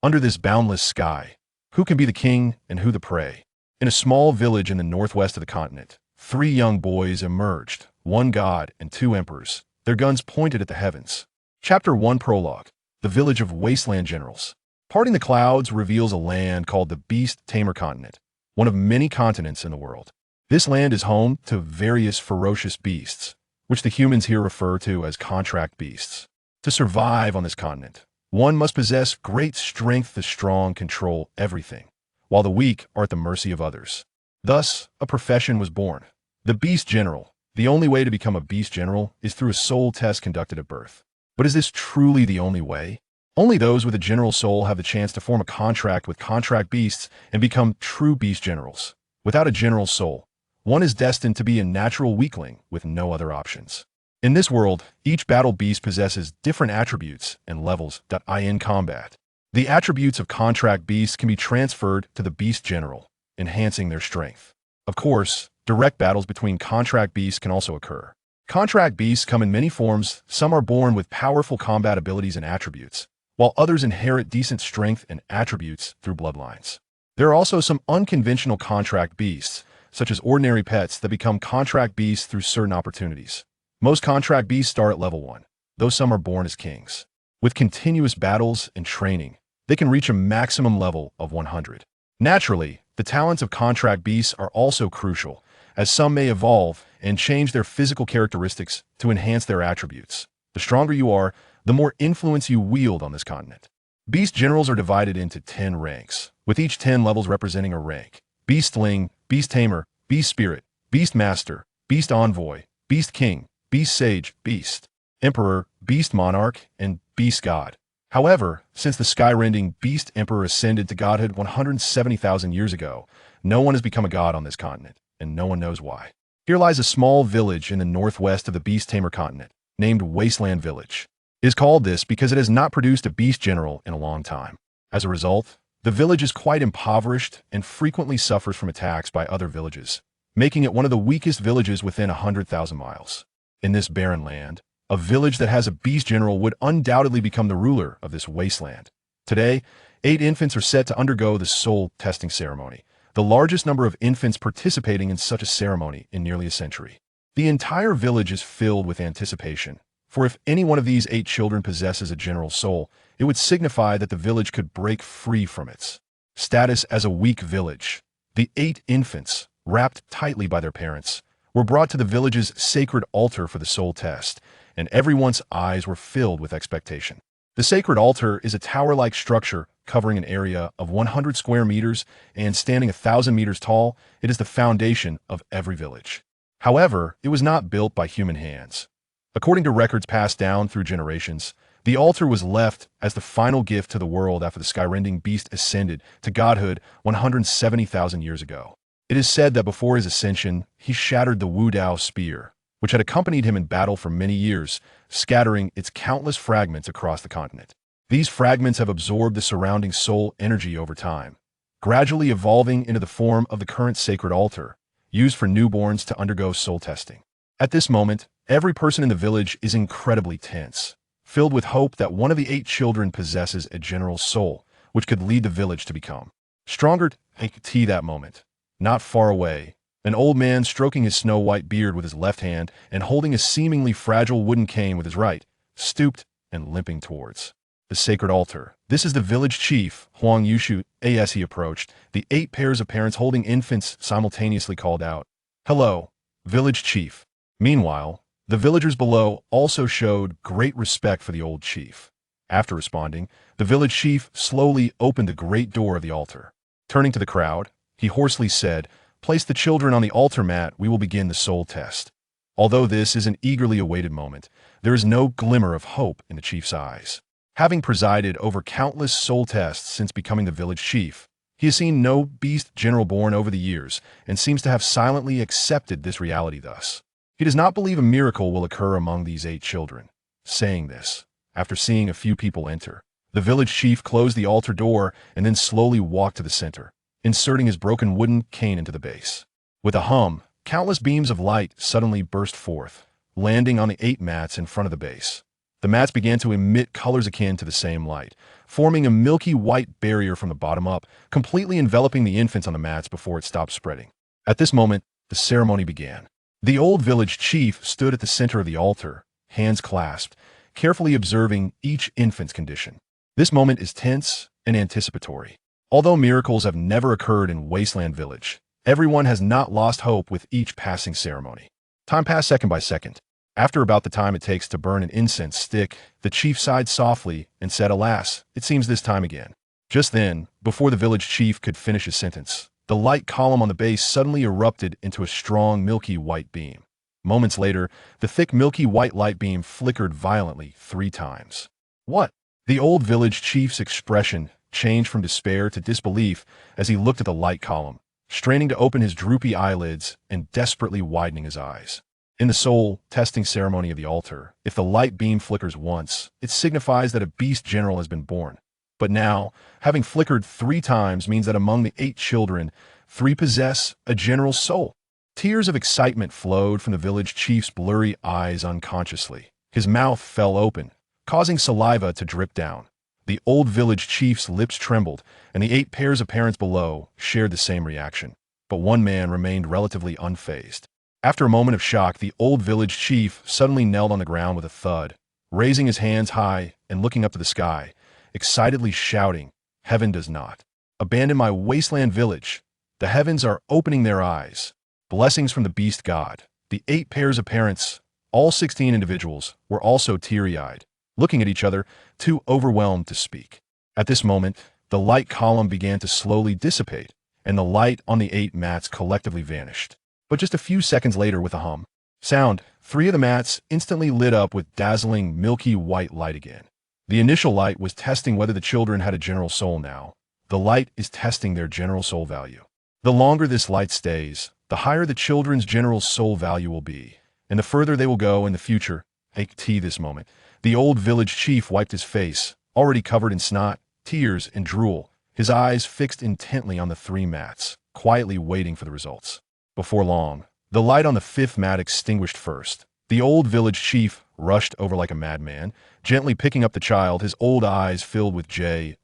Under this boundless sky, who can be the king and who the prey? In a small village in the northwest of the continent, three young boys emerged, one god and two emperors, their guns pointed at the heavens. Chapter 1 Prologue. The Village of Wasteland Generals. Parting the clouds reveals a land called the Beast Tamer continent, one of many continents in the world. This land is home to various ferocious beasts, which the humans here refer to as contract beasts. To survive on this continent, one must possess great strength. The strong control everything, while the weak are at the mercy of others. Thus, a profession was born. The Beast General. The only way to become a Beast General is through a soul test conducted at birth. But is this truly the only way? Only those with a general soul have the chance to form a contract with contract beasts and become true Beast Generals. Without a general soul, one is destined to be a natural weakling with no other options. In this world, each battle beast possesses different attributes and levels in combat. The attributes of contract beasts can be transferred to the Beast General, enhancing their strength. Of course, direct battles between contract beasts can also occur. Contract beasts come in many forms. Some are born with powerful combat abilities and attributes, while others inherit decent strength and attributes through bloodlines. There are also some unconventional contract beasts, such as ordinary pets, that become contract beasts through certain opportunities. Most contract beasts start at level 1, though some are born as kings. With continuous battles and training, they can reach a maximum level of 100. Naturally, the talents of contract beasts are also crucial, as some may evolve and change their physical characteristics to enhance their attributes. The stronger you are, the more influence you wield on this continent. Beast Generals are divided into 10 ranks, with each 10 levels representing a rank. Beastling, Beast Tamer, Beast Spirit, Beast Master, Beast Envoy, Beast King, Beast Sage, Beast Emperor, Beast Monarch, and Beast God. However, since the skyrending Beast Emperor ascended to godhood 170,000 years ago, no one has become a god on this continent, and no one knows why. Here lies a small village in the northwest of the Beast Tamer continent, named Wasteland Village. It is called this because it has not produced a Beast General in a long time. As a result, the village is quite impoverished and frequently suffers from attacks by other villages, making it one of the weakest villages within 100,000 miles. In this barren land, a village that has a Beast General would undoubtedly become the ruler of this wasteland. Today, 8 infants are set to undergo the soul testing ceremony, the largest number of infants participating in such a ceremony in nearly a century. The entire village is filled with anticipation, for if any one of these 8 children possesses a general soul, it would signify that the village could break free from its status as a weak village. The 8 infants, wrapped tightly by their parents, were brought to the village's sacred altar for the soul test, and everyone's eyes were filled with expectation. The sacred altar is a tower-like structure covering an area of 100 square meters and standing 1,000 meters tall. It is the foundation of every village. However, it was not built by human hands. According to records passed down through generations, the altar was left as the final gift to the world after the skyrending beast ascended to godhood 170,000 years ago. It is said that before his ascension, he shattered the Wu Dao spear, which had accompanied him in battle for many years, scattering its countless fragments across the continent. These fragments have absorbed the surrounding soul energy over time, gradually evolving into the form of the current sacred altar, used for newborns to undergo soul testing. At this moment, every person in the village is incredibly tense, filled with hope that one of the 8 children possesses a general soul, which could lead the village to become stronger. That moment. Not far away, an old man stroking his snow-white beard with his left hand and holding a seemingly fragile wooden cane with his right, stooped and limping towards the sacred altar. This is the village chief, Huang Yushu. As he approached, the 8 pairs of parents holding infants simultaneously called out, "Hello, village chief." Meanwhile, the villagers below also showed great respect for the old chief. After responding, the village chief slowly opened the great door of the altar. Turning to the crowd, he hoarsely said, "Place the children on the altar mat. We will begin the soul test." Although this is an eagerly awaited moment, there is no glimmer of hope in the chief's eyes. Having presided over countless soul tests since becoming the village chief, he has seen no Beast General born over the years and seems to have silently accepted this reality thus. He does not believe a miracle will occur among these 8 children. Saying this, after seeing a few people enter, the village chief closed the altar door and then slowly walked to the center, inserting his broken wooden cane into the base. With a hum, countless beams of light suddenly burst forth, landing on the 8 mats in front of the base. The mats began to emit colors akin to the same light, forming a milky white barrier from the bottom up, completely enveloping the infants on the mats before it stopped spreading. At this moment, the ceremony began. The old village chief stood at the center of the altar, hands clasped, carefully observing each infant's condition. This moment is tense and anticipatory. Although miracles have never occurred in Wasteland Village, everyone has not lost hope with each passing ceremony. Time passed second by second. After about the time it takes to burn an incense stick, the chief sighed softly and said, "Alas, it seems this time again." Just then, before the village chief could finish his sentence, the light column on the base suddenly erupted into a strong milky white beam. Moments later, the thick milky white light beam flickered violently 3 times. What? The old village chief's expression changed from despair to disbelief as he looked at the light column, straining to open his droopy eyelids and desperately widening his eyes. In the soul-testing ceremony of the altar, if the light beam flickers once, it signifies that a beast general has been born. But now, having flickered 3 times means that among the 8 children, 3 possess a general soul. Tears of excitement flowed from the village chief's blurry eyes unconsciously. His mouth fell open, causing saliva to drip down. The old village chief's lips trembled, and the 8 pairs of parents below shared the same reaction. But one man remained relatively unfazed. After a moment of shock, the old village chief suddenly knelt on the ground with a thud, raising his hands high and looking up to the sky, excitedly shouting, "Heaven does not abandon my wasteland village. The heavens are opening their eyes. Blessings from the beast god." The 8 pairs of parents, all 16 individuals, were also teary-eyed, looking at each other, too overwhelmed to speak. At this moment, the light column began to slowly dissipate, and the light on the 8 mats collectively vanished. But just a few seconds later, with a hum sound, 3 of the mats instantly lit up with dazzling milky white light again. The initial light was testing whether the children had a general soul. Now, the light is testing their general soul value. The longer this light stays, the higher the children's general soul value will be, and the further they will go in the future. At this moment, the old village chief wiped his face, already covered in snot, tears, and drool, his eyes fixed intently on the 3 mats, quietly waiting for the results. Before long, the light on the 5th mat extinguished first. The old village chief rushed over like a madman, gently picking up the child, his old eyes filled with joy.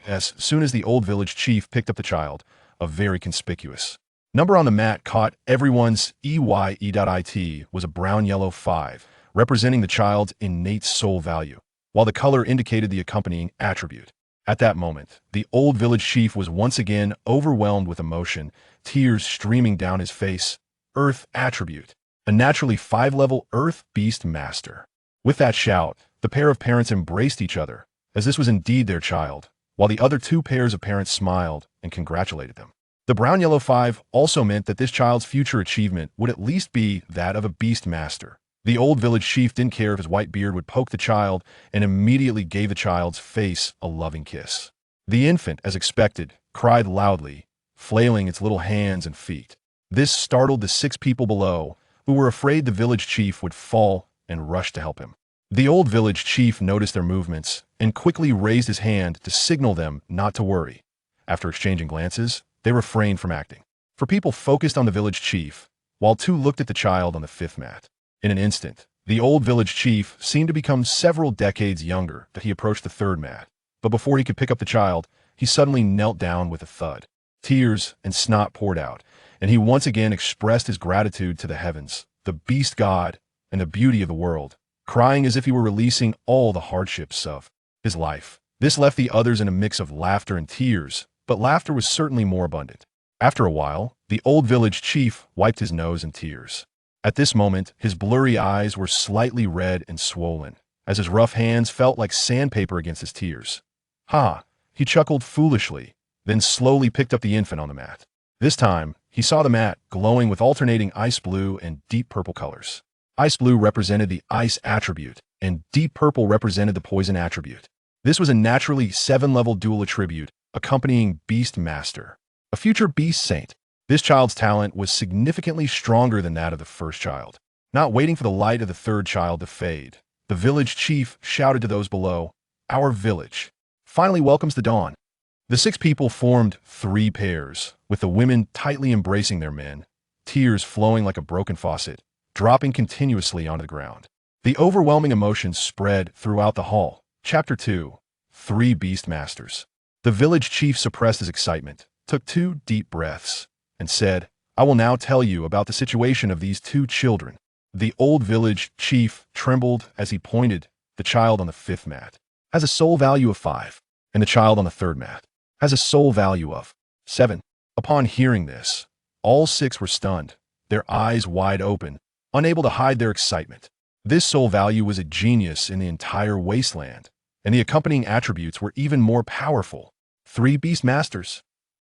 As soon as the old village chief picked up the child, a very conspicuous number on the mat caught everyone's EYE.IT was a brown-yellow 5, representing the child's innate soul value, while the color indicated the accompanying attribute. At that moment, the old village chief was once again overwhelmed with emotion, tears streaming down his face. Earth attribute, a naturally 5-level Earth Beast Master. With that shout, the pair of parents embraced each other, as this was indeed their child, while the other 2 pairs of parents smiled and congratulated them. The brown-yellow 5 also meant that this child's future achievement would at least be that of a Beast Master. The old village chief didn't care if his white beard would poke the child and immediately gave the child's face a loving kiss. The infant, as expected, cried loudly, flailing its little hands and feet. This startled the 6 people below, who were afraid the village chief would fall and rushed to help him. The old village chief noticed their movements and quickly raised his hand to signal them not to worry. After exchanging glances, they refrained from acting. For people focused on the village chief, while 2 looked at the child on the 5th mat. In an instant, the old village chief seemed to become several decades younger that he approached the 3rd mat. But before he could pick up the child, he suddenly knelt down with a thud. Tears and snot poured out, and he once again expressed his gratitude to the heavens, the beast god, and the beauty of the world, crying as if he were releasing all the hardships of his life. This left the others in a mix of laughter and tears, but laughter was certainly more abundant. After a while, the old village chief wiped his nose in tears. At this moment, his blurry eyes were slightly red and swollen, as his rough hands felt like sandpaper against his tears. "Ha!" He chuckled foolishly, then slowly picked up the infant on the mat. This time, he saw the mat glowing with alternating ice blue and deep purple colors. Ice blue represented the ice attribute, and deep purple represented the poison attribute. This was a naturally 7-level dual attribute, accompanying Beast Master, a future beast saint. This child's talent was significantly stronger than that of the first child. Not waiting for the light of the 3rd child to fade, the village chief shouted to those below, "Our village finally welcomes the dawn." The 6 people formed 3 pairs, with the women tightly embracing their men, tears flowing like a broken faucet, dropping continuously onto the ground. The overwhelming emotions spread throughout the hall. Chapter 2. 3 Beast Masters. The village chief suppressed his excitement, took 2 deep breaths, and said, "I will now tell you about the situation of these 2 children." The old village chief trembled as he pointed. The child on the 5th mat has a soul value of 5, and the child on the 3rd mat has a soul value of 7. Upon hearing this, all 6 were stunned, their eyes wide open, unable to hide their excitement. This soul value was a genius in the entire wasteland, and the accompanying attributes were even more powerful. 3 Beast Masters.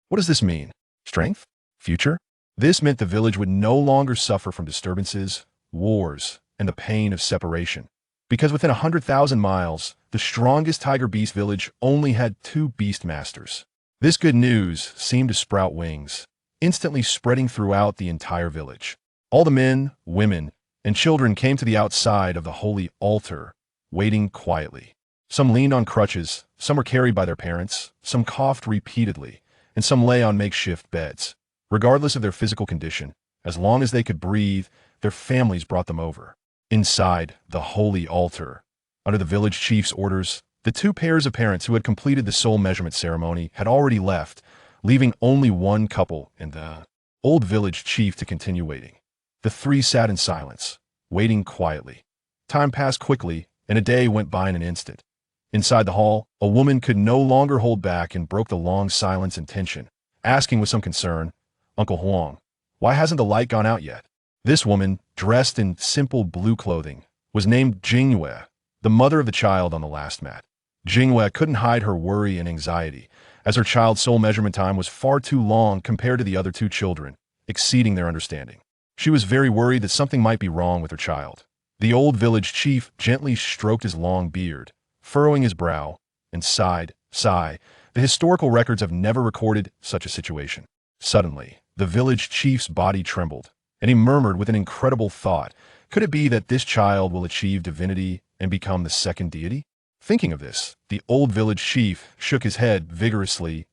What does this mean? Strength? Future? This meant the village would no longer suffer from disturbances, wars, and the pain of separation. Because within 100,000 miles, the strongest Tiger Beast village only had 2 Beast Masters. This good news seemed to sprout wings, instantly spreading throughout the entire village. All the men, women, and children came to the outside of the holy altar, waiting quietly. Some leaned on crutches, some were carried by their parents, some coughed repeatedly, and some lay on makeshift beds. Regardless of their physical condition, as long as they could breathe, their families brought them over. Inside the holy altar, under the village chief's orders, the 2 pairs of parents who had completed the soul measurement ceremony had already left, leaving only one couple and the old village chief to continue waiting. The 3 sat in silence, waiting quietly. Time passed quickly, and a day went by in an instant. Inside the hall, a woman could no longer hold back and broke the long silence and tension, asking with some concern, "Uncle Huang, why hasn't the light gone out yet?" This woman, dressed in simple blue clothing, was named Jingyue, the mother of the child on the last mat. Jingyue couldn't hide her worry and anxiety, as her child's soul measurement time was far too long compared to the other 2 children, exceeding their understanding. She was very worried that something might be wrong with her child. The old village chief gently stroked his long beard, furrowing his brow, and sighed. The historical records have never recorded such a situation. Suddenly, the village chief's body trembled, and he murmured with an incredible thought, "Could it be that this child will achieve divinity and become the 2nd deity?" Thinking of this, the old village chief shook his head vigorously.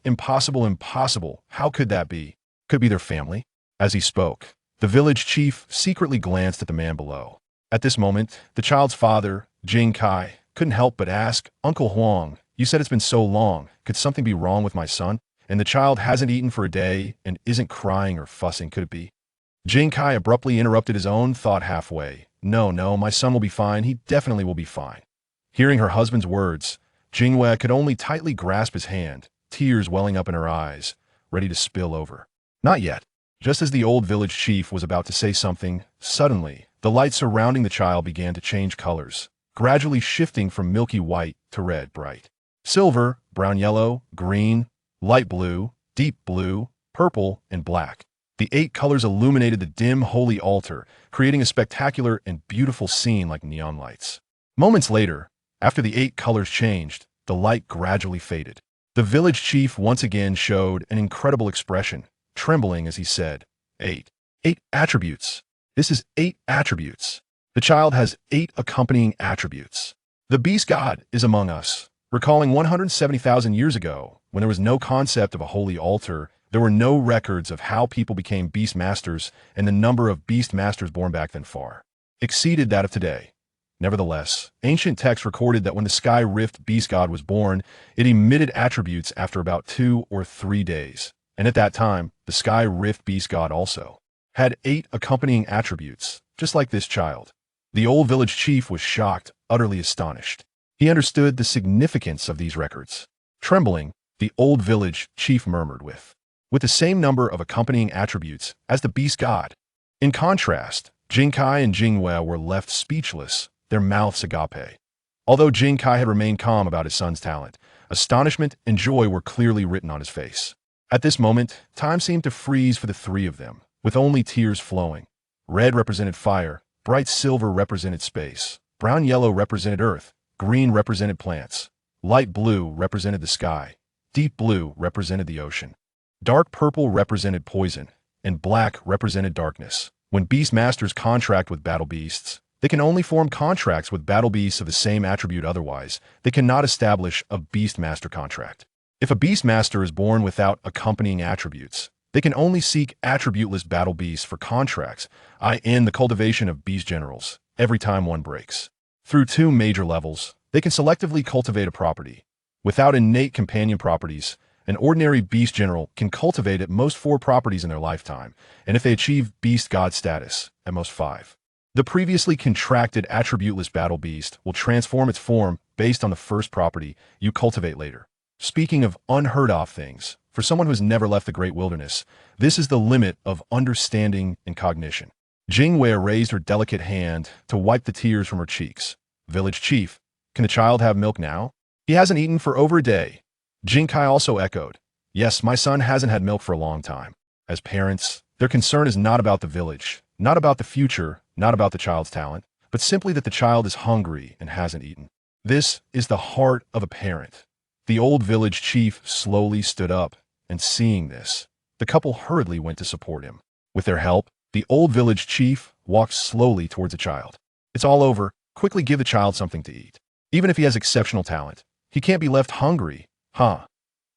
Impossible, impossible. How could that be? Could it be their family?" As he spoke, the village chief secretly glanced at the man below. At this moment, the child's father, Jing Kai, couldn't help but ask, "Uncle Huang, you said it's been so long. Could something be wrong with my son? And the child hasn't eaten for a day and isn't crying or fussing. Could it be?" Jing Kai abruptly interrupted his own thought halfway. No, my son will be fine. He definitely will be fine." Hearing her husband's words, Jingyue could only tightly grasp his hand, tears welling up in her eyes, ready to spill over. Not yet. Just as the old village chief was about to say something, suddenly, the light surrounding the child began to change colors, gradually shifting from milky white to red, bright silver, brown yellow, green, light blue, deep blue, purple, and black. The 8 colors illuminated the dim holy altar, creating a spectacular and beautiful scene like neon lights. Moments later, after the 8 colors changed, the light gradually faded. The village chief once again showed an incredible expression, trembling as he said, 8. 8 attributes. This is 8 attributes. The child has 8 accompanying attributes. The beast god is among us. Recalling 170,000 years ago, when there was no concept of a holy altar, there were no records of how people became beast masters, and the number of beast masters born back then far exceeded that of today. Nevertheless, ancient texts recorded that when the Sky Rift beast god was born, it emitted attributes after about 2 or 3 days. And at that time, the Sky Rift beast god also had 8 accompanying attributes, just like this child. The old village chief was shocked, utterly astonished. He understood the significance of these records. Trembling, the old village chief murmured with the same number of accompanying attributes as the beast god. In contrast, Jinkai and Jingyue were left speechless, their mouths agape. Although Jinkai had remained calm about his son's talent, astonishment and joy were clearly written on his face. At this moment, time seemed to freeze for the 3 of them, with only tears flowing. Red represented fire, bright silver represented space, brown yellow represented earth, green represented plants, light blue represented the sky, deep blue represented the ocean, dark purple represented poison, and black represented darkness. When beast masters contract with battle beasts, they can only form contracts with battle beasts of the same attribute. Otherwise, they cannot establish a beast master contract. If a beast master is born without accompanying attributes, they can only seek attributeless battle beasts for contracts, i.e. the cultivation of beast generals, every time one breaks. Through two major levels, they can selectively cultivate a property. Without innate companion properties, an ordinary beast general can cultivate at most 4 properties in their lifetime, and if they achieve beast god status, at most 5. The previously contracted attributeless battle beast will transform its form based on the first property you cultivate later. Speaking of unheard of things, for someone who has never left the great wilderness, this is the limit of understanding and cognition. Jingwei raised her delicate hand to wipe the tears from her cheeks. Village chief, can the child have milk now? He hasn't eaten for over a day. Jinkai also echoed. Yes, my son hasn't had milk for a long time. As parents, their concern is not about the village, not about the future, not about the child's talent, but simply that the child is hungry and hasn't eaten. This is the heart of a parent. The old village chief slowly stood up, and seeing this, the couple hurriedly went to support him. With their help, the old village chief walked slowly towards the child. It's all over. Quickly give the child something to eat. Even if he has exceptional talent, he can't be left hungry, huh?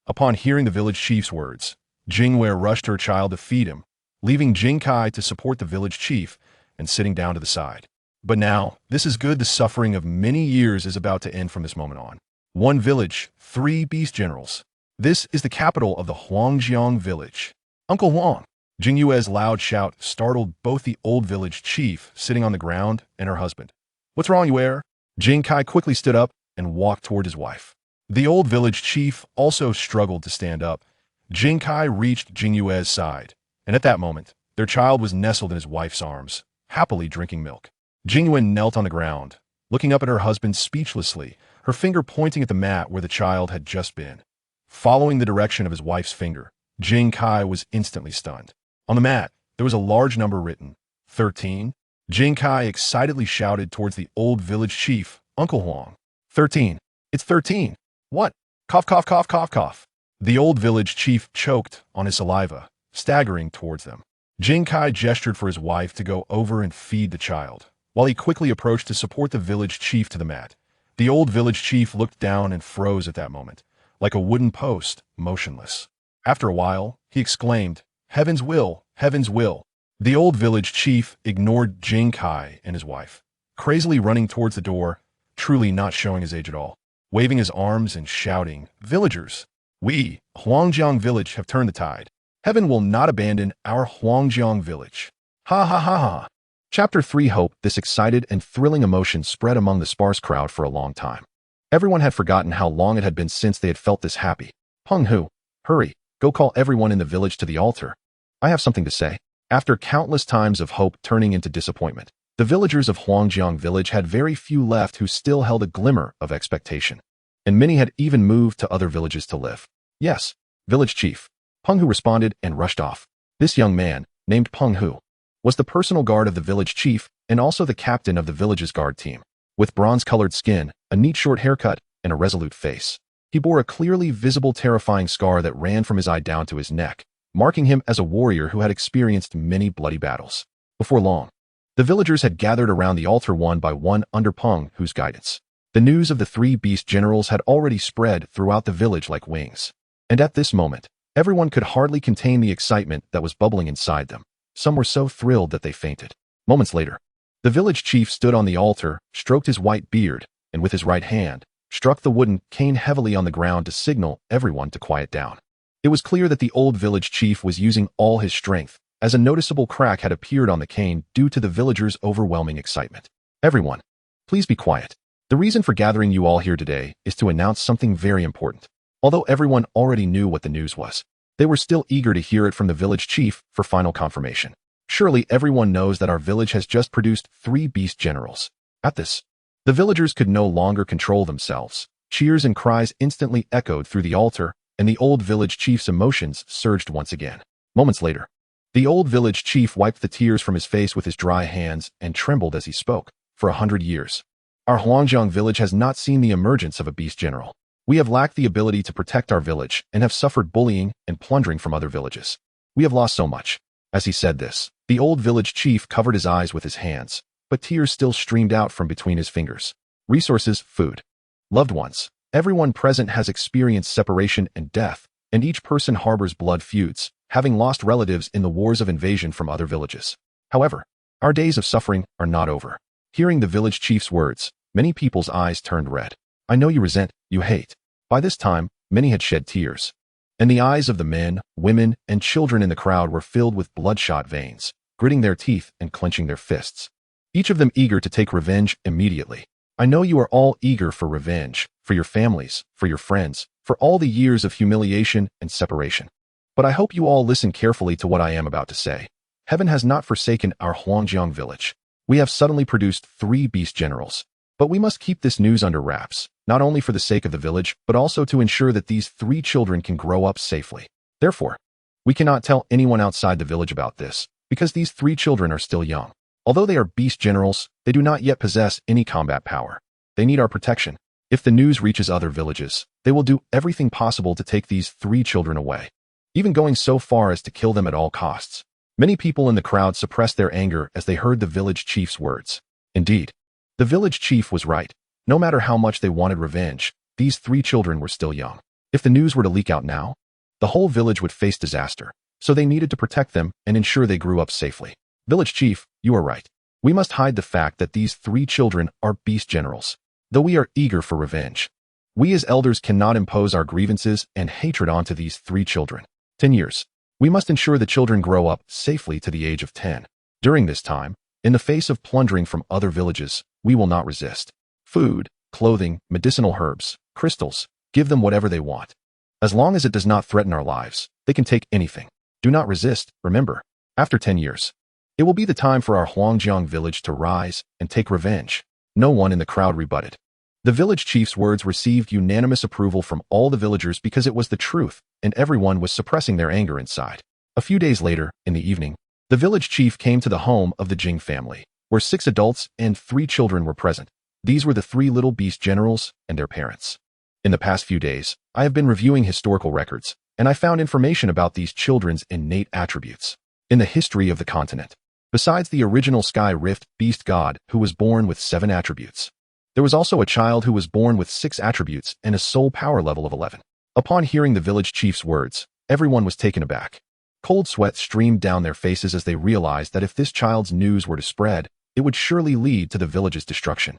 Upon hearing the village chief's words, Jingwei rushed her child to feed him, leaving Jinkai to support the village chief and sitting down to the side. But now, this is good. The suffering of many years is about to end from this moment on. 1 village, 3 beast generals. This is the capital of the Huangjiang village. Uncle Huang! Jingyue's loud shout startled both the old village chief sitting on the ground and her husband. What's wrong, Yue? Jinkai quickly stood up and walked toward his wife. The old village chief also struggled to stand up. Jinkai reached Jingyue's side, and at that moment, their child was nestled in his wife's arms, happily drinking milk. Jingyue knelt on the ground, looking up at her husband speechlessly, her finger pointing at the mat where the child had just been. Following the direction of his wife's finger, Jinkai was instantly stunned. On the mat, there was a large number written, 13. Jinkai excitedly shouted towards the old village chief, Uncle Huang. 13. It's 13. What? Cough, cough, cough, cough, cough. The old village chief choked on his saliva, staggering towards them. Jinkai gestured for his wife to go over and feed the child, while he quickly approached to support the village chief to the mat. The old village chief looked down and froze at that moment, like a wooden post, motionless. After a while, he exclaimed, Heaven's will, heaven's will. The old village chief ignored Jinkai and his wife, crazily running towards the door, truly not showing his age at all, waving his arms and shouting, Villagers! We, Huangjiang village, have turned the tide. Heaven will not abandon our Huangjiang village. Ha ha ha ha. Chapter 3 Hope. This excited and thrilling emotion spread among the sparse crowd for a long time. Everyone had forgotten how long it had been since they had felt this happy. Peng Hu, hurry, go call everyone in the village to the altar. I have something to say. After countless times of hope turning into disappointment, the villagers of Huangjiang village had very few left who still held a glimmer of expectation. And many had even moved to other villages to live. Yes, village chief. Peng Hu responded and rushed off. This young man, named Peng Hu, was the personal guard of the village chief and also the captain of the village's guard team. With bronze-colored skin, a neat short haircut, and a resolute face, he bore a clearly visible terrifying scar that ran from his eye down to his neck, marking him as a warrior who had experienced many bloody battles. Before long, the villagers had gathered around the altar one by one under Peng Hu's guidance. The news of the 3 beast generals had already spread throughout the village like wings. And at this moment, everyone could hardly contain the excitement that was bubbling inside them. Some were so thrilled that they fainted. Moments later, the village chief stood on the altar, stroked his white beard, and with his right hand, struck the wooden cane heavily on the ground to signal everyone to quiet down. It was clear that the old village chief was using all his strength, as a noticeable crack had appeared on the cane due to the villagers' overwhelming excitement. Everyone, please be quiet. The reason for gathering you all here today is to announce something very important. Although everyone already knew what the news was, they were still eager to hear it from the village chief for final confirmation. Surely everyone knows that our village has just produced 3 beast generals. At this, the villagers could no longer control themselves. Cheers and cries instantly echoed through the altar, and the old village chief's emotions surged once again. Moments later, the old village chief wiped the tears from his face with his dry hands and trembled as he spoke. For 100 years, our Huangjiang village has not seen the emergence of a beast general. We have lacked the ability to protect our village and have suffered bullying and plundering from other villages. We have lost so much. As he said this, the old village chief covered his eyes with his hands, but tears still streamed out from between his fingers. Resources, food, loved ones. Everyone present has experienced separation and death, and each person harbors blood feuds, having lost relatives in the wars of invasion from other villages. However, our days of suffering are not over. Hearing the village chief's words, many people's eyes turned red. I know you resent, you hate. By this time, many had shed tears. And the eyes of the men, women, and children in the crowd were filled with bloodshot veins, gritting their teeth and clenching their fists. Each of them eager to take revenge immediately. I know you are all eager for revenge, for your families, for your friends, for all the years of humiliation and separation. But I hope you all listen carefully to what I am about to say. Heaven has not forsaken our Huangjiang village. We have suddenly produced 3 beast generals. But we must keep this news under wraps, not only for the sake of the village, but also to ensure that these 3 children can grow up safely. Therefore, we cannot tell anyone outside the village about this, because these 3 children are still young. Although they are beast generals, they do not yet possess any combat power. They need our protection. If the news reaches other villages, they will do everything possible to take these 3 children away, even going so far as to kill them at all costs. Many people in the crowd suppressed their anger as they heard the village chief's words. Indeed, the village chief was right. No matter how much they wanted revenge, these 3 children were still young. If the news were to leak out now, the whole village would face disaster, so they needed to protect them and ensure they grew up safely. Village chief, you are right. We must hide the fact that these 3 children are beast generals. Though we are eager for revenge, we as elders cannot impose our grievances and hatred onto these 3 children. 10 years. We must ensure the children grow up safely to the age of 10. During this time, in the face of plundering from other villages, we will not resist. Food, clothing, medicinal herbs, crystals, give them whatever they want. As long as it does not threaten our lives, they can take anything. Do not resist, remember. After 10 years, it will be the time for our Huangjiang village to rise and take revenge. No one in the crowd rebutted. The village chief's words received unanimous approval from all the villagers because it was the truth, and everyone was suppressing their anger inside. A few days later, in the evening, the village chief came to the home of the Jing family, where 6 adults and 3 children were present. These were the 3 little beast generals and their parents. In the past few days, I have been reviewing historical records, and I found information about these children's innate attributes. In the history of the continent, besides the original Sky Rift beast god who was born with 7 attributes, there was also a child who was born with 6 attributes and a soul power level of 11. Upon hearing the village chief's words, everyone was taken aback. Cold sweat streamed down their faces as they realized that if this child's news were to spread, it would surely lead to the village's destruction.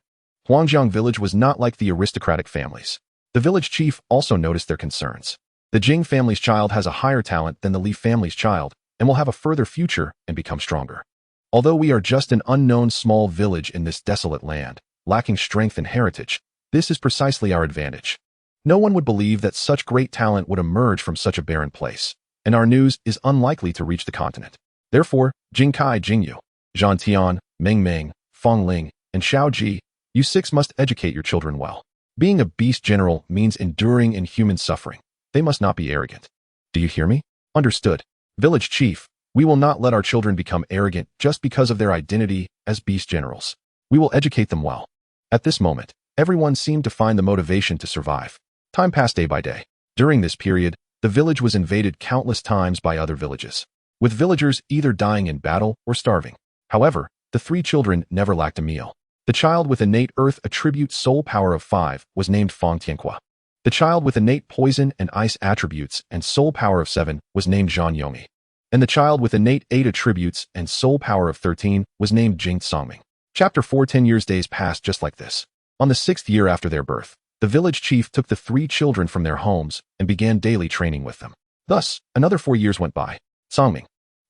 Huangjiang village was not like the aristocratic families. The village chief also noticed their concerns. The Jing family's child has a higher talent than the Li family's child and will have a further future and become stronger. Although we are just an unknown small village in this desolate land, lacking strength and heritage, this is precisely our advantage. No one would believe that such great talent would emerge from such a barren place, and our news is unlikely to reach the continent. Therefore, Jingkai Jingyu, Zhan Tian, Meng Meng, Feng Ling, and Xiao Ji, you 6 must educate your children well. Being a beast general means enduring inhuman suffering. They must not be arrogant. Do you hear me? Understood. Village chief, we will not let our children become arrogant just because of their identity as beast generals. We will educate them well. At this moment, everyone seemed to find the motivation to survive. Time passed day by day. During this period, the village was invaded countless times by other villages, with villagers either dying in battle or starving. However, the 3 children never lacked a meal. The child with innate earth attribute soul power of 5 was named Fang Tianqua. The child with innate poison and ice attributes and soul power of 7 was named Zhan Yongyi. And the child with innate 8 attributes and soul power of 13 was named Jing Songming. Chapter 4. 10 years days passed just like this. On the 6th year after their birth, the village chief took the 3 children from their homes and began daily training with them. Thus, another 4 years went by. Songming.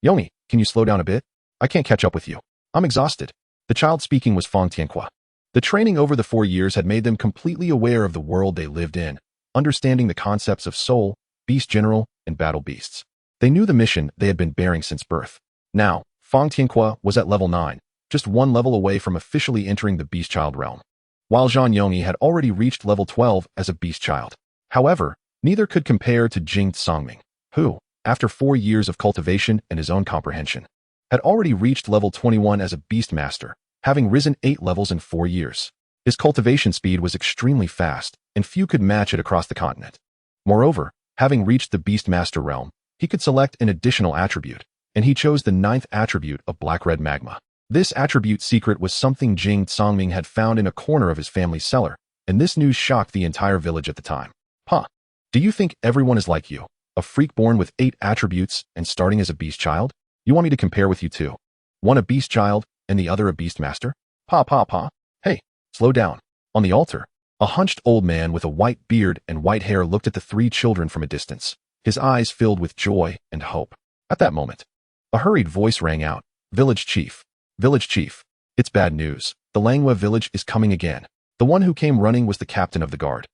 Yongyi, can you slow down a bit? I can't catch up with you. I'm exhausted. The child speaking was Fang Tianqua. The training over the 4 years had made them completely aware of the world they lived in, understanding the concepts of soul, beast general, and battle beasts. They knew the mission they had been bearing since birth. Now, Fang Tianqua was at level 9, just 1 level away from officially entering the beast child realm, while Zhan Yongyi had already reached level 12 as a beast child. However, neither could compare to Jing Songming, who, after 4 years of cultivation and his own comprehension, had already reached level 21 as a beast master, having risen 8 levels in 4 years. His cultivation speed was extremely fast, and few could match it across the continent. Moreover, having reached the beast master realm, he could select an additional attribute, and he chose the 9th attribute of black-red magma. This attribute secret was something Jing Songming had found in a corner of his family's cellar, and this news shocked the entire village at the time. Huh. Do you think everyone is like you, a freak born with 8 attributes and starting as a beast child? You want me to compare with you two? One a beast child and the other a beast master? Pa pa pa. Hey, slow down. On the altar, a hunched old man with a white beard and white hair looked at the three children from a distance, his eyes filled with joy and hope. At that moment, a hurried voice rang out. Village chief. Village chief. It's bad news. The Langhua village is coming again. The one who came running was the captain of the guard.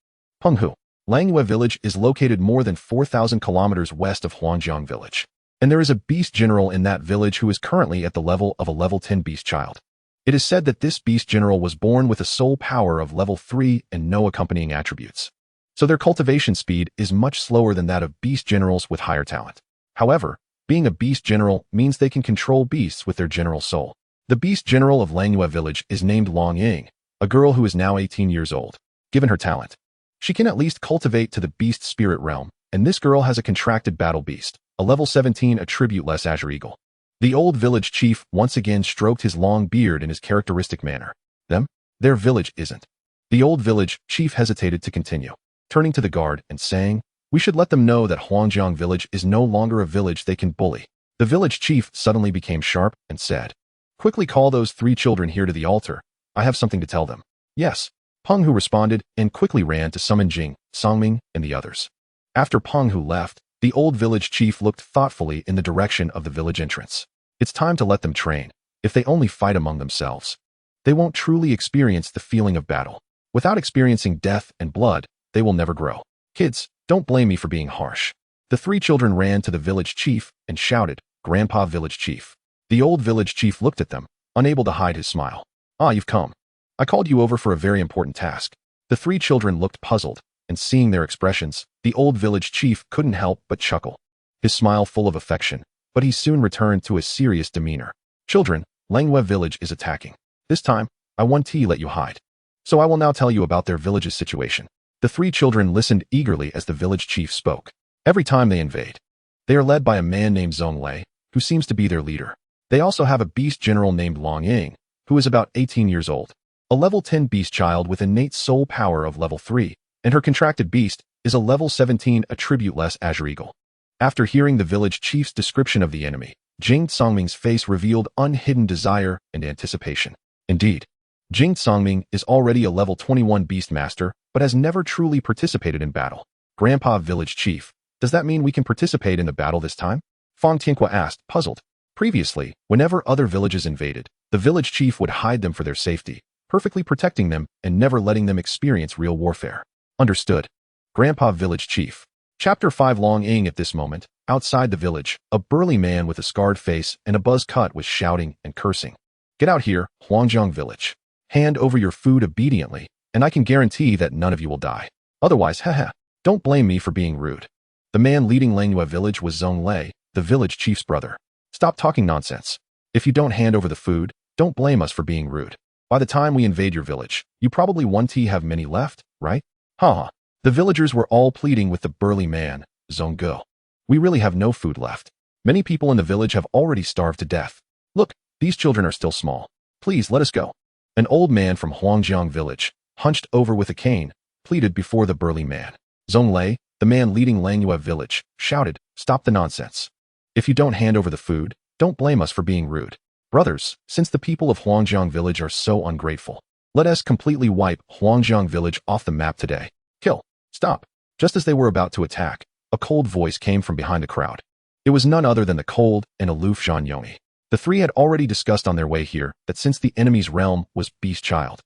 Penghu. Langhua village is located more than 4,000 kilometers west of Huangjiang village. And there is a beast general in that village who is currently at the level of a level 10 beast child. It is said that this beast general was born with a soul power of level 3 and no accompanying attributes. So their cultivation speed is much slower than that of beast generals with higher talent. However, being a beast general means they can control beasts with their general soul. The beast general of Langhua village is named Long Ying, a girl who is now 18 years old. Given her talent, she can at least cultivate to the beast spirit realm, and this girl has a contracted battle beast, a level 17 attribute-less azure eagle. The old village chief once again stroked his long beard in his characteristic manner. Their village isn't. The old village chief hesitated to continue, turning to the guard and saying, we should let them know that Huangjiang village is no longer a village they can bully. The village chief suddenly became sharp and said, quickly call those three children here to the altar. I have something to tell them. Yes. Penghu responded and quickly ran to summon Jing, Songming, and the others. After Penghu left, the old village chief looked thoughtfully in the direction of the village entrance. It's time to let them train. If they only fight among themselves, they won't truly experience the feeling of battle. Without experiencing death and blood, they will never grow. Kids, don't blame me for being harsh. The three children ran to the village chief and shouted, Grandpa village chief. The old village chief looked at them, unable to hide his smile. Ah, you've come. I called you over for a very important task. The three children looked puzzled, and seeing their expressions, the old village chief couldn't help but chuckle. His smile full of affection, but he soon returned to a serious demeanor. Children, Langhua village is attacking. This time, I won't let you hide. So I will now tell you about their village's situation. The three children listened eagerly as the village chief spoke. Every time they invade, they are led by a man named Zonglei, who seems to be their leader. They also have a beast general named Long Ying, who is about 18 years old. A level 10 beast child with innate soul power of level 3, and her contracted beast is a level 17 attribute-less azure eagle. After hearing the village chief's description of the enemy, Jing Songming's face revealed unhidden desire and anticipation. Indeed, Jing Songming is already a level 21 beast master, but has never truly participated in battle. Grandpa village chief, does that mean we can participate in the battle this time? Fang Tianqua asked, puzzled. Previously, whenever other villages invaded, the village chief would hide them for their safety, perfectly protecting them and never letting them experience real warfare. Understood. Grandpa village chief. Chapter 5 Long Ying. At this moment, outside the village, a burly man with a scarred face and a buzz cut was shouting and cursing. Get out here, Huangjiang village. Hand over your food obediently, and I can guarantee that none of you will die. Otherwise, haha, don't blame me for being rude. The man leading Langhua village was Zonglei, the village chief's brother. Stop talking nonsense. If you don't hand over the food, don't blame us for being rude. By the time we invade your village, you probably won't have many left, right? Haha. The villagers were all pleading with the burly man, Zonggu. We really have no food left. Many people in the village have already starved to death. Look, these children are still small. Please let us go. An old man from Huangjiang village, hunched over with a cane, pleaded before the burly man. Zonglei, the man leading Langhua village, shouted, stop the nonsense. If you don't hand over the food, don't blame us for being rude. Brothers, since the people of Huangjiang village are so ungrateful, let us completely wipe Huangjiang village off the map today. Kill. Stop. Just as they were about to attack, a cold voice came from behind the crowd. It was none other than the cold and aloof Zhang Yongyi. The three had already discussed on their way here that since the enemy's realm was Beast Child,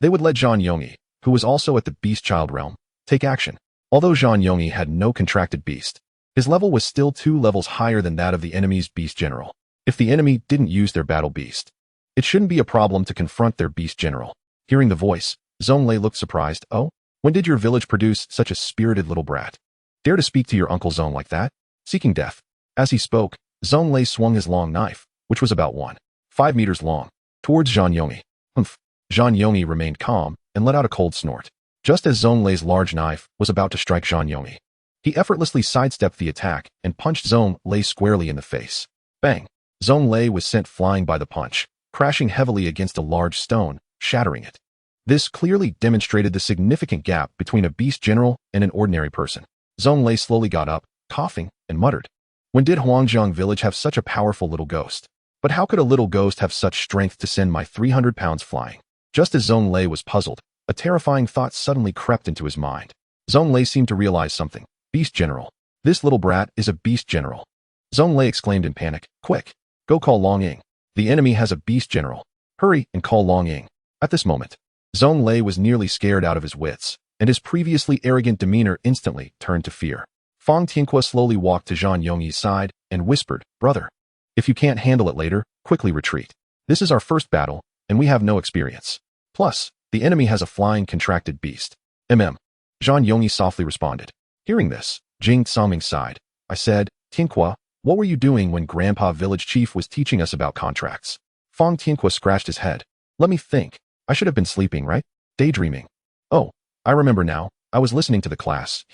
they would let Zhang Yongyi, who was also at the Beast Child realm, take action. Although Zhang Yongyi had no contracted beast, his level was still 2 levels higher than that of the enemy's beast general. If the enemy didn't use their battle beast, it shouldn't be a problem to confront their beast general. Hearing the voice, Zonglei looked surprised. Oh? When did your village produce such a spirited little brat? Dare to speak to your Uncle Zong like that? Seeking death. As he spoke, Zonglei swung his long knife, which was about 1.5 meters long, towards Zhang Yongyi. Humph. Zhang Yongyi remained calm and let out a cold snort. Just as Zonglei's large knife was about to strike Zhang Yongyi, he effortlessly sidestepped the attack and punched Zonglei squarely in the face. Bang! Zonglei was sent flying by the punch, crashing heavily against a large stone, shattering it. This clearly demonstrated the significant gap between a beast general and an ordinary person. Zonglei slowly got up, coughing, and muttered. When did Huangjiang village have such a powerful little ghost? But how could a little ghost have such strength to send my 300 pounds flying? Just as Zhong Lei was puzzled, a terrifying thought suddenly crept into his mind. Zhong Lei seemed to realize something. Beast General. This little brat is a Beast General. Zhong Lei exclaimed in panic. Quick! Go call Long Ying. The enemy has a Beast General. Hurry and call Long Ying. At this moment, Zhong Lei was nearly scared out of his wits, and his previously arrogant demeanor instantly turned to fear. Fang Tianque slowly walked to Zhang Yongyi's side and whispered, Brother, if you can't handle it later, quickly retreat. This is our first battle, and we have no experience. Plus, the enemy has a flying contracted beast. Zhang Yongyi softly responded. Hearing this, Jing Tsangming sighed. I said, Tianque, what were you doing when Grandpa Village Chief was teaching us about contracts? Fang Tianque scratched his head. Let me think. I should have been sleeping, right? Daydreaming. Oh, I remember now. I was listening to the class,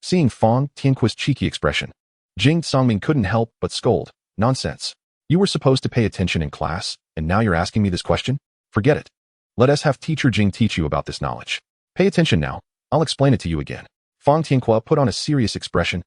Seeing Fang Tianque's cheeky expression, Jing Tsangming couldn't help but scold. Nonsense. You were supposed to pay attention in class, and now you're asking me this question? Forget it. Let us have Teacher Jing teach you about this knowledge. Pay attention now. I'll explain it to you again. Fang Tianque put on a serious expression.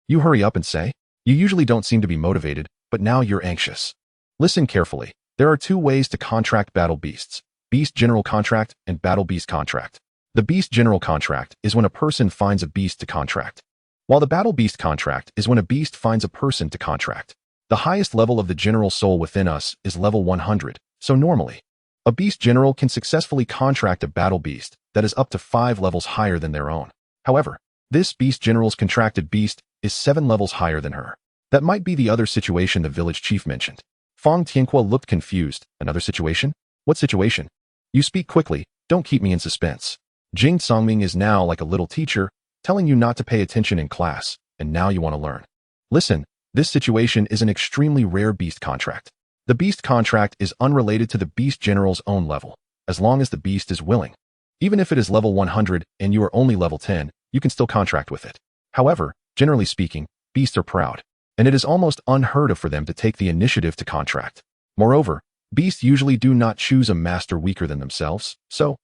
You hurry up and say. You usually don't seem to be motivated, but now you're anxious. Listen carefully. There are two ways to contract battle beasts. Beast General Contract and Battle Beast Contract. The Beast General Contract is when a person finds a beast to contract, while the Battle Beast Contract is when a beast finds a person to contract. The highest level of the general soul within us is level 100, so normally, a beast general can successfully contract a battle beast that is up to 5 levels higher than their own. However, this beast general's contracted beast is 7 levels higher than her. That might be the other situation the village chief mentioned. Fang Tianque looked confused. Another situation? What situation? You speak quickly, don't keep me in suspense. Jing Tsangming is now like a little teacher, telling you not to pay attention in class, and now you want to learn. Listen, this situation is an extremely rare beast contract. The beast contract is unrelated to the beast general's own level, as long as the beast is willing. Even if it is level 100 and you are only level 10, you can still contract with it. However, generally speaking, beasts are proud, and it is almost unheard of for them to take the initiative to contract. Moreover, beasts usually do not choose a master weaker than themselves, so,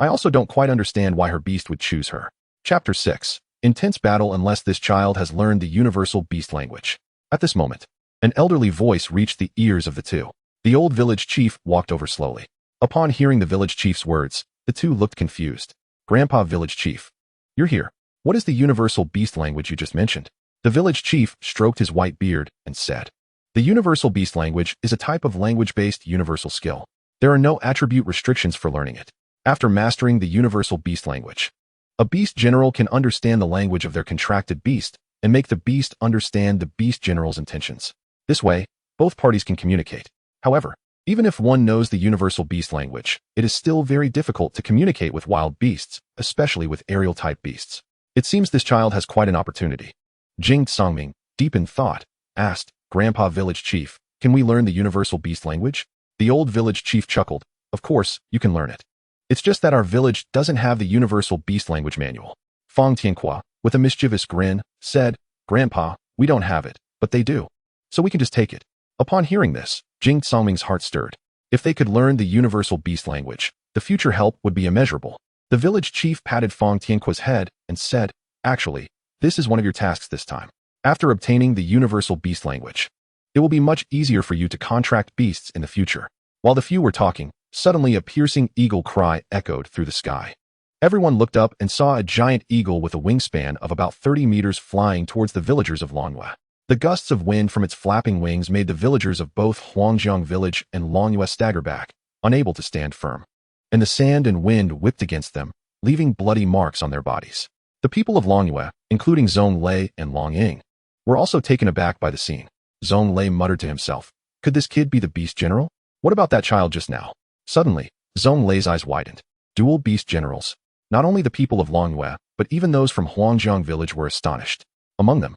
I also don't quite understand why her beast would choose her. Chapter 6. Intense battle unless this child has learned the universal beast language. At this moment, an elderly voice reached the ears of the two. The old village chief walked over slowly. Upon hearing the village chief's words, the two looked confused. Grandpa Village Chief. You're here. What is the universal beast language you just mentioned? The village chief stroked his white beard and said, The universal beast language is a type of language-based universal skill. There are no attribute restrictions for learning it. After mastering the universal beast language, a beast general can understand the language of their contracted beast and make the beast understand the beast general's intentions. This way, both parties can communicate. However, even if one knows the universal beast language, it is still very difficult to communicate with wild beasts, especially with aerial-type beasts. It seems this child has quite an opportunity. Jing Tsangming, deep in thought, asked, Grandpa Village Chief, can we learn the universal beast language? The old village chief chuckled. Of course, you can learn it. It's just that our village doesn't have the universal beast language manual. Fang Tianque, with a mischievous grin, said, Grandpa, we don't have it, but they do. So we can just take it. Upon hearing this, Jing Tsangming's heart stirred. If they could learn the universal beast language, the future help would be immeasurable. The village chief patted Fang Tianque's head and said, Actually, this is one of your tasks this time. After obtaining the universal beast language, it will be much easier for you to contract beasts in the future. While the few were talking, suddenly a piercing eagle cry echoed through the sky. Everyone looked up and saw a giant eagle with a wingspan of about 30 meters flying towards the villagers of Longyue. The gusts of wind from its flapping wings made the villagers of both Huangjiang village and Longyue stagger back, unable to stand firm. And the sand and wind whipped against them, leaving bloody marks on their bodies. The people of Longyue, including Zhong Lei and Long Ying, were also taken aback by the scene. Zhong Lei muttered to himself, Could this kid be the beast general? What about that child just now? Suddenly, Zhong Lei's eyes widened. Dual beast generals. Not only the people of Longyue, but even those from Huangjiang village were astonished. Among them,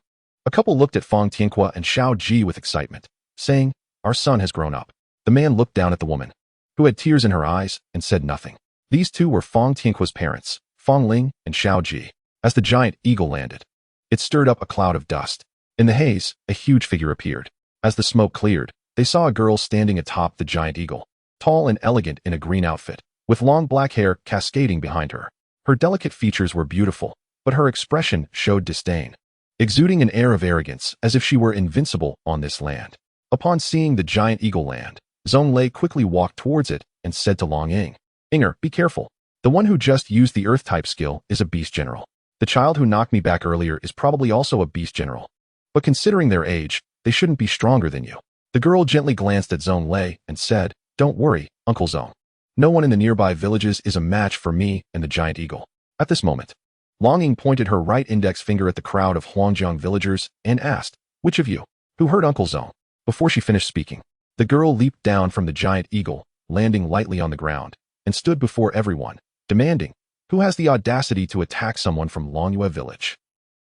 a couple looked at Fang Tianque and Xiao Ji with excitement, saying, Our son has grown up. The man looked down at the woman, who had tears in her eyes, and said nothing. These two were Fang Tianque's parents, Fang Ling and Xiao Ji. As the giant eagle landed, it stirred up a cloud of dust. In the haze, a huge figure appeared. As the smoke cleared, they saw a girl standing atop the giant eagle, tall and elegant in a green outfit, with long black hair cascading behind her. Her delicate features were beautiful, but her expression showed disdain, exuding an air of arrogance as if she were invincible on this land. Upon seeing the giant eagle land, Zhong Lei quickly walked towards it and said to Long Ying, "Inger, be careful. The one who just used the Earth-type skill is a beast general. The child who knocked me back earlier is probably also a beast general. But considering their age, they shouldn't be stronger than you." The girl gently glanced at Zhong Lei and said, "Don't worry, Uncle Zhong. No one in the nearby villages is a match for me and the giant eagle." At this moment, Long Ying pointed her right index finger at the crowd of Huangjiang villagers and asked, "Which of you?" "Who heard Uncle Zhong?" Before she finished speaking, the girl leaped down from the giant eagle, landing lightly on the ground, and stood before everyone, demanding, "Who has the audacity to attack someone from Longyue village?"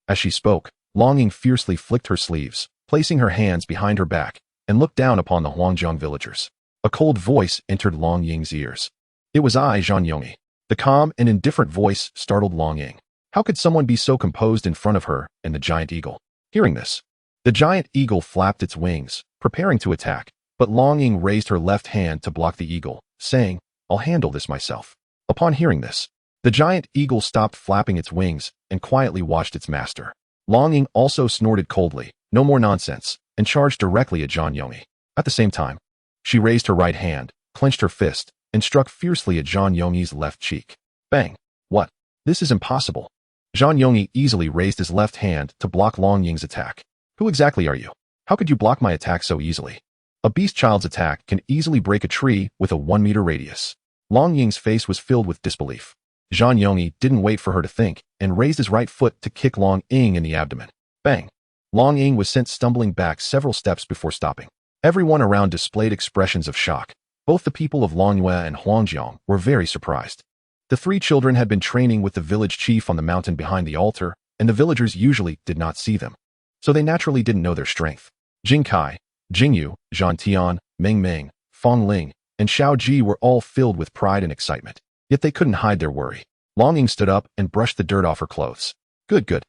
As she spoke, Long Ying fiercely flicked her sleeves, placing her hands behind her back, and looked down upon the Huangjiang villagers. A cold voice entered Long Ying's ears. It was I, Zhan Yongyi. The calm and indifferent voice startled Long Ying. How could someone be so composed in front of her and the giant eagle? Hearing this, the giant eagle flapped its wings, preparing to attack, but Long Ying raised her left hand to block the eagle, saying, "I'll handle this myself." Upon hearing this, the giant eagle stopped flapping its wings and quietly watched its master. Long Ying also snorted coldly, "No more nonsense," and charged directly at Zhan Yongyi. At the same time, she raised her right hand, clenched her fist, and struck fiercely at Zhan Yongyi's left cheek. Bang! What? This is impossible. Zhan Yongyi easily raised his left hand to block Long Ying's attack. "Who exactly are you? How could you block my attack so easily?" A beast child's attack can easily break a tree with a 1-meter radius. Long Ying's face was filled with disbelief. Zhan Yongyi didn't wait for her to think and raised his right foot to kick Long Ying in the abdomen. Bang! Long Ying was sent stumbling back several steps before stopping. Everyone around displayed expressions of shock. Both the people of Longyue and Huangjiang were very surprised. The 3 children had been training with the village chief on the mountain behind the altar, and the villagers usually did not see them, so they naturally didn't know their strength. Jing Kai, Jing Yu, Zhan Tian, Meng Meng, Fong Ling, and Xiao Ji were all filled with pride and excitement, yet they couldn't hide their worry. Long Ying stood up and brushed the dirt off her clothes. Good.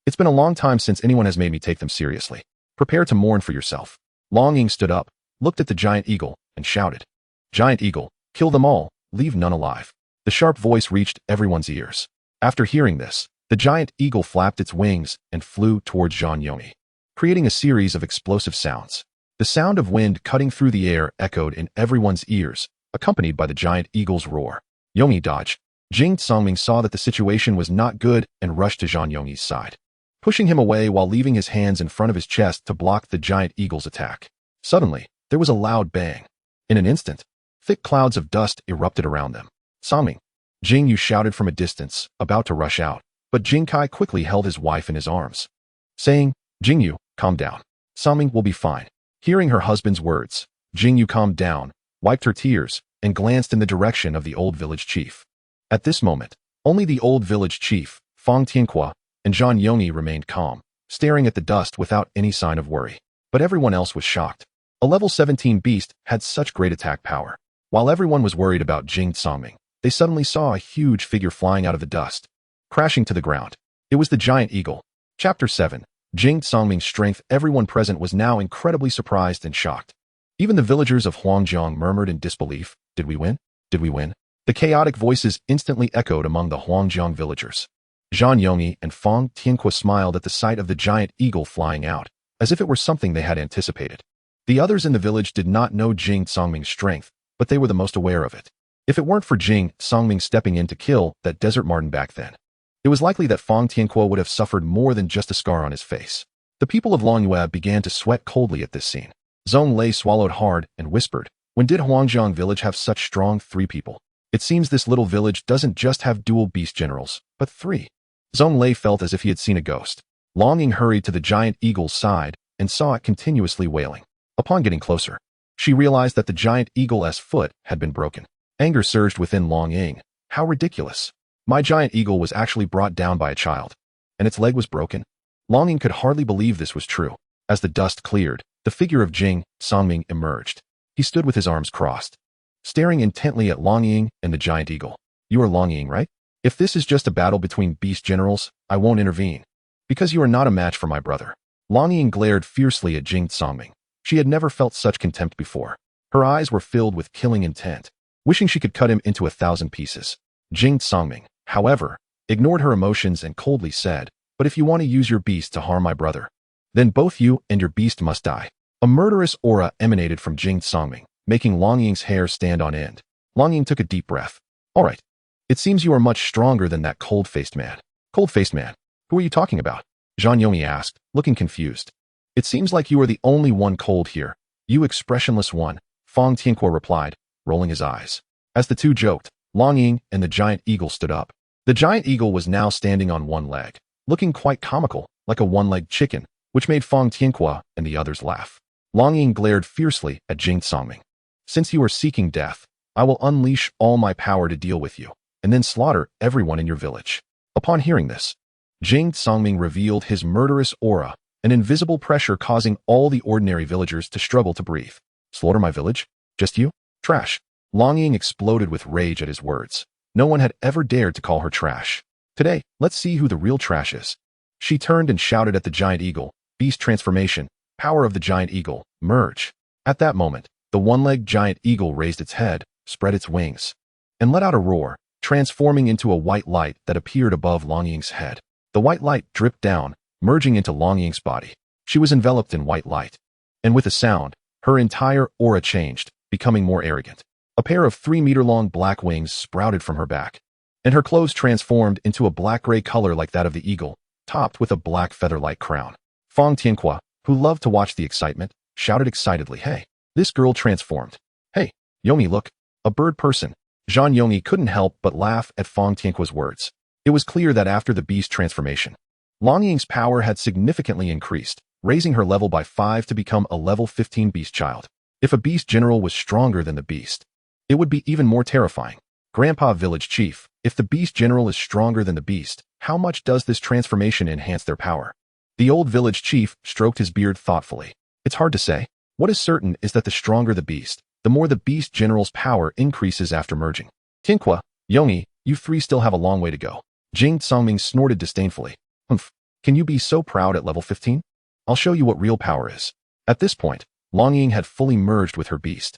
It's been a long time since anyone has made me take them seriously. Prepare to mourn for yourself." Long Ying stood up, looked at the giant eagle, and shouted, "Giant eagle, kill them all, leave none alive." The sharp voice reached everyone's ears. After hearing this, the giant eagle flapped its wings and flew towards Zhan Yongyi, creating a series of explosive sounds. The sound of wind cutting through the air echoed in everyone's ears, accompanied by the giant eagle's roar. Yongyi dodged. Jing Tsongming saw that the situation was not good and rushed to Zhan Yongyi's side, pushing him away while leaving his hands in front of his chest to block the giant eagle's attack. Suddenly, there was a loud bang. In an instant, thick clouds of dust erupted around them. "Tsongming!" Jing Yu shouted from a distance, about to rush out, but Jing Kai quickly held his wife in his arms, saying, "Jing Yu, calm down. Tsongming will be fine." Hearing her husband's words, Jing Yu calmed down, wiped her tears, and glanced in the direction of the old village chief. At this moment, only the old village chief, Fong Tianhua, and Zhan Yongyi remained calm, staring at the dust without any sign of worry. But everyone else was shocked. A level 17 beast had such great attack power. While everyone was worried about Jing Tsongming, they suddenly saw a huge figure flying out of the dust, crashing to the ground. It was the giant eagle. Chapter 7. Jing Tsongming's strength. Everyone present was now incredibly surprised and shocked. Even the villagers of Huangjiang murmured in disbelief. Did we win? Did we win? The chaotic voices instantly echoed among the Huangjiang villagers. Zhan Yongyi and Fong Tianhua smiled at the sight of the giant eagle flying out, as if it were something they had anticipated. The others in the village did not know Jing Tsongming's strength, but they were the most aware of it. If it weren't for Jing Tsongming stepping in to kill that desert marten back then, it was likely that Fong Tianhua would have suffered more than just a scar on his face. The people of Longyue began to sweat coldly at this scene. Zhong Lei swallowed hard and whispered, "When did Huangjiang village have such strong 3 people? It seems this little village doesn't just have dual beast generals, but 3. Zhong Lei felt as if he had seen a ghost. Long Ying hurried to the giant eagle's side and saw it continuously wailing. Upon getting closer, she realized that the giant eagle's foot had been broken. Anger surged within Long Ying. How ridiculous. My giant eagle was actually brought down by a child, and its leg was broken. Long Ying could hardly believe this was true. As the dust cleared, the figure of Jing Tsongming emerged. He stood with his arms crossed, staring intently at Long Ying and the giant eagle. "You are Long Ying, right? If this is just a battle between beast generals, I won't intervene, because you are not a match for my brother." Long Ying glared fiercely at Jing Tsongming. She had never felt such contempt before. Her eyes were filled with killing intent, wishing she could cut him into 1,000 pieces. Jing Tsongming, however, ignored her emotions and coldly said, "But if you want to use your beast to harm my brother, then both you and your beast must die." A murderous aura emanated from Jing Songming, making Long Ying's hair stand on end. Long Ying took a deep breath. All right. It seems you are much stronger than that cold-faced man. Cold-faced man? Who are you talking about? Zhang Yongyi asked, looking confused. It seems like you are the only one cold here. You expressionless one, Fong Tianque replied, rolling his eyes. As the two joked, Long Ying and the giant eagle stood up. The giant eagle was now standing on one leg, looking quite comical, like a one-legged chicken, which made Fong Tianque and the others laugh. Long Ying glared fiercely at Jing Songming. Since you are seeking death, I will unleash all my power to deal with you, and then slaughter everyone in your village. Upon hearing this, Jing Songming revealed his murderous aura, an invisible pressure causing all the ordinary villagers to struggle to breathe. Slaughter my village? Just you? Trash. Long Ying exploded with rage at his words. No one had ever dared to call her trash. Today, let's see who the real trash is. She turned and shouted at the giant eagle, Beast transformation, power of the giant eagle, merge. At that moment, the one-legged giant eagle raised its head, spread its wings, and let out a roar, transforming into a white light that appeared above Long Ying's head. The white light dripped down, merging into Long Ying's body. She was enveloped in white light. And with a sound, her entire aura changed, becoming more arrogant. A pair of 3-meter-long black wings sprouted from her back, and her clothes transformed into a black-gray color like that of the eagle, topped with a black feather-like crown. Fong Tianque, who loved to watch the excitement, shouted excitedly, "Hey, this girl transformed. Hey, Yomi, look, a bird person." Zhang Yongyi couldn't help but laugh at Fong Tianque's words. It was clear that after the beast transformation, Long Ying's power had significantly increased, raising her level by 5 to become a level 15 beast child. If a beast general was stronger than the beast, it would be even more terrifying. Grandpa Village Chief, if the beast general is stronger than the beast, how much does this transformation enhance their power? The old village chief stroked his beard thoughtfully. It's hard to say. What is certain is that the stronger the beast, the more the beast general's power increases after merging. Tianque, Yongyi, you three still have a long way to go. Jing Songming snorted disdainfully. Humph, can you be so proud at level 15? I'll show you what real power is. At this point, Long Ying had fully merged with her beast.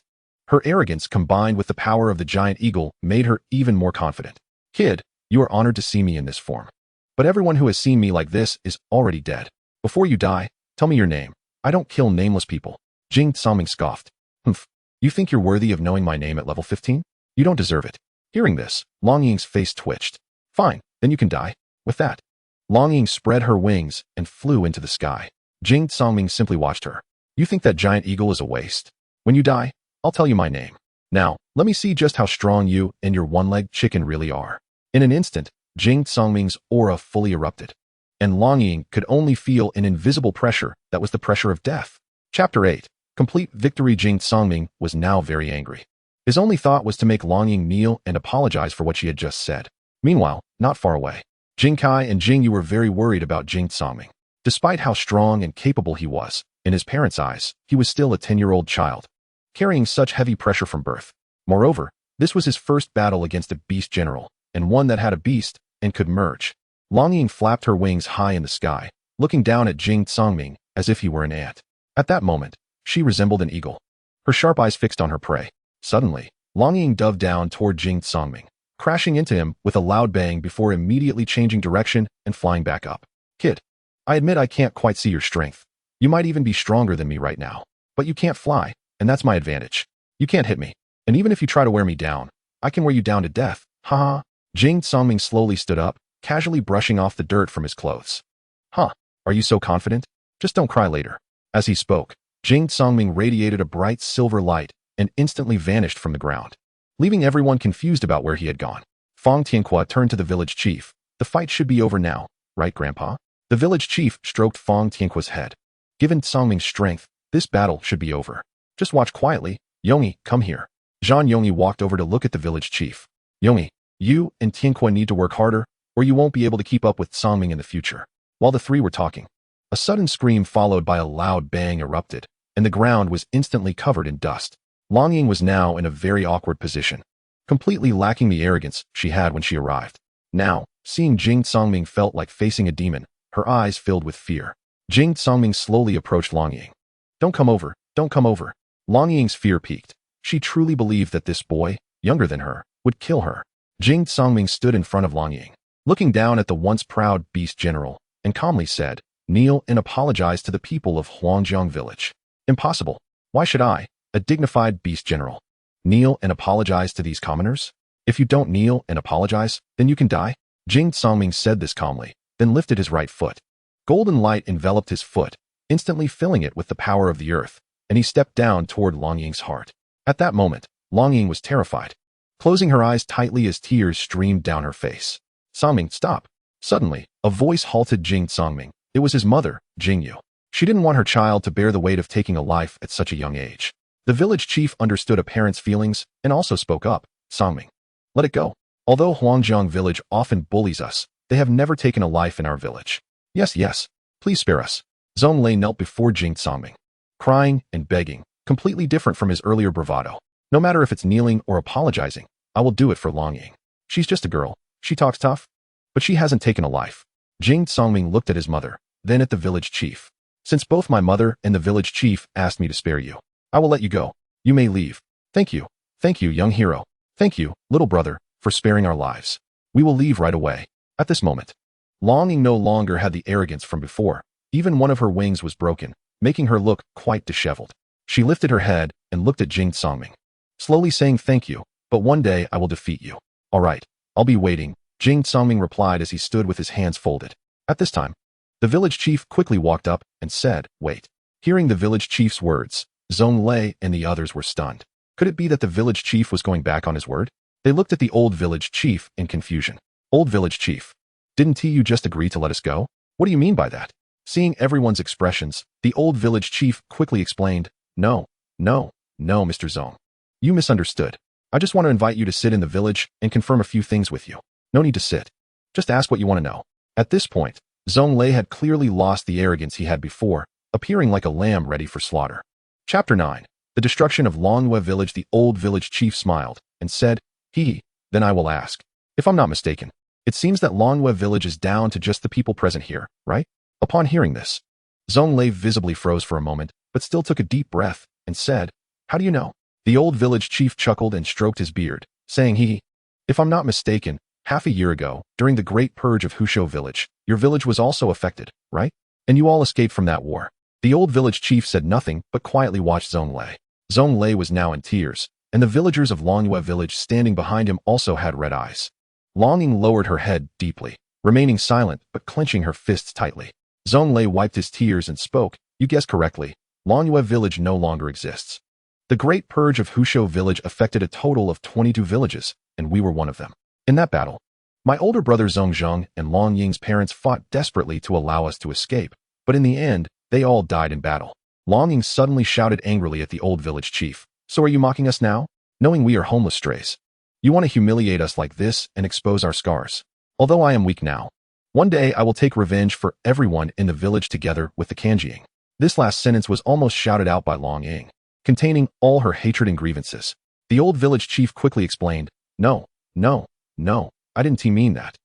Her arrogance combined with the power of the giant eagle made her even more confident. Kid, you are honored to see me in this form. But everyone who has seen me like this is already dead. Before you die, tell me your name. I don't kill nameless people. Jing Songming scoffed. Humph, you think you're worthy of knowing my name at level 15? You don't deserve it. Hearing this, Long Ying's face twitched. Fine, then you can die. With that, Long Ying spread her wings and flew into the sky. Jing Songming simply watched her. You think that giant eagle is a waste? When you die, I'll tell you my name. Now, let me see just how strong you and your one-legged chicken really are. In an instant, Jing Songming's aura fully erupted, and Long Ying could only feel an invisible pressure that was the pressure of death. Chapter 8. Complete victory. Jing Songming was now very angry. His only thought was to make Long Ying kneel and apologize for what she had just said. Meanwhile, not far away, Jing Kai and Jing Yu were very worried about Jing Songming. Despite how strong and capable he was, in his parents' eyes, he was still a 10-year-old child, carrying such heavy pressure from birth. Moreover, this was his first battle against a beast general, and one that had a beast and could merge. Long Ying flapped her wings high in the sky, looking down at Jing Songming as if he were an ant. At that moment, she resembled an eagle, her sharp eyes fixed on her prey. Suddenly, Long Ying dove down toward Jing Songming, crashing into him with a loud bang before immediately changing direction and flying back up. Kid, I admit I can't quite see your strength. You might even be stronger than me right now, but you can't fly, and that's my advantage. You can't hit me, and even if you try to wear me down, I can wear you down to death. Ha ha. Jing Songming slowly stood up, casually brushing off the dirt from his clothes. Huh, are you so confident? Just don't cry later. As he spoke, Jing Songming radiated a bright silver light and instantly vanished from the ground, leaving everyone confused about where he had gone. Fong Tianque turned to the village chief. The fight should be over now, right, Grandpa? The village chief stroked Fong Tianque's head. Given Songming's strength, this battle should be over. Just watch quietly. Yongyi, come here. Zhang Yongyi walked over to look at the village chief. Yongyi, you and Tianque need to work harder, or you won't be able to keep up with Songming in the future. While the three were talking, a sudden scream followed by a loud bang erupted, and the ground was instantly covered in dust. Long Ying was now in a very awkward position, completely lacking the arrogance she had when she arrived. Now, seeing Jing Songming felt like facing a demon, her eyes filled with fear. Jing Songming slowly approached Long Ying. Don't come over, don't come over. Long Ying's fear peaked. She truly believed that this boy, younger than her, would kill her. Jing Songming stood in front of Long Ying, looking down at the once proud beast general, and calmly said, kneel and apologize to the people of Huangjiang village. Impossible. Why should I, a dignified beast general, kneel and apologize to these commoners? If you don't kneel and apologize, then you can die. Jing Songming said this calmly, then lifted his right foot. Golden light enveloped his foot, instantly filling it with the power of the earth, and he stepped down toward Long Ying's heart. At that moment, Long Ying was terrified, closing her eyes tightly as tears streamed down her face. Songming, stop. Suddenly, a voice halted Jing Songming. It was his mother, Jingyu. She didn't want her child to bear the weight of taking a life at such a young age. The village chief understood a parent's feelings and also spoke up. Songming, let it go. Although Huangjiang village often bullies us, they have never taken a life in our village. Yes, please spare us. Zhong Lei knelt before Jing Songming, crying and begging, completely different from his earlier bravado. No matter if it's kneeling or apologizing, I will do it for Long Ying. She's just a girl. She talks tough, but she hasn't taken a life. Jing Songming looked at his mother, then at the village chief. Since both my mother and the village chief asked me to spare you, I will let you go. You may leave. Thank you, young hero. Thank you, little brother, for sparing our lives. We will leave right away. At this moment, Long Ying no longer had the arrogance from before. Even one of her wings was broken, making her look quite disheveled. She lifted her head and looked at Jing Songming, slowly saying thank you, but one day I will defeat you. All right, I'll be waiting, Jing Songming replied as he stood with his hands folded. At this time, the village chief quickly walked up and said, wait. Hearing the village chief's words, Zhong Lei and the others were stunned. Could it be that the village chief was going back on his word? They looked at the old village chief in confusion. Old village chief, didn't you just agree to let us go? What do you mean by that? Seeing everyone's expressions, the old village chief quickly explained, No, Mr. Zhong. You misunderstood. I just want to invite you to sit in the village and confirm a few things with you. No need to sit. Just ask what you want to know. At this point, Zhong Lei had clearly lost the arrogance he had before, appearing like a lamb ready for slaughter. Chapter 9. The destruction of Longyue village. The old village chief smiled and said, then I will ask. If I'm not mistaken, it seems that Longyue village is down to just the people present here, right? Upon hearing this, Zhong Lei visibly froze for a moment, but still took a deep breath and said, how do you know? The old village chief chuckled and stroked his beard, saying if I'm not mistaken, half a year ago, during the great purge of Hushou village, your village was also affected, right? And you all escaped from that war. The old village chief said nothing but quietly watched Zhong Lei. Zhong Lei was now in tears, and the villagers of Longyue village standing behind him also had red eyes. Long Ying lowered her head deeply, remaining silent but clenching her fists tightly. Zhong Lei wiped his tears and spoke, you guessed correctly, Longyue village no longer exists. The great purge of Hushou village affected a total of 22 villages, and we were one of them. In that battle, my older brother Zhongzheng and Long Ying's parents fought desperately to allow us to escape, but in the end, they all died in battle. Long Ying suddenly shouted angrily at the old village chief, so are you mocking us now? Knowing we are homeless strays. You want to humiliate us like this and expose our scars. Although I am weak now, one day I will take revenge for everyone in the village together with the Kanjiing. This last sentence was almost shouted out by Long Ying, containing all her hatred and grievances. The old village chief quickly explained, No, I didn't mean that.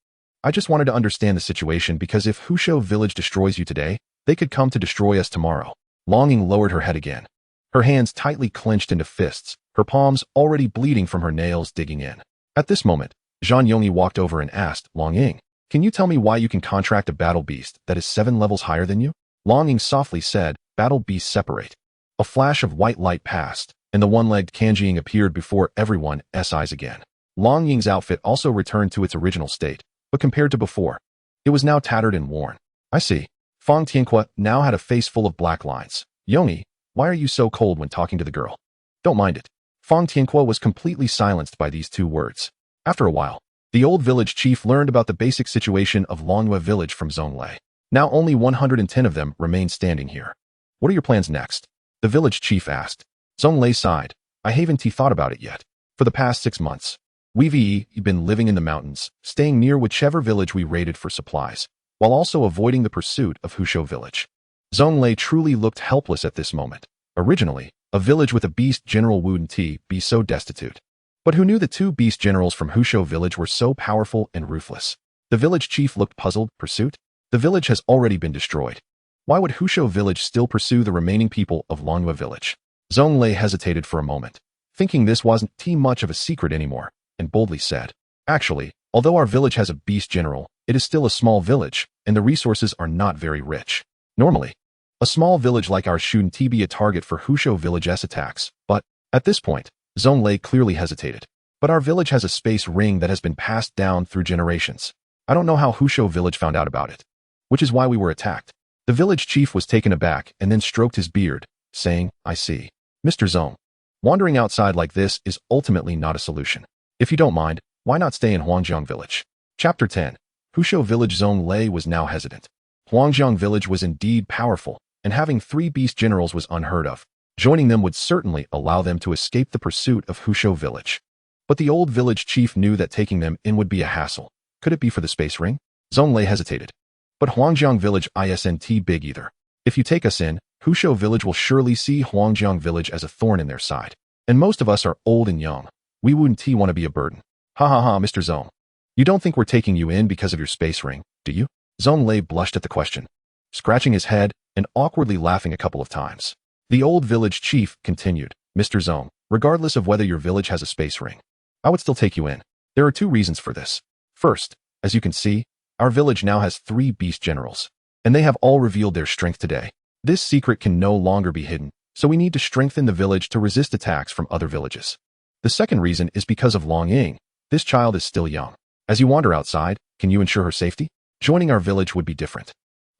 I just wanted to understand the situation because if Hushou village destroys you today, they could come to destroy us tomorrow. Long Ying lowered her head again. Her hands tightly clenched into fists, her palms already bleeding from her nails digging in. At this moment, Zhang Yongyi walked over and asked, Long Ying, can you tell me why you can contract a battle beast that is 7 levels higher than you? Long Ying softly said, battle beasts separate. A flash of white light passed, and the one-legged Kanjiing appeared before everyone's eyes again. Long Ying's outfit also returned to its original state, but compared to before, it was now tattered and worn. I see. Fang Tianque now had a face full of black lines. Yongyi, why are you so cold when talking to the girl? Don't mind it. Fang Tianque was completely silenced by these 2 words. After a while, the old village chief learned about the basic situation of Longyue village from Zhong Lei. Now only 110 of them remained standing here. What are your plans next? The village chief asked. Zhong Lei sighed. I haven't thought about it yet. For the past 6 months, we've been living in the mountains, staying near whichever village we raided for supplies, while also avoiding the pursuit of Hushou village. Zhong Lei truly looked helpless at this moment. Originally, a village with a beast general wouldn't be so destitute. But who knew the 2 beast generals from Hushou village were so powerful and ruthless? The village chief looked puzzled. Pursuit? The village has already been destroyed. Why would Hushou village still pursue the remaining people of Longyue village? Zhong Lei hesitated for a moment, thinking this wasn't much of a secret anymore, and boldly said, Actually, although our village has a beast general, it is still a small village, and the resources are not very rich. Normally, A small village like ours shouldn't be a target for Husho Village's attacks, but at this point, Zonglei clearly hesitated. But our village has a space ring that has been passed down through generations. I don't know how Husho Village found out about it, which is why we were attacked. The village chief was taken aback and then stroked his beard, saying, I see. Mr. Zong, wandering outside like this is ultimately not a solution. If you don't mind, why not stay in Huangjiang Village? Chapter 10. Husho Village. Zonglei was now hesitant. Huangjiang Village was indeed powerful, and having 3 beast generals was unheard of. Joining them would certainly allow them to escape the pursuit of Husho Village. But the old village chief knew that taking them in would be a hassle. Could it be for the space ring? Zonglei hesitated. But Huangjiang Village isn't big either. If you take us in, Husho Village will surely see Huangjiang Village as a thorn in their side. And most of us are old and young. We wouldn't want to be a burden. Ha ha ha, Mr. Zong. You don't think we're taking you in because of your space ring, do you? Zonglei blushed at the question, scratching his head and awkwardly laughing a couple of times. The old village chief continued, Mr. Zong, regardless of whether your village has a space ring, I would still take you in. There are 2 reasons for this. First, as you can see, our village now has 3 beast generals, and they have all revealed their strength today. This secret can no longer be hidden, so we need to strengthen the village to resist attacks from other villages. The second reason is because of Long Ying. This child is still young. As you wander outside, can you ensure her safety? Joining our village would be different.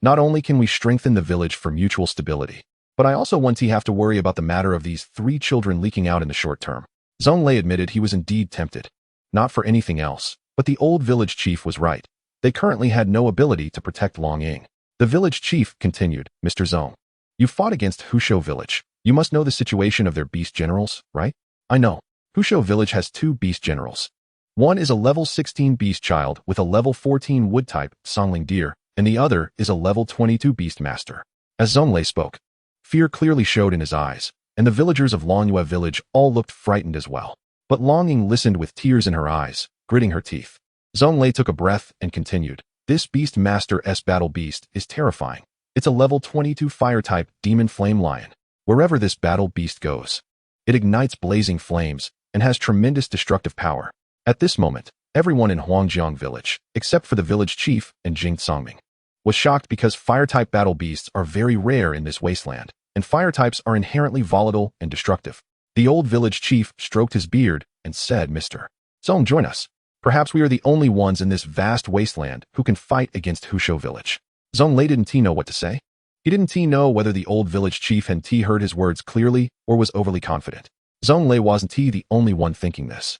Not only can we strengthen the village for mutual stability, but I also want to have to worry about the matter of these 3 children leaking out in the short term. Zonglei admitted he was indeed tempted. Not for anything else, but the old village chief was right. They currently had no ability to protect Long Ying. The village chief continued, Mr. Zong, you fought against Husho Village. You must know the situation of their beast generals, right? I know. Husho Village has 2 beast generals. One is a level 16 beast child with a level 14 wood type, Songling Deer, and the other is a level 22 beast master. As Zonglei spoke, fear clearly showed in his eyes, and the villagers of Longyue Village all looked frightened as well. But Longying listened with tears in her eyes, gritting her teeth. Zonglei took a breath and continued, this beast master's battle beast is terrifying. It's a level 22 fire type demon flame lion. Wherever this battle beast goes, it ignites blazing flames and has tremendous destructive power. At this moment, everyone in Huangjiang Village, except for the village chief and Jing Songming, was shocked because fire-type battle beasts are very rare in this wasteland, and fire types are inherently volatile and destructive. The old village chief stroked his beard and said, Mr. Zong, join us. Perhaps we are the only ones in this vast wasteland who can fight against Husho Village. Zonglei didn't know what to say. He didn't know whether the old village chief had heard his words clearly or was overly confident. Zonglei wasn't the only one thinking this.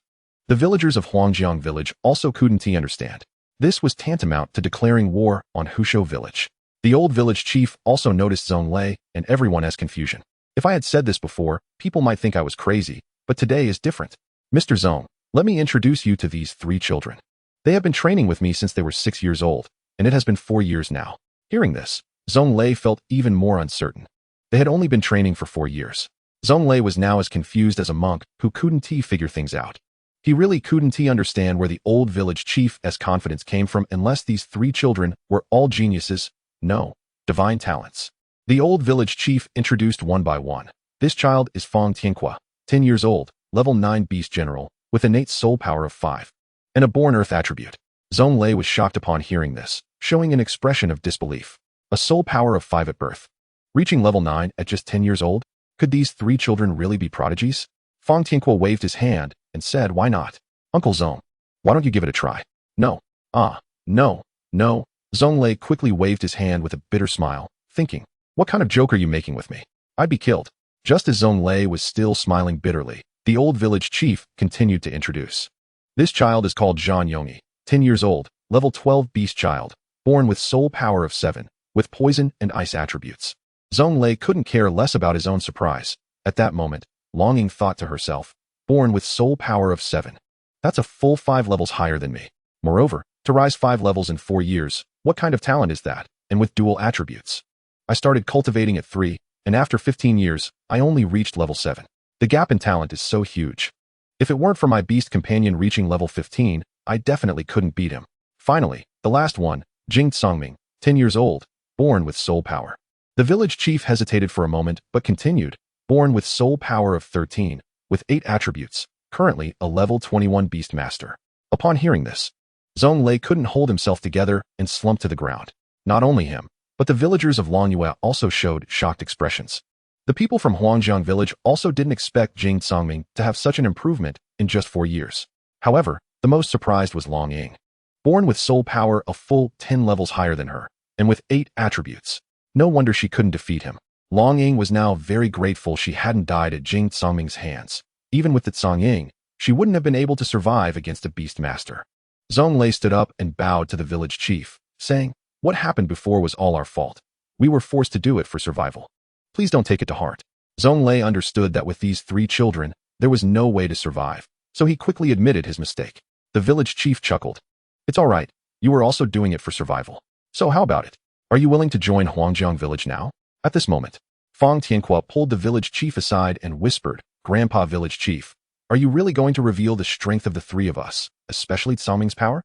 The villagers of Huangjiang Village also couldn't understand. This was tantamount to declaring war on Husho Village. The old village chief also noticed Zonglei and everyone as confusion. If I had said this before, people might think I was crazy, but today is different. Mr. Zong, let me introduce you to these 3 children. They have been training with me since they were 6 years old, and it has been 4 years now. Hearing this, Zonglei felt even more uncertain. They had only been training for 4 years. Zonglei was now as confused as a monk who couldn't figure things out. He really couldn't understand where the old village chief's confidence came from unless these 3 children were all geniuses, no, divine talents. The old village chief introduced one by one. This child is Fong Tianqua, 10 years old, level 9 beast general, with innate soul power of 5, and a born earth attribute. Zonglei was shocked upon hearing this, showing an expression of disbelief. A soul power of 5 at birth. Reaching level 9 at just 10 years old? Could these 3 children really be prodigies? Fong Tianqua waved his hand and said, why not? Uncle Zong, why don't you give it a try? No. No. Zonglei quickly waved his hand with a bitter smile, thinking, what kind of joke are you making with me? I'd be killed. Just as Zonglei was still smiling bitterly, the old village chief continued to introduce. This child is called Zhan Yongyi, 10 years old, level 12 beast child, born with soul power of 7, with poison and ice attributes. Zonglei couldn't care less about his own surprise. At that moment, Longing thought to herself, born with soul power of 7. That's a full 5 levels higher than me. Moreover, to rise 5 levels in 4 years, what kind of talent is that, and with dual attributes? I started cultivating at 3, and after 15 years, I only reached level 7. The gap in talent is so huge. If it weren't for my beast companion reaching level 15, I definitely couldn't beat him. Finally, the last one, Jing Songming, 10 years old, born with soul power. The village chief hesitated for a moment, but continued, born with soul power of 13, with 8 attributes, currently a level 21 beast master. Upon hearing this, Zonglei couldn't hold himself together and slumped to the ground. Not only him, But the villagers of Longyue also showed shocked expressions. The people from Huangjiang village also didn't expect Jing Songming to have such an improvement in just 4 years. However, the most surprised was Long Ying. Born with soul power a full 10 levels higher than her, and with 8 attributes. No wonder she couldn't defeat him. Long Ying was now very grateful she hadn't died at Jing Songming's hands. Even with the Song Ying, she wouldn't have been able to survive against a beast master. Zhong Lei stood up and bowed to the village chief, saying, "What happened before was all our fault. We were forced to do it for survival. Please don't take it to heart." Zhong Lei understood that with these 3 children, there was no way to survive, so he quickly admitted his mistake. The village chief chuckled. "It's all right. You were also doing it for survival. So how about it? Are you willing to join Huangjiang village now?" At this moment, Fang Tianhua pulled the village chief aside and whispered, "Grandpa village chief, are you really going to reveal the strength of the 3 of us, especially Tsangming's power?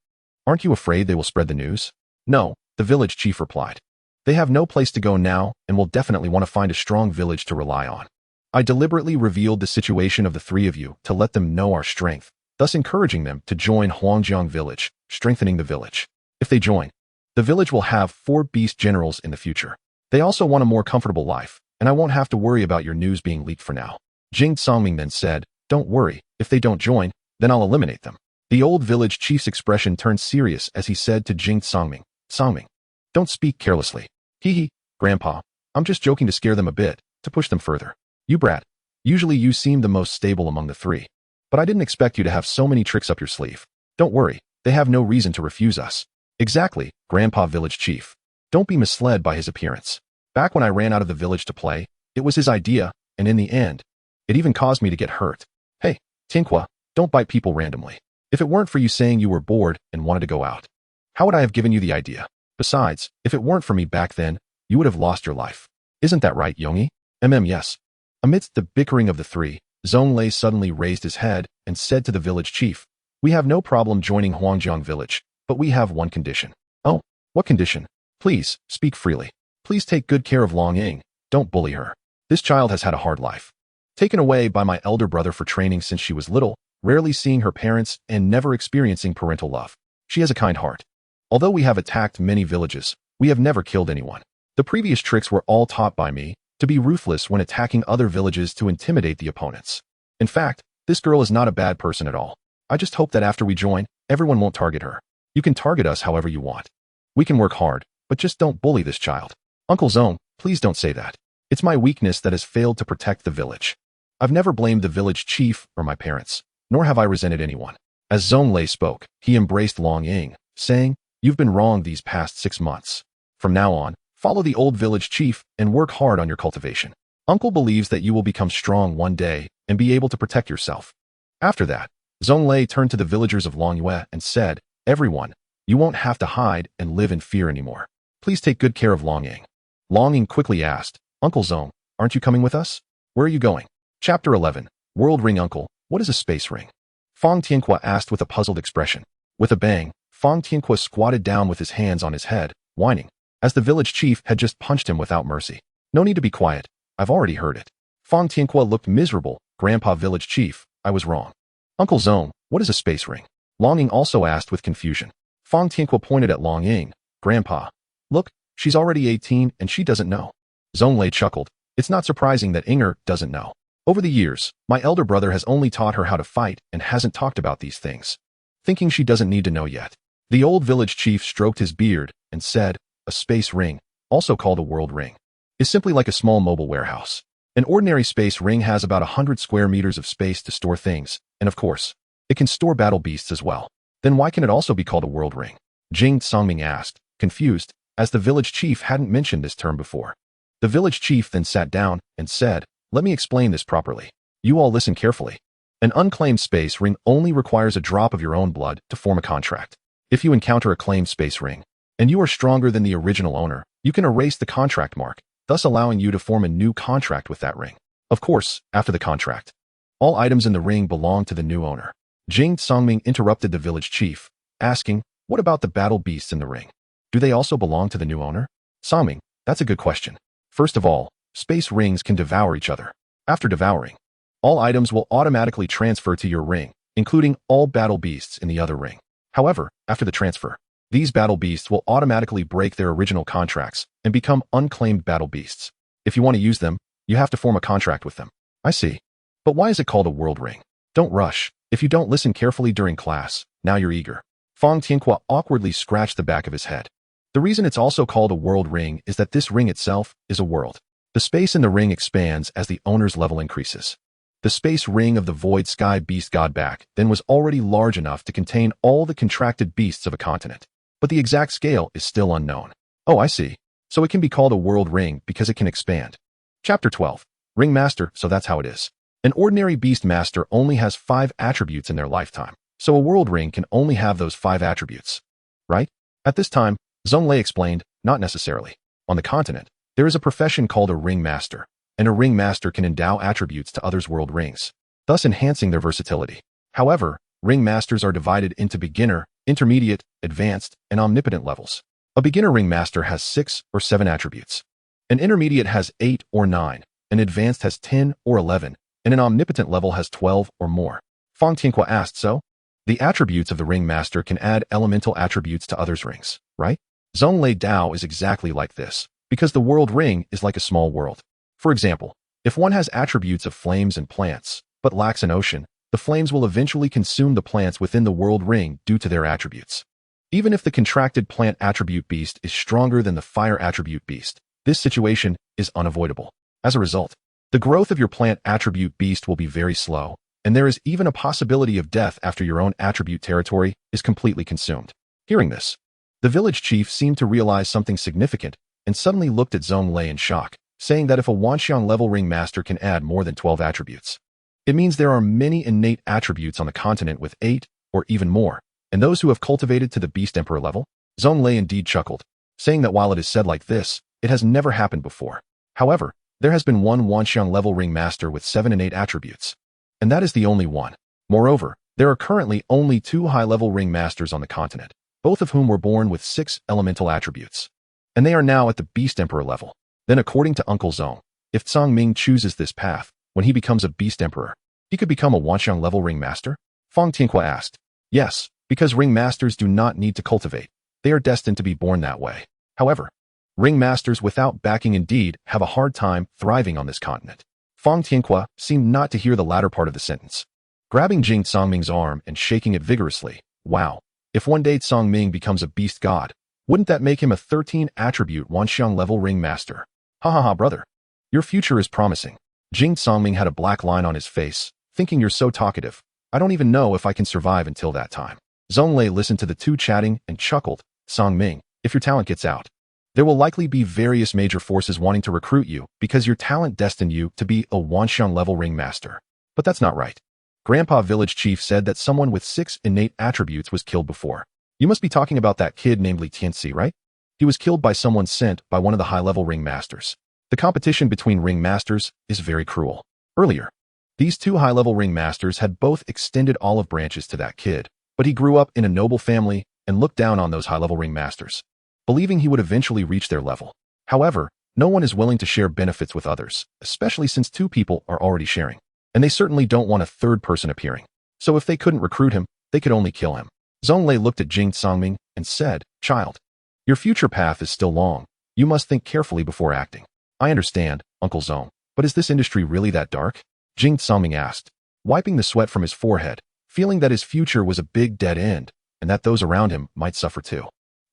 Aren't you afraid they will spread the news?" "No," the village chief replied. "They have no place to go now and will definitely want to find a strong village to rely on. I deliberately revealed the situation of the 3 of you to let them know our strength, thus encouraging them to join Huangjiang village, strengthening the village. If they join, the village will have 4 beast generals in the future. They also want a more comfortable life, and I won't have to worry about your news being leaked for now." Jing Songming then said, "Don't worry, if they don't join, then I'll eliminate them." The old village chief's expression turned serious as he said to Jing Songming, "Songming, don't speak carelessly. Hee, Grandpa, I'm just joking to scare them a bit, to push them further. You brat, usually you seem the most stable among the 3. But I didn't expect you to have so many tricks up your sleeve. Don't worry, they have no reason to refuse us." "Exactly, Grandpa village chief. Don't be misled by his appearance. Back when I ran out of the village to play, it was his idea, and in the end, it even caused me to get hurt. Hey, Tianhua, don't bite people randomly. If it weren't for you saying you were bored and wanted to go out, how would I have given you the idea? Besides, if it weren't for me back then, you would have lost your life. Isn't that right, Yongyi?" Yes." Amidst the bickering of the 3, Zhong Lei suddenly raised his head and said to the village chief, "We have no problem joining Huangjiang village, but we have one condition." "Oh, what condition? Please, speak freely. Please take good care of Long Ying. Don't bully her. This child has had a hard life. Taken away by my elder brother for training since she was little, rarely seeing her parents and never experiencing parental love. She has a kind heart. Although we have attacked many villages, we have never killed anyone. The previous tricks were all taught by me, to be ruthless when attacking other villages to intimidate the opponents. In fact, this girl is not a bad person at all. I just hope that after we join, everyone won't target her. You can target us however you want. We can work hard, but just don't bully this child." "Uncle Zong, please don't say that. It's my weakness that has failed to protect the village. I've never blamed the village chief or my parents, nor have I resented anyone." As Zhong Lei spoke, he embraced Long Ying, saying, "You've been wrong these past 6 months. From now on, follow the old village chief and work hard on your cultivation. Uncle believes that you will become strong one day and be able to protect yourself." After that, Zhong Lei turned to the villagers of Longyue and said, "Everyone, you won't have to hide and live in fear anymore. Please take good care of Long Ying." Long Ying quickly asked, "Uncle Zong, aren't you coming with us? Where are you going?" Chapter 11, World Ring. "Uncle, what is a space ring?" Fang Tianhua asked with a puzzled expression. With a bang, Fang Tianhua squatted down with his hands on his head, whining, as the village chief had just punched him without mercy. "No need to be quiet. I've already heard it." Fang Tianhua looked miserable. "Grandpa village chief, I was wrong." "Uncle Zong, what is a space ring?" Long Ying also asked with confusion. Fang Tianhua pointed at Long Ying. "Grandpa, look, she's already 18 and she doesn't know." Zhong Lei chuckled. "It's not surprising that Inger doesn't know. Over the years, my elder brother has only taught her how to fight and hasn't talked about these things. Thinking she doesn't need to know yet." The old village chief stroked his beard and said, "A space ring, also called a world ring, is simply like a small mobile warehouse. An ordinary space ring has about 100 square meters of space to store things, and of course, it can store battle beasts as well. Then why can it also be called a world ring?" Jing Songming asked, confused, as the village chief hadn't mentioned this term before. The village chief then sat down and said, "Let me explain this properly. You all listen carefully. An unclaimed space ring only requires a drop of your own blood to form a contract. If you encounter a claimed space ring, and you are stronger than the original owner, you can erase the contract mark, thus allowing you to form a new contract with that ring. Of course, after the contract, all items in the ring belong to the new owner." Jing Songming interrupted the village chief, asking, "What about the battle beasts in the ring? Do they also belong to the new owner?" "Songming, that's a good question. First of all, space rings can devour each other. After devouring, all items will automatically transfer to your ring, including all battle beasts in the other ring. However, after the transfer, these battle beasts will automatically break their original contracts and become unclaimed battle beasts. If you want to use them, you have to form a contract with them. I see. But why is it called a world ring? Don't rush. If you don't listen carefully during class, now you're eager. Fang Tianhua awkwardly scratched the back of his head. The reason it's also called a world ring is that this ring itself is a world. The space in the ring expands as the owner's level increases. The space ring of the Void Sky Beast Godback then was already large enough to contain all the contracted beasts of a continent. But the exact scale is still unknown. Oh, I see. So it can be called a world ring because it can expand. Chapter 12. Ring Master, so that's how it is. An ordinary Beast Master only has 5 attributes in their lifetime, so a world ring can only have those 5 attributes. Right? At this time, Zhonglei explained, not necessarily. On the continent, there is a profession called a Ring Master, and a Ring Master can endow attributes to others' world rings, thus enhancing their versatility. However, Ring Masters are divided into beginner, intermediate, advanced, and omnipotent levels. A beginner Ring Master has 6 or 7 attributes. An intermediate has 8 or 9, an advanced has 10 or 11, and an omnipotent level has 12 or more. Fang Tianhua asked, so? The attributes of the Ring Master can add elemental attributes to others' rings, right? Zhonglei Dao is exactly like this, because the world ring is like a small world. For example, if one has attributes of flames and plants, but lacks an ocean, the flames will eventually consume the plants within the world ring due to their attributes. Even if the contracted plant attribute beast is stronger than the fire attribute beast, this situation is unavoidable. As a result, the growth of your plant attribute beast will be very slow, and there is even a possibility of death after your own attribute territory is completely consumed. Hearing this, the village chief seemed to realize something significant and suddenly looked at Zhonglei in shock, saying that if a Wanxiang level ring master can add more than 12 attributes, it means there are many innate attributes on the continent with 8 or even more, and those who have cultivated to the Beast Emperor level. Zhonglei indeed chuckled, saying that while it is said like this, it has never happened before. However, there has been one Wanxiang level ring master with 7 innate attributes, and that is the only one. Moreover, there are currently only 2 high-level ring masters on the continent, both of whom were born with 6 elemental attributes, and they are now at the Beast Emperor level. Then according to Uncle Zong, if Tsang Ming chooses this path, when he becomes a Beast Emperor, he could become a Wanxiang level ring master? Fang Tianhua asked. Yes, because ring masters do not need to cultivate. They are destined to be born that way. However, ring masters without backing indeed have a hard time thriving on this continent. Fang Tianhua seemed not to hear the latter part of the sentence. Grabbing Jing Tsangming's arm and shaking it vigorously, wow, if one day Tsangming becomes a beast god, wouldn't that make him a 13-attribute Wanxiang level ring master? Ha ha ha, brother. Your future is promising. Jing Tsangming had a black line on his face, thinking you're so talkative. I don't even know if I can survive until that time. Zhonglei listened to the two chatting and chuckled. Tsangming, if your talent gets out, there will likely be various major forces wanting to recruit you because your talent destined you to be a Wanxiang level ring master. But that's not right. Grandpa Village Chief said that someone with 6 innate attributes was killed before. You must be talking about that kid named Li Tianxi, right? He was killed by someone sent by one of the high-level ring masters. The competition between ring masters is very cruel. Earlier, these 2 high-level ring masters had both extended olive branches to that kid, but he grew up in a noble family and looked down on those high-level ring masters, believing he would eventually reach their level. However, no one is willing to share benefits with others, especially since 2 people are already sharing, and they certainly don't want a third person appearing. So if they couldn't recruit him, they could only kill him. Zhonglei looked at Jing Tsangming and said, Child, your future path is still long. You must think carefully before acting. I understand, Uncle Zong, but is this industry really that dark? Jing Tsangming asked, wiping the sweat from his forehead, feeling that his future was a big dead end, and that those around him might suffer too.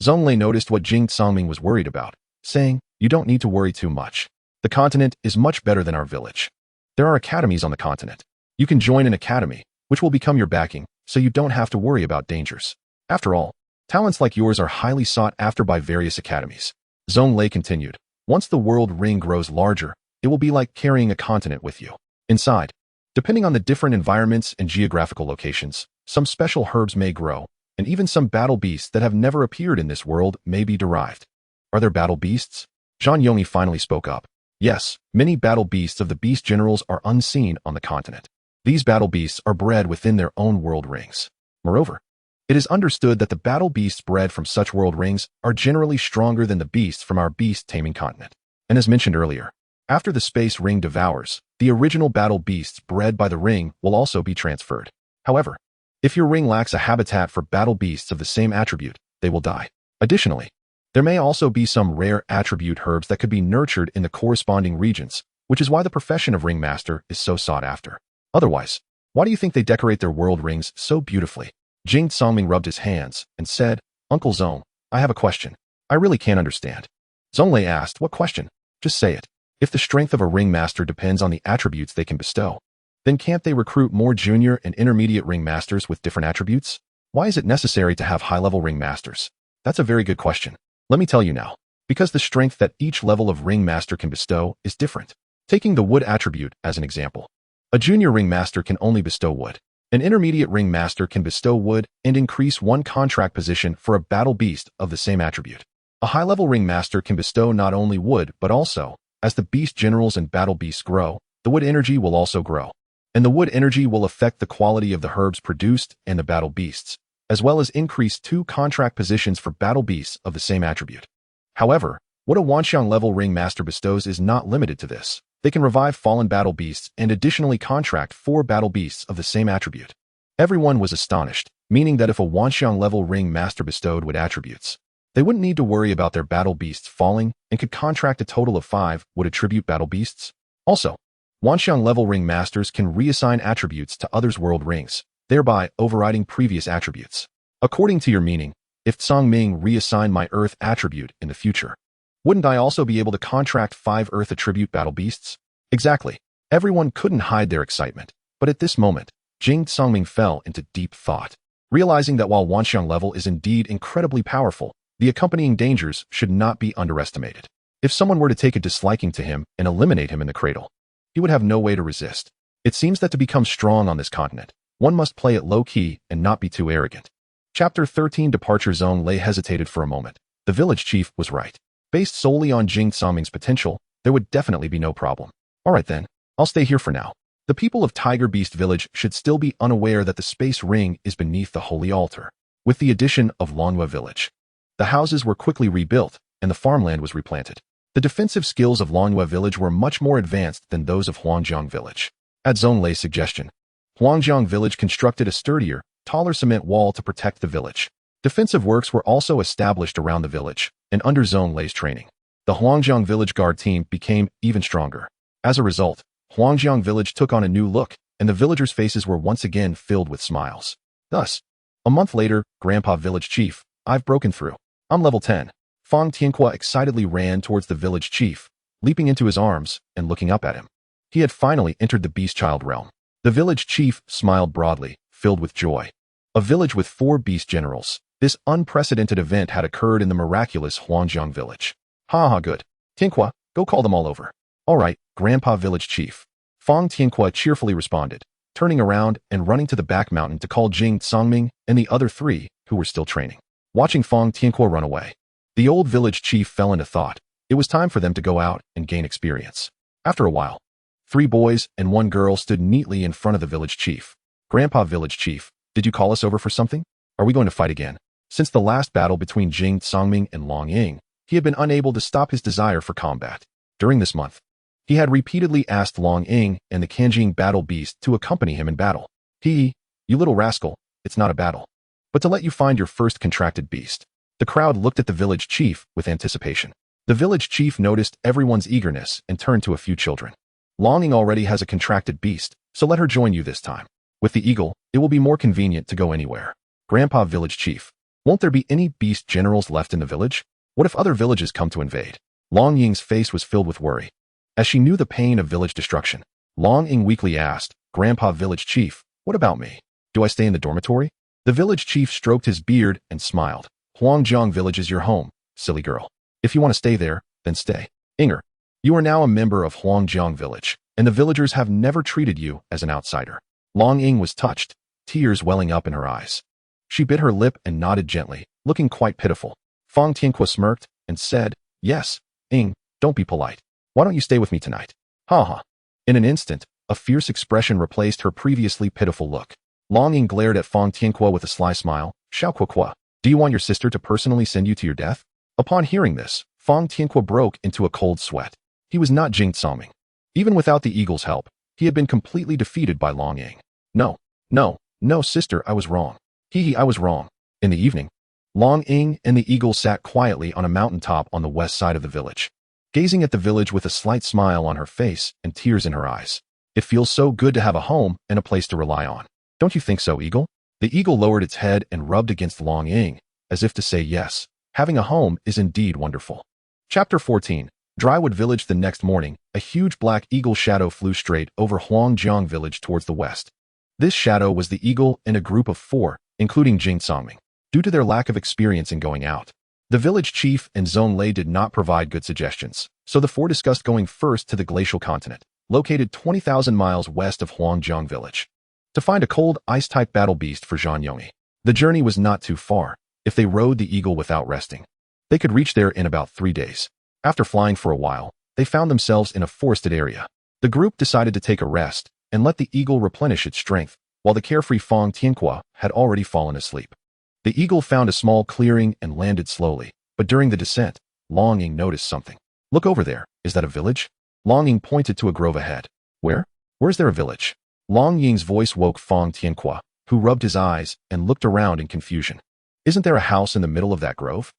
Zhonglei noticed what Jing Tsangming was worried about, saying, you don't need to worry too much. The continent is much better than our village. There are academies on the continent. You can join an academy, which will become your backing, so you don't have to worry about dangers. After all, talents like yours are highly sought after by various academies. Zhonglei continued, once the world ring grows larger, it will be like carrying a continent with you. Inside, depending on the different environments and geographical locations, some special herbs may grow, and even some battle beasts that have never appeared in this world may be derived. Are there battle beasts? Zhang Yongyi finally spoke up. Yes, many battle beasts of the beast generals are unseen on the continent. These battle beasts are bred within their own world rings. Moreover, it is understood that the battle beasts bred from such world rings are generally stronger than the beasts from our beast taming continent. And as mentioned earlier, after the space ring devours, the original battle beasts bred by the ring will also be transferred. However, if your ring lacks a habitat for battle beasts of the same attribute, they will die. Additionally, There may also be some rare attribute herbs that could be nurtured in the corresponding regions, which is why the profession of ringmaster is so sought after. Otherwise, why do you think they decorate their world rings so beautifully? Jing Songming rubbed his hands and said, Uncle Zong, I have a question. I really can't understand. Zonglei asked, what question? Just say it. If the strength of a ringmaster depends on the attributes they can bestow, then can't they recruit more junior and intermediate ringmasters with different attributes? Why is it necessary to have high-level ringmasters? That's a very good question. Let me tell you now. Because the strength that each level of ringmaster can bestow is different. Taking the wood attribute as an example. A junior ringmaster can only bestow wood. An intermediate ringmaster can bestow wood and increase one contract position for a battle beast of the same attribute. A high-level ringmaster can bestow not only wood but also, as the beast generals and battle beasts grow, the wood energy will also grow. And the wood energy will affect the quality of the herbs produced and the battle beasts, as well as increase 2 contract positions for battle beasts of the same attribute. However, what a Wanxiang level ringmaster bestows is not limited to this. They can revive fallen battle beasts and additionally contract 4 battle beasts of the same attribute. Everyone was astonished, meaning that if a Wanxiang level ringmaster bestowed wood attributes, they wouldn't need to worry about their battle beasts falling and could contract a total of 5 wood attribute battle beasts. Also, Wanxiang level ringmasters can reassign attributes to others' world rings, thereby overriding previous attributes. According to your meaning, if Songming reassigned my Earth attribute in the future, wouldn't I also be able to contract 5 Earth attribute battle beasts? Exactly. Everyone couldn't hide their excitement, but at this moment, Jing Songming fell into deep thought, realizing that while Wanxiang level is indeed incredibly powerful, the accompanying dangers should not be underestimated. If someone were to take a disliking to him and eliminate him in the cradle, he would have no way to resist. It seems that to become strong on this continent, one must play it low-key and not be too arrogant. Chapter 13 Departure Zone Lei hesitated for a moment. The village chief was right. Based solely on Jing Songming's potential, there would definitely be no problem. Alright then, I'll stay here for now. The people of Tiger Beast Village should still be unaware that the space ring is beneath the holy altar. With the addition of Longhua Village, the houses were quickly rebuilt and the farmland was replanted. The defensive skills of Longhua Village were much more advanced than those of Huangjiang Village. At Zong Lei's suggestion, Huangjiang Village constructed a sturdier, taller cement wall to protect the village. Defensive works were also established around the village, and under Zong Lei's training, the Huangjiang Village Guard team became even stronger. As a result, Huangjiang Village took on a new look, and the villagers' faces were once again filled with smiles. Thus, a month later, Grandpa Village Chief, I've broken through. I'm level 10. Fang Tianqua excitedly ran towards the village chief, leaping into his arms and looking up at him. He had finally entered the Beast Child realm. The village chief smiled broadly, filled with joy. A village with 4 beast generals. This unprecedented event had occurred in the miraculous Huangjiang village. Ha, good. Tianqua, go call them all over. All right, Grandpa Village Chief. Fang Tianqua cheerfully responded, turning around and running to the back mountain to call Jing Songming and the other 3 who were still training. Watching Fang Tianqua run away, the old village chief fell into thought. It was time for them to go out and gain experience. After a while, 3 boys and 1 girl stood neatly in front of the village chief. Grandpa Village Chief, did you call us over for something? Are we going to fight again? Since the last battle between Jing Songming and Long Ying, he had been unable to stop his desire for combat. During this month, he had repeatedly asked Long Ying and the Kanjing battle beast to accompany him in battle. You little rascal, it's not a battle, but to let you find your first contracted beast. The crowd looked at the village chief with anticipation. The village chief noticed everyone's eagerness and turned to a few children. Long Ying already has a contracted beast, so let her join you this time. With the eagle, it will be more convenient to go anywhere. Grandpa Village Chief, won't there be any beast generals left in the village? What if other villages come to invade? Long Ying's face was filled with worry. As she knew the pain of village destruction, Long Ying weakly asked, Grandpa Village Chief, what about me? Do I stay in the dormitory? The village chief stroked his beard and smiled. Huangjiang Village is your home, silly girl. If you want to stay there, then stay. Inger, you are now a member of Huangjiang Village, and the villagers have never treated you as an outsider. Long Ying was touched, tears welling up in her eyes. She bit her lip and nodded gently, looking quite pitiful. Fang Tianqua smirked and said, Yes, Ying, don't be polite. Why don't you stay with me tonight? Ha. In an instant, a fierce expression replaced her previously pitiful look. Long Ying glared at Fang Tianqua with a sly smile. Xiao, do you want your sister to personally send you to your death? Upon hearing this, Fang Tianqua broke into a cold sweat. He was not Jing Songming. Even without the eagle's help, he had been completely defeated by Long Ying. No, sister, I was wrong. I was wrong. In the evening, Long Ying and the eagle sat quietly on a mountaintop on the west side of the village, gazing at the village with a slight smile on her face and tears in her eyes. It feels so good to have a home and a place to rely on. Don't you think so, Eagle? The eagle lowered its head and rubbed against Long Ying, as if to say yes, having a home is indeed wonderful. Chapter 14. Drywood Village. The next morning, a huge black eagle shadow flew straight over Huangjiang Village towards the west. This shadow was the eagle and a group of 4, including Jing Songming. Due to their lack of experience in going out, the village chief and Zhong Lei did not provide good suggestions, so the 4 discussed going first to the glacial continent, located 20,000 miles west of Huangjiang Village, to find a cold ice-type battle beast for Zhang Yongyi. The journey was not too far. If they rode the eagle without resting, they could reach there in about 3 days. After flying for a while, they found themselves in a forested area. The group decided to take a rest and let the eagle replenish its strength, while the carefree Fang Tianhua had already fallen asleep. The eagle found a small clearing and landed slowly, but during the descent, Long Ying noticed something. Look over there, is that a village? Long Ying pointed to a grove ahead. Where? Where's there a village? Long Ying's voice woke Fang Tianhua, who rubbed his eyes and looked around in confusion. Isn't there a house in the middle of that grove?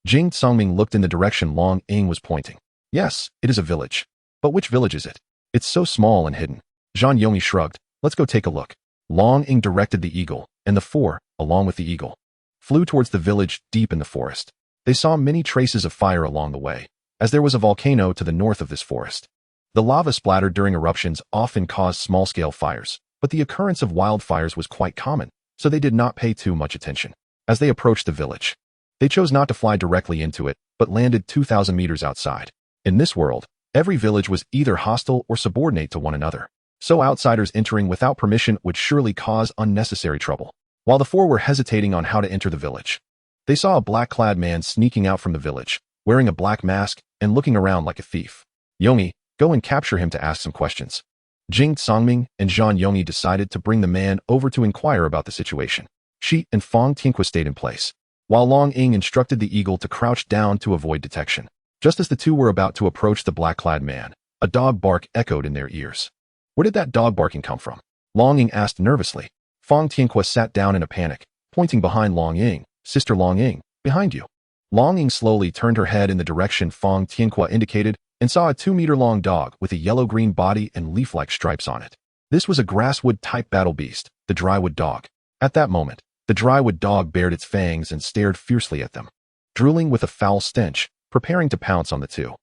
Jing Songming looked in the direction Long Ying was pointing. Yes, it is a village. But which village is it? It's so small and hidden. Zhang Yongyi shrugged. Let's go take a look. Long Ying directed the eagle, and the 4, along with the eagle, flew towards the village deep in the forest. They saw many traces of fire along the way, as there was a volcano to the north of this forest. The lava splattered during eruptions often caused small-scale fires, but the occurrence of wildfires was quite common, so they did not pay too much attention. As they approached the village, they chose not to fly directly into it, but landed 2,000 meters outside. In this world, every village was either hostile or subordinate to one another, so outsiders entering without permission would surely cause unnecessary trouble. While the 4 were hesitating on how to enter the village, they saw a black-clad man sneaking out from the village, wearing a black mask and looking around like a thief. Yongyi, go and capture him to ask some questions. Jing Songming and Zhang Yongyi decided to bring the man over to inquire about the situation. She and Fang Tianhua stayed in place, while Long Ying instructed the eagle to crouch down to avoid detection. Just as the 2 were about to approach the black-clad man, a dog bark echoed in their ears. Where did that dog barking come from? Long Ying asked nervously. Fang Tianhua sat down in a panic, pointing behind Long Ying. Sister Long Ying, behind you. Long Ying slowly turned her head in the direction Fang Tianhua indicated and saw a 2-meter-long dog with a yellow-green body and leaf-like stripes on it. This was a grasswood-type battle beast, the drywood dog. At that moment, the drywood dog bared its fangs and stared fiercely at them, drooling with a foul stench, preparing to pounce on the 2.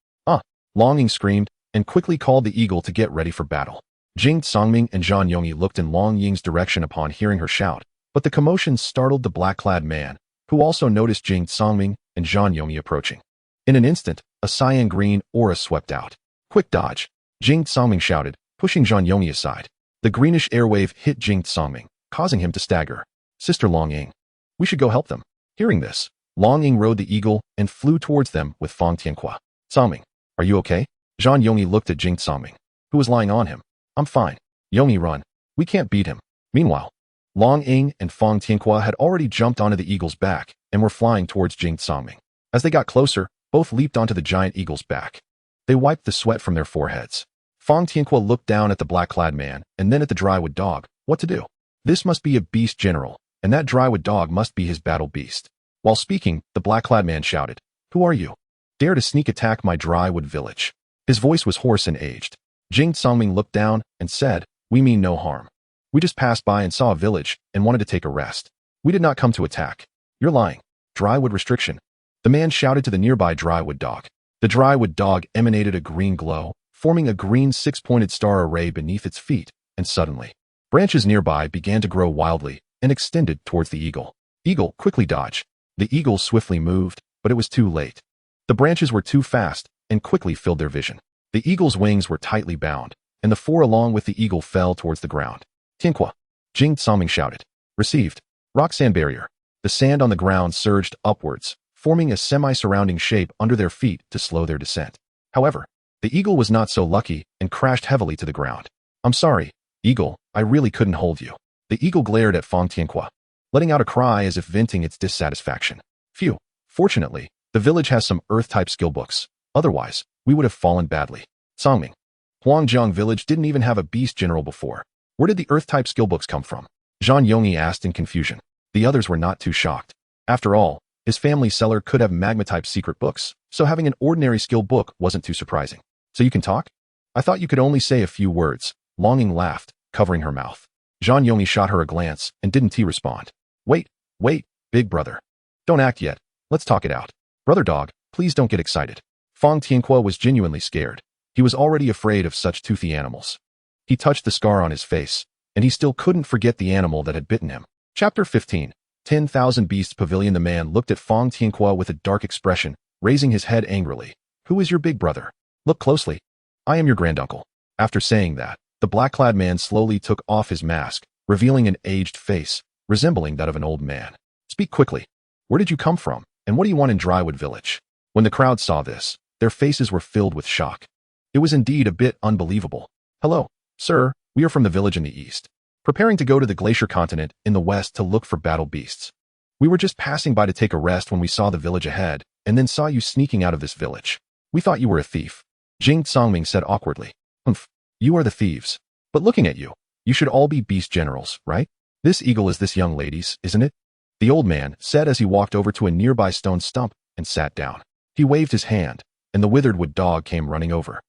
Long Ying screamed and quickly called the eagle to get ready for battle. Jing Songming and Zhang Yongyi looked in Long Ying's direction upon hearing her shout, but the commotion startled the black-clad man, who also noticed Jing Songming and Zhang Yongyi approaching. In an instant, a cyan green aura swept out. Quick dodge! Jing Songming shouted, pushing Zhang Yongyi aside. The greenish airwave hit Jing Songming, causing him to stagger. Sister Long Ying, we should go help them. Hearing this, Long Ying rode the eagle and flew towards them with Fang Tianhua. Songming, are you okay? Zhang Yongyi looked at Jing Songming, who was lying on him. I'm fine. Yongyi, run. We can't beat him. Meanwhile, Long Ying and Fang Tianhua had already jumped onto the eagle's back and were flying towards Jing Songming. As they got closer, both leaped onto the giant eagle's back. They wiped the sweat from their foreheads. Fang Tianhua looked down at the black-clad man and then at the drywood dog. What to do? This must be a beast general, and that drywood dog must be his battle beast. While speaking, the black-clad man shouted, Who are you? Dare to sneak attack my drywood village? His voice was hoarse and aged. Jing Songming looked down and said, We mean no harm. We just passed by and saw a village and wanted to take a rest. We did not come to attack. You're lying. Drywood restriction. The man shouted to the nearby drywood dog. The drywood dog emanated a green glow, forming a green 6-pointed star array beneath its feet, and suddenly, branches nearby began to grow wildly and extended towards the eagle. Eagle, quickly dodge. The eagle swiftly moved, but it was too late. The branches were too fast and quickly filled their vision. The eagle's wings were tightly bound, and the 4 along with the eagle fell towards the ground. Tianhua, Jing Songming shouted. Received. Rock sand barrier. The sand on the ground surged upwards, forming a semi-surrounding shape under their feet to slow their descent. However, the eagle was not so lucky and crashed heavily to the ground. I'm sorry, eagle, I really couldn't hold you. The eagle glared at Fang Tianhua, letting out a cry as if venting its dissatisfaction. Phew, fortunately, the village has some earth-type skill books. Otherwise, we would have fallen badly. Songming, Huangjiang village didn't even have a beast general before. Where did the earth-type skill books come from? Zhang Yongyi asked in confusion. The others were not too shocked. After all, His family's cellar could have magma-type secret books, so having an ordinary skill book wasn't too surprising. So you can talk? I thought you could only say a few words. Longing laughed, covering her mouth. Zhang Yongyi shot her a glance, and didn't he respond? Wait, big brother. Don't act yet. Let's talk it out. Brother dog, please don't get excited. Fang Tianque was genuinely scared. He was already afraid of such toothy animals. He touched the scar on his face, and he still couldn't forget the animal that had bitten him. Chapter 15. 10,000 Beasts Pavilion. The man looked at Fang Tianque with a dark expression, raising his head angrily. Who is your big brother? Look closely. I am your granduncle. After saying that, the black-clad man slowly took off his mask, revealing an aged face, resembling that of an old man. Speak quickly. Where did you come from, and what do you want in Drywood Village? When the crowd saw this, their faces were filled with shock. It was indeed a bit unbelievable. Hello, sir, we are from the village in the east, preparing to go to the glacier continent in the west to look for battle beasts. We were just passing by to take a rest when we saw the village ahead, and then saw you sneaking out of this village. We thought you were a thief. Jing Songming said awkwardly. Humph, you are the thieves. But looking at you, you should all be beast generals, right? This eagle is this young lady's, isn't it? The old man said as he walked over to a nearby stone stump and sat down. He waved his hand, and the withered wood dog came running over.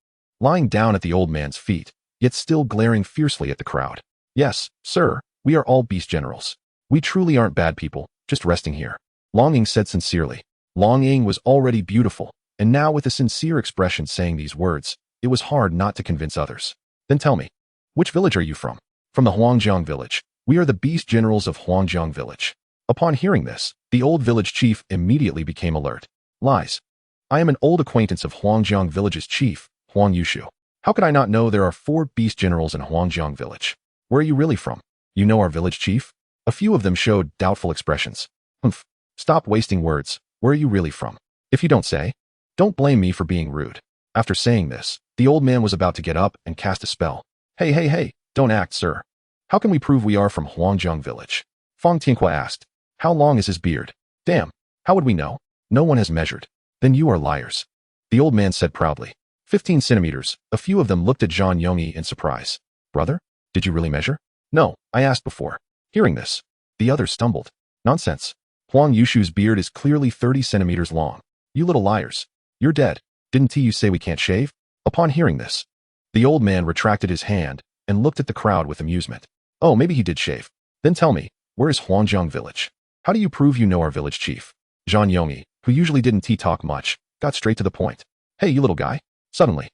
Lying down at the old man's feet, yet still glaring fiercely at the crowd. Yes, sir, we are all beast generals. We truly aren't bad people, just resting here. Longing said sincerely. Longing was already beautiful, and now with a sincere expression saying these words, it was hard not to convince others. Then tell me, which village are you from? From the Huangjiang village. We are the beast generals of Huangjiang village. Upon hearing this, the old village chief immediately became alert. Lies. I am an old acquaintance of Huangjiang village's chief, Huang Yushu. How could I not know there are 4 beast generals in Huangjiang village? Where are you really from? You know our village chief? A few of them showed doubtful expressions. Humph. Stop wasting words. Where are you really from? If you don't say, don't blame me for being rude. After saying this, the old man was about to get up and cast a spell. Hey, don't act, sir. How can we prove we are from Huangjiang village? Fang Tianque asked. How long is his beard? Damn, how would we know? No one has measured. Then you are liars. The old man said proudly. 15 centimeters. A few of them looked at Zhang Yongyi in surprise. Brother, did you really measure? No, I asked before. Hearing this, the others stumbled. Nonsense. Huang Yushu's beard is clearly 30 centimeters long. You little liars. You're dead. Didn't you say we can't shave? Upon hearing this, the old man retracted his hand and looked at the crowd with amusement. Oh, maybe he did shave. Then tell me, where is Huangjiang village? How do you prove you know our village chief? Zhang Yongyi, who usually didn't talk much, got straight to the point. Hey, you little guy. Suddenly,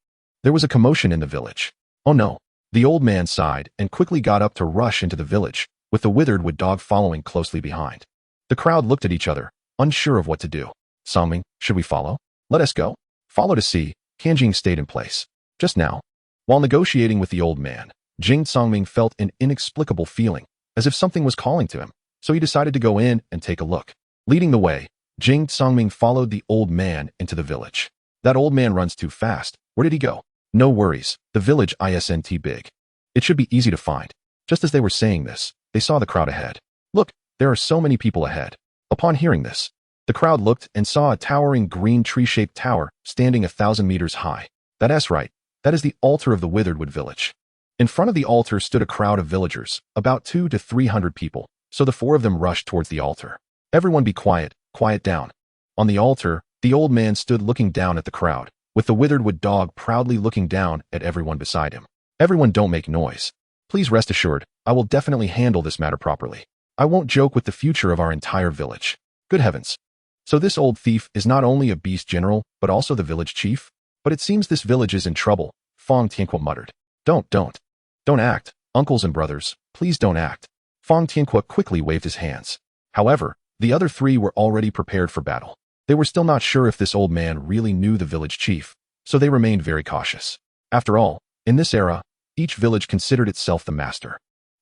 there was a commotion in the village. Oh no. The old man sighed and quickly got up to rush into the village, with the withered wood dog following closely behind. The crowd looked at each other, unsure of what to do. Songming, should we follow? Let us go. Follow to see. Kanjing stayed in place. Just now, while negotiating with the old man, Jing Songming felt an inexplicable feeling, as if something was calling to him, so he decided to go in and take a look. Leading the way, Jing Songming followed the old man into the village. That old man runs too fast. Where did he go? No worries, the village isn't big. It should be easy to find. Just as they were saying this, they saw the crowd ahead. Look, there are so many people ahead. Upon hearing this, the crowd looked and saw a towering green tree-shaped tower standing 1,000 meters high. That's right, that is the altar of the Witheredwood village. In front of the altar stood a crowd of villagers, about 200 to 300 people, so the 4 of them rushed towards the altar. Everyone be quiet, quiet down. On the altar, the old man stood looking down at the crowd, with the Witheredwood dog proudly looking down at everyone beside him. Everyone don't make noise. Please rest assured, I will definitely handle this matter properly. I won't joke with the future of our entire village. Good heavens. So this old thief is not only a beast general, but also the village chief? But it seems this village is in trouble, Fang Tianque muttered. Don't act, uncles and brothers, please don't act. Fang Tianque quickly waved his hands. However, the other 3 were already prepared for battle. They were still not sure if this old man really knew the village chief, so they remained very cautious. After all, in this era, each village considered itself the master.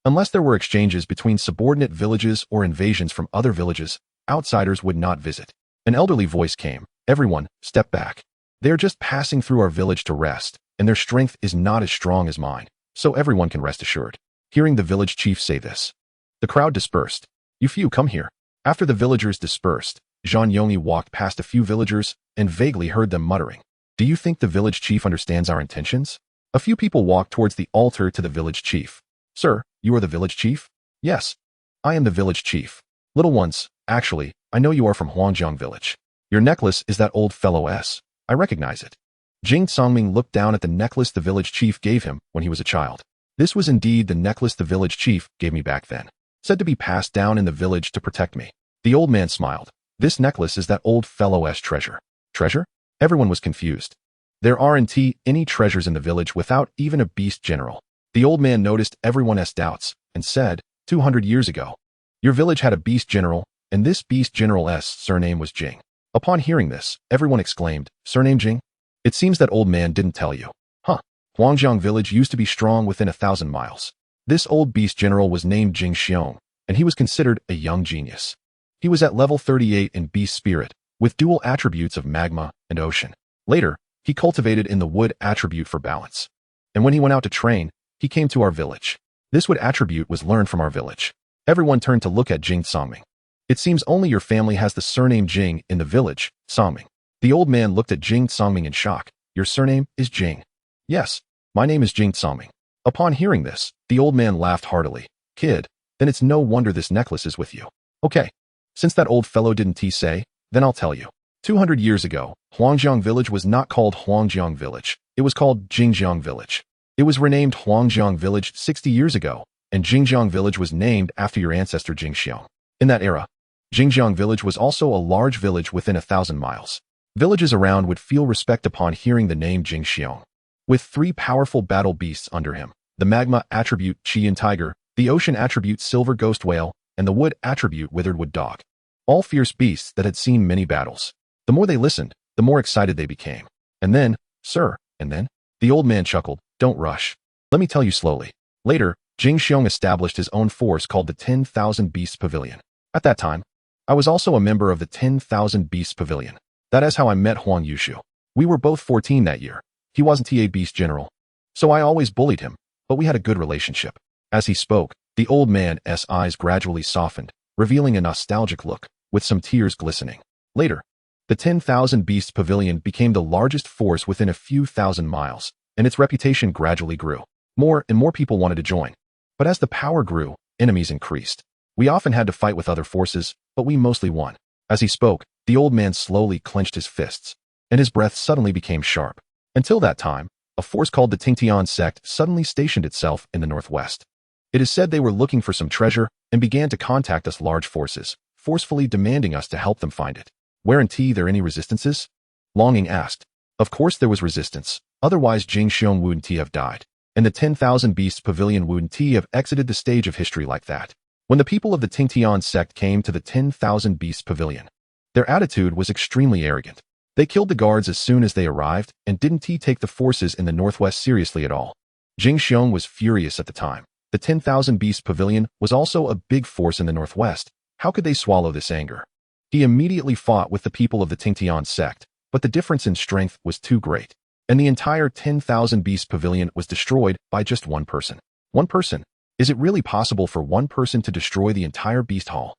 Unless there were exchanges between subordinate villages or invasions from other villages, outsiders would not visit. An elderly voice came. Everyone, step back. They are just passing through our village to rest, and their strength is not as strong as mine, so everyone can rest assured. Hearing the village chief say this, the crowd dispersed. You few come here. After the villagers dispersed, Zhang Yongyi walked past a few villagers and vaguely heard them muttering. Do you think the village chief understands our intentions? A few people walked towards the altar to the village chief. Sir, you are the village chief? Yes, I am the village chief. Little ones, actually, I know you are from Huangjiang village. Your necklace is that old fellow S. I recognize it. Jing Songming looked down at the necklace the village chief gave him when he was a child. This was indeed the necklace the village chief gave me back then, said to be passed down in the village to protect me. The old man smiled. This necklace is that old fellow's treasure. Treasure? Everyone was confused. There aren't any treasures in the village without even a beast general. The old man noticed everyone's doubts and said, 200 years ago, your village had a beast general, and this beast general's surname was Jing. Upon hearing this, everyone exclaimed, surname Jing? It seems that old man didn't tell you. Huh. Huangjiang village used to be strong within 1,000 miles. This old beast general was named Jing Xiong, and he was considered a young genius. He was at level 38 in beast spirit, with dual attributes of magma and ocean. Later, he cultivated in the wood attribute for balance. And when he went out to train, he came to our village. This wood attribute was learned from our village. Everyone turned to look at Jing Songming. It seems only your family has the surname Jing in the village, Songming. The old man looked at Jing Songming in shock. Your surname is Jing? Yes, my name is Jing Songming. Upon hearing this, the old man laughed heartily. Kid, then it's no wonder this necklace is with you. Okay, since that old fellow didn't say, then I'll tell you. 200 years ago, Huangjiang village was not called Huangjiang village. It was called Jingjiang village. It was renamed Huangjiang village 60 years ago, and Jingjiang village was named after your ancestor Jing Xiong. In that era, Jingjiang village was also a large village within 1,000 miles. Villages around would feel respect upon hearing the name Jing Xiong. With 3 powerful battle beasts under him, the magma attribute Qian Tiger, the ocean attribute Silver Ghost Whale, and the wood attribute Withered Wood Dog. All fierce beasts that had seen many battles. The more they listened, the more excited they became. And then, sir, and then? The old man chuckled, don't rush. Let me tell you slowly. Later, Jing Xiong established his own force called the 10,000 Beasts Pavilion. At that time, I was also a member of the 10,000 Beasts Pavilion. That is how I met Huang Yushu. We were both 14 that year. He wasn't a beast general, so I always bullied him, but we had a good relationship. As he spoke, the old man's eyes gradually softened, revealing a nostalgic look, with some tears glistening. Later, the 10,000 Beasts Pavilion became the largest force within a few thousand miles, and its reputation gradually grew. More and more people wanted to join. But as the power grew, enemies increased. We often had to fight with other forces, but we mostly won. As he spoke, the old man slowly clenched his fists, and his breath suddenly became sharp. Until that time, a force called the Tingtian sect suddenly stationed itself in the northwest. It is said they were looking for some treasure and began to contact us large forces, forcefully demanding us to help them find it. Weren't there any resistances? Longing asked. Of course there was resistance, otherwise Jing Xiong wouldn't have died, and the 10,000 Beasts Pavilion wouldn't have exited the stage of history like that. When the people of the Tingtian sect came to the 10,000 Beasts Pavilion, their attitude was extremely arrogant. They killed the guards as soon as they arrived and didn't take the forces in the northwest seriously at all. Jing Xiong was furious at the time. The 10,000 Beast Pavilion was also a big force in the northwest. How could they swallow this anger? He immediately fought with the people of the Tingtian sect, but the difference in strength was too great, and the entire 10,000 Beast Pavilion was destroyed by just one person. One person? Is it really possible for one person to destroy the entire Beast Hall?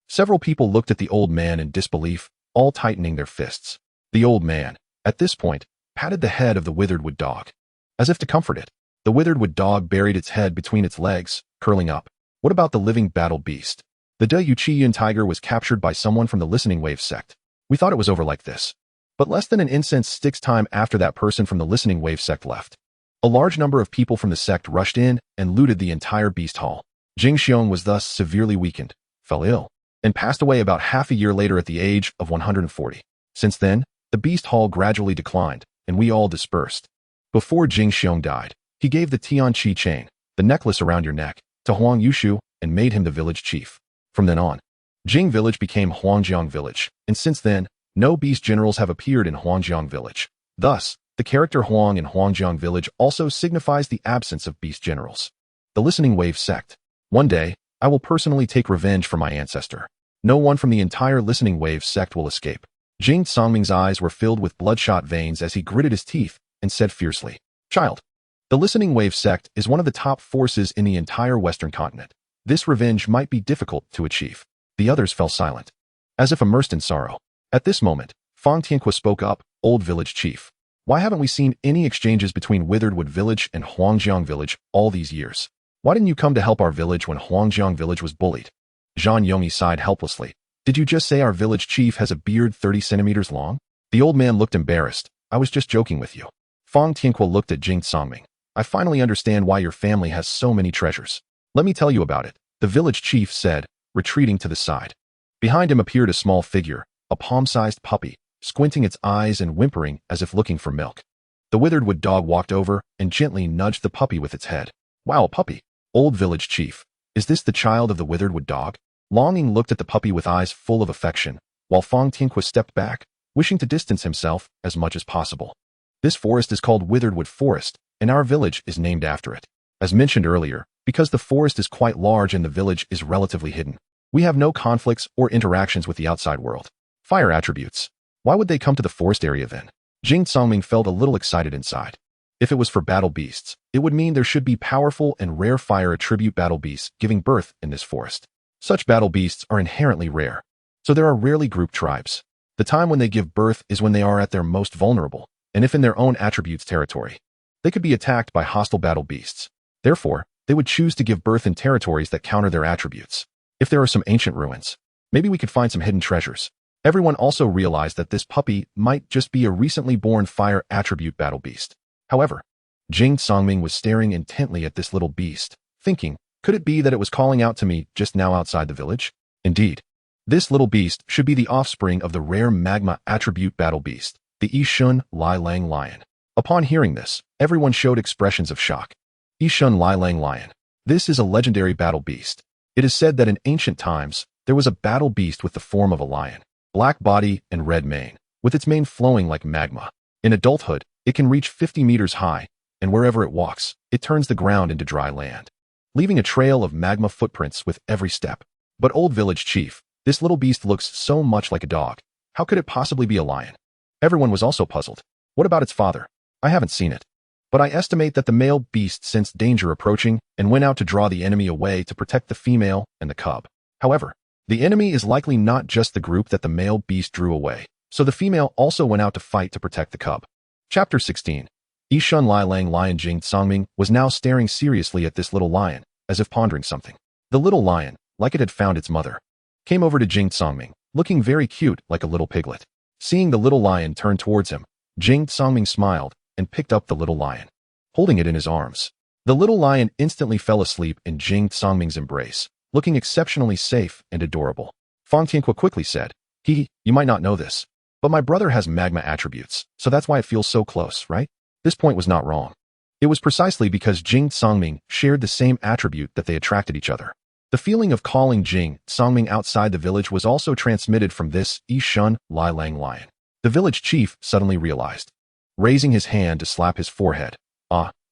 Several people looked at the old man in disbelief, all tightening their fists. The old man, at this point, patted the head of the Withered Wood Dog. As if to comfort it, the Withered Wood Dog buried its head between its legs, curling up. What about the living battle beast? The Yuqian Tiger was captured by someone from the Listening Wave sect. We thought it was over like this. But less than an incense stick's time after that person from the Listening Wave sect left, a large number of people from the sect rushed in and looted the entire Beast Hall. Jing Xiong was thus severely weakened, fell ill, and passed away about half a year later at the age of 140. Since then, the Beast Hall gradually declined, and we all dispersed. Before Jing Xiong died, he gave the Tianqi chain, the necklace around your neck, to Huang Yushu and made him the village chief. From then on, Jing village became Huangjiang village, and since then, no beast generals have appeared in Huangjiang village. Thus, the character Huang in Huangjiang village also signifies the absence of beast generals. The Listening Wave sect. One day, I will personally take revenge for my ancestor. No one from the entire Listening Wave sect will escape. Jing Songming's eyes were filled with bloodshot veins as he gritted his teeth and said fiercely, Child, the Listening Wave sect is one of the top forces in the entire Western continent. This revenge might be difficult to achieve. The others fell silent, as if immersed in sorrow. At this moment, Fang Tianqua spoke up, Old Village Chief. Why haven't we seen any exchanges between Withered Wood Village and Huangjiang Village all these years? Why didn't you come to help our village when Huangjiang Village was bullied? Zhang Yongyi sighed helplessly. Did you just say our village chief has a beard 30 centimeters long? The old man looked embarrassed. I was just joking with you. Fang Tianque looked at Jing Songming. I finally understand why your family has so many treasures. Let me tell you about it, the village chief said, retreating to the side. Behind him appeared a small figure, a palm-sized puppy, squinting its eyes and whimpering as if looking for milk. The withered wood dog walked over and gently nudged the puppy with its head. Wow, a puppy. Old village chief. Is this the child of the withered wood dog? Longing looked at the puppy with eyes full of affection, while Fang Tianque stepped back, wishing to distance himself as much as possible. This forest is called Witheredwood Forest, and our village is named after it. As mentioned earlier, because the forest is quite large and the village is relatively hidden, we have no conflicts or interactions with the outside world. Fire attributes. Why would they come to the forest area then? Jing Songming felt a little excited inside. If it was for battle beasts, it would mean there should be powerful and rare fire attribute battle beasts giving birth in this forest. Such battle beasts are inherently rare, so there are rarely grouped tribes. The time when they give birth is when they are at their most vulnerable, and if in their own attributes territory. They could be attacked by hostile battle beasts. Therefore, they would choose to give birth in territories that counter their attributes. If there are some ancient ruins, maybe we could find some hidden treasures. Everyone also realized that this puppy might just be a recently born fire attribute battle beast. However, Jing Songming was staring intently at this little beast, thinking, could it be that it was calling out to me just now outside the village? Indeed, this little beast should be the offspring of the rare magma attribute battle beast, the Yishun Lilang Lion. Upon hearing this, everyone showed expressions of shock. Yishun Lilang Lion. This is a legendary battle beast. It is said that in ancient times, there was a battle beast with the form of a lion, black body and red mane, with its mane flowing like magma. In adulthood, it can reach 50 meters high, and wherever it walks, it turns the ground into dry land, leaving a trail of magma footprints with every step. But old village chief, this little beast looks so much like a dog. How could it possibly be a lion? Everyone was also puzzled. What about its father? I haven't seen it, but I estimate that the male beast sensed danger approaching and went out to draw the enemy away to protect the female and the cub. However, the enemy is likely not just the group that the male beast drew away, so the female also went out to fight to protect the cub. Chapter 16. Yishun Lilang Lion Jing Songming was now staring seriously at this little lion, as if pondering something. The little lion, like it had found its mother, came over to Jing Songming, looking very cute like a little piglet. Seeing the little lion turn towards him, Jing Songming smiled and picked up the little lion, holding it in his arms. The little lion instantly fell asleep in Jing Songming's embrace, looking exceptionally safe and adorable. Fang Tianque quickly said, you might not know this, but my brother has magma attributes, so that's why it feels so close, right? This point was not wrong. It was precisely because Jing Songming shared the same attribute that they attracted each other. The feeling of calling Jing Songming outside the village was also transmitted from this Yishun Lilang lion. The village chief suddenly realized, raising his hand to slap his forehead.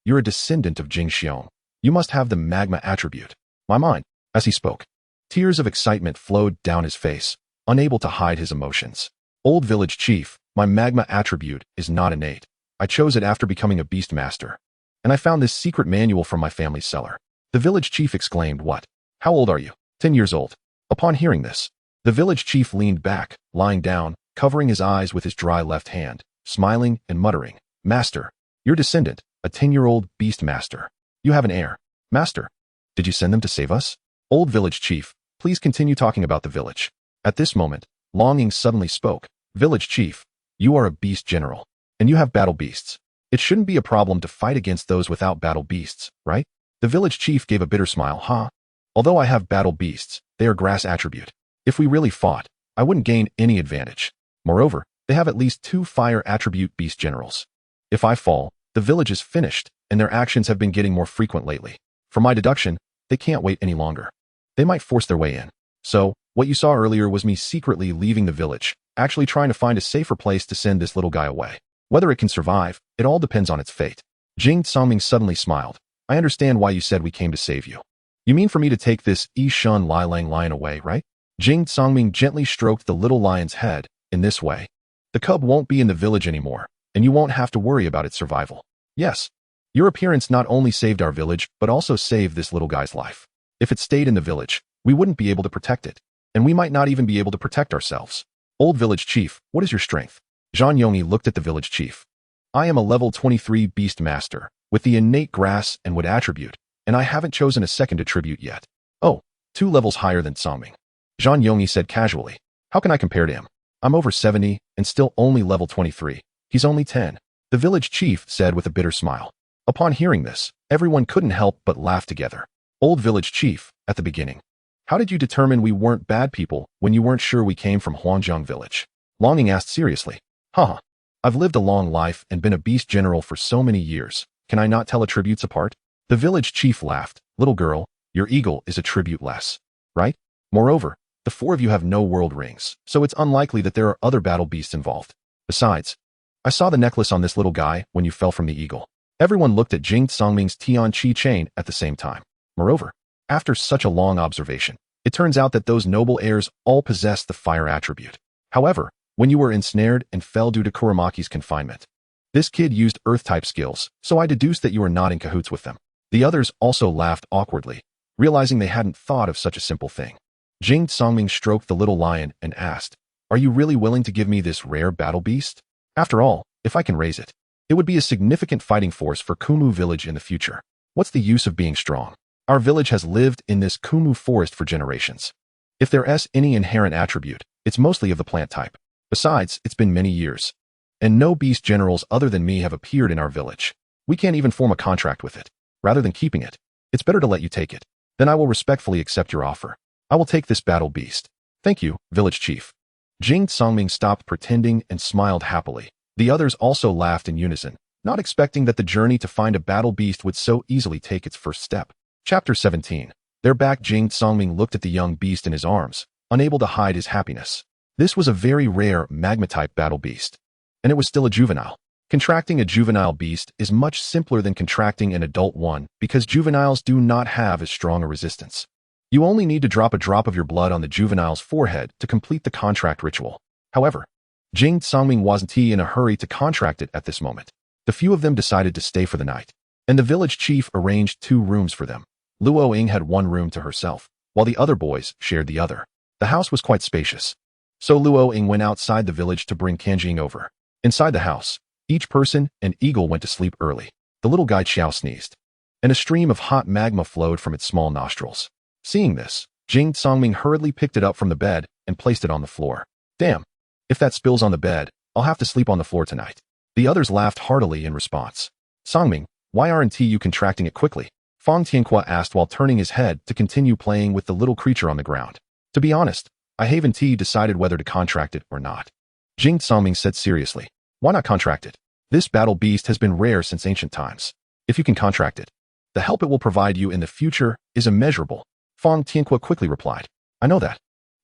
You're a descendant of Jing Xiong. You must have the magma attribute. My mind. As he spoke, tears of excitement flowed down his face, unable to hide his emotions. Old village chief, my magma attribute is not innate. I chose it after becoming a beast master. And I found this secret manual from my family's cellar. The village chief exclaimed, what? How old are you? 10 years old. Upon hearing this, the village chief leaned back, lying down, covering his eyes with his dry left hand, smiling and muttering, Master, your descendant, a 10-year-old beast master. You have an heir. Master, did you send them to save us? Old village chief, please continue talking about the village. At this moment, Longing suddenly spoke. Village chief, you are a beast general, and you have battle beasts. It shouldn't be a problem to fight against those without battle beasts, right? The village chief gave a bitter smile. Although I have battle beasts, they are grass attribute. If we really fought, I wouldn't gain any advantage. Moreover, they have at least 2 fire attribute beast generals. If I fall, the village is finished, and their actions have been getting more frequent lately. From my deduction, they can't wait any longer. They might force their way in. So, what you saw earlier was me secretly leaving the village, actually trying to find a safer place to send this little guy away. Whether it can survive, it all depends on its fate. Jing Songming suddenly smiled. I understand why you said we came to save you. You mean for me to take this Yishun Lilang lion away, right? Jing Songming gently stroked the little lion's head. In this way, the cub won't be in the village anymore, and you won't have to worry about its survival. Yes, your appearance not only saved our village, but also saved this little guy's life. If it stayed in the village, we wouldn't be able to protect it, and we might not even be able to protect ourselves. Old village chief, what is your strength? Zhang Yongyi looked at the village chief. I am a level 23 beast master, with the innate grass and wood attribute, and I haven't chosen a second attribute yet. Oh, 2 levels higher than Songming. Zhang Yongyi said casually. How can I compare to him? I'm over 70 and still only level 23. He's only 10. The village chief said with a bitter smile. Upon hearing this, everyone couldn't help but laugh together. Old village chief, at the beginning. How did you determine we weren't bad people when you weren't sure we came from Huangjiang village? Longing asked seriously. Haha. I've lived a long life and been a beast general for so many years. Can I not tell attributes apart? The village chief laughed. Little girl, your eagle is a tribute less, right? Moreover, the four of you have no world rings, so it's unlikely that there are other battle beasts involved. Besides, I saw the necklace on this little guy when you fell from the eagle. Everyone looked at Jing Songming's Tian Chi chain at the same time. Moreover, after such a long observation, it turns out that those noble heirs all possess the fire attribute. However, when you were ensnared and fell due to Kuramaki's confinement, this kid used earth-type skills, so I deduced that you were not in cahoots with them. The others also laughed awkwardly, realizing they hadn't thought of such a simple thing. Jing Songming stroked the little lion and asked, Are you really willing to give me this rare battle beast? After all, if I can raise it, it would be a significant fighting force for Kumu village in the future. What's the use of being strong? Our village has lived in this Kumu forest for generations. If there's any inherent attribute, it's mostly of the plant type. Besides, it's been many years, and no beast generals other than me have appeared in our village. We can't even form a contract with it. Rather than keeping it, it's better to let you take it. Then I will respectfully accept your offer. I will take this battle beast. Thank you, village chief. Jing Songming stopped pretending and smiled happily. The others also laughed in unison, not expecting that the journey to find a battle beast would so easily take its first step. Chapter 17. Their back. Jing Songming looked at the young beast in his arms, unable to hide his happiness. This was a very rare magma-type battle beast, and it was still a juvenile. Contracting a juvenile beast is much simpler than contracting an adult one because juveniles do not have as strong a resistance. You only need to drop a drop of your blood on the juvenile's forehead to complete the contract ritual. However, Jing Songming wasn't in a hurry to contract it at this moment. The few of them decided to stay for the night, and the village chief arranged 2 rooms for them. Luo Ying had 1 room to herself, while the other boys shared the other. The house was quite spacious, so Luo Ying went outside the village to bring Kanjing over. Inside the house, each person and eagle went to sleep early. The little guy Qiao sneezed, and a stream of hot magma flowed from its small nostrils. Seeing this, Jing Songming hurriedly picked it up from the bed and placed it on the floor. Damn, if that spills on the bed, I'll have to sleep on the floor tonight. The others laughed heartily in response. Songming, why aren't you contracting it quickly? Fang Tianhua asked while turning his head to continue playing with the little creature on the ground. To be honest, I haven't decided whether to contract it or not. Jing Songming said seriously. Why not contract it? This battle beast has been rare since ancient times. If you can contract it, the help it will provide you in the future is immeasurable. Fang Tianhua quickly replied. I know that.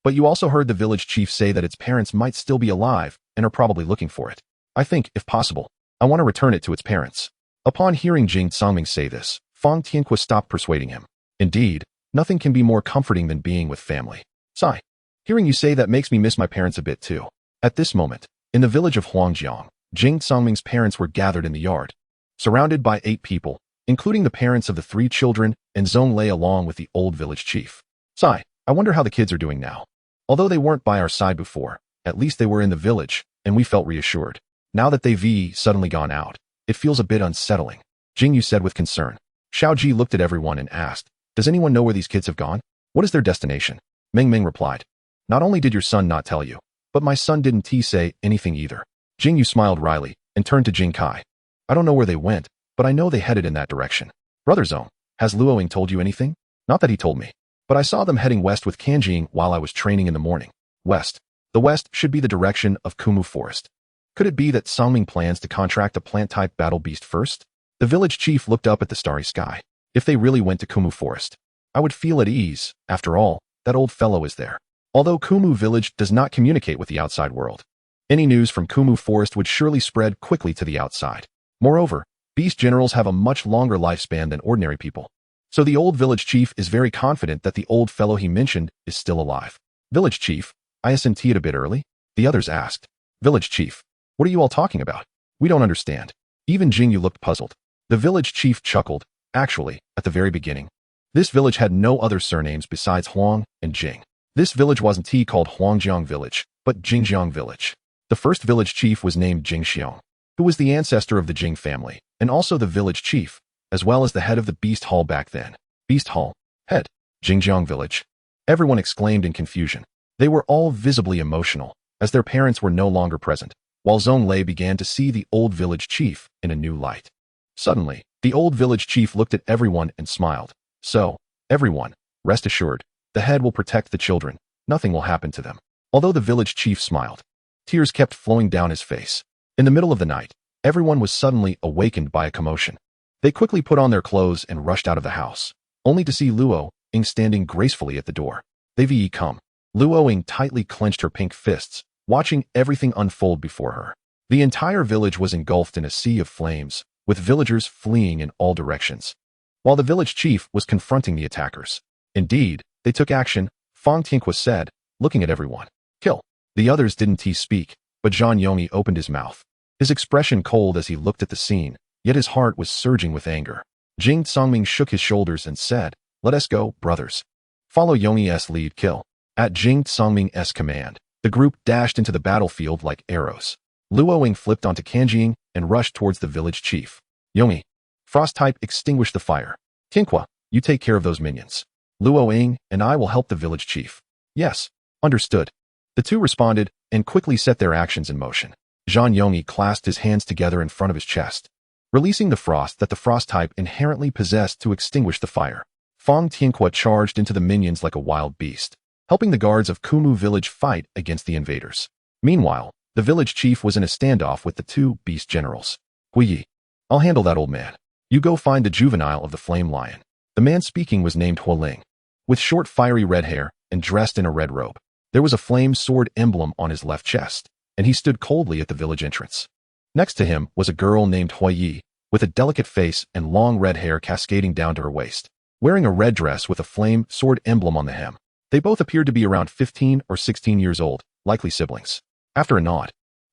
But you also heard the village chief say that its parents might still be alive and are probably looking for it. I think, if possible, I want to return it to its parents. Upon hearing Jing Songming say this, Fang Tianhua stopped persuading him. Indeed, nothing can be more comforting than being with family. Sigh. Hearing you say that makes me miss my parents a bit too. At this moment, in the village of Huangjiang, Jing Songming's parents were gathered in the yard, surrounded by 8 people, including the parents of the 3 children and Zhong Lei along with the old village chief. Sigh, I wonder how the kids are doing now. Although they weren't by our side before, at least they were in the village, and we felt reassured. Now that they've suddenly gone out, it feels a bit unsettling. Jing Yu said with concern. Xiao Ji looked at everyone and asked, Does anyone know where these kids have gone? What is their destination? Meng Meng replied. Not only did your son not tell you, but my son didn't say anything either. Jing Yu smiled wryly and turned to Jing Kai. I don't know where they went, but I know they headed in that direction. Brother Zong, has Luo Ying told you anything? Not that he told me, but I saw them heading west with Kanjing while I was training in the morning. West. The west should be the direction of Kumu Forest. Could it be that Songming plans to contract a plant-type battle beast first? The village chief looked up at the starry sky. If they really went to Kumu Forest, I would feel at ease. After all, that old fellow is there. Although Kumu village does not communicate with the outside world, any news from Kumu Forest would surely spread quickly to the outside. Moreover, beast generals have a much longer lifespan than ordinary people. So the old village chief is very confident that the old fellow he mentioned is still alive. Village chief, I sent it a bit early? The others asked. Village chief, what are you all talking about? We don't understand. Even Jing Yu looked puzzled. The village chief chuckled. Actually, at the very beginning, this village had no other surnames besides Huang and Jing. This village wasn't called Huangjiang village, but Jingjiang village. The first village chief was named Jing Xiong, who was the ancestor of the Jing family, and also the village chief, as well as the head of the Beast Hall back then. Beast Hall, head, Jingjiang village. Everyone exclaimed in confusion. They were all visibly emotional, as their parents were no longer present, while Zhonglei began to see the old village chief in a new light. Suddenly, the old village chief looked at everyone and smiled. So, everyone, rest assured, the head will protect the children. Nothing will happen to them. Although the village chief smiled, tears kept flowing down his face. In the middle of the night, everyone was suddenly awakened by a commotion. They quickly put on their clothes and rushed out of the house, only to see Luo Ying standing gracefully at the door. They've come. Luo Ying tightly clenched her pink fists, watching everything unfold before her. The entire village was engulfed in a sea of flames, with villagers fleeing in all directions, while the village chief was confronting the attackers. Indeed, they took action, Fang Tianhua said, looking at everyone. Kill. The others didn't speak, but Zhang Yongyi opened his mouth, his expression cold as he looked at the scene, yet his heart was surging with anger. Jing Tsongming shook his shoulders and said, "Let us go, brothers. Follow Yongyi's lead, kill." At Jing Tsongming's command, the group dashed into the battlefield like arrows. Luo Ying flipped onto Kanjing and rushed towards the village chief. Yongyi, Frost type, extinguish the fire. Tianhua, you take care of those minions. Luo Ying and I will help the village chief. Yes, understood. The two responded and quickly set their actions in motion. Zhang Yongyi clasped his hands together in front of his chest, releasing the frost that the frost type inherently possessed to extinguish the fire. Fang Tianhua charged into the minions like a wild beast, helping the guards of Kumu village fight against the invaders. Meanwhile, the village chief was in a standoff with the two beast generals. Huiyi, I'll handle that old man. You go find the juvenile of the flame lion. The man speaking was named Hualing, with short fiery red hair and dressed in a red robe. There was a flame sword emblem on his left chest, and he stood coldly at the village entrance. Next to him was a girl named Huiyi, with a delicate face and long red hair cascading down to her waist, wearing a red dress with a flame sword emblem on the hem. They both appeared to be around 15 or 16 years old, likely siblings. After a nod,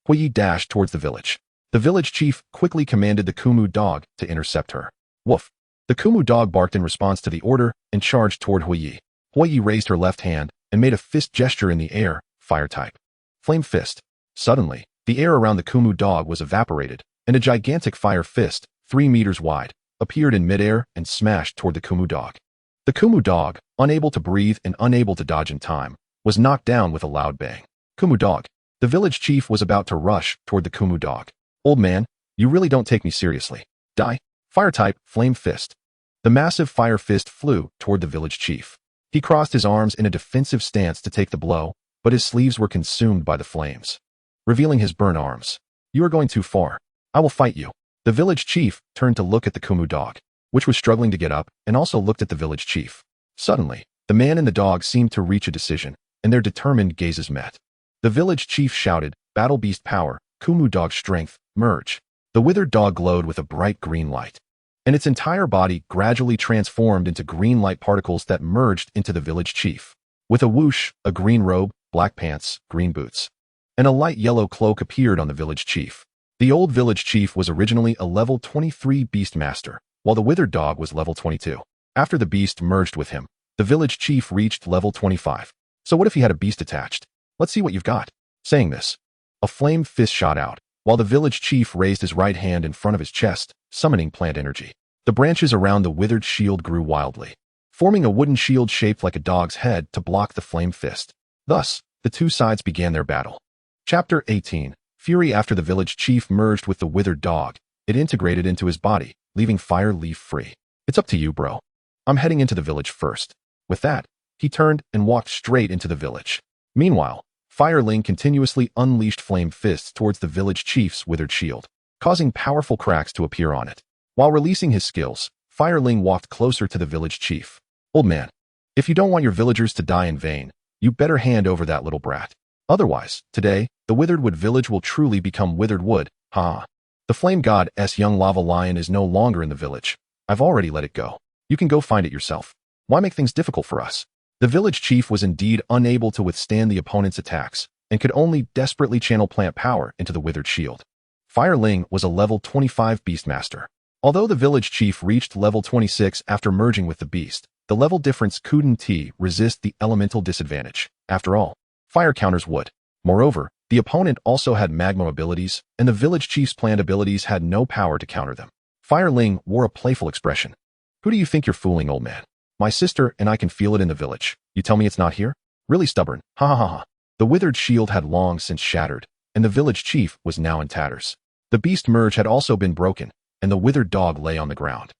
Huiyi dashed towards the village. The village chief quickly commanded the Kumu dog to intercept her. Woof! The Kumu dog barked in response to the order and charged toward Huiyi. Huiyi raised her left hand and made a fist gesture in the air, fire type. Flame fist. Suddenly, the air around the Kumu dog was evaporated, and a gigantic fire fist, 3 meters wide, appeared in midair and smashed toward the Kumu dog. The Kumu dog, unable to breathe and unable to dodge in time, was knocked down with a loud bang. Kumu dog. The village chief was about to rush toward the Kumu dog. Old man, you really don't take me seriously. Die. Fire type, flame fist. The massive fire fist flew toward the village chief. He crossed his arms in a defensive stance to take the blow, but his sleeves were consumed by the flames, revealing his burnt arms. You are going too far. I will fight you. The village chief turned to look at the Kumu dog, which was struggling to get up, and also looked at the village chief. Suddenly, the man and the dog seemed to reach a decision, and their determined gazes met. The village chief shouted, "Battle beast power, Kumu dog strength, merge." The withered dog glowed with a bright green light, and its entire body gradually transformed into green light particles that merged into the village chief. With a whoosh, a green robe, black pants, green boots, and a light yellow cloak appeared on the village chief. The old village chief was originally a level 23 beast master, while the withered dog was level 22. After the beast merged with him, the village chief reached level 25. So what if he had a beast attached? Let's see what you've got. Saying this, a flame fist shot out, while the village chief raised his right hand in front of his chest, summoning plant energy. The branches around the withered shield grew wildly, forming a wooden shield shaped like a dog's head to block the flame fist. Thus, the two sides began their battle. Chapter 18. Fury. After the village chief merged with the withered dog, it integrated into his body, leaving Fire Leaf free. It's up to you, bro. I'm heading into the village first. With that, he turned and walked straight into the village. Meanwhile, Fireling continuously unleashed flame fists towards the village chief's withered shield, causing powerful cracks to appear on it. While releasing his skills, Fireling walked closer to the village chief. Old man, if you don't want your villagers to die in vain, you better hand over that little brat. Otherwise, today, the Withered Wood village will truly become withered wood. Ha! The flame god's young lava lion is no longer in the village. I've already let it go. You can go find it yourself. Why make things difficult for us? The village chief was indeed unable to withstand the opponent's attacks, and could only desperately channel plant power into the withered shield. Fireling was a level 25 beastmaster. Although the village chief reached level 26 after merging with the beast, the level difference couldn't resist the elemental disadvantage. After all, fire counters wood. Moreover, the opponent also had magma abilities, and the village chief's plant abilities had no power to counter them. Fireling wore a playful expression. Who do you think you're fooling, old man? My sister and I can feel it in the village. You tell me it's not here? Really stubborn. Ha ha ha ha. The withered shield had long since shattered, and the village chief was now in tatters. The beast merge had also been broken, and the withered dog lay on the ground,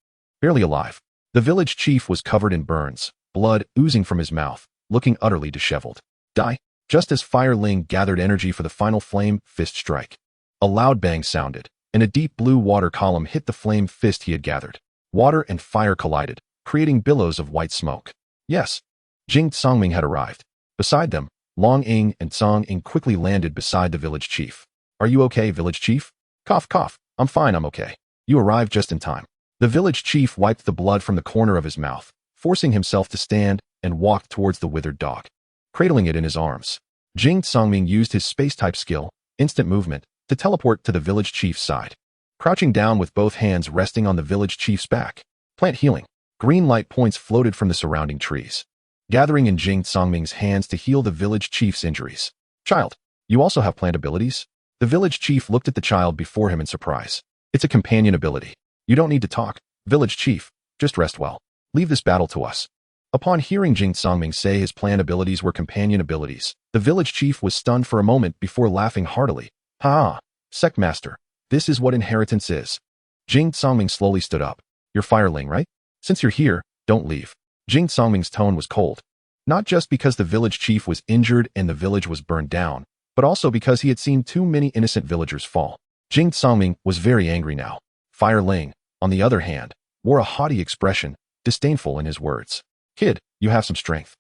barely alive. The village chief was covered in burns, blood oozing from his mouth, looking utterly disheveled. Die. Just as Fire Ling gathered energy for the final flame fist strike, a loud bang sounded, and a deep blue water column hit the flame fist he had gathered. Water and fire collided, creating billows of white smoke. Yes, Jing Songming had arrived. Beside them, Long Ying and Song Ying quickly landed beside the village chief. Are you okay, village chief? Cough, cough. I'm fine, I'm okay. You arrived just in time. The village chief wiped the blood from the corner of his mouth, forcing himself to stand and walked towards the withered dog, cradling it in his arms. Jing Songming used his space-type skill, instant movement, to teleport to the village chief's side. Crouching down with both hands resting on the village chief's back. Plant healing. Green light points floated from the surrounding trees, gathering in Jing Songming's hands to heal the village chief's injuries. Child, you also have plant abilities? The village chief looked at the child before him in surprise. It's a companion ability. You don't need to talk, village chief, just rest well. Leave this battle to us. Upon hearing Jing Songming say his plant abilities were companion abilities, the village chief was stunned for a moment before laughing heartily. Ha! Sect master, this is what inheritance is. Jing Songming slowly stood up. You're Fireling, right? Since you're here, don't leave. Jing Songming's tone was cold. Not just because the village chief was injured and the village was burned down, but also because he had seen too many innocent villagers fall. Jing Songming was very angry now. Fire Ling, on the other hand, wore a haughty expression, disdainful in his words. Kid, you have some strength.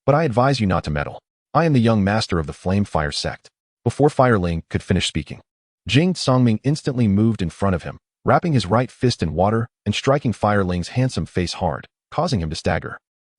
But I advise you not to meddle. I am the young master of the Flame Fire sect. Before Fire Ling could finish speaking, Jing Songming instantly moved in front of him, wrapping his right fist in water and striking Fire Ling's handsome face hard, causing him to stagger.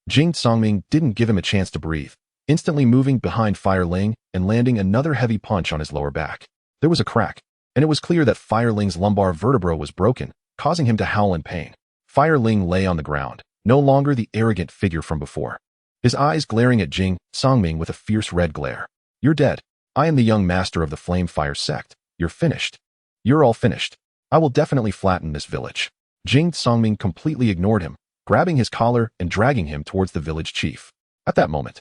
Jing Songming didn't give him a chance to breathe, instantly moving behind Fire Ling and landing another heavy punch on his lower back. There was a crack, and it was clear that Fire Ling's lumbar vertebra was broken, causing him to howl in pain. Fire Ling lay on the ground, no longer the arrogant figure from before, his eyes glaring at Jing Songming with a fierce red glare. You're dead. I am the young master of the Flame Fire sect. You're finished. You're all finished. I will definitely flatten this village. Jing Songming completely ignored him, grabbing his collar and dragging him towards the village chief. At that moment,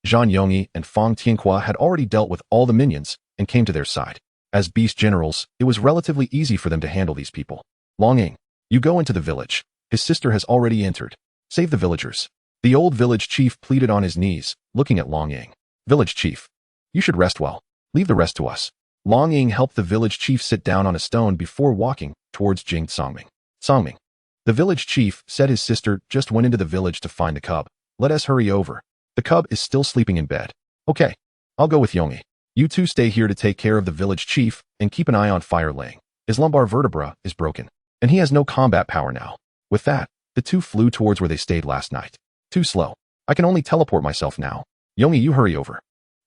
Zhang Yongyi and Fang Tianhua had already dealt with all the minions and came to their side. As beast generals, it was relatively easy for them to handle these people. Long Ying, you go into the village. His sister has already entered. Save the villagers. The old village chief pleaded on his knees, looking at Long Ying. Village chief, you should rest well. Leave the rest to us. Long Ying helped the village chief sit down on a stone before walking towards Jing Songming. Songming. The village chief said his sister just went into the village to find the cub. Let us hurry over. The cub is still sleeping in bed. Okay. I'll go with Yongyi. You two stay here to take care of the village chief and keep an eye on Fire Ling. His lumbar vertebra is broken, and he has no combat power now. With that, the two flew towards where they stayed last night. Too slow. I can only teleport myself now. Yongyi, you hurry over.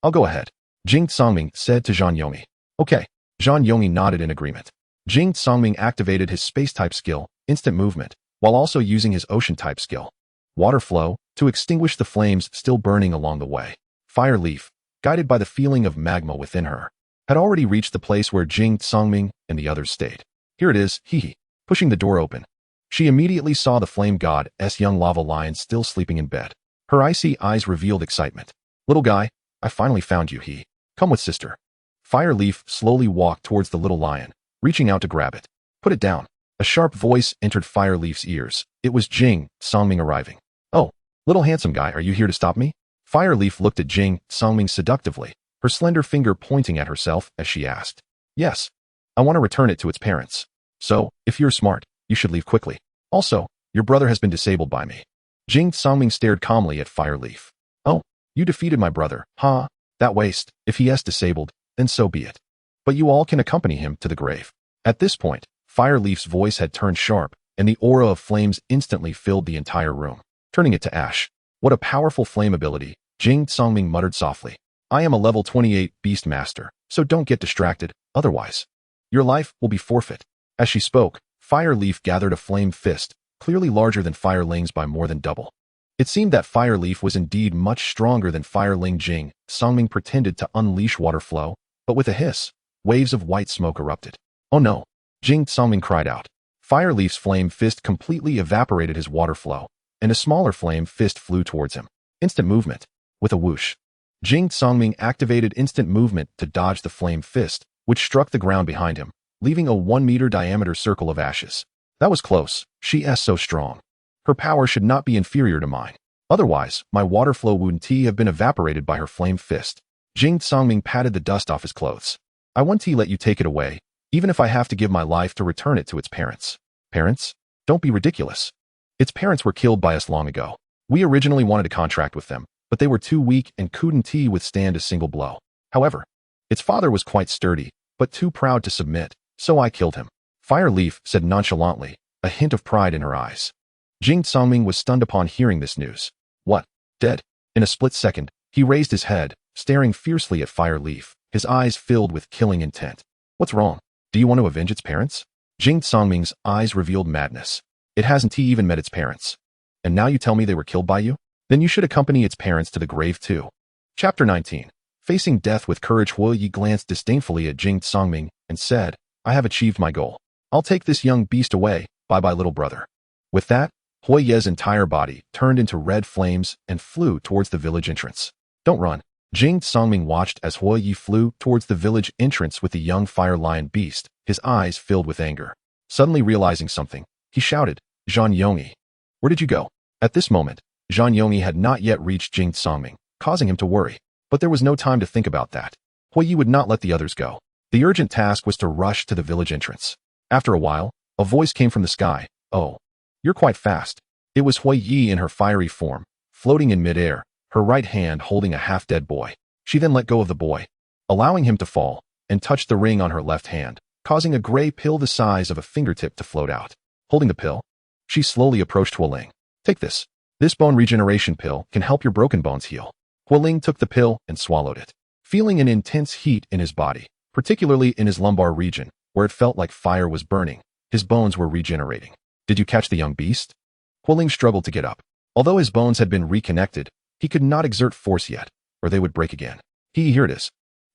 I'll go ahead. Jing Songming said to Zhang Yongyi. Okay. Zhang Yongyi nodded in agreement. Jing Songming activated his space-type skill, instant movement, while also using his ocean-type skill, water flow, to extinguish the flames still burning along the way. Fire Leaf, guided by the feeling of magma within her, had already reached the place where Jing Songming and the others stayed. Here it is, hee. Pushing the door open, she immediately saw the flame god's young lava lion still sleeping in bed. Her icy eyes revealed excitement. Little guy, I finally found you, he. Come with sister. Fire Leaf slowly walked towards the little lion, reaching out to grab it. Put it down. A sharp voice entered Fire Leaf's ears. It was Jing Songming arriving. Oh, little handsome guy, are you here to stop me? Fire Leaf looked at Jing Songming seductively, her slender finger pointing at herself as she asked. Yes. I want to return it to its parents. So, if you're smart, you should leave quickly. Also, your brother has been disabled by me. Jing Songming stared calmly at Fire Leaf. Oh, you defeated my brother, huh? That waste. If he is disabled, then so be it. But you all can accompany him to the grave. At this point, Fire Leaf's voice had turned sharp, and the aura of flames instantly filled the entire room, turning it to ash. What a powerful flame ability, Jing Songming muttered softly. I am a level 28 beast master, so don't get distracted, otherwise your life will be forfeit. As she spoke, Fire Leaf gathered a flame fist, clearly larger than Fire Ling's by more than double. It seemed that Fire Leaf was indeed much stronger than Fire Ling. Jing Songming pretended to unleash water flow, but with a hiss, waves of white smoke erupted. Oh no! Jing Songming cried out. Fire Leaf's flame fist completely evaporated his water flow, and a smaller flame fist flew towards him. Instant movement. With a whoosh, Jing Songming activated instant movement to dodge the flame fist, which struck the ground behind him, leaving a 1-meter diameter circle of ashes. That was close. She's so strong. Her power should not be inferior to mine. Otherwise, my water flow wound tea have been evaporated by her flame fist. Jing Songming patted the dust off his clothes. I won't let you take it away, even if I have to give my life to return it to its parents. Parents? Don't be ridiculous. Its parents were killed by us long ago. We originally wanted a contract with them, but they were too weak and couldn't withstand a single blow. However, its father was quite sturdy, but too proud to submit, so I killed him. Fireleaf said nonchalantly, a hint of pride in her eyes. Jing Songming was stunned upon hearing this news. What? Dead? In a split second, he raised his head, staring fiercely at Fireleaf, his eyes filled with killing intent. What's wrong? Do you want to avenge its parents? Jing Songming's eyes revealed madness. It hasn't even met its parents. And now you tell me they were killed by you? Then you should accompany its parents to the grave too. Chapter 19. Facing death with courage, Huoyi glanced disdainfully at Jing Songming and said, I have achieved my goal. I'll take this young beast away, bye-bye little brother. With that, Huoyi's entire body turned into red flames and flew towards the village entrance. Don't run. Jing Songming watched as Huoyi flew towards the village entrance with the young fire lion beast, his eyes filled with anger. Suddenly realizing something, he shouted, Zhan Yongyi. Where did you go? At this moment, Zhan Yongyi had not yet reached Jing Songming, causing him to worry. But there was no time to think about that. Huoyi would not let the others go. The urgent task was to rush to the village entrance. After a while, a voice came from the sky. Oh, you're quite fast. It was Huoyi in her fiery form, floating in midair, her right hand holding a half-dead boy. She then let go of the boy, allowing him to fall, and touched the ring on her left hand, causing a gray pill the size of a fingertip to float out. Holding the pill, she slowly approached Huoling. Take this. This bone regeneration pill can help your broken bones heal. Huoling took the pill and swallowed it, feeling an intense heat in his body, particularly in his lumbar region, where it felt like fire was burning. His bones were regenerating. Did you catch the young beast? Huoling struggled to get up. Although his bones had been reconnected, he could not exert force yet, or they would break again. Here it is.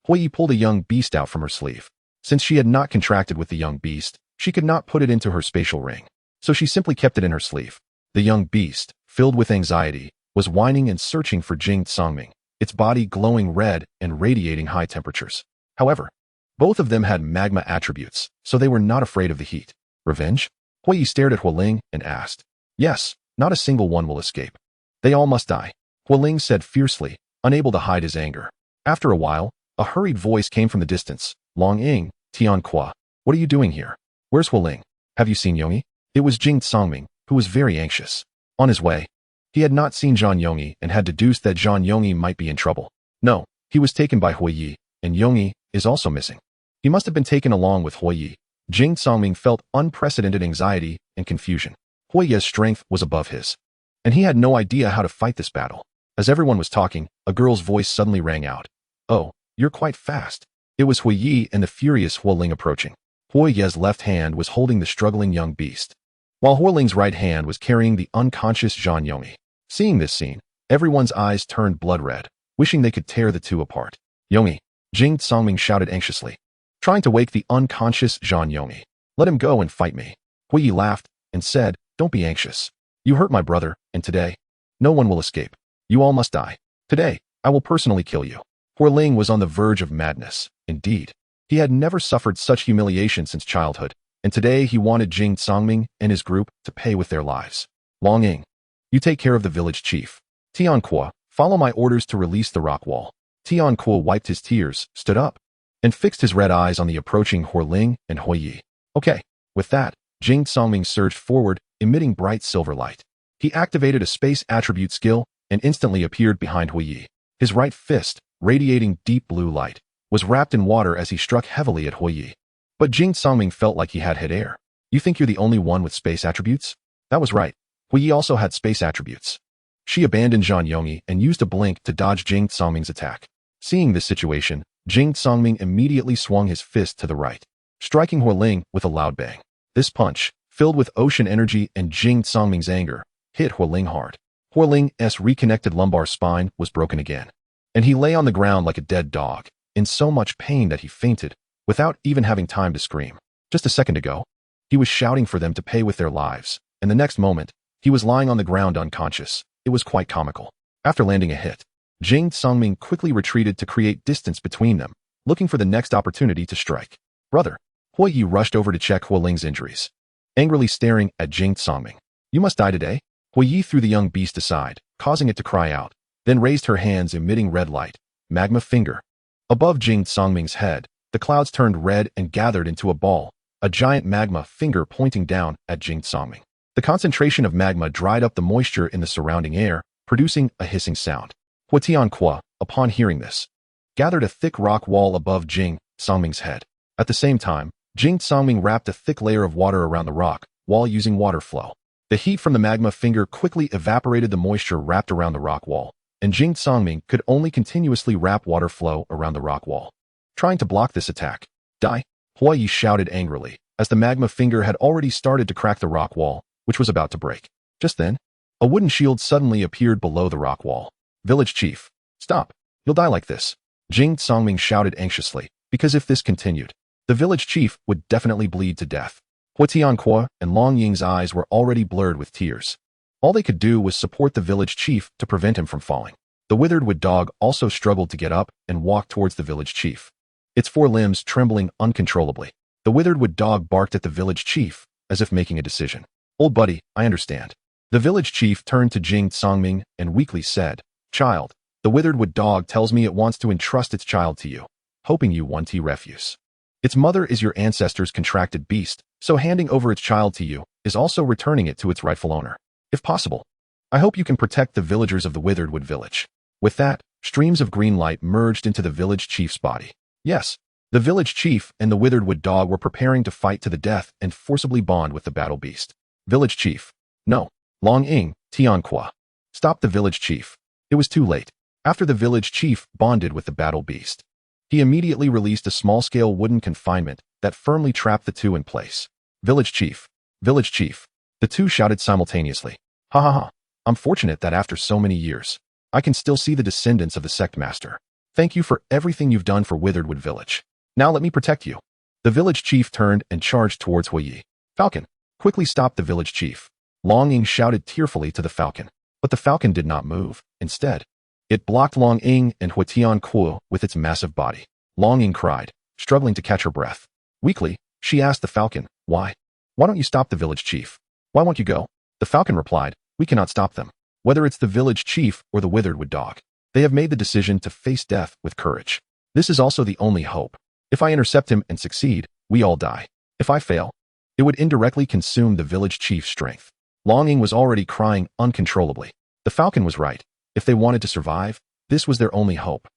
Huoyi pulled a young beast out from her sleeve. Since she had not contracted with the young beast, she could not put it into her spatial ring, so she simply kept it in her sleeve. The young beast, filled with anxiety, was whining and searching for Jing Songming, its body glowing red and radiating high temperatures. However, both of them had magma attributes, so they were not afraid of the heat. Revenge? Huoyi stared at Huoling and asked. Yes, not a single one will escape. They all must die. Huoling said fiercely, unable to hide his anger. After a while, a hurried voice came from the distance. Long Ying, Tianqua, what are you doing here? Where's Huoling? Have you seen Yongyi? It was Jing Songming, who was very anxious. On his way, he had not seen Zhan Yongyi and had deduced that Zhan Yongyi might be in trouble. No, he was taken by Huoyi, and Yongyi is also missing. He must have been taken along with Huoyi. Jing Songming felt unprecedented anxiety and confusion. Huoyi's strength was above his, and he had no idea how to fight this battle. As everyone was talking, a girl's voice suddenly rang out. Oh, you're quite fast. It was Huoyi and the furious Huoling approaching. Huoyi's left hand was holding the struggling young beast, while Huoling's right hand was carrying the unconscious Zhan Yongyi. Seeing this scene, everyone's eyes turned blood red, wishing they could tear the two apart. Yongyi, Jing Songming shouted anxiously, trying to wake the unconscious Zhan Yongyi. Let him go and fight me. Huoyi laughed and said, don't be anxious. You hurt my brother, and today, no one will escape. You all must die. Today, I will personally kill you. Huoling was on the verge of madness. Indeed, he had never suffered such humiliation since childhood, and today he wanted Jing Songming and his group to pay with their lives. Long Ying, you take care of the village chief. Tianqua, follow my orders to release the rock wall. Tianqua wiped his tears, stood up, and fixed his red eyes on the approaching Huoling and Huoyi. Okay, with that, Jing Songming surged forward, emitting bright silver light. He activated a space attribute skill and instantly appeared behind Huoyi. His right fist, radiating deep blue light, was wrapped in water as he struck heavily at Huoyi. But Jing Songming felt like he had hit air. You think you're the only one with space attributes? That was right. Huoyi also had space attributes. She abandoned Zhan Yongyi and used a blink to dodge Jing Songming's attack. Seeing this situation, Jing Songming immediately swung his fist to the right, striking Huoling with a loud bang. This punch, filled with ocean energy and Jing Songming's anger, hit Huoling hard. Huoling's reconnected lumbar spine was broken again, and he lay on the ground like a dead dog, in so much pain that he fainted, without even having time to scream. Just a second ago, he was shouting for them to pay with their lives, and the next moment, he was lying on the ground unconscious. It was quite comical. After landing a hit, Jing Songming quickly retreated to create distance between them, looking for the next opportunity to strike. Brother, Hui Yi rushed over to check Huoling's injuries, angrily staring at Jing Songming. You must die today? Hui Yi threw the young beast aside, causing it to cry out, then raised her hands emitting red light. Magma finger. Above Jing Songming's head, the clouds turned red and gathered into a ball, a giant magma finger pointing down at Jing Songming. The concentration of magma dried up the moisture in the surrounding air, producing a hissing sound. Hua Tianqua, upon hearing this, gathered a thick rock wall above Jing Songming's head. At the same time, Jing Songming wrapped a thick layer of water around the rock wall using water flow. The heat from the magma finger quickly evaporated the moisture wrapped around the rock wall, and Jing Songming could only continuously wrap water flow around the rock wall. Trying to block this attack. Die! Hua Yi shouted angrily, as the magma finger had already started to crack the rock wall, which was about to break. Just then, a wooden shield suddenly appeared below the rock wall. Village chief, stop! You'll die like this. Jing Songming shouted anxiously, because if this continued, the village chief would definitely bleed to death. Hua Tianqua and Long Ying's eyes were already blurred with tears. All they could do was support the village chief to prevent him from falling. The withered wood dog also struggled to get up and walk towards the village chief, its four limbs trembling uncontrollably. The withered wood dog barked at the village chief, as if making a decision. Old buddy, I understand. The village chief turned to Jing Songming and weakly said, Child, the withered wood dog tells me it wants to entrust its child to you, hoping you want refuse. Its mother is your ancestor's contracted beast, so handing over its child to you is also returning it to its rightful owner. If possible, I hope you can protect the villagers of the withered wood village. With that, streams of green light merged into the village chief's body. Yes, the village chief and the withered wood dog were preparing to fight to the death and forcibly bond with the battle beast. Village chief. No. Long Ying, Tianqua. Stop the village chief. It was too late. After the village chief bonded with the battle beast, he immediately released a small-scale wooden confinement that firmly trapped the two in place. Village chief. Village chief. The two shouted simultaneously. Ha ha ha. I'm fortunate that after so many years, I can still see the descendants of the sect master. Thank you for everything you've done for Witheredwood Village. Now let me protect you. The village chief turned and charged towards Hui Yi. Falcon, quickly stop the village chief. Long Ying shouted tearfully to the falcon, but the falcon did not move. Instead, it blocked Long Ying and Hua Tianqua with its massive body. Long Ying cried, struggling to catch her breath. Weakly, she asked the falcon, Why? Why don't you stop the village chief? Why won't you go? The falcon replied, We cannot stop them. Whether it's the village chief or the witheredwood dog, they have made the decision to face death with courage. This is also the only hope. If I intercept him and succeed, we all die. If I fail, it would indirectly consume the village chief's strength. Long Ying was already crying uncontrollably. The falcon was right. If they wanted to survive, this was their only hope.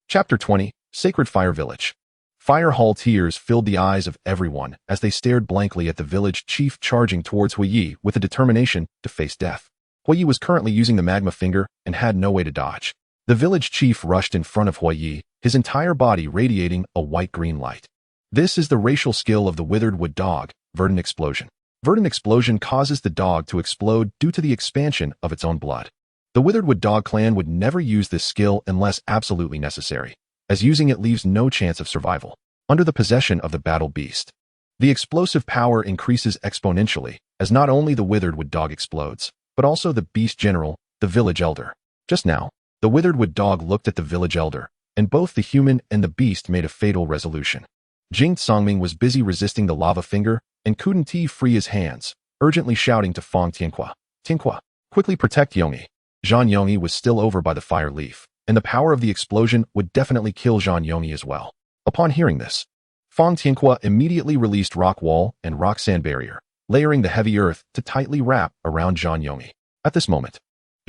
Chapter 20, Sacred Fire Village. Fire Hall tears filled the eyes of everyone as they stared blankly at the village chief charging towards Hui Yi with a determination to face death. Hui Yi was currently using the magma finger and had no way to dodge. The village chief rushed in front of Hui Yi, his entire body radiating a white-green light. This is the racial skill of the withered wood dog, Verdant Explosion. Verdant Explosion causes the dog to explode due to the expansion of its own blood. The withered wood dog clan would never use this skill unless absolutely necessary, as using it leaves no chance of survival. Under the possession of the battle beast, the explosive power increases exponentially, as not only the withered wood dog explodes, but also the beast general, the village elder. Just now, the withered wood dog looked at the village elder, and both the human and the beast made a fatal resolution. Jing Songming was busy resisting the lava finger and couldn't free his hands, urgently shouting to Fang Tianqua, Tianqua, quickly protect Yongyi. Zhan Yongyi was still over by the fire leaf, and the power of the explosion would definitely kill Zhan Yongyi as well. Upon hearing this, Fang Tianqua immediately released rock wall and rock sand barrier, layering the heavy earth to tightly wrap around Zhan Yongyi. At this moment,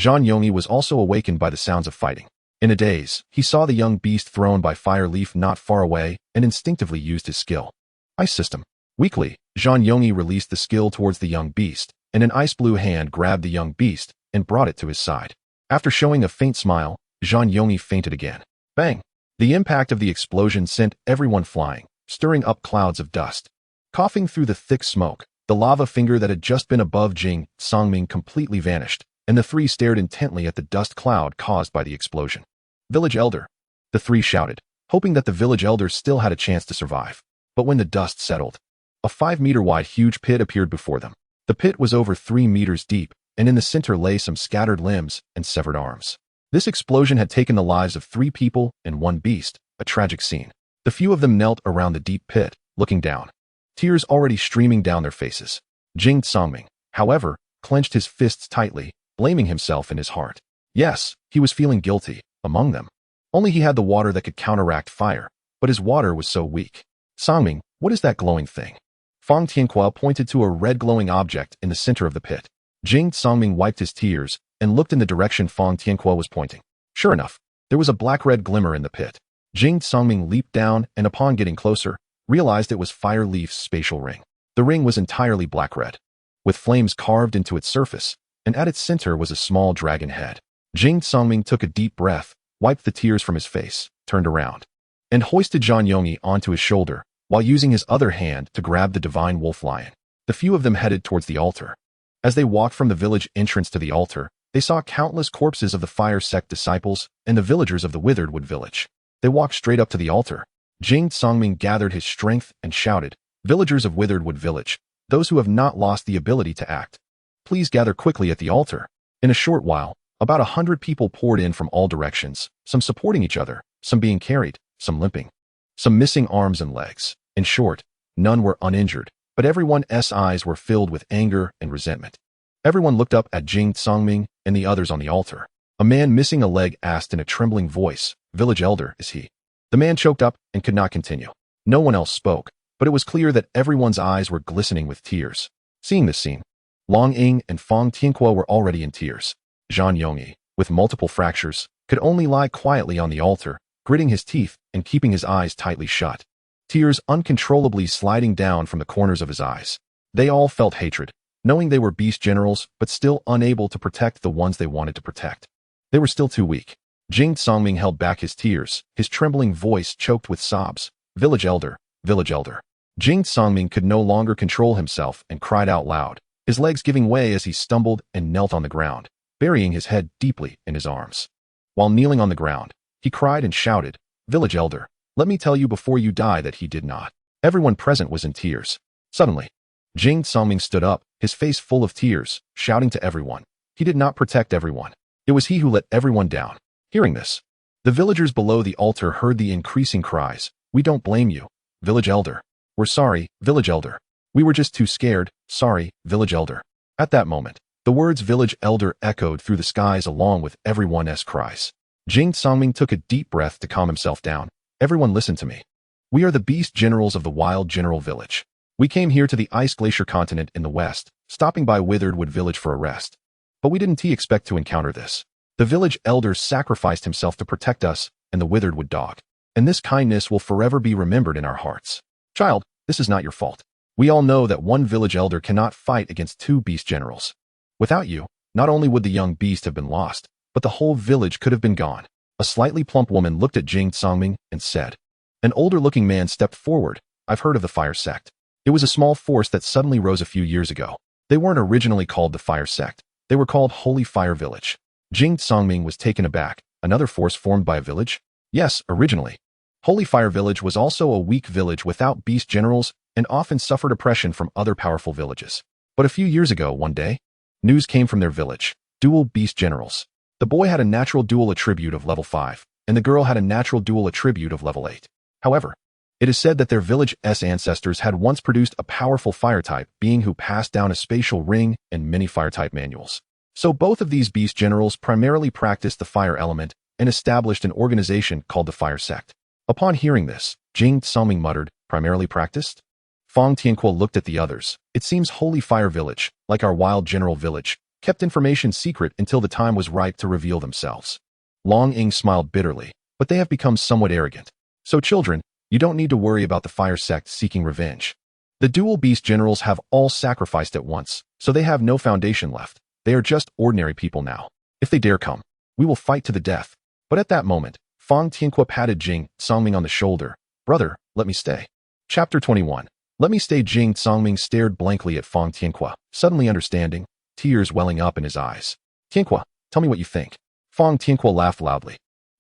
Zhan Yongyi was also awakened by the sounds of fighting. In a daze, he saw the young beast thrown by fire leaf not far away and instinctively used his skill. Ice system. Weakly, Zhan Yongyi released the skill towards the young beast, and an ice blue hand grabbed the young beast and brought it to his side. After showing a faint smile, Zhan Yongyi fainted again. Bang! The impact of the explosion sent everyone flying, stirring up clouds of dust. Coughing through the thick smoke, the lava finger that had just been above Jing Songming completely vanished, and the three stared intently at the dust cloud caused by the explosion. Village Elder. The three shouted, hoping that the village elder still had a chance to survive. But when the dust settled, a 5-meter-wide huge pit appeared before them. The pit was over 3 meters deep, and in the center lay some scattered limbs and severed arms. This explosion had taken the lives of 3 people and 1 beast, a tragic scene. The few of them knelt around the deep pit, looking down, tears already streaming down their faces. Jing Tsangming, however, clenched his fists tightly, blaming himself in his heart. Yes, he was feeling guilty, among them. Only he had the water that could counteract fire, but his water was so weak. Tsangming, what is that glowing thing? Fang Tianhua pointed to a red glowing object in the center of the pit. Jing Tsangming wiped his tears and looked in the direction Fang Tianhua was pointing. Sure enough, there was a black-red glimmer in the pit. Jing Tsangming leaped down and upon getting closer, realized it was Fire Leaf's spatial ring. The ring was entirely black-red, with flames carved into its surface, and at its center was a small dragon head. Jing Tsangming took a deep breath, wiped the tears from his face, turned around, and hoisted Zhang Yongyi onto his shoulder, while using his other hand to grab the divine wolf lion. The few of them headed towards the altar. As they walked from the village entrance to the altar, they saw countless corpses of the fire sect disciples and the villagers of the Withered Wood village. They walked straight up to the altar. Jing Tsangming gathered his strength and shouted, "Villagers of Withered Wood village, those who have not lost the ability to act, please gather quickly at the altar." In a short while, about 100 people poured in from all directions, some supporting each other, some being carried, some limping, some missing arms and legs. In short, none were uninjured, but everyone's eyes were filled with anger and resentment. Everyone looked up at Jing Tsangming and the others on the altar. A man missing a leg asked in a trembling voice, "Village elder, is he?" The man choked up and could not continue. No one else spoke, but it was clear that everyone's eyes were glistening with tears. Seeing this scene, Long Ying and Fang Tianhua were already in tears. Zhang Yongyi, with multiple fractures, could only lie quietly on the altar, gritting his teeth and keeping his eyes tightly shut, tears uncontrollably sliding down from the corners of his eyes. They all felt hatred, knowing they were beast generals but still unable to protect the ones they wanted to protect. They were still too weak. Jing Tsangming held back his tears, his trembling voice choked with sobs. "Village elder, village elder." Jing Tsangming could no longer control himself and cried out loud, his legs giving way as he stumbled and knelt on the ground, burying his head deeply in his arms. While kneeling on the ground, he cried and shouted, "Village elder, let me tell you before you die that he did not." Everyone present was in tears. Suddenly, Jing Tsangming stood up, his face full of tears, shouting to everyone. He did not protect everyone. It was he who let everyone down. Hearing this, the villagers below the altar heard the increasing cries, "We don't blame you, village elder. We're sorry, village elder. We were just too scared, sorry, village elder." At that moment, the words village elder echoed through the skies along with everyone's cries. Jing Tsangming took a deep breath to calm himself down. "Everyone listen to me. We are the beast generals of the Wild General Village. We came here to the Ice Glacier continent in the west, stopping by Withered Wood Village for a rest. But we didn't expect to encounter this. The village elder sacrificed himself to protect us and the Withered Wood dog. And this kindness will forever be remembered in our hearts. Child, this is not your fault. We all know that one village elder cannot fight against 2 beast generals. Without you, not only would the young beast have been lost, but the whole village could have been gone." A slightly plump woman looked at Jing Tsangming and said. An older-looking man stepped forward. "I've heard of the fire sect. It was a small force that suddenly rose a few years ago. They weren't originally called the fire sect. They were called Holy Fire Village." Jing Tsangming was taken aback. Another force formed by a village? Yes, originally. Holy Fire Village was also a weak village without beast generals and often suffered oppression from other powerful villages. But a few years ago, one day, news came from their village. Dual beast generals. The boy had a natural dual attribute of level 5, and the girl had a natural dual attribute of level 8. However, it is said that their village's ancestors had once produced a powerful fire-type being who passed down a spatial ring and many fire-type manuals. So both of these beast generals primarily practiced the fire element and established an organization called the Fire Sect. Upon hearing this, Jing Tsangming muttered, "Primarily practiced?" Fang Tianhua looked at the others. "It seems Holy Fire Village, like our Wild General Village, kept information secret until the time was ripe to reveal themselves." Long Ying smiled bitterly, "But they have become somewhat arrogant. So children, you don't need to worry about the Fire Sect seeking revenge. The dual beast generals have all sacrificed at once, so they have no foundation left. They are just ordinary people now. If they dare come, we will fight to the death." But at that moment, Fang Tianhua patted Jing Tsangming on the shoulder. "Brother, let me stay." Chapter 21. Let me stay. Jing Tsangming stared blankly at Fang Tianhua, suddenly understanding, tears welling up in his eyes. "Tianhua, tell me what you think." Fang Tianhua laughed loudly.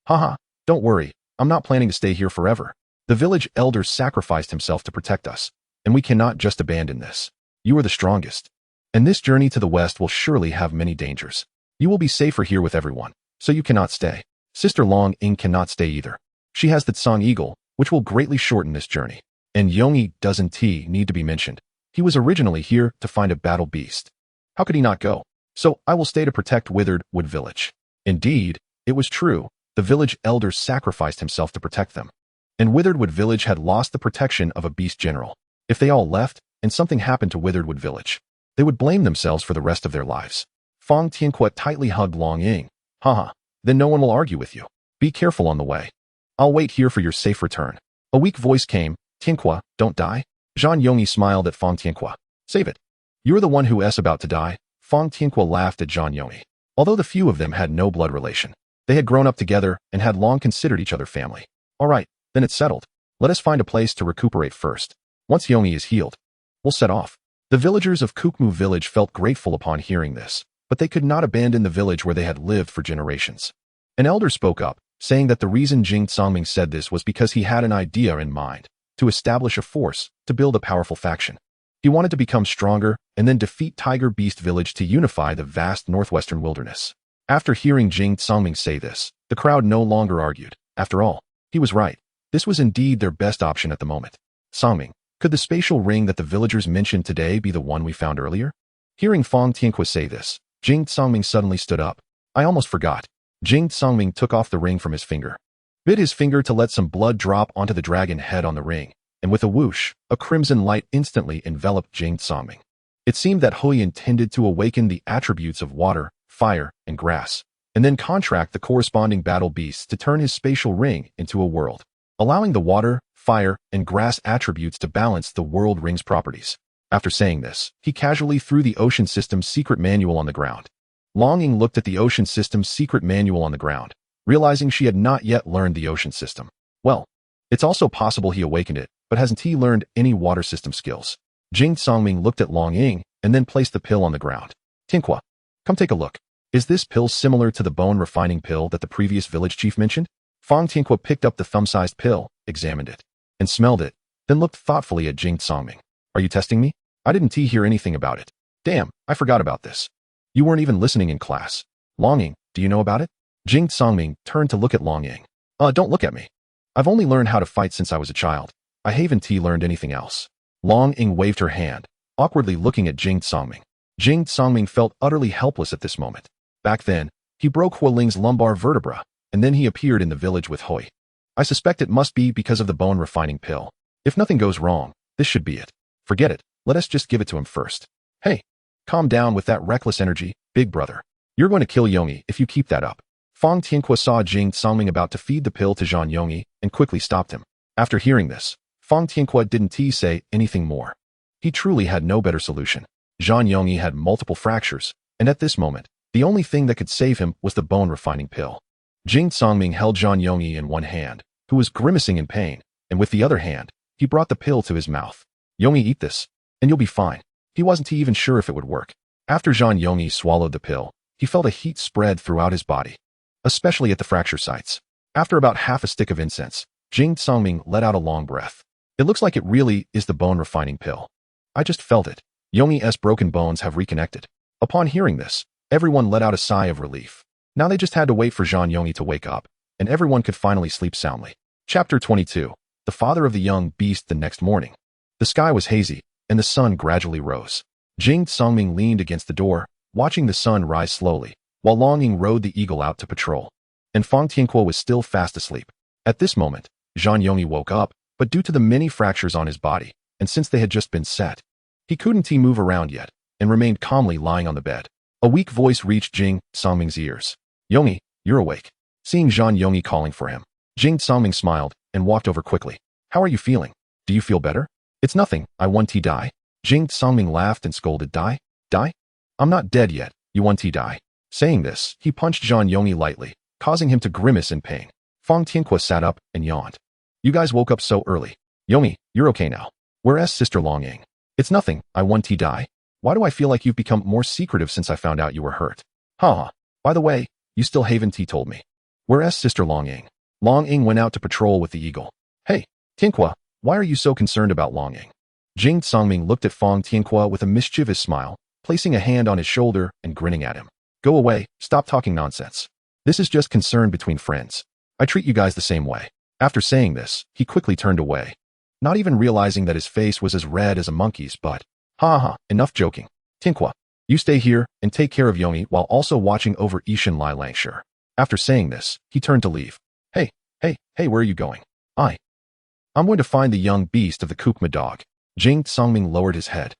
"Haha, don't worry, I'm not planning to stay here forever. The village elder sacrificed himself to protect us, and we cannot just abandon this. You are the strongest. And this journey to the west will surely have many dangers. You will be safer here with everyone. So you cannot stay. Sister Long Ying cannot stay either. She has the Tsang Eagle, which will greatly shorten this journey. And Yongyi doesn't need to be mentioned. He was originally here to find a battle beast. How could he not go? So I will stay to protect Withered Wood Village. Indeed, it was true. The village elder sacrificed himself to protect them. And Withered Wood Village had lost the protection of a beast general. If they all left, and something happened to Withered Wood Village, they would blame themselves for the rest of their lives. Fang Tianque tightly hugged Long Ying. Haha, then no one will argue with you. Be careful on the way. I'll wait here for your safe return. A weak voice came. Tianque, don't die. Zhang Yongyi smiled at Fang Tianque. Save it. You're the one who is about to die. Fang Tianque laughed at Zhang Yongyi. Although the few of them had no blood relation, they had grown up together and had long considered each other family. All right, then it's settled. Let us find a place to recuperate first. Once Yongyi is healed, we'll set off. The villagers of Kukmu village felt grateful upon hearing this, but they could not abandon the village where they had lived for generations. An elder spoke up, saying that the reason Jing Tsangming said this was because he had an idea in mind, to establish a force, to build a powerful faction. He wanted to become stronger and then defeat Tiger Beast Village to unify the vast northwestern wilderness. After hearing Jing Tsangming say this, the crowd no longer argued. After all, he was right. This was indeed their best option at the moment. Tsangming, could the spatial ring that the villagers mentioned today be the one we found earlier? Hearing Fang Tianque say this, Jing Tsangming suddenly stood up. I almost forgot. Jing Tsangming took off the ring from his finger, bit his finger to let some blood drop onto the dragon head on the ring, and with a whoosh, a crimson light instantly enveloped Jing Tsangming. It seemed that Hui intended to awaken the attributes of water, fire, and grass, and then contract the corresponding battle beasts to turn his spatial ring into a world, allowing the water, fire, and grass attributes to balance the world ring's properties. After saying this, he casually threw the ocean system's secret manual on the ground. Long Ying looked at the ocean system's secret manual on the ground, realizing she had not yet learned the ocean system. Well, it's also possible he awakened it, but hasn't he learned any water system skills? Jing Tsangming looked at Long Ying and then placed the pill on the ground. Tianque, come take a look. Is this pill similar to the bone refining pill that the previous village chief mentioned? Fang Tianque picked up the thumb-sized pill, examined it, and smelled it, then looked thoughtfully at Jing Tsangming. Are you testing me? I didn't hear anything about it. Damn, I forgot about this. You weren't even listening in class. Long Ying, do you know about it? Jing Tsangming turned to look at Long Ying. Don't look at me. I've only learned how to fight since I was a child. I haven't learned anything else. Long Ying waved her hand, awkwardly looking at Jing Tsangming. Jing Tsangming felt utterly helpless at this moment. Back then, he broke Huoling's lumbar vertebra, and then he appeared in the village with Hui. I suspect it must be because of the bone refining pill. If nothing goes wrong, this should be it. Forget it. Let us just give it to him first. Hey, calm down with that reckless energy, big brother. You're going to kill Yongyi if you keep that up. Fang Tianque saw Jing Tsangming about to feed the pill to Zhang Yongyi and quickly stopped him. After hearing this, Fang Tianque didn't say anything more. He truly had no better solution. Zhang Yongyi had multiple fractures, and at this moment, the only thing that could save him was the bone refining pill. Jing Tsangming held Zhang Yongyi in one hand, who was grimacing in pain, and with the other hand, he brought the pill to his mouth. Yongyi, eat this, and you'll be fine. He wasn't even sure if it would work. After Zhang Yongyi swallowed the pill, he felt a heat spread throughout his body, especially at the fracture sites. After about half a stick of incense, Jing Tsangming let out a long breath. It looks like it really is the bone refining pill. I just felt it. Yongyi's broken bones have reconnected. Upon hearing this, everyone let out a sigh of relief. Now they just had to wait for Zhang Yongyi to wake up, and everyone could finally sleep soundly. Chapter 22. The father of the young beast. The next morning, the sky was hazy, and the sun gradually rose. Jing Tsangming leaned against the door, watching the sun rise slowly, while Long Ying rode the eagle out to patrol. And Fang Tianque was still fast asleep. At this moment, Zhang Yongyi woke up, but due to the many fractures on his body, and since they had just been set, he couldn't move around yet, and remained calmly lying on the bed. A weak voice reached Jing Tsangming's ears. Yongyi, you're awake. Seeing Zhang Yongyi calling for him, Jing Tsangming smiled and walked over quickly. How are you feeling? Do you feel better? It's nothing, I want to die. Jing Tsangming laughed and scolded. Die? Die? I'm not dead yet, you want to die. Saying this, he punched Zhang Yongyi lightly, causing him to grimace in pain. Fang Tianque sat up and yawned. You guys woke up so early. Yongyi, you're okay now. Where's Sister Long Ying? It's nothing, I want to die. Why do I feel like you've become more secretive since I found out you were hurt? Haha, by the way, you still haven't told me. Where's Sister Long Ying? Long Ying went out to patrol with the eagle. Hey, Tianque, why are you so concerned about Long Ying? Jing Tsangming looked at Fang Tianque with a mischievous smile, placing a hand on his shoulder and grinning at him. Go away, stop talking nonsense. This is just concern between friends. I treat you guys the same way. After saying this, he quickly turned away, not even realizing that his face was as red as a monkey's, but, enough joking. Tianqua, you stay here and take care of Yongi while also watching over Ishin Lai Langshire. After saying this, he turned to leave. Hey, where are you going? I'm going to find the young beast of the Kukma dog. Jing Songming lowered his head.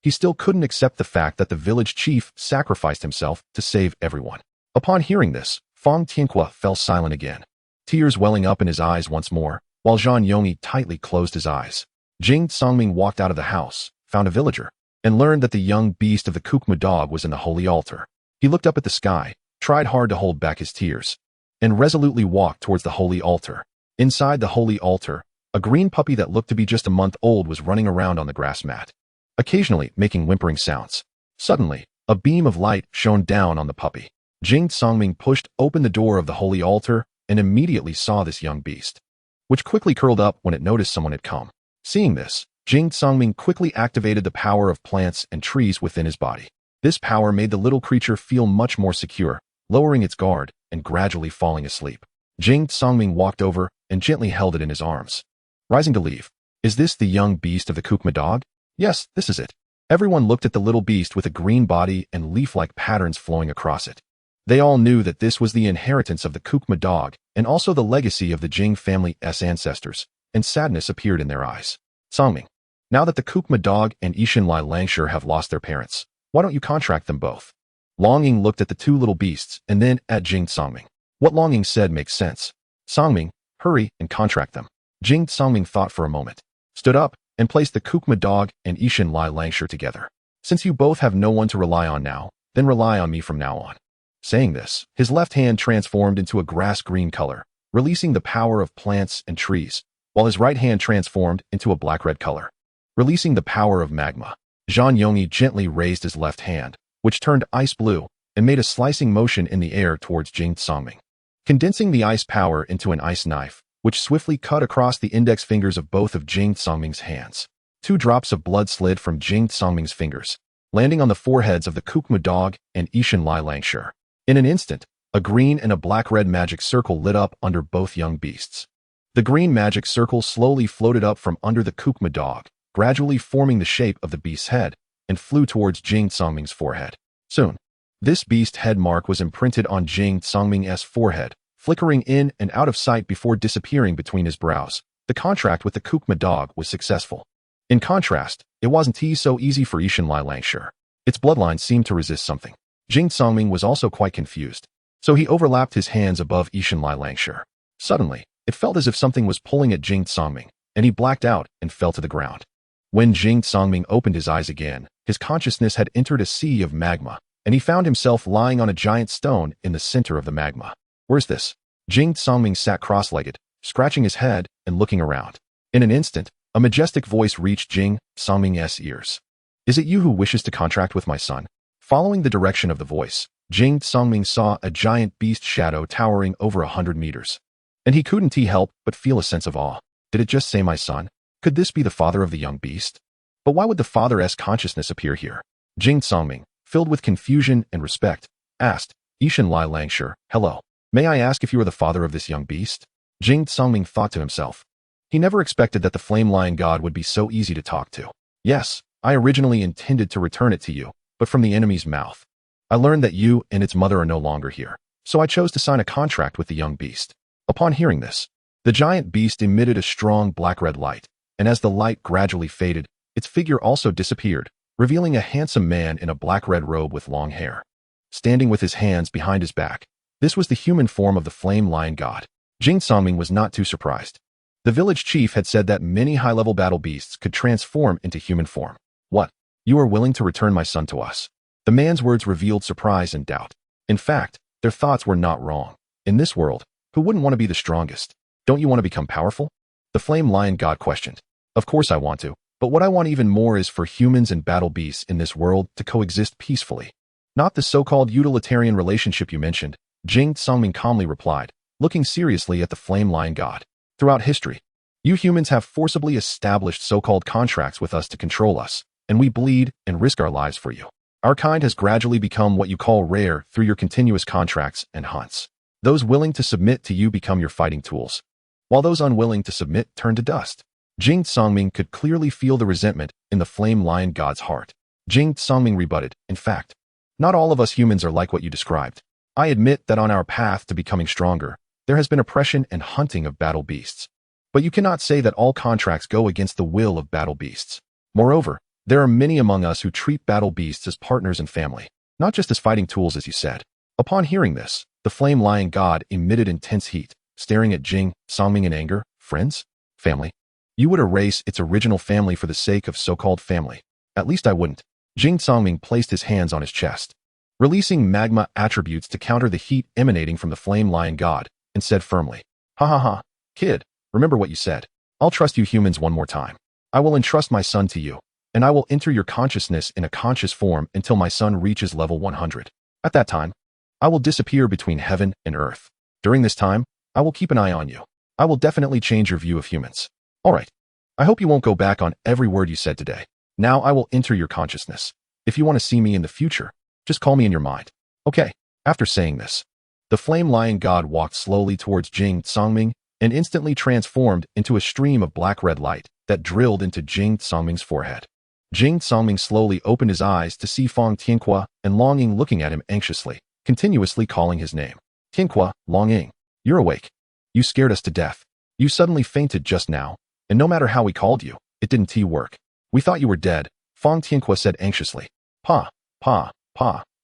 He still couldn't accept the fact that the village chief sacrificed himself to save everyone. Upon hearing this, Fang Tianqua fell silent again, tears welling up in his eyes once more, while Zhang Yongyi tightly closed his eyes. Jing Songming walked out of the house, found a villager, and learned that the young beast of the Kukma dog was in the holy altar. He looked up at the sky, tried hard to hold back his tears, and resolutely walked towards the holy altar. Inside the holy altar, a green puppy that looked to be just a month old was running around on the grass mat, occasionally making whimpering sounds. Suddenly, a beam of light shone down on the puppy. Jing Songming pushed open the door of the holy altar and immediately saw this young beast, which quickly curled up when it noticed someone had come. Seeing this, Jing Songming quickly activated the power of plants and trees within his body. This power made the little creature feel much more secure, lowering its guard and gradually falling asleep. Jing Songming walked over and gently held it in his arms. Rising to leave. Is this the young beast of the Kukma dog? Yes, this is it. Everyone looked at the little beast with a green body and leaf-like patterns flowing across it. They all knew that this was the inheritance of the Kukma dog and also the legacy of the Jing family's ancestors, and sadness appeared in their eyes. Songming, now that the Kukma dog and Ishin Lai Langshire have lost their parents, why don't you contract them both? Longing looked at the two little beasts and then at Jing Songming. What Longing said makes sense. Songming, hurry and contract them. Jing Songming thought for a moment, stood up, and placed the Kukma dog and Ishin Lai Langshire together. Since you both have no one to rely on now, then rely on me from now on. Saying this, his left hand transformed into a grass-green color, releasing the power of plants and trees, while his right hand transformed into a black-red color, releasing the power of magma. Zhang Yongyi gently raised his left hand, which turned ice blue, and made a slicing motion in the air towards Jing Songming, condensing the ice power into an ice knife, which swiftly cut across the index fingers of both of Jing Songming's hands. 2 drops of blood slid from Jing Songming's fingers, landing on the foreheads of the Kukma dog and Ishin Lai Langshire. In an instant, a green and a black-red magic circle lit up under both young beasts. The green magic circle slowly floated up from under the Kukma dog, gradually forming the shape of the beast's head, and flew towards Jing Songming's forehead. Soon, this beast head mark was imprinted on Jing Songming's forehead, flickering in and out of sight before disappearing between his brows. The contract with the Kukma dog was successful. In contrast, it wasn't so easy for Ishin Lai Langshire. Its bloodline seemed to resist something. Jing Songming was also quite confused, so he overlapped his hands above Ishin Lai Langshire. Suddenly, it felt as if something was pulling at Jing Songming, and he blacked out and fell to the ground. When Jing Songming opened his eyes again, his consciousness had entered a sea of magma, and he found himself lying on a giant stone in the center of the magma. Where's this? Jing Songming sat cross-legged, scratching his head and looking around. In an instant, a majestic voice reached Jing Songming's ears. Is it you who wishes to contract with my son? Following the direction of the voice, Jing Songming saw a giant beast shadow towering over 100 meters. And he couldn't help but feel a sense of awe. Did it just say my son? Could this be the father of the young beast? But why would the father's consciousness appear here? Jing Songming, filled with confusion and respect, asked, Ishin Lai Langshire, hello. May I ask if you are the father of this young beast? Jing Songming thought to himself. He never expected that the flame lion god would be so easy to talk to. Yes, I originally intended to return it to you, but from the enemy's mouth. I learned that you and its mother are no longer here, so I chose to sign a contract with the young beast. Upon hearing this, the giant beast emitted a strong black-red light, and as the light gradually faded, its figure also disappeared, revealing a handsome man in a black-red robe with long hair. Standing with his hands behind his back, this was the human form of the flame lion god. Jing Songming was not too surprised. The village chief had said that many high-level battle beasts could transform into human form. What? You are willing to return my son to us? The man's words revealed surprise and doubt. In fact, their thoughts were not wrong. In this world, who wouldn't want to be the strongest? Don't you want to become powerful? The flame lion god questioned. Of course I want to, but what I want even more is for humans and battle beasts in this world to coexist peacefully. Not the so-called utilitarian relationship you mentioned, Jing Songming calmly replied, looking seriously at the flame lion god. Throughout history, you humans have forcibly established so-called contracts with us to control us, and we bleed and risk our lives for you. Our kind has gradually become what you call rare through your continuous contracts and hunts. Those willing to submit to you become your fighting tools, while those unwilling to submit turn to dust. Jing Songming could clearly feel the resentment in the flame lion god's heart. Jing Songming rebutted, in fact, not all of us humans are like what you described. I admit that on our path to becoming stronger, there has been oppression and hunting of battle beasts. But you cannot say that all contracts go against the will of battle beasts. Moreover, there are many among us who treat battle beasts as partners and family, not just as fighting tools as you said. Upon hearing this, the flame lion god emitted intense heat, staring at Jing Songming in anger. Friends? Family? You would erase its original family for the sake of so-called family. At least I wouldn't. Jing Songming placed his hands on his chest, releasing magma attributes to counter the heat emanating from the flame lion god, and said firmly, "Ha ha ha, kid, remember what you said. I'll trust you humans one more time. I will entrust my son to you, and I will enter your consciousness in a conscious form until my son reaches level 100. At that time, I will disappear between heaven and earth. During this time, I will keep an eye on you. I will definitely change your view of humans. All right. I hope you won't go back on every word you said today. Now I will enter your consciousness. If you want to see me in the future, just call me in your mind." Okay. After saying this, the flame lion god walked slowly towards Jing Songming and instantly transformed into a stream of black-red light that drilled into Jing Songming's forehead. Jing Songming slowly opened his eyes to see Fong Tianqua and Longing looking at him anxiously, continuously calling his name. "Tianqua, Longing, you're awake. You scared us to death. You suddenly fainted just now, and no matter how we called you, it didn't work. We thought you were dead," Fong Tianqua said anxiously. Pa,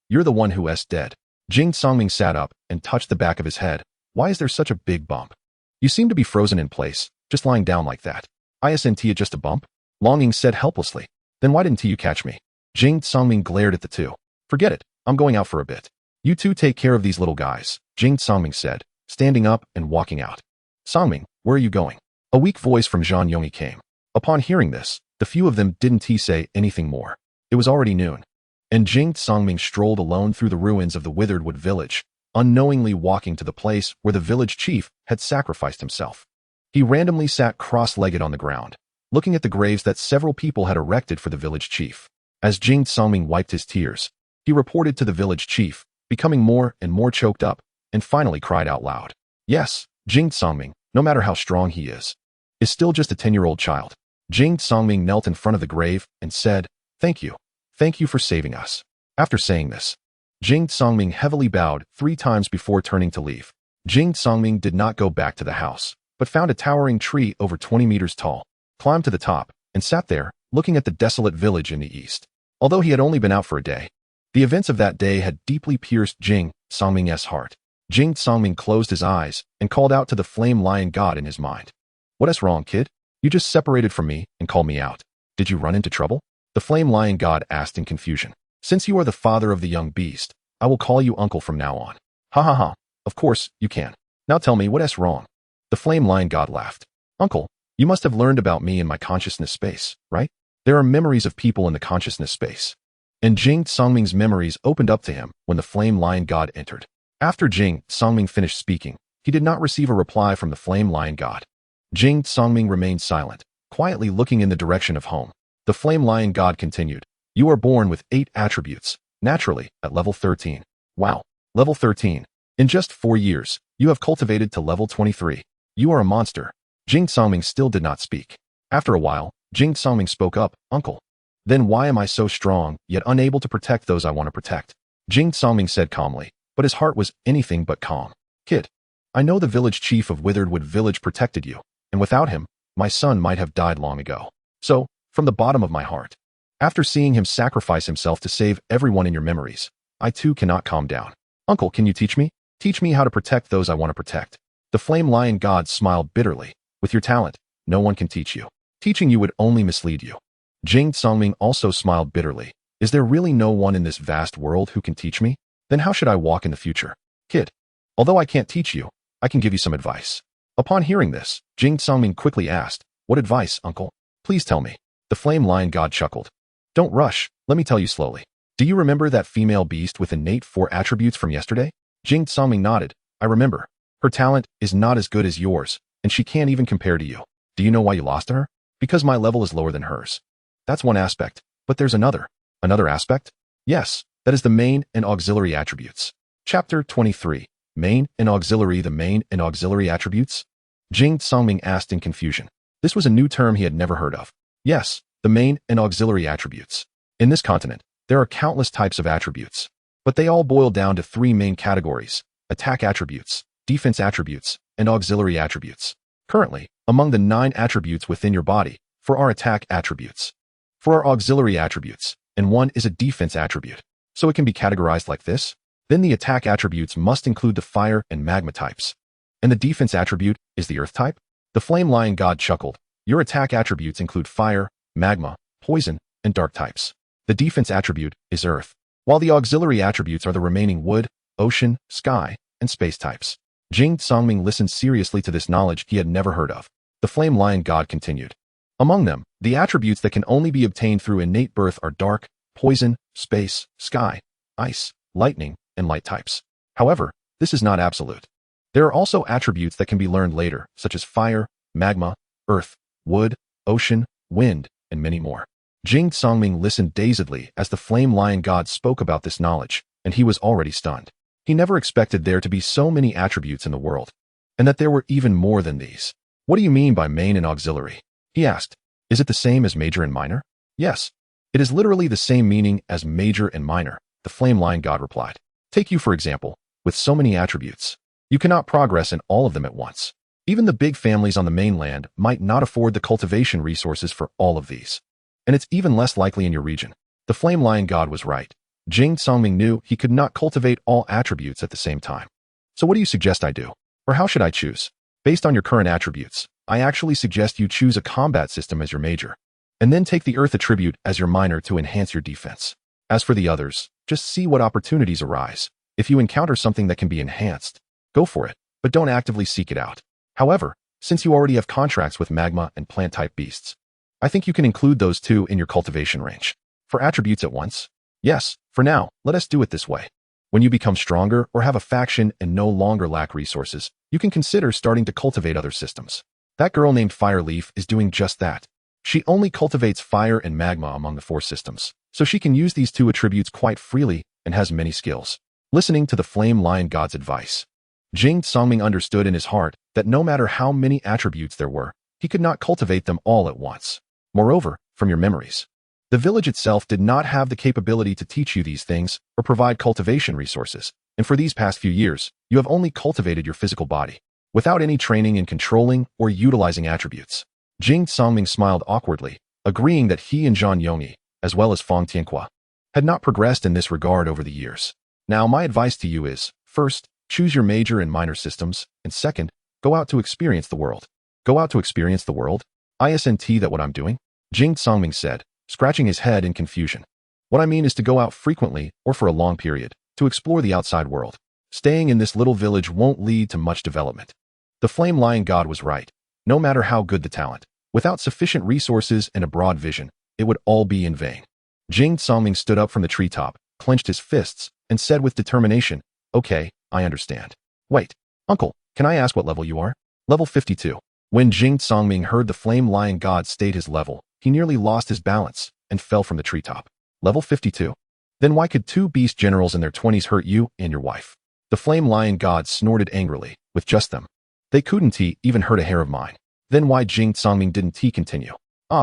you're the one who is dead." Jing Songming sat up and touched the back of his head. "Why is there such a big bump? You seem to be frozen in place, just lying down like that." "Isn't it just a bump?" Longing said helplessly. "Then why didn't you catch me?" Jing Songming glared at the two. "Forget it, I'm going out for a bit. You two take care of these little guys," Jing Songming said, standing up and walking out. "Songming, where are you going?" A weak voice from Zhang Yongyi came. Upon hearing this, the few of them didn't say anything more. It was already noon, and Jing Songming strolled alone through the ruins of the Withered Wood village, unknowingly walking to the place where the village chief had sacrificed himself. He randomly sat cross-legged on the ground, looking at the graves that several people had erected for the village chief. As Jing Songming wiped his tears, he reported to the village chief, becoming more and more choked up, and finally cried out loud. Yes, Jing Songming, no matter how strong he is still just a 10-year-old child. Jing Songming knelt in front of the grave and said, Thank you for saving us." After saying this, Jing Songming heavily bowed 3 times before turning to leave. Jing Songming did not go back to the house, but found a towering tree over 20 meters tall, climbed to the top, and sat there, looking at the desolate village in the east. Although he had only been out for a day, the events of that day had deeply pierced Jing Songming's heart. Jing Songming closed his eyes and called out to the flame lion god in his mind. "What is wrong, kid? You just separated from me and called me out. Did you run into trouble?" The flame lion god asked in confusion. "Since you are the father of the young beast, I will call you uncle from now on." "Ha ha ha, of course you can. Now tell me what is wrong." The flame lion god laughed. "Uncle, you must have learned about me in my consciousness space, right? There are memories of people in the consciousness space." And Jing Songming's memories opened up to him when the flame lion god entered. After Jing Songming finished speaking, he did not receive a reply from the flame lion god. Jing Songming remained silent, quietly looking in the direction of home. The flame lion god continued. "You are born with 8 attributes, naturally, at level 13. Wow, level 13. In just 4 years, you have cultivated to level 23. You are a monster." Jing Songming still did not speak. After a while, Jing Songming spoke up, "Uncle, then why am I so strong, yet unable to protect those I want to protect?" Jing Songming said calmly, but his heart was anything but calm. "Kid, I know the village chief of Withered Wood Village protected you, and without him, my son might have died long ago. So, from the bottom of my heart, after seeing him sacrifice himself to save everyone in your memories, I too cannot calm down. Uncle, can you teach me? Teach me how to protect those I want to protect." The flame lion god smiled bitterly. "With your talent, no one can teach you. Teaching you would only mislead you." Jing Songming also smiled bitterly. "Is there really no one in this vast world who can teach me? Then how should I walk in the future? Kid, although I can't teach you, I can give you some advice." Upon hearing this, Jing Songming quickly asked, "What advice, uncle? Please tell me." The flame lion god chuckled. "Don't rush, let me tell you slowly. Do you remember that female beast with innate 4 attributes from yesterday?" Jing Songming nodded. "I remember. Her talent is not as good as yours, and she can't even compare to you. Do you know why you lost to her? Because my level is lower than hers. That's one aspect, but there's another." "Another aspect?" "Yes, that is the main and auxiliary attributes." Chapter 23. Main and auxiliary. The main and auxiliary attributes? Jing Songming asked in confusion. This was a new term he had never heard of. Yes, the main and auxiliary attributes. In this continent, there are countless types of attributes, but they all boil down to three main categories: attack attributes, defense attributes, and auxiliary attributes. Currently, among the 9 attributes within your body, 4 are attack attributes, 4 are auxiliary attributes, and 1 is a defense attribute. So it can be categorized like this. Then the attack attributes must include the fire and magma types. And the defense attribute is the earth type? The flame lion god chuckled. Your attack attributes include fire, magma, poison, and dark types. The defense attribute is earth, while the auxiliary attributes are the remaining wood, ocean, sky, and space types. Jing Songming listened seriously to this knowledge he had never heard of. The flame lion god continued. Among them, the attributes that can only be obtained through innate birth are dark, poison, space, sky, ice, lightning, and light types. However, this is not absolute. There are also attributes that can be learned later, such as fire, magma, earth, wood, ocean, wind, and many more. Jing Songming listened dazedly as the flame lion god spoke about this knowledge, and he was already stunned. He never expected there to be so many attributes in the world, and that there were even more than these. What do you mean by main and auxiliary? He asked. Is it the same as major and minor? Yes. It is literally the same meaning as major and minor, the flame lion god replied. Take you for example, with so many attributes. You cannot progress in all of them at once. Even the big families on the mainland might not afford the cultivation resources for all of these. And it's even less likely in your region. The flame lion god was right. Jing Songming knew he could not cultivate all attributes at the same time. So what do you suggest I do? Or how should I choose? Based on your current attributes, I actually suggest you choose a combat system as your major, and then take the earth attribute as your minor to enhance your defense. As for the others, just see what opportunities arise. If you encounter something that can be enhanced, go for it, but don't actively seek it out. However, since you already have contracts with magma and plant-type beasts, I think you can include those two in your cultivation range. For attributes at once? Yes, for now, let us do it this way. When you become stronger or have a faction and no longer lack resources, you can consider starting to cultivate other systems. That girl named Fireleaf is doing just that. She only cultivates fire and magma among the 4 systems, so she can use these 2 attributes quite freely and has many skills. Listening to the flame lion god's advice, Jing Songming understood in his heart that no matter how many attributes there were, he could not cultivate them all at once. Moreover, from your memories, the village itself did not have the capability to teach you these things or provide cultivation resources, and for these past few years, you have only cultivated your physical body, without any training in controlling or utilizing attributes. Jing Songming smiled awkwardly, agreeing that he and Zhang Yongyi, as well as Feng Tianhua, had not progressed in this regard over the years. Now my advice to you is, first, choose your major and minor systems, and second, go out to experience the world. Go out to experience the world? Isn't that what I'm doing? Jing Songming said, scratching his head in confusion. What I mean is to go out frequently or for a long period, to explore the outside world. Staying in this little village won't lead to much development. The flame lion god was right. No matter how good the talent, without sufficient resources and a broad vision, it would all be in vain. Jing Songming stood up from the treetop, clenched his fists, and said with determination, Okay, I understand. Wait, uncle, can I ask what level you are? Level 52. When Jing Songming heard the flame lion god state his level, he nearly lost his balance and fell from the treetop. Level 52. Then why could 2 beast generals in their 20s hurt you and your wife? The flame lion god snorted angrily, with just them. They couldn't even hurt a hair of mine. Then why Jing Songming didn't continue?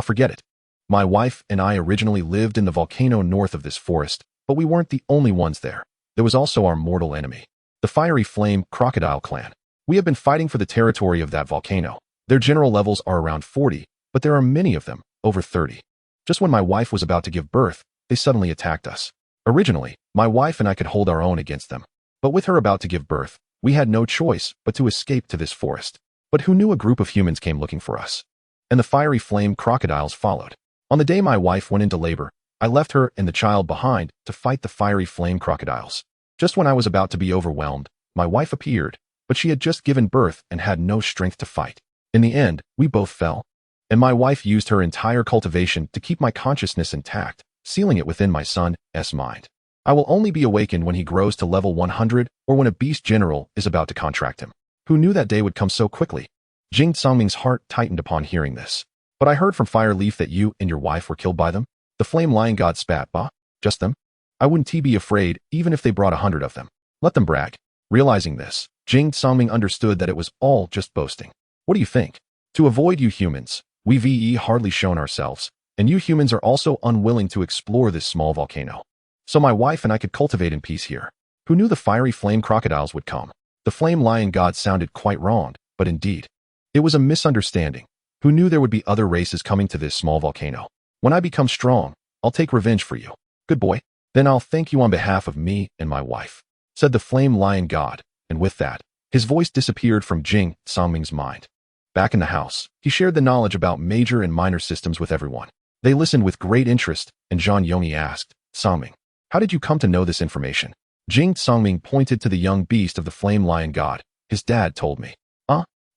Forget it. My wife and I originally lived in the volcano north of this forest, but we weren't the only ones there. There was also our mortal enemy, the fiery flame crocodile clan. We have been fighting for the territory of that volcano. Their general levels are around 40, but there are many of them, over 30. Just when my wife was about to give birth, they suddenly attacked us. Originally, my wife and I could hold our own against them, but with her about to give birth, we had no choice but to escape to this forest. But who knew a group of humans came looking for us? And the fiery flame crocodiles followed. On the day my wife went into labor, I left her and the child behind to fight the fiery flame crocodiles. Just when I was about to be overwhelmed, my wife appeared, but she had just given birth and had no strength to fight. In the end, we both fell. And my wife used her entire cultivation to keep my consciousness intact, sealing it within my son's mind. I will only be awakened when he grows to level 100 or when a beast general is about to contract him. Who knew that day would come so quickly? Jing Songming's heart tightened upon hearing this. But I heard from Fireleaf that you and your wife were killed by them? The flame lion god spat. Bah? Just them? I wouldn't be afraid even if they brought 100 of them. Let them brag. Realizing this, Jing Songming understood that it was all just boasting. What do you think? To avoid you humans, we've hardly shown ourselves, and you humans are also unwilling to explore this small volcano. So my wife and I could cultivate in peace here. Who knew the fiery flame crocodiles would come? The flame lion god sounded quite wrong, but indeed, it was a misunderstanding. Who knew there would be other races coming to this small volcano? When I become strong, I'll take revenge for you. Good boy. Then I'll thank you on behalf of me and my wife, said the flame lion god, and with that, his voice disappeared from Jing Songming's mind. Back in the house, he shared the knowledge about major and minor systems with everyone. They listened with great interest, and Zhang Yongyi asked, Songming, how did you come to know this information? Jing Songming pointed to the young beast of the flame lion god. His dad told me.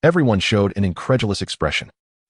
Everyone showed an incredulous expression.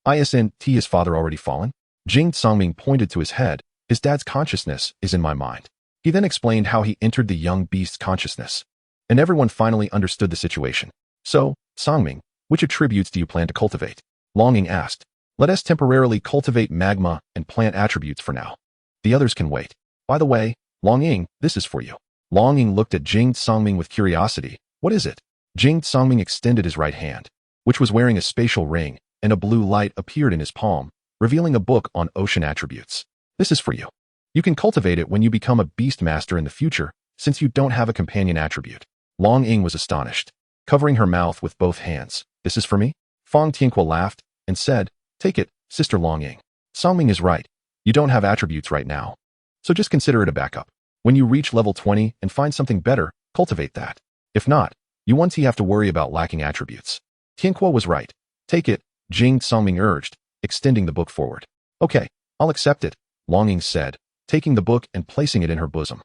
Isn't his father already fallen? Jing Songming pointed to his head. His dad's consciousness is in my mind. He then explained how he entered the young beast's consciousness. And everyone finally understood the situation. So, Songming, which attributes do you plan to cultivate? Longing asked. Let us temporarily cultivate magma and plant attributes for now. The others can wait. By the way, Longing, this is for you. Longing looked at Jing Songming with curiosity. What is it? Jing Songming extended his right hand, which was wearing a spatial ring, and a blue light appeared in his palm, revealing a book on ocean attributes. This is for you. You can cultivate it when you become a beast master in the future, since you don't have a companion attribute. Long Ying was astonished, covering her mouth with both hands. This is for me? Fong Tianque laughed and said, take it, Sister Long Ying. Songming is right. You don't have attributes right now. So just consider it a backup. When you reach level 20 and find something better, cultivate that. If not, you won't have to worry about lacking attributes. Tianque was right. Take it, Jing Songming urged, extending the book forward. Okay, I'll accept it, Longing said, taking the book and placing it in her bosom.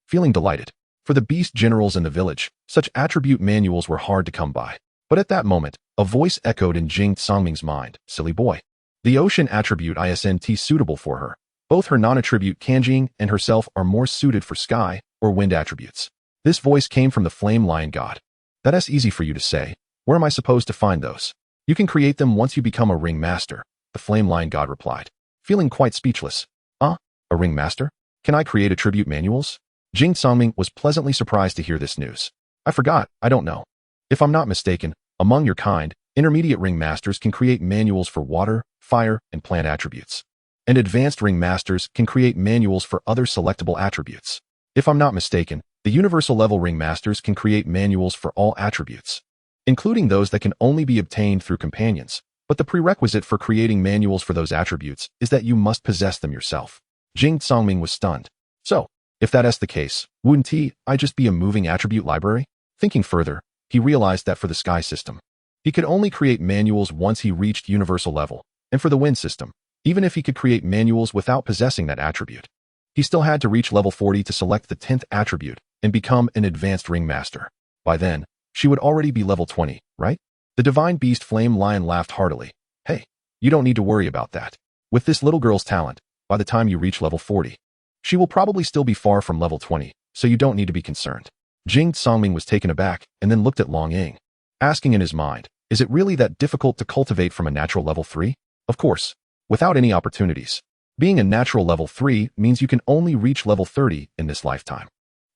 Feeling delighted. For the beast generals in the village, such attribute manuals were hard to come by. But at that moment, a voice echoed in Jing Songming's mind. Silly boy. The ocean attribute isn't suitable for her. Both her non-attribute Kanjing and herself are more suited for sky or wind attributes. This voice came from the flame lion god. That's easy for you to say. Where am I supposed to find those? You can create them once you become a ring master, the flame lion god replied, feeling quite speechless. A ring master? Can I create attribute manuals? Jing Songming was pleasantly surprised to hear this news. I forgot, I don't know. If I'm not mistaken, among your kind, intermediate ring masters can create manuals for water, fire, and plant attributes. And advanced ring masters can create manuals for other selectable attributes. If I'm not mistaken, the universal level ring masters can create manuals for all attributes, including those that can only be obtained through companions, but the prerequisite for creating manuals for those attributes is that you must possess them yourself. Jing Songming was stunned. So, if that's the case, wouldn't I just be a moving attribute library? Thinking further, he realized that for the sky system, he could only create manuals once he reached universal level, and for the wind system, even if he could create manuals without possessing that attribute, he still had to reach level 40 to select the 10th attribute and become an advanced ring master. By then, she would already be level 20, right? The divine beast flame lion laughed heartily. Hey, you don't need to worry about that. With this little girl's talent, by the time you reach level 40, she will probably still be far from level 20, so you don't need to be concerned. Jing Songming was taken aback and then looked at Long Ying, asking in his mind, is it really that difficult to cultivate from a natural level 3? Of course, without any opportunities. Being a natural level 3 means you can only reach level 30 in this lifetime.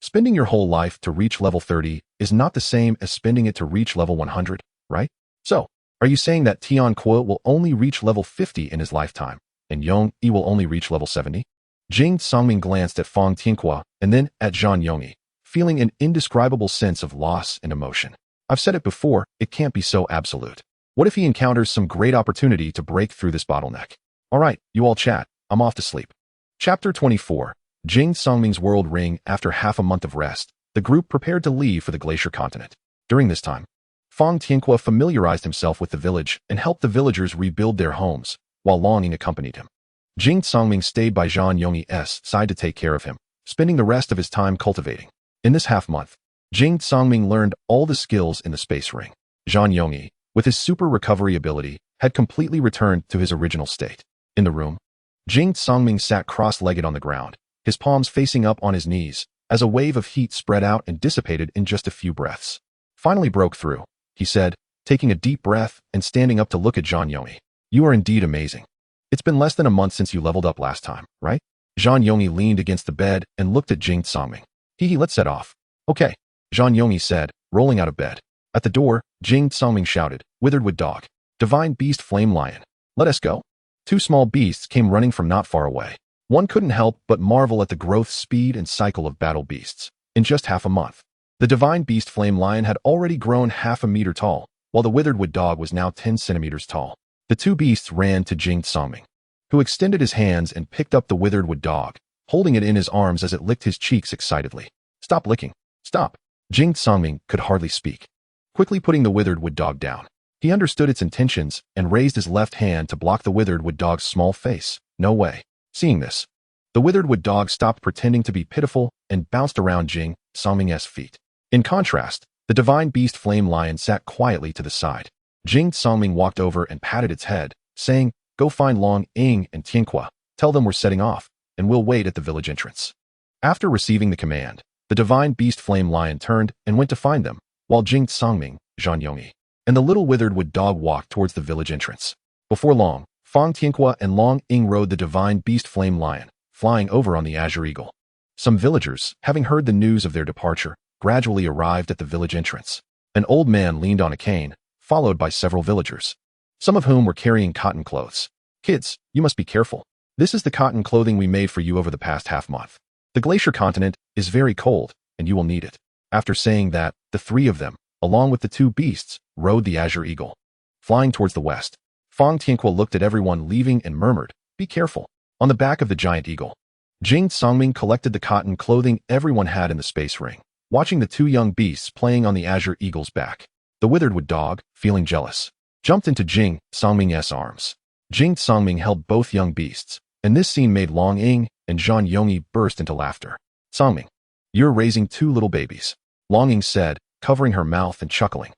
Spending your whole life to reach level 30 is not the same as spending it to reach level 100, right? So, are you saying that Tian Kuo will only reach level 50 in his lifetime, and Yong Yi will only reach level 70? Jing Songming glanced at Fong Tianque and then at Zhang Yongyi, feeling an indescribable sense of loss and emotion. I've said it before, it can't be so absolute. What if he encounters some great opportunity to break through this bottleneck? All right, you all chat. I'm off to sleep. Chapter 24. Jing Songming's World Ring. After half a month of rest, the group prepared to leave for the glacier continent. During this time, Fong Tianque familiarized himself with the village and helped the villagers rebuild their homes, while Longing accompanied him. Jing Songming stayed by Zhang Yongyi's side to take care of him, spending the rest of his time cultivating. In this half-month, Jing Songming learned all the skills in the space ring. Zhang Yongyi, with his super recovery ability, had completely returned to his original state. In the room, Jing Songming sat cross-legged on the ground, his palms facing up on his knees, as a wave of heat spread out and dissipated in just a few breaths. Finally broke through, he said, taking a deep breath and standing up to look at Zhang Yongyi. You are indeed amazing. It's been less than a month since you leveled up last time, right? Zhang Yongyi leaned against the bed and looked at Jing Songming. Let's set off. Okay, Zhang Yongyi said, rolling out of bed. At the door, Jing Songming shouted, "Withered Wood Dog! Divine Beast Flame Lion! Let us go!" Two small beasts came running from not far away. One couldn't help but marvel at the growth, speed, and cycle of battle beasts. In just half a month, the Divine Beast Flame Lion had already grown half a meter tall, while the Withered Wood Dog was now 10 centimeters tall. The two beasts ran to Jing Songming, who extended his hands and picked up the Withered Wood Dog, holding it in his arms as it licked his cheeks excitedly. "Stop licking! Stop!" Jing Songming could hardly speak. Quickly putting the Withered Wood Dog down, he understood its intentions and raised his left hand to block the Withered Wood Dog's small face. "No way." Seeing this, the Withered Wood Dog stopped pretending to be pitiful and bounced around Jing Songming's feet. In contrast, the Divine Beast Flame Lion sat quietly to the side. Jing Songming walked over and patted its head, saying, "Go find Long Ying and Tianqua. Tell them we're setting off, and we'll wait at the village entrance." After receiving the command, the Divine Beast Flame Lion turned and went to find them, while Jing Songming, Zhan Yongyi, and the little Withered Wood Dog walked towards the village entrance. Before long, Fang Tianqua and Long Ying rode the Divine Beast Flame Lion, flying over on the Azure Eagle. Some villagers, having heard the news of their departure, gradually arrived at the village entrance. An old man leaned on a cane, followed by several villagers, some of whom were carrying cotton clothes. "Kids, you must be careful. This is the cotton clothing we made for you over the past half-month. The glacier continent is very cold, and you will need it." After saying that, the three of them, along with the two beasts, rode the Azure Eagle. Flying towards the west, Fang Tianqua looked at everyone leaving and murmured, "Be careful." On the back of the giant eagle, Jing Songming collected the cotton clothing everyone had in the space ring, watching the two young beasts playing on the Azure Eagle's back. The Withered Wood Dog, feeling jealous, jumped into Jing Songming's arms. Jing Songming held both young beasts, and this scene made Long Ying and Zhan Yongyi burst into laughter. "Songming, you're raising two little babies," Long Ying said, covering her mouth and chuckling.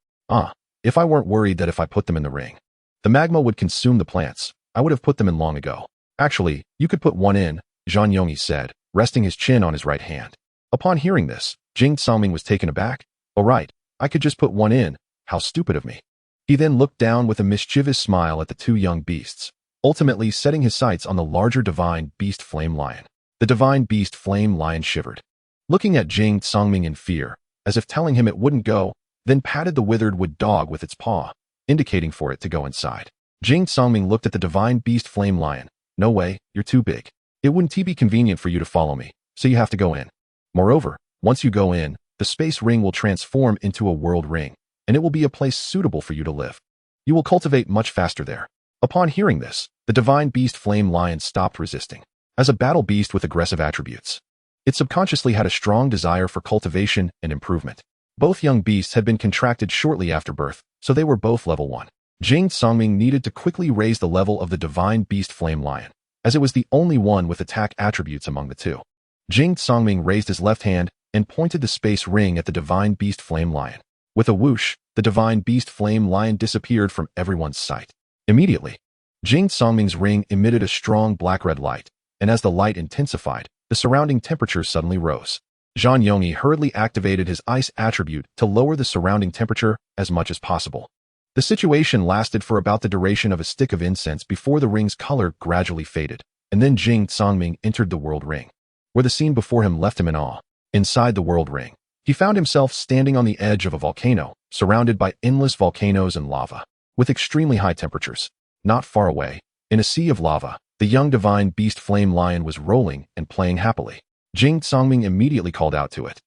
If I weren't worried that if I put them in the ring, the magma would consume the plants, I would have put them in long ago." "Actually, you could put one in," Zhan Yongyi said, resting his chin on his right hand. Upon hearing this, Jing Songming was taken aback. "Oh right, I could just put one in. How stupid of me." He then looked down with a mischievous smile at the two young beasts, ultimately setting his sights on the larger Divine Beast Flame Lion. The Divine Beast Flame Lion shivered, looking at Jing Songming in fear, as if telling him it wouldn't go, then patted the Withered Wood Dog with its paw, indicating for it to go inside. Jing Songming looked at the Divine Beast Flame Lion. "No way, you're too big. It wouldn't be convenient for you to follow me, so you have to go in. Moreover, once you go in, the space ring will transform into a world ring, and it will be a place suitable for you to live. You will cultivate much faster there." Upon hearing this, the Divine Beast Flame Lion stopped resisting. As a battle beast with aggressive attributes, it subconsciously had a strong desire for cultivation and improvement. Both young beasts had been contracted shortly after birth, so they were both level 1. Jing Songming needed to quickly raise the level of the Divine Beast Flame Lion, as it was the only one with attack attributes among the two. Jing Songming raised his left hand and pointed the space ring at the Divine Beast Flame Lion. With a whoosh, the Divine Beast Flame Lion disappeared from everyone's sight. Immediately, Jing Songming's ring emitted a strong black-red light, and as the light intensified, the surrounding temperature suddenly rose. Zhan Yongyi hurriedly activated his ice attribute to lower the surrounding temperature as much as possible. The situation lasted for about the duration of a stick of incense before the ring's color gradually faded, and then Jing Songming entered the world ring, where the scene before him left him in awe. Inside the world ring, he found himself standing on the edge of a volcano, surrounded by endless volcanoes and lava, with extremely high temperatures. Not far away, in a sea of lava, the young Divine Beast Flame Lion was rolling and playing happily. Jing Songming immediately called out to it,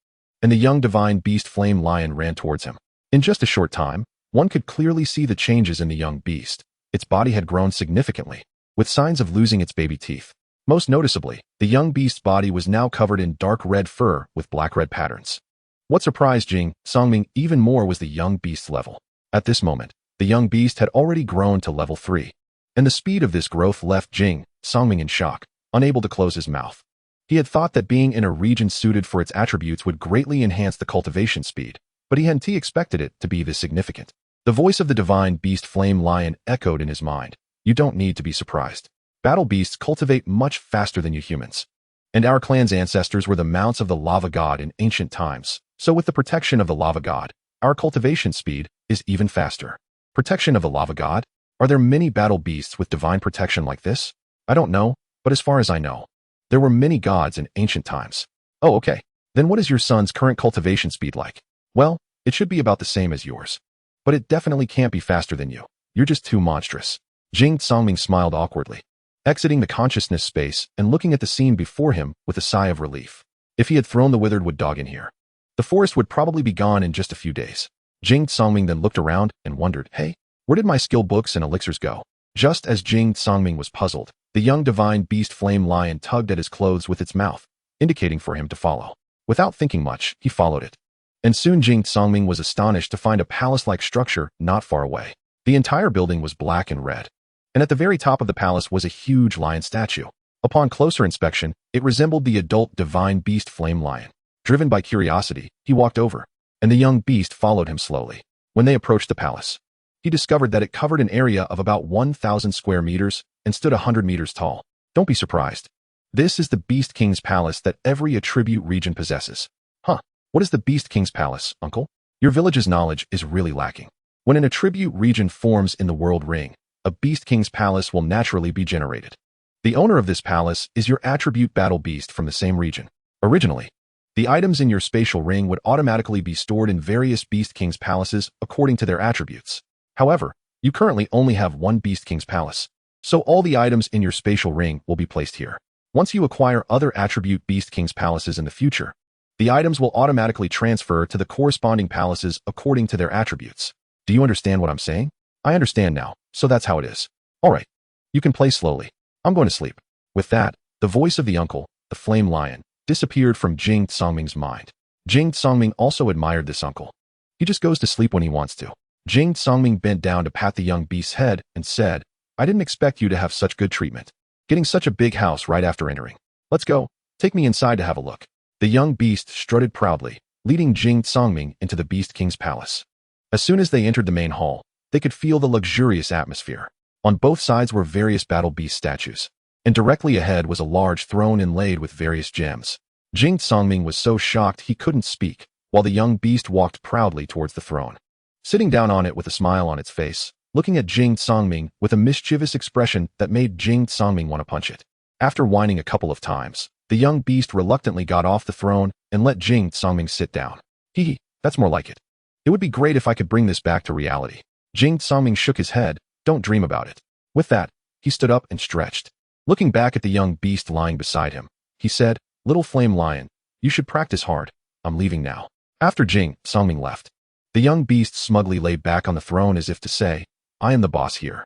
and the young Divine Beast Flame Lion ran towards him. In just a short time, one could clearly see the changes in the young beast. Its body had grown significantly, with signs of losing its baby teeth. Most noticeably, the young beast's body was now covered in dark red fur with black-red patterns. What surprised Jing Songming even more was the young beast's level. At this moment, the young beast had already grown to level 3, and the speed of this growth left Jing Songming in shock, unable to close his mouth. He had thought that being in a region suited for its attributes would greatly enhance the cultivation speed, but he hadn't expected it to be this significant. The voice of the Divine Beast Flame Lion echoed in his mind. "You don't need to be surprised. Battle beasts cultivate much faster than you humans. And our clan's ancestors were the mounts of the lava god in ancient times, so with the protection of the lava god, our cultivation speed is even faster." Protection of the lava god? Are there many battle beasts with divine protection like this? I don't know, but as far as I know, there were many gods in ancient times. Oh, okay. Then what is your son's current cultivation speed like? Well, It should be about the same as yours. But it definitely can't be faster than you. You're just too monstrous. Jing Songming smiled awkwardly, exiting the consciousness space and looking at the scene before him with a sigh of relief. If he had thrown the withered wood dog in here, the forest would probably be gone in just a few days. Jing Songming then looked around and wondered, hey, where did my skill books and elixirs go? Just as Jing Songming was puzzled, the young divine beast flame lion tugged at his clothes with its mouth, indicating for him to follow. Without thinking much, he followed it. And soon Jing Songming was astonished to find a palace-like structure not far away. The entire building was black and red, and at the very top of the palace was a huge lion statue. Upon closer inspection, it resembled the adult divine beast flame lion. Driven by curiosity, he walked over, and the young beast followed him slowly. When they approached the palace, he discovered that it covered an area of about 1,000 square meters and stood 100 meters tall. Don't be surprised. This is the Beast King's palace that every attribute region possesses. Huh, what is the Beast King's palace, uncle? Your village's knowledge is really lacking. When an attribute region forms in the world ring, a Beast King's palace will naturally be generated. The owner of this palace is your attribute battle beast from the same region. Originally, the items in your spatial ring would automatically be stored in various Beast King's palaces according to their attributes. However, you currently only have one Beast King's palace, so all the items in your spatial ring will be placed here. Once you acquire other attribute Beast King's palaces in the future, the items will automatically transfer to the corresponding palaces according to their attributes. Do you understand what I'm saying? I understand now, so that's how it is. All right, you can play slowly. I'm going to sleep. With that, the voice of the uncle, the flame lion, disappeared from Jing Songming's mind. Jing Songming also admired this uncle. He just goes to sleep when he wants to. Jing Songming bent down to pat the young beast's head and said, I didn't expect you to have such good treatment. Getting such a big house right after entering. Let's go. Take me inside to have a look. The young beast strutted proudly, leading Jing Songming into the Beast King's palace. As soon as they entered the main hall, they could feel the luxurious atmosphere. On both sides were various battle beast statues, and directly ahead was a large throne inlaid with various gems. Jing Songming was so shocked he couldn't speak, while the young beast walked proudly towards the throne. Sitting down on it with a smile on its face, looking at Jing Songming with a mischievous expression that made Jing Songming want to punch it. After whining a couple of times, the young beast reluctantly got off the throne and let Jing Songming sit down. Hee, that's more like it. It would be great if I could bring this back to reality. Jing Songming shook his head. Don't dream about it. With that, he stood up and stretched. Looking back at the young beast lying beside him, he said, Little flame lion, you should practice hard. I'm leaving now. After Jing Songming left, the young beast smugly lay back on the throne as if to say, I am the boss here.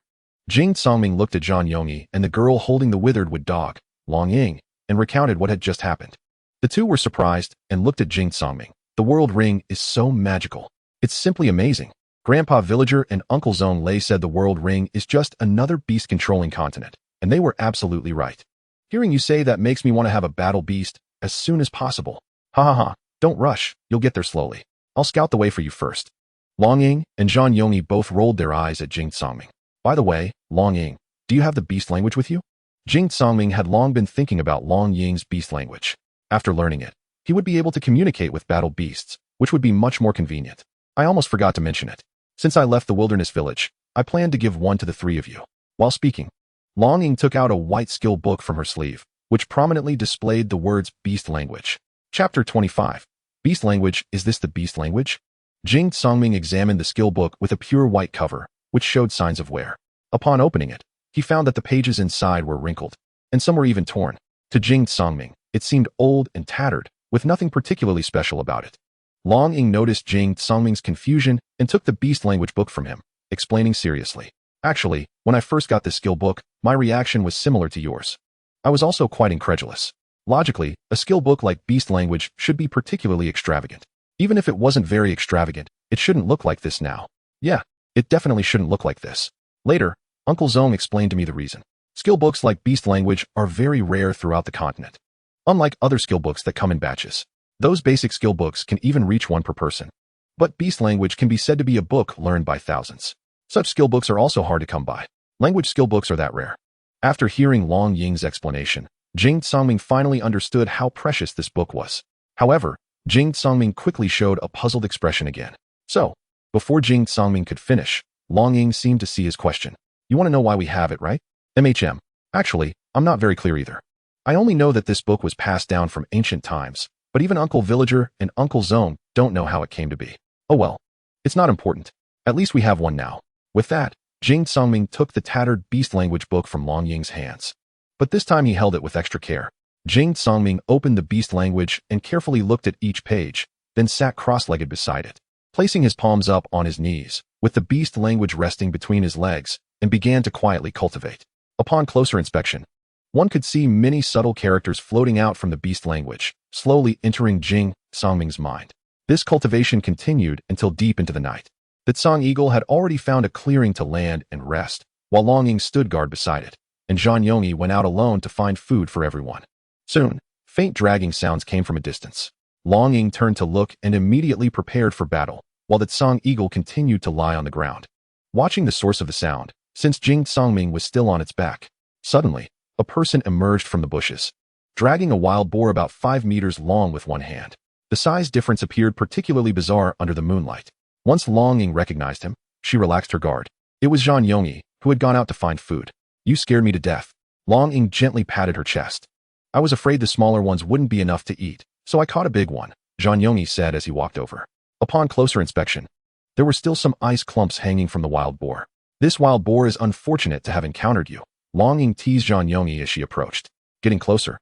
Jing Songming looked at Zhan Yongyi and the girl holding the withered wood dog, Long Ying, and recounted what had just happened. The two were surprised and looked at Jing Songming. The world ring is so magical. It's simply amazing. Grandpa Villager and Uncle Zong Lei said the world ring is just another beast-controlling continent, and they were absolutely right. Hearing you say that makes me want to have a battle beast as soon as possible. Ha ha ha, don't rush, you'll get there slowly. I'll scout the way for you first. Long Ying and Zhan Yongyi both rolled their eyes at Jing Songming. By the way, Long Ying, do you have the beast language with you? Jing Songming had long been thinking about Long Ying's beast language. After learning it, he would be able to communicate with battle beasts, which would be much more convenient. I almost forgot to mention it. Since I left the wilderness village, I planned to give one to the three of you. While speaking, Long Ying took out a white skill book from her sleeve, which prominently displayed the words beast language. Chapter 25. Beast language, is this the beast language? Jing Songming examined the skill book with a pure white cover, which showed signs of wear. Upon opening it, he found that the pages inside were wrinkled, and some were even torn. To Jing Songming, it seemed old and tattered, with nothing particularly special about it. Long Ying noticed Jing Songming's confusion and took the beast language book from him, explaining seriously. Actually, when I first got this skill book, my reaction was similar to yours. I was also quite incredulous. Logically, a skill book like beast language should be particularly extravagant. Even if it wasn't very extravagant, it shouldn't look like this now. Yeah, it definitely shouldn't look like this. Later, Uncle Zong explained to me the reason. Skill books like beast language are very rare throughout the continent. Unlike other skill books that come in batches, those basic skill books can even reach one per person. But beast language can be said to be a book learned by thousands. Such skill books are also hard to come by. Language skill books are that rare. After hearing Long Ying's explanation, Jing Songming finally understood how precious this book was. However, Jing Songming quickly showed a puzzled expression again. So, before Jing Songming could finish, Long Ying seemed to see his question. You want to know why we have it, right? MHM. Actually, I'm not very clear either. I only know that this book was passed down from ancient times, but even Uncle Villager and Uncle Zong don't know how it came to be. Oh well. It's not important. At least we have one now. With that, Jing Songming took the tattered beast language book from Long Ying's hands. But this time he held it with extra care. Jing Songming opened the beast language and carefully looked at each page, then sat cross-legged beside it, placing his palms up on his knees, with the beast language resting between his legs, and began to quietly cultivate. Upon closer inspection, one could see many subtle characters floating out from the beast language, slowly entering Jing Songming's mind. This cultivation continued until deep into the night. The Tsang Eagle had already found a clearing to land and rest, while Long Ying stood guard beside it, and Zhan Yongyi went out alone to find food for everyone. Soon, faint dragging sounds came from a distance. Long Ying turned to look and immediately prepared for battle, while the Tsang Eagle continued to lie on the ground. Watching the source of the sound, since Jing Songming was still on its back, suddenly, a person emerged from the bushes, dragging a wild boar about 5 meters long with one hand. The size difference appeared particularly bizarre under the moonlight. Once Long Ying recognized him, she relaxed her guard. It was Zhan Yongyi, who had gone out to find food. You scared me to death. Long Ying gently patted her chest. I was afraid the smaller ones wouldn't be enough to eat, so I caught a big one, Zhan Yongyi said as he walked over. Upon closer inspection, there were still some ice clumps hanging from the wild boar. This wild boar is unfortunate to have encountered you, Long Ying teased Zhan Yongyi as she approached. Getting closer,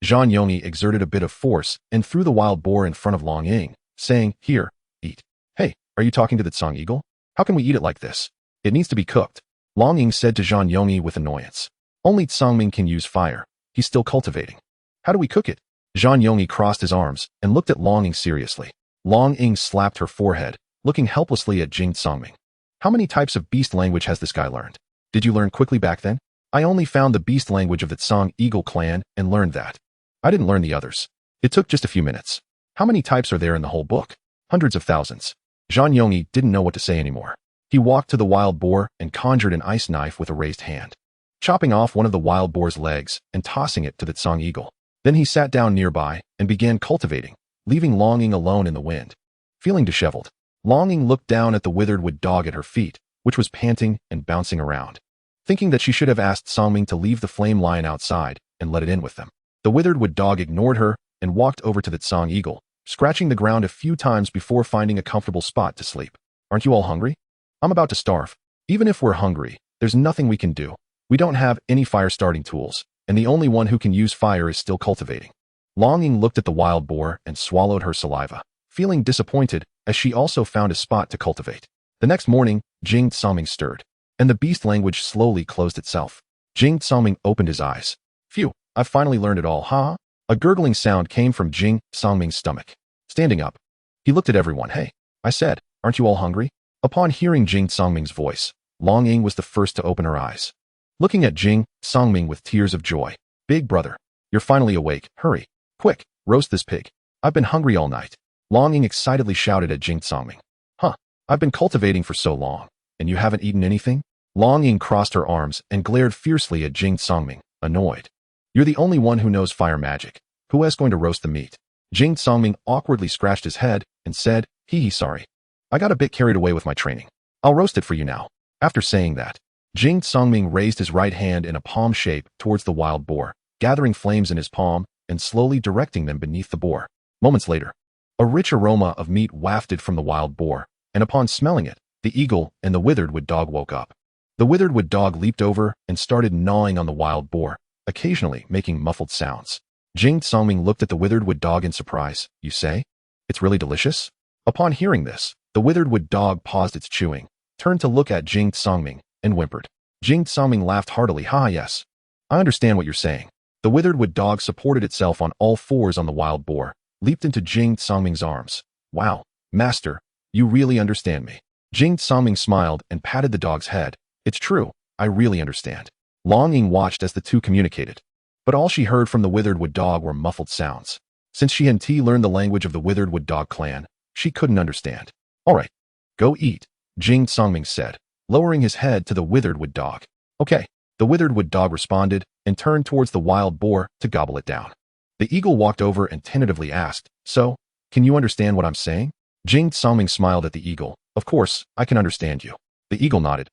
Zhan Yongyi exerted a bit of force and threw the wild boar in front of Long Ying, saying, Here, eat. Hey, are you talking to the Tsang Eagle? How can we eat it like this? It needs to be cooked, Long Ying said to Zhan Yongyi with annoyance. Only Tsangming can use fire. He's still cultivating. How do we cook it? Zhan Yongyi crossed his arms and looked at Long Ying seriously. Long Ying slapped her forehead, looking helplessly at Jing Tsangming. How many types of beast language has this guy learned? Did you learn quickly back then? I only found the beast language of the Tsang Eagle clan and learned that. I didn't learn the others. It took just a few minutes. How many types are there in the whole book? Hundreds of thousands. Zhan Yongyi didn't know what to say anymore. He walked to the wild boar and conjured an ice knife with a raised hand, chopping off one of the wild boar's legs and tossing it to the Tsang Eagle. Then he sat down nearby and began cultivating, leaving Long Ying alone in the wind. Feeling disheveled, Long Ying looked down at the withered wood dog at her feet, which was panting and bouncing around, thinking that she should have asked Songming to leave the flame lion outside and let it in with them. The withered wood dog ignored her and walked over to the Tsang Eagle, scratching the ground a few times before finding a comfortable spot to sleep. Aren't you all hungry? I'm about to starve. Even if we're hungry, there's nothing we can do. We don't have any fire starting tools, and the only one who can use fire is still cultivating. Long Ying looked at the wild boar and swallowed her saliva, feeling disappointed as she also found a spot to cultivate. The next morning, Jing Tsangming stirred, and the beast language slowly closed itself. Jing Tsangming opened his eyes. Phew, I've finally learned it all, huh? A gurgling sound came from Jing Tsangming's stomach. Standing up, he looked at everyone. Hey, I said, aren't you all hungry? Upon hearing Jing Tsangming's voice, Long Ying was the first to open her eyes, looking at Jing Tsangming with tears of joy. Big brother, you're finally awake. Hurry, quick, roast this pig. I've been hungry all night. Long Ying excitedly shouted at Jing Tsangming. Huh, I've been cultivating for so long, and you haven't eaten anything? Long Ying crossed her arms and glared fiercely at Jing Tsangming, annoyed. You're the only one who knows fire magic. Who else going to roast the meat? Jing Tsangming awkwardly scratched his head and said, sorry. I got a bit carried away with my training. I'll roast it for you now. After saying that, Jing Tsangming raised his right hand in a palm shape towards the wild boar, gathering flames in his palm and slowly directing them beneath the boar. Moments later, a rich aroma of meat wafted from the wild boar, and upon smelling it, the eagle and the withered wood dog woke up. The withered wood dog leaped over and started gnawing on the wild boar, occasionally making muffled sounds. Jing Tsangming looked at the withered wood dog in surprise. You say? It's really delicious? Upon hearing this, the withered wood dog paused its chewing, turned to look at Jing Tsangming, and whimpered. Jing Tsangming laughed heartily. Yes. I understand what you're saying. The withered wood dog supported itself on all fours on the wild boar, leaped into Jing Tsangming's arms. Wow, master, you really understand me. Jing Tsangming smiled and patted the dog's head. It's true, I really understand. Long Ying watched as the two communicated, but all she heard from the withered wood dog were muffled sounds. Since she and T learned the language of the withered wood dog clan, she couldn't understand. All right, go eat, Jing Tsangming said, lowering his head to the withered wood dog. Okay, the withered wood dog responded and turned towards the wild boar to gobble it down. The eagle walked over and tentatively asked, So, can you understand what I'm saying? Jing Tsangming smiled at the eagle. Of course, I can understand you. The eagle nodded.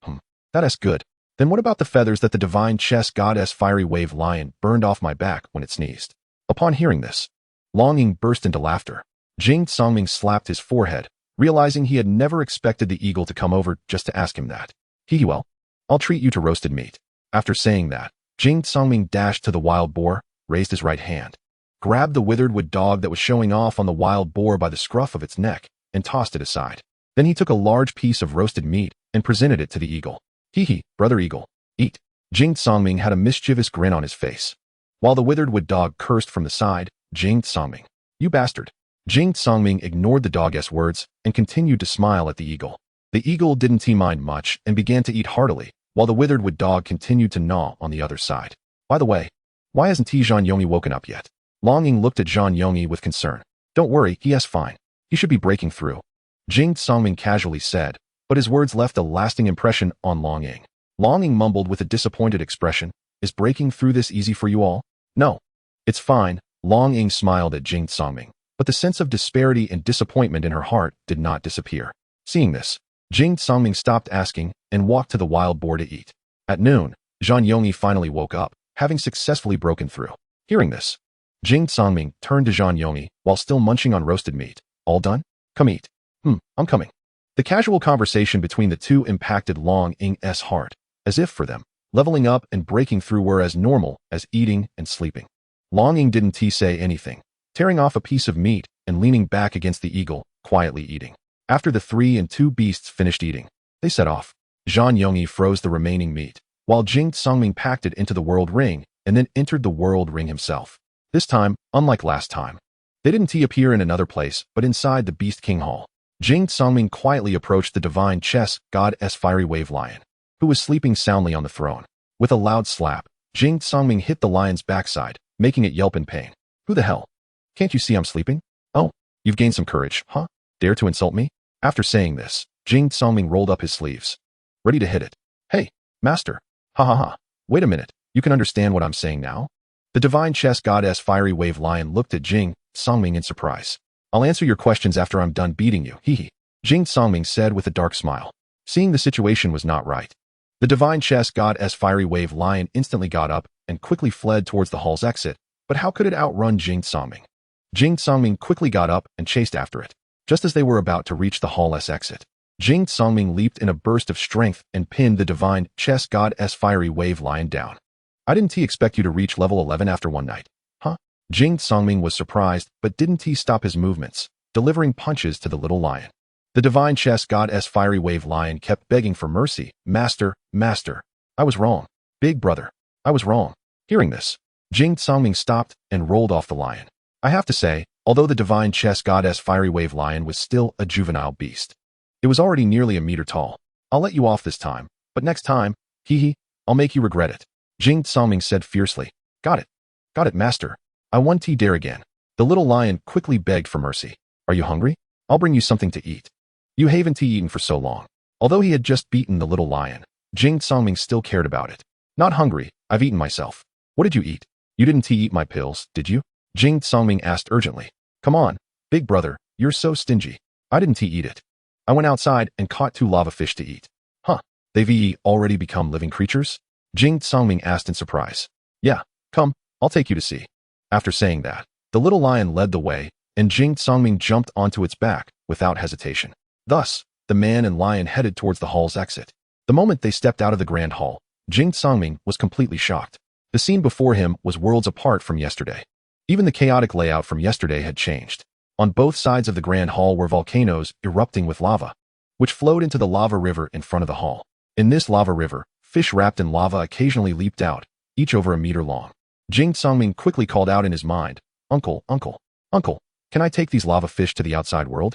That's good. Then what about the feathers that the divine chess goddess fiery wave lion burned off my back when it sneezed? Upon hearing this, Long Ying burst into laughter. Jing Tsangming slapped his forehead, realizing he had never expected the eagle to come over just to ask him that. Well, I'll treat you to roasted meat. After saying that, Jing Songming dashed to the wild boar, raised his right hand, grabbed the withered wood dog that was showing off on the wild boar by the scruff of its neck, and tossed it aside. Then he took a large piece of roasted meat and presented it to the eagle. Brother eagle, eat. Jing Songming had a mischievous grin on his face, while the withered wood dog cursed from the side. Jing Songming, you bastard. Jing Songming ignored the dog's words and continued to smile at the eagle. The eagle didn't mind much and began to eat heartily, while the withered wood dog continued to gnaw on the other side. By the way, why hasn't Zhang Yongyi woken up yet? Longing looked at Zhang Yongyi with concern. Don't worry, he is fine. He should be breaking through, Jing Songming casually said, but his words left a lasting impression on Longing. Longing mumbled with a disappointed expression, is breaking through this easy for you all? No. It's fine, Longing smiled at Jing Songming, but the sense of disparity and disappointment in her heart did not disappear. Seeing this, Jing Songming stopped asking and walked to the wild boar to eat. At noon, Zhang Yongyi finally woke up, having successfully broken through. Hearing this, Jing Songming turned to Zhang Yongyi while still munching on roasted meat. All done? Come eat. I'm coming. The casual conversation between the two impacted Longing's heart, as if for them, leveling up and breaking through were as normal as eating and sleeping. Longing didn't say anything, tearing off a piece of meat and leaning back against the eagle, quietly eating. After the 3 and 2 beasts finished eating, they set off. Zhang Yongyi froze the remaining meat, while Jing Songming packed it into the world ring and then entered the world ring himself. This time, unlike last time, they didn't appear in another place but inside the Beast King Hall. Jing Songming quietly approached the divine chess goddess Fiery Wave Lion, who was sleeping soundly on the throne. With a loud slap, Jing Songming hit the lion's backside, making it yelp in pain. Who the hell? Can't you see I'm sleeping? Oh, you've gained some courage, huh? Dare to insult me? After saying this, Jing Songming rolled up his sleeves, ready to hit it. Hey, master. Ha ha ha. Wait a minute, you can understand what I'm saying now? The divine chess goddess Fiery Wave Lion looked at Jing Songming in surprise. I'll answer your questions after I'm done beating you, Jing Songming said with a dark smile. Seeing the situation was not right, the divine chess goddess Fiery Wave Lion instantly got up and quickly fled towards the hall's exit, but how could it outrun Jing Songming? Jing Songming quickly got up and chased after it. Just as they were about to reach the hall's exit, Jing Songming leaped in a burst of strength and pinned the divine chess goddess Fiery Wave Lion down. I didn't expect you to reach level 11 after one night. Huh? Jing Songming was surprised, but didn't stop his movements, delivering punches to the little lion. The divine chess goddess Fiery Wave Lion kept begging for mercy. Master, I was wrong. Big brother, I was wrong. Hearing this, Jing Songming stopped and rolled off the lion. I have to say, although the divine chess goddess Fiery Wave Lion was still a juvenile beast, it was already nearly a meter tall. I'll let you off this time, but next time, I'll make you regret it. Jing Songming said fiercely. Got it, master. I won't dare again. The little lion quickly begged for mercy. Are you hungry? I'll bring you something to eat. You haven't eaten for so long. Although he had just beaten the little lion, Jing Songming still cared about it. Not hungry, I've eaten myself. What did you eat? You didn't eat my pills, did you? Jing Songming asked urgently. Come on, big brother, you're so stingy. I didn't eat it. I went outside and caught 2 lava fish to eat. Huh, they've already become living creatures? Jing Songming asked in surprise. Yeah, come, I'll take you to see. After saying that, the little lion led the way, and Jing Songming jumped onto its back without hesitation. Thus, the man and lion headed towards the hall's exit. The moment they stepped out of the grand hall, Jing Songming was completely shocked. The scene before him was worlds apart from yesterday. Even the chaotic layout from yesterday had changed. On both sides of the grand hall were volcanoes erupting with lava, which flowed into the lava river in front of the hall. In this lava river, fish wrapped in lava occasionally leaped out, each over a meter long. Jing Songming quickly called out in his mind, Uncle, can I take these lava fish to the outside world?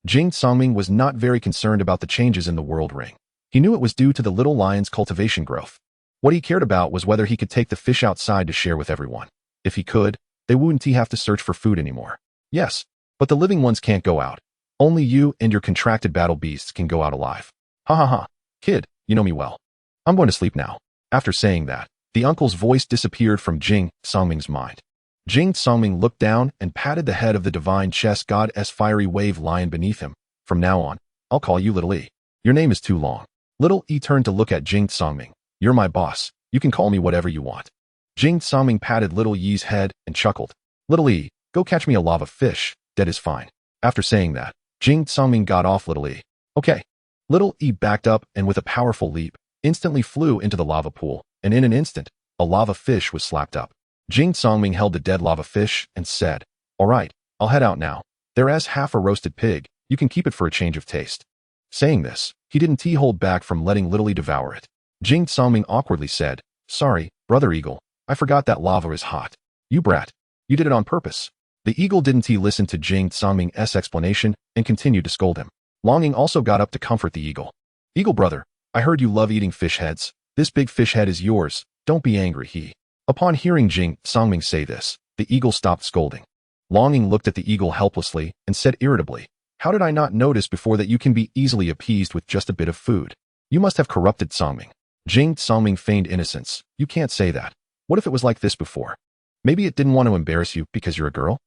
Jing Songming was not very concerned about the changes in the world ring. He knew it was due to the little lion's cultivation growth. What he cared about was whether he could take the fish outside to share with everyone. If he could, they wouldn't have to search for food anymore. Yes, but the living ones can't go out. Only you and your contracted battle beasts can go out alive. Ha ha ha, kid, you know me well. I'm going to sleep now. After saying that, the uncle's voice disappeared from Jing Songming's mind. Jing Songming looked down and patted the head of the divine chess goddess Fiery Wave Lion beneath him. From now on, I'll call you Little E. Your name is too long. Little E turned to look at Jing Songming. You're my boss. You can call me whatever you want. Jing Songming patted Little Yi's head and chuckled. Little E, go catch me a lava fish. That is fine. After saying that, Jing Songming got off Little E. Okay. Little E backed up and with a powerful leap, instantly flew into the lava pool, and in an instant, a lava fish was slapped up. Jing Songming held the dead lava fish and said, "All right, I'll head out now. There is half a roasted pig. You can keep it for a change of taste." Saying this, he didn't hold back from letting Little E devour it. Jing Songming awkwardly said, "Sorry, Brother Eagle, I forgot that lava is hot. You brat. You did it on purpose." The eagle didn't listen to Jing Songming's explanation and continued to scold him. Longing also got up to comfort the eagle. "Eagle brother, I heard you love eating fish heads. This big fish head is yours. Don't be angry." Upon hearing Jing Songming say this, the eagle stopped scolding. Longing looked at the eagle helplessly and said irritably, "How did I not notice before that you can be easily appeased with just a bit of food? You must have corrupted Songming." Jing Songming feigned innocence. "You can't say that. What if it was like this before? Maybe it didn't want to embarrass you because you're a girl?"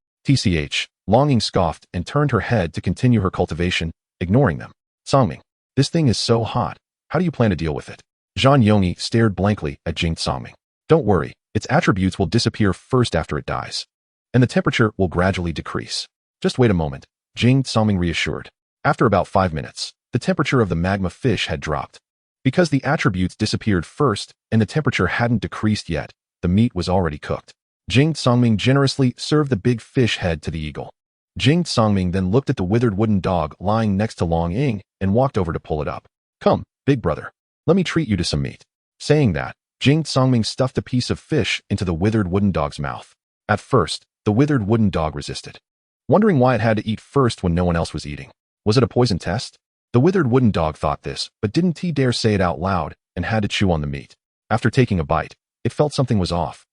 Longing scoffed and turned her head to continue her cultivation, ignoring them. "Songming, this thing is so hot. How do you plan to deal with it?" Zhan Yongyi stared blankly at Jing Songming. "Don't worry, its attributes will disappear first after it dies, and the temperature will gradually decrease. Just wait a moment," Jing Songming reassured. After about 5 minutes, the temperature of the magma fish had dropped. Because the attributes disappeared first and the temperature hadn't decreased yet, the meat was already cooked. Jing Songming generously served the big fish head to the eagle. Jing Songming then looked at the withered wooden dog lying next to Long Ying and walked over to pull it up. "Come, big brother. Let me treat you to some meat." Saying that, Jing Songming stuffed a piece of fish into the withered wooden dog's mouth. At first, the withered wooden dog resisted, wondering why it had to eat first when no one else was eating. Was it a poison test? The withered wooden dog thought this, but didn't dare say it out loud and had to chew on the meat. After taking a bite, it felt something was off.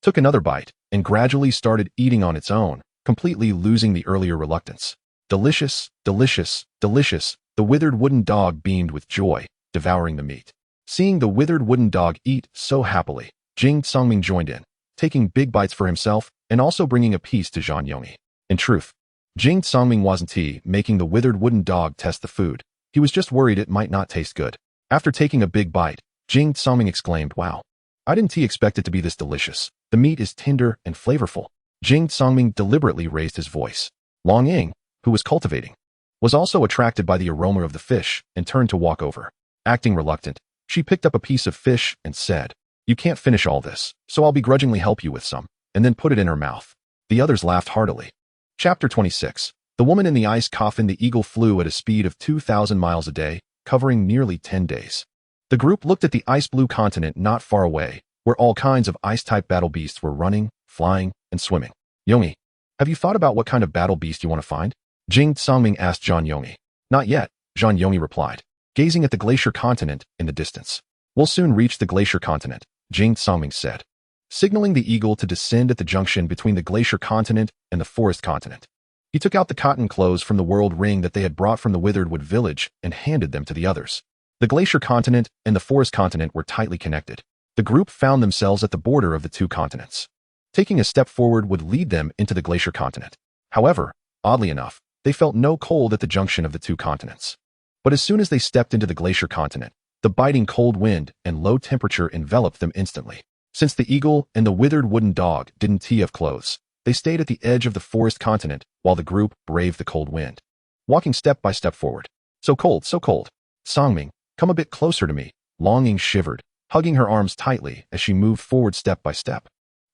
Took another bite, and gradually started eating on its own, completely losing the earlier reluctance. "Delicious, delicious, delicious." The withered wooden dog beamed with joy, devouring the meat. Seeing the withered wooden dog eat so happily, Jing Songming joined in, taking big bites for himself and also bringing a piece to Zhan Yongyi. In truth, Jing Songming wasn't making the withered wooden dog test the food. He was just worried it might not taste good. After taking a big bite, Jing Songming exclaimed, "Wow, I didn't expect it to be this delicious. The meat is tender and flavorful." Jing Songming deliberately raised his voice. Long Ying, who was cultivating, was also attracted by the aroma of the fish and turned to walk over. Acting reluctant, she picked up a piece of fish and said, "You can't finish all this, so I'll begrudgingly help you with some," and then put it in her mouth. The others laughed heartily. Chapter 26. The Woman in the Ice Coffin. The eagle flew at a speed of 2,000 miles a day, covering nearly 10 days. The group looked at the ice-blue continent not far away, where all kinds of ice-type battle beasts were running, flying, and swimming. "Yongyi, have you thought about what kind of battle beast you want to find?" Jing Songming asked Zhan Yongyi. "Not yet," Zhan Yongyi replied, gazing at the glacier continent in the distance. "We'll soon reach the glacier continent," Jing Songming said, signaling the eagle to descend at the junction between the glacier continent and the forest continent. He took out the cotton clothes from the world ring that they had brought from the Withered Wood village and handed them to the others. The glacier continent and the forest continent were tightly connected. The group found themselves at the border of the two continents. Taking a step forward would lead them into the glacier continent. However, oddly enough, they felt no cold at the junction of the two continents. But as soon as they stepped into the glacier continent, the biting cold wind and low temperature enveloped them instantly. Since the eagle and the withered wooden dog didn't have clothes, they stayed at the edge of the forest continent while the group braved the cold wind, walking step by step forward. "So cold, so cold. Songming, come a bit closer to me." Long Ying shivered, hugging her arms tightly as she moved forward step by step.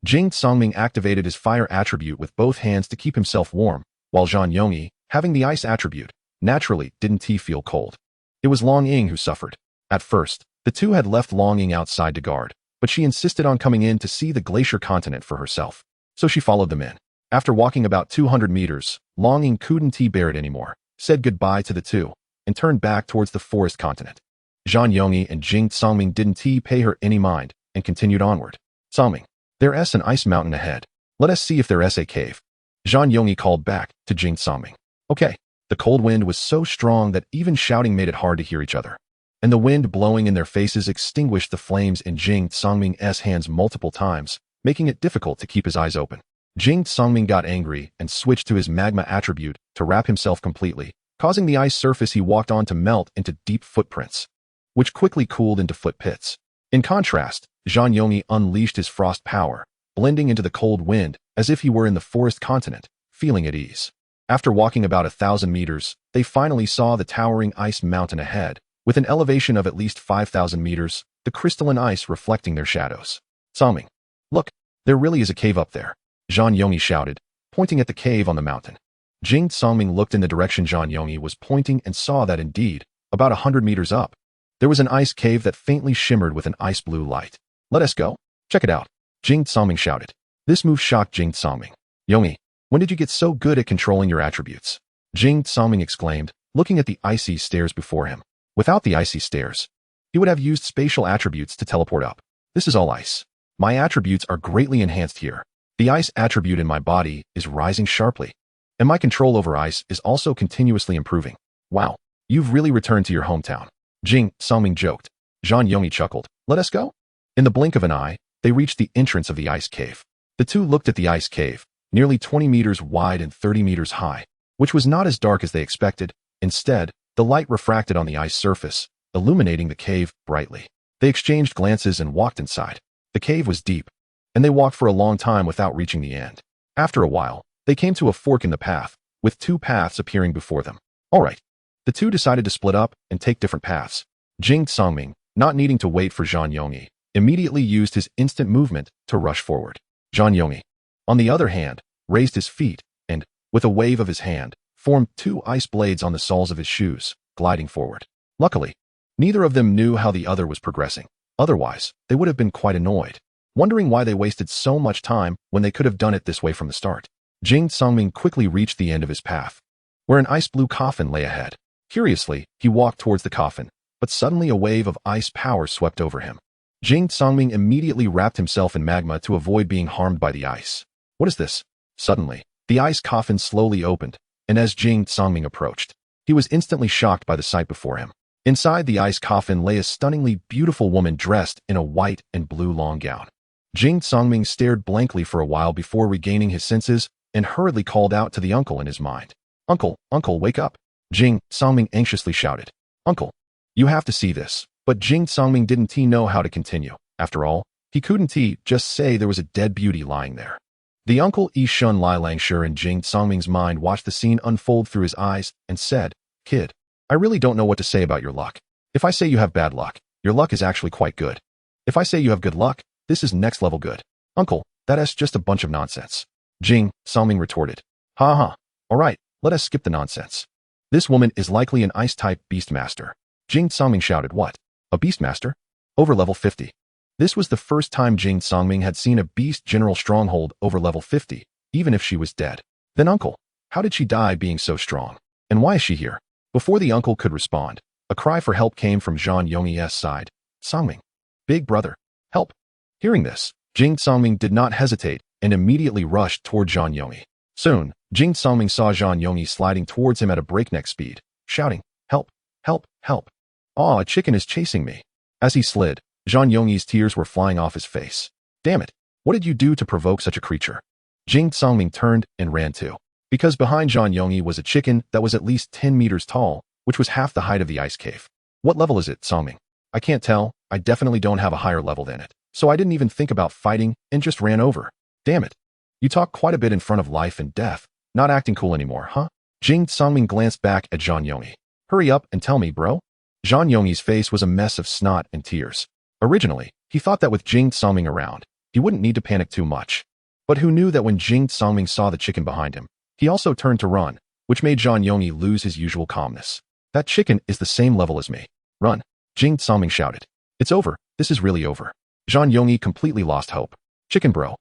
Jing Songming activated his fire attribute with both hands to keep himself warm, while Zhan Yongyi, having the ice attribute, naturally didn't feel cold. It was Long Ying who suffered. At first, the two had left Long Ying outside to guard, but she insisted on coming in to see the glacier continent for herself. So she followed them in. After walking about 200 meters, Long Ying couldn't bear it anymore, said goodbye to the two, and turned back towards the forest continent. Zhan Yongyi and Jing Songming didn't pay her any mind and continued onward. "Songming, there's an ice mountain ahead. Let us see if there's a cave." Zhan Yongyi called back to Jing Songming. "Okay." The cold wind was so strong that even shouting made it hard to hear each other, and the wind blowing in their faces extinguished the flames in Jing Songming's hands multiple times, making it difficult to keep his eyes open. Jing Songming got angry and switched to his magma attribute to wrap himself completely, causing the ice surface he walked on to melt into deep footprints, which quickly cooled into foot pits. In contrast, Zhan Yongyi unleashed his frost power, blending into the cold wind as if he were in the forest continent, feeling at ease. After walking about 1,000 meters, they finally saw the towering ice mountain ahead. With an elevation of at least 5,000 meters, the crystalline ice reflecting their shadows. Tsangming. Look, there really is a cave up there, Zhang Yongyi shouted, pointing at the cave on the mountain. Jing Tsangming looked in the direction Zhang Yongyi was pointing and saw that indeed, about 100 meters up, there was an ice cave that faintly shimmered with an ice blue light. Let us go. Check it out, Jing Tsangming shouted. This move shocked Jing Tsangming. Yongyi, when did you get so good at controlling your attributes? Jing Tsangming exclaimed, looking at the icy stairs before him. Without the icy stairs, he would have used spatial attributes to teleport up. This is all ice. My attributes are greatly enhanced here. The ice attribute in my body is rising sharply, and my control over ice is also continuously improving. Wow, you've really returned to your hometown. Jing Tsangming joked. Zhang Yongyi chuckled. Let us go. In the blink of an eye, they reached the entrance of the ice cave. The two looked at the ice cave, nearly 20 meters wide and 30 meters high, which was not as dark as they expected. Instead, the light refracted on the ice surface, illuminating the cave brightly. They exchanged glances and walked inside. The cave was deep, and they walked for a long time without reaching the end. After a while, they came to a fork in the path, with two paths appearing before them. All right. The two decided to split up and take different paths. Jing Tsangming, not needing to wait for Zhang Yongyi, immediately used his instant movement to rush forward. Zhang Yongyi, on the other hand, raised his feet and, with a wave of his hand, formed two ice blades on the soles of his shoes, gliding forward. Luckily, neither of them knew how the other was progressing. Otherwise, they would have been quite annoyed, wondering why they wasted so much time when they could have done it this way from the start. Jing Tsangming quickly reached the end of his path, where an ice-blue coffin lay ahead. Curiously, he walked towards the coffin, but suddenly a wave of ice power swept over him. Jing Tsangming immediately wrapped himself in magma to avoid being harmed by the ice. What is this? Suddenly, the ice coffin slowly opened, and as Jing Tsangming approached, he was instantly shocked by the sight before him. Inside the ice coffin lay a stunningly beautiful woman dressed in a white and blue long gown. Jing Tsangming stared blankly for a while before regaining his senses and hurriedly called out to the uncle in his mind. Uncle, wake up! Jing Tsangming anxiously shouted. Uncle, you have to see this. But Jing Tsangming didn't know how to continue. After all, he couldn't just say there was a dead beauty lying there. The uncle Yishun Lai Langshi in Jing Tsangming's mind watched the scene unfold through his eyes and said, Kid, I really don't know what to say about your luck. If I say you have bad luck, your luck is actually quite good. If I say you have good luck, this is next level good. Uncle, that's just a bunch of nonsense. Jing Tsangming retorted. Ha. All right, let us skip the nonsense. This woman is likely an ice-type beastmaster. Jing Tsangming shouted. What? A beastmaster? Over level 50. This was the first time Jing Tsangming had seen a beast general stronghold over level 50, even if she was dead. Then uncle, how did she die being so strong? And why is she here? Before the uncle could respond, a cry for help came from Zhang Yongyi's side. Tsangming. Big brother. Help. Hearing this, Jing Tsangming did not hesitate and immediately rushed toward Zhang Yongyi. Soon, Jing Tsangming saw Zhang Yongyi sliding towards him at a breakneck speed, shouting, Help, help, help. Aw, a chicken is chasing me. As he slid, Zhang Yongyi's tears were flying off his face. Damn it, what did you do to provoke such a creature? Jing Tsangming turned and ran too. Because behind Zhang Yongyi was a chicken that was at least 10 meters tall, which was half the height of the ice cave. What level is it, Tsangming? I can't tell, I definitely don't have a higher level than it. So I didn't even think about fighting and just ran over. Damn it. You talk quite a bit in front of life and death, not acting cool anymore, huh? Jing Tsangming glanced back at Zhang Yongyi. Hurry up and tell me, bro. Zhang Yongyi's face was a mess of snot and tears. Originally, he thought that with Jing Tsangming around, he wouldn't need to panic too much. But who knew that when Jing Tsangming saw the chicken behind him, he also turned to run, which made Zhang Yongyi lose his usual calmness. That chicken is the same level as me. Run, Jing Tsangming shouted. It's over, this is really over. Zhang Yongyi completely lost hope. Chicken bro,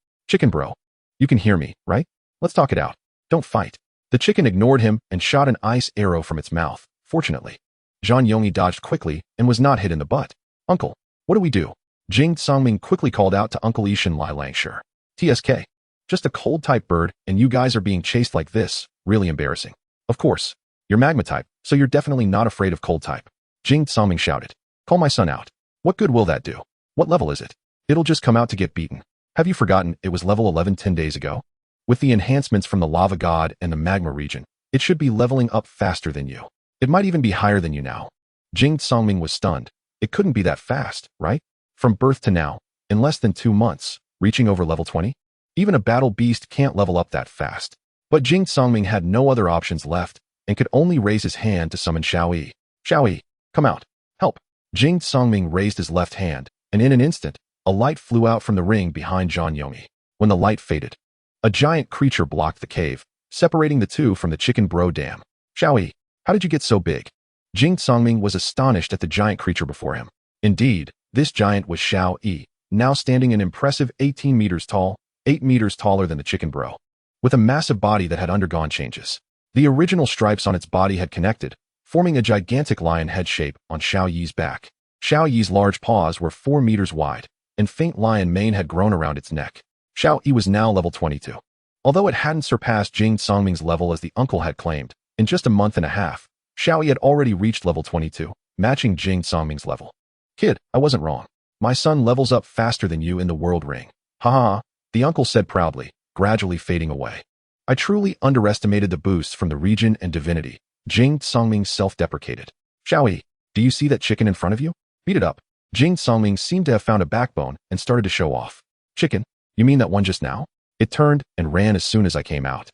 you can hear me, right? Let's talk it out. Don't fight. The chicken ignored him and shot an ice arrow from its mouth. Fortunately, Zhang Yongyi dodged quickly and was not hit in the butt. Uncle, what do we do? Jing Tsangming quickly called out to Uncle Yishun Lai Langshi. TSK. Just a cold-type bird and you guys are being chased like this. Really embarrassing. Of course, you're magma type, so you're definitely not afraid of cold type. Jing Tsangming shouted. Call my son out. What good will that do? What level is it? It'll just come out to get beaten. Have you forgotten it was level 11 10 days ago? With the enhancements from the lava god and the magma region, it should be leveling up faster than you. It might even be higher than you now. Jing Tsangming was stunned. It couldn't be that fast, right? From birth to now, in less than 2 months, reaching over level 20? Even a battle beast can't level up that fast. But Jing Songming had no other options left and could only raise his hand to summon Xiao Yi. Xiao Yi, come out. Help. Jing Songming raised his left hand, and in an instant, a light flew out from the ring behind Zhang Yongyi. When the light faded, a giant creature blocked the cave, separating the two from the chicken bro dam. Xiao Yi, how did you get so big? Jing Songming was astonished at the giant creature before him. Indeed, this giant was Xiao Yi, now standing an impressive 18 meters tall, 8 meters taller than the chicken bro, with a massive body that had undergone changes. The original stripes on its body had connected, forming a gigantic lion head shape on Xiao Yi's back. Xiao Yi's large paws were 4 meters wide, and faint lion mane had grown around its neck. Xiao Yi was now level 22. Although it hadn't surpassed Jing Songming's level as the uncle had claimed, in just a month and a half, Xiao Yi had already reached level 22, matching Jing Songming's level. Kid, I wasn't wrong. My son levels up faster than you in the world ring. Haha, the uncle said proudly, gradually fading away. I truly underestimated the boosts from the region and divinity. Jing Songming self-deprecated. Xiao Yi, do you see that chicken in front of you? Beat it up. Jing Songming seemed to have found a backbone and started to show off. Chicken? You mean that one just now? It turned and ran as soon as I came out.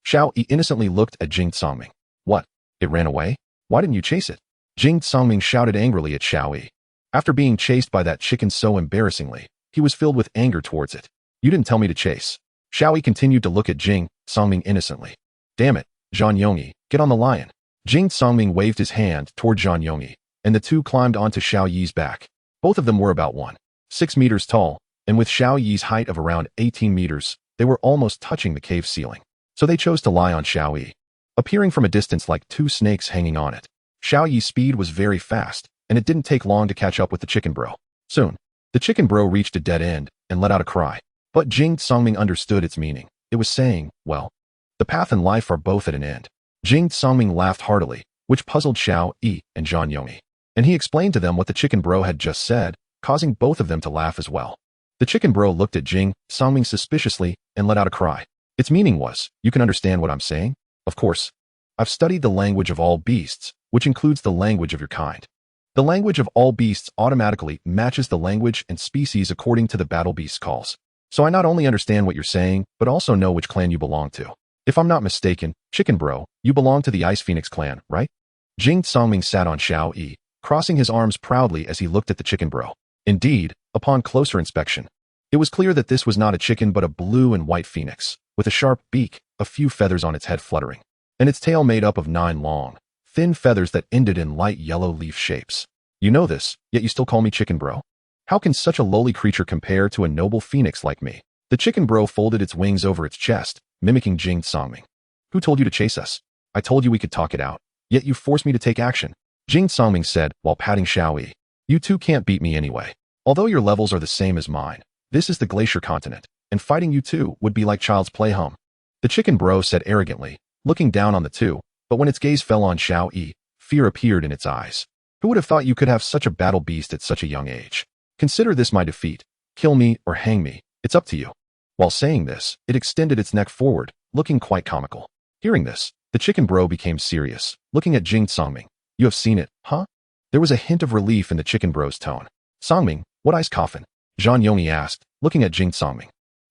Xiao Yi innocently looked at Jing Songming. What? It ran away? Why didn't you chase it? Jing Songming shouted angrily at Xiao Yi. After being chased by that chicken so embarrassingly, he was filled with anger towards it. You didn't tell me to chase. Xiao Yi continued to look at Jing Songming innocently. Damn it, Zhang Yongyi, get on the lion. Jing Songming waved his hand toward Zhang Yongyi, and the two climbed onto Xiao Yi's back. Both of them were about 1.6 meters tall, and with Xiao Yi's height of around 18 meters, they were almost touching the cave ceiling. So they chose to lie on Xiao Yi, appearing from a distance like two snakes hanging on it. Xiao Yi's speed was very fast, and it didn't take long to catch up with the chicken bro. Soon, the chicken bro reached a dead end and let out a cry. But Jing Songming understood its meaning. It was saying, well, the path and life are both at an end. Jing Songming laughed heartily, which puzzled Xiao Yi and Zhang Yongyi. And he explained to them what the chicken bro had just said, causing both of them to laugh as well. The chicken bro looked at Jing Songming suspiciously and let out a cry. Its meaning was, you can understand what I'm saying? Of course. I've studied the language of all beasts, which includes the language of your kind. The language of all beasts automatically matches the language and species according to the battle beast's calls. So I not only understand what you're saying, but also know which clan you belong to. If I'm not mistaken, chicken bro, you belong to the Ice Phoenix clan, right? Jing Songming sat on Xiao Yi, crossing his arms proudly as he looked at the chicken bro. Indeed, upon closer inspection, it was clear that this was not a chicken but a blue and white phoenix, with a sharp beak, a few feathers on its head fluttering, and its tail made up of 9 long, thin feathers that ended in light yellow leaf shapes. You know this, yet you still call me chicken bro? How can such a lowly creature compare to a noble phoenix like me? The chicken bro folded its wings over its chest, mimicking Jing Songming. Who told you to chase us? I told you we could talk it out, yet you forced me to take action. Jing Songming said while patting Xiao Yi. You two can't beat me anyway. Although your levels are the same as mine, this is the glacier continent, and fighting you two would be like child's play hum. The chicken bro said arrogantly, looking down on the two, but when its gaze fell on Xiao Yi, fear appeared in its eyes. Who would have thought you could have such a battle beast at such a young age? Consider this my defeat. Kill me or hang me, it's up to you. While saying this, it extended its neck forward, looking quite comical. Hearing this, the chicken bro became serious, looking at Jing Songming. You have seen it, huh? There was a hint of relief in the chicken bro's tone. Songming, what ice coffin? Zhang Yongyi asked, looking at Jing Songming.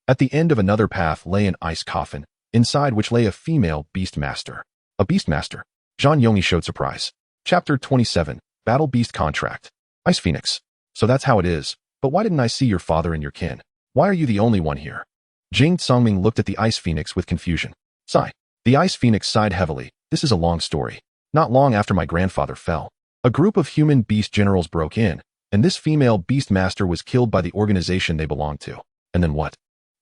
At the end of another path lay an ice coffin, inside which lay a female beast master. A beast master? Zhang Yongyi showed surprise. Chapter 27, Battle Beast Contract. Ice Phoenix. So that's how it is, but why didn't I see your father and your kin? Why are you the only one here? Jing Songming looked at the Ice Phoenix with confusion. Sigh. The Ice Phoenix sighed heavily. This is a long story. Not long after my grandfather fell, a group of human beast generals broke in, and this female beast master was killed by the organization they belonged to. And then what?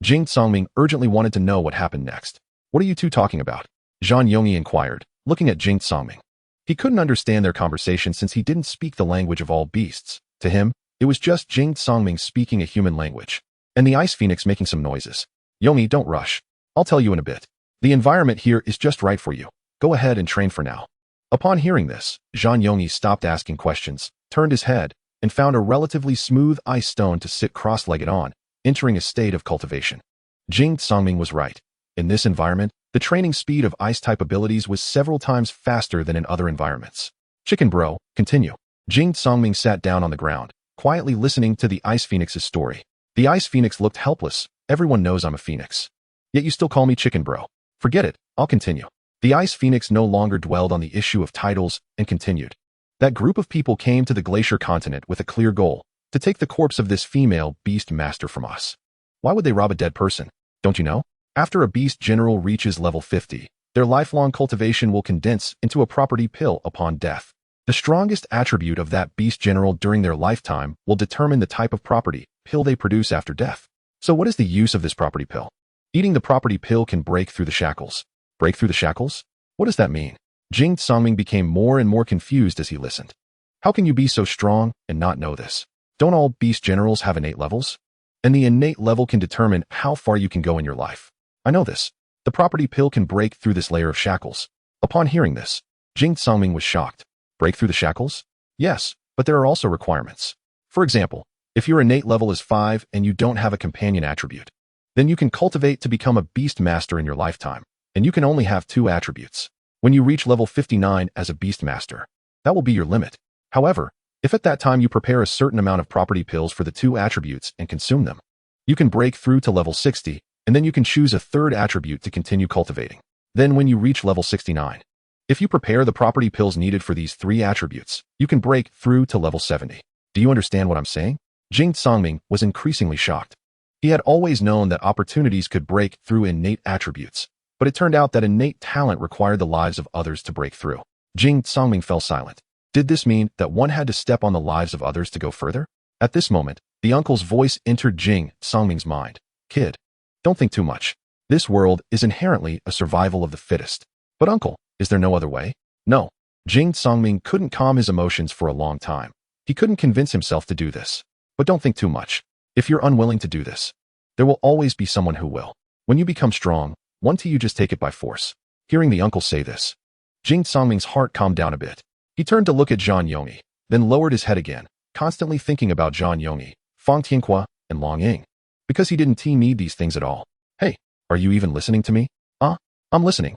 Jing Songming urgently wanted to know what happened next. What are you two talking about? Zhang Yongyi inquired, looking at Jing Songming. He couldn't understand their conversation since he didn't speak the language of all beasts. To him, it was just Jing Songming speaking a human language, and the Ice Phoenix making some noises. Yongyi, don't rush. I'll tell you in a bit. The environment here is just right for you. Go ahead and train for now. Upon hearing this, Zhang Yongyi stopped asking questions, turned his head, and found a relatively smooth ice stone to sit cross-legged on, entering a state of cultivation. Jing Songming was right. In this environment, the training speed of ice-type abilities was several times faster than in other environments. Chicken bro, continue. Jing Songming sat down on the ground, quietly listening to the Ice Phoenix's story. The Ice Phoenix looked helpless. Everyone knows I'm a phoenix. Yet you still call me chicken bro. Forget it, I'll continue. The Ice Phoenix no longer dwelled on the issue of titles and continued. That group of people came to the glacier continent with a clear goal, to take the corpse of this female beast master from us. Why would they rob a dead person? Don't you know? After a beast general reaches level 50, their lifelong cultivation will condense into a property pill upon death. The strongest attribute of that beast general during their lifetime will determine the type of property pill they produce after death. So what is the use of this property pill? Eating the property pill can break through the shackles. Break through the shackles? What does that mean? Jing Songming became more and more confused as he listened. How can you be so strong and not know this? Don't all beast generals have innate levels? And the innate level can determine how far you can go in your life. I know this. The property pill can break through this layer of shackles. Upon hearing this, Jing Songming was shocked. Break through the shackles? Yes, but there are also requirements. For example, if your innate level is 5 and you don't have a companion attribute, then you can cultivate to become a beast master in your lifetime, and you can only have 2 attributes. When you reach level 59 as a beast master, that will be your limit. However, if at that time you prepare a certain amount of property pills for the 2 attributes and consume them, you can break through to level 60, and then you can choose a 3rd attribute to continue cultivating. Then when you reach level 69, if you prepare the property pills needed for these 3 attributes, you can break through to level 70. Do you understand what I'm saying? Jing Songming was increasingly shocked. He had always known that opportunities could break through innate attributes, but it turned out that innate talent required the lives of others to break through. Jing Songming fell silent. Did this mean that one had to step on the lives of others to go further? At this moment, the uncle's voice entered Jing Songming's mind. Kid, don't think too much. This world is inherently a survival of the fittest. But uncle, is there no other way? No. Jing Songming couldn't calm his emotions for a long time. He couldn't convince himself to do this. But don't think too much. If you're unwilling to do this, there will always be someone who will. When you become strong, you just take it by force. Hearing the uncle say this, Jing Songming's heart calmed down a bit. He turned to look at Zhang Yongyi, then lowered his head again, constantly thinking about Zhang Yongyi, Fang Tianhua, and Long Ying. Because he didn't need these things at all. Hey, are you even listening to me? I'm listening.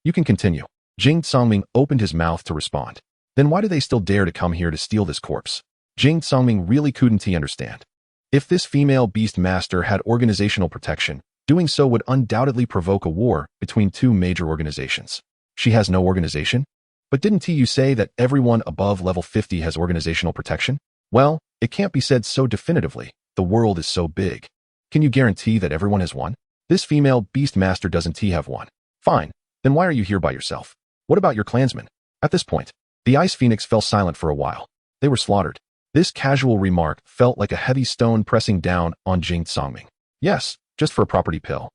You can continue. Jing Songming opened his mouth to respond. Then why do they still dare to come here to steal this corpse? Jing Songming really couldn't understand. If this female beast master had organizational protection, doing so would undoubtedly provoke a war between 2 major organizations. She has no organization? But didn't you say that everyone above level 50 has organizational protection? Well, it can't be said so definitively. The world is so big. Can you guarantee that everyone has one? This female beast master doesn't have one. Fine. Then why are you here by yourself? What about your clansmen? At this point, the Ice Phoenix fell silent for a while. They were slaughtered. This casual remark felt like a heavy stone pressing down on Jing Songming. Yes, just for a property pill.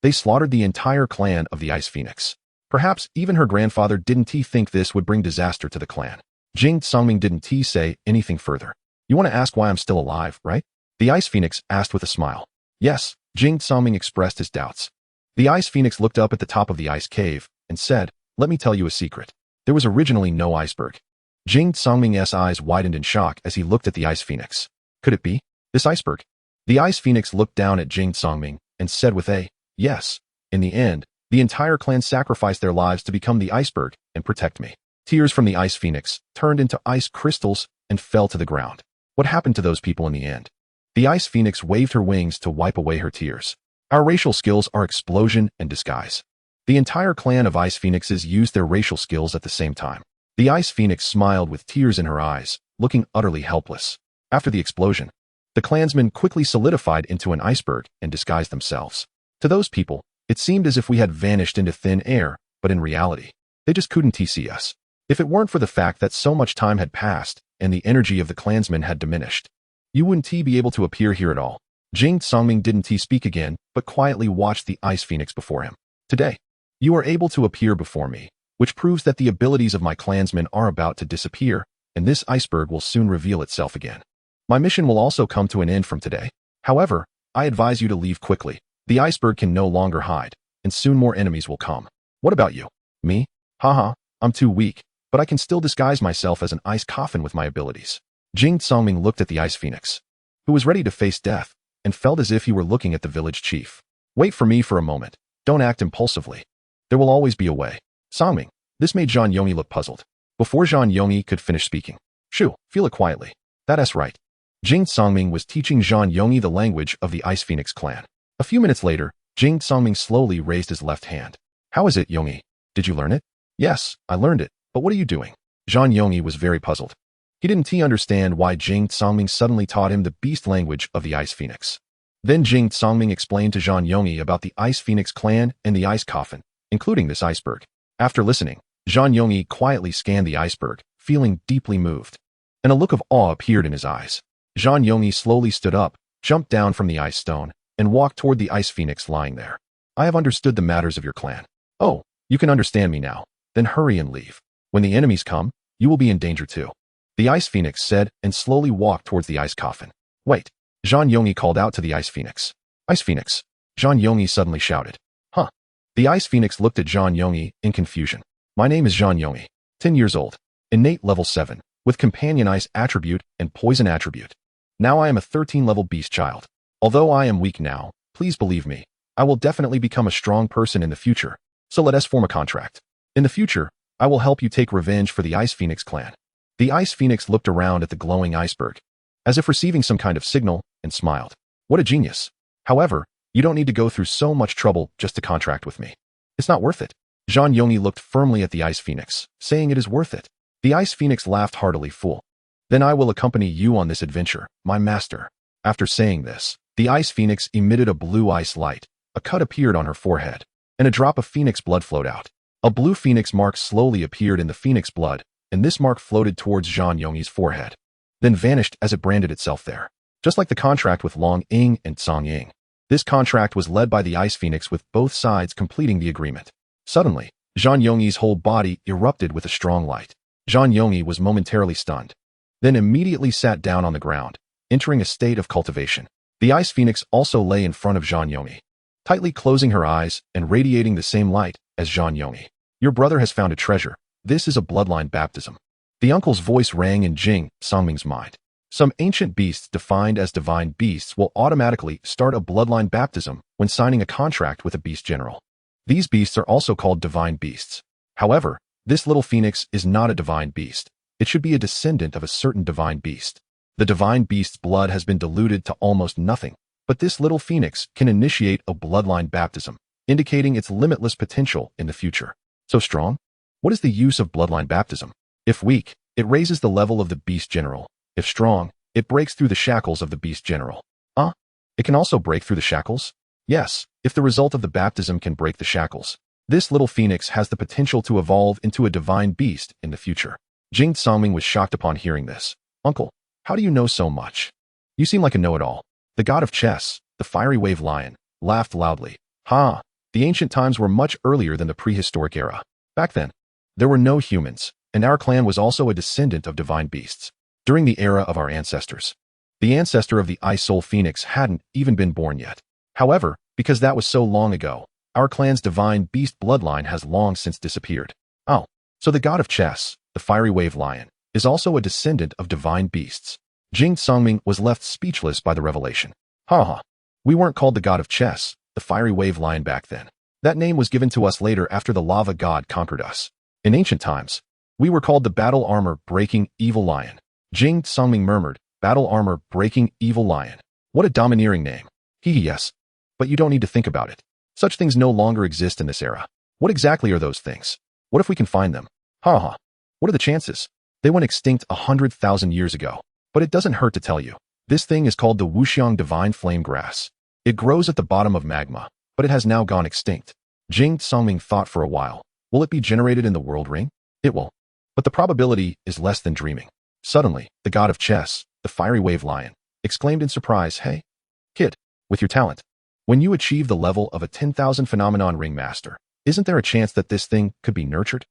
They slaughtered the entire clan of the Ice Phoenix. Perhaps even her grandfather didn't think this would bring disaster to the clan. Jing Songming didn't say anything further. You want to ask why I'm still alive, right? The Ice Phoenix asked with a smile. Yes, Jing Songming expressed his doubts. The Ice Phoenix looked up at the top of the ice cave and said, let me tell you a secret. There was originally no iceberg. Jing Songming's eyes widened in shock as he looked at the Ice Phoenix. Could it be this iceberg? The Ice Phoenix looked down at Jing Songming and said with a yes. In the end, the entire clan sacrificed their lives to become the iceberg and protect me. Tears from the Ice Phoenix turned into ice crystals and fell to the ground. What happened to those people in the end? The Ice Phoenix waved her wings to wipe away her tears. Our racial skills are explosion and disguise. The entire clan of Ice Phoenixes used their racial skills at the same time. The Ice Phoenix smiled with tears in her eyes, looking utterly helpless. After the explosion, the clansmen quickly solidified into an iceberg and disguised themselves. To those people, it seemed as if we had vanished into thin air, but in reality, they just couldn't see us. If it weren't for the fact that so much time had passed and the energy of the clansmen had diminished, you wouldn't be able to appear here at all. Jing Songming didn't speak again, but quietly watched the Ice Phoenix before him. Today, you are able to appear before me, which proves that the abilities of my clansmen are about to disappear, and this iceberg will soon reveal itself again. My mission will also come to an end from today. However, I advise you to leave quickly. The iceberg can no longer hide, and soon more enemies will come. What about you? Me? Haha, I'm too weak, but I can still disguise myself as an ice coffin with my abilities. Jing Songming looked at the Ice Phoenix, who was ready to face death, and felt as if he were looking at the village chief. Wait for me for a moment. Don't act impulsively. There will always be a way. Songming. This made Zhang Yongyi look puzzled. Before Zhang Yongyi could finish speaking, Shoo, feel it quietly. That's right. Jing Songming was teaching Zhang Yongyi the language of the Ice Phoenix clan. A few minutes later, Jing Songming slowly raised his left hand. How is it, Yongyi? Did you learn it? Yes, I learned it, but what are you doing? Zhang Yongyi was very puzzled. He didn't understand why Jing Songming suddenly taught him the beast language of the Ice Phoenix. Then Jing Songming explained to Zhang Yongyi about the Ice Phoenix clan and the ice coffin, including this iceberg. After listening, Zhang Yongyi quietly scanned the iceberg, feeling deeply moved. And a look of awe appeared in his eyes. Zhang Yongyi slowly stood up, jumped down from the ice stone, and walked toward the Ice Phoenix lying there. I have understood the matters of your clan. Oh, you can understand me now. Then hurry and leave. When the enemies come, you will be in danger too. The Ice Phoenix said and slowly walked towards the ice coffin. Wait. Zhang Yongyi called out to the Ice Phoenix. Ice Phoenix. Zhang Yongyi suddenly shouted. Huh. The Ice Phoenix looked at Zhang Yongyi in confusion. My name is Zhang Yongyi, 10 years old, innate level 7, with companion ice attribute and poison attribute. Now I am a 13-level beast child. Although I am weak now, please believe me, I will definitely become a strong person in the future, so let us form a contract. In the future, I will help you take revenge for the Ice Phoenix clan. The Ice Phoenix looked around at the glowing iceberg, as if receiving some kind of signal, and smiled. What a genius. However, you don't need to go through so much trouble just to contract with me. It's not worth it. Zhang Yongyi looked firmly at the Ice Phoenix, saying it is worth it. The Ice Phoenix laughed heartily, fool. Then I will accompany you on this adventure, my master. After saying this, the Ice Phoenix emitted a blue ice light, a cut appeared on her forehead, and a drop of phoenix blood flowed out. A blue phoenix mark slowly appeared in the phoenix blood, and this mark floated towards Zhang Yongyi's forehead, then vanished as it branded itself there. Just like the contract with Long Ying and Song Ying. This contract was led by the Ice Phoenix with both sides completing the agreement. Suddenly, Zhang Yongyi's whole body erupted with a strong light. Zhang Yongyi was momentarily stunned, then immediately sat down on the ground, entering a state of cultivation. The Ice Phoenix also lay in front of Zhang Yongyi, tightly closing her eyes and radiating the same light as Zhang Yongyi. Your brother has found a treasure. This is a bloodline baptism. The uncle's voice rang in Jing Songming's mind. Some ancient beasts defined as divine beasts will automatically start a bloodline baptism when signing a contract with a beast general. These beasts are also called divine beasts. However, this little phoenix is not a divine beast. It should be a descendant of a certain divine beast. The divine beast's blood has been diluted to almost nothing, but this little phoenix can initiate a bloodline baptism, indicating its limitless potential in the future. So strong? What is the use of bloodline baptism? If weak, it raises the level of the beast general. If strong, it breaks through the shackles of the beast general. It can also break through the shackles? Yes, if the result of the baptism can break the shackles. This little phoenix has the potential to evolve into a divine beast in the future. Jing Songming was shocked upon hearing this. Uncle, how do you know so much? You seem like a know-it-all. The god of chess, the fiery wave lion, laughed loudly. Ha! The ancient times were much earlier than the prehistoric era. Back then, there were no humans, and our clan was also a descendant of divine beasts. During the era of our ancestors, the ancestor of the Ice Soul Phoenix hadn't even been born yet. However, because that was so long ago, our clan's divine beast bloodline has long since disappeared. Oh, so the god of chess, the fiery wave lion, is also a descendant of divine beasts. Jing Songming was left speechless by the revelation. Ha! We weren't called the god of chess, the fiery wave lion back then. That name was given to us later after the lava god conquered us. In ancient times, we were called the battle armor breaking evil lion. Jing Songming murmured, battle armor breaking evil lion. What a domineering name. Yes. But you don't need to think about it. Such things no longer exist in this era. What exactly are those things? What if we can find them? What are the chances? They went extinct 100,000 years ago. But it doesn't hurt to tell you. This thing is called the Wuxiang Divine Flame Grass. It grows at the bottom of magma, but it has now gone extinct. Jing Songming thought for a while. Will it be generated in the world ring? It will. But the probability is less than dreaming. Suddenly, the god of chess, the fiery wave lion, exclaimed in surprise, Hey, kid, with your talent, when you achieve the level of a 10,000 phenomenon ring master, isn't there a chance that this thing could be nurtured?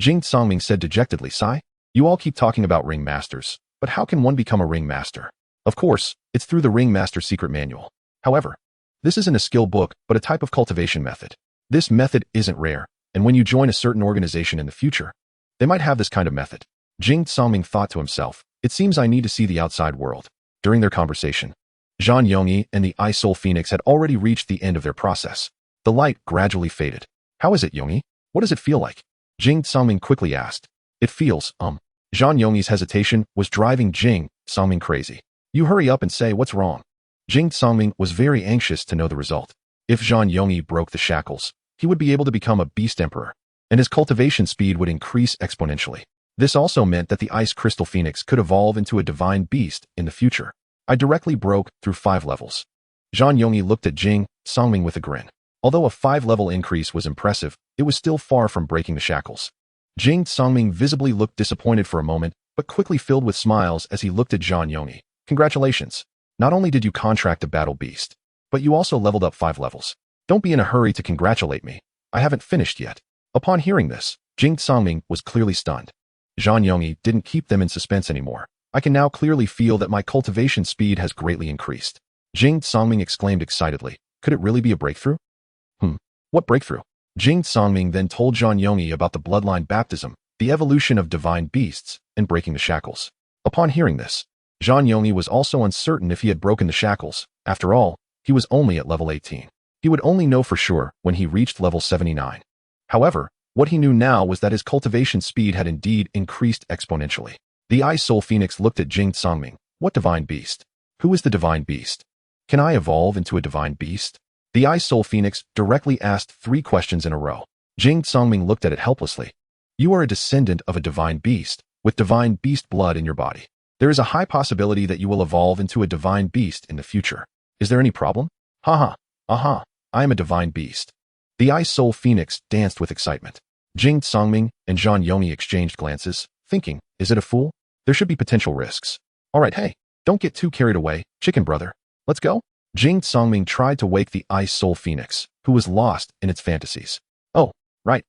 Jing Songming said dejectedly, Sai, you all keep talking about ring masters, but how can one become a ring master? Of course, it's through the ring master secret manual. However, this isn't a skill book, but a type of cultivation method. This method isn't rare, and when you join a certain organization in the future, they might have this kind of method. Jing Songming thought to himself, it seems I need to see the outside world. During their conversation, Zhang Yongyi and the Ice Soul Phoenix had already reached the end of their process. The light gradually faded. How is it, Yongyi? What does it feel like? Jing Songming quickly asked. It feels, Zhang Yongyi's hesitation was driving Jing Songming crazy. You hurry up and say what's wrong. Jing Songming was very anxious to know the result. If Zhang Yongyi broke the shackles, he would be able to become a Beast Emperor, and his cultivation speed would increase exponentially. This also meant that the Ice Crystal Phoenix could evolve into a divine beast in the future. I directly broke through 5 levels. Zhang Yongyi looked at Jing Songming with a grin. Although a 5-level increase was impressive, it was still far from breaking the shackles. Jing Songming visibly looked disappointed for a moment, but quickly filled with smiles as he looked at Zhang Yongyi. Congratulations. Not only did you contract a battle beast, but you also leveled up 5 levels. Don't be in a hurry to congratulate me. I haven't finished yet. Upon hearing this, Jing Songming was clearly stunned. Zhang Yongyi didn't keep them in suspense anymore. I can now clearly feel that my cultivation speed has greatly increased. Jing Songming exclaimed excitedly. Could it really be a breakthrough? What breakthrough? Jing Songming then told Zhang Yongyi about the bloodline baptism, the evolution of divine beasts, and breaking the shackles. Upon hearing this, Zhang Yongyi was also uncertain if he had broken the shackles. After all, he was only at level 18. He would only know for sure when he reached level 79. However, what he knew now was that his cultivation speed had indeed increased exponentially. The Ice Soul Phoenix looked at Jing Songming. What divine beast? Who is the divine beast? Can I evolve into a divine beast? The Ice Soul Phoenix directly asked 3 questions in a row. Jing Songming looked at it helplessly. You are a descendant of a divine beast, with divine beast blood in your body. There is a high possibility that you will evolve into a divine beast in the future. Is there any problem? Haha, aha, I am a divine beast. The Ice Soul Phoenix danced with excitement. Jing Songming and Zhang Yongyi exchanged glances, thinking, is it a fool? There should be potential risks. Alright, hey, don't get too carried away, chicken brother. Let's go? Jing Songming tried to wake the Ice Soul Phoenix, who was lost in its fantasies. Oh, right,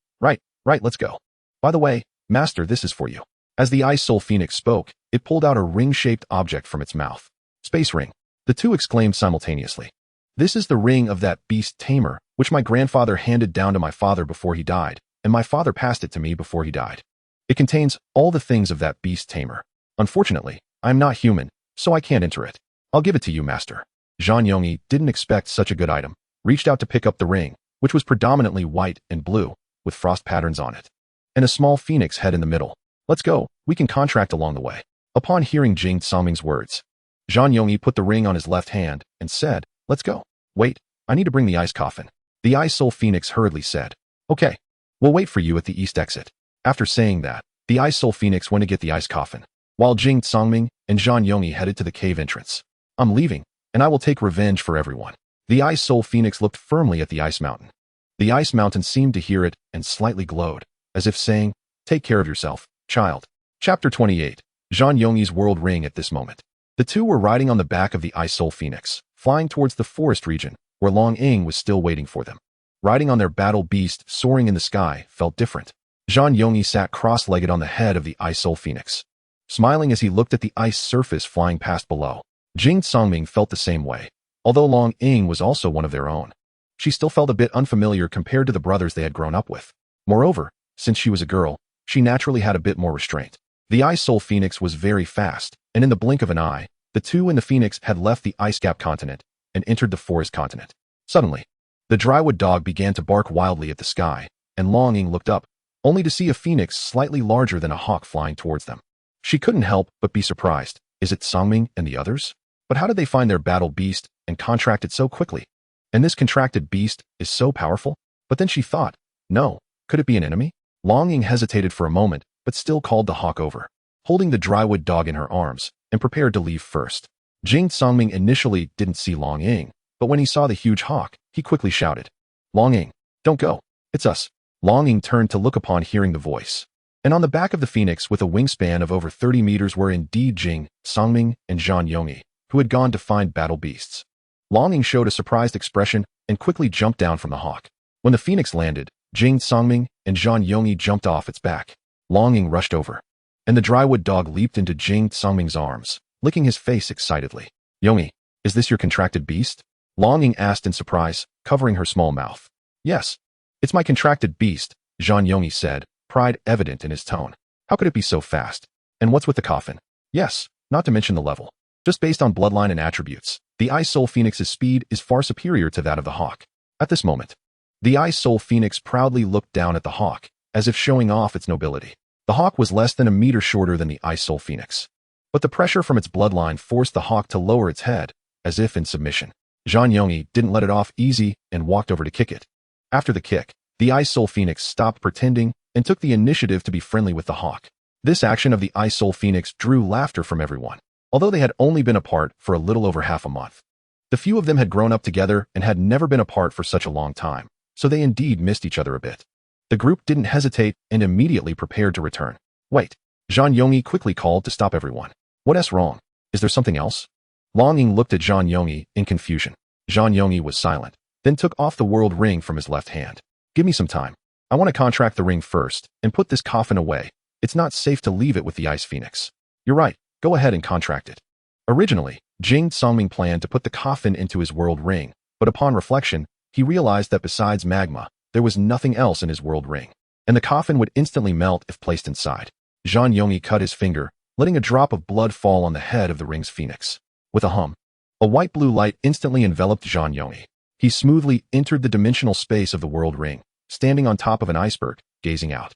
let's go. By the way, Master, this is for you. As the Ice Soul Phoenix spoke, it pulled out a ring-shaped object from its mouth. Space ring. The two exclaimed simultaneously. This is the ring of that Beast Tamer, which my grandfather handed down to my father before he died, and my father passed it to me before he died. It contains all the things of that Beast Tamer. Unfortunately, I am not human, so I can't enter it. I'll give it to you, Master. Zhang Yongyi didn't expect such a good item, reached out to pick up the ring, which was predominantly white and blue, with frost patterns on it, and a small phoenix head in the middle. Let's go, we can contract along the way. Upon hearing Jing Songming's words, Zhang Yongyi put the ring on his left hand and said, let's go. Wait, I need to bring the ice coffin. The Ice Soul Phoenix hurriedly said, okay, we'll wait for you at the east exit. After saying that, the Ice Soul Phoenix went to get the ice coffin, while Jing Songming and Zhang Yongyi headed to the cave entrance. I'm leaving, and I will take revenge for everyone. The Ice Soul Phoenix looked firmly at the ice mountain. The ice mountain seemed to hear it and slightly glowed, as if saying, take care of yourself, child. Chapter 28. Zhang Yongyi's World Ring. At this moment, the two were riding on the back of the Ice Soul Phoenix, flying towards the forest region, where Long Ying was still waiting for them. Riding on their battle beast soaring in the sky felt different. Zhang Yongyi sat cross-legged on the head of the Ice Soul Phoenix, smiling as he looked at the ice surface flying past below. Jing Songming felt the same way. Although Long Ying was also one of their own, she still felt a bit unfamiliar compared to the brothers they had grown up with. Moreover, since she was a girl, she naturally had a bit more restraint. The Ice Soul Phoenix was very fast, and in the blink of an eye, the two and the Phoenix had left the Ice Gap continent and entered the forest continent. Suddenly, the drywood dog began to bark wildly at the sky, and Long Ying looked up, only to see a phoenix slightly larger than a hawk flying towards them. She couldn't help but be surprised. Is it Songming and the others? But how did they find their battle beast and contract it so quickly? And this contracted beast is so powerful? But then she thought, no, could it be an enemy? Long Ying hesitated for a moment, but still called the hawk over, holding the drywood dog in her arms, and prepared to leave first. Jing Songming initially didn't see Long Ying, but when he saw the huge hawk, he quickly shouted, Long Ying, don't go, it's us. Long Ying turned to look upon hearing the voice. And on the back of the phoenix with a wingspan of over 30 meters were indeed Jing Songming and Zhang Yongyi, who had gone to find battle beasts. Long Ying showed a surprised expression and quickly jumped down from the hawk. When the phoenix landed, Jing Songming and Zhang Yongyi jumped off its back. Long Ying rushed over, and the drywood dog leaped into Jing Songming's arms, licking his face excitedly. Yongyi, is this your contracted beast? Long Ying asked in surprise, covering her small mouth. Yes, it's my contracted beast, Zhang Yongyi said, pride evident in his tone. How could it be so fast? And what's with the coffin? Yes, not to mention the level. Just based on bloodline and attributes, the Ice Soul Phoenix's speed is far superior to that of the hawk. At this moment, the Ice Soul Phoenix proudly looked down at the hawk, as if showing off its nobility. The hawk was less than a meter shorter than the Ice Soul Phoenix, but the pressure from its bloodline forced the hawk to lower its head, as if in submission. Zhang Yongyi didn't let it off easy and walked over to kick it. After the kick, the Ice Soul Phoenix stopped pretending and took the initiative to be friendly with the hawk. This action of the Ice Soul Phoenix drew laughter from everyone, although they had only been apart for a little over half a month. The few of them had grown up together and had never been apart for such a long time, so they indeed missed each other a bit. The group didn't hesitate and immediately prepared to return. Wait, Zhang Yongyi quickly called to stop everyone. What's wrong? Is there something else? Long Ying looked at Zhang Yongyi in confusion. Zhang Yongyi was silent, then took off the world ring from his left hand. Give me some time. I want to contract the ring first and put this coffin away. It's not safe to leave it with the Ice Phoenix. You're right, go ahead and contract it. Originally, Jing Songming planned to put the coffin into his world ring, but upon reflection, he realized that besides magma, there was nothing else in his world ring, and the coffin would instantly melt if placed inside. Zhang Yongyi cut his finger, letting a drop of blood fall on the head of the ring's phoenix. With a hum, a white-blue light instantly enveloped Zhang Yongyi. He smoothly entered the dimensional space of the world ring, standing on top of an iceberg, gazing out.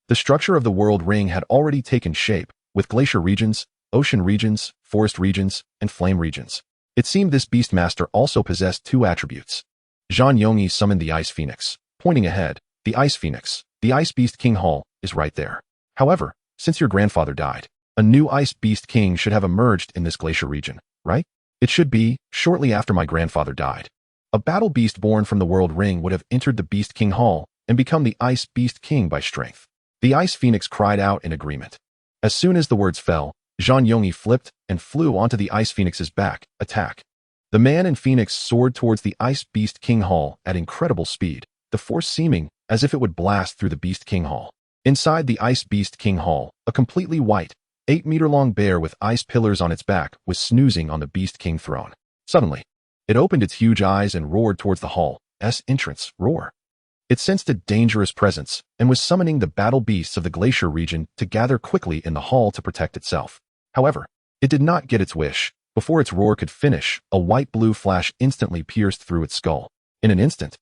The structure of the world ring had already taken shape, with glacier regions, ocean regions, forest regions, and flame regions. It seemed this Beastmaster also possessed two attributes. Zhang Yongyi summoned the Ice Phoenix. Pointing ahead, the Ice Phoenix, the Ice Beast King Hall, is right there. However, since your grandfather died, a new Ice Beast King should have emerged in this glacier region, right? It should be, shortly after my grandfather died. A battle beast born from the World Ring would have entered the Beast King Hall and become the Ice Beast King by strength. The Ice Phoenix cried out in agreement. As soon as the words fell, Zhang Yongyi flipped and flew onto the Ice Phoenix's back, attack. The man and Phoenix soared towards the Ice Beast King Hall at incredible speed, the force seeming as if it would blast through the Beast King Hall. Inside the Ice Beast King Hall, a completely white, 8-meter-long bear with ice pillars on its back was snoozing on the Beast King throne. Suddenly, it opened its huge eyes and roared towards the hall's entrance. Roar. It sensed a dangerous presence and was summoning the battle beasts of the glacier region to gather quickly in the hall to protect itself. However, it did not get its wish. Before its roar could finish, a white-blue flash instantly pierced through its skull. In an instant,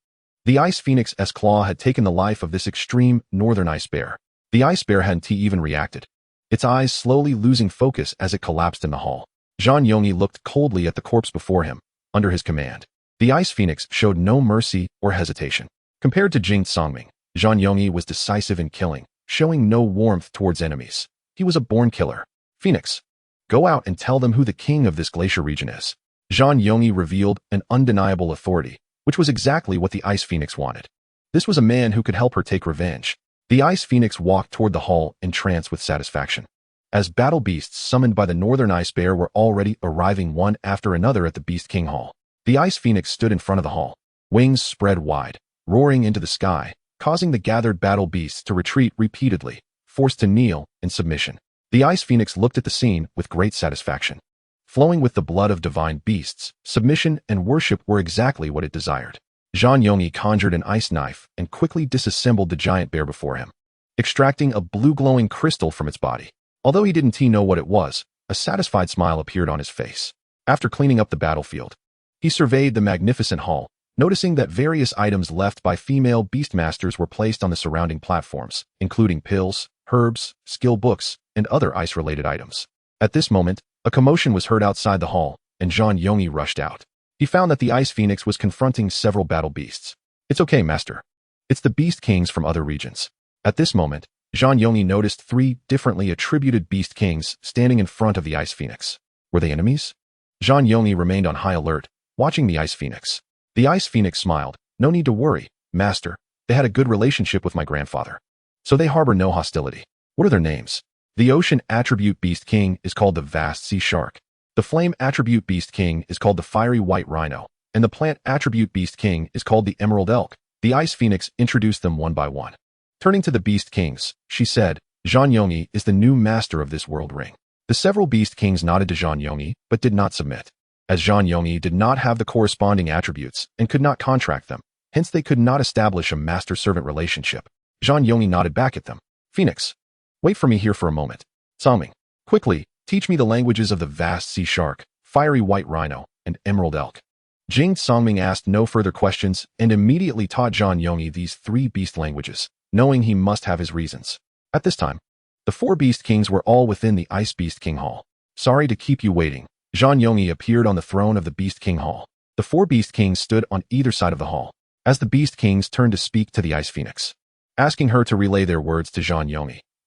the Ice Phoenix's claw had taken the life of this extreme northern ice bear. The ice bear hadn't even reacted, its eyes slowly losing focus as it collapsed in the hall. Zhang Yongyi looked coldly at the corpse before him. Under his command, the Ice Phoenix showed no mercy or hesitation. Compared to Jing Songming, Zhang Yongyi was decisive in killing, showing no warmth towards enemies. He was a born killer. Phoenix, go out and tell them who the king of this glacier region is. Zhang Yongyi revealed an undeniable authority, which was exactly what the Ice Phoenix wanted. This was a man who could help her take revenge. The Ice Phoenix walked toward the hall in trance with satisfaction. As battle beasts summoned by the Northern Ice Bear were already arriving one after another at the Beast King Hall, the Ice Phoenix stood in front of the hall, wings spread wide, roaring into the sky, causing the gathered battle beasts to retreat repeatedly, forced to kneel in submission. The Ice Phoenix looked at the scene with great satisfaction. Flowing with the blood of divine beasts, submission and worship were exactly what it desired. Zhang Yongyi conjured an ice knife and quickly disassembled the giant bear before him, extracting a blue glowing crystal from its body. Although he didn't know what it was, a satisfied smile appeared on his face. After cleaning up the battlefield, he surveyed the magnificent hall, noticing that various items left by female beastmasters were placed on the surrounding platforms, including pills, herbs, skill books, and other ice-related items. At this moment, a commotion was heard outside the hall, and Zhang Yongyi rushed out. He found that the Ice Phoenix was confronting several battle beasts. It's okay, master. It's the Beast Kings from other regions. At this moment, Zhang Yongyi noticed 3 differently attributed Beast Kings standing in front of the Ice Phoenix. Were they enemies? Zhang Yongyi remained on high alert, watching the Ice Phoenix. The Ice Phoenix smiled. No need to worry, master. They had a good relationship with my grandfather, so they harbor no hostility. What are their names? The Ocean Attribute Beast King is called the Vast Sea Shark. The Flame Attribute Beast King is called the Fiery White Rhino, and the Plant Attribute Beast King is called the Emerald Elk. The Ice Phoenix introduced them one by one. Turning to the Beast Kings, she said, Zhang Yongyi is the new master of this world ring. The several Beast Kings nodded to Zhang Yongyi, but did not submit. As Zhang Yongyi did not have the corresponding attributes and could not contract them, hence they could not establish a master-servant relationship. Zhang Yongyi nodded back at them. Phoenix, wait for me here for a moment. Songming, quickly, teach me the languages of the Vast Sea Shark, Fiery White Rhino, and Emerald Elk. Jing Songming asked no further questions and immediately taught Zhang Yongyi these 3 beast languages, knowing he must have his reasons. At this time, the 4 Beast Kings were all within the Ice Beast King Hall. Sorry to keep you waiting. Zhang Yongyi appeared on the throne of the Beast King Hall. The four Beast Kings stood on either side of the hall. As the Beast Kings turned to speak to the Ice Phoenix, asking her to relay their words to Zhang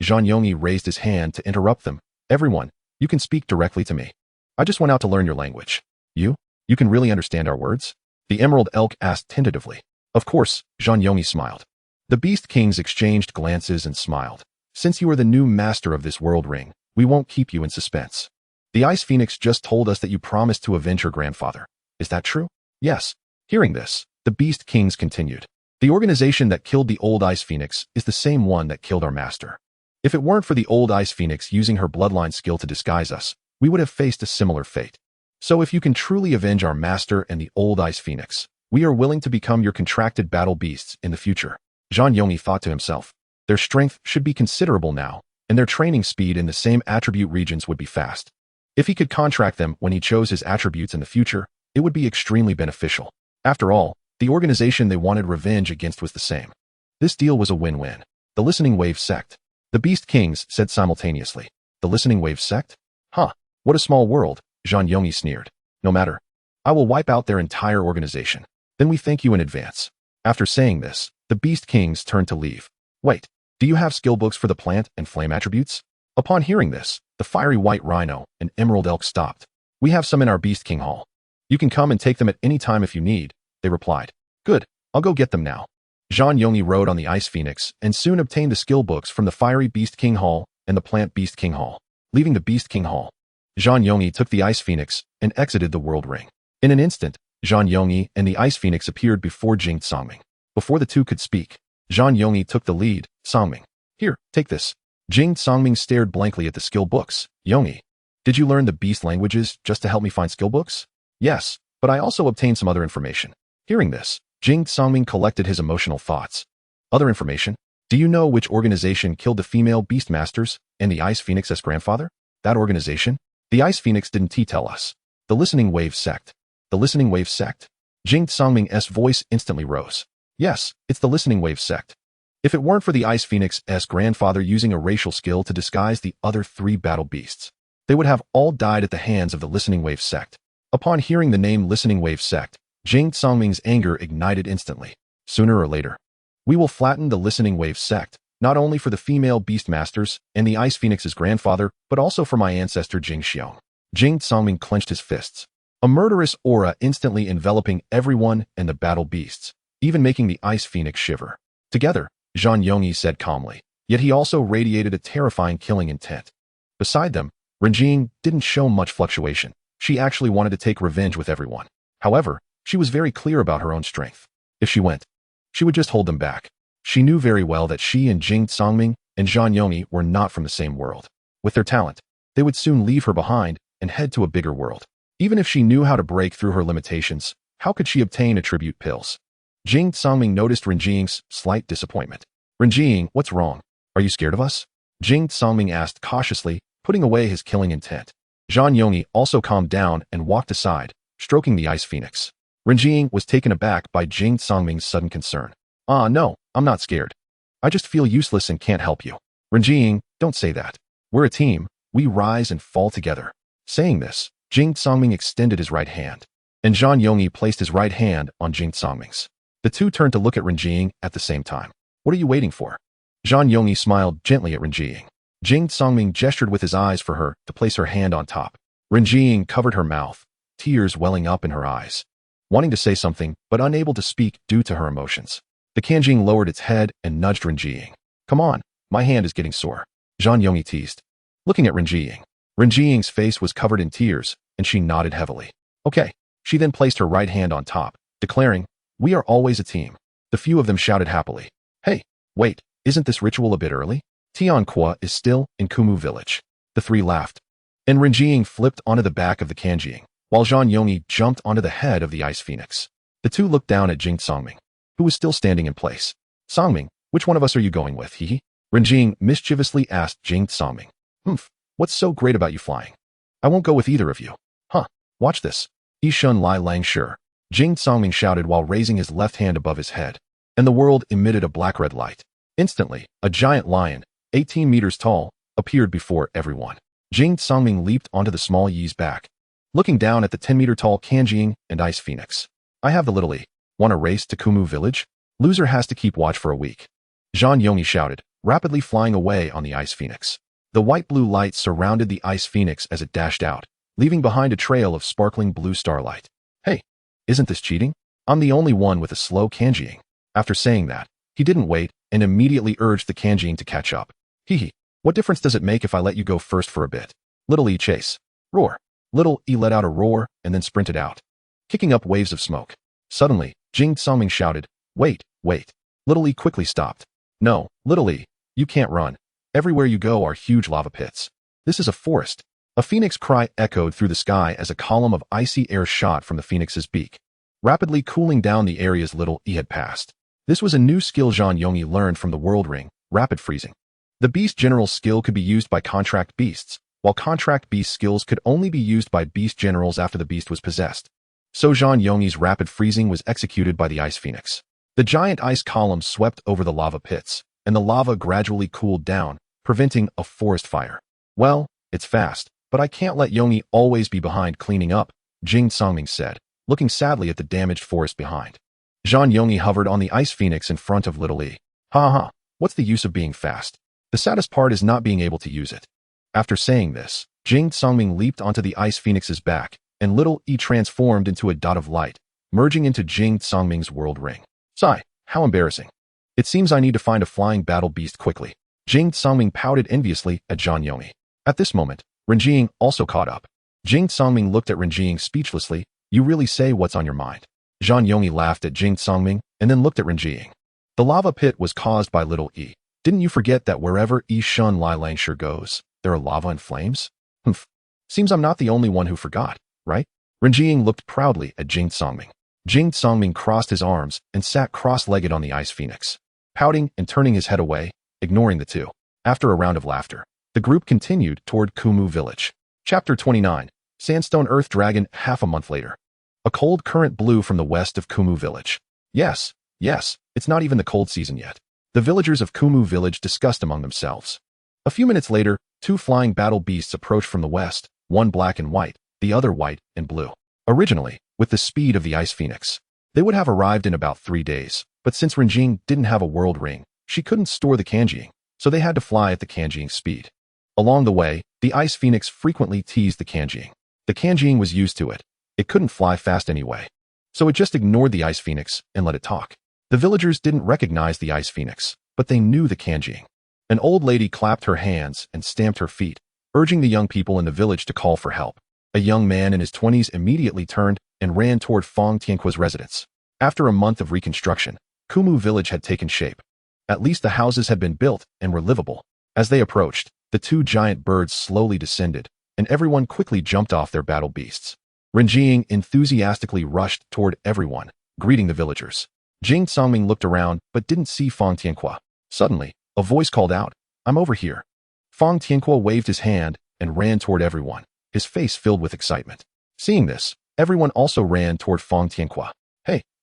Yongi raised his hand to interrupt them. Everyone, you can speak directly to me. I just went out to learn your language. You can really understand our words? The Emerald Elk asked tentatively. Of course, Zhang Yongi smiled. The Beast Kings exchanged glances and smiled. Since you are the new master of this world ring, we won't keep you in suspense. The Ice Phoenix just told us that you promised to avenge her grandfather. Is that true? Yes. Hearing this, the Beast Kings continued. The organization that killed the old Ice Phoenix is the same one that killed our master. If it weren't for the old Ice Phoenix using her bloodline skill to disguise us, we would have faced a similar fate. So if you can truly avenge our master and the old Ice Phoenix, we are willing to become your contracted battle beasts in the future. Zhang Yongi thought to himself. Their strength should be considerable now, and their training speed in the same attribute regions would be fast. If he could contract them when he chose his attributes in the future, it would be extremely beneficial. After all, the organization they wanted revenge against was the same. This deal was a win-win. The Listening Wave Sect. The Beast Kings said simultaneously. The Listening Wave Sect? Huh, what a small world, Zhang Yongi sneered. No matter. I will wipe out their entire organization. Then we thank you in advance. After saying this, the Beast Kings turned to leave. Wait, do you have skill books for the plant and flame attributes? Upon hearing this, the fiery white rhino and emerald elk stopped. We have some in our Beast King Hall. You can come and take them at any time if you need, they replied. Good, I'll go get them now. Zhang Yongi rode on the Ice Phoenix and soon obtained the skill books from the fiery Beast King Hall and the plant Beast King Hall. Leaving the Beast King Hall, Zhang Yongi took the Ice Phoenix and exited the world ring. In an instant, Zhang Yongi and the Ice Phoenix appeared before Jing Songming. Before the two could speak, Zhang Yongi took the lead. Songming, here, take this. Jing Songming stared blankly at the skill books. Yongi, did you learn the beast languages just to help me find skill books? Yes, but I also obtained some other information. Hearing this, Jing Songming collected his emotional thoughts. Other information? Do you know which organization killed the female beast masters and the Ice Phoenix's grandfather? That organization? The Ice Phoenix didn't tell us. The Listening Wave Sect. The Listening Wave Sect? Jing Songming's voice instantly rose. Yes, it's the Listening Wave Sect. If it weren't for the Ice Phoenix's grandfather using a racial skill to disguise the other three battle beasts, they would have all died at the hands of the Listening Wave Sect. Upon hearing the name Listening Wave Sect, Jing Songming's anger ignited instantly. Sooner or later, we will flatten the Listening Wave Sect, not only for the female beast masters and the Ice Phoenix's grandfather, but also for my ancestor Jing Xiong. Jing Songming clenched his fists, a murderous aura instantly enveloping everyone and the battle beasts, even making the Ice Phoenix shiver. Together, Zhang Yongi said calmly, yet he also radiated a terrifying killing intent. Beside them, Renjing didn't show much fluctuation. She actually wanted to take revenge with everyone. However, she was very clear about her own strength. If she went, she would just hold them back. She knew very well that she and Jing Songming and Zhang Yongi were not from the same world. With their talent, they would soon leave her behind and head to a bigger world. Even if she knew how to break through her limitations, how could she obtain attribute pills? Jing Songming noticed Renjing's slight disappointment. Renjing, what's wrong? Are you scared of us? Jing Songming asked cautiously, putting away his killing intent. Zhang Yongi also calmed down and walked aside, stroking the Ice Phoenix. Renjing was taken aback by Jing Songming's sudden concern. No, I'm not scared. I just feel useless and can't help you. Renjing, don't say that. We're a team. We rise and fall together. Saying this, Jing Songming extended his right hand, and Zhang Yongi placed his right hand on Jing Songming's. The two turned to look at Renjing at the same time. What are you waiting for? Zhang Yongi smiled gently at Renjing. Jing Songming gestured with his eyes for her to place her hand on top. Renjing covered her mouth, tears welling up in her eyes, wanting to say something but unable to speak due to her emotions. The Kanjing lowered its head and nudged Renjing. Come on, my hand is getting sore. Zhang Yongi teased. Looking at Renjing, Renjing's face was covered in tears, and she nodded heavily. Okay. She then placed her right hand on top, declaring, we are always a team. The few of them shouted happily. Hey, wait, isn't this ritual a bit early? Tianqua is still in Kumu village. The three laughed. And Renjing flipped onto the back of the Kanjing, while Zhang Yongi jumped onto the head of the Ice Phoenix. The two looked down at Jing Songming, who was still standing in place. Songming, which one of us are you going with, hee? Renjing mischievously asked Jing Songming. What's so great about you flying? I won't go with either of you. Watch this. Yishun Lai Lang Sure. Jing Songming shouted while raising his left hand above his head, and the world emitted a black-red light. Instantly, a giant lion, 18 meters tall, appeared before everyone. Jing Songming leaped onto the small Yi's back. looking down at the 10-meter-tall Kanjiing and Ice Phoenix. I have the little E. Want to race to Kumu village? Loser has to keep watch for a week. Zhang Yongyi shouted, rapidly flying away on the Ice Phoenix. The white-blue light surrounded the Ice Phoenix as it dashed out, leaving behind a trail of sparkling blue starlight. Hey, isn't this cheating? I'm the only one with a slow Kanjiing. After saying that, he didn't wait and immediately urged the Kanjiing to catch up. Hee, what difference does it make if I let you go first for a bit? Little E chase. Roar. Little E let out a roar and then sprinted out, kicking up waves of smoke. Suddenly, Jing Songming shouted, wait. Little E quickly stopped. No, Little E, you can't run. Everywhere you go are huge lava pits. This is a forest. A phoenix cry echoed through the sky as a column of icy air shot from the phoenix's beak, rapidly cooling down the areas Little E had passed. This was a new skill Zhang Yongyi learned from the World Ring, rapid freezing. The Beast General's skill could be used by contract beasts, while contract beast skills could only be used by beast generals after the beast was possessed. So Zhang Yongyi's rapid freezing was executed by the Ice Phoenix. The giant ice column swept over the lava pits, and the lava gradually cooled down, preventing a forest fire. Well, it's fast, but I can't let Yongyi always be behind cleaning up, Jing Songming said, looking sadly at the damaged forest behind. Zhang Yongyi hovered on the Ice Phoenix in front of Little E. Ha, what's the use of being fast? The saddest part is not being able to use it. After saying this, Jing Songming leaped onto the Ice Phoenix's back, and Little E transformed into a dot of light, merging into Jing Songming's world ring. Sigh, how embarrassing. It seems I need to find a flying battle beast quickly. Jing Songming pouted enviously at Zhang Yongyi. At this moment, Renjing also caught up. Jing Songming looked at Renjing speechlessly. You really say what's on your mind. Zhang Yongyi laughed at Jing Songming and then looked at Renjing. The lava pit was caused by Little E. Didn't you forget that wherever E Shun Lai Langshire goes, there are lava and flames? Humph. Seems I'm not the only one who forgot, right? Renjing looked proudly at Jing Songming. Jing Songming crossed his arms and sat cross-legged on the Ice Phoenix, pouting and turning his head away, ignoring the two. After a round of laughter, the group continued toward Kumu village. Chapter 29, Sandstone Earth Dragon. Half a month later. A cold current blew from the west of Kumu village. Yes, it's not even the cold season yet. The villagers of Kumu village discussed among themselves. A few minutes later, two flying battle beasts approached from the west, one black and white, the other white and blue. Originally, with the speed of the Ice Phoenix, they would have arrived in about 3 days, but since Renjing didn't have a world ring, she couldn't store the Kanjiing, so they had to fly at the Kanjiing speed. Along the way, the Ice Phoenix frequently teased the Kanjiing. The Kanjiing was used to it. It couldn't fly fast anyway, so it just ignored the Ice Phoenix and let it talk. The villagers didn't recognize the Ice Phoenix, but they knew the Kanjiing. An old lady clapped her hands and stamped her feet, urging the young people in the village to call for help. A young man in his 20s immediately turned and ran toward Fong Tianqua's residence. After a month of reconstruction, Kumu village had taken shape. At least the houses had been built and were livable. As they approached, the two giant birds slowly descended, and everyone quickly jumped off their battle beasts. Renjing enthusiastically rushed toward everyone, greeting the villagers. Jing Songming looked around but didn't see Fong Tianqua. Suddenly, a voice called out, I'm over here. Fong Tianqua waved his hand and ran toward everyone, his face filled with excitement. Seeing this, everyone also ran toward Fong Tianqua.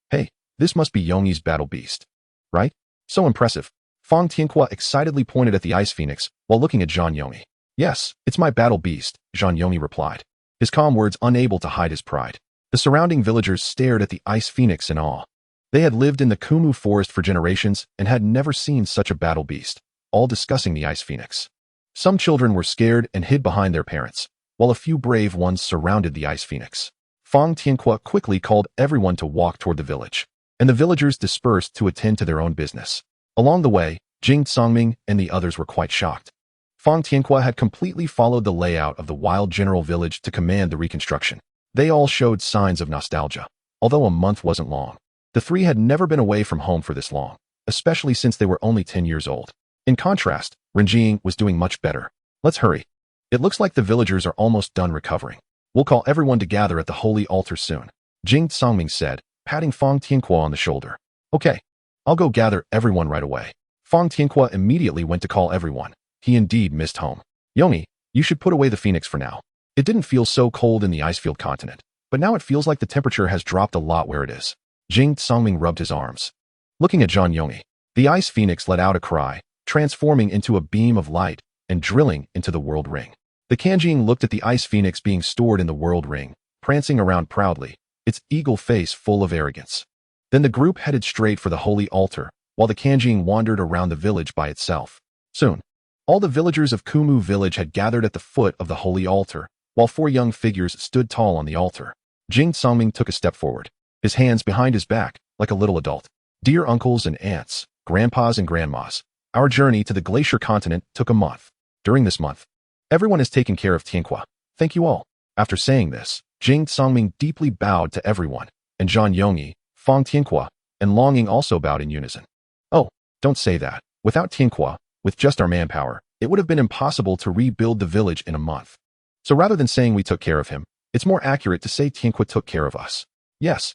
Hey, this must be Yongyi's battle beast. Right? So impressive. Fong Tianqua excitedly pointed at the Ice Phoenix while looking at Zhang Yongyi. Yes, it's my battle beast, Zhang Yongyi replied, his calm words unable to hide his pride. The surrounding villagers stared at the Ice Phoenix in awe. They had lived in the Kumu forest for generations and had never seen such a battle beast, all discussing the Ice Phoenix. Some children were scared and hid behind their parents, while a few brave ones surrounded the Ice Phoenix. Fong Tianqua quickly called everyone to walk toward the village, and the villagers dispersed to attend to their own business. Along the way, Jing Songming and the others were quite shocked. Fong Tianqua had completely followed the layout of the wild general village to command the reconstruction. They all showed signs of nostalgia, although a month wasn't long. The three had never been away from home for this long, especially since they were only 10 years old. In contrast, Renjing was doing much better. Let's hurry. It looks like the villagers are almost done recovering. We'll call everyone to gather at the holy altar soon, Jing Songming said, patting Fong Tianqua on the shoulder. Okay, I'll go gather everyone right away. Fong Tianqua immediately went to call everyone. He indeed missed home. Yongyi, you should put away the phoenix for now. It didn't feel so cold in the icefield continent, but now it feels like the temperature has dropped a lot where it is. Jing Songming rubbed his arms. Looking at Zhang Yongyi, the Ice Phoenix let out a cry, transforming into a beam of light and drilling into the world ring. The Kanjing looked at the ice phoenix being stored in the world ring, prancing around proudly, its eagle face full of arrogance. Then the group headed straight for the holy altar, while the Kanjing wandered around the village by itself. Soon, all the villagers of Kumu village had gathered at the foot of the holy altar, while 4 young figures stood tall on the altar. Jing Songming took a step forward, his hands behind his back, like a little adult. Dear uncles and aunts, grandpas and grandmas, our journey to the glacier continent took a month. During this month, everyone has taken care of Tianqua. Thank you all. After saying this, Jing Songming deeply bowed to everyone, and Zhan Yongyi, Fang Tianqua, and Longing also bowed in unison. Oh, don't say that. Without Tianqua, with just our manpower, it would have been impossible to rebuild the village in a month. So rather than saying we took care of him, it's more accurate to say Tianqua took care of us. Yes.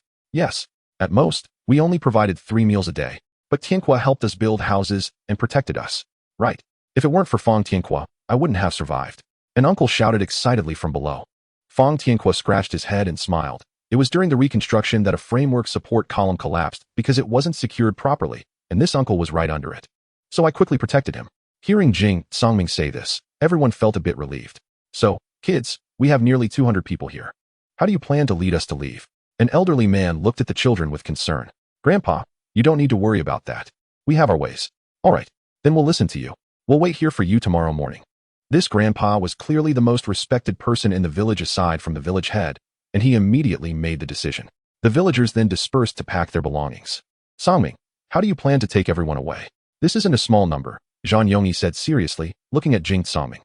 At most, we only provided 3 meals a day, but Tianqua helped us build houses and protected us. Right. If it weren't for Fang Tianqua, I wouldn't have survived. An uncle shouted excitedly from below. Fang Tianqua scratched his head and smiled. It was during the reconstruction that a framework support column collapsed because it wasn't secured properly, and this uncle was right under it. So I quickly protected him. Hearing Jing Songming say this, everyone felt a bit relieved. So, kids, we have nearly 200 people here. How do you plan to lead us to leave? An elderly man looked at the children with concern. Grandpa, you don't need to worry about that. We have our ways. All right, then we'll listen to you. We'll wait here for you tomorrow morning. This grandpa was clearly the most respected person in the village aside from the village head, and he immediately made the decision. The villagers then dispersed to pack their belongings. Songming, how do you plan to take everyone away? This isn't a small number, Zhan Yongyi said seriously, looking at Jing Songming.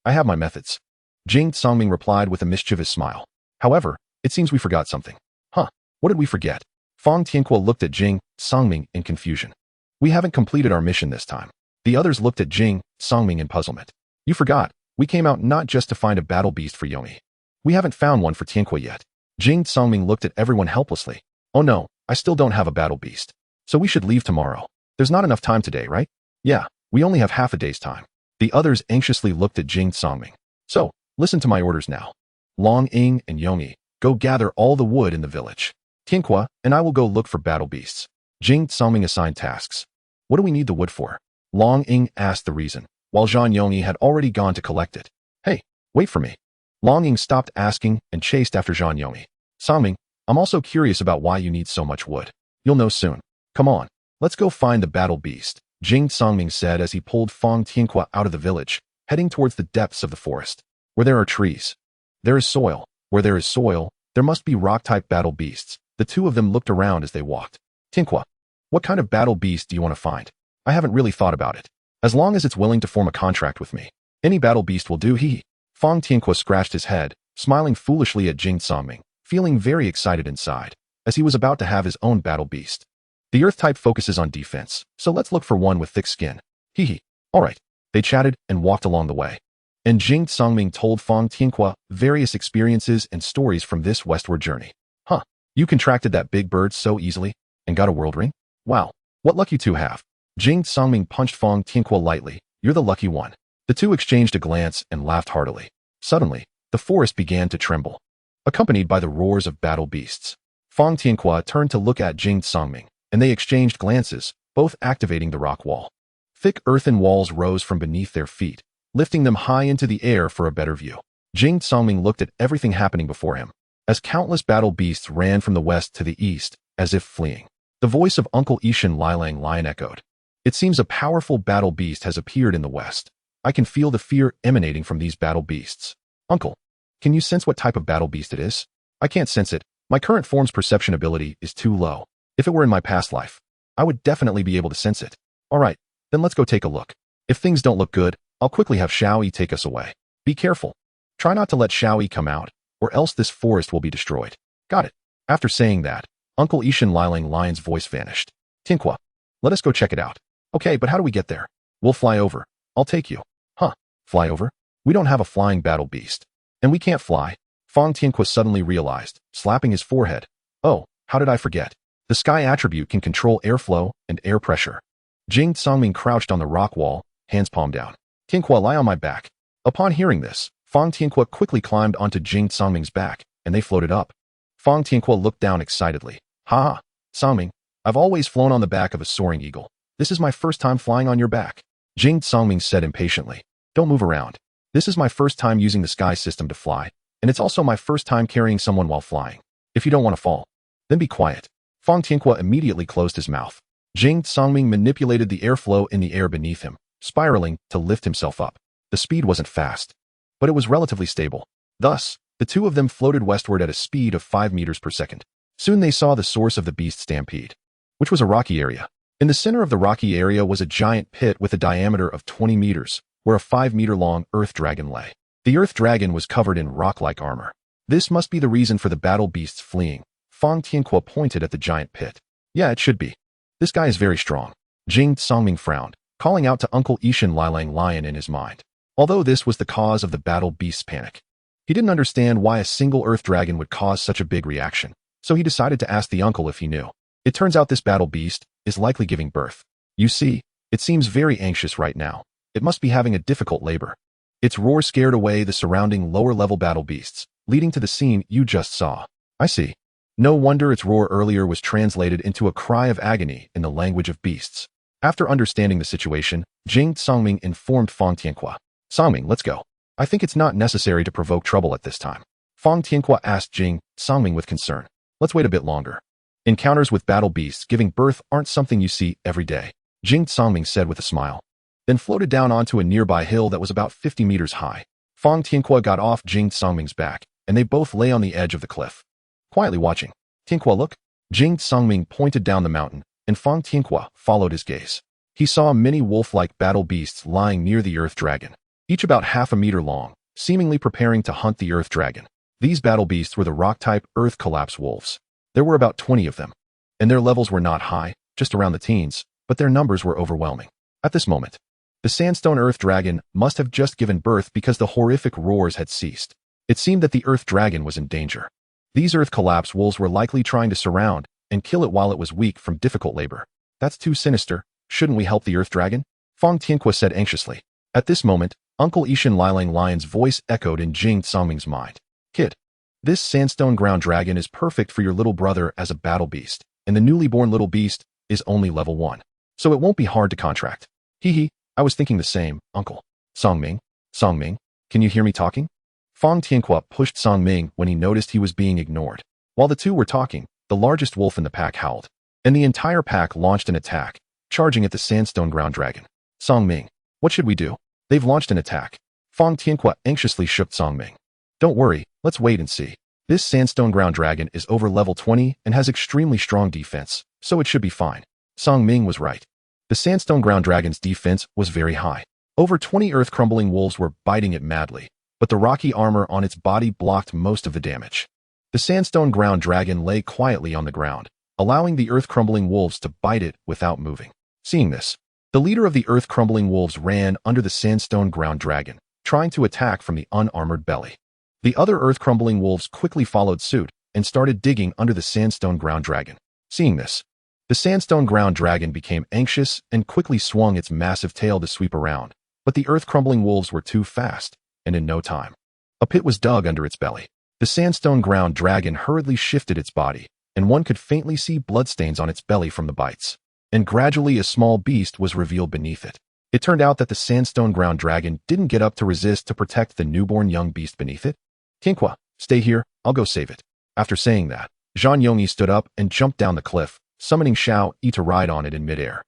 I have my methods. Jing Songming replied with a mischievous smile. However, it seems we forgot something. Huh, what did we forget? Fang Tianqua looked at Jing Songming in confusion. We haven't completed our mission this time. The others looked at Jing Songming in puzzlement. You forgot, we came out not just to find a battle beast for Yongyi. We haven't found one for Tianqua yet. Jing Songming looked at everyone helplessly. Oh no, I still don't have a battle beast. So we should leave tomorrow. There's not enough time today, right? Yeah, we only have half a day's time. The others anxiously looked at Jing Songming. So, listen to my orders now. Long Ying and Yongyi, go gather all the wood in the village. Tianqua and I will go look for battle beasts. Jing Songming assigned tasks. What do we need the wood for? Long Ying asked the reason, while Zhan Yongyi had already gone to collect it. Hey, wait for me. Long Ying stopped asking and chased after Zhan Yongyi. Songming, I'm also curious about why you need so much wood. You'll know soon. Come on, let's go find the battle beast, Jing Songming said as he pulled Fang Tianqua out of the village, heading towards the depths of the forest. Where there are trees, there is soil. Where there is soil, there must be rock-type battle beasts. The two of them looked around as they walked. Tianqua, what kind of battle beast do you want to find? I haven't really thought about it. As long as it's willing to form a contract with me. Any battle beast will do. Fang Tianqua scratched his head, smiling foolishly at Jing Songming, feeling very excited inside, as he was about to have his own battle beast. The earth type focuses on defense, so let's look for one with thick skin. All right. They chatted and walked along the way. And Jing Songming told Fang Tianqua various experiences and stories from this westward journey. Huh, you contracted that big bird so easily and got a world ring? Wow, what luck you two have. Jing Songming punched Fang Tianqua lightly. You're the lucky one. The two exchanged a glance and laughed heartily. Suddenly, the forest began to tremble, accompanied by the roars of battle beasts. Fang Tianqua turned to look at Jing Songming, and they exchanged glances, both activating the rock wall. Thick earthen walls rose from beneath their feet, lifting them high into the air for a better view. Jing Songming looked at everything happening before him, as countless battle beasts ran from the west to the east, as if fleeing. The voice of Uncle Ishan Lilang Lion echoed. It seems a powerful battle beast has appeared in the west. I can feel the fear emanating from these battle beasts. Uncle, can you sense what type of battle beast it is? I can't sense it. My current form's perception ability is too low. If it were in my past life, I would definitely be able to sense it. All right, then let's go take a look. If things don't look good, I'll quickly have Xiaoyi take us away. Be careful. Try not to let Xiaoyi come out, or else this forest will be destroyed. Got it. After saying that, Uncle Ishan Lilang Lion's voice vanished. Tianqua, let us go check it out. Okay, but how do we get there? We'll fly over. I'll take you. Huh, fly over? We don't have a flying battle beast. And we can't fly. Fang Tianqua suddenly realized, slapping his forehead. Oh, how did I forget? The sky attribute can control airflow and air pressure. Jing Songming crouched on the rock wall, hands palm down. Tianqua, lie on my back. Upon hearing this, Fang Tianqua quickly climbed onto Jing Songming's back, and they floated up. Fang Tianqua looked down excitedly. Ha! Songming, I've always flown on the back of a soaring eagle. This is my first time flying on your back. Jing Songming said impatiently. Don't move around. This is my first time using the sky system to fly, and it's also my first time carrying someone while flying. If you don't want to fall, then be quiet. Fang Tianhua immediately closed his mouth. Jing Songming manipulated the airflow in the air beneath him, spiraling to lift himself up. The speed wasn't fast, but it was relatively stable. Thus, the two of them floated westward at a speed of 5 meters per second. Soon they saw the source of the beast stampede, which was a rocky area. In the center of the rocky area was a giant pit with a diameter of 20 meters, where a 5-meter-long earth dragon lay. The earth dragon was covered in rock-like armor. This must be the reason for the battle beasts fleeing. Fang Tianhua pointed at the giant pit. Yeah, it should be. This guy is very strong. Jing Songming frowned, calling out to Uncle Ishan Lilang Lion in his mind. Although this was the cause of the battle beast's panic, he didn't understand why a single earth dragon would cause such a big reaction, so he decided to ask the uncle if he knew. It turns out this battle beast is likely giving birth. You see, it seems very anxious right now. It must be having a difficult labor. Its roar scared away the surrounding lower-level battle beasts, leading to the scene you just saw. I see. No wonder its roar earlier was translated into a cry of agony in the language of beasts. After understanding the situation, Jing Songming informed Fang Tianhua. Songming, let's go. I think it's not necessary to provoke trouble at this time. Fang Tianhua asked Jing Songming with concern. Let's wait a bit longer. Encounters with battle beasts giving birth aren't something you see every day, Jing Songming said with a smile, then floated down onto a nearby hill that was about 50 meters high. Fang Tianhua got off Jing Songming's back, and they both lay on the edge of the cliff, quietly watching. Tianhua, look. Jing Songming pointed down the mountain, and Fang Tianhua followed his gaze. He saw many wolf-like battle beasts lying near the earth dragon, each about half a meter long, seemingly preparing to hunt the earth dragon. These battle beasts were the rock-type earth collapse wolves. There were about 20 of them, and their levels were not high, just around the teens, but their numbers were overwhelming. At this moment, the sandstone earth dragon must have just given birth because the horrific roars had ceased. It seemed that the earth dragon was in danger. These earth collapse wolves were likely trying to surround and kill it while it was weak from difficult labor. That's too sinister. Shouldn't we help the earth dragon? Fang Tianhua said anxiously. At this moment, Uncle Ishan Lilang Lion's voice echoed in Jing Songming's mind. Kid, this sandstone ground dragon is perfect for your little brother as a battle beast, and the newly born little beast is only level 1. So it won't be hard to contract. Hee, I was thinking the same, Uncle. Songming, can you hear me talking? Fang Tianhua pushed Songming when he noticed he was being ignored. While the two were talking, the largest wolf in the pack howled, and the entire pack launched an attack, charging at the sandstone ground dragon. Songming, what should we do? They've launched an attack. Fang Tianhua anxiously shook Songming. Don't worry, let's wait and see. This sandstone ground dragon is over level 20 and has extremely strong defense, so it should be fine. Songming was right. The sandstone ground dragon's defense was very high. Over 20 earth-crumbling wolves were biting it madly, but the rocky armor on its body blocked most of the damage. The sandstone ground dragon lay quietly on the ground, allowing the earth-crumbling wolves to bite it without moving. Seeing this, the leader of the earth-crumbling wolves ran under the sandstone ground dragon, trying to attack from the unarmored belly. The other earth-crumbling wolves quickly followed suit and started digging under the sandstone ground dragon. Seeing this, the sandstone ground dragon became anxious and quickly swung its massive tail to sweep around, but the earth-crumbling wolves were too fast, and in no time, a pit was dug under its belly. The sandstone ground dragon hurriedly shifted its body, and one could faintly see bloodstains on its belly from the bites. And gradually a small beast was revealed beneath it. It turned out that the sandstone ground dragon didn't get up to resist to protect the newborn young beast beneath it. Tianhua, stay here, I'll go save it. After saying that, Zhan Yongyi stood up and jumped down the cliff, summoning Xiao Yi to ride on it in midair.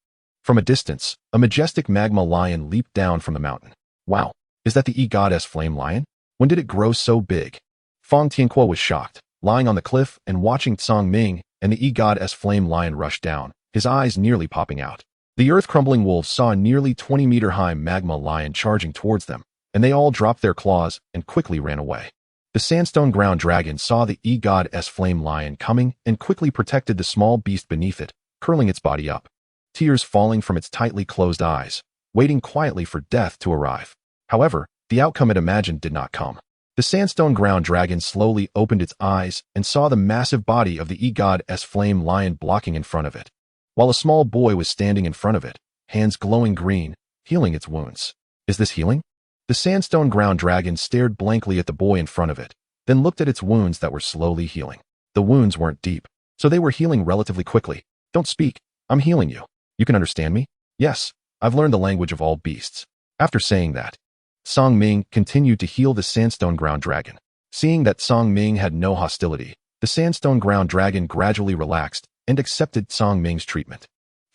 From a distance, a majestic magma lion leaped down from the mountain. Wow, is that the E-Goddess Flame Lion? When did it grow so big? Fang Tianhua was shocked, lying on the cliff and watching Songming and the E-Goddess Flame Lion rush down, his eyes nearly popping out. The earth-crumbling wolves saw a nearly 20-meter-high magma lion charging towards them, and they all dropped their claws and quickly ran away. The sandstone ground dragon saw the E-Goddess Flame Lion coming and quickly protected the small beast beneath it, curling its body up, tears falling from its tightly closed eyes, waiting quietly for death to arrive. However, the outcome it imagined did not come. The sandstone ground dragon slowly opened its eyes and saw the massive body of the E-Goddess Flame Lion blocking in front of it, while a small boy was standing in front of it, hands glowing green, healing its wounds. Is this healing? The sandstone ground dragon stared blankly at the boy in front of it, then looked at its wounds that were slowly healing. The wounds weren't deep, so they were healing relatively quickly. Don't speak, I'm healing you. You can understand me? Yes, I've learned the language of all beasts. After saying that, Song Ming continued to heal the sandstone ground dragon. Seeing that Song Ming had no hostility, the sandstone ground dragon gradually relaxed and accepted Song Ming's treatment.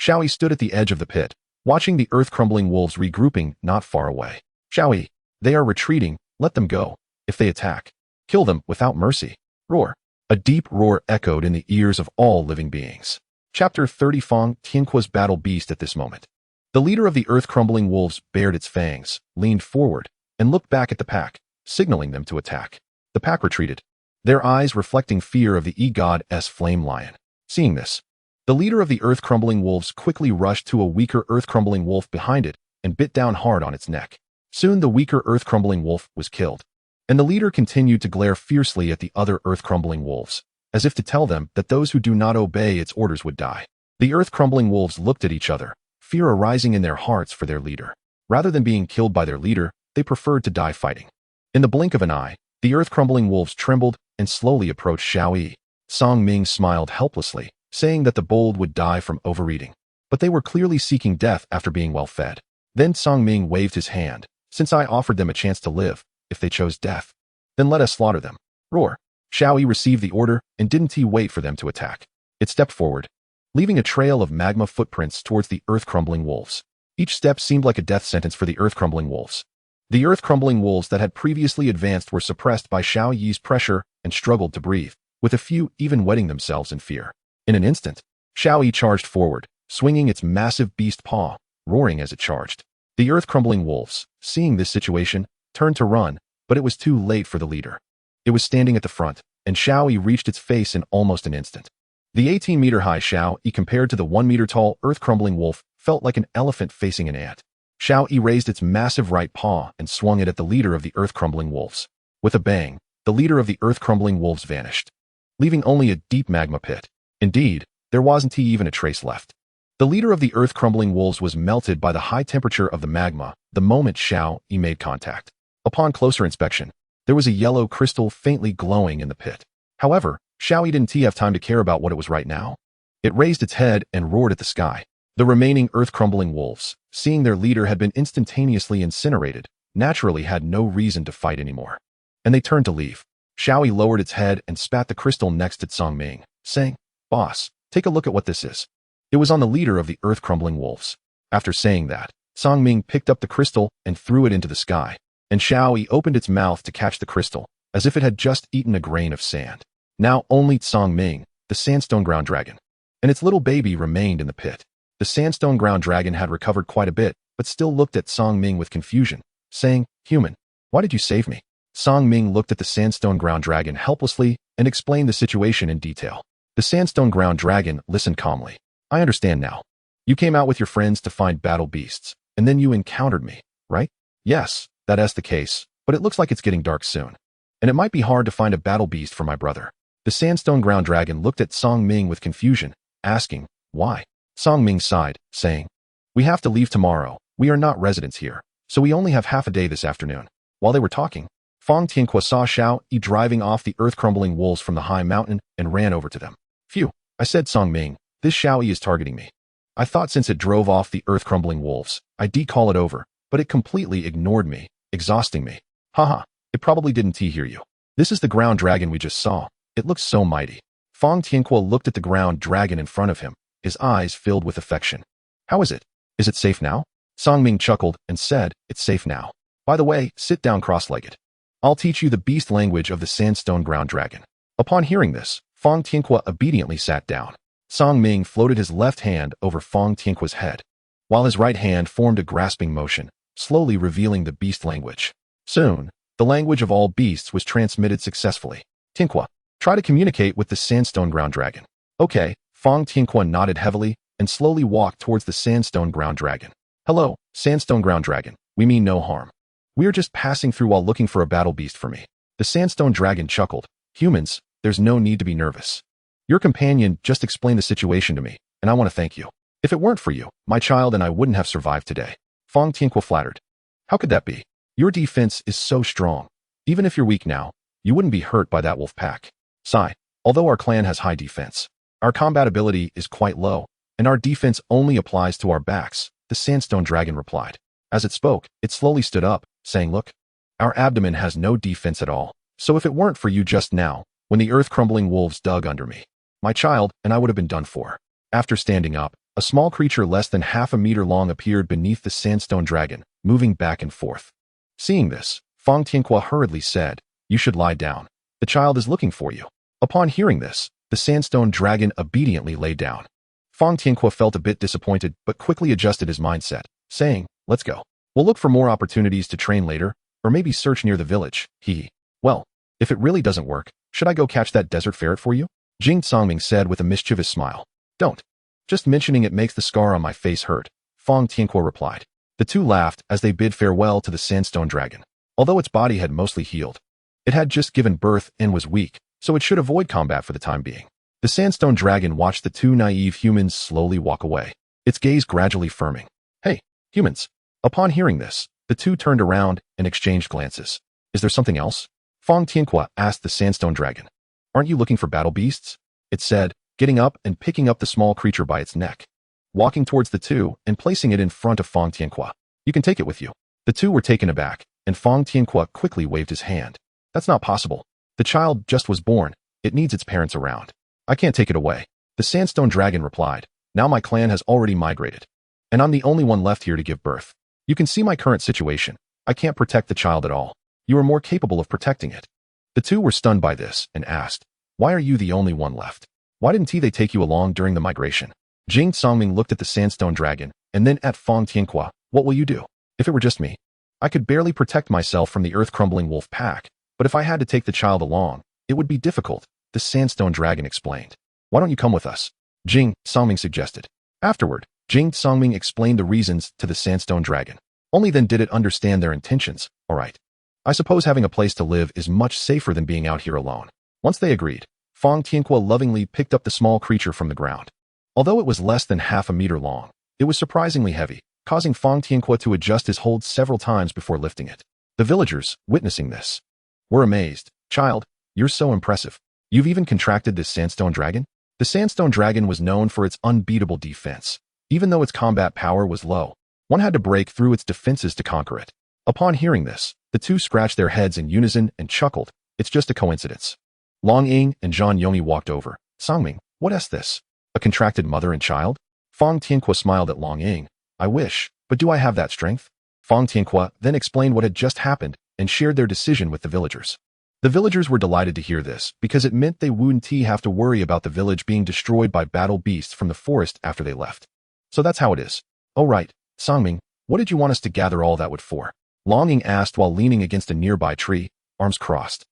Xiaoyi stood at the edge of the pit, watching the earth-crumbling wolves regrouping not far away. Xiaoyi, they are retreating, let them go. If they attack, kill them without mercy. Roar. A deep roar echoed in the ears of all living beings. Chapter 30 Fang Tianquo's battle beast at this moment. The leader of the earth-crumbling wolves bared its fangs, leaned forward, and looked back at the pack, signaling them to attack. The pack retreated, their eyes reflecting fear of the E-God's flame lion. Seeing this, the leader of the earth-crumbling wolves quickly rushed to a weaker earth-crumbling wolf behind it and bit down hard on its neck. Soon the weaker earth-crumbling wolf was killed, and the leader continued to glare fiercely at the other earth-crumbling wolves, as if to tell them that those who do not obey its orders would die. The earth-crumbling wolves looked at each other, fear arising in their hearts for their leader. Rather than being killed by their leader, they preferred to die fighting. In the blink of an eye, the earth-crumbling wolves trembled and slowly approached Xiaoyi. Song Ming smiled helplessly, saying that the bold would die from overeating. But they were clearly seeking death after being well fed. Then Song Ming waved his hand. Since I offered them a chance to live, if they chose death, then let us slaughter them. Roar. Xiaoyi received the order and didn't wait for them to attack. It stepped forward, leaving a trail of magma footprints towards the earth-crumbling wolves. Each step seemed like a death sentence for the earth-crumbling wolves. The earth-crumbling wolves that had previously advanced were suppressed by Xiaoyi's pressure and struggled to breathe, with a few even wetting themselves in fear. In an instant, Xiaoyi charged forward, swinging its massive beast paw, roaring as it charged. The earth-crumbling wolves, seeing this situation, turned to run, but it was too late for the leader. It was standing at the front, and Xiaoyi reached its face in almost an instant. The 18-meter-high Xiaoyi compared to the 1-meter-tall earth-crumbling wolf felt like an elephant facing an ant. Xiaoyi raised its massive right paw and swung it at the leader of the earth-crumbling wolves. With a bang, the leader of the earth-crumbling wolves vanished, leaving only a deep magma pit. Indeed, there wasn't even a trace left. The leader of the earth-crumbling wolves was melted by the high temperature of the magma the moment Xiaoyi made contact. Upon closer inspection, there was a yellow crystal faintly glowing in the pit. However, Xiaoyi didn't have time to care about what it was right now. It raised its head and roared at the sky. The remaining earth-crumbling wolves, seeing their leader had been instantaneously incinerated, naturally had no reason to fight anymore. And they turned to leave. Xiaoyi lowered its head and spat the crystal next to Song Ming, saying, "Boss, take a look at what this is." It was on the leader of the earth-crumbling wolves. After saying that, Song Ming picked up the crystal and threw it into the sky, and Xiaoyi opened its mouth to catch the crystal, as if it had just eaten a grain of sand. Now only Song Ming, the sandstone ground dragon, and its little baby remained in the pit. The sandstone ground dragon had recovered quite a bit, but still looked at Song Ming with confusion, saying, "Human, why did you save me?" Song Ming looked at the sandstone ground dragon helplessly and explained the situation in detail. The sandstone ground dragon listened calmly. "I understand now. You came out with your friends to find battle beasts, and then you encountered me, right?" "Yes, that's the case, but it looks like it's getting dark soon, and it might be hard to find a battle beast for my brother." The sandstone ground dragon looked at Song Ming with confusion, asking, "Why?" Song Ming sighed, saying, "We have to leave tomorrow. We are not residents here, so we only have half a day this afternoon." While they were talking, Fang Tianque saw Xiaoyi driving off the earth-crumbling wolves from the high mountain and ran over to them. "Phew, I said, Song Ming, this Xiaoyi is targeting me. I thought since it drove off the earth-crumbling wolves, I'd decall it over, but it completely ignored me, exhausting me. Haha, it probably didn't hear you. This is the ground dragon we just saw. It looks so mighty." Fang Tianque looked at the ground dragon in front of him, his eyes filled with affection. "How is it? Is it safe now?" Song Ming chuckled and said, "It's safe now. By the way, sit down cross-legged. I'll teach you the beast language of the sandstone ground dragon." Upon hearing this, Fang Tianque obediently sat down. Song Ming floated his left hand over Fang Tianque's head, while his right hand formed a grasping motion, slowly revealing the beast language. Soon, the language of all beasts was transmitted successfully. "Tianque, try to communicate with the sandstone ground dragon." "Okay." Fang Tianque nodded heavily and slowly walked towards the sandstone ground dragon. "Hello, sandstone ground dragon. We mean no harm. We are just passing through while looking for a battle beast for me." The sandstone dragon chuckled. "Humans, there's no need to be nervous. Your companion just explained the situation to me, and I want to thank you. If it weren't for you, my child and I wouldn't have survived today." Fang Tianque flattered. "How could that be? Your defense is so strong. Even if you're weak now, you wouldn't be hurt by that wolf pack." "Sigh, although our clan has high defense, our combat ability is quite low, and our defense only applies to our backs," the sandstone dragon replied. As it spoke, it slowly stood up, saying, "Look, our abdomen has no defense at all. So if it weren't for you just now, when the earth-crumbling wolves dug under me, my child and I would have been done for." After standing up, a small creature less than half a meter long appeared beneath the sandstone dragon, moving back and forth. Seeing this, Fang Tianhua hurriedly said, "You should lie down. The child is looking for you." Upon hearing this, the sandstone dragon obediently lay down. Fang Tianhua felt a bit disappointed but quickly adjusted his mindset, saying, "Let's go. We'll look for more opportunities to train later, or maybe search near the village." Well, if it really doesn't work, should I go catch that desert ferret for you? Jing Songming said with a mischievous smile. "Don't. Just mentioning it makes the scar on my face hurt," Fang Tianhua replied. The two laughed as they bid farewell to the sandstone dragon. Although its body had mostly healed, it had just given birth and was weak, so it should avoid combat for the time being. The sandstone dragon watched the two naive humans slowly walk away, its gaze gradually firming. "Hey, humans." Upon hearing this, the two turned around and exchanged glances. "Is there something else?" Fang Tianhua asked the sandstone dragon. "Aren't you looking for battle beasts?" it said, getting up and picking up the small creature by its neck. Walking towards the two and placing it in front of Fang Tianhua. "You can take it with you." The two were taken aback, and Fang Tianhua quickly waved his hand. "That's not possible. The child just was born. It needs its parents around. I can't take it away." The sandstone dragon replied, "Now my clan has already migrated, and I'm the only one left here to give birth. You can see my current situation. I can't protect the child at all. You are more capable of protecting it." The two were stunned by this and asked, "Why are you the only one left? Why didn't they take you along during the migration?" Jing Songming looked at the sandstone dragon and then at Fang Tianhua. "What will you do? If it were just me, I could barely protect myself from the earth-crumbling wolf pack, but if I had to take the child along, it would be difficult," the sandstone dragon explained. "Why don't you come with us?" Jing Songming suggested. Afterward, Jing Songming explained the reasons to the sandstone dragon. Only then did it understand their intentions. "All right. I suppose having a place to live is much safer than being out here alone." Once they agreed, Fang Tianhua lovingly picked up the small creature from the ground. Although it was less than half a meter long, it was surprisingly heavy, causing Fang Tianhua to adjust his hold several times before lifting it. The villagers, witnessing this, were amazed. "Child, you're so impressive. You've even contracted this sandstone dragon?" The sandstone dragon was known for its unbeatable defense. Even though its combat power was low, one had to break through its defenses to conquer it. Upon hearing this, the two scratched their heads in unison and chuckled. "It's just a coincidence." Long Ying and Zhang Yongyi walked over. "Songming, what is this? A contracted mother and child?" Fang Tianhua smiled at Long Ying. "I wish, but do I have that strength?" Fang Tianhua then explained what had just happened and shared their decision with the villagers. The villagers were delighted to hear this because it meant they wouldn't have to worry about the village being destroyed by battle beasts from the forest after they left. "So that's how it is." "Oh right, Songming, what did you want us to gather all that wood for?" Long Ying asked while leaning against a nearby tree, arms crossed.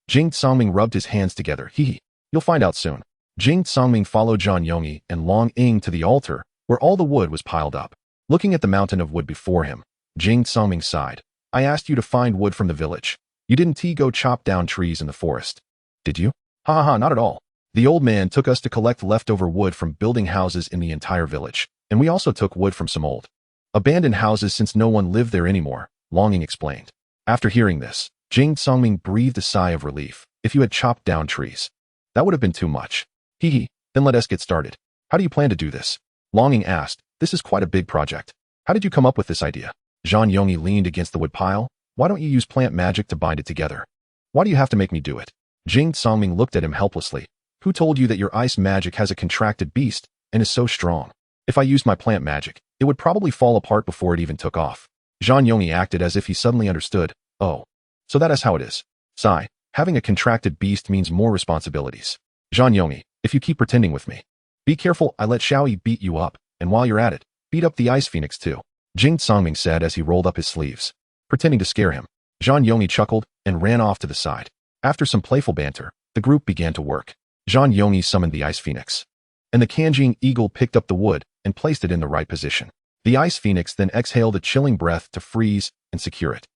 Jing Songming rubbed his hands together. You'll find out soon." Jing Songming followed Zhang Yongyi and Long Ying to the altar, where all the wood was piled up. Looking at the mountain of wood before him, Jing Songming sighed. "I asked you to find wood from the village. You didn't go chop down trees in the forest, did you?" Ha, not at all. The old man took us to collect leftover wood from building houses in the entire village, and we also took wood from some old, abandoned houses since no one lived there anymore," Long Ying explained. After hearing this, Jing Songming breathed a sigh of relief. "If you had chopped down trees, that would have been too much." Then let us get started. "How do you plan to do this?" Long Ying asked. "This is quite a big project. How did you come up with this idea?" Zhang Yongyi leaned against the wood pile. "Why don't you use plant magic to bind it together? Why do you have to make me do it?" Jing Songming looked at him helplessly. "Who told you that your ice magic has a contracted beast and is so strong? If I used my plant magic, it would probably fall apart before it even took off." Zhang Yongyi acted as if he suddenly understood. "Oh, so that is how it is. Sigh, having a contracted beast means more responsibilities. Zhang Yongyi, if you keep pretending with me, be careful I let Xiaoyi beat you up, and while you're at it, beat up the ice phoenix too," Jing Songming said as he rolled up his sleeves. Pretending to scare him, Zhang Yongyi chuckled and ran off to the side. After some playful banter, the group began to work. Zhang Yongyi summoned the ice phoenix, and the Kanjing eagle picked up the wood and placed it in the right position. The ice phoenix then exhaled a chilling breath to freeze and secure it.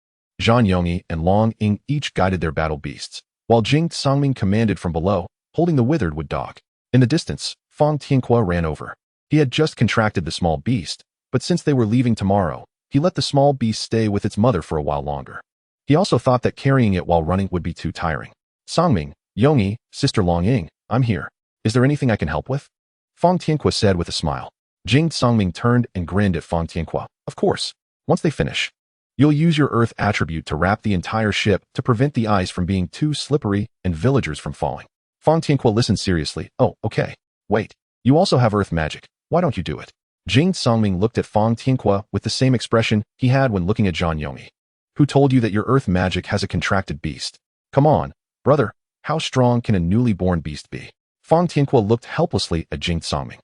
Zhang Yongyi and Long Ying each guided their battle beasts, while Jing Songming commanded from below, holding the withered wood dog. In the distance, Fang Tianhua ran over. He had just contracted the small beast, but since they were leaving tomorrow, he let the small beast stay with its mother for a while longer. He also thought that carrying it while running would be too tiring. "Songming, Yongyi, Sister Long Ying, I'm here. Is there anything I can help with?" Fang Tianhua said with a smile. Jing Songming turned and grinned at Fang Tianhua. "Of course. Once they finish, You'll use your earth attribute to wrap the entire ship to prevent the ice from being too slippery and villagers from falling. Fang Tianque listened seriously. Oh, okay. Wait. You also have earth magic. Why don't you do it? Jing Songming looked at Fang Tianque with the same expression he had when looking at Zhang Yongyi. Who told you that your earth magic has a contracted beast? Come on, brother. How strong can a newly born beast be? Fang Tianque looked helplessly at Jing Songming.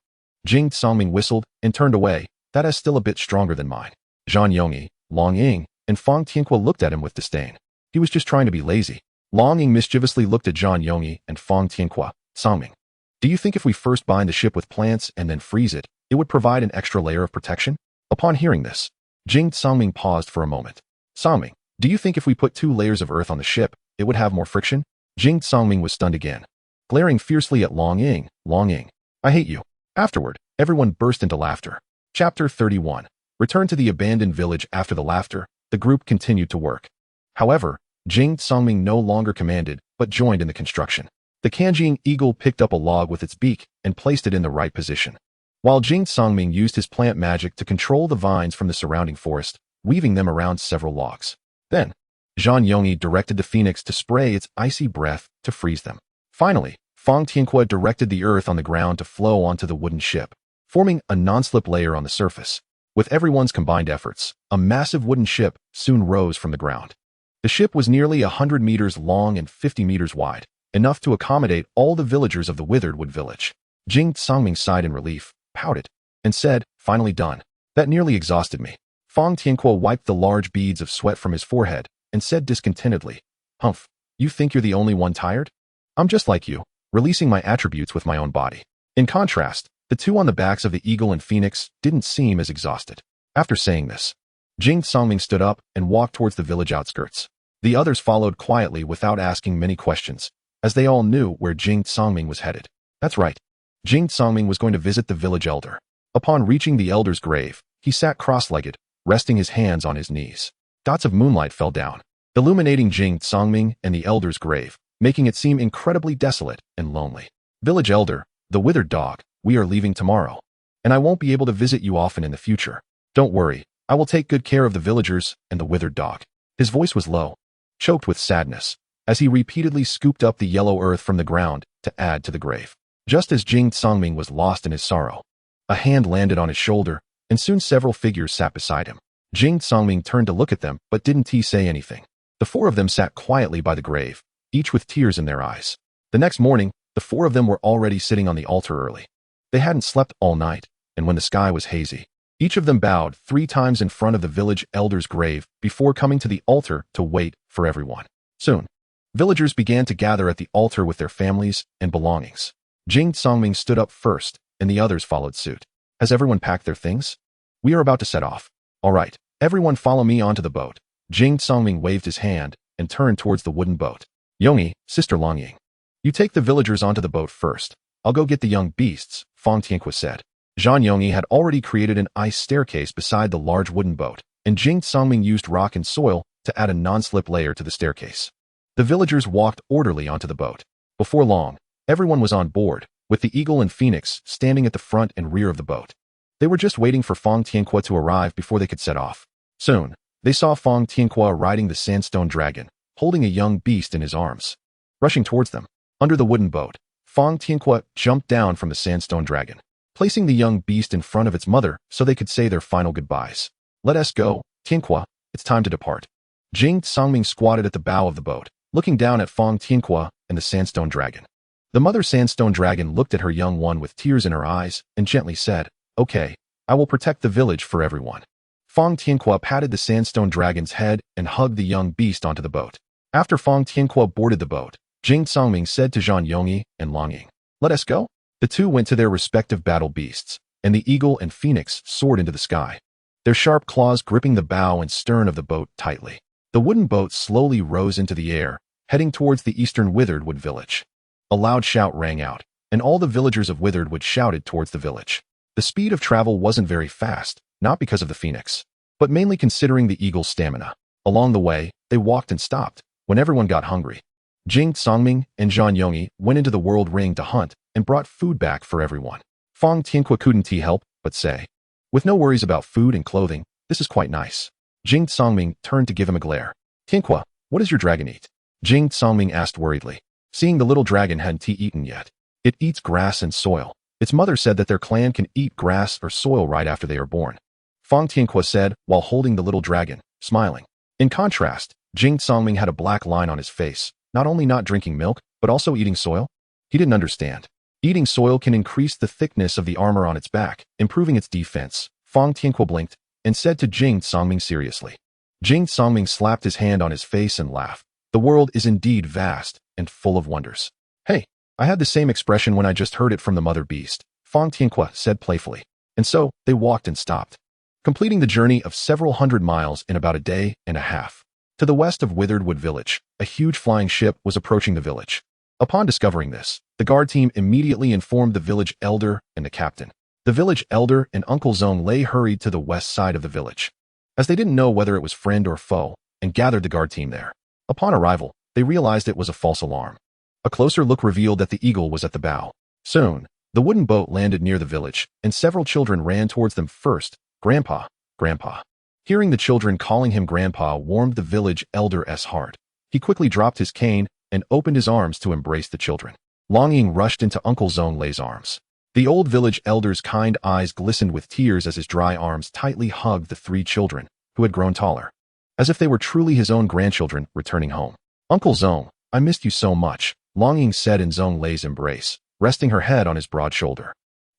Jing Songming whistled and turned away. That is still a bit stronger than mine. Zhang Yongyi, Long Ying, and Fang Tianque looked at him with disdain. He was just trying to be lazy. Long Ying mischievously looked at Zhang Yongyi and Fang Tianque. Songming, do you think if we first bind the ship with plants and then freeze it, it would provide an extra layer of protection? Upon hearing this, Jing Songming paused for a moment. Songming, do you think if we put 2 layers of earth on the ship, it would have more friction? Jing Songming was stunned again, glaring fiercely at Long Ying. Long Ying, I hate you. Afterward, everyone burst into laughter. Chapter 31. Return to the abandoned village. After the laughter, the group continued to work. However, Jing Songming no longer commanded, but joined in the construction. The Kanjiing eagle picked up a log with its beak and placed it in the right position, while Jing Songming used his plant magic to control the vines from the surrounding forest, weaving them around several logs. Then, Zhang Yongyi directed the phoenix to spray its icy breath to freeze them. Finally, Fang Tianque directed the earth on the ground to flow onto the wooden ship, forming a non-slip layer on the surface. With everyone's combined efforts, a massive wooden ship soon rose from the ground. The ship was nearly 100 meters long and 50 meters wide, enough to accommodate all the villagers of the Withered Wood village. Jing Songming sighed in relief, pouted, and said, finally done. That nearly exhausted me. Fang Tianque wiped the large beads of sweat from his forehead and said discontentedly, Humph, you think you're the only one tired? I'm just like you, releasing my attributes with my own body. In contrast, the 2 on the backs of the eagle and phoenix didn't seem as exhausted. After saying this, Jing Songming stood up and walked towards the village outskirts. The others followed quietly without asking many questions, as they all knew where Jing Songming was headed. That's right. Jing Songming was going to visit the village elder. Upon reaching the elder's grave, he sat cross-legged, resting his hands on his knees. Dots of moonlight fell down, illuminating Jing Songming and the elder's grave, making it seem incredibly desolate and lonely. Village elder, the withered dog, we are leaving tomorrow, and I won't be able to visit you often in the future. Don't worry, I will take good care of the villagers and the withered dog. His voice was low, choked with sadness, as he repeatedly scooped up the yellow earth from the ground to add to the grave. Just as Jing Songming was lost in his sorrow, a hand landed on his shoulder, and soon several figures sat beside him. Jing Songming turned to look at them, but didn't say anything. The 4 of them sat quietly by the grave, each with tears in their eyes. The next morning, the 4 of them were already sitting on the altar early. They hadn't slept all night, and when the sky was hazy, each of them bowed 3 times in front of the village elder's grave before coming to the altar to wait for everyone. Soon, villagers began to gather at the altar with their families and belongings. Jing Songming stood up first, and the others followed suit. Has everyone packed their things? We are about to set off. All right, everyone follow me onto the boat. Jing Songming waved his hand and turned towards the wooden boat. Yongyi, Sister Longying, you take the villagers onto the boat first. I'll go get the young beasts, Fang Tianque said. Zhang Yongyi had already created an ice staircase beside the large wooden boat, and Jing Songming used rock and soil to add a non-slip layer to the staircase. The villagers walked orderly onto the boat. Before long, everyone was on board, with the eagle and phoenix standing at the front and rear of the boat. They were just waiting for Fang Tianque to arrive before they could set off. Soon, they saw Fang Tianque riding the sandstone dragon, holding a young beast in his arms. Rushing towards them, under the wooden boat, Fang Tianque jumped down from the sandstone dragon, placing the young beast in front of its mother so they could say their final goodbyes. Let us go, Tianque, it's time to depart. Jing Songming squatted at the bow of the boat, looking down at Fang Tianque and the sandstone dragon. The mother sandstone dragon looked at her young one with tears in her eyes and gently said, Okay, I will protect the village for everyone. Fang Tianque patted the sandstone dragon's head and hugged the young beast onto the boat. After Fang Tianque boarded the boat, Jing Songming said to Zhang Yongyi and Long Ying, Let us go. The 2 went to their respective battle beasts, and the eagle and phoenix soared into the sky, their sharp claws gripping the bow and stern of the boat tightly. The wooden boat slowly rose into the air, heading towards the eastern Withered Wood village. A loud shout rang out, and all the villagers of Withered Wood shouted towards the village. The speed of travel wasn't very fast, not because of the phoenix, but mainly considering the eagle's stamina. Along the way, they walked and stopped when everyone got hungry. Jing Songming and Zhang Yongyi went into the world ring to hunt and brought food back for everyone. Fang Tianque couldn't help but say, with no worries about food and clothing, this is quite nice. Jing Songming turned to give him a glare. Tianqua, what does your dragon eat? Jing Songming asked worriedly. Seeing the little dragon hadn't eaten yet. It eats grass and soil. Its mother said that their clan can eat grass or soil right after they are born. Fang Tianqua said while holding the little dragon, smiling. In contrast, Jing Songming had a black line on his face, not only not drinking milk, but also eating soil. He didn't understand. Eating soil can increase the thickness of the armor on its back, improving its defense. Fang Tianqua blinked and said to Jing Songming seriously. Jing Songming slapped his hand on his face and laughed. The world is indeed vast and full of wonders. Hey, I had the same expression when I just heard it from the mother beast, Fang Tianqua said playfully. And so, they walked and stopped, completing the journey of several hundred miles in about a day and a half. To the west of Withered Wood Village, a huge flying ship was approaching the village. Upon discovering this, the guard team immediately informed the village elder and the captain. The village elder and Uncle Zong Lei hurried to the west side of the village, as they didn't know whether it was friend or foe, and gathered the guard team there. Upon arrival, they realized it was a false alarm. A closer look revealed that the eagle was at the bow. Soon, the wooden boat landed near the village, and several children ran towards them first. Grandpa, Grandpa. Hearing the children calling him Grandpa warmed the village elder's heart. He quickly dropped his cane and opened his arms to embrace the children. Longing rushed into Uncle Zong Lei's arms. The old village elder's kind eyes glistened with tears as his dry arms tightly hugged the three children, who had grown taller, as if they were truly his own grandchildren returning home. Uncle Zong, I missed you so much, Longing said in Zong Lei's embrace, resting her head on his broad shoulder,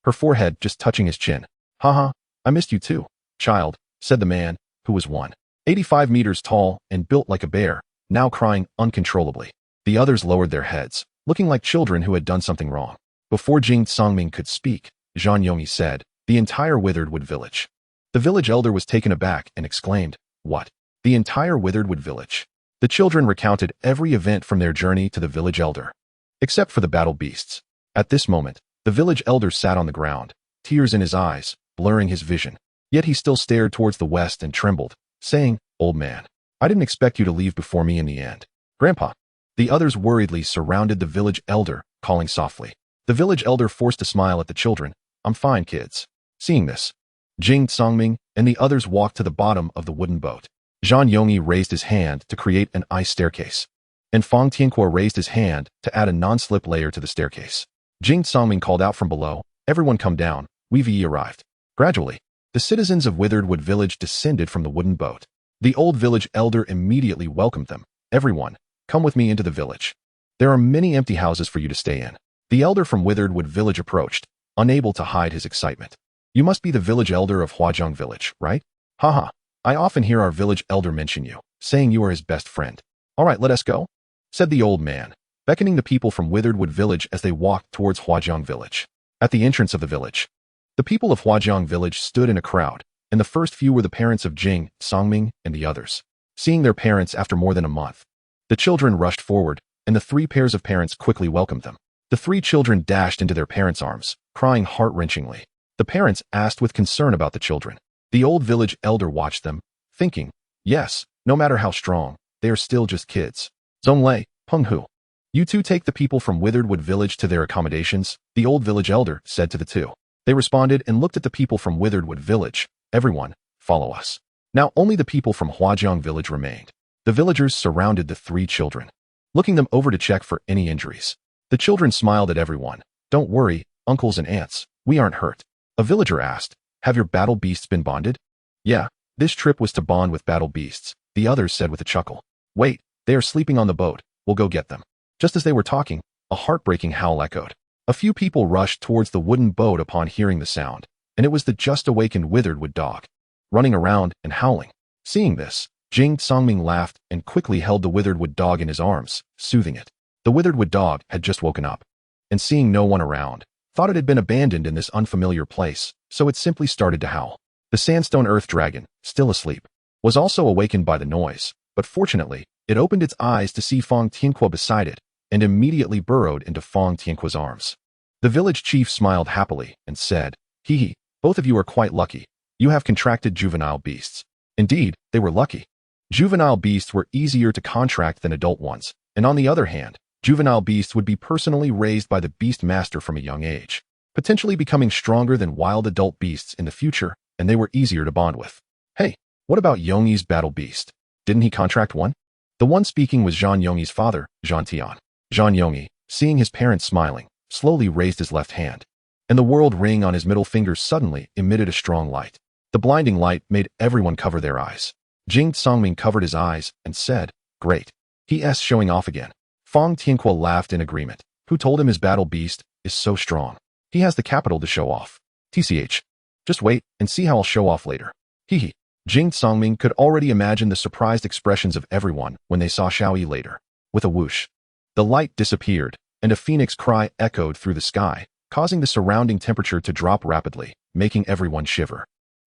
her forehead just touching his chin. Haha, I missed you too, child, said the man, who was 185 meters tall and built like a bear, now crying uncontrollably. The others lowered their heads, looking like children who had done something wrong. Before Jing Songming could speak, Zhang Yongyi said, the entire Withered Wood Village. The village elder was taken aback and exclaimed, what? The entire Withered Wood Village? The children recounted every event from their journey to the village elder, except for the battle beasts. At this moment, the village elder sat on the ground, tears in his eyes, blurring his vision. Yet he still stared towards the west and trembled, saying, old man, I didn't expect you to leave before me in the end. Grandpa. The others worriedly surrounded the village elder, calling softly. The village elder forced a smile at the children. I'm fine, kids. Seeing this, Jing Songming and the others walked to the bottom of the wooden boat. Zhang Yongyi raised his hand to create an ice staircase, and Fang Tianqua raised his hand to add a non-slip layer to the staircase. Jing Songming called out from below, everyone come down, we've arrived. Gradually, the citizens of Withered Wood Village descended from the wooden boat. The old village elder immediately welcomed them. Everyone, come with me into the village. There are many empty houses for you to stay in. The elder from Withered Wood Village approached, unable to hide his excitement. You must be the village elder of Huajiang Village, right? Haha, I often hear our village elder mention you, saying you are his best friend. All right, let us go, said the old man, beckoning the people from Withered Wood Village as they walked towards Huajiang Village. At the entrance of the village, the people of Huajiang Village stood in a crowd, and the first few were the parents of Jing, Songming, and the others. Seeing their parents after more than a month, the children rushed forward, and the three pairs of parents quickly welcomed them. The three children dashed into their parents' arms, crying heart-wrenchingly. The parents asked with concern about the children. The old village elder watched them, thinking, yes, no matter how strong, they are still just kids. Zong Lei, Peng Hu, you two take the people from Withered Wood Village to their accommodations, the old village elder said to the two. They responded and looked at the people from Withered Wood Village. Everyone, follow us. Now only the people from Huajiang Village remained. The villagers surrounded the three children, looking them over to check for any injuries. The children smiled at everyone. Don't worry, uncles and aunts, we aren't hurt. A villager asked, have your battle beasts been bonded? Yeah, this trip was to bond with battle beasts, the others said with a chuckle. Wait, they are sleeping on the boat, we'll go get them. Just as they were talking, a heartbreaking howl echoed. A few people rushed towards the wooden boat upon hearing the sound, and it was the just-awakened Withered Wood dog, running around and howling. Seeing this, Jing Songming laughed and quickly held the Withered Wood dog in his arms, soothing it. The Withered Wood dog had just woken up, and seeing no one around, thought it had been abandoned in this unfamiliar place, so it simply started to howl. The sandstone earth dragon, still asleep, was also awakened by the noise, but fortunately, it opened its eyes to see Fang Tianqua beside it, and immediately burrowed into Fang Tianqua's arms. The village chief smiled happily and said, hee hee, both of you are quite lucky. You have contracted juvenile beasts. Indeed, they were lucky. Juvenile beasts were easier to contract than adult ones, and on the other hand, juvenile beasts would be personally raised by the beast master from a young age, potentially becoming stronger than wild adult beasts in the future, and they were easier to bond with. Hey, What about Yongyi's battle beast? Didn't he contract one? The one speaking was Zhang Yongyi's father, Zhang Tian. Zhang Yongyi, seeing his parents smiling, slowly raised his left hand, and the world ring on his middle finger suddenly emitted a strong light. The blinding light made everyone cover their eyes. Jing Songming covered his eyes and said, "Great. He's showing off again." Fang Tianque laughed in agreement. Who told him his battle beast is so strong? He has the capital to show off. TCH. Just wait and see how I'll show off later. Hee. Jing Songming could already imagine the surprised expressions of everyone when they saw Xiaoyi later. With a whoosh, the light disappeared, and a phoenix cry echoed through the sky, causing the surrounding temperature to drop rapidly, making everyone shiver.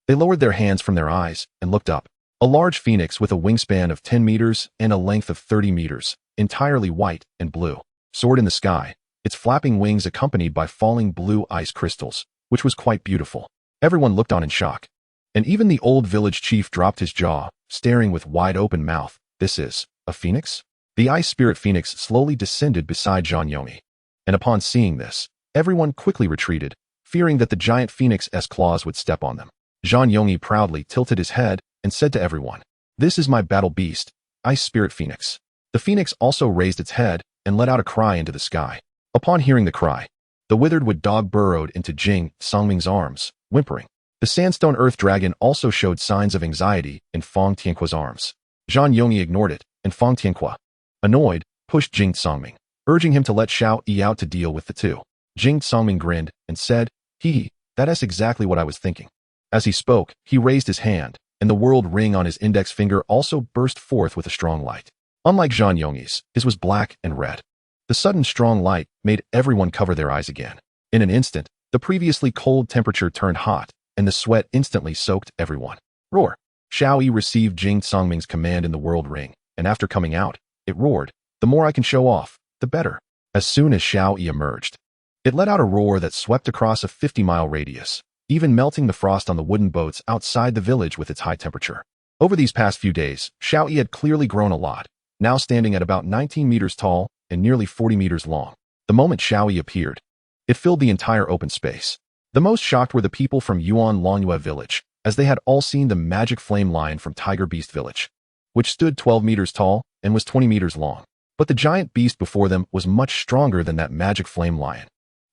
They lowered their hands from their eyes and looked up. A large phoenix with a wingspan of 10 meters and a length of 30 meters, entirely white and blue, soared in the sky, its flapping wings accompanied by falling blue ice crystals, which was quite beautiful. Everyone looked on in shock. And even the old village chief dropped his jaw, staring with wide open mouth. This is a phoenix? The ice spirit phoenix slowly descended beside Zhang Yongyi. And upon seeing this, everyone quickly retreated, fearing that the giant phoenix's claws would step on them. Zhang Yongyi proudly tilted his head and said to everyone, "This is my battle beast, Ice Spirit Phoenix." The phoenix also raised its head and let out a cry into the sky. Upon hearing the cry, the withered wood dog burrowed into Jing Songming's arms, whimpering. The sandstone earth dragon also showed signs of anxiety in Fang Tianque's arms. Zhang Yongyi ignored it, and Fang Tianque, annoyed, pushed Jing Songming, urging him to let Xiaoyi out to deal with the two. Jing Songming grinned and said, "Hee, that's exactly what I was thinking." As he spoke, he raised his hand, and the world ring on his index finger also burst forth with a strong light. Unlike Zhang Yongyi's, his was black and red. The sudden strong light made everyone cover their eyes again. In an instant, the previously cold temperature turned hot, and the sweat instantly soaked everyone. Roar! Xiaoyi received Jing Songming's command in the world ring, and after coming out, it roared, "The more I can show off, the better." As soon as Xiaoyi emerged, it let out a roar that swept across a 50-mile radius, even melting the frost on the wooden boats outside the village with its high temperature. Over these past few days, Xiaoyi had clearly grown a lot, now standing at about 19 meters tall and nearly 40 meters long. The moment Xiaoyi appeared, it filled the entire open space. The most shocked were the people from Yuan Longyue village, as they had all seen the magic flame lion from Tiger Beast village, which stood 12 meters tall and was 20 meters long. But the giant beast before them was much stronger than that magic flame lion.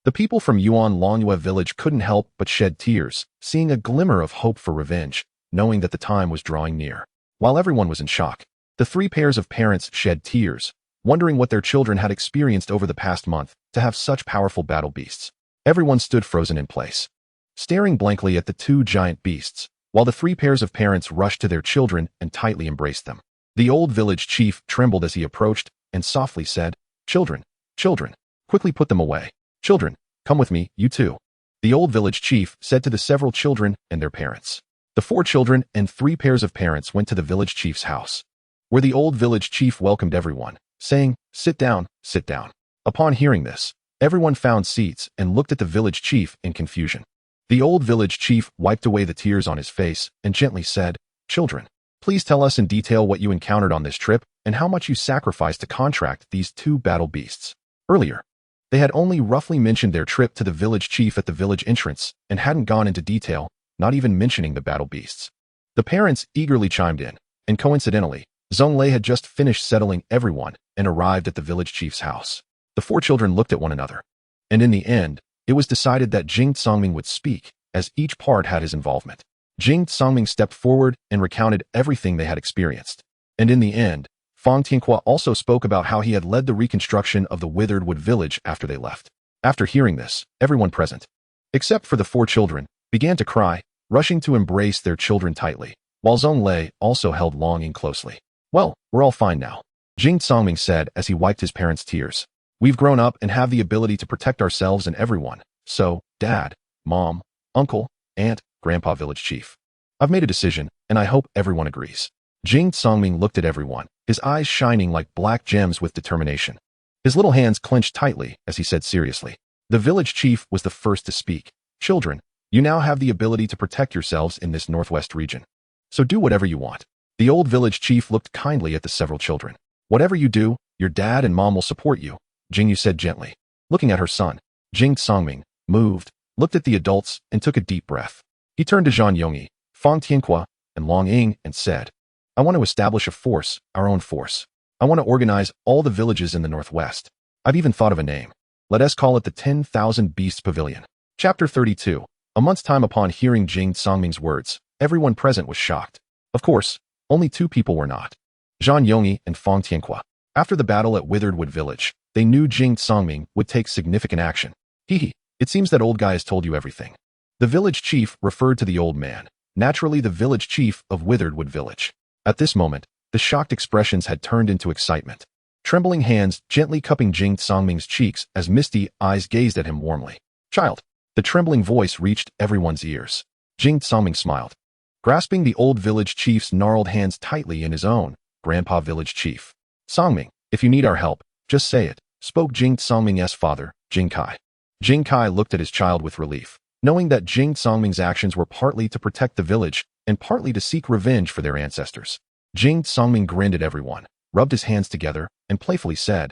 The people from Yuan Longyue village couldn't help but shed tears, seeing a glimmer of hope for revenge, knowing that the time was drawing near. While everyone was in shock, the three pairs of parents shed tears, wondering what their children had experienced over the past month to have such powerful battle beasts. Everyone stood frozen in place, staring blankly at the two giant beasts, while the three pairs of parents rushed to their children and tightly embraced them. The old village chief trembled as he approached and softly said, "Children, children, quickly put them away. Children, come with me, you too." The old village chief said to the several children and their parents. The 4 children and 3 pairs of parents went to the village chief's house, where the old village chief welcomed everyone, saying, "Sit down, sit down." Upon hearing this, everyone found seats and looked at the village chief in confusion. The old village chief wiped away the tears on his face and gently said, "Children, please tell us in detail what you encountered on this trip and how much you sacrificed to contract these 2 battle beasts." Earlier, they had only roughly mentioned their trip to the village chief at the village entrance and hadn't gone into detail, not even mentioning the battle beasts. The parents eagerly chimed in, and coincidentally, Zhonglei had just finished settling everyone and arrived at the village chief's house. The 4 children looked at one another, and in the end, it was decided that Jing Songming would speak, as each part had his involvement. Jing Songming stepped forward and recounted everything they had experienced. And in the end, Fang Tianque also spoke about how he had led the reconstruction of the withered wood village after they left. After hearing this, everyone present, except for the 4 children, began to cry, rushing to embrace their children tightly, while Zhonglei also held longing closely. "Well, we're all fine now," Jing Songming said as he wiped his parents' tears. "We've grown up and have the ability to protect ourselves and everyone. So, Dad, Mom, Uncle, Aunt, Grandpa village chief. I've made a decision, and I hope everyone agrees." Jing Songming looked at everyone, his eyes shining like black gems with determination. His little hands clenched tightly as he said seriously. The village chief was the first to speak. "Children, you now have the ability to protect yourselves in this northwest region. So do whatever you want." The old village chief looked kindly at the several children. "Whatever you do, your dad and mom will support you," Jingyu said gently. Looking at her son, Jing Songming, moved, looked at the adults, and took a deep breath. He turned to Zhang Yongyi, Fang Tianque, and Long Ying and said, I want to establish a force, our own force. I want to organize all the villages in the northwest. I've even thought of a name. Let us call it the 10,000 Beasts Pavilion. Chapter 32. A month's time upon hearing Jing Songming's words, everyone present was shocked. Of course, only two people were not. Zhang Yongyi and Fang Tianhua. After the battle at Witheredwood Village, they knew Jing Songming would take significant action. It seems that old guy has told you everything. The village chief referred to the old man, naturally the village chief of Witheredwood Village. At this moment, the shocked expressions had turned into excitement. Trembling hands gently cupping Jing Songming's cheeks as misty eyes gazed at him warmly. Child. The trembling voice reached everyone's ears. Jing Songming smiled. Grasping the old village chief's gnarled hands tightly in his own, Grandpa Village Chief. Songming, if you need our help, just say it, spoke Jing Songming's father, Jing Kai. Jing Kai looked at his child with relief, knowing that Jing Songming's actions were partly to protect the village and partly to seek revenge for their ancestors. Jing Songming grinned at everyone, rubbed his hands together, and playfully said,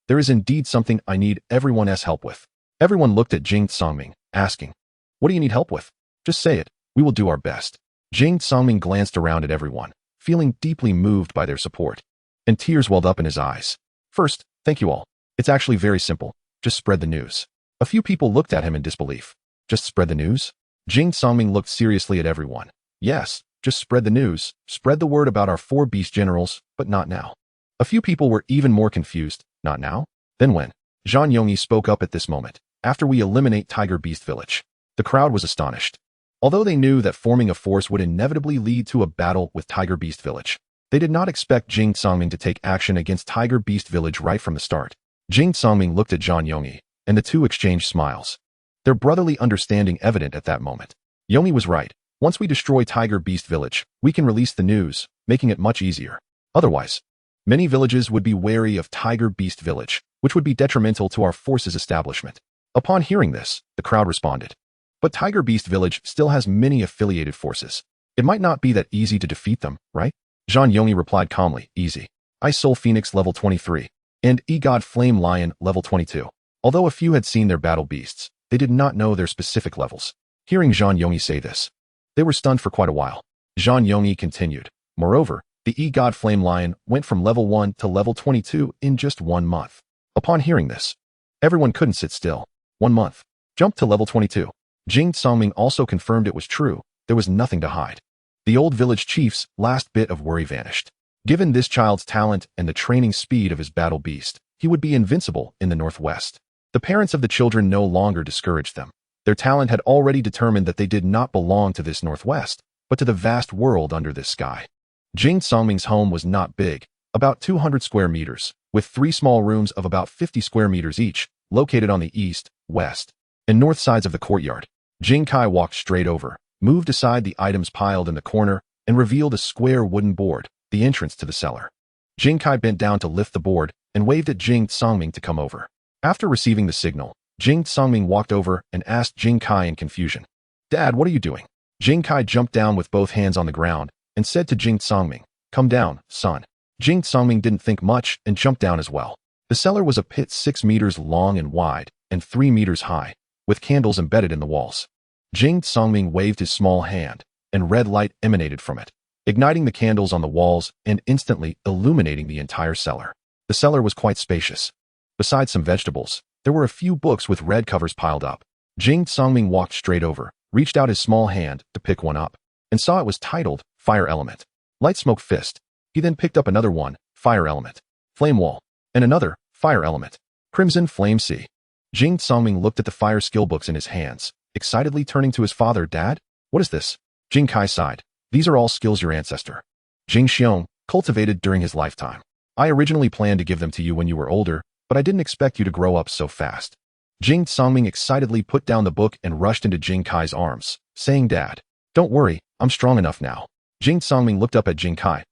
there is indeed something I need everyone's help with. Everyone looked at Jing Songming, asking, what do you need help with? Just say it, we will do our best. Jing Songming glanced around at everyone, feeling deeply moved by their support, and tears welled up in his eyes. First, thank you all. It's actually very simple, just spread the news. A few people looked at him in disbelief. Just spread the news? Jing Songming looked seriously at everyone. Yes, just spread the news, spread the word about our 4 beast generals, but not now. A few people were even more confused. Not now? Then when? Zhang Yongyi spoke up at this moment. After we eliminate Tiger Beast Village. The crowd was astonished. Although they knew that forming a force would inevitably lead to a battle with Tiger Beast Village, they did not expect Jing Songming to take action against Tiger Beast Village right from the start. Jing Songming looked at Zhang Yongyi, and the two exchanged smiles. Their brotherly understanding evident at that moment. Yongyi was right. Once we destroy Tiger Beast Village, we can release the news, making it much easier. Otherwise, many villages would be wary of Tiger Beast Village, which would be detrimental to our force's establishment. Upon hearing this, the crowd responded. But Tiger Beast Village still has many affiliated forces. It might not be that easy to defeat them, right? Zhang Yongyi replied calmly, easy. Ice Soul Phoenix level 23, and E-God Flame Lion level 22. Although a few had seen their battle beasts, they did not know their specific levels. Hearing Zhang Yongyi say this, they were stunned for quite a while. Zhang Yongyi continued. Moreover, the E-God Flame Lion went from level 1 to level 22 in just 1 month. Upon hearing this, everyone couldn't sit still. 1 month. Jumped to level 22. Jing Songming also confirmed it was true. There was nothing to hide. The old village chief's last bit of worry vanished. Given this child's talent and the training speed of his battle beast, he would be invincible in the northwest. The parents of the children no longer discouraged them. Their talent had already determined that they did not belong to this northwest, but to the vast world under this sky. Jing Songming's home was not big, about 200 square meters, with 3 small rooms of about 50 square meters each, located on the east, west, and north sides of the courtyard. Jing Kai walked straight over, moved aside the items piled in the corner, and revealed a square wooden board, the entrance to the cellar. Jing Kai bent down to lift the board and waved at Jing Songming to come over. After receiving the signal, Jing Songming walked over and asked Jing Kai in confusion, Dad, what are you doing? Jing Kai jumped down with both hands on the ground and said to Jing Songming, come down, son. Jing Songming didn't think much and jumped down as well. The cellar was a pit 6 meters long and wide and 3 meters high, with candles embedded in the walls. Jing Songming waved his small hand, and red light emanated from it, igniting the candles on the walls and instantly illuminating the entire cellar. The cellar was quite spacious. Besides some vegetables, there were a few books with red covers piled up. Jing Songming walked straight over, reached out his small hand to pick one up, and saw it was titled Fire Element. Light Smoke Fist. He then picked up another one, Fire Element. Flame Wall. And another, Fire Element. Crimson Flame Sea. Jing Songming looked at the fire skill books in his hands, excitedly turning to his father, Dad, what is this? Jing Kai sighed. These are all skills your ancestor, Jing Xiong, cultivated during his lifetime. I originally planned to give them to you when you were older, but I didn't expect you to grow up so fast. Jing Songming excitedly put down the book and rushed into Jing Kai's arms, saying, Dad, don't worry, I'm strong enough now. Jing Songming looked up at Jing Kai.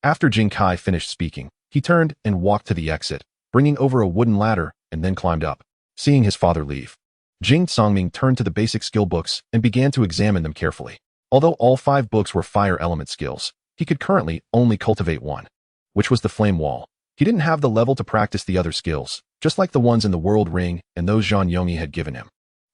After Jing Kai finished speaking, he turned and walked to the exit, bringing over a wooden ladder, and then climbed up. Seeing his father leave, Jing Songming turned to the basic skill books and began to examine them carefully. Although all 5 books were fire element skills, he could currently only cultivate one, which was the Flame Wall. He didn't have the level to practice the other skills, just like the ones in the World Ring and those Zhang Yongyi had given him.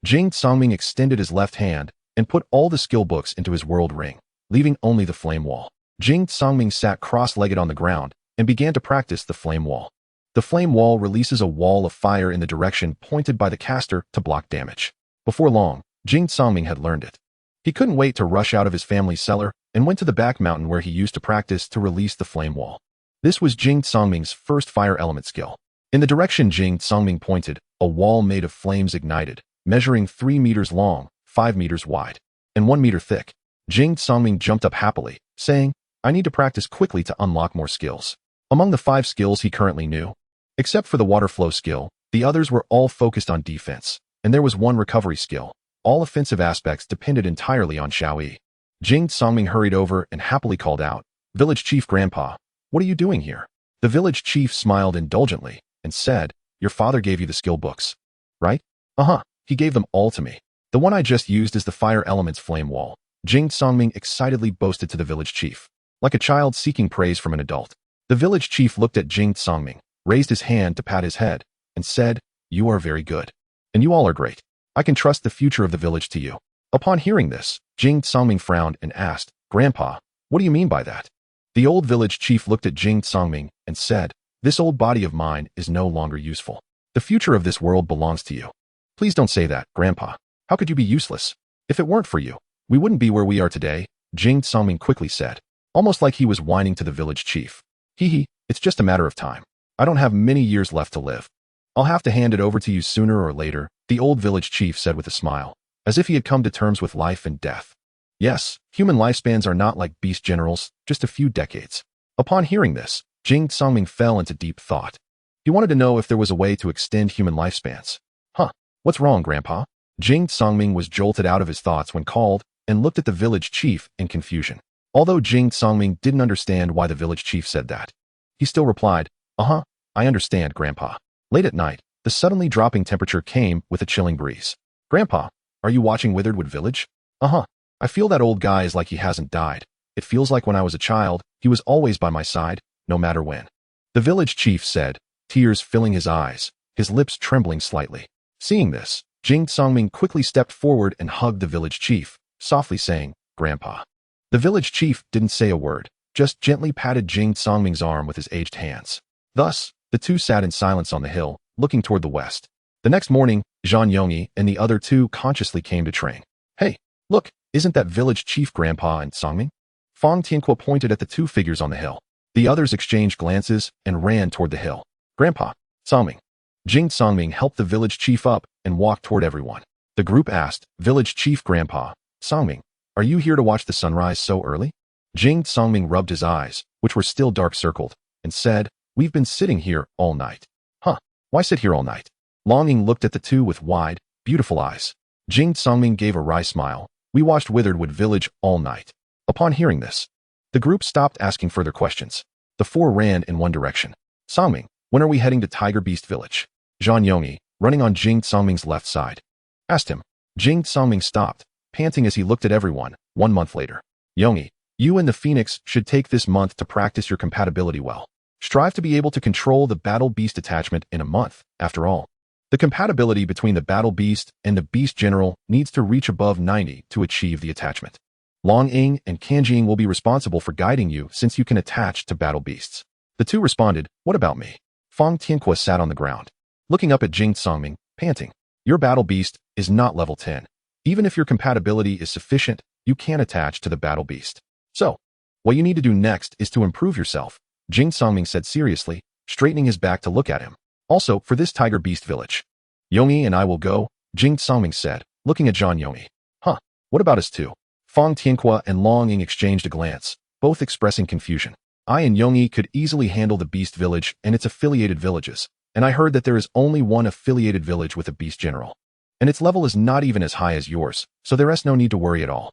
Jing Songming extended his left hand and put all the skill books into his World Ring. leaving only the flame wall. Jing Songming sat cross-legged on the ground and began to practice the flame wall. The flame wall releases a wall of fire in the direction pointed by the caster to block damage. Before long, Jing Songming had learned it. He couldn't wait to rush out of his family's cellar and went to the back mountain where he used to practice to release the flame wall. This was Jing Songming's first fire element skill. In the direction Jing Songming pointed, a wall made of flames ignited, measuring 3 meters long, 5 meters wide, and 1 meter thick. Jing Songming jumped up happily, saying, "I need to practice quickly to unlock more skills." Among the 5 skills he currently knew, except for the water flow skill, the others were all focused on defense, and there was one recovery skill. All offensive aspects depended entirely on Xiaoyi. Jing Songming hurried over and happily called out, "Village Chief Grandpa, what are you doing here?" The village chief smiled indulgently and said, "Your father gave you the skill books, right?" "Uh-huh, he gave them all to me. The one I just used is the fire element's flame wall," Jing Songming excitedly boasted to the village chief, like a child seeking praise from an adult. The village chief looked at Jing Songming, raised his hand to pat his head, and said, "You are very good. And you all are great. I can trust the future of the village to you." Upon hearing this, Jing Songming frowned and asked, "Grandpa, what do you mean by that?" The old village chief looked at Jing Songming and said, "This old body of mine is no longer useful. The future of this world belongs to you." "Please don't say that, Grandpa. How could you be useless? If it weren't for you, we wouldn't be where we are today," Jing Songming quickly said, almost like he was whining to the village chief. "Hee, it's just a matter of time. I don't have many years left to live. I'll have to hand it over to you sooner or later," the old village chief said with a smile, as if he had come to terms with life and death. Yes, human lifespans are not like beast generals, just a few decades. Upon hearing this, Jing Songming fell into deep thought. He wanted to know if there was a way to extend human lifespans. "Huh, what's wrong, Grandpa?" Jing Songming was jolted out of his thoughts when called and looked at the village chief in confusion. Although Jing Songming didn't understand why the village chief said that, he still replied, "Uh-huh, I understand, Grandpa." Late at night, the suddenly dropping temperature came with a chilling breeze. "Grandpa, are you watching Witheredwood Village?" "Uh-huh. I feel that old guy is like he hasn't died. It feels like when I was a child, he was always by my side, no matter when." The village chief said, tears filling his eyes, his lips trembling slightly. Seeing this, Jing Songming quickly stepped forward and hugged the village chief, softly saying, "Grandpa." The village chief didn't say a word, just gently patted Jing Songming's arm with his aged hands. Thus, the two sat in silence on the hill, looking toward the west. The next morning, Zhang Yongyi and the other two consciously came to train. "Hey, look, isn't that village chief Grandpa and Songming?" Fang Tianque pointed at the two figures on the hill. The others exchanged glances and ran toward the hill. "Grandpa, Songming." Jing Songming helped the village chief up and walked toward everyone. The group asked, "Village chief Grandpa, Songming, are you here to watch the sunrise so early?" Jing Songming rubbed his eyes, which were still dark-circled, and said, "We've been sitting here all night." "Huh, why sit here all night?" Longing looked at the two with wide, beautiful eyes. Jing Songming gave a wry smile. "We watched Witheredwood Village all night." Upon hearing this, the group stopped asking further questions. The four ran in one direction. "Songming, when are we heading to Tiger Beast Village?" Zhang Yongyi, running on Jing Songming's left side, asked him. Jing Songming stopped, panting as he looked at everyone. 1 month later. "Yongyi, you and the Phoenix should take this month to practice your compatibility well. Strive to be able to control the Battle Beast attachment in a month, after all. The compatibility between the Battle Beast and the Beast General needs to reach above 90 to achieve the attachment. Long Ying and Kanjing will be responsible for guiding you since you can attach to Battle Beasts." The two responded, "What about me?" Fang Tianque sat on the ground, looking up at Jing Songming, panting. "Your Battle Beast is not level 10. Even if your compatibility is sufficient, you can't attach to the Battle Beast. So, what you need to do next is to improve yourself," Jing Songming said seriously, straightening his back to look at him. "Also, for this Tiger Beast Village, Yongyi and I will go," Jing Songming said, looking at Zhang Yongyi. "Huh, what about us two?" Fang Tianque and Long Ying exchanged a glance, both expressing confusion. "I and Yongyi could easily handle the Beast Village and its affiliated villages, and I heard that there is only one affiliated village with a Beast General. And its level is not even as high as yours, so there is no need to worry at all.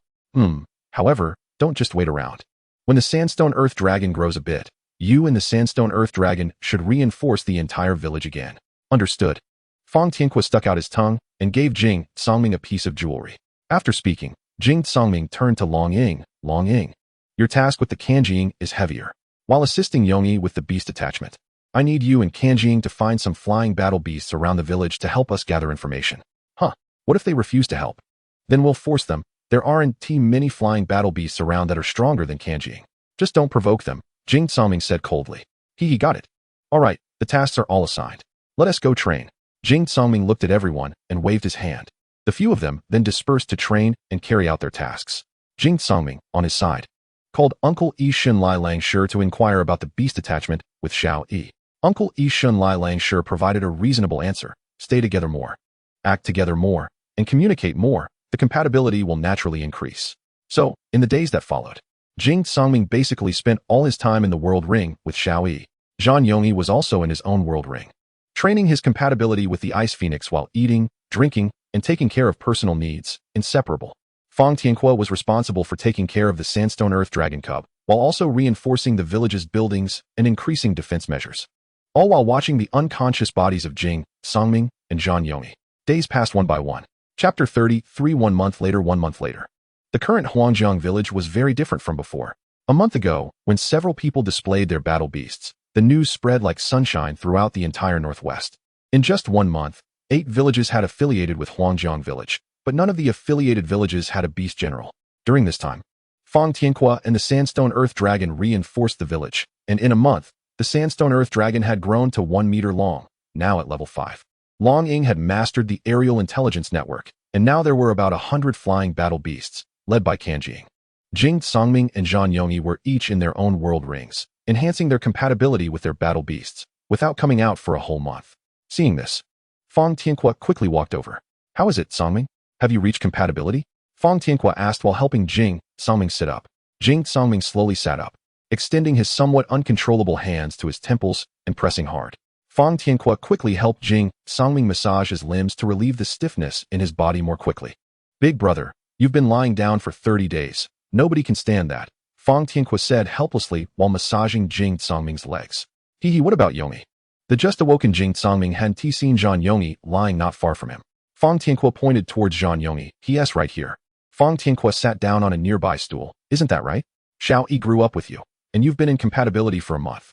However, don't just wait around. When the Sandstone Earth Dragon grows a bit, you and the Sandstone Earth Dragon should reinforce the entire village again. Understood?" Fang Tianque stuck out his tongue and gave Jing Songming a piece of jewelry. After speaking, Jing Songming turned to Long Ying. "Long Ying, your task with the Kanjing is heavier. While assisting Yongyi with the beast attachment, I need you and Kanjing to find some flying battle beasts around the village to help us gather information." "Huh, what if they refuse to help?" "Then we'll force them," There aren't many flying battle beasts around that are stronger than Kanjiing. Just don't provoke them, Jing Songming said coldly. He got it. All right, the tasks are all assigned. Let us go train. Jing Songming looked at everyone and waved his hand. The few of them then dispersed to train and carry out their tasks. Jing Songming, on his side, called Uncle Yi Shun Lai Langshi to inquire about the beast attachment with Xiao Yi. Uncle Yi Shun Lai Langshi provided a reasonable answer. Stay together more, act together more, and communicate more. The compatibility will naturally increase. So, in the days that followed, Jing Songming basically spent all his time in the world ring with Xiao Yi. Zhan Yongyi was also in his own world ring, training his compatibility with the Ice Phoenix while eating, drinking, and taking care of personal needs, inseparable. Fang Tianque was responsible for taking care of the Sandstone Earth Dragon Cub, while also reinforcing the village's buildings and increasing defense measures. All while watching the unconscious bodies of Jing, Songming, and Zhan Yongyi. Days passed one by one. Chapter 33 1 month later. The current Huangjiang village was very different from before. A month ago, when several people displayed their battle beasts, the news spread like sunshine throughout the entire Northwest. In just 1 month, 8 villages had affiliated with Huangjiang village, but none of the affiliated villages had a beast general. During this time, Fang Tianque and the Sandstone Earth Dragon reinforced the village, and in a month, the Sandstone Earth Dragon had grown to 1 meter long, now at level 5. Long Ying had mastered the aerial intelligence network, and now there were about 100 flying battle beasts, led by Kanjiing. Jing Songming and Zhan Yongyi were each in their own world rings, enhancing their compatibility with their battle beasts, without coming out for a whole month. Seeing this, Fang Tianque quickly walked over. How is it, Songming? Have you reached compatibility? Fang Tianque asked while helping Jing Songming sit up. Jing Songming slowly sat up, extending his somewhat uncontrollable hands to his temples and pressing hard. Fang Tianque quickly helped Jing Songming massage his limbs to relieve the stiffness in his body more quickly. Big brother, you've been lying down for 30 days. Nobody can stand that, Fang Tianque said helplessly while massaging Jing Songming's legs. What about Yongyi? The just awoken Jing Songming hadn't seen Zhan Yongyi lying not far from him. Fang Tianque pointed towards Zhan Yongyi. Yes, right here. Fang Tianque sat down on a nearby stool. Isn't that right? Xiao Yi grew up with you, and you've been in compatibility for a month.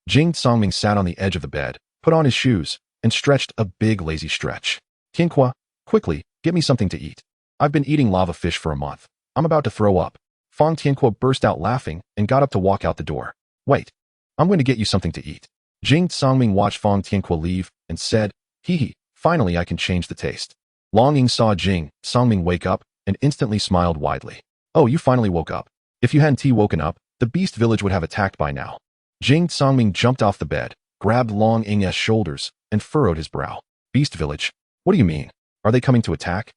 Jing Songming sat on the edge of the bed, put on his shoes, and stretched a big lazy stretch. Tianque, quickly, get me something to eat. I've been eating lava fish for a month. I'm about to throw up. Fang Tianque burst out laughing and got up to walk out the door. Wait, I'm going to get you something to eat. Jing Songming watched Fang Tianque leave and said, finally I can change the taste. Long Ying saw Jing Songming wake up and instantly smiled widely. Oh, you finally woke up. If you hadn't woken up, the beast village would have attacked by now. Jing Songming jumped off the bed, grabbed Long Ying's shoulders, and furrowed his brow. Beast village? What do you mean? Are they coming to attack?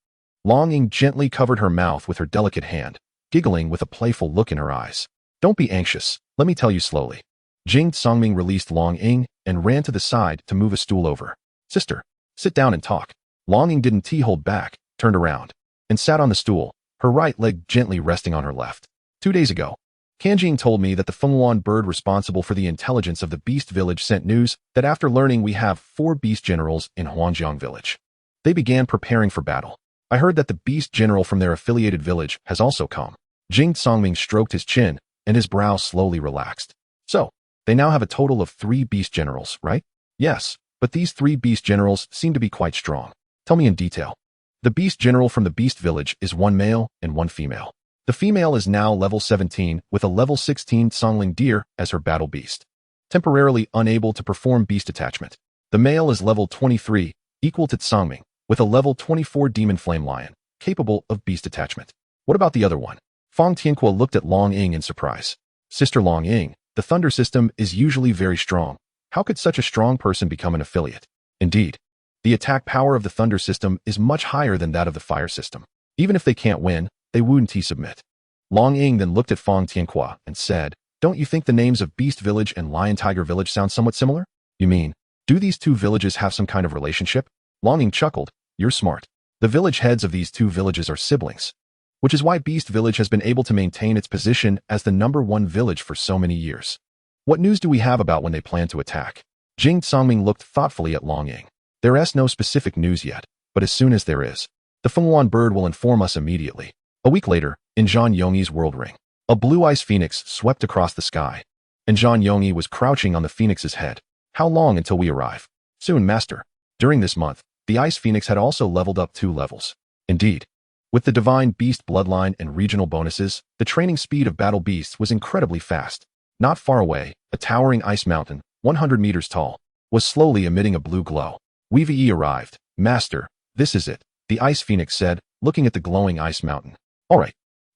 Long Ying gently covered her mouth with her delicate hand, giggling with a playful look in her eyes. Don't be anxious, let me tell you slowly. Jing Songming released Long Ying and ran to the side to move a stool over. Sister, sit down and talk. Long Ying didn't hold back, turned around, and sat on the stool, her right leg gently resting on her left. 2 days ago, Kanjiing told me that the Fenghuan bird responsible for the intelligence of the beast village sent news that after learning we have 4 beast generals in Huangjiang village, they began preparing for battle. I heard that the beast general from their affiliated village has also come. Jing Songming stroked his chin, and his brow slowly relaxed. So, they now have a total of 3 beast generals, right? Yes, but these 3 beast generals seem to be quite strong. Tell me in detail. The beast general from the beast village is 1 male and 1 female. The female is now level 17 with a level 16 Songling deer as her battle beast, temporarily unable to perform beast attachment. The male is level 23, equal to Songming, with a level 24 demon flame lion, capable of beast attachment. What about the other one? Fang Tianque looked at Long Ying in surprise. Sister Long Ying, the thunder system is usually very strong. How could such a strong person become an affiliate? Indeed, the attack power of the thunder system is much higher than that of the fire system. Even if they can't win, they wouldn't submit. Long Ying then looked at Fang Tianque and said, don't you think the names of Beast Village and Lion Tiger Village sound somewhat similar? You mean, do these 2 villages have some kind of relationship? Long Ying chuckled, you're smart. The village heads of these 2 villages are siblings, which is why Beast Village has been able to maintain its position as the #1 village for so many years. What news do we have about when they plan to attack? Jing Songming looked thoughtfully at Long Ying. There is no specific news yet, but as soon as there is, the Fenghuan bird will inform us immediately. A week later, in Zhan Yongyi's world ring, a blue ice phoenix swept across the sky, and Zhan Yongyi was crouching on the phoenix's head. How long until we arrive? Soon, master. During this month, the ice phoenix had also leveled up 2 levels. Indeed, With the divine beast bloodline and regional bonuses, the training speed of battle beasts was incredibly fast. Not far away, a towering ice mountain, 100 meters tall, was slowly emitting a blue glow. Weevee arrived. Master, this is it, the ice phoenix said, looking at the glowing ice mountain. All right.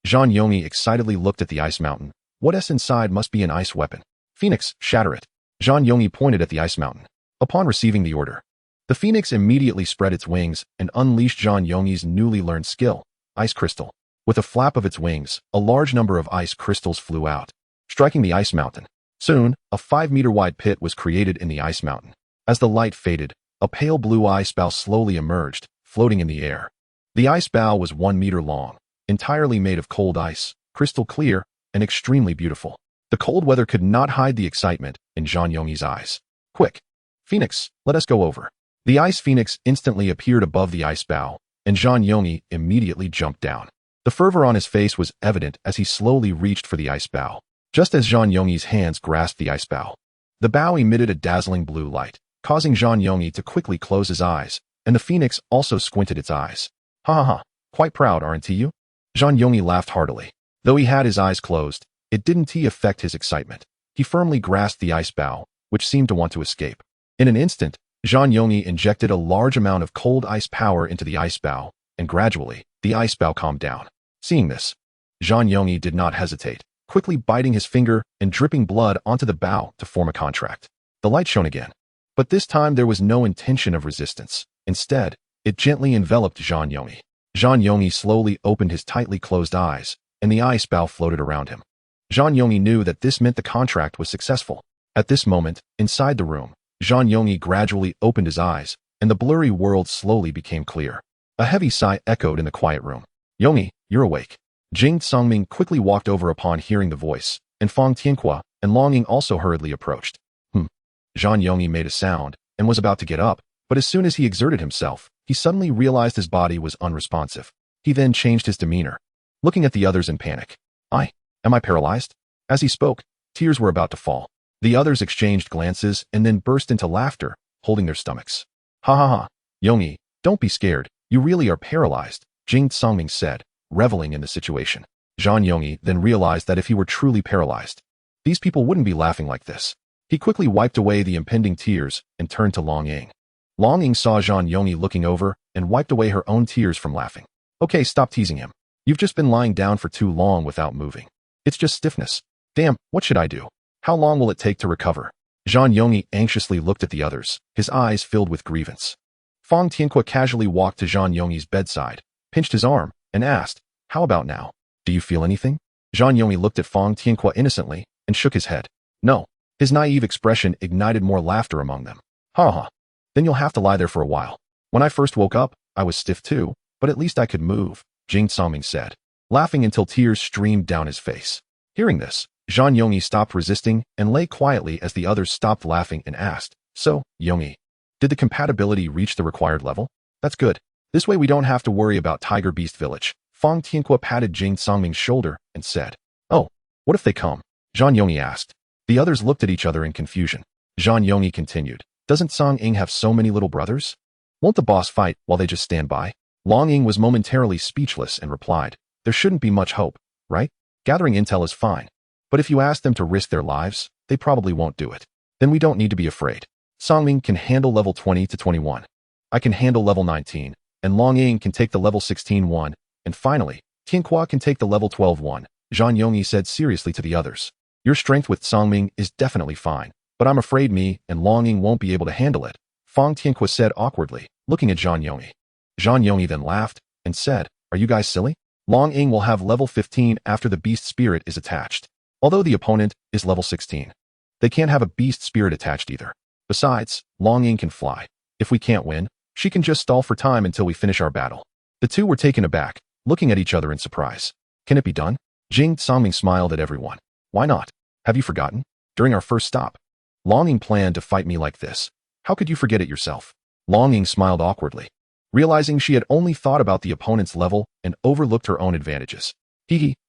Zhang Yongyi excitedly looked at the ice mountain. What's inside must be an ice weapon. Phoenix, shatter it. Zhang Yongyi pointed at the ice mountain. Upon receiving the order, the phoenix immediately spread its wings and unleashed Zhang Yongyi's newly learned skill, Ice Crystal. With a flap of its wings, a large number of ice crystals flew out, striking the ice mountain. Soon, a 5-meter-wide pit was created in the ice mountain. As the light faded, a pale blue ice bow slowly emerged, floating in the air. The ice bow was 1 meter long, entirely made of cold ice, crystal clear, and extremely beautiful. The cold weather could not hide the excitement in Zhang Yongyi's eyes. Quick! Phoenix, let us go over. The ice phoenix instantly appeared above the ice bow, and Zhang Yongyi immediately jumped down. The fervor on his face was evident as he slowly reached for the ice bow. Just as Zhang Yongyi's hands grasped the ice bow, the bow emitted a dazzling blue light, causing Zhang Yongyi to quickly close his eyes, and the phoenix also squinted its eyes. Ha ha ha, quite proud, aren't you? Zhang Yongyi laughed heartily. Though he had his eyes closed, it didn't affect his excitement. He firmly grasped the ice bow, which seemed to want to escape. In an instant, Zhang Yongyi injected a large amount of cold ice power into the ice bow, and gradually, the ice bow calmed down. Seeing this, Zhang Yongyi did not hesitate, quickly biting his finger and dripping blood onto the bow to form a contract. The light shone again. But this time there was no intention of resistance. Instead, it gently enveloped Zhang Yongyi. Zhang Yongyi slowly opened his tightly closed eyes, and the ice bow floated around him. Zhang Yongyi knew that this meant the contract was successful. At this moment, inside the room, Zhang Yongyi gradually opened his eyes, and the blurry world slowly became clear. A heavy sigh echoed in the quiet room. Yongyi, you're awake. Jing Songming quickly walked over upon hearing the voice, and Fang Tianhua and Longing also hurriedly approached. Zhang Yongyi made a sound, and was about to get up, but as soon as he exerted himself, he suddenly realized his body was unresponsive. He then changed his demeanor, looking at the others in panic. Am I paralyzed? As he spoke, tears were about to fall. The others exchanged glances and then burst into laughter, holding their stomachs. Ha ha ha, Yongyi, don't be scared, you really are paralyzed, Jing Songming said, reveling in the situation. Zhang Yongyi then realized that if he were truly paralyzed, these people wouldn't be laughing like this. He quickly wiped away the impending tears and turned to Longing. Longing saw Zhang Yongyi looking over and wiped away her own tears from laughing. Okay, stop teasing him. You've just been lying down for too long without moving. It's just stiffness. Damn, what should I do? How long will it take to recover? Zhang Yongyi anxiously looked at the others, his eyes filled with grievance. Fang Tianhua casually walked to Zhang Yongyi's bedside, pinched his arm, and asked, how about now? Do you feel anything? Zhang Yongyi looked at Fang Tianhua innocently and shook his head. No. His naive expression ignited more laughter among them. Ha ha. Then you'll have to lie there for a while. When I first woke up, I was stiff too, but at least I could move, Jing Songming said, laughing until tears streamed down his face. Hearing this, Zhang Yongyi stopped resisting and lay quietly as the others stopped laughing and asked, so, Yongyi, did the compatibility reach the required level? That's good. This way we don't have to worry about Tiger Beast Village. Fang Tianhua patted Jing Songming's shoulder and said, oh, what if they come? Zhang Yongyi asked. The others looked at each other in confusion. Zhang Yongyi continued, doesn't Song Ying have so many little brothers? Won't the boss fight while they just stand by? Long Ying was momentarily speechless and replied, there shouldn't be much hope, right? Gathering intel is fine. But if you ask them to risk their lives, they probably won't do it. Then we don't need to be afraid. Songming can handle level 20 to 21. I can handle level 19, and Long Ying can take the level 16 one, and finally, Tianhua can take the level 12 one, Zhang Yongyi said seriously to the others. Your strength with Songming is definitely fine, but I'm afraid me and Long Ying won't be able to handle it, Fang Tianhua said awkwardly, looking at Zhang Yongyi. Zhang Yongyi then laughed and said, are you guys silly? Long Ying will have level 15 after the beast spirit is attached. Although the opponent is level 16. They can't have a beast spirit attached either. Besides, Long Ying can fly. If we can't win, she can just stall for time until we finish our battle. The two were taken aback, looking at each other in surprise. Can it be done? Jing Songming smiled at everyone. Why not? Have you forgotten? During our first stop, Long Ying planned to fight me like this. How could you forget it yourself? Long Ying smiled awkwardly, realizing she had only thought about the opponent's level and overlooked her own advantages.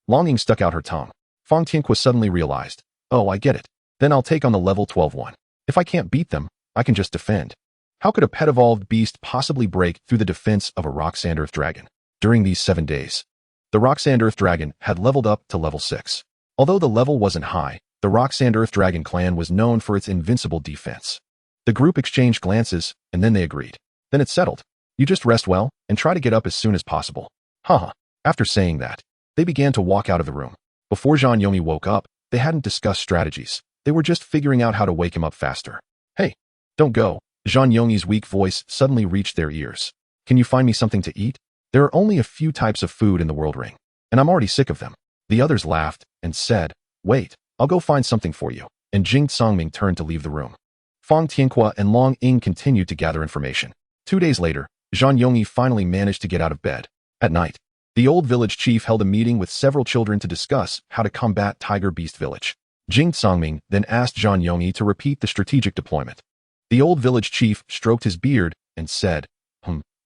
Long Ying stuck out her tongue. Fang Tianhua suddenly realized, oh, I get it. Then I'll take on the level 12 one. If I can't beat them, I can just defend. How could a pet-evolved beast possibly break through the defense of a rock Sandurf dragon? During these 7 days, the Rock Sand Earth Dragon had leveled up to level 6. Although the level wasn't high, the Rock Sand Earth Dragon clan was known for its invincible defense. The group exchanged glances, and then they agreed. Then it's settled. You just rest well, and try to get up as soon as possible. Haha. After saying that, they began to walk out of the room. Before Jean Yomi woke up, they hadn't discussed strategies. They were just figuring out how to wake him up faster. Hey, don't go. Jean Yomi's weak voice suddenly reached their ears. Can you find me something to eat? There are only a few types of food in the world ring, and I'm already sick of them. The others laughed and said, wait, I'll go find something for you. And Jing Tsangming turned to leave the room. Fang Tianqua and Long Ying continued to gather information. 2 days later, Jean Yomi finally managed to get out of bed. At night, the old village chief held a meeting with several children to discuss how to combat Tiger Beast Village. Jing Tsangming then asked Jean Yomi to repeat the strategic deployment. The old village chief stroked his beard and said,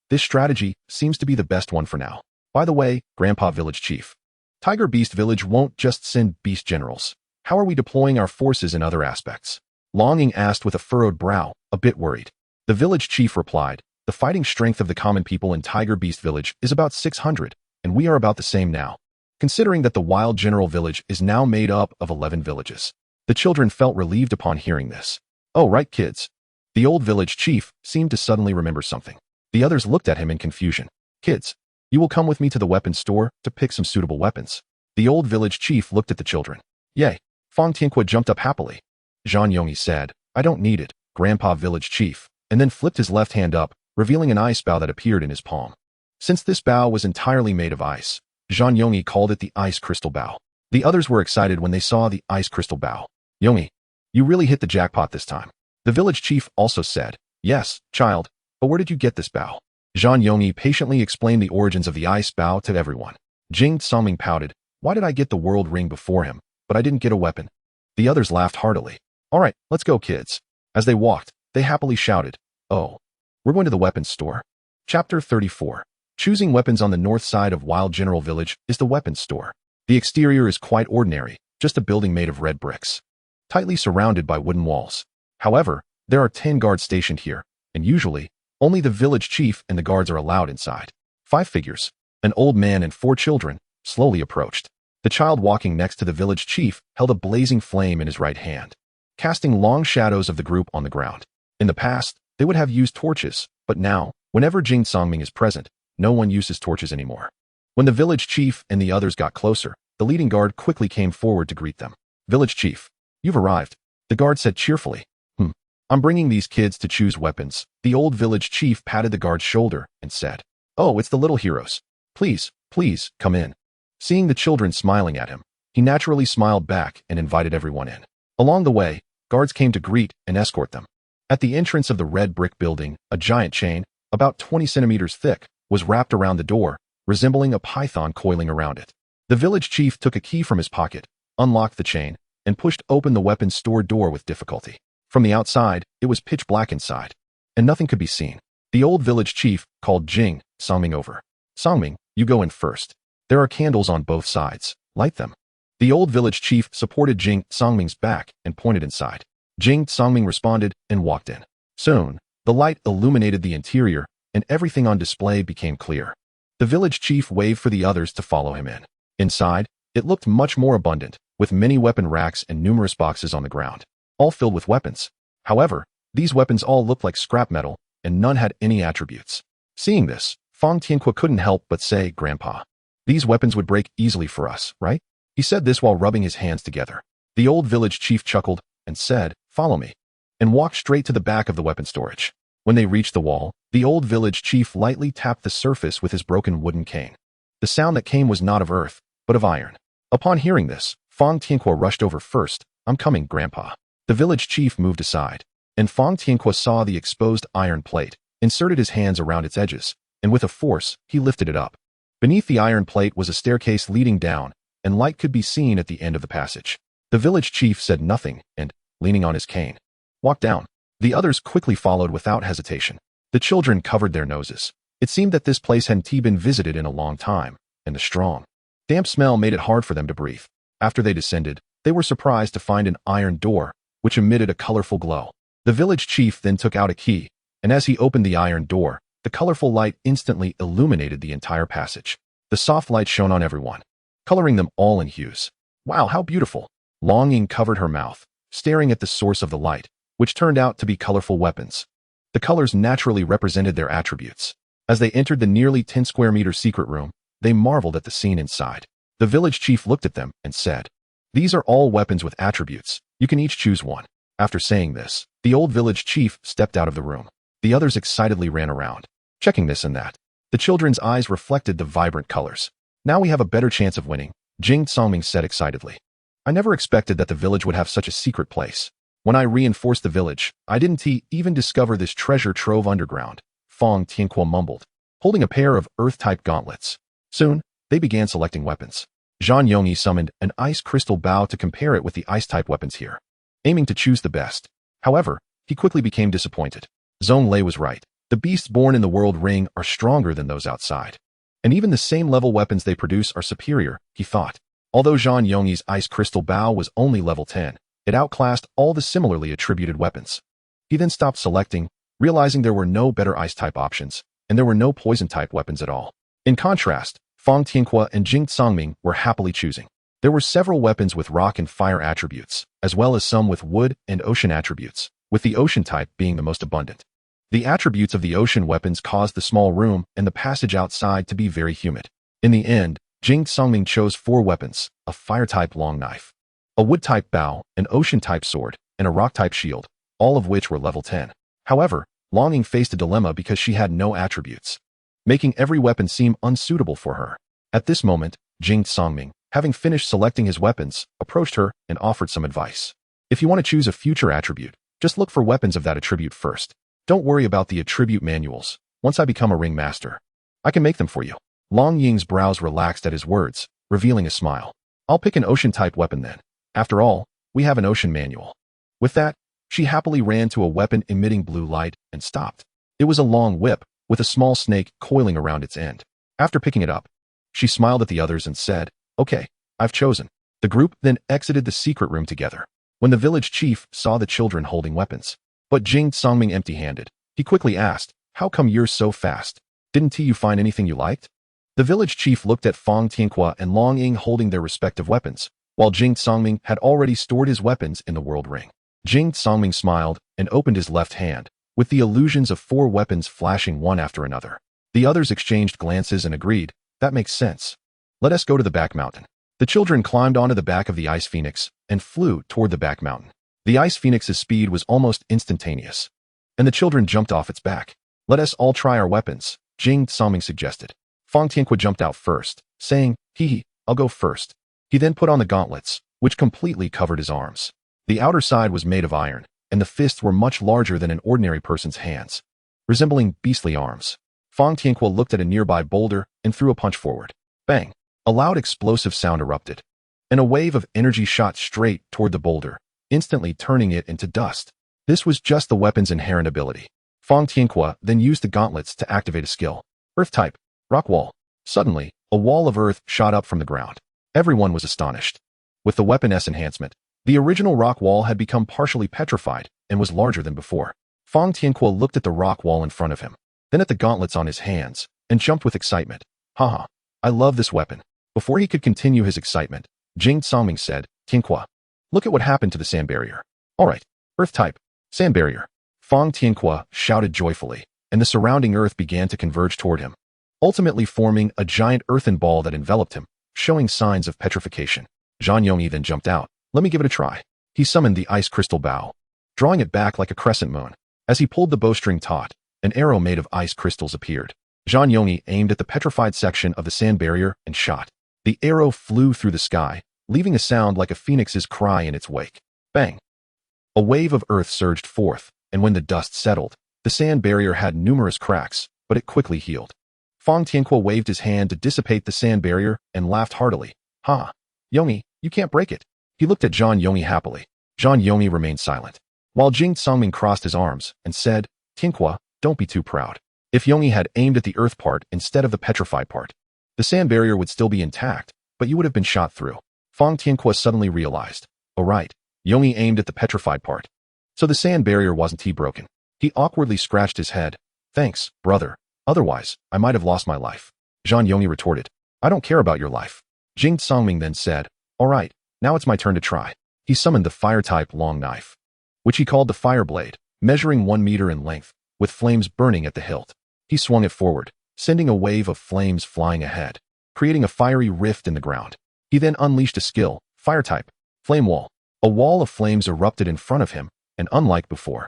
this strategy seems to be the best one for now. By the way, Grandpa Village Chief, Tiger Beast Village won't just send beast generals. How are we deploying our forces in other aspects? Long Ying asked with a furrowed brow, a bit worried. The village chief replied, the fighting strength of the common people in Tiger Beast Village is about 600, and we are about the same now. Considering that the Wild General Village is now made up of 11 villages. The children felt relieved upon hearing this. Oh, right, kids. The old village chief seemed to suddenly remember something. The others looked at him in confusion. Kids, you will come with me to the weapons store to pick some suitable weapons. The old village chief looked at the children. Yay. Fang Tianqua jumped up happily. Jean Yomi said, I don't need it, Grandpa Village Chief, and then flipped his left hand up, revealing an ice bow that appeared in his palm. Since this bow was entirely made of ice, Jean Yomi called it the Ice Crystal Bow. The others were excited when they saw the Ice Crystal Bow. Yomi, you really hit the jackpot this time. The village chief also said, yes, child, but where did you get this bow? Jean Yomi patiently explained the origins of the ice bow to everyone. Jing Tsangming pouted, why did I get the world ring before him, but I didn't get a weapon? The others laughed heartily. All right, let's go, kids. As they walked, they happily shouted, oh, we're going to the weapons store. Chapter 34. Choosing weapons on the north side of Wild General Village is the weapons store. The exterior is quite ordinary, just a building made of red bricks, tightly surrounded by wooden walls. However, there are 10 guards stationed here, and usually, only the village chief and the guards are allowed inside. 5 figures, an old man and 4 children, slowly approached. The child walking next to the village chief held a blazing flame in his right hand, casting long shadows of the group on the ground. In the past, they would have used torches, but now, whenever Jing Tsangming is present, no one uses torches anymore. When the village chief and the others got closer, the leading guard quickly came forward to greet them. Village chief, you've arrived, the guard said cheerfully. I'm bringing these kids to choose weapons. The old village chief patted the guard's shoulder and said, oh, it's the little heroes. Please, please, come in. Seeing the children smiling at him, he naturally smiled back and invited everyone in. Along the way, guards came to greet and escort them. At the entrance of the red brick building, a giant chain, about 20 centimeters thick, was wrapped around the door, resembling a python coiling around it. The village chief took a key from his pocket, unlocked the chain, and pushed open the weapons store door with difficulty. From the outside, it was pitch black inside, and nothing could be seen. The old village chief called Jing Tsangming over. Tsangming, you go in first. There are candles on both sides. Light them. The old village chief supported Jing Tsangming's back and pointed inside. Jing Tsangming responded and walked in. Soon, the light illuminated the interior, and everything on display became clear. The village chief waved for the others to follow him in. Inside, it looked much more abundant, with many weapon racks and numerous boxes on the ground, all filled with weapons. However, these weapons all looked like scrap metal, and none had any attributes. Seeing this, Fang Tianqua couldn't help but say, Grandpa, these weapons would break easily for us, right? He said this while rubbing his hands together. The old village chief chuckled and said, follow me, and walked straight to the back of the weapon storage. When they reached the wall, the old village chief lightly tapped the surface with his broken wooden cane. The sound that came was not of earth, but of iron. Upon hearing this, Fang Tianqua rushed over first. I'm coming, Grandpa. The village chief moved aside, and Fang Tianqua saw the exposed iron plate, inserted his hands around its edges, and with a force, he lifted it up. Beneath the iron plate was a staircase leading down, and light could be seen at the end of the passage. The village chief said nothing and, leaning on his cane, walked down. The others quickly followed without hesitation. The children covered their noses. It seemed that this place hadn't been visited in a long time, and the strong, damp smell made it hard for them to breathe. After they descended, they were surprised to find an iron door, which emitted a colorful glow. The village chief then took out a key, and as he opened the iron door, The colorful light instantly illuminated the entire passage. The soft light shone on everyone, coloring them all in hues. Wow, how beautiful! Longing covered her mouth, staring at the source of the light, which turned out to be colorful weapons. The colors naturally represented their attributes. As they entered the nearly 10 square meter secret room, they marveled at the scene inside. The village chief looked at them and said, "These are all weapons with attributes. You can each choose one." After saying this, the old village chief stepped out of the room. The others excitedly ran around, checking this and that. The children's eyes reflected the vibrant colors. "Now we have a better chance of winning," Jing Songming said excitedly. "I never expected that the village would have such a secret place. When I reinforced the village, I didn't even discover this treasure trove underground," Fong Tianque mumbled, holding a pair of earth-type gauntlets. Soon, they began selecting weapons. Zhang Yongyi summoned an ice crystal bow to compare it with the ice-type weapons here, aiming to choose the best. However, he quickly became disappointed. Zhong Lei was right. The beasts born in the world ring are stronger than those outside. And even the same level weapons they produce are superior, he thought. Although Zhang Yongyi's ice crystal bow was only level 10, it outclassed all the similarly attributed weapons. He then stopped selecting, realizing there were no better ice-type options, and there were no poison-type weapons at all. In contrast, Fong Tianque and Jing Songming were happily choosing. There were several weapons with rock and fire attributes, as well as some with wood and ocean attributes, with the ocean type being the most abundant. The attributes of the ocean weapons caused the small room and the passage outside to be very humid. In the end, Jing Songming chose 4 weapons: a fire-type long knife, a wood-type bow, an ocean-type sword, and a rock-type shield, all of which were level 10. However, Longing faced a dilemma because she had no attributes, making every weapon seem unsuitable for her. At this moment, Jing Songming, having finished selecting his weapons, approached her and offered some advice. "If you want to choose a future attribute, just look for weapons of that attribute first. Don't worry about the attribute manuals. Once I become a ring master, I can make them for you." Long Ying's brows relaxed at his words, revealing a smile. "I'll pick an ocean-type weapon then. After all, we have an ocean manual." With that, she happily ran to a weapon emitting blue light and stopped. It was a long whip, with a small snake coiling around its end. After picking it up, she smiled at the others and said, "Okay, I've chosen." The group then exited the secret room together. When the village chief saw the children holding weapons, but Jing Songming empty-handed, he quickly asked, "How come you're so fast? Didn't you find anything you liked?" The village chief looked at Fong Tianque and Long Ying holding their respective weapons, while Jing Songming had already stored his weapons in the world ring. Jing Songming smiled and opened his left hand, with the illusions of 4 weapons flashing one after another. The others exchanged glances and agreed, "That makes sense. Let us go to the back mountain." The children climbed onto the back of the ice phoenix and flew toward the back mountain. The ice phoenix's speed was almost instantaneous, and the children jumped off its back. "Let us all try our weapons," Jing Songming suggested. Fong Tianque jumped out first, saying, I'll go first." He then put on the gauntlets, which completely covered his arms. The outer side was made of iron, and the fists were much larger than an ordinary person's hands, resembling beastly arms. Fong Tianque looked at a nearby boulder and threw a punch forward. Bang! A loud explosive sound erupted, and a wave of energy shot straight toward the boulder, instantly turning it into dust. This was just the weapon's inherent ability. Fong Tianque then used the gauntlets to activate a skill. Earth type, rock wall. Suddenly, a wall of earth shot up from the ground. Everyone was astonished. With the Weapon S enhancement, the original rock wall had become partially petrified and was larger than before. Fong Tianque looked at the rock wall in front of him, then at the gauntlets on his hands, and jumped with excitement. Haha, I love this weapon. Before he could continue his excitement, Jing Songming said, Tianque, look at what happened to the sand barrier. Alright, earth type, sand barrier. Fong Tianque shouted joyfully, and the surrounding earth began to converge toward him, ultimately forming a giant earthen ball that enveloped him, showing signs of petrification. Zhang Yongyi then jumped out. Let me give it a try. He summoned the ice crystal bow, drawing it back like a crescent moon. As he pulled the bowstring taut, an arrow made of ice crystals appeared. Zhang Yongyi aimed at the petrified section of the sand barrier and shot. The arrow flew through the sky, leaving a sound like a phoenix's cry in its wake. Bang! A wave of earth surged forth, and when the dust settled, the sand barrier had numerous cracks, but it quickly healed. Fong Tianque waved his hand to dissipate the sand barrier and laughed heartily. Ha! Yongyi, you can't break it. He looked at Zhang Yongyi happily. Zhang Yongyi remained silent, while Jing Songming crossed his arms and said, Tianque, don't be too proud. If Yongyi had aimed at the earth part instead of the petrified part, the sand barrier would still be intact, but you would have been shot through. Fong Tianque suddenly realized, oh right, Yongyi aimed at the petrified part, so the sand barrier wasn't broken. He awkwardly scratched his head. Thanks, brother. Otherwise, I might have lost my life. Zhang Yongyi retorted. I don't care about your life. Jing Songming then said, all right, now it's my turn to try. He summoned the fire-type long knife, which he called the fire blade, measuring 1 meter in length, with flames burning at the hilt. He swung it forward, sending a wave of flames flying ahead, creating a fiery rift in the ground. He then unleashed a skill, fire-type, flame wall. A wall of flames erupted in front of him, and unlike before,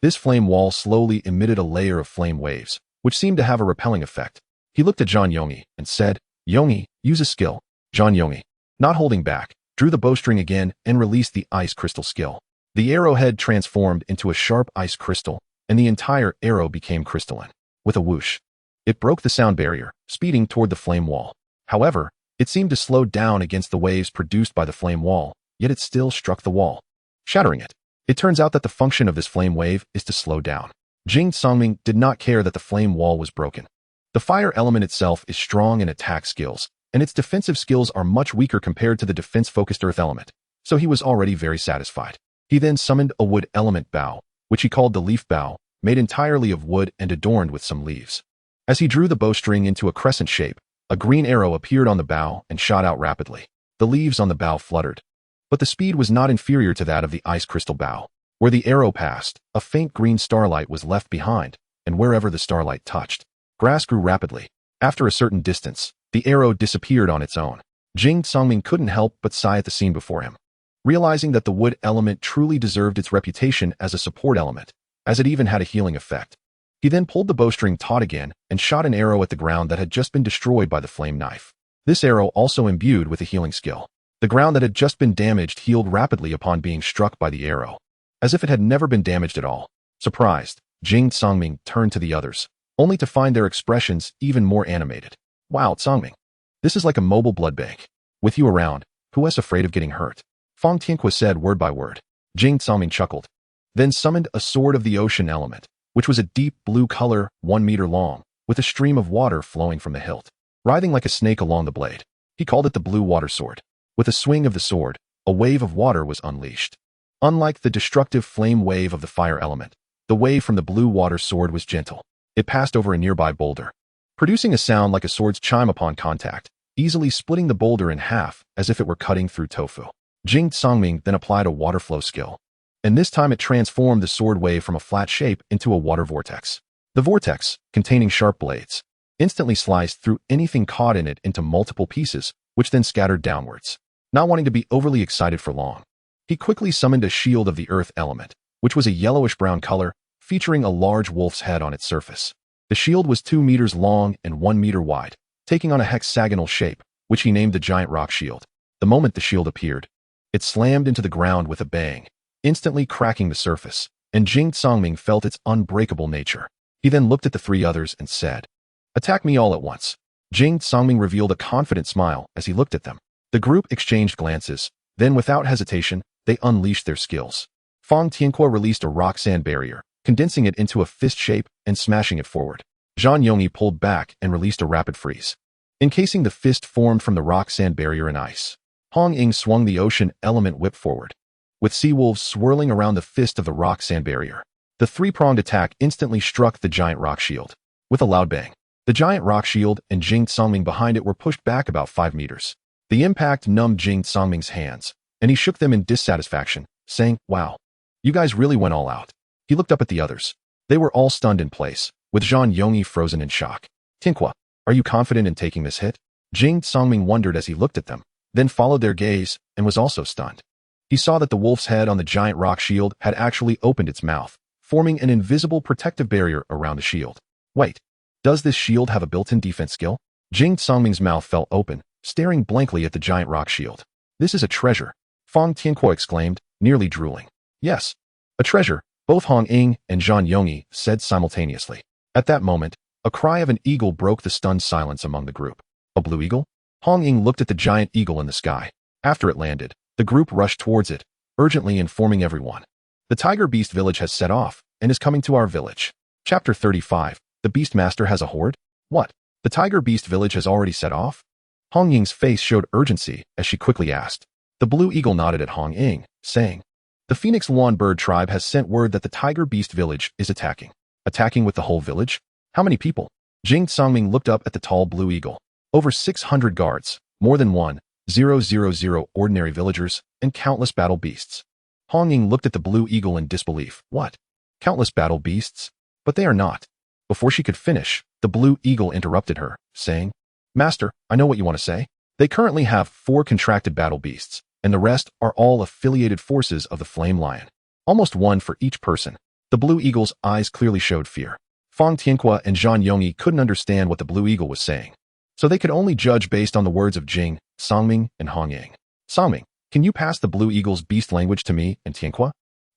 this flame wall slowly emitted a layer of flame waves, which seemed to have a repelling effect. He looked at Zhang Yongyi and said, Yongyi, use a skill. Zhang Yongyi, not holding back, drew the bowstring again and released the ice crystal skill. The arrowhead transformed into a sharp ice crystal, and the entire arrow became crystalline. With a whoosh, it broke the sound barrier, speeding toward the flame wall. However, it seemed to slow down against the waves produced by the flame wall, yet it still struck the wall, shattering it. It turns out that the function of this flame wave is to slow down. Jing Songming did not care that the flame wall was broken. The fire element itself is strong in attack skills, and its defensive skills are much weaker compared to the defense-focused earth element, so he was already very satisfied. He then summoned a wood element bow, which he called the leaf bow, made entirely of wood and adorned with some leaves. As he drew the bowstring into a crescent shape, a green arrow appeared on the bow and shot out rapidly. The leaves on the bow fluttered, but the speed was not inferior to that of the ice crystal bow. Where the arrow passed, a faint green starlight was left behind, and wherever the starlight touched, grass grew rapidly. After a certain distance, the arrow disappeared on its own. Jing Songming couldn't help but sigh at the scene before him, realizing that the wood element truly deserved its reputation as a support element, as it even had a healing effect. He then pulled the bowstring taut again and shot an arrow at the ground that had just been destroyed by the flame knife. This arrow also imbued with a healing skill. The ground that had just been damaged healed rapidly upon being struck by the arrow, as if it had never been damaged at all. Surprised, Jing Songming turned to the others, only to find their expressions even more animated. Wow, Songming, this is like a mobile blood bank. With you around, who is afraid of getting hurt? Fang Tianqua said word by word. Jing Songming chuckled, then summoned a sword of the ocean element, which was a deep blue color, 1 meter long, with a stream of water flowing from the hilt, writhing like a snake along the blade. He called it the blue water sword. With a swing of the sword, a wave of water was unleashed. Unlike the destructive flame wave of the fire element, the wave from the blue water sword was gentle. It passed over a nearby boulder, producing a sound like a sword's chime upon contact, easily splitting the boulder in half as if it were cutting through tofu. Jing Songming then applied a water flow skill, and this time it transformed the sword wave from a flat shape into a water vortex. The vortex, containing sharp blades, instantly sliced through anything caught in it into multiple pieces, which then scattered downwards. Not wanting to be overly excited for long, he quickly summoned a shield of the earth element, which was a yellowish-brown color, featuring a large wolf's head on its surface. The shield was 2 meters long and 1 meter wide, taking on a hexagonal shape, which he named the giant rock shield. The moment the shield appeared, it slammed into the ground with a bang, instantly cracking the surface, and Jing Songming felt its unbreakable nature. He then looked at the 3 others and said, "Attack me all at once." Jing Songming revealed a confident smile as he looked at them. The group exchanged glances, then without hesitation, they unleashed their skills. Fang Tianqua released a rock sand barrier, condensing it into a fist shape and smashing it forward. Zhang Yongyi pulled back and released a rapid freeze, encasing the fist formed from the rock sand barrier in ice. Hong Ying swung the ocean element whip forward, with sea wolves swirling around the fist of the rock sand barrier. The 3-pronged attack instantly struck the giant rock shield. With a loud bang, the giant rock shield and Jing Songming behind it were pushed back about 5 meters. The impact numbed Jing Songming's hands, and he shook them in dissatisfaction, saying, "Wow, you guys really went all out." He looked up at the others. They were all stunned in place, with Zhang Yongyi frozen in shock. "Tianqua, are you confident in taking this hit?" Jing Songming wondered as he looked at them, then followed their gaze and was also stunned. He saw that the wolf's head on the giant rock shield had actually opened its mouth, forming an invisible protective barrier around the shield. Wait, does this shield have a built-in defense skill? Jing Songming's mouth fell open, staring blankly at the giant rock shield. "This is a treasure," Fang Tianqua exclaimed, nearly drooling. "Yes, a treasure," both Hong Ying and Zhang Yongyi said simultaneously. At that moment, a cry of an eagle broke the stunned silence among the group. A blue eagle? Hong Ying looked at the giant eagle in the sky. After it landed, the group rushed towards it, urgently informing everyone. "The Tiger Beast village has set off and is coming to our village." Chapter 35. The Beast Master has a horde? What? The Tiger Beast village has already set off? Hong Ying's face showed urgency as she quickly asked. The blue eagle nodded at Hong Ying, saying, "The Phoenix Lawn Bird tribe has sent word that the Tiger Beast village is attacking." "Attacking with the whole village? How many people?" Jing Songming looked up at the tall blue eagle. Over 600 guards, more than 1,000 ordinary villagers, and countless battle beasts. Hong Ying looked at the blue eagle in disbelief. What? Countless battle beasts? But they are not. Before she could finish, the blue eagle interrupted her, saying, Master, I know what you want to say. They currently have 4 contracted battle beasts, and the rest are all affiliated forces of the Flame Lion. Almost 1 for each person. The blue eagle's eyes clearly showed fear. Fang Tianhua and Zhan Yongyi couldn't understand what the blue eagle was saying, so they could only judge based on the words of Jing, Songming, and Hong Ying. Songming, can you pass the blue eagle's beast language to me and Tianhua?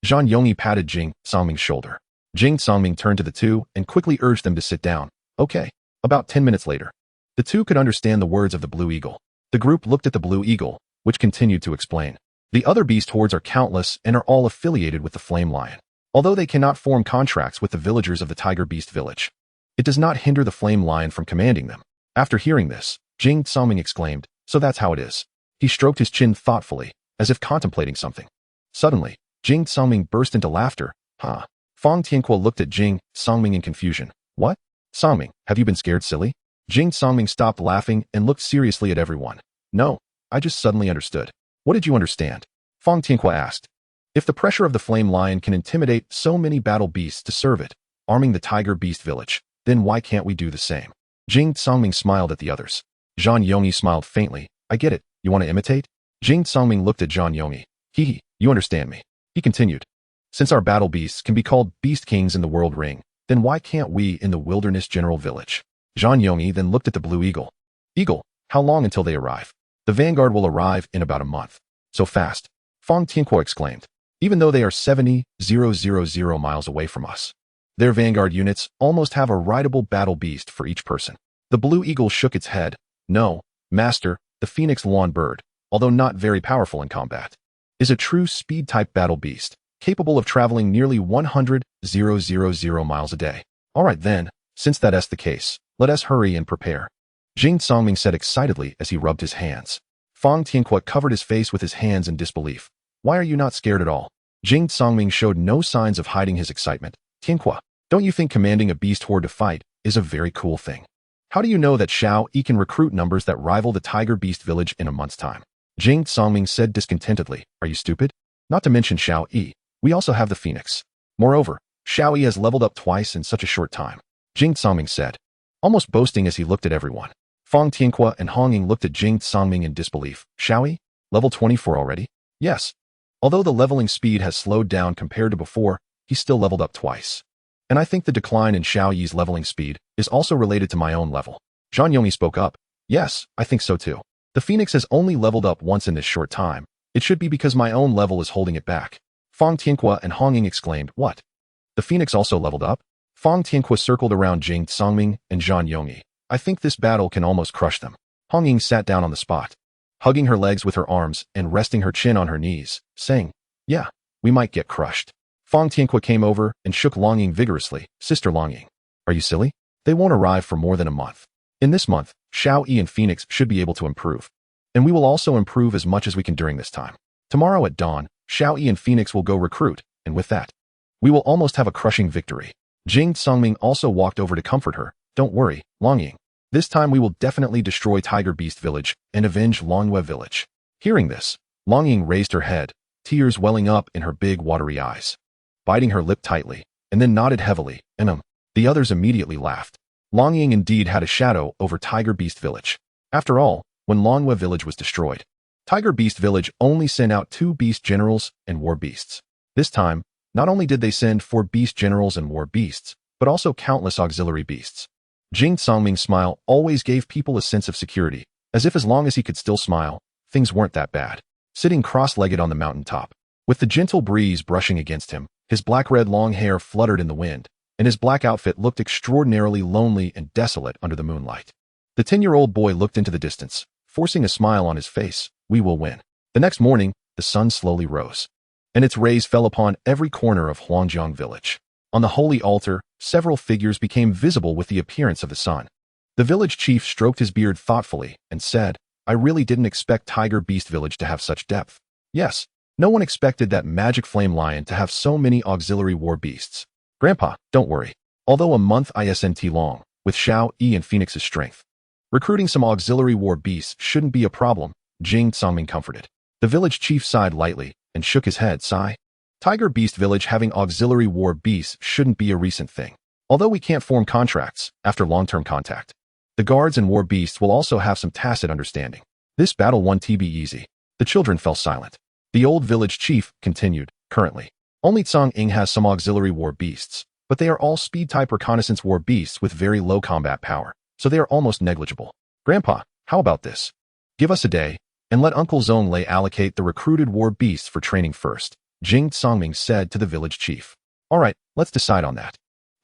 Zhan Yongyi patted Jing Songming's shoulder. Jing Songming turned to the two and quickly urged them to sit down. Okay. About 10 minutes later, the two could understand the words of the blue eagle. The group looked at the blue eagle, which continued to explain. The other beast hordes are countless and are all affiliated with the Flame Lion. Although they cannot form contracts with the villagers of the Tiger Beast village, it does not hinder the Flame Lion from commanding them. After hearing this, Jing Songming exclaimed, so that's how it is. He stroked his chin thoughtfully, as if contemplating something. Suddenly, Jing Songming burst into laughter. Huh. Fang Tianhua looked at Jing Songming in confusion. What? Songming, have you been scared, silly? Jing Songming stopped laughing and looked seriously at everyone. No, I just suddenly understood. What did you understand? Fang Tianhua asked. If the pressure of the Flame Lion can intimidate so many battle beasts to serve it, arming the Tiger Beast village, then why can't we do the same? Jing Songming smiled at the others. Zhan Yongyi smiled faintly. I get it. You want to imitate? Jing Songming looked at Zhan Yongyi. Hee, you understand me. He continued. Since our battle beasts can be called beast kings in the world ring, then why can't we in the wilderness general village? Zhan Yongyi then looked at the blue eagle. Eagle, how long until they arrive? The vanguard will arrive in about a month. So fast. Fang Tianhua exclaimed. Even though they are 70,000 miles away from us, their vanguard units almost have a rideable battle beast for each person. The blue eagle shook its head. No, master, the phoenix lawn bird, although not very powerful in combat, is a true speed-type battle beast, capable of traveling nearly 100,000 miles a day. All right then, since that is the case, let us hurry and prepare. Jing Songming said excitedly as he rubbed his hands. Fang Tianhua covered his face with his hands in disbelief. Why are you not scared at all? Jing Songming showed no signs of hiding his excitement. Tianhua, don't you think commanding a beast horde to fight is a very cool thing? How do you know that Xiao Yi can recruit numbers that rival the Tiger Beast village in a month's time? Jing Songming said discontentedly. Are you stupid? Not to mention Xiao Yi, we also have the phoenix. Moreover, Xiao Yi has leveled up twice in such a short time. Jing Songming said, almost boasting as he looked at everyone. Fang Tianhua and Hong Ying looked at Jing Songming in disbelief. Xiao Yi? Level 24 already? Yes. Although the leveling speed has slowed down compared to before, he still leveled up twice. And I think the decline in Xiao Yi's leveling speed is also related to my own level. Zhan Yongyi spoke up. Yes, I think so too. The phoenix has only leveled up once in this short time. It should be because my own level is holding it back. Fang Tianhua and Hong Ying exclaimed, what? The phoenix also leveled up? Fang Tianhua circled around Jing Songming and Zhan Yongyi. I think this battle can almost crush them. Hong Ying sat down on the spot, hugging her legs with her arms and resting her chin on her knees, saying, yeah, we might get crushed. Fang Tianhua came over and shook Longying vigorously. Sister Longying, are you silly? They won't arrive for more than a month. In this month, Xiao Yi and Phoenix should be able to improve. And we will also improve as much as we can during this time. Tomorrow at dawn, Xiao Yi and Phoenix will go recruit, and with that, we will almost have a crushing victory. Jing Songming also walked over to comfort her. Don't worry, Longying. This time we will definitely destroy Tiger Beast village and avenge Longyue village. Hearing this, Longying raised her head, tears welling up in her big watery eyes, biting her lip tightly, and then nodded heavily, and the others immediately laughed. Longying indeed had a shadow over Tiger Beast village. After all, when Longyue village was destroyed, Tiger Beast village only sent out 2 beast generals and war beasts. This time, not only did they send 4 beast generals and war beasts, but also countless auxiliary beasts. Jing Songming's smile always gave people a sense of security, as if as long as he could still smile, things weren't that bad. Sitting cross-legged on the mountaintop, with the gentle breeze brushing against him, his black-red long hair fluttered in the wind, and his black outfit looked extraordinarily lonely and desolate under the moonlight. The 10-year-old boy looked into the distance, forcing a smile on his face. We will win. The next morning, the sun slowly rose, and its rays fell upon every corner of Huangjiang village. On the holy altar, several figures became visible with the appearance of the sun. The village chief stroked his beard thoughtfully and said, I really didn't expect Tiger Beast village to have such depth. Yes, no one expected that magic flame lion to have so many auxiliary war beasts. Grandpa, don't worry. Although a month isn't long, with Xiao Yi and Phoenix's strength. Recruiting some auxiliary war beasts shouldn't be a problem, Jing Songming comforted. The village chief sighed lightly and shook his head, sigh. Tiger Beast Village having auxiliary war beasts shouldn't be a recent thing. Although we can't form contracts after long-term contact. The guards and war beasts will also have some tacit understanding. This battle won't be easy. The children fell silent. The old village chief continued, currently. Only Tsang Ing has some auxiliary war beasts, but they are all speed-type reconnaissance war beasts with very low combat power, so they are almost negligible. Grandpa, how about this? Give us a day, and let Uncle Zonglei allocate the recruited war beasts for training first, Jing Songming said to the village chief. All right, let's decide on that.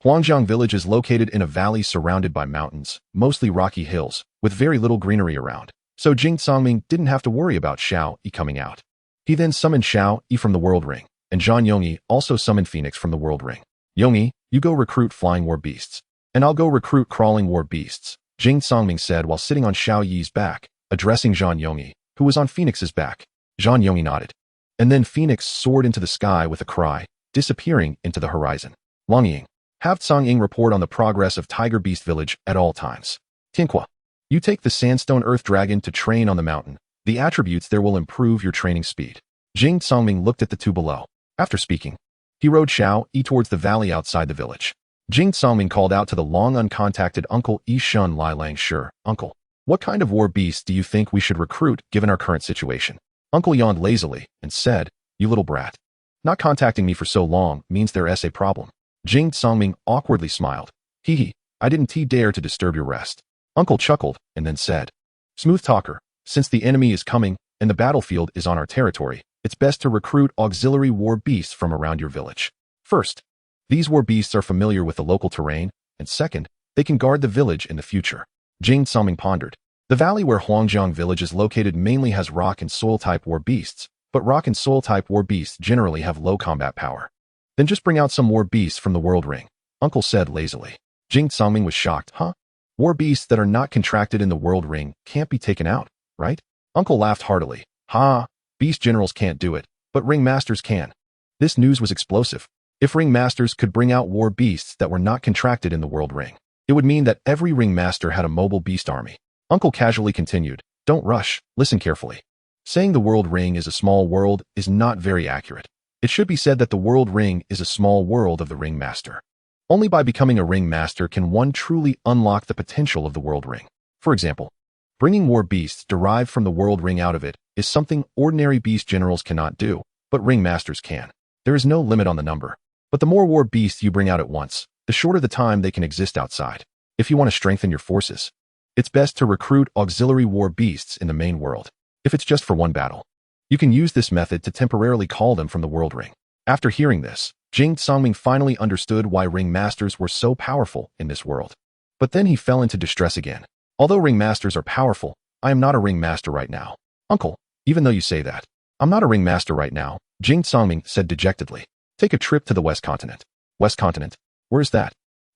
Huangjiang village is located in a valley surrounded by mountains, mostly rocky hills, with very little greenery around, so Jing Songming didn't have to worry about Xiao Yi coming out. He then summoned Xiao Yi from the World Ring, and Zhan Yongyi also summoned Phoenix from the World Ring. Yongyi, you go recruit flying war beasts, and I'll go recruit crawling war beasts, Jing Songming said while sitting on Xiao Yi's back, addressing Zhan Yongyi, who was on Phoenix's back. Zhan Yongyi nodded. And then Phoenix soared into the sky with a cry, disappearing into the horizon. Wang Ying, have Tsang Ing report on the progress of Tiger Beast Village at all times. Tianqua, you take the Sandstone Earth Dragon to train on the mountain. The attributes there will improve your training speed. Jing Songming looked at the two below. After speaking, he rode Xiao Yi towards the valley outside the village. Jing Songming called out to the long uncontacted Uncle Yi Shun Lai Lang Shi. Uncle, what kind of war beasts do you think we should recruit given our current situation? Uncle yawned lazily and said, you little brat. Not contacting me for so long means there's a problem. Jing Songming awkwardly smiled. Hee hee, I didn't dare to disturb your rest. Uncle chuckled and then said, smooth talker, since the enemy is coming and the battlefield is on our territory, it's best to recruit auxiliary war beasts from around your village. First, these war beasts are familiar with the local terrain, and second, they can guard the village in the future. Jing Songming pondered. The valley where Huangjiang village is located mainly has rock and soil type war beasts, but rock and soil type war beasts generally have low combat power. Then just bring out some war beasts from the World Ring, Uncle said lazily. Jing Songming was shocked. Huh? War beasts that are not contracted in the World Ring can't be taken out, right? Uncle laughed heartily. Ha! Beast generals can't do it, but ring masters can. This news was explosive. If ring masters could bring out war beasts that were not contracted in the World Ring, it would mean that every ring master had a mobile beast army. Uncle casually continued, don't rush, listen carefully. Saying the World Ring is a small world is not very accurate. It should be said that the World Ring is a small world of the ring master. Only by becoming a ring master can one truly unlock the potential of the World Ring. For example, bringing war beasts derived from the World Ring out of it is something ordinary beast generals cannot do, but ring masters can. There is no limit on the number. But the more war beasts you bring out at once, the shorter the time they can exist outside. If you want to strengthen your forces, it's best to recruit auxiliary war beasts in the main world. If it's just for one battle, you can use this method to temporarily call them from the World Ring. After hearing this, Jing Songming finally understood why ring masters were so powerful in this world. But then he fell into distress again. Although ring masters are powerful, I am not a ring master right now. Uncle, even though you say that, I'm not a ring master right now, Jing Songming said dejectedly. Take a trip to the West Continent. West Continent? Where's that?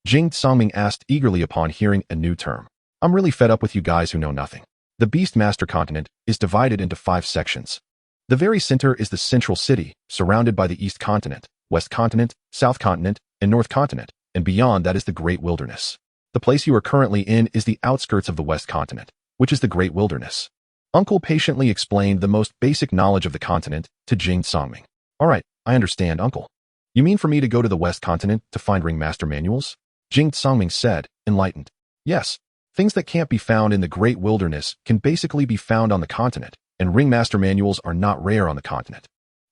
Jing Songming asked eagerly upon hearing a new term. I'm really fed up with you guys who know nothing. The Beastmaster continent is divided into 5 sections. The very center is the central city, surrounded by the East Continent, West Continent, South Continent, and North Continent, and beyond that is the Great Wilderness. The place you are currently in is the outskirts of the West Continent, which is the Great Wilderness. Uncle patiently explained the most basic knowledge of the continent to Jing Songming. All right, I understand, Uncle. You mean for me to go to the West Continent to find ringmaster manuals? Jing Songming said, enlightened. Yes. Things that can't be found in the Great Wilderness can basically be found on the continent, and ringmaster manuals are not rare on the continent.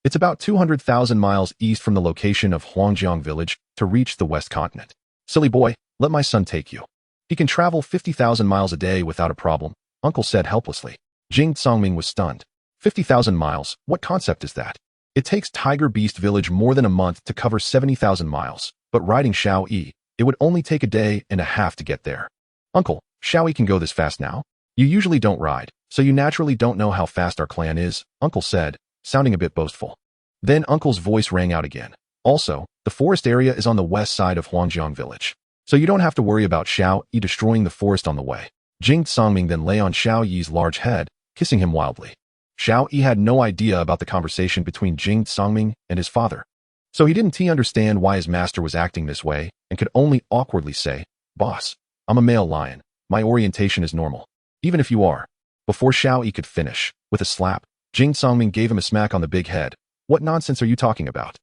It's about 200,000 miles east from the location of Huangjiang village to reach the West Continent. Silly boy, let my son take you. He can travel 50,000 miles a day without a problem, Uncle said helplessly. Jing Songming was stunned. 50,000 miles, what concept is that? It takes Tiger Beast Village more than a month to cover 70,000 miles, but riding Xiao Yi, it would only take a day and a half to get there. Uncle, Xiao Yi can go this fast now? You usually don't ride, so you naturally don't know how fast our clan is, Uncle said, sounding a bit boastful. Then Uncle's voice rang out again. Also, the forest area is on the west side of Huangjiang village, so you don't have to worry about Xiao Yi destroying the forest on the way. Jing Songming then lay on Xiao Yi's large head, kissing him wildly. Xiao Yi had no idea about the conversation between Jing Songming and his father, so he didn't understand why his master was acting this way and could only awkwardly say, Boss, I'm a male lion. My orientation is normal. Even if you are. Before Xiao Yi could finish, with a slap, Jing Songming gave him a smack on the big head. What nonsense are you talking about?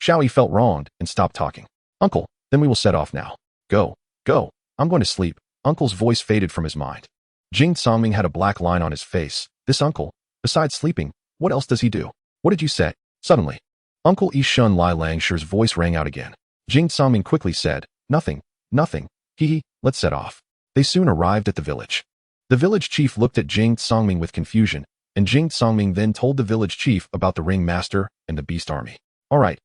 Xiao Yi felt wronged and stopped talking. Uncle, then we will set off now. Go, go, I'm going to sleep. Uncle's voice faded from his mind. Jing Songming had a black line on his face. This uncle, besides sleeping, what else does he do? What did you say? Suddenly, Uncle Yishun Lai Langshi's voice rang out again. Jing Songming quickly said, nothing, nothing. Let's set off. They soon arrived at the village. The village chief looked at Jing Songming with confusion, and Jing Songming then told the village chief about the ring master and the beast army. All right,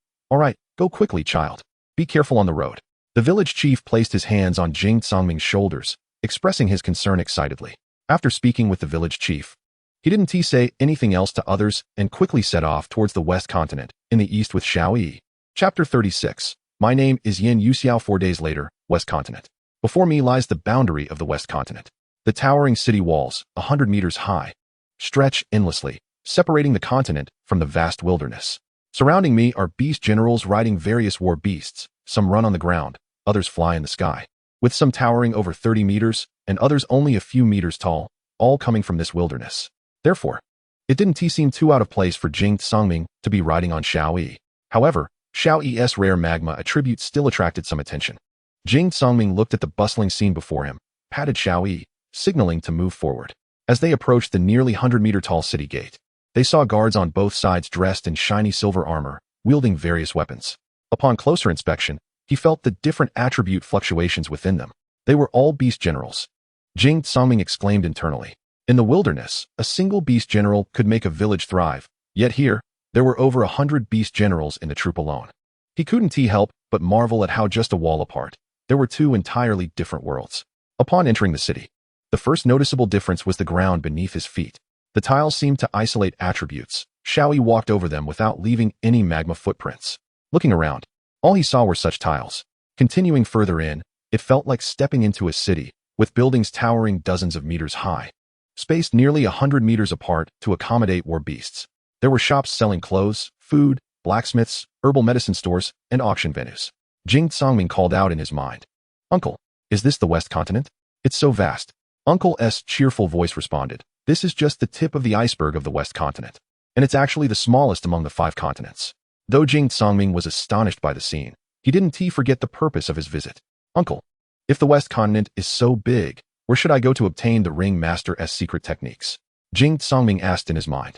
go quickly, child. Be careful on the road. The village chief placed his hands on Jing Songming's shoulders, expressing his concern excitedly. After speaking with the village chief, he didn't say anything else to others and quickly set off towards the west continent, in the east with Xiao Yi. Chapter 36. My name is Yin Yuxiao. 4 days later, west continent. Before me lies the boundary of the west continent. The towering city walls, 100 meters high, stretch endlessly, separating the continent from the vast wilderness. Surrounding me are beast generals riding various war beasts. Some run on the ground, others fly in the sky, with some towering over 30 meters and others only a few meters tall, all coming from this wilderness. Therefore, it didn't seem too out of place for Jing Songming to be riding on Xiao Yi. However, Xiao Yi's rare magma attribute still attracted some attention. Jing Songming looked at the bustling scene before him, patted Xiao Yi, signaling to move forward. As they approached the nearly 100-meter-tall city gate, they saw guards on both sides dressed in shiny silver armor, wielding various weapons. Upon closer inspection, he felt the different attribute fluctuations within them. They were all beast generals. Jing Songming exclaimed internally. In the wilderness, a single beast general could make a village thrive, yet here, there were over 100 beast generals in the troop alone. He couldn't help but marvel at how just a wall apart, there were two entirely different worlds. Upon entering the city, the first noticeable difference was the ground beneath his feet. The tiles seemed to isolate attributes. Xiao Yi walked over them without leaving any magma footprints. Looking around, all he saw were such tiles. Continuing further in, it felt like stepping into a city, with buildings towering dozens of meters high, spaced nearly 100 meters apart to accommodate war beasts. There were shops selling clothes, food, blacksmiths, herbal medicine stores, and auction venues. Jing Songming called out in his mind. Uncle, is this the West Continent? It's so vast. Uncle's cheerful voice responded. This is just the tip of the iceberg of the West Continent, and it's actually the smallest among the 5 continents. Though Jing Songming was astonished by the scene, he didn't forget the purpose of his visit. Uncle, if the West Continent is so big, where should I go to obtain the Ring Master's secret techniques? Jing Songming asked in his mind.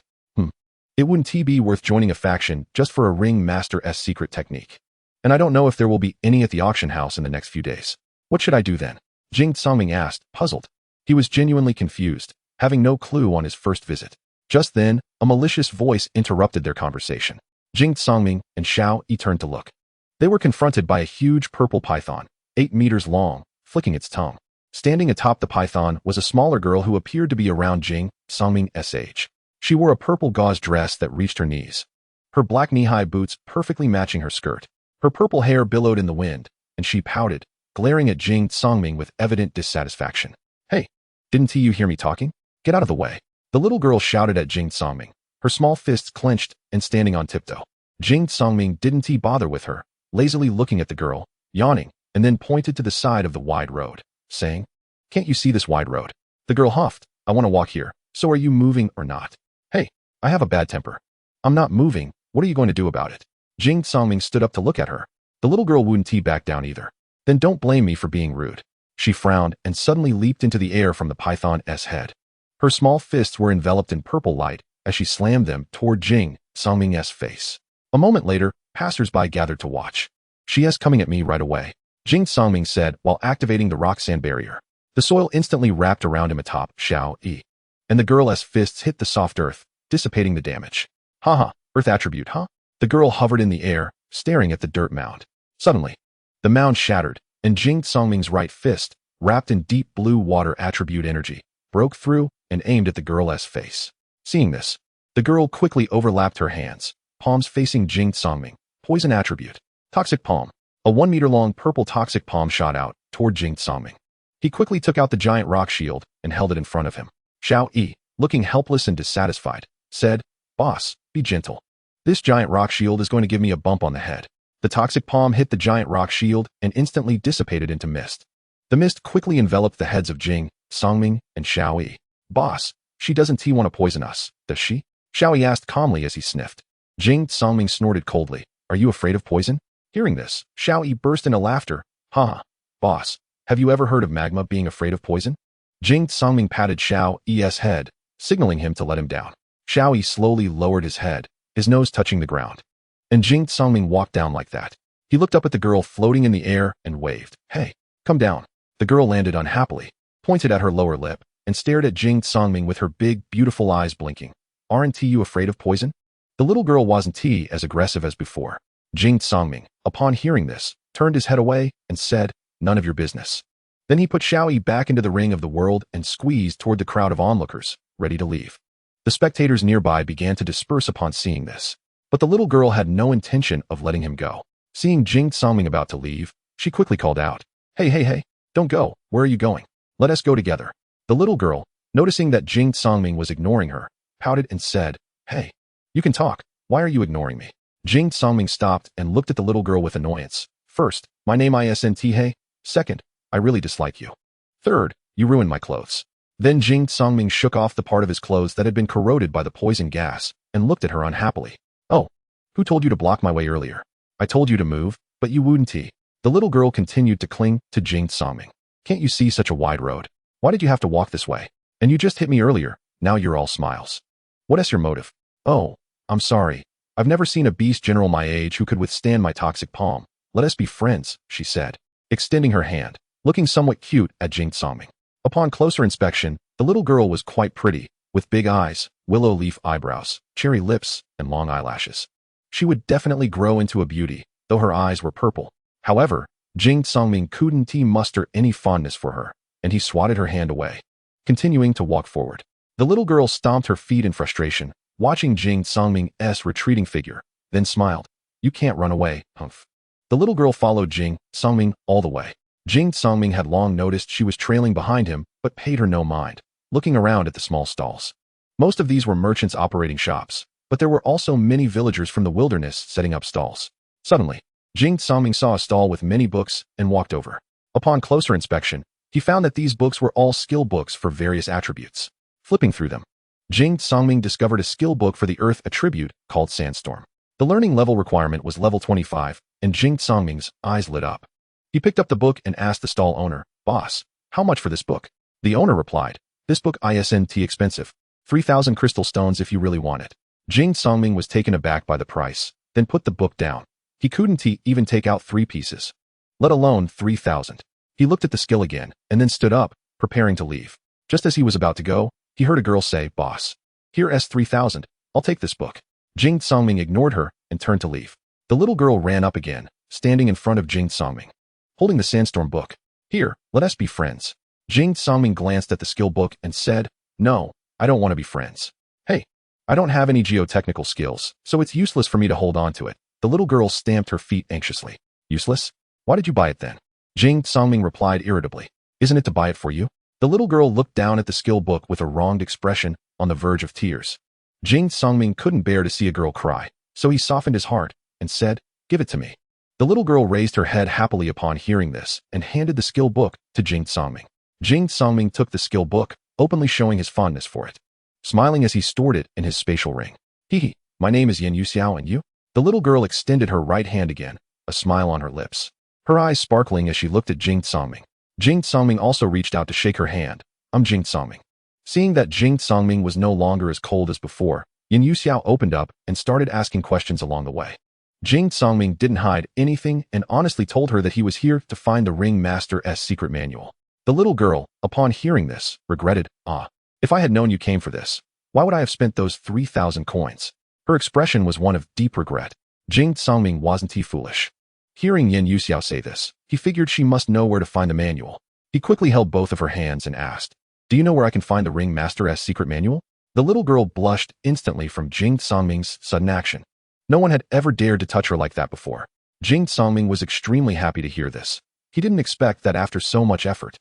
It wouldn't be worth joining a faction just for a Ring Master's secret technique. And I don't know if there will be any at the auction house in the next few days. What should I do then? Jing Songming asked, puzzled. He was genuinely confused, having no clue on his first visit. Just then, a malicious voice interrupted their conversation. Jing Songming and Xiao Yi turned to look. They were confronted by a huge purple python, 8 meters long, flicking its tongue. Standing atop the python was a smaller girl who appeared to be around Jing Songming's age. She wore a purple gauze dress that reached her knees, her black knee-high boots perfectly matching her skirt. Her purple hair billowed in the wind, and she pouted, glaring at Jing Songming with evident dissatisfaction. Hey, didn't you hear me talking? Get out of the way. The little girl shouted at Jing Songming, her small fists clenched and standing on tiptoe. Jing Songming didn't bother with her, lazily looking at the girl, yawning, and then pointed to the side of the wide road, saying, Can't you see this wide road? The girl huffed, I want to walk here, so are you moving or not? Hey, I have a bad temper. I'm not moving, what are you going to do about it? Jing Songming stood up to look at her. The little girl wouldn't back down either. Then don't blame me for being rude. She frowned and suddenly leaped into the air from the python's head. Her small fists were enveloped in purple light as she slammed them toward Jing Songming's face. A moment later, passers-by gathered to watch. She's coming at me right away, Jing Songming said while activating the rock sand barrier. The soil instantly wrapped around him atop Xiao Yi, and the girl's fists hit the soft earth, dissipating the damage. Haha, earth attribute, huh? The girl hovered in the air, staring at the dirt mound. Suddenly, the mound shattered, and Jing Songming's right fist, wrapped in deep blue water attribute energy, broke through and aimed at the girl's face. Seeing this, the girl quickly overlapped her hands, palms facing Jing Songming. Poison attribute. Toxic palm. A 1-meter-long purple toxic palm shot out toward Jing Songming. He quickly took out the giant rock shield and held it in front of him. Xiao Yi, looking helpless and dissatisfied, said, Boss, be gentle. This giant rock shield is going to give me a bump on the head. The toxic palm hit the giant rock shield and instantly dissipated into mist. The mist quickly enveloped the heads of Jing, Songming, and Xiaoyi. Boss, she doesn't want to poison us, does she? Xiaoyi asked calmly as he sniffed. Jing Songming snorted coldly. Are you afraid of poison? Hearing this, Xiaoyi burst into laughter. Ha! Boss, have you ever heard of magma being afraid of poison? Jing Songming patted Xiaoyi's head, signaling him to let him down. Xiaoyi slowly lowered his head, his nose touching the ground. And Jing Songming walked down like that. He looked up at the girl floating in the air and waved. Hey, come down. The girl landed unhappily, pointed at her lower lip, and stared at Jing Songming with her big, beautiful eyes blinking. Aren't you afraid of poison? The little girl wasn't as aggressive as before. Jing Songming, upon hearing this, turned his head away and said, none of your business. Then he put Xiaoyi back into the ring of the world and squeezed toward the crowd of onlookers, ready to leave. The spectators nearby began to disperse upon seeing this. But the little girl had no intention of letting him go. Seeing Jing Songming about to leave, she quickly called out, Hey, don't go, where are you going? Let us go together. The little girl, noticing that Jing Songming was ignoring her, pouted and said, Hey, you can talk, why are you ignoring me? Jing Songming stopped and looked at the little girl with annoyance. First, my name isn't He. Second, I really dislike you. Third, you ruined my clothes. Then Jing Songming shook off the part of his clothes that had been corroded by the poison gas and looked at her unhappily. Oh, who told you to block my way earlier? I told you to move, but you wouldn't. The little girl continued to cling to Jing Songming. Can't you see such a wide road? Why did you have to walk this way? And you just hit me earlier, now you're all smiles. What is your motive? Oh, I'm sorry. I've never seen a beast general my age who could withstand my toxic palm. Let us be friends, she said, extending her hand, looking somewhat cute at Jing Songming. Upon closer inspection, the little girl was quite pretty, with big eyes, willow leaf eyebrows, cherry lips, and long eyelashes. She would definitely grow into a beauty, though her eyes were purple. However, Jing Songming couldn't muster any fondness for her, and he swatted her hand away. Continuing to walk forward, the little girl stomped her feet in frustration, watching Jing Songming's retreating figure, then smiled. You can't run away, humph. The little girl followed Jing Songming all the way. Jing Songming had long noticed she was trailing behind him, but paid her no mind, looking around at the small stalls. Most of these were merchants operating shops, but there were also many villagers from the wilderness setting up stalls. Suddenly, Jing Songming saw a stall with many books and walked over. Upon closer inspection, he found that these books were all skill books for various attributes. Flipping through them, Jing Songming discovered a skill book for the earth attribute called Sandstorm. The learning level requirement was level 25, and Jing Songming's eyes lit up. He picked up the book and asked the stall owner, Boss, how much for this book? The owner replied, This book isn't expensive. 3,000 crystal stones if you really want it. Jing Songming was taken aback by the price, then put the book down. He couldn't even take out 3 pieces, let alone 3,000. He looked at the skill again, and then stood up, preparing to leave. Just as he was about to go, he heard a girl say, Boss, here's 3,000, I'll take this book. Jing Songming ignored her and turned to leave. The little girl ran up again, standing in front of Jing Songming, holding the Sandstorm book. Here, let us be friends. Jing Songming glanced at the skill book and said, No, I don't want to be friends. Hey, I don't have any geotechnical skills, so it's useless for me to hold on to it. The little girl stamped her feet anxiously. Useless? Why did you buy it then? Jing Songming replied irritably. Isn't it to buy it for you? The little girl looked down at the skill book with a wronged expression, on the verge of tears. Jing Songming couldn't bear to see a girl cry, so he softened his heart and said, Give it to me. The little girl raised her head happily upon hearing this and handed the skill book to Jing Songming. Jing Songming took the skill book, openly showing his fondness for it, smiling as he stored it in his spatial ring. Hee, my name is Yin Yuxiao and you? The little girl extended her right hand again, a smile on her lips, her eyes sparkling as she looked at Jing Songming. Jing Songming also reached out to shake her hand. I'm Jing Songming. Seeing that Jing Songming was no longer as cold as before, Yin Yuxiao opened up and started asking questions along the way. Jing Songming didn't hide anything and honestly told her that he was here to find the Ring Master's secret manual. The little girl, upon hearing this, regretted, if I had known you came for this, why would I have spent those 3,000 coins? Her expression was one of deep regret. Jing Songming wasn't foolish. Hearing Yin Yuxiao say this, he figured she must know where to find the manual. He quickly held both of her hands and asked, Do you know where I can find the Ring Master's secret manual? The little girl blushed instantly from Jing Songming's sudden action. No one had ever dared to touch her like that before. Jing Songming was extremely happy to hear this. He didn't expect that after so much effort,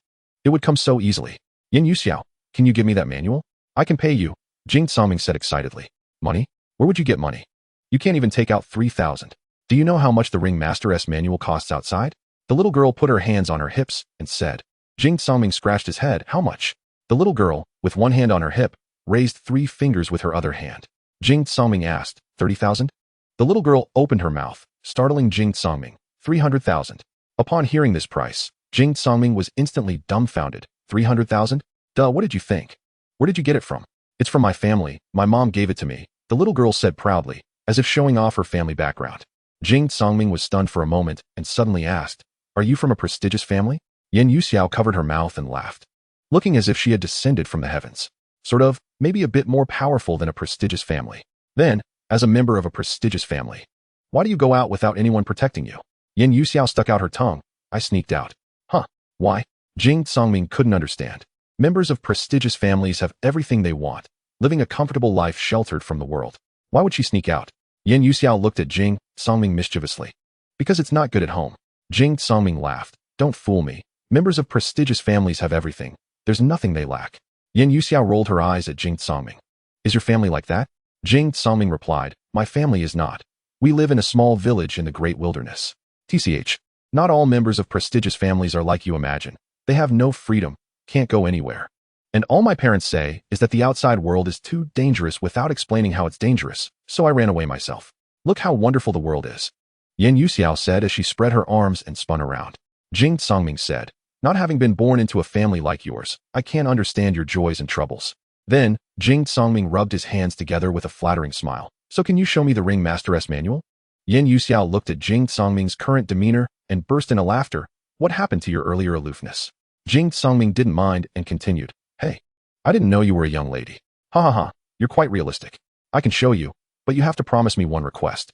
it would come so easily. Yin Yuxiao, can you give me that manual? I can pay you, Jing Songming said excitedly. Money? Where would you get money? You can't even take out 3,000. Do you know how much the Ring Master's manual costs outside? The little girl put her hands on her hips and said, Jing Songming scratched his head. How much? The little girl, with one hand on her hip, raised 3 fingers with her other hand. Jing Songming asked, 30,000? The little girl opened her mouth, startling Jing Songming. 300,000. Upon hearing this price, Jing Songming was instantly dumbfounded. 300,000? Duh, what did you think? Where did you get it from? It's from my family. My mom gave it to me, the little girl said proudly, as if showing off her family background. Jing Songming was stunned for a moment and suddenly asked, are you from a prestigious family? Yan Yuxiao covered her mouth and laughed, looking as if she had descended from the heavens. Sort of, maybe a bit more powerful than a prestigious family. Then, as a member of a prestigious family, why do you go out without anyone protecting you? Yan Yuxiao stuck out her tongue. I sneaked out. Huh, why? Jing Songming couldn't understand. Members of prestigious families have everything they want, living a comfortable life sheltered from the world. Why would she sneak out? Yan Yuxiao looked at Jing Songming mischievously. Because it's not good at home. Jing Songming laughed. Don't fool me. Members of prestigious families have everything. There's nothing they lack. Yan Yuxiao rolled her eyes at Jing Songming. Is your family like that? Jing Songming replied, my family is not. We live in a small village in the great wilderness. TCH. Not all members of prestigious families are like you imagine. They have no freedom, can't go anywhere. And all my parents say is that the outside world is too dangerous without explaining how it's dangerous, so I ran away myself. Look how wonderful the world is. Yan Yuxiao said as she spread her arms and spun around. Jing Songming said, not having been born into a family like yours, I can't understand your joys and troubles. Then, Jing Songming rubbed his hands together with a flattering smile. So can you show me the Ring Masteress manual? Yan Yuxiao looked at Jing Songming's current demeanor and burst into laughter. What happened to your earlier aloofness? Jing Songming didn't mind and continued. Hey, I didn't know you were a young lady. Ha ha ha, you're quite realistic. I can show you, but you have to promise me one request.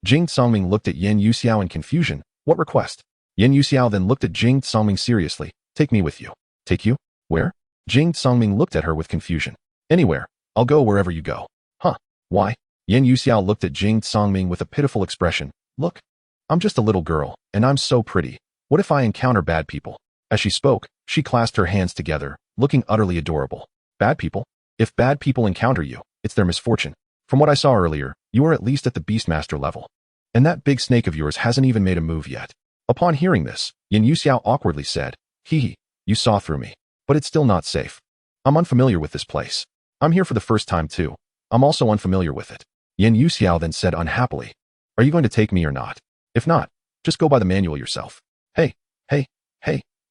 Jing Songming looked at Yan Yuxiao in confusion. What request? Yan Yuxiao then looked at Jing Songming seriously. Take me with you. Take you? Where? Jing Songming looked at her with confusion. Anywhere. I'll go wherever you go. Huh. Why? Yan Yuxiao looked at Jing Songming with a pitiful expression. Look. I'm just a little girl, and I'm so pretty. What if I encounter bad people? As she spoke, she clasped her hands together, looking utterly adorable. Bad people? If bad people encounter you, it's their misfortune. From what I saw earlier, you are at least at the Beastmaster level. And that big snake of yours hasn't even made a move yet. Upon hearing this, Yan Yuxiao awkwardly said, hee hee, you saw through me. But it's still not safe. I'm unfamiliar with this place. I'm here for the first time too. I'm also unfamiliar with it. Yan Yuxiao then said unhappily, are you going to take me or not? If not, just go by the manual yourself. Hey,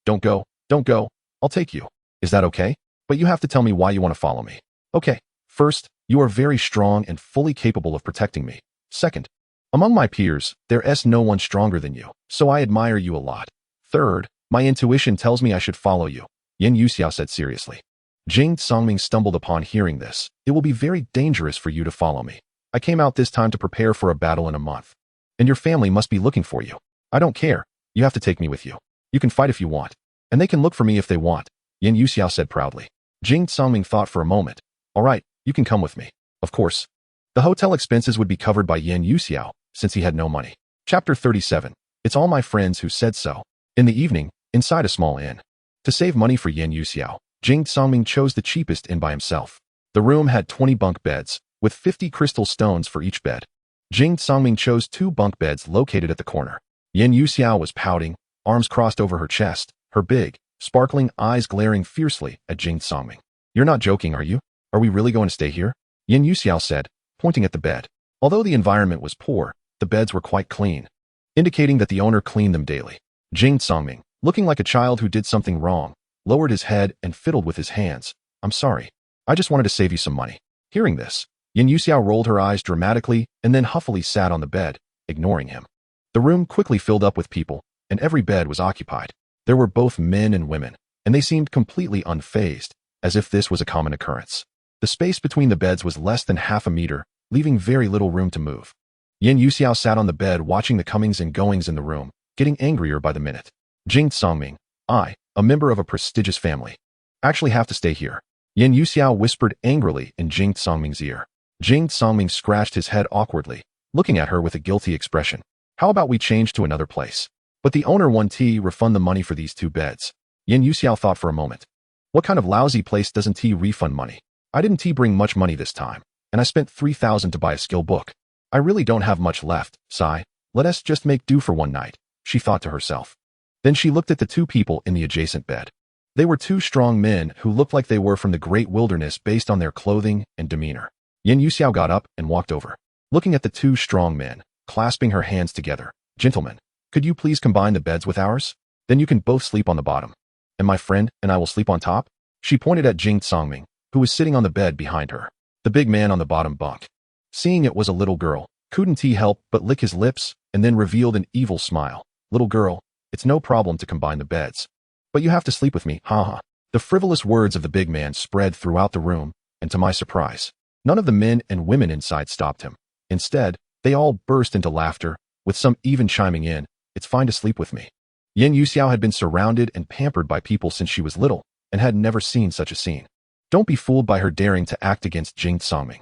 don't go, I'll take you. Is that okay? But you have to tell me why you want to follow me. Okay, first, you are very strong and fully capable of protecting me. Second, among my peers, there's no one stronger than you, so I admire you a lot. Third, my intuition tells me I should follow you, Yan Yuxiao said seriously. Jing Songming stumbled upon hearing this. It will be very dangerous for you to follow me. I came out this time to prepare for a battle in a month. And your family must be looking for you. I don't care. You have to take me with you. You can fight if you want. And they can look for me if they want, Yan Yuxiao said proudly. Jing Songming thought for a moment. All right, you can come with me. Of course. The hotel expenses would be covered by Yan Yuxiao, since he had no money. Chapter 37. It's all my friends who said so. In the evening, inside a small inn. To save money for Yan Yuxiao, Jing Songming chose the cheapest inn by himself. The room had 20 bunk beds, with 50 crystal stones for each bed. Jing Songming chose 2 bunk beds located at the corner. Yan Yuxiao was pouting, arms crossed over her chest, her big, sparkling eyes glaring fiercely at Jing Songming. You're not joking, are you? Are we really going to stay here? Yan Yuxiao said, pointing at the bed. Although the environment was poor, the beds were quite clean, indicating that the owner cleaned them daily. Jing Songming, looking like a child who did something wrong, lowered his head and fiddled with his hands. I'm sorry. I just wanted to save you some money. Hearing this, Yan Yuxiao rolled her eyes dramatically and then huffily sat on the bed, ignoring him. The room quickly filled up with people, and every bed was occupied. There were both men and women, and they seemed completely unfazed, as if this was a common occurrence. The space between the beds was less than half a meter, leaving very little room to move. Yan Yuxiao sat on the bed watching the comings and goings in the room, getting angrier by the minute. Jing Songming, I, a member of a prestigious family, actually have to stay here. Yan Yuxiao whispered angrily in Jing Songming's ear. Jing Songming scratched his head awkwardly, looking at her with a guilty expression. How about we change to another place? But the owner won't refund the money for these 2 beds. Yan Yuxiao thought for a moment. What kind of lousy place doesn't refund money? I didn't bring much money this time, and I spent 3,000 to buy a skill book. I really don't have much left, sigh. Let us just make do for one night, she thought to herself. Then she looked at the 2 people in the adjacent bed. They were two strong men who looked like they were from the great wilderness based on their clothing and demeanor. Yin Yuxiao got up and walked over, looking at the two strong men, clasping her hands together. Gentlemen, could you please combine the beds with ours? Then you can both sleep on the bottom, and my friend and I will sleep on top. She pointed at Jing Songming, who was sitting on the bed behind her, the big man on the bottom bunk. Seeing it was a little girl, couldn't he help but lick his lips and then revealed an evil smile. Little girl, it's no problem to combine the beds. But you have to sleep with me, haha. The frivolous words of the big man spread throughout the room, and to my surprise, none of the men and women inside stopped him. Instead, they all burst into laughter, with some even chiming in, it's fine to sleep with me. Yin Yuxiao had been surrounded and pampered by people since she was little, and had never seen such a scene. Don't be fooled by her daring to act against Jing Songming.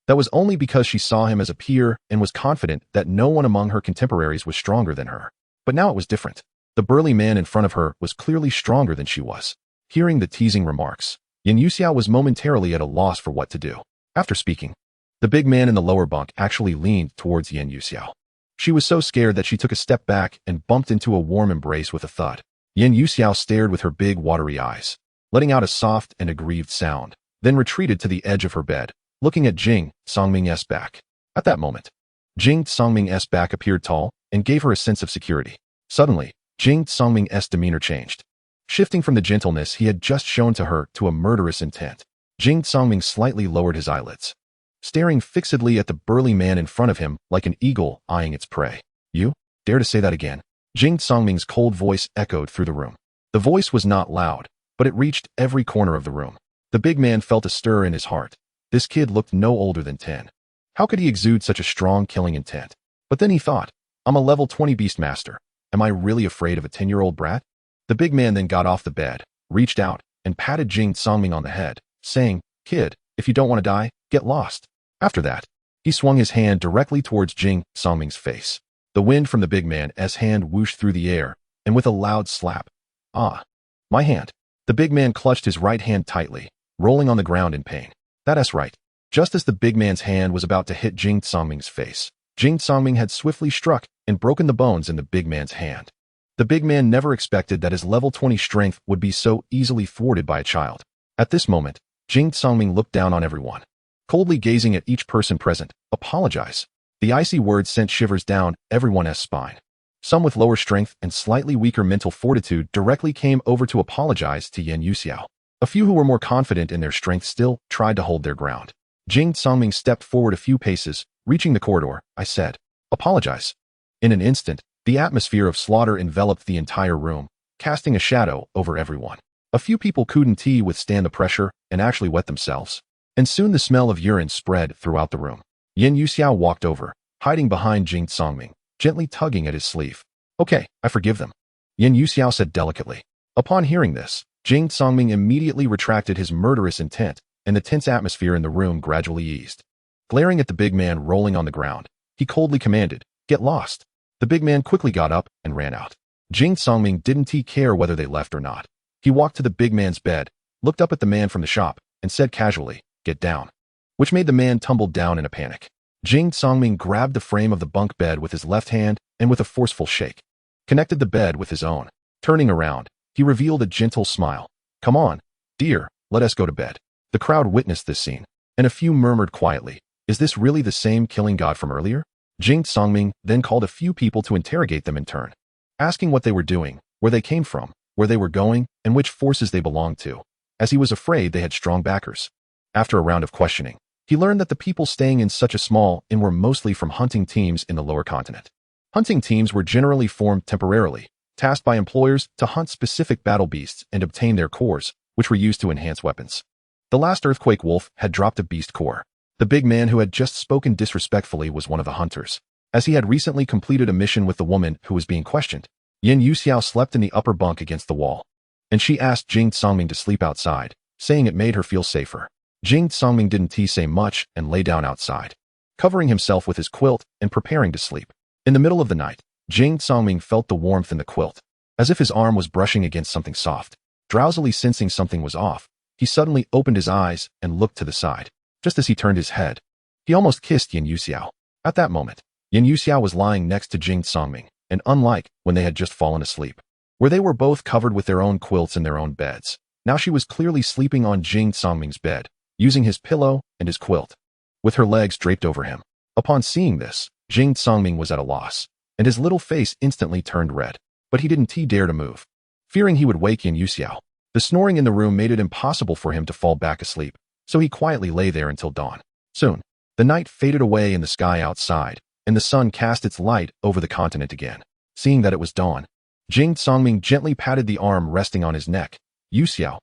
That was only because she saw him as a peer and was confident that no one among her contemporaries was stronger than her. But now it was different. The burly man in front of her was clearly stronger than she was. Hearing the teasing remarks, Yin Yuxiao was momentarily at a loss for what to do. After speaking, the big man in the lower bunk actually leaned towards Yin Yuxiao. She was so scared that she took a step back and bumped into a warm embrace with a thud. Yin Yuxiao stared with her big watery eyes, letting out a soft and aggrieved sound, then retreated to the edge of her bed, looking at Jing Songming's back. At that moment, Jing Songming's back appeared tall and gave her a sense of security. Suddenly, Jing Songming's demeanor changed, shifting from the gentleness he had just shown to her to a murderous intent. Jing Songming slightly lowered his eyelids, staring fixedly at the burly man in front of him like an eagle eyeing its prey. You dare to say that again? Jing Songming's cold voice echoed through the room. The voice was not loud, but it reached every corner of the room. The big man felt a stir in his heart. This kid looked no older than 10. How could he exude such a strong killing intent? But then he thought, I'm a level 20 Beastmaster. Am I really afraid of a 10-year-old brat? The big man then got off the bed, reached out, and patted Jing Songming on the head, saying, Kid, if you don't want to die, get lost. After that, he swung his hand directly towards Jing Songming's face. The wind from the big man's hand whooshed through the air, and with a loud slap, ah, my hand. The big man clutched his right hand tightly, rolling on the ground in pain. That's right. Just as the big man's hand was about to hit Jing Songming's face, Jing Songming had swiftly struck and broken the bones in the big man's hand. The big man never expected that his level 20 strength would be so easily thwarted by a child. At this moment, Jing Songming looked down on everyone, coldly gazing at each person present. Apologize. The icy words sent shivers down everyone's spine. Some with lower strength and slightly weaker mental fortitude directly came over to apologize to Yin Yuxiao. A few who were more confident in their strength still tried to hold their ground. Jing Songming stepped forward a few paces, reaching the corridor. I said, apologize. In an instant, the atmosphere of slaughter enveloped the entire room, casting a shadow over everyone. A few people couldn't withstand the pressure and actually wet themselves. And soon the smell of urine spread throughout the room. Yin Yuxiao walked over, hiding behind Jing Songming, gently tugging at his sleeve. Okay, I forgive them, Yin Yuxiao said delicately. Upon hearing this, Jing Songming immediately retracted his murderous intent, and the tense atmosphere in the room gradually eased. Glaring at the big man rolling on the ground, he coldly commanded, get lost. The big man quickly got up and ran out. Jing Songming didn't care whether they left or not. He walked to the big man's bed, looked up at the man from the shop, and said casually, get down, which made the man tumble down in a panic. Jing Songming grabbed the frame of the bunk bed with his left hand and with a forceful shake, connected the bed with his own. Turning around, he revealed a gentle smile. Come on, dear, let us go to bed. The crowd witnessed this scene, and a few murmured quietly, is this really the same killing god from earlier? Jing Songming then called a few people to interrogate them in turn, asking what they were doing, where they came from, where they were going, and which forces they belonged to, as he was afraid they had strong backers. After a round of questioning, he learned that the people staying in such a small inn were mostly from hunting teams in the lower continent. Hunting teams were generally formed temporarily, tasked by employers to hunt specific battle beasts and obtain their cores, which were used to enhance weapons. The last earthquake wolf had dropped a beast core. The big man who had just spoken disrespectfully was one of the hunters, as he had recently completed a mission with the woman who was being questioned. Yin Yuxiao slept in the upper bunk against the wall, and she asked Jing Songming to sleep outside, saying it made her feel safer. Jing Songming didn't say much and lay down outside, covering himself with his quilt and preparing to sleep. In the middle of the night, Jing Songming felt the warmth in the quilt, as if his arm was brushing against something soft. Drowsily sensing something was off, he suddenly opened his eyes and looked to the side. Just as he turned his head, he almost kissed Yin Yuxiao. At that moment, Yin Yuxiao was lying next to Jing Songming, and unlike when they had just fallen asleep, where they were both covered with their own quilts and their own beds. Now she was clearly sleeping on Jing Songming's bed, using his pillow and his quilt, with her legs draped over him. Upon seeing this, Jing Songming was at a loss, and his little face instantly turned red. But he didn't dare to move, fearing he would wake Yin Yuxiao. The snoring in the room made it impossible for him to fall back asleep, so he quietly lay there until dawn. Soon, the night faded away in the sky outside, and the sun cast its light over the continent again. Seeing that it was dawn, Jing Songming gently patted the arm resting on his neck. Yuxiao,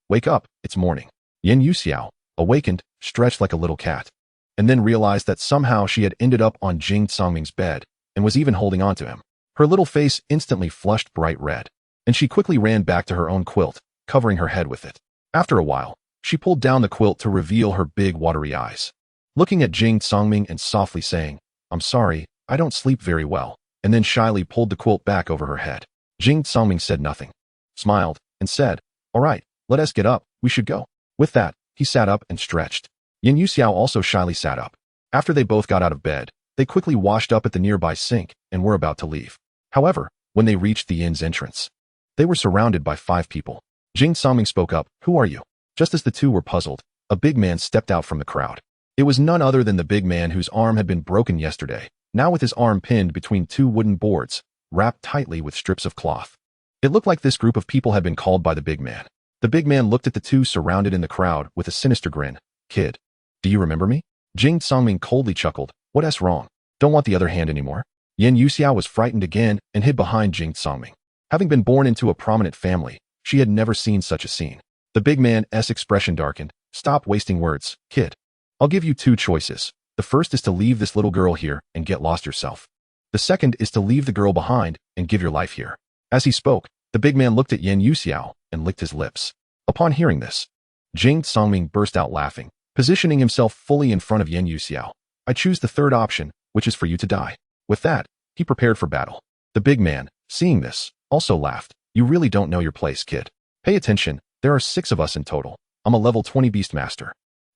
wake up, it's morning. Yin Yuxiao awakened, stretched like a little cat, and then realized that somehow she had ended up on Jing Songming's bed and was even holding on to him. Her little face instantly flushed bright red, and she quickly ran back to her own quilt, covering her head with it. After a while, she pulled down the quilt to reveal her big watery eyes, looking at Jing Songming and softly saying, "I'm sorry, I don't sleep very well," and then shyly pulled the quilt back over her head. Jing Songming said nothing, smiled, and said, "All right, let us get up, we should go." With that, he sat up and stretched. Yin Yuxiao also shyly sat up. After they both got out of bed, they quickly washed up at the nearby sink and were about to leave. However, when they reached the inn's entrance, they were surrounded by 5 people. Jing Songming spoke up, "Who are you?" Just as the two were puzzled, a big man stepped out from the crowd. It was none other than the big man whose arm had been broken yesterday, now with his arm pinned between 2 wooden boards, wrapped tightly with strips of cloth. It looked like this group of people had been called by the big man. The big man looked at the two surrounded in the crowd with a sinister grin. "Kid, do you remember me?" Jing Songming coldly chuckled. "What's wrong? Don't want the other hand anymore?" Yin Yuxiao was frightened again and hid behind Jing Songming. Having been born into a prominent family, she had never seen such a scene. The big man's expression darkened. "Stop wasting words, kid. I'll give you 2 choices. The first is to leave this little girl here and get lost yourself. The second is to leave the girl behind and give your life here." As he spoke, the big man looked at Yin Yuxiao and licked his lips. Upon hearing this, Jing Songming burst out laughing, positioning himself fully in front of Yin Yuxiao. "I choose the third option, which is for you to die." With that, he prepared for battle. The big man, seeing this, also laughed. "You really don't know your place, kid. Pay attention, there are 6 of us in total. I'm a level 20 Beastmaster,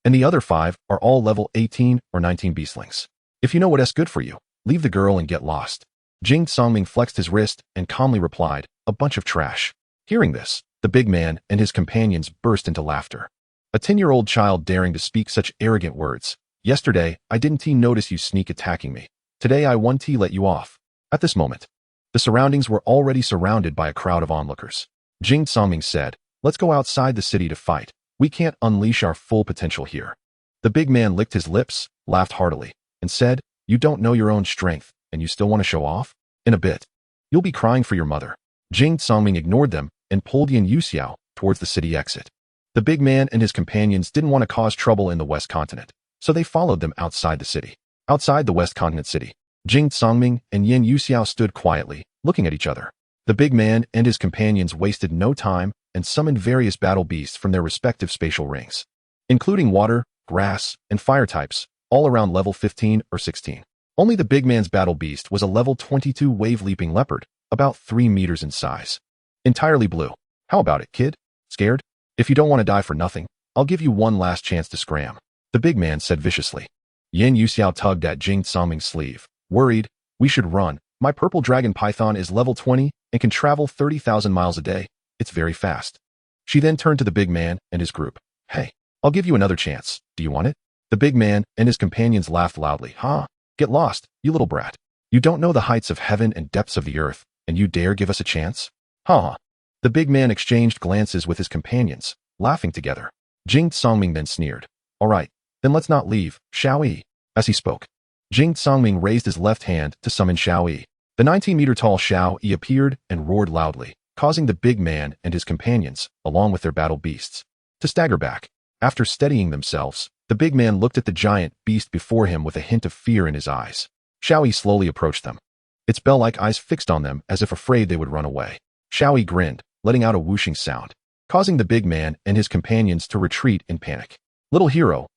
and the other 5 are all level 18 or 19 Beastlings. If you know what's good for you, leave the girl and get lost." Jing Songming flexed his wrist and calmly replied, "A bunch of trash." Hearing this, the big man and his companions burst into laughter. A 10-year-old child daring to speak such arrogant words. "Yesterday, I didn't notice you sneak attacking me. Today I won't let you off." At this moment, the surroundings were already surrounded by a crowd of onlookers. Jing Songming said, "Let's go outside the city to fight. We can't unleash our full potential here." The big man licked his lips, laughed heartily, and said, "You don't know your own strength, and you still want to show off? In a bit, you'll be crying for your mother." Jing Songming ignored them and pulled Yin Yuxiao towards the city exit. The big man and his companions didn't want to cause trouble in the West Continent, so they followed them outside the city. Outside the West Continent city, Jing Songming and Yin Yuxiao stood quietly, looking at each other. The big man and his companions wasted no time and summoned various battle beasts from their respective spatial rings, including water, grass, and fire types, all around level 15 or 16. Only the big man's battle beast was a level 22 wave-leaping leopard, about 3 meters in size. Entirely blue. "How about it, kid? Scared? If you don't want to die for nothing, I'll give you one last chance to scram," the big man said viciously. Yin Yuxiao tugged at Jing Songming's sleeve. "Worried? We should run. My purple dragon python is level 20 and can travel 30,000 miles a day. It's very fast." She then turned to the big man and his group. "Hey, I'll give you another chance. Do you want it?" The big man and his companions laughed loudly. "Huh? Get lost, you little brat. You don't know the heights of heaven and depths of the earth, and you dare give us a chance? Ha!" The big man exchanged glances with his companions, laughing together. Jing Songming then sneered. "All right, then let's not leave, shall we?" As he spoke, Jing Songming raised his left hand to summon Xiao Yi. The 19-meter-tall Xiao Yi appeared and roared loudly, causing the big man and his companions, along with their battle beasts, to stagger back. After steadying themselves, the big man looked at the giant beast before him with a hint of fear in his eyes. Xiao Yi slowly approached them, its bell-like eyes fixed on them as if afraid they would run away. Xiao Yi grinned, letting out a whooshing sound, causing the big man and his companions to retreat in panic. Little hero,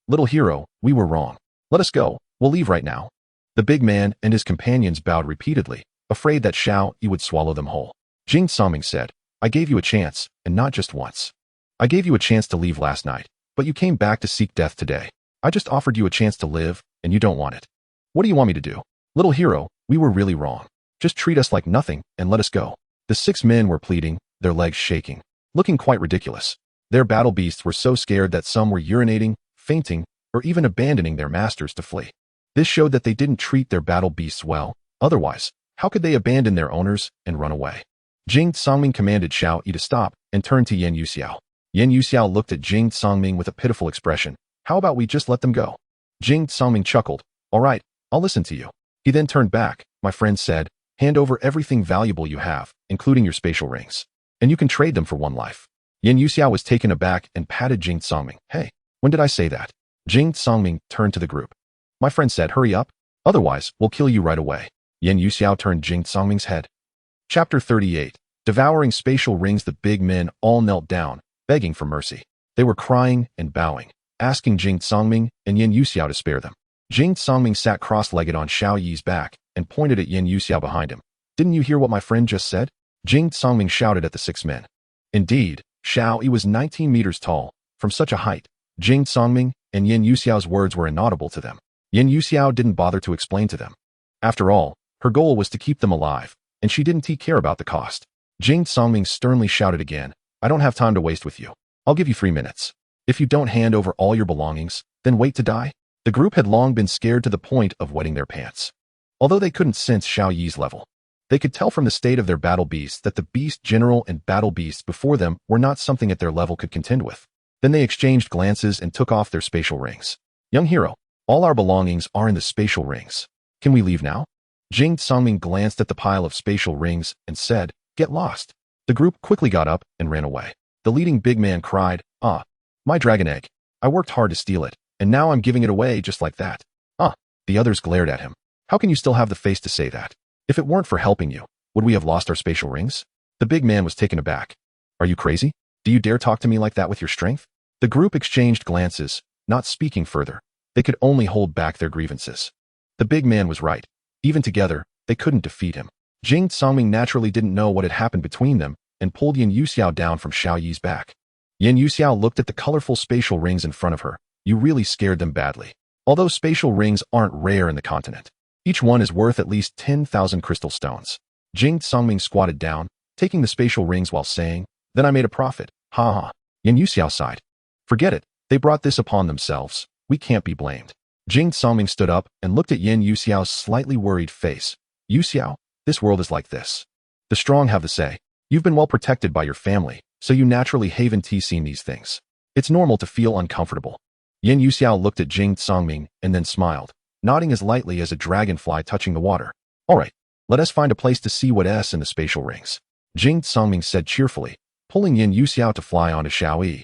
we were wrong. Let us go, we'll leave right now." The big man and his companions bowed repeatedly, afraid that Xiao Yi would swallow them whole. Jing Songming said, "I gave you a chance, and not just once. I gave you a chance to leave last night, but you came back to seek death today. I just offered you a chance to live, and you don't want it. What do you want me to do? Little hero, we were really wrong. Just treat us like nothing and let us go." The 6 men were pleading, their legs shaking, looking quite ridiculous. Their battle beasts were so scared that some were urinating, fainting, or even abandoning their masters to flee. This showed that they didn't treat their battle beasts well. Otherwise, how could they abandon their owners and run away? Jing Songming commanded Xiao Yi to stop and turned to Yan Yuxiao. Yan Yuxiao looked at Jing Songming with a pitiful expression. How about we just let them go? Jing Songming chuckled. All right, I'll listen to you. He then turned back. My friend said, hand over everything valuable you have, including your spatial rings. And you can trade them for 1 life. Yan Yuxiao was taken aback and patted Jing Songming. Hey, when did I say that? Jing Songming turned to the group. My friend said, hurry up. Otherwise, we'll kill you right away. Yan Yuxiao turned Jing Songming's head. Chapter 38. Devouring spatial rings. The big men all knelt down, begging for mercy. They were crying and bowing, asking Jing Songming and Yan Yuxiao to spare them. Jing Songming sat cross-legged on Xiao Yi's back and pointed at Yan Yuxiao behind him. Didn't you hear what my friend just said? Jing Songming shouted at the 6 men. Indeed, Xiao Yi was 19 meters tall. From such a height, Jing Songming and Yan Yuxiao's words were inaudible to them. Yan Yuxiao didn't bother to explain to them. After all, her goal was to keep them alive, and she didn't care about the cost. Jing Songming sternly shouted again, I don't have time to waste with you. I'll give you 3 minutes. If you don't hand over all your belongings, then wait to die. The group had long been scared to the point of wetting their pants. Although they couldn't sense Xiao Yi's level, they could tell from the state of their battle beasts that the beast general and battle beasts before them were not something at their level could contend with. Then they exchanged glances and took off their spatial rings. Young hero, all our belongings are in the spatial rings. Can we leave now? Jing Songming glanced at the pile of spatial rings and said, get lost. The group quickly got up and ran away. The leading big man cried, ah, my dragon egg. I worked hard to steal it, and now I'm giving it away just like that. Ah, the others glared at him. How can you still have the face to say that? If it weren't for helping you, would we have lost our spatial rings? The big man was taken aback. Are you crazy? Do you dare talk to me like that with your strength? The group exchanged glances, not speaking further. They could only hold back their grievances. The big man was right. Even together, they couldn't defeat him. Jing Songming naturally didn't know what had happened between them and pulled Yan Yuxiao down from Xiao Yi's back. Yan Yuxiao looked at the colorful spatial rings in front of her. You really scared them badly. Although spatial rings aren't rare in the continent, each one is worth at least 10,000 crystal stones. Jing Songming squatted down, taking the spatial rings while saying, then I made a profit. Ha ha. Yan Yuxiao sighed. Forget it. They brought this upon themselves. We can't be blamed. Jing Songming stood up and looked at Yan Yuxiao's slightly worried face. Yuxiao, this world is like this. The strong have the say. You've been well protected by your family, so you naturally haven't seen these things. It's normal to feel uncomfortable. Yan Yuxiao looked at Jing Songming and then smiled, nodding as lightly as a dragonfly touching the water. All right, let us find a place to see what's in the spatial rings. Jing Songming said cheerfully, pulling Yan Yuxiao to fly onto Xiao Yi.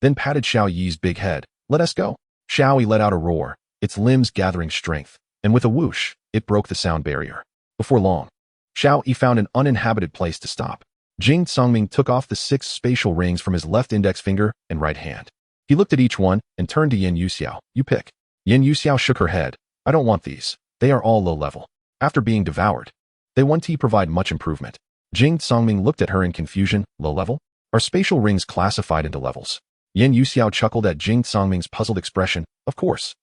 Then patted Xiao Yi's big head. Let us go. Xiao Yi let out a roar, its limbs gathering strength, and with a whoosh, it broke the sound barrier. Before long, Xiao Yi found an uninhabited place to stop. Jing Songming took off the 6 spatial rings from his left index finger and right hand. He looked at each one and turned to Yan Yuxiao. You pick. Yan Yuxiao shook her head. I don't want these. They are all low level. After being devoured, they won't provide much improvement. Jing Songming looked at her in confusion. Low level? Are spatial rings classified into levels? Yan Yuxiao chuckled at Jing Songming's puzzled expression. Of course.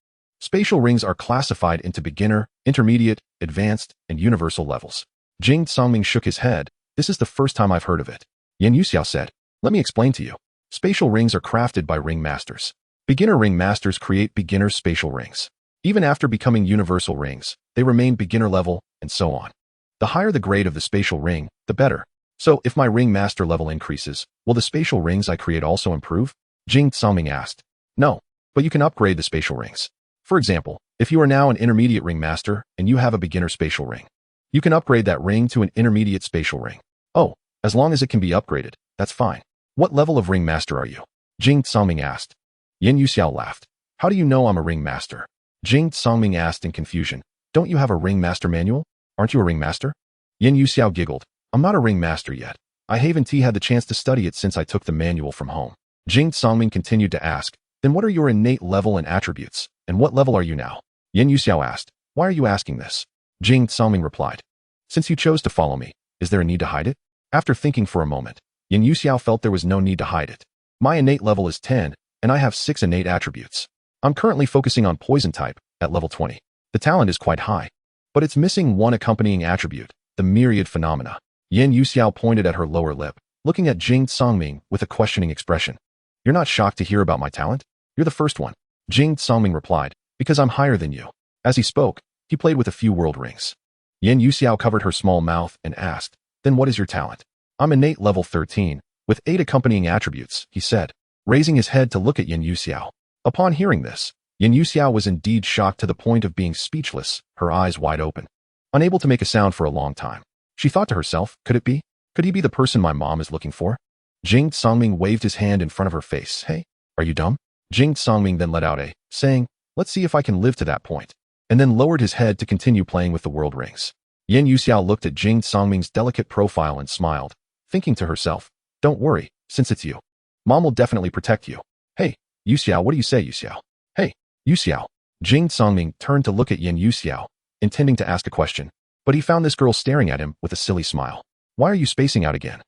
Spatial rings are classified into beginner, intermediate, advanced, and universal levels. Jing Songming shook his head. This is the first time I've heard of it. Yan Yuxiao said, let me explain to you. Spatial rings are crafted by ring masters. Beginner ring masters create beginner spatial rings. Even after becoming universal rings, they remain beginner level, and so on. The higher the grade of the spatial ring, the better. So if my ring master level increases, will the spatial rings I create also improve? Jing Songming asked. No, but you can upgrade the spatial rings. For example, if you are now an intermediate ring master and you have a beginner spatial ring, you can upgrade that ring to an intermediate spatial ring. Oh, as long as it can be upgraded, that's fine. What level of ring master are you? Jing Songming asked. Yan Yuxiao laughed. How do you know I'm a ring master? Jing Songming asked in confusion. Don't you have a ring master manual? Aren't you a ring master? Yan Yuxiao giggled. I'm not a ring master yet. I haven't had the chance to study it since I took the manual from home. Jing Songming continued to ask. Then what are your innate level and attributes? And what level are you now? Yan Yuxiao asked. Why are you asking this? Jing Songming replied. Since you chose to follow me, is there a need to hide it? After thinking for a moment, Yan Yuxiao felt there was no need to hide it. My innate level is 10, and I have 6 innate attributes. I'm currently focusing on poison type, at level 20. The talent is quite high, but it's missing one accompanying attribute, the myriad phenomena. Yin Yuxiao pointed at her lower lip, looking at Jing Songming with a questioning expression. You're not shocked to hear about my talent? You're the first one. Jing Songming replied, because I'm higher than you. As he spoke, he played with a few world rings. Yin Yuxiao covered her small mouth and asked, then what is your talent? I'm innate level 13, with 8 accompanying attributes, he said, raising his head to look at Yin Yuxiao. Upon hearing this, Yin Yuxiao was indeed shocked to the point of being speechless, her eyes wide open. Unable to make a sound for a long time. She thought to herself, could it be? Could he be the person my mom is looking for? Jing Songming waved his hand in front of her face. Hey, are you dumb? Jing Songming then let out a, saying, let's see if I can live to that point, and then lowered his head to continue playing with the world rings. Yin Yuxiao looked at Jing Songming's delicate profile and smiled, thinking to herself, don't worry, since it's you. Mom will definitely protect you. Hey, Yuxiao, what do you say, Yuxiao? Hey, Yuxiao. Jing Songming turned to look at Yin Yuxiao, intending to ask a question, but he found this girl staring at him with a silly smile. Why are you spacing out again?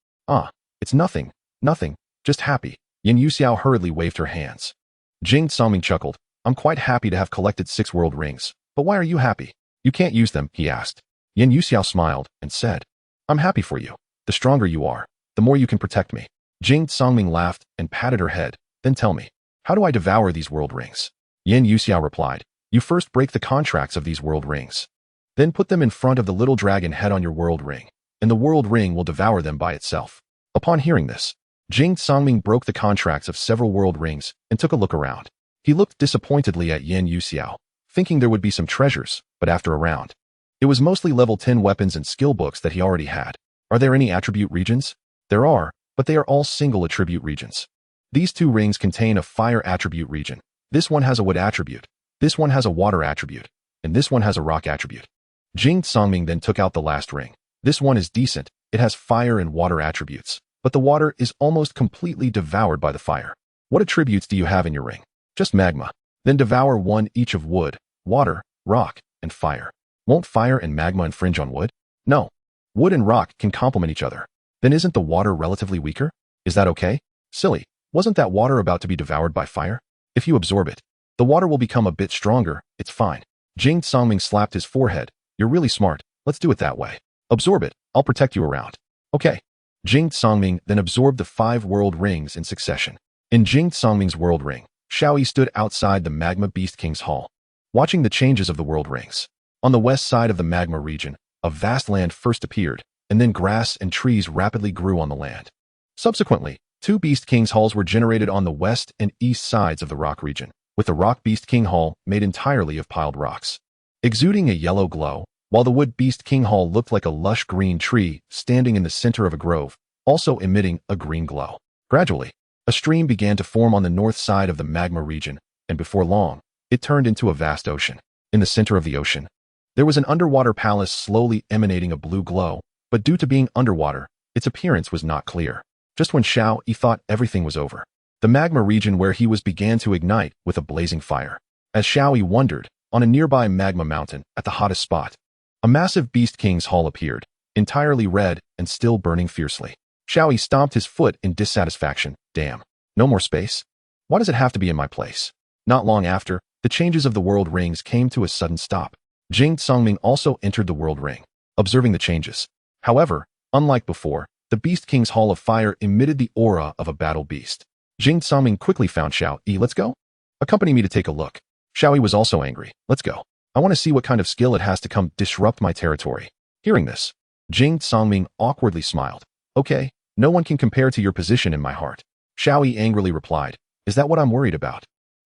It's nothing, just happy. Yin Yuxiao hurriedly waved her hands. Jing Songming chuckled. I'm quite happy to have collected 6 world rings, but why are you happy? You can't use them, he asked. Yin Yuxiao smiled and said, I'm happy for you. The stronger you are, the more you can protect me. Jing Songming laughed and patted her head. Then tell me, how do I devour these world rings? Yin Yuxiao replied, you first break the contracts of these world rings. Then put them in front of the little dragon head on your world ring, and the world ring will devour them by itself. Upon hearing this, Jing Songming broke the contracts of several world rings and took a look around. He looked disappointedly at Yin Yuxiao, thinking there would be some treasures, but after a round, it was mostly level 10 weapons and skill books that he already had. Are there any attribute regions? There are, but they are all single attribute regions. These 2 rings contain a fire attribute region. This one has a wood attribute, this one has a water attribute, and this one has a rock attribute. Jing Songming then took out the last ring. This one is decent, it has fire and water attributes, but the water is almost completely devoured by the fire. What attributes do you have in your ring? Just magma. Then devour one each of wood, water, rock, and fire. Won't fire and magma infringe on wood? No. Wood and rock can complement each other. Then isn't the water relatively weaker? Is that okay? Silly. Wasn't that water about to be devoured by fire? If you absorb it, the water will become a bit stronger, it's fine. Jing Songming slapped his forehead. You're really smart, let's do it that way. Absorb it, I'll protect you around. Okay. Jing Songming then absorbed the 5 world rings in succession. In Jing Songming's world ring, Xiaoyi stood outside the Magma Beast King's hall, watching the changes of the world rings. On the west side of the magma region, a vast land first appeared, and then grass and trees rapidly grew on the land. Subsequently, 2 Beast King's halls were generated on the west and east sides of the rock region, with the Rock Beast King Hall made entirely of piled rocks, exuding a yellow glow, while the Wood Beast King Hall looked like a lush green tree standing in the center of a grove, also emitting a green glow. Gradually, a stream began to form on the north side of the magma region, and before long, it turned into a vast ocean. In the center of the ocean, there was an underwater palace slowly emanating a blue glow, but due to being underwater, its appearance was not clear. Just when Xiao Yi thought everything was over, the magma region where he was began to ignite with a blazing fire. As Xiao Yi wondered, on a nearby magma mountain, at the hottest spot, a massive Beast King's hall appeared, entirely red and still burning fiercely. Xiao Yi stomped his foot in dissatisfaction. Damn. No more space? Why does it have to be in my place? Not long after, the changes of the world rings came to a sudden stop. Jing Songming also entered the world ring, observing the changes. However, unlike before, the Beast King's Hall of Fire emitted the aura of a battle beast. Jing Songming quickly found Xiao Yi. Let's go? Accompany me to take a look. Xiao Yi was also angry. Let's go. I want to see what kind of skill it has to come disrupt my territory. Hearing this, Jing Songming awkwardly smiled. Okay, no one can compare to your position in my heart. Xiao Yi angrily replied. Is that what I'm worried about?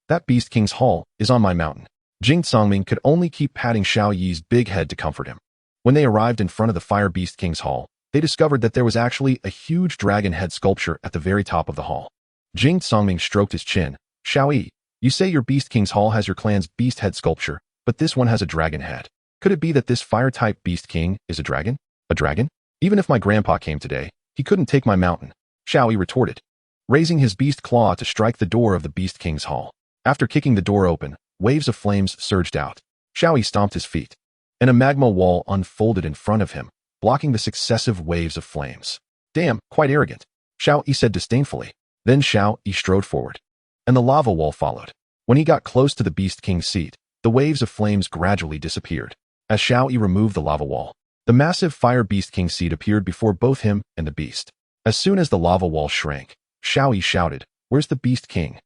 That Beast King's Hall is on my mountain. Jing Songming could only keep patting Xiao Yi's big head to comfort him. When they arrived in front of the Fire Beast King's Hall, they discovered that there was actually a huge dragon head sculpture at the very top of the hall. Jing Songming stroked his chin. Xiao Yi, you say your Beast King's Hall has your clan's beast head sculpture, but this one has a dragon head. Could it be that this fire-type Beast King is a dragon? A dragon? Even if my grandpa came today, he couldn't take my mountain, Xiao Yi retorted, raising his beast claw to strike the door of the Beast King's Hall. After kicking the door open, waves of flames surged out. Xiao Yi stomped his feet, and a magma wall unfolded in front of him, blocking the successive waves of flames. Damn, quite arrogant, Xiao Yi said disdainfully. Then Xiao Yi strode forward, and the lava wall followed. When he got close to the Beast King's seat, the waves of flames gradually disappeared. As Xiao Yi removed the lava wall, The massive Fire Beast King seat appeared before both him and the beast. As soon as the lava wall shrank, Xiao Yi shouted, "Where's the Beast King?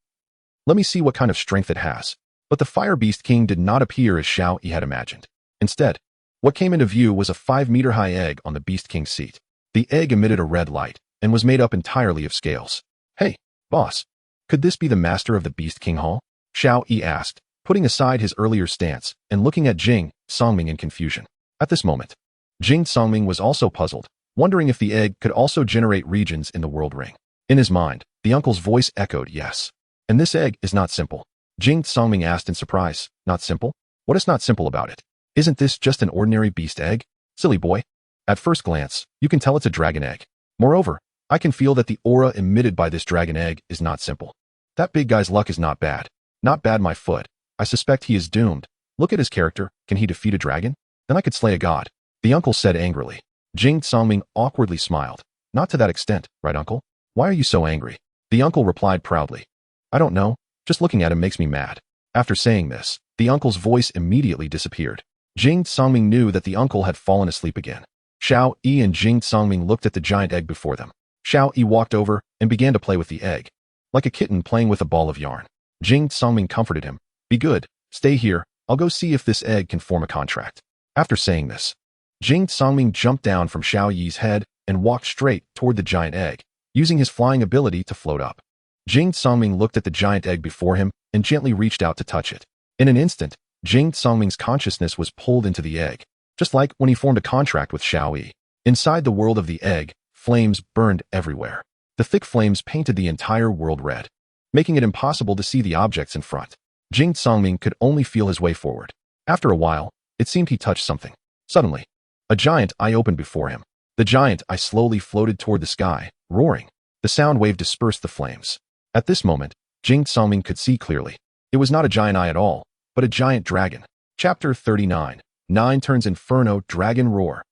Let me see what kind of strength it has." But the Fire Beast King did not appear as Xiao Yi had imagined. Instead, what came into view was a 5-meter-high egg on the Beast King's seat. The egg emitted a red light and was made up entirely of scales. "Hey, boss, could this be the master of the Beast King Hall?" Xiao Yi asked, putting aside his earlier stance and looking at Jing Songming in confusion. At this moment, Jing Songming was also puzzled, wondering if the egg could also generate regions in the world ring. In his mind, the uncle's voice echoed, "Yes. And this egg is not simple." Jing Songming asked in surprise, "Not simple? What is not simple about it? Isn't this just an ordinary beast egg? Silly boy. At first glance, you can tell it's a dragon egg. Moreover, I can feel that the aura emitted by this dragon egg is not simple. That big guy's luck is not bad. Not bad, my foot. I suspect he is doomed. Look at his character. Can he defeat a dragon? Then I could slay a god." The uncle said angrily. Jing Songming awkwardly smiled. "Not to that extent, right, uncle? Why are you so angry?" The uncle replied proudly. "I don't know. Just looking at him makes me mad." After saying this, the uncle's voice immediately disappeared. Jing Songming knew that the uncle had fallen asleep again. Xiao Yi and Jing Songming looked at the giant egg before them. Xiao Yi walked over and began to play with the egg, like a kitten playing with a ball of yarn. Jing Songming comforted him. "Be good. Stay here. I'll go see if this egg can form a contract." After saying this, Jing Songming jumped down from Xiao Yi's head and walked straight toward the giant egg, using his flying ability to float up. Jing Songming looked at the giant egg before him and gently reached out to touch it. In an instant, Jing Songming's consciousness was pulled into the egg, just like when he formed a contract with Xiao Yi. Inside the world of the egg, flames burned everywhere. The thick flames painted the entire world red, making it impossible to see the objects in front. Jing Songming could only feel his way forward. After a while, it seemed he touched something. Suddenly, a giant eye opened before him. The giant eye slowly floated toward the sky, roaring. The sound wave dispersed the flames. At this moment, Jing Songming could see clearly. It was not a giant eye at all, but a giant dragon. Chapter 39. 9 Turns Inferno Dragon Roar.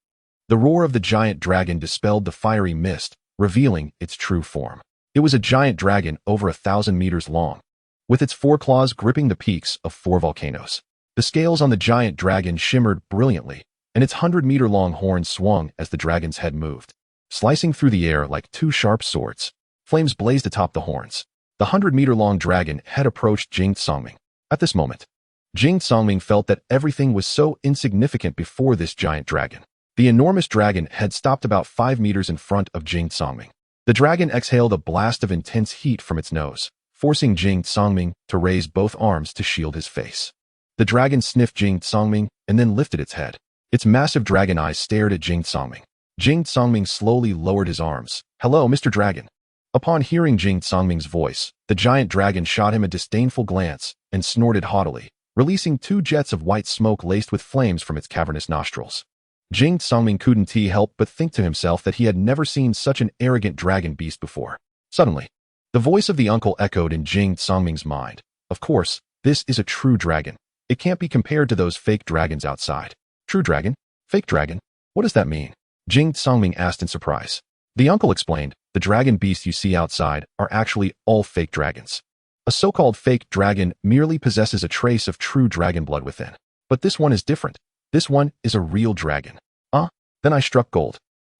The roar of the giant dragon dispelled the fiery mist, revealing its true form. It was a giant dragon over 1,000 meters long, with its 4 claws gripping the peaks of 4 volcanoes. The scales on the giant dragon shimmered brilliantly, and its 100-meter-long horns swung as the dragon's head moved, slicing through the air like 2 sharp swords. Flames blazed atop the horns. The 100-meter-long dragon had approached Jing Songming. At this moment, Jing Songming felt that everything was so insignificant before this giant dragon. The enormous dragon had stopped about 5 meters in front of Jing Songming. The dragon exhaled a blast of intense heat from its nose, forcing Jing Songming to raise both arms to shield his face. The dragon sniffed Jing Songming and then lifted its head. Its massive dragon eyes stared at Jing Songming. Jing Songming slowly lowered his arms. "Hello, Mr. Dragon." Upon hearing Jing Songming's voice, the giant dragon shot him a disdainful glance and snorted haughtily, releasing 2 jets of white smoke laced with flames from its cavernous nostrils. Jing Songming couldn't help but think to himself that he had never seen such an arrogant dragon beast before. Suddenly, the voice of the uncle echoed in Jing Songming's mind. "Of course, this is a true dragon. It can't be compared to those fake dragons outside." "True dragon? Fake dragon? What does that mean?" Jing Songming asked in surprise. The uncle explained, "The dragon beasts you see outside are actually all fake dragons. A so-called fake dragon merely possesses a trace of true dragon blood within. But this one is different. This one is a real dragon." "Ah, then I struck gold,"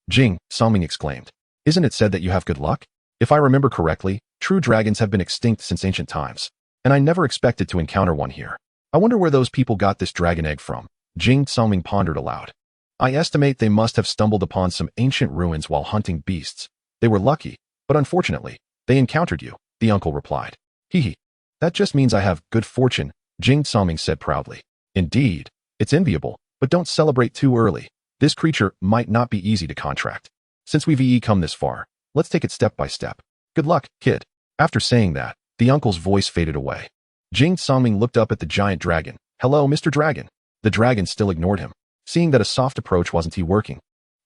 Jing Songming exclaimed. "Isn't it said that you have good luck? If I remember correctly, true dragons have been extinct since ancient times, and I never expected to encounter one here. I wonder where those people got this dragon egg from." Jing Songming pondered aloud. "I estimate they must have stumbled upon some ancient ruins while hunting beasts. They were lucky, but unfortunately, they encountered you," the uncle replied. "Hee. That just means I have good fortune," Jing Songming said proudly. "Indeed, it's enviable, but don't celebrate too early. This creature might not be easy to contract. Since we've come this far, let's take it step by step. Good luck, kid." After saying that, the uncle's voice faded away. Jing Songming looked up at the giant dragon. "Hello, Mr. Dragon." The dragon still ignored him. Seeing that a soft approach wasn't working,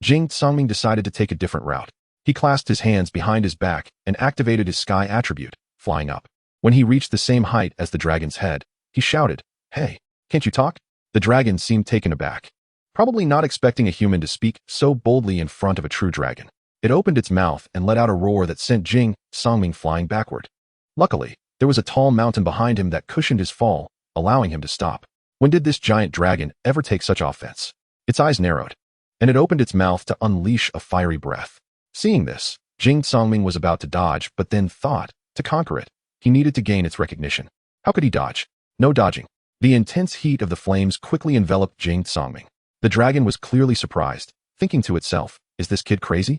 Jing Songming decided to take a different route. He clasped his hands behind his back and activated his sky attribute, flying up. When he reached the same height as the dragon's head, he shouted, "Hey, can't you talk?" The dragon seemed taken aback, probably not expecting a human to speak so boldly in front of a true dragon. It opened its mouth and let out a roar that sent Jing Songming flying backward. Luckily, there was a tall mountain behind him that cushioned his fall, allowing him to stop. When did this giant dragon ever take such offense? Its eyes narrowed. and it opened its mouth to unleash a fiery breath. Seeing this, Jing Songming was about to dodge, but then thought, to conquer it, he needed to gain its recognition. How could he dodge? No dodging. The intense heat of the flames quickly enveloped Jing Songming. The dragon was clearly surprised, thinking to itself, is this kid crazy?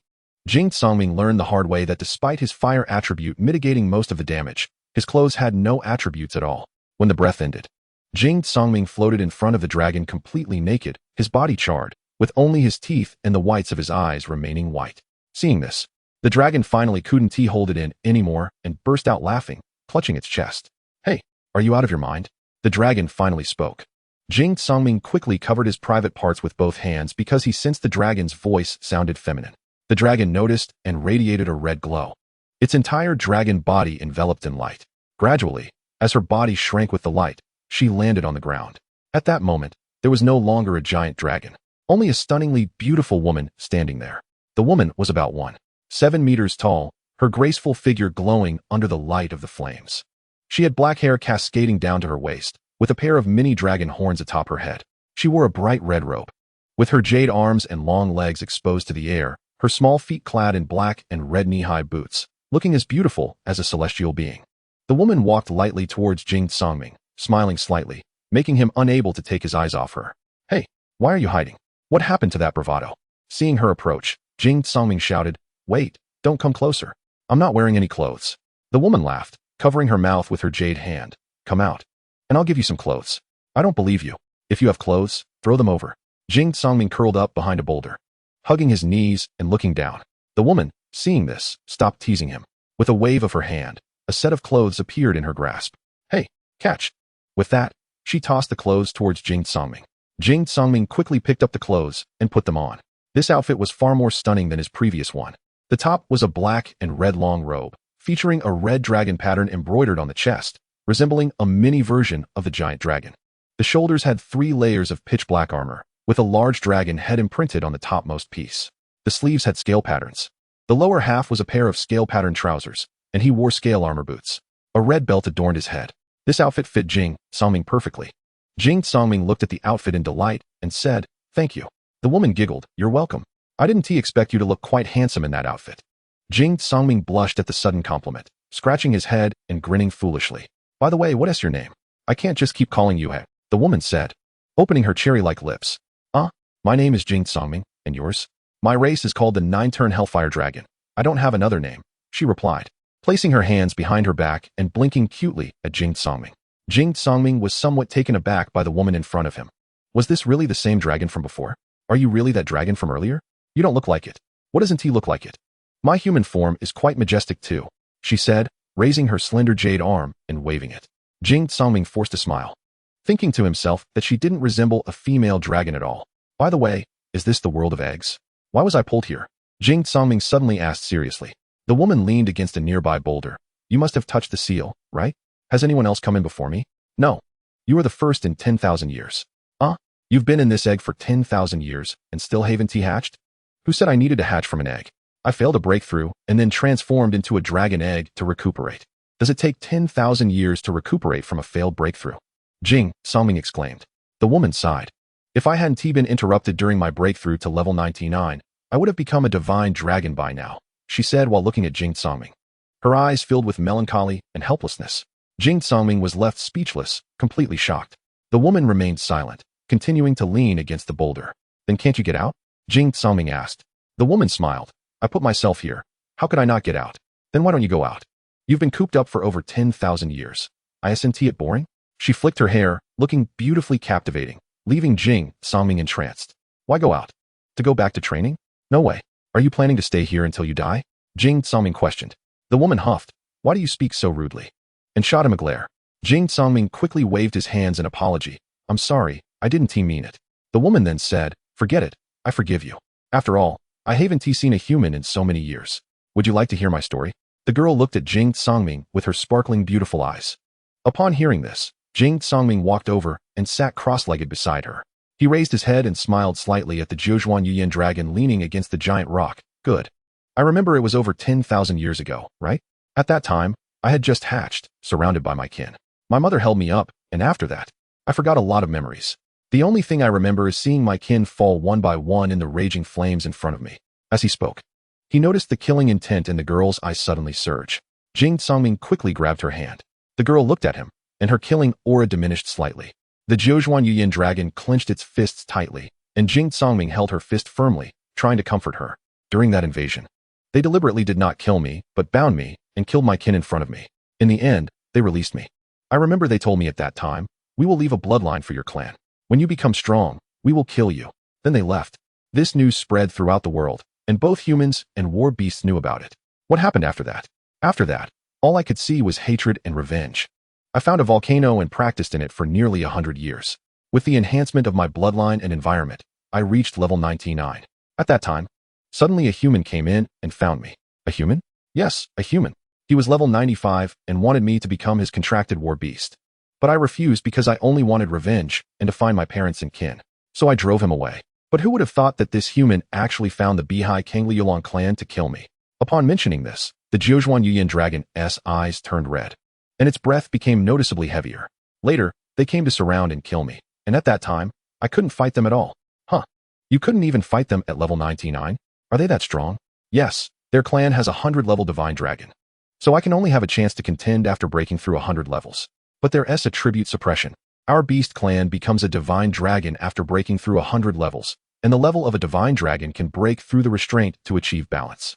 Jing Songming learned the hard way that despite his fire attribute mitigating most of the damage, his clothes had no attributes at all. When the breath ended, Jing Songming floated in front of the dragon completely naked, his body charred, with only his teeth and the whites of his eyes remaining white. Seeing this, the dragon finally couldn't hold it in anymore and burst out laughing, clutching its chest. Hey, are you out of your mind? The dragon finally spoke. Jing Songming quickly covered his private parts with both hands because he sensed the dragon's voice sounded feminine. The dragon noticed and radiated a red glow. Its entire dragon body enveloped in light. Gradually, as her body shrank with the light, she landed on the ground. At that moment, there was no longer a giant dragon, only a stunningly beautiful woman standing there. The woman was about 1.7 meters tall, her graceful figure glowing under the light of the flames. She had black hair cascading down to her waist, with a pair of mini dragon horns atop her head. She wore a bright red robe. With her jade arms and long legs exposed to the air, her small feet clad in black and red knee-high boots, looking as beautiful as a celestial being. The woman walked lightly towards Jing Songming, smiling slightly, making him unable to take his eyes off her. Hey, why are you hiding? What happened to that bravado? Seeing her approach, Jing Songming shouted, wait, don't come closer. I'm not wearing any clothes. The woman laughed, covering her mouth with her jade hand. Come out, and I'll give you some clothes. I don't believe you. If you have clothes, throw them over. Jing Songming curled up behind a boulder, hugging his knees and looking down. The woman, seeing this, stopped teasing him. With a wave of her hand, a set of clothes appeared in her grasp. Hey, catch. With that, she tossed the clothes towards Jing Songming. Jing Songming quickly picked up the clothes and put them on. This outfit was far more stunning than his previous one. The top was a black and red long robe, featuring a red dragon pattern embroidered on the chest, resembling a mini version of the giant dragon. The shoulders had 3 layers of pitch black armor, with a large dragon head imprinted on the topmost piece. The sleeves had scale patterns. The lower half was a pair of scale pattern trousers, and he wore scale armor boots. A red belt adorned his head. This outfit fit Jing Songming perfectly. Jing Songming looked at the outfit in delight and said, thank you. The woman giggled, you're welcome. I didn't expect you to look quite handsome in that outfit. Jing Songming blushed at the sudden compliment, scratching his head and grinning foolishly. By the way, what is your name? I can't just keep calling you He, the woman said, opening her cherry-like lips. My name is Jing Songming, and yours? My race is called the 9-turn Hellfire Dragon. I don't have another name, she replied, placing her hands behind her back and blinking cutely at Jing Songming. Jing Songming was somewhat taken aback by the woman in front of him. Was this really the same dragon from before? Are you really that dragon from earlier? You don't look like it. What doesn't he look like it? My human form is quite majestic too, she said, raising her slender jade arm and waving it. Jing Songming forced a smile, thinking to himself that she didn't resemble a female dragon at all. By the way, is this the world of eggs? Why was I pulled here? Jing Songming suddenly asked seriously. The woman leaned against a nearby boulder. You must have touched the seal, right? Has anyone else come in before me? No. You are the first in 10,000 years. You've been in this egg for 10,000 years and still haven't hatched? Who said I needed to hatch from an egg? I failed a breakthrough and then transformed into a dragon egg to recuperate. Does it take 10,000 years to recuperate from a failed breakthrough? Jing Songming exclaimed. The woman sighed. If I hadn't been interrupted during my breakthrough to level 99, I would have become a divine dragon by now, she said while looking at Jing Songming. Her eyes filled with melancholy and helplessness. Jing Songming was left speechless, completely shocked. The woman remained silent, continuing to lean against the boulder. Then can't you get out? Jing Songming asked. The woman smiled. I put myself here. How could I not get out? Then why don't you go out? You've been cooped up for over 10,000 years. Isn't it boring? She flicked her hair, looking beautifully captivating, leaving Jing Songming entranced. Why go out? To go back to training? No way. Are you planning to stay here until you die? Jing Songming questioned. The woman huffed. Why do you speak so rudely? And shot him a glare. Jing Songming quickly waved his hands in apology. I'm sorry, I didn't mean it. The woman then said, forget it, I forgive you. After all, I haven't seen a human in so many years. Would you like to hear my story? The girl looked at Jing Songming with her sparkling beautiful eyes. Upon hearing this, Jing Songming walked over and sat cross-legged beside her. He raised his head and smiled slightly at the Zhuojuan Yuyan dragon leaning against the giant rock. Good. I remember it was over 10,000 years ago, right? At that time, I had just hatched, surrounded by my kin. My mother held me up, and after that, I forgot a lot of memories. The only thing I remember is seeing my kin fall one by one in the raging flames in front of me. As he spoke, he noticed the killing intent in the girl's eyes suddenly surge. Jing Songming quickly grabbed her hand. The girl looked at him, and her killing aura diminished slightly. The Jiuzhuan Yuyin dragon clenched its fists tightly, and Jing Songming held her fist firmly, trying to comfort her. During that invasion, they deliberately did not kill me, but bound me and killed my kin in front of me. In the end, they released me. I remember they told me at that time, "We will leave a bloodline for your clan. When you become strong, we will kill you." Then they left. This news spread throughout the world, and both humans and war beasts knew about it. What happened after that? After that, all I could see was hatred and revenge. I found a volcano and practiced in it for nearly 100 years. With the enhancement of my bloodline and environment, I reached level 99. At that time, suddenly a human came in and found me. A human? Yes, a human. He was level 95 and wanted me to become his contracted war beast. But I refused because I only wanted revenge and to find my parents and kin. So I drove him away. But who would have thought that this human actually found the Beihai Kangliulong clan to kill me? Upon mentioning this, the Jiuzhuan Yuyin dragon's eyes turned red, and its breath became noticeably heavier. Later, they came to surround and kill me, and at that time, I couldn't fight them at all. Huh. You couldn't even fight them at level 99? Are they that strong? Yes, their clan has a 100-level divine dragon. So I can only have a chance to contend after breaking through 100 levels. But their attribute suppression. Our beast clan becomes a divine dragon after breaking through 100 levels, and the level of a divine dragon can break through the restraint to achieve balance.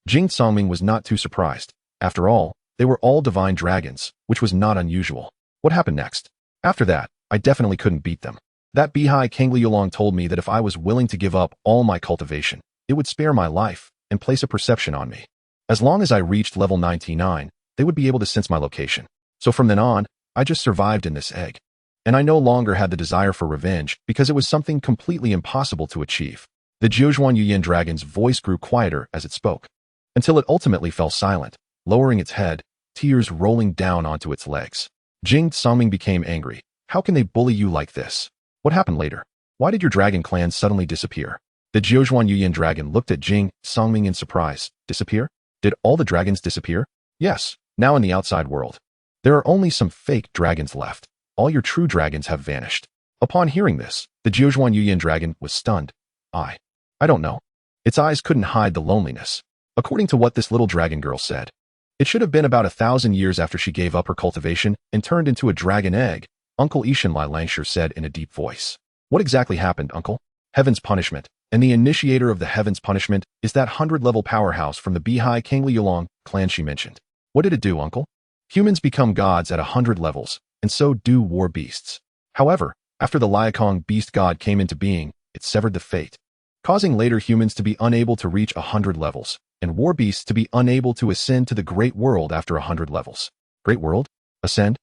Jing Songming was not too surprised. After all, they were all divine dragons, which was not unusual. What happened next? After that, I definitely couldn't beat them. That Beihai Kangliulong told me that if I was willing to give up all my cultivation, it would spare my life and place a perception on me. As long as I reached level 99, they would be able to sense my location. So from then on, I just survived in this egg. And I no longer had the desire for revenge because it was something completely impossible to achieve. The Jiuzhuan Yuyin dragon's voice grew quieter as it spoke, until it ultimately fell silent, lowering its head, tears rolling down onto its legs. Jing Songming became angry. How can they bully you like this? What happened later? Why did your dragon clan suddenly disappear? The Jiuzhuan Yuyin dragon looked at Jing Songming in surprise. Disappear? Did all the dragons disappear? Yes, now in the outside world. There are only some fake dragons left. All your true dragons have vanished. Upon hearing this, the Jiuzhuan Yuyin dragon was stunned. I don't know. Its eyes couldn't hide the loneliness. According to what this little dragon girl said, it should have been about 1,000 years after she gave up her cultivation and turned into a dragon egg, Uncle Ishan Lai Langshir said in a deep voice. What exactly happened, Uncle? Heaven's punishment, and the initiator of the Heaven's punishment is that 100-level powerhouse from the Beihai Kangliulong clan she mentioned. What did it do, Uncle? Humans become gods at 100 levels, and so do war beasts. However, after the Liakong beast god came into being, it severed the fate, causing later humans to be unable to reach 100 levels, and war beasts to be unable to ascend to the Great World after 100 levels. Great World? Ascend?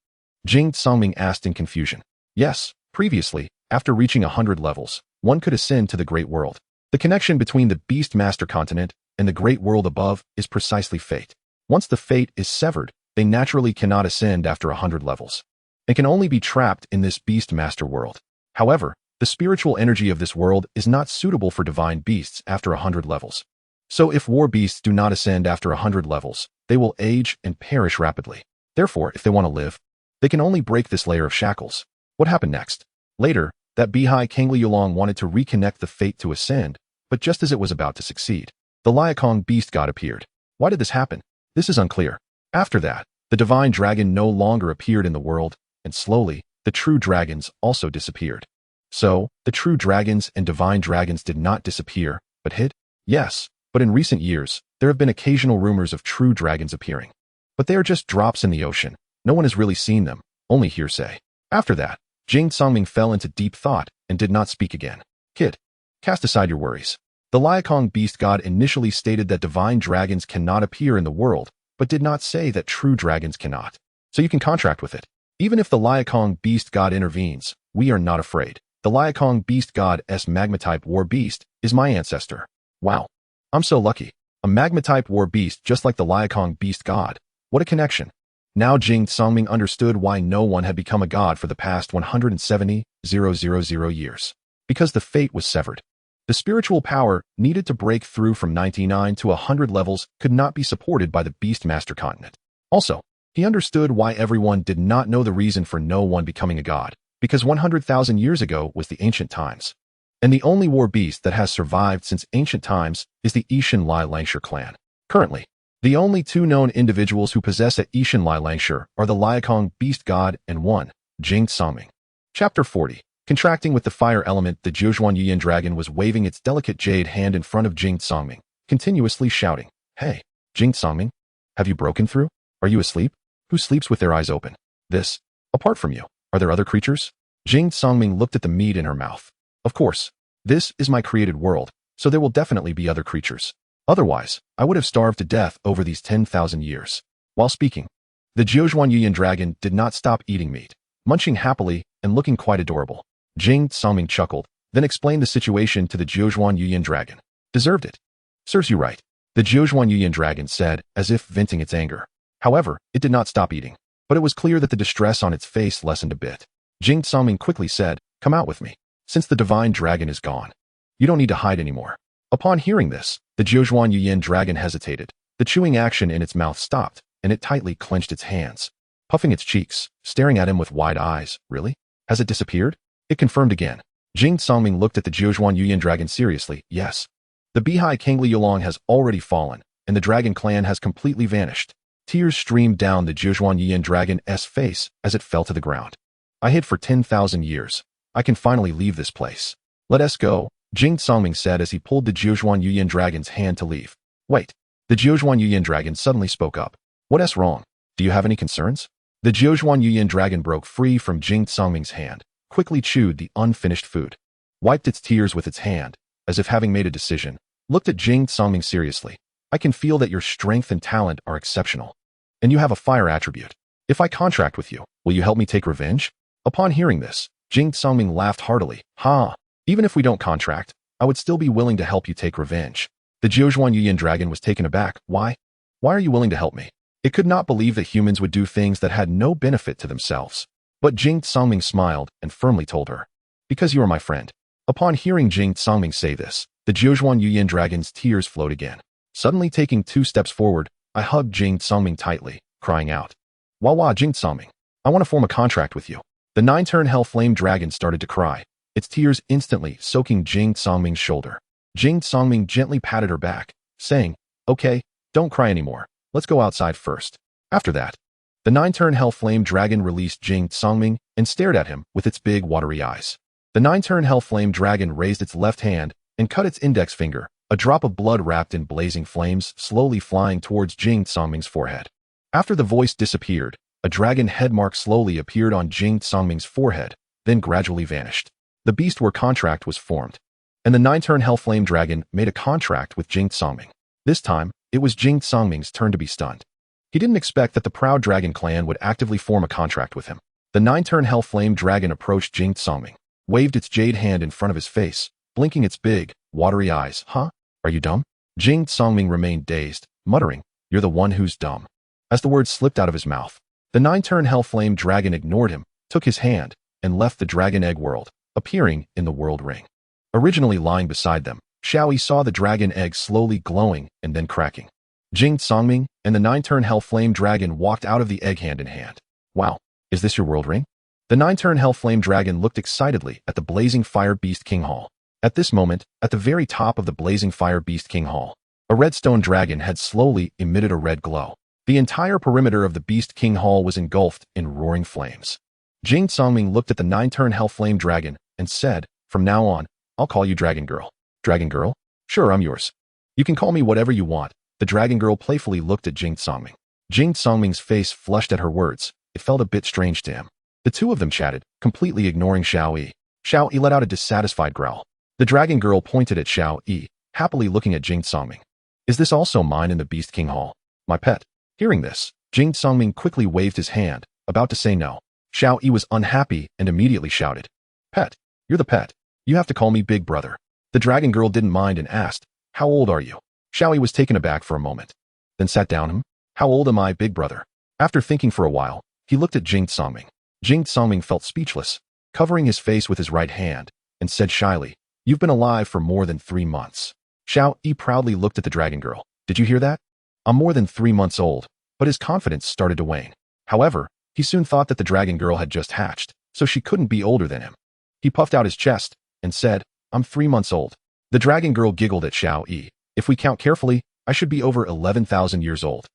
Jing Songming asked in confusion. Yes, previously, after reaching 100 levels, one could ascend to the Great World. The connection between the Beast Master continent and the Great World above is precisely fate. Once the fate is severed, they naturally cannot ascend after 100 levels, and can only be trapped in this Beast Master world. However, the spiritual energy of this world is not suitable for divine beasts after 100 levels. So if war beasts do not ascend after 100 levels, they will age and perish rapidly. Therefore, if they want to live, they can only break this layer of shackles. What happened next? Later, that Beihai Kangliulong wanted to reconnect the fate to ascend, but just as it was about to succeed, the Liakong beast god appeared. Why did this happen? This is unclear. After that, the divine dragon no longer appeared in the world, and slowly, the true dragons also disappeared. So, the true dragons and divine dragons did not disappear, but hid? Yes, but in recent years, there have been occasional rumors of true dragons appearing. But they are just drops in the ocean. No one has really seen them, only hearsay. After that, Jing Songming fell into deep thought and did not speak again. Kid, cast aside your worries. The Liakong beast god initially stated that divine dragons cannot appear in the world, but did not say that true dragons cannot. So you can contract with it. Even if the Liakong beast god intervenes, we are not afraid. The Liakong beast god's magma-type war beast is my ancestor. Wow. I'm so lucky. A magma-type war beast just like the Liakong beast god. What a connection. Now Jing Songming understood why no one had become a god for the past 170,000 years. Because the fate was severed. The spiritual power needed to break through from 99 to 100 levels could not be supported by the Beast Master continent. Also, he understood why everyone did not know the reason for no one becoming a god. Because 100,000 years ago was the ancient times. And the only war beast that has survived since ancient times is the Ishan Lai Langshire clan. Currently, the only two known individuals who possess a Ishan Lai Langshire are the Liakong beast god and one, Jing Songming. Chapter 40. Contracting with the fire element, the Jiuzhuan Yuyin dragon was waving its delicate jade hand in front of Jing Songming, continuously shouting, "Hey, Jing Songming, have you broken through? Are you asleep? Who sleeps with their eyes open? This. Apart from you, are there other creatures?" Jing Songming looked at the meat in her mouth. Of course, this is my created world, so there will definitely be other creatures. Otherwise, I would have starved to death over these 10,000 years. While speaking, the Jiuzhuan Yuyin dragon did not stop eating meat, munching happily and looking quite adorable. Jing Songming chuckled, then explained the situation to the Jiuzhuan Yuyin dragon. "Deserved it. Serves you right," the Jiuzhuan Yuyin dragon said, as if venting its anger. However, it did not stop eating, but it was clear that the distress on its face lessened a bit. Jing Songming quickly said, "Come out with me. Since the divine dragon is gone, you don't need to hide anymore." Upon hearing this, the Jiuzhuan Yuyin dragon hesitated. The chewing action in its mouth stopped, and it tightly clenched its hands, puffing its cheeks, staring at him with wide eyes. "Really? Has it disappeared?" It confirmed again. Jing Songming looked at the Jiuzhuan Yuyin dragon seriously. "Yes. The Bihai Kangli Yulong has already fallen, and the dragon clan has completely vanished." Tears streamed down the Jiuzhuan Yuyin dragon's face as it fell to the ground. "I hid for 10,000 years. I can finally leave this place. Let us go," Jing Songming said as he pulled the Jiuzhuan Yuyin dragon's hand to leave. "Wait." The Jiuzhuan Yuyin dragon suddenly spoke up. "What's wrong? Do you have any concerns?" The Jiuzhuan Yuyin dragon broke free from Jing Songming's hand, quickly chewed the unfinished food, wiped its tears with its hand, as if having made a decision, looked at Jing Songming seriously. "I can feel that your strength and talent are exceptional, and you have a fire attribute. If I contract with you, will you help me take revenge?" Upon hearing this, Jing Songming laughed heartily. "Ha! Even if we don't contract, I would still be willing to help you take revenge." The Jiuzhuan Yuyin dragon was taken aback. Why are you willing to help me?" It could not believe that humans would do things that had no benefit to themselves. But Jing Songming smiled and firmly told her, "Because you are my friend." Upon hearing Jing Songming say this, the Jiuzhuan Yuyin dragon's tears flowed again. Suddenly taking 2 steps forward, I hugged Jing Songming tightly, crying out, "Wah Jing Songming, I want to form a contract with you." The 9-turn hell flame dragon started to cry, its tears instantly soaking Jing Songming's shoulder. Jing Songming gently patted her back, saying, "Okay, don't cry anymore. Let's go outside first." After that, the 9-turn hell flame dragon released Jing Songming and stared at him with its big watery eyes. The 9-turn hell flame dragon raised its left hand and cut its index finger, a drop of blood wrapped in blazing flames slowly flying towards Jing Songming's forehead. After the voice disappeared, a dragon head mark slowly appeared on Jing Songming's forehead, then gradually vanished. The beast war contract was formed, and the 9-turn hell flame dragon made a contract with Jing Songming. This time, it was Jing Songming's turn to be stunned. He didn't expect that the proud dragon clan would actively form a contract with him. The 9-turn hell flame dragon approached Jing Songming, waved its jade hand in front of his face, blinking its big, watery eyes. "Huh? Are you dumb?" Jing Songming remained dazed, muttering, "You're the one who's dumb." As the words slipped out of his mouth, the 9-turn hell flame dragon ignored him, took his hand, and left the dragon egg world, appearing in the world ring. Originally lying beside them, Xiaoyi saw the dragon egg slowly glowing and then cracking. Jing Songming and the 9-turn hell flame dragon walked out of the egg hand in hand. "Wow, is this your world ring?" The 9-turn hell flame dragon looked excitedly at the blazing fire beast king hall. At this moment, at the very top of the blazing fire beast king hall, a red stone dragon had slowly emitted a red glow. The entire perimeter of the beast king hall was engulfed in roaring flames. Jing Songming looked at the 9-turn hell flame dragon and said, "From now on, I'll call you Dragon Girl." "Dragon Girl? Sure, I'm yours. You can call me whatever you want." The dragon girl playfully looked at Jing Songming. Jing Songming's face flushed at her words. It felt a bit strange to him. The two of them chatted, completely ignoring Xiaoyi. Xiaoyi let out a dissatisfied growl. The dragon girl pointed at Xiaoyi, happily looking at Jing Songming. "Is this also mine in the Beast King Hall? My pet?" Hearing this, Jing Songming quickly waved his hand, about to say no. Xiaoyi was unhappy and immediately shouted, "Pet, you're the pet. You have to call me Big Brother." The dragon girl didn't mind and asked, "How old are you?" Xiaoyi was taken aback for a moment, then sat down. "How old am I, Big Brother?" After thinking for a while, he looked at Jing Songming. Jing Songming felt speechless, covering his face with his right hand, and said shyly, "You've been alive for more than 3 months." Xiaoyi proudly looked at the dragon girl. "Did you hear that? I'm more than 3 months old," but his confidence started to wane. However, he soon thought that the dragon girl had just hatched, so she couldn't be older than him. He puffed out his chest and said, I'm 3 months old. The dragon girl giggled at Xiao Yi. If we count carefully, I should be over 11,000 years old.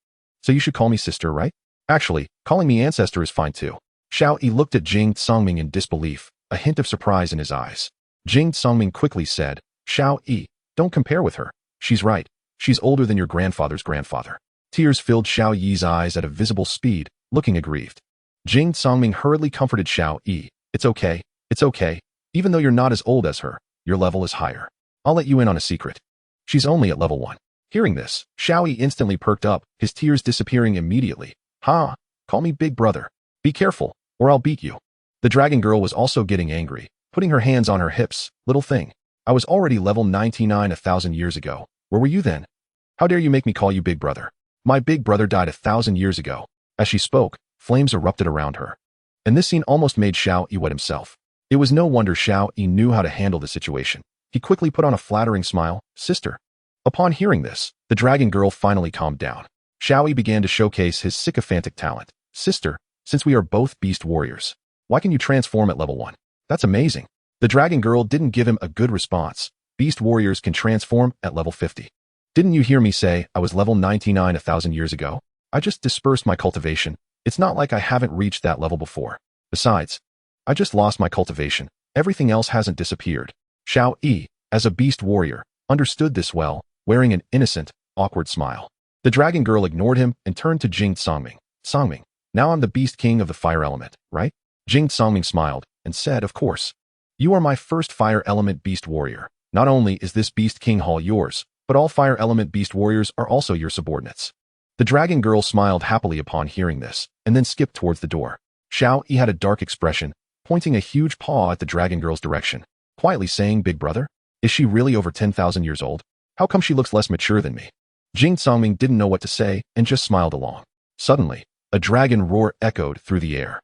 So you should call me sister, right? Actually, calling me ancestor is fine too. Xiao Yi looked at Jing Songming in disbelief, a hint of surprise in his eyes. Jing Songming quickly said, Xiao Yi, don't compare with her. She's right. She's older than your grandfather's grandfather. Tears filled Xiao Yi's eyes at a visible speed, looking aggrieved. Jing Songming hurriedly comforted Xiao Yi. It's okay. It's okay. Even though you're not as old as her, your level is higher. I'll let you in on a secret. She's only at level 1. Hearing this, Xiao Yi instantly perked up, his tears disappearing immediately. Ha! Call me big brother. Be careful, or I'll beat you. The dragon girl was also getting angry, putting her hands on her hips. Little thing. I was already level 99 1,000 years ago. Where were you then? How dare you make me call you big brother? My big brother died 1,000 years ago. As she spoke, flames erupted around her. And this scene almost made Xiao Yi wet himself. It was no wonder Xiao Yi knew how to handle the situation. He quickly put on a flattering smile. Sister. Upon hearing this, the dragon girl finally calmed down. Xiao Yi began to showcase his sycophantic talent. Sister, since we are both beast warriors, why can you transform at level 1? That's amazing. The dragon girl didn't give him a good response. Beast warriors can transform at level 50. Didn't you hear me say I was level 99 1,000 years ago? I just dispersed my cultivation. It's not like I haven't reached that level before. Besides, I just lost my cultivation. Everything else hasn't disappeared. Xiao Yi, as a beast warrior, understood this well, wearing an innocent, awkward smile. The dragon girl ignored him and turned to Jing Songming. Songming, now I'm the beast king of the fire element, right? Jing Songming smiled and said, of course. You are my first fire element beast warrior. Not only is this beast king hall yours, but all fire element beast warriors are also your subordinates. The dragon girl smiled happily upon hearing this, and then skipped towards the door. Xiao Yi had a dark expression, pointing a huge paw at the dragon girl's direction, quietly saying, Big brother? Is she really over 10,000 years old? How come she looks less mature than me? Jing Songming didn't know what to say and just smiled along. Suddenly, a dragon roar echoed through the air.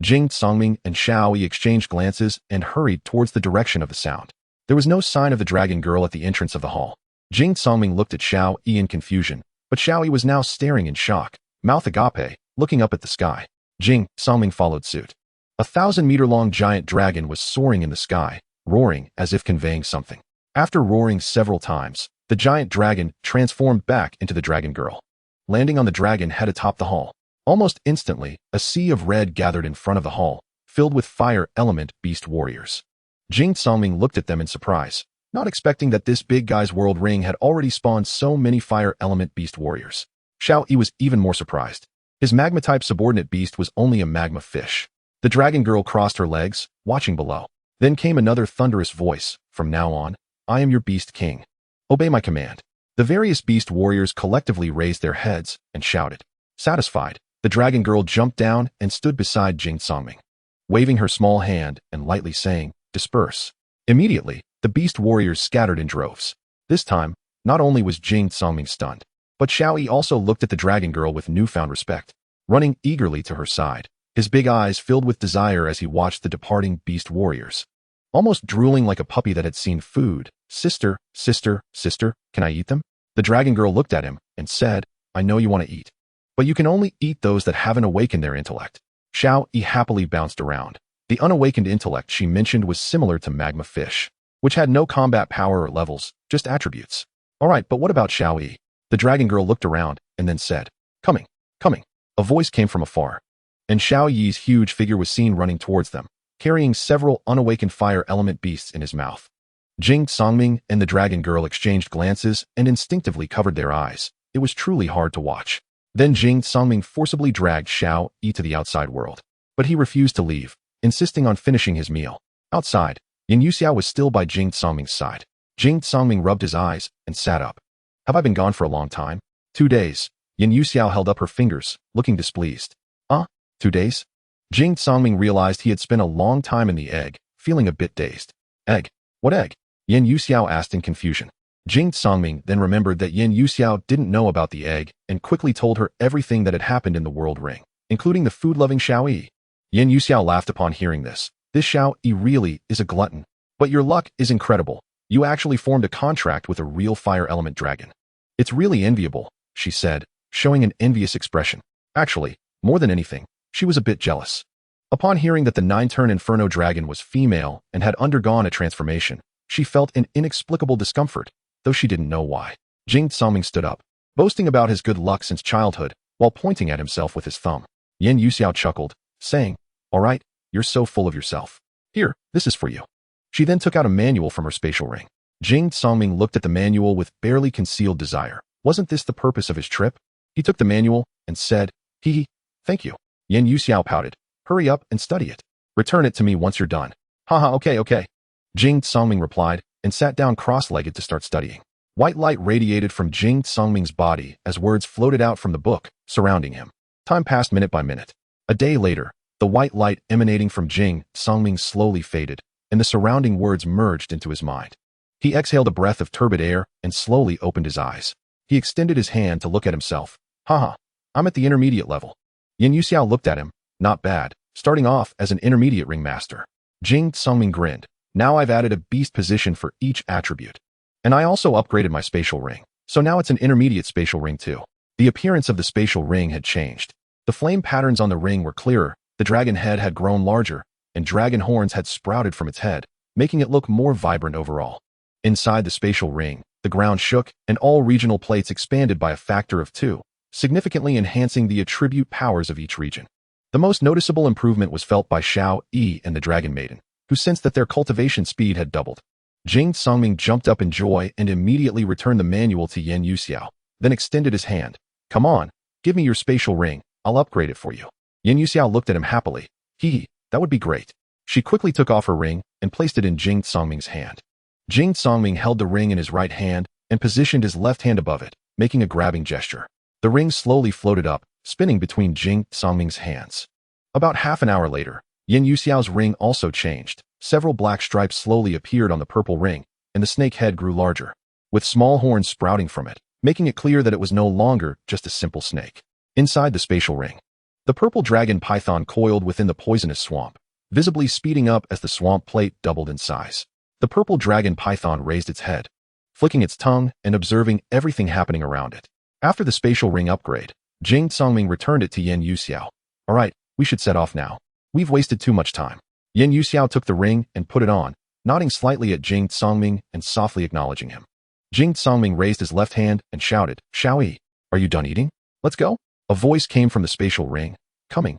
Jing Songming and Xiao Yi exchanged glances and hurried towards the direction of the sound. There was no sign of the dragon girl at the entrance of the hall. Jing Songming looked at Xiao Yi in confusion, but Xiao Yi was now staring in shock, mouth agape, looking up at the sky. Jing Songming followed suit. 1,000-meter-long giant dragon was soaring in the sky, roaring as if conveying something. After roaring several times, the giant dragon transformed back into the dragon girl. Landing on the dragon head atop the hall. Almost instantly, a sea of red gathered in front of the hall, filled with fire element beast warriors. Jing Songming looked at them in surprise, not expecting that this big guy's world ring had already spawned so many fire element beast warriors. Xiao Yi was even more surprised. His magma-type subordinate beast was only a magma fish. The dragon girl crossed her legs, watching below. Then came another thunderous voice. From now on, I am your beast king. Obey my command. The various beast warriors collectively raised their heads and shouted. Satisfied, the dragon girl jumped down and stood beside Jing Songming, waving her small hand and lightly saying, disperse. Immediately, the beast warriors scattered in droves. This time, not only was Jing Songming stunned, but Xiao Yi also looked at the dragon girl with newfound respect, running eagerly to her side, his big eyes filled with desire as he watched the departing beast warriors. Almost drooling like a puppy that had seen food. Sister, sister, sister, can I eat them? The dragon girl looked at him and said, I know you want to eat, but you can only eat those that haven't awakened their intellect. Xiao Yi happily bounced around. The unawakened intellect she mentioned was similar to magma fish, which had no combat power or levels, just attributes. All right, but what about Xiao Yi? The dragon girl looked around and then said, coming, coming. A voice came from afar, and Xiao Yi's huge figure was seen running towards them, carrying several unawakened fire element beasts in his mouth. Jing Songming and the dragon girl exchanged glances and instinctively covered their eyes. It was truly hard to watch. Then Jing Songming forcibly dragged Xiao Yi to the outside world, but he refused to leave, insisting on finishing his meal. Outside, Yin Yuxiao was still by Jing Songming's side. Jing Songming rubbed his eyes and sat up. Have I been gone for a long time? 2 days. Yin Yuxiao held up her fingers, looking displeased. 2 days? Jing Songming realized he had spent a long time in the egg, feeling a bit dazed. Egg? What egg? Yin Yuxiao asked in confusion. Jing Songming then remembered that Yin Yuxiao didn't know about the egg and quickly told her everything that had happened in the world ring, including the food-loving Xiao Yi. Yin Yuxiao laughed upon hearing this. This Xiao Yi really is a glutton. But your luck is incredible. You actually formed a contract with a real fire element dragon. It's really enviable, she said, showing an envious expression. Actually, more than anything, she was a bit jealous. Upon hearing that the 9-turn Inferno Dragon was female and had undergone a transformation, she felt an inexplicable discomfort, though she didn't know why. Jing Tsangming stood up, boasting about his good luck since childhood, while pointing at himself with his thumb. Yan Yuxiao chuckled, saying, "All right, you're so full of yourself. Here, this is for you." She then took out a manual from her spatial ring. Jing Tsangming looked at the manual with barely concealed desire. Wasn't this the purpose of his trip? He took the manual and said, "Hee, thank you." Yan Yuxiao pouted, "Hurry up and study it. Return it to me once you're done." "Haha, okay." Jing Tsangming replied and sat down cross-legged to start studying. White light radiated from Jing Tsangming's body as words floated out from the book, surrounding him. Time passed minute by minute. A day later, the white light emanating from Jing Tsangming slowly faded, and the surrounding words merged into his mind. He exhaled a breath of turbid air and slowly opened his eyes. He extended his hand to look at himself. "Haha, I'm at the intermediate level." Yan Yuxiao looked at him. "Not bad, starting off as an intermediate ring master." Jing Tsangming grinned. "Now I've added a beast position for each attribute. And I also upgraded my spatial ring, so now it's an intermediate spatial ring too." The appearance of the spatial ring had changed. The flame patterns on the ring were clearer, the dragon head had grown larger, and dragon horns had sprouted from its head, making it look more vibrant overall. Inside the spatial ring, the ground shook, and all regional plates expanded by a factor of 2, significantly enhancing the attribute powers of each region. The most noticeable improvement was felt by Xiao Yi and the Dragon Maiden, who sensed that their cultivation speed had doubled. Jing Tsangming jumped up in joy and immediately returned the manual to Yan Yuxiao, then extended his hand. "Come on, give me your spatial ring, I'll upgrade it for you." Yan Yuxiao looked at him happily. "Hee, that would be great." She quickly took off her ring and placed it in Jing Tsangming's hand. Jing Tsangming held the ring in his right hand and positioned his left hand above it, making a grabbing gesture. The ring slowly floated up, spinning between Jing Tsangming's hands. About half an hour later, Yan Yuxiao's ring also changed. Several black stripes slowly appeared on the purple ring, and the snake head grew larger, with small horns sprouting from it, making it clear that it was no longer just a simple snake. Inside the spatial ring, the purple dragon python coiled within the poisonous swamp, visibly speeding up as the swamp plate doubled in size. The purple dragon python raised its head, flicking its tongue and observing everything happening around it. After the spatial ring upgrade, Jing Tsangming returned it to Yan Yuxiao. "All right, we should set off now. We've wasted too much time." Yan Yuxiao took the ring and put it on, nodding slightly at Jing Tsangming and softly acknowledging him. Jing Tsangming raised his left hand and shouted, "Xiao Yi, are you done eating? Let's go." A voice came from the spatial ring. Coming.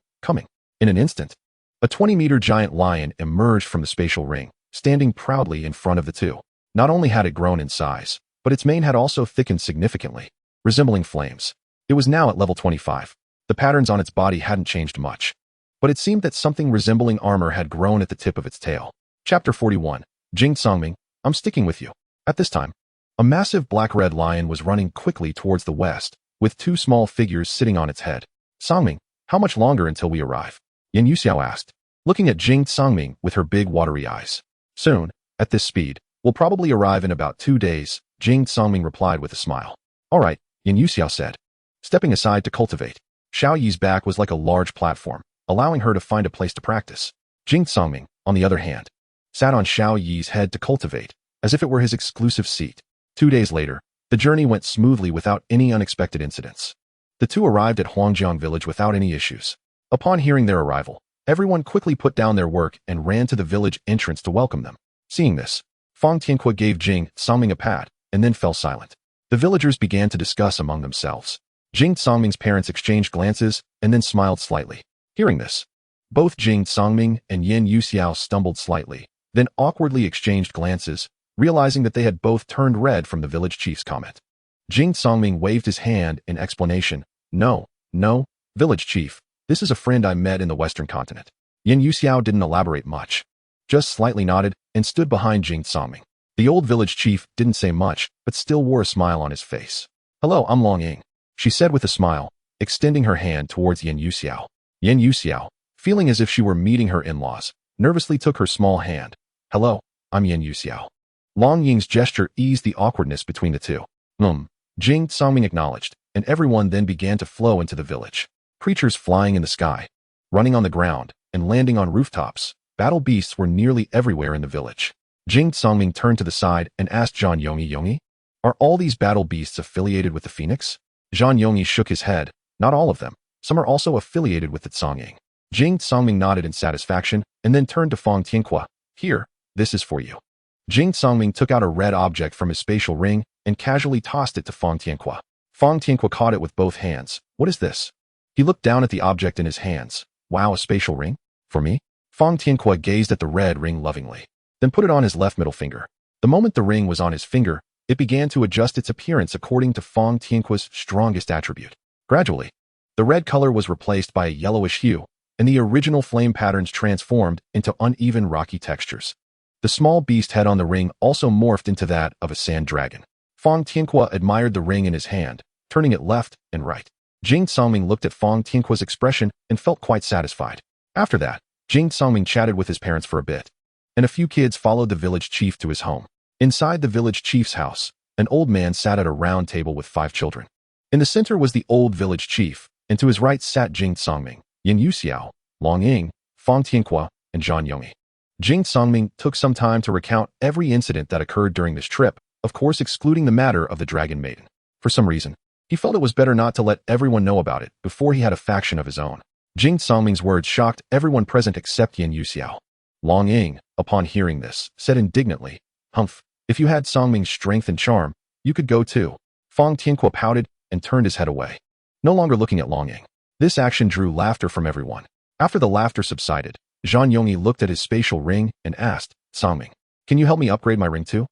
In an instant, a 20-meter giant lion emerged from the spatial ring, standing proudly in front of the two. Not only had it grown in size, but its mane had also thickened significantly, resembling flames. It was now at level 25. The patterns on its body hadn't changed much, but it seemed that something resembling armor had grown at the tip of its tail. Chapter 41. Jing Tsangming, I'm sticking with you. At this time, a massive black-red lion was running quickly towards the west, with 2 small figures sitting on its head. "Tsangming, how much longer until we arrive?" Yan Yuxiao asked, looking at Jing Tsangming with her big watery eyes. "Soon, at this speed, we'll probably arrive in about 2 days, Jing Tsangming replied with a smile. "All right," Yan Yuxiao said, stepping aside to cultivate. Xiao Yi's back was like a large platform, allowing her to find a place to practice. Jing Tsangming, on the other hand, sat on Xiao Yi's head to cultivate, as if it were his exclusive seat. 2 days later, the journey went smoothly without any unexpected incidents. The two arrived at Huangjiang village without any issues. Upon hearing their arrival, everyone quickly put down their work and ran to the village entrance to welcome them. Seeing this, Fang Tianque gave Jing Tsangming a pat and then fell silent. The villagers began to discuss among themselves. Jing Tsangming's parents exchanged glances and then smiled slightly. Hearing this, both Jing Tsangming and Yan Yuxiao stumbled slightly, then awkwardly exchanged glances, realizing that they had both turned red from the village chief's comment. Jing Tsangming waved his hand in explanation. No, village chief, this is a friend I met in the western continent." Yan Yuxiao didn't elaborate much, just slightly nodded and stood behind Jing Tsangming. The old village chief didn't say much, but still wore a smile on his face. "Hello, I'm Long Ying," she said with a smile, extending her hand towards Yan Yuxiao. Yan Yuxiao, feeling as if she were meeting her in-laws, nervously took her small hand. "Hello, I'm Yan Yuxiao." Long Ying's gesture eased the awkwardness between the two. Jing Tsangming acknowledged, and everyone then began to flow into the village. Creatures flying in the sky, running on the ground, and landing on rooftops. Battle beasts were nearly everywhere in the village. Jing Tsangming turned to the side and asked Zhang Yongyi, "Are all these battle beasts affiliated with the phoenix?" Zhang Yongyi shook his head. "Not all of them. Some are also affiliated with the Tsongying." Jing Songming nodded in satisfaction and then turned to Fong Tianqua. Here, this is for you. Jing Songming took out a red object from his spatial ring and casually tossed it to Fong Tianqua. Fong Tianqua caught it with both hands. What is this? He looked down at the object in his hands. Wow, a spatial ring? For me? Fong Tianqua gazed at the red ring lovingly, then put it on his left middle finger. The moment the ring was on his finger, it began to adjust its appearance according to Fong Tianqua's strongest attribute. Gradually, the red color was replaced by a yellowish hue, and the original flame patterns transformed into uneven rocky textures. The small beast head on the ring also morphed into that of a sand dragon. Fong Tianqua admired the ring in his hand, turning it left and right. Jing Songming looked at Fong Tianqua's expression and felt quite satisfied. After that, Jing Songming chatted with his parents for a bit, and a few kids followed the village chief to his home. Inside the village chief's house, an old man sat at a round table with 5 children. In the center was the old village chief, and to his right sat Jing Songming, Yin Yuxiao, Long Ying, Fong Tianqua, and Zhang Yongyi. Jing Songming took some time to recount every incident that occurred during this trip, of course excluding the matter of the Dragon Maiden. For some reason, he felt it was better not to let everyone know about it before he had a faction of his own. Jing Songming's words shocked everyone present except Yin Yuxiao. Long Ying, upon hearing this, said indignantly, "Humph, if you had Songming's strength and charm, you could go too." Fong Tianqua pouted and turned his head away, no longer looking at Long Ying. This action drew laughter from everyone. After the laughter subsided, Zhang Yongyi looked at his spatial ring and asked, "Songming, can you help me upgrade my ring too?"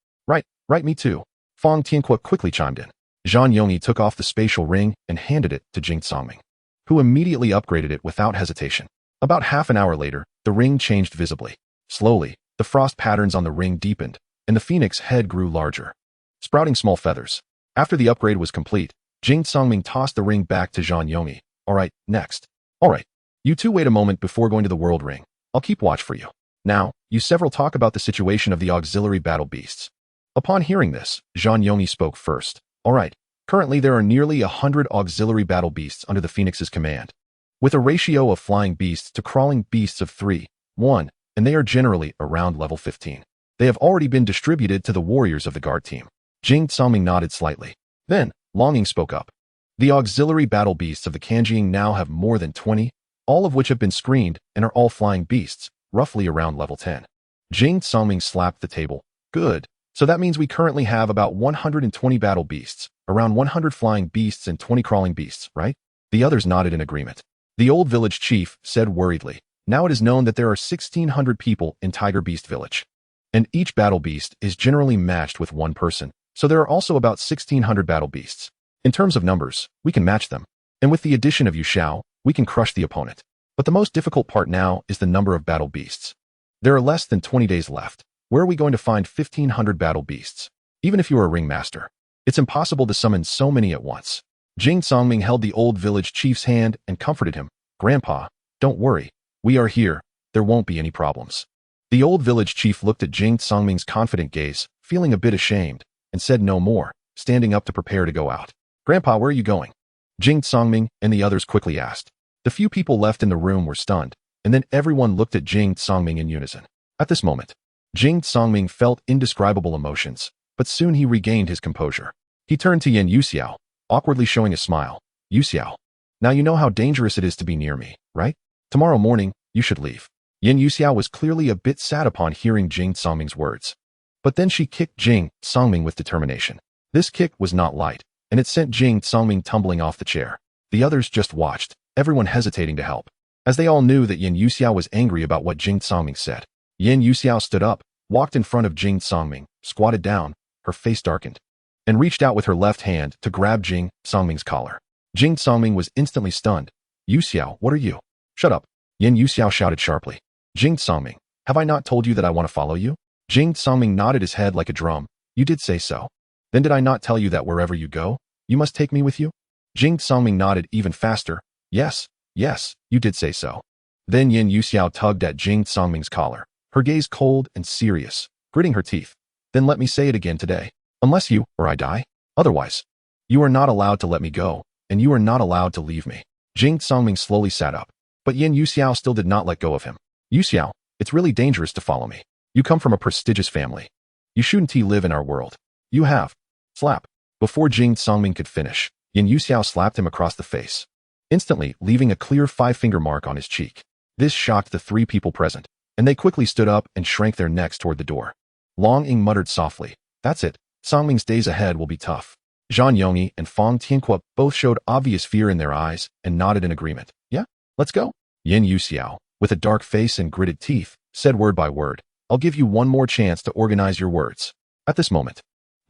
Right, me too." Fong Tianqua quickly chimed in. Zhang Yongyi took off the spatial ring and handed it to Jing Songming, who immediately upgraded it without hesitation. About half an hour later, the ring changed visibly. Slowly, the frost patterns on the ring deepened, and the phoenix head grew larger, sprouting small feathers. After the upgrade was complete, Jing Songming tossed the ring back to Zhang Yongyi. "All right, next. All right. You two wait a moment before going to the world ring. I'll keep watch for you. Now, you several talk about the situation of the auxiliary battle beasts." Upon hearing this, Zhang Yongyi spoke first. "All right. Currently, there are nearly 100 auxiliary battle beasts under the Phoenix's command, with a ratio of flying beasts to crawling beasts of 3:1, and they are generally around level 15. They have already been distributed to the warriors of the guard team." Jing Songming nodded slightly. Then, Long Ying spoke up. "The auxiliary battle beasts of the Kanjiing now have more than 20, all of which have been screened and are all flying beasts, roughly around level 10. Jing Songming slapped the table. "Good. So that means we currently have about 120 battle beasts, around 100 flying beasts and 20 crawling beasts, right?" The others nodded in agreement. The old village chief said worriedly, "Now it is known that there are 1,600 people in Tiger Beast Village, and each battle beast is generally matched with one person, so there are also about 1,600 battle beasts. In terms of numbers, we can match them, and with the addition of Yu Xiao, we can crush the opponent. But the most difficult part now is the number of battle beasts. There are less than 20 days left. Where are we going to find 1,500 battle beasts? Even if you are a ringmaster, it's impossible to summon so many at once." Jing Songming held the old village chief's hand and comforted him. "Grandpa, don't worry. We are here. There won't be any problems." The old village chief looked at Jing Songming's confident gaze, feeling a bit ashamed, and said no more, standing up to prepare to go out. "Grandpa, where are you going?" Jing Songming and the others quickly asked. The few people left in the room were stunned, and then everyone looked at Jing Songming in unison. At this moment, Jing Songming felt indescribable emotions, but soon he regained his composure. He turned to Yin Yuxiao, awkwardly showing a smile. "Yuxiao, now you know how dangerous it is to be near me, right? Tomorrow morning, you should leave." Yin Yuxiao was clearly a bit sad upon hearing Jing Songming's words. But then she kicked Jing Songming with determination. This kick was not light, and it sent Jing Songming tumbling off the chair. The others just watched, everyone hesitating to help, as they all knew that Yin Yuxiao was angry about what Jing Songming said. Yin Yuxiao stood up, walked in front of Jing Songming, squatted down, her face darkened, and reached out with her left hand to grab Jing Songming's collar. Jing Songming was instantly stunned. "Yuxiao, what are you?" "Shut up," Yin Yuxiao shouted sharply. "Jing Songming, have I not told you that I want to follow you?" Jing Songming nodded his head like a drum. "You did say so. Then did I not tell you that wherever you go, you must take me with you?" Jing Songming nodded even faster. Yes, you did say so." Then Yin Yuxiao tugged at Jing Songming's collar, her gaze cold and serious, gritting her teeth. "Then let me say it again today. Unless you or I die. Otherwise, you are not allowed to let me go, and you are not allowed to leave me." Jing Songming slowly sat up, but Yin Yuxiao still did not let go of him. "Yuxiao, it's really dangerous to follow me. You come from a prestigious family. You shouldn't live in our world. You have." Slap. Before Jing Songming could finish, Yin Yuxiao slapped him across the face, instantly leaving a clear 5-finger mark on his cheek. This shocked the three people present, and they quickly stood up and shrank their necks toward the door. Long Ying muttered softly, "That's it. Songming's days ahead will be tough." Zhang Yongyi and Fang Tianque both showed obvious fear in their eyes and nodded in agreement. "Yeah, let's go." Yin Yuxiao, with a dark face and gritted teeth, said word by word, "I'll give you one more chance to organize your words." At this moment,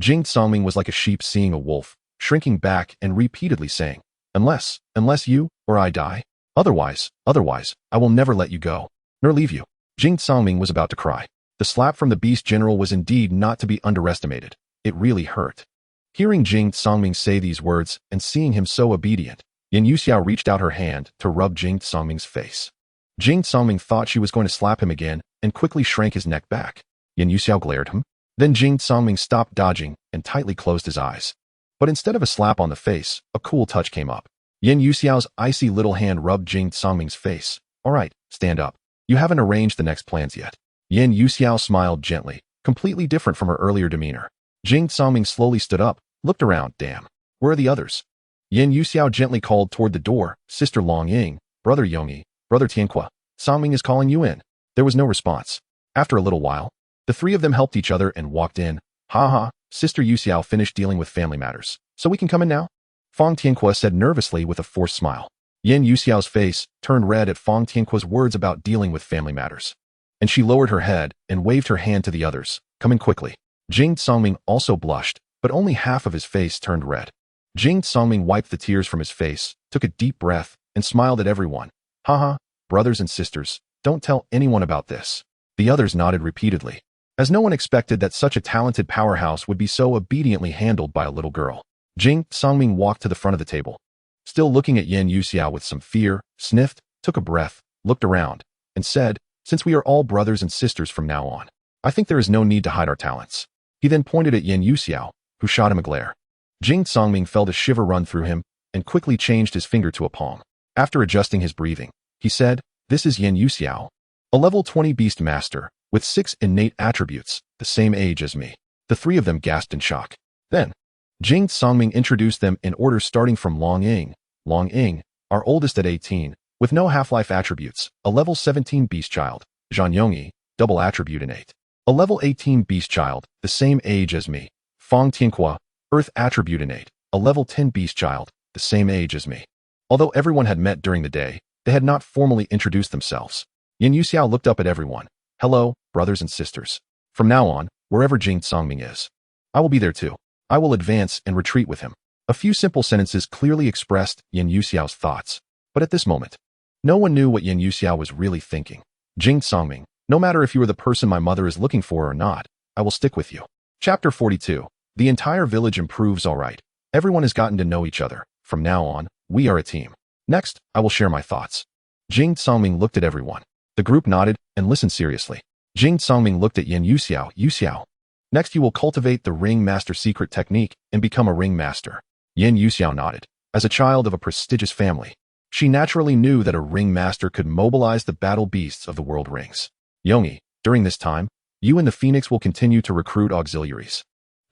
Jing Songming was like a sheep seeing a wolf, shrinking back and repeatedly saying, unless you or I die. Otherwise, I will never let you go, nor leave you." Jing Songming was about to cry. The slap from the Beast General was indeed not to be underestimated. It really hurt. Hearing Jing Songming say these words and seeing him so obedient, Yin Yuxiao reached out her hand to rub Jing Songming's face. Jing Songming thought she was going to slap him again and quickly shrank his neck back. Yin Yuxiao glared at him. Then Jing Songming stopped dodging and tightly closed his eyes. But instead of a slap on the face, a cool touch came up. Yin Yuxiao's icy little hand rubbed Jing Songming's face. "All right, stand up. You haven't arranged the next plans yet." Yin Yuxiao smiled gently, completely different from her earlier demeanor. Jing Songming slowly stood up, looked around. Damn, where are the others? Yin Yuxiao gently called toward the door, "Sister Long Ying, Brother Yongyi, Brother Tianque, Songming is calling you in." There was no response. After a little while, the three of them helped each other and walked in. "Ha ha, Sister Yuxiao finished dealing with family matters, so we can come in now?" Fang Tianque said nervously with a forced smile. Yin Yuxiao's face turned red at Fang Tianque's words about dealing with family matters, and she lowered her head and waved her hand to the others. "Come in quickly." Jing Songming also blushed, but only half of his face turned red. Jing Songming wiped the tears from his face, took a deep breath, and smiled at everyone. "Haha, brothers and sisters, don't tell anyone about this." The others nodded repeatedly, as no one expected that such a talented powerhouse would be so obediently handled by a little girl. Jing Songming walked to the front of the table. Still looking at Yin Yuxiao with some fear, sniffed, took a breath, looked around, and said, "Since we are all brothers and sisters from now on, I think there is no need to hide our talents." He then pointed at Yin Yuxiao, who shot him a glare. Jing Songming felt a shiver run through him and quickly changed his finger to a palm. After adjusting his breathing, he said, "This is Yin Yuxiao, a level 20 beast master, with 6 innate attributes, the same age as me." The three of them gasped in shock. Then, Jing Songming introduced them in order starting from Long Ying. Long Ying, our oldest at 18, with no half-life attributes, a level 17 beast child. Zhang Yongyi, double attribute innate, a level 18 beast child, the same age as me. Fang Tianque, earth attribute innate, a level 10 beast child, the same age as me. Although everyone had met during the day, they had not formally introduced themselves. Yin Yuxiao looked up at everyone. "Hello, brothers and sisters. From now on, wherever Jing Songming is, I will be there too. I will advance and retreat with him." A few simple sentences clearly expressed Yin Yuxiao's thoughts. But at this moment, no one knew what Yin Yuxiao was really thinking. "Jing Songming, no matter if you are the person my mother is looking for or not, I will stick with you." Chapter 42. The entire village improves all right. Everyone has gotten to know each other. From now on, we are a team. Next, I will share my thoughts. Jing Songming looked at everyone. The group nodded and listened seriously. Jing Songming looked at Yin Yuxiao. "Yuxiao, next you will cultivate the ring master secret technique and become a ring master." Yin Yuxiao nodded. As a child of a prestigious family, she naturally knew that a ring master could mobilize the battle beasts of the world rings. "Yongyi, during this time, you and the Phoenix will continue to recruit auxiliaries."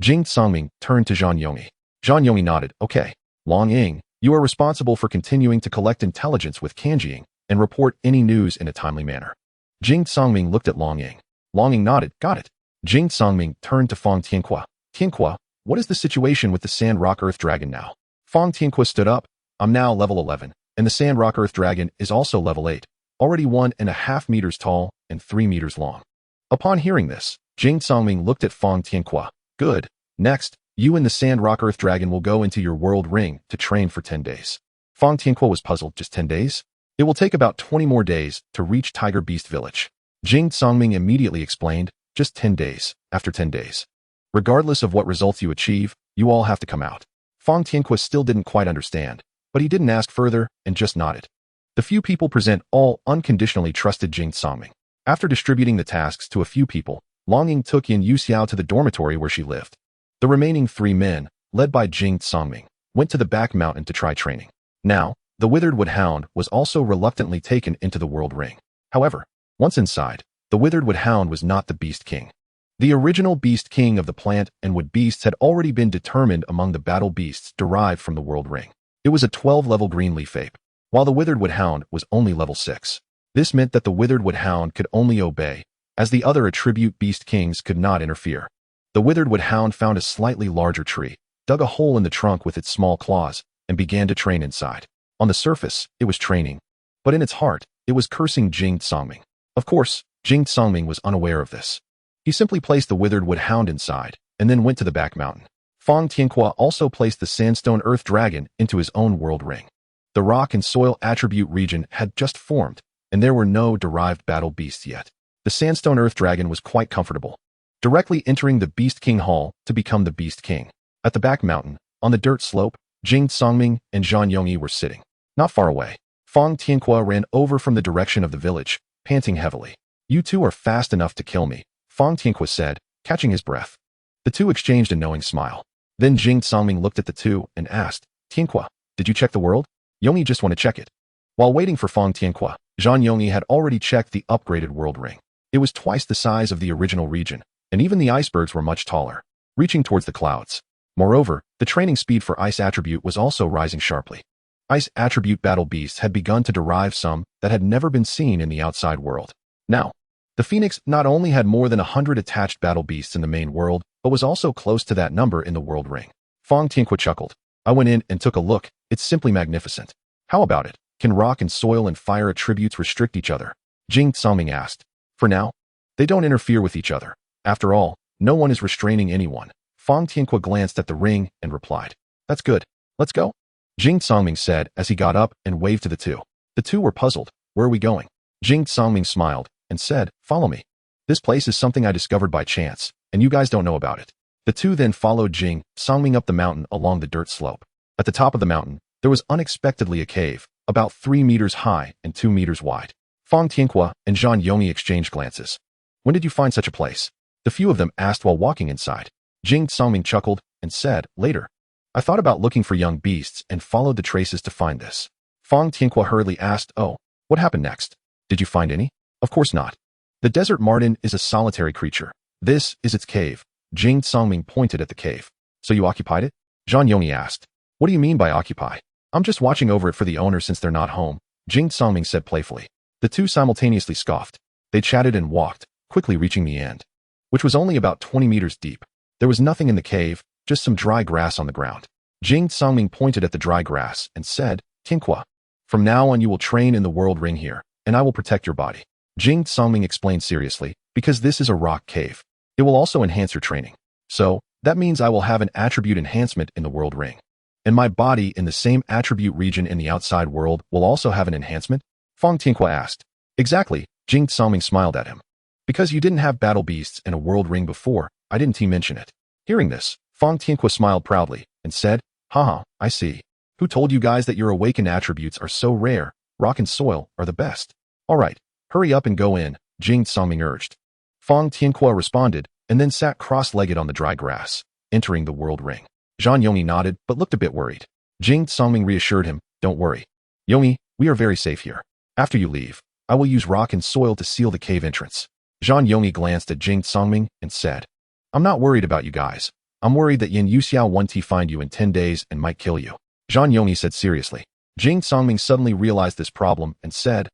Jing Songming turned to Zhang Yongyi. Zhang Yongyi nodded. "Okay. Long Ying, you are responsible for continuing to collect intelligence with Kanjiing and report any news in a timely manner." Jing Songming looked at Long Ying. Long Ying nodded. "Got it." Jing Songming turned to Fang Tianque. "Tianque, what is the situation with the Sand Rock Earth Dragon now?" Fang Tianque stood up. "I'm now level 11, and the Sand Rock Earth Dragon is also level 8, already 1.5 meters tall and 3 meters long." Upon hearing this, Jing Songming looked at Fang Tianque. "Good. Next, you and the Sand Rock Earth Dragon will go into your world ring to train for 10 days. Fang Tianque was puzzled. "Just 10 days? It will take about 20 more days to reach Tiger Beast Village." Jing Songming immediately explained, "Just 10 days. After 10 days, regardless of what results you achieve, you all have to come out." Fang Tianque still didn't quite understand, but he didn't ask further and just nodded. The few people present all unconditionally trusted Jing Songming. After distributing the tasks to a few people, Long Ying took Yin Yuxiao to the dormitory where she lived. The remaining 3 men, led by Jing Songming, went to the back mountain to try training. Now, the Withered Wood Hound was also reluctantly taken into the world ring. However, once inside, the Withered Wood Hound was not the Beast King. The original Beast King of the plant and wood beasts had already been determined among the battle beasts derived from the world ring. It was a 12-level green leaf ape, while the Withered Wood Hound was only level 6. This meant that the Withered Wood Hound could only obey, as the other attribute beast kings could not interfere. The Withered Wood Hound found a slightly larger tree, dug a hole in the trunk with its small claws, and began to train inside. On the surface, it was training, but in its heart, it was cursing Jing Tsangming. Of course, Jing Tsangming was unaware of this. He simply placed the Withered Wood Hound inside, and then went to the back mountain. Fang Tianhua also placed the Sandstone Earth Dragon into his own world ring. The rock and soil attribute region had just formed, and there were no derived battle beasts yet. The Sandstone Earth Dragon was quite comfortable, directly entering the Beast King Hall to become the Beast King. At the back mountain, on the dirt slope, Jing Tsangming and Zhan Yongyi were sitting. Not far away, Fang Tianhua ran over from the direction of the village, panting heavily. "You two are fast enough to kill me," Fang Tianhua said, catching his breath. The two exchanged a knowing smile. Then Jing Tsangming looked at the two and asked, "Tianhua, did you check the world?" "Yongyi just want to check it." While waiting for Fang Tianhua, Zhan Yongyi had already checked the upgraded world ring. It was twice the size of the original region, and even the icebergs were much taller, reaching towards the clouds. Moreover, the training speed for ice attribute was also rising sharply. Ice attribute battle beasts had begun to derive some that had never been seen in the outside world. Now, the Phoenix not only had more than 100 attached battle beasts in the main world, but was also close to that number in the world ring. Fang Tianhua chuckled. "I went in and took a look. It's simply magnificent." "How about it? Can rock and soil and fire attributes restrict each other?" Jing Tsangming asked. "For now, they don't interfere with each other. After all, no one is restraining anyone." Fang Tianhua glanced at the ring and replied, "That's good. Let's go." Jing Tsangming said as he got up and waved to the two. The two were puzzled. "Where are we going?" Jing Tsangming smiled and said, "Follow me. This place is something I discovered by chance, and you guys don't know about it." The two then followed Jing Tsangming up the mountain along the dirt slope. At the top of the mountain, there was unexpectedly a cave, about 3 meters high and 2 meters wide. Fang Tianhua and Zhan Yongyi exchanged glances. "When did you find such a place?" the few of them asked while walking inside. Jing Tsangming chuckled and said, "Later. I thought about looking for young beasts and followed the traces to find this." Fang Tianhua hurriedly asked, "Oh, what happened next? Did you find any?" "Of course not. The desert marten is a solitary creature. This is its cave." Jing Tsangming pointed at the cave. "So you occupied it?" Zhan Yongyi asked. "What do you mean by occupy?" "I'm just watching over it for the owner since they're not home," Jing Tsangming said playfully. The two simultaneously scoffed. They chatted and walked, quickly reaching the end, which was only about 20 meters deep. There was nothing in the cave, just some dry grass on the ground. Jing Tsangming pointed at the dry grass and said, "Tianhua, from now on you will train in the world ring here, and I will protect your body." Jing Tsangming explained seriously, "Because this is a rock cave. It will also enhance your training. So, that means I will have an attribute enhancement in the world ring. And my body in the same attribute region in the outside world will also have an enhancement?" Fang Tianhua asked. "Exactly," Jing Tsangming smiled at him. "Because you didn't have battle beasts in a world ring before, I didn't mention it." Hearing this, Fang Tianhua smiled proudly and said, "Haha, I see. Who told you guys that your awakened attributes are so rare? Rock and soil are the best." "All right, hurry up and go in," Jing Tsangming urged. Fang Tianhua responded and then sat cross-legged on the dry grass, entering the world ring. Zhan Yongyi nodded but looked a bit worried. Jing Tsangming reassured him, "Don't worry. Yongyi, we are very safe here. After you leave, I will use rock and soil to seal the cave entrance." Zhan Yongyi glanced at Jing Tsangming and said, "I'm not worried about you guys. I'm worried that Yin Yuxiao 1T find you in 10 days and might kill you." Zhan Yongyi said seriously. Jing Tsangming suddenly realized this problem and said,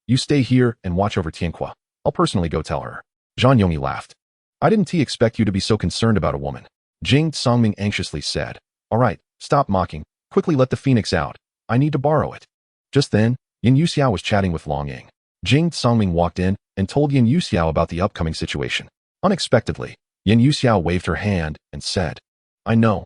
You stay here and watch over Tianhua. I'll personally go tell her." Zhan Yongyi laughed. "I didn't expect you to be so concerned about a woman," Jing Tsangming anxiously said. "All right, stop mocking. Quickly let the phoenix out. I need to borrow it." Just then, Yin Yuxiao was chatting with Long Ying. Jing Tsangming walked in and told Yin Yuxiao about the upcoming situation. Unexpectedly, Yin Yuxiao waved her hand and said, I know.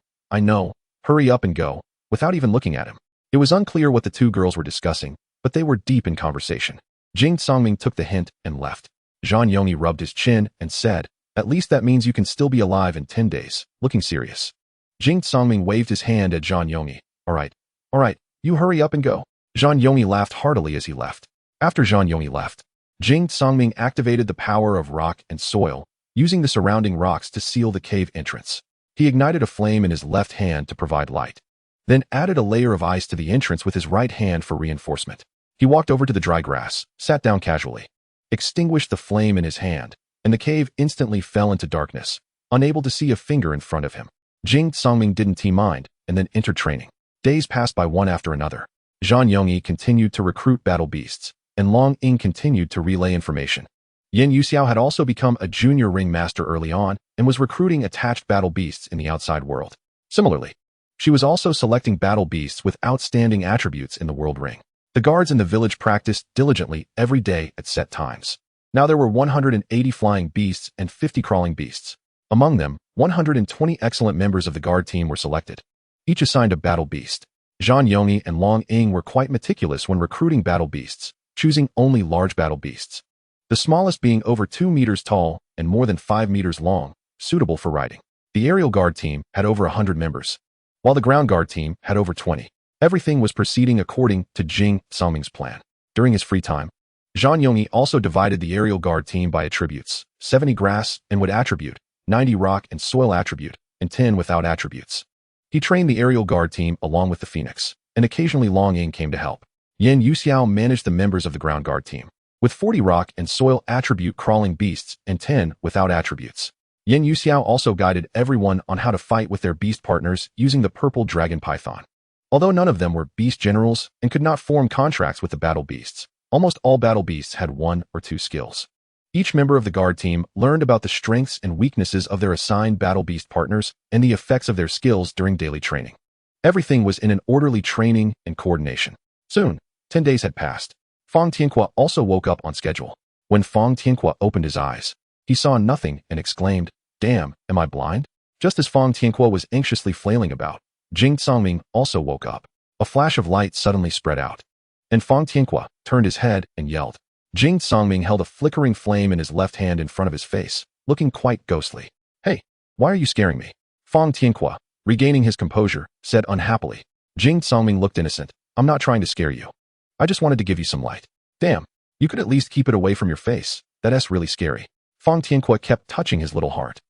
Hurry up and go," without even looking at him. It was unclear what the two girls were discussing, but they were deep in conversation. Jing Tsangming took the hint and left. Zhan Yongyi rubbed his chin and said, "At least that means you can still be alive in 10 days, looking serious." Jing Tsangming waved his hand at Zhan Yongyi. All right, you hurry up and go." Zhan Yongyi laughed heartily as he left. After Zhan Yongyi left, Jing Tsangming activated the power of rock and soil, using the surrounding rocks to seal the cave entrance. He ignited a flame in his left hand to provide light, then added a layer of ice to the entrance with his right hand for reinforcement. He walked over to the dry grass, sat down casually, extinguished the flame in his hand, and the cave instantly fell into darkness, unable to see a finger in front of him. Jing Tsangming didn't mind, and then entered training. Days passed by one after another. Zhan Yongyi continued to recruit battle beasts, and Long Ying continued to relay information. Yin Yuxiao had also become a junior ring master early on and was recruiting attached battle beasts in the outside world. Similarly, she was also selecting battle beasts with outstanding attributes in the world ring. The guards in the village practiced diligently every day at set times. Now there were 180 flying beasts and 50 crawling beasts. Among them, 120 excellent members of the guard team were selected, each assigned a battle beast. Zhang Yongyi and Long Ying were quite meticulous when recruiting battle beasts, choosing only large battle beasts, the smallest being over 2 meters tall and more than 5 meters long, suitable for riding. The aerial guard team had over 100 members, while the ground guard team had over 20. Everything was proceeding according to Jing Songming's plan. During his free time, Zhang Yongyi also divided the aerial guard team by attributes: 70 grass and wood attribute, 90 rock and soil attribute, and 10 without attributes. He trained the aerial guard team along with the Phoenix, and occasionally Long Ying came to help. Yin Yuxiao managed the members of the ground guard team, with 40 rock and soil attribute crawling beasts and 10 without attributes. Yin Yuxiao also guided everyone on how to fight with their beast partners using the purple dragon python. Although none of them were beast generals and could not form contracts with the battle beasts, almost all battle beasts had 1 or 2 skills. Each member of the guard team learned about the strengths and weaknesses of their assigned battle beast partners and the effects of their skills during daily training. Everything was in an orderly training and coordination. Soon, 10 days had passed. Fang Tianhua also woke up on schedule. When Fang Tianhua opened his eyes, he saw nothing and exclaimed, "Damn, am I blind?" Just as Fang Tianhua was anxiously flailing about, Jing Songming also woke up. A flash of light suddenly spread out, and Fang Tianhua turned his head and yelled. Jing Songming held a flickering flame in his left hand in front of his face, looking quite ghostly. "Hey, why are you scaring me?" Fang Tianhua, regaining his composure, said unhappily. Jing Songming looked innocent. "I'm not trying to scare you. I just wanted to give you some light." "Damn, you could at least keep it away from your face. That's really scary." Fang Tianhua kept touching his little heart.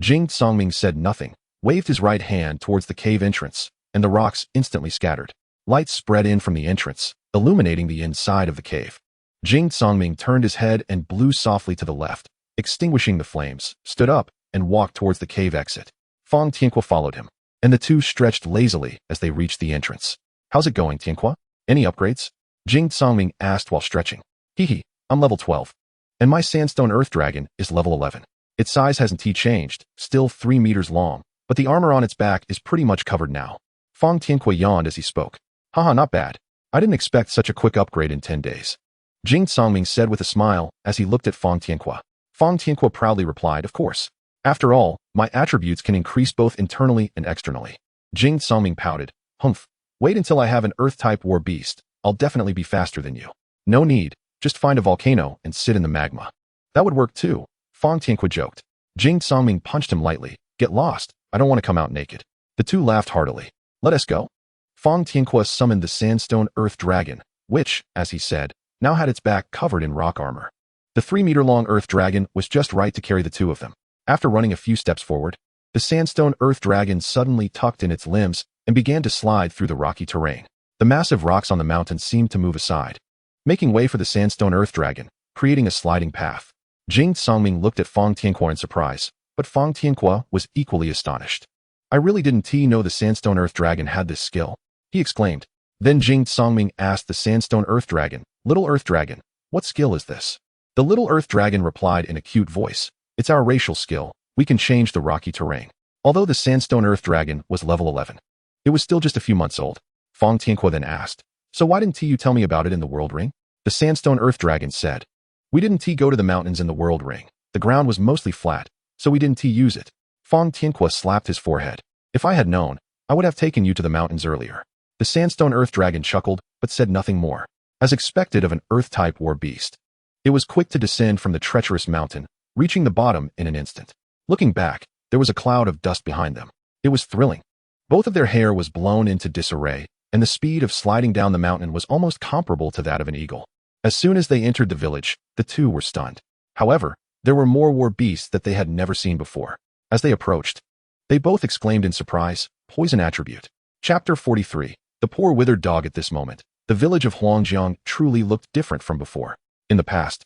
Jing Songming said nothing, waved his right hand towards the cave entrance, and the rocks instantly scattered. Light spread in from the entrance, illuminating the inside of the cave. Jing Songming turned his head and blew softly to the left, extinguishing the flames, stood up, and walked towards the cave exit. Fang Tianhua followed him, and the two stretched lazily as they reached the entrance. "How's it going, Tianhua? Any upgrades?" Jing Songming asked while stretching. "Hee, I'm level 12. And my sandstone earth dragon is level 11. Its size hasn't changed, still 3 meters long, but the armor on its back is pretty much covered now." Fang Tianhua yawned as he spoke. "Haha, not bad. I didn't expect such a quick upgrade in 10 days. Jing Songming said with a smile as he looked at Fang Tianhua. Fang Tianhua proudly replied, "Of course. After all, my attributes can increase both internally and externally." Jing Songming pouted. "Humph. Wait until I have an Earth-type war beast. I'll definitely be faster than you." "No need. Just find a volcano and sit in the magma." "That would work too," Fang Tianhua joked. Jing Songming punched him lightly. "Get lost. I don't want to come out naked." The two laughed heartily. "Let us go." Fang Tianhua summoned the sandstone earth dragon, which, as he said, now had its back covered in rock armor. The 3-meter-long earth dragon was just right to carry the two of them. After running a few steps forward, the sandstone earth dragon suddenly tucked in its limbs and began to slide through the rocky terrain. The massive rocks on the mountain seemed to move aside, making way for the sandstone earth dragon, creating a sliding path. Jing Songming looked at Fang Tianhua in surprise, but Fang Tianhua was equally astonished. "I really didn't know the sandstone earth dragon had this skill," he exclaimed. Then Jing Songming asked the sandstone earth dragon, "Little earth dragon, what skill is this?" The little earth dragon replied in a cute voice, "It's our racial skill. We can change the rocky terrain." Although the sandstone earth dragon was level 11, it was still just a few months old. Fang Tianhua then asked, "So why didn't you tell me about it in the world ring?" The sandstone earth dragon said, "We didn't go to the mountains in the world ring. The ground was mostly flat, so we didn't use it." Fang Tianhua slapped his forehead. "If I had known, I would have taken you to the mountains earlier." The sandstone earth dragon chuckled, but said nothing more. As expected of an earth-type war beast, it was quick to descend from the treacherous mountain, reaching the bottom in an instant. Looking back, there was a cloud of dust behind them. It was thrilling. Both of their hair was blown into disarray, and the speed of sliding down the mountain was almost comparable to that of an eagle. As soon as they entered the village, the two were stunned. However, there were more war beasts that they had never seen before. As they approached, they both exclaimed in surprise, "Poison attribute." Chapter 43. The poor withered dog. At this moment, the village of Huangjiang truly looked different from before. In the past,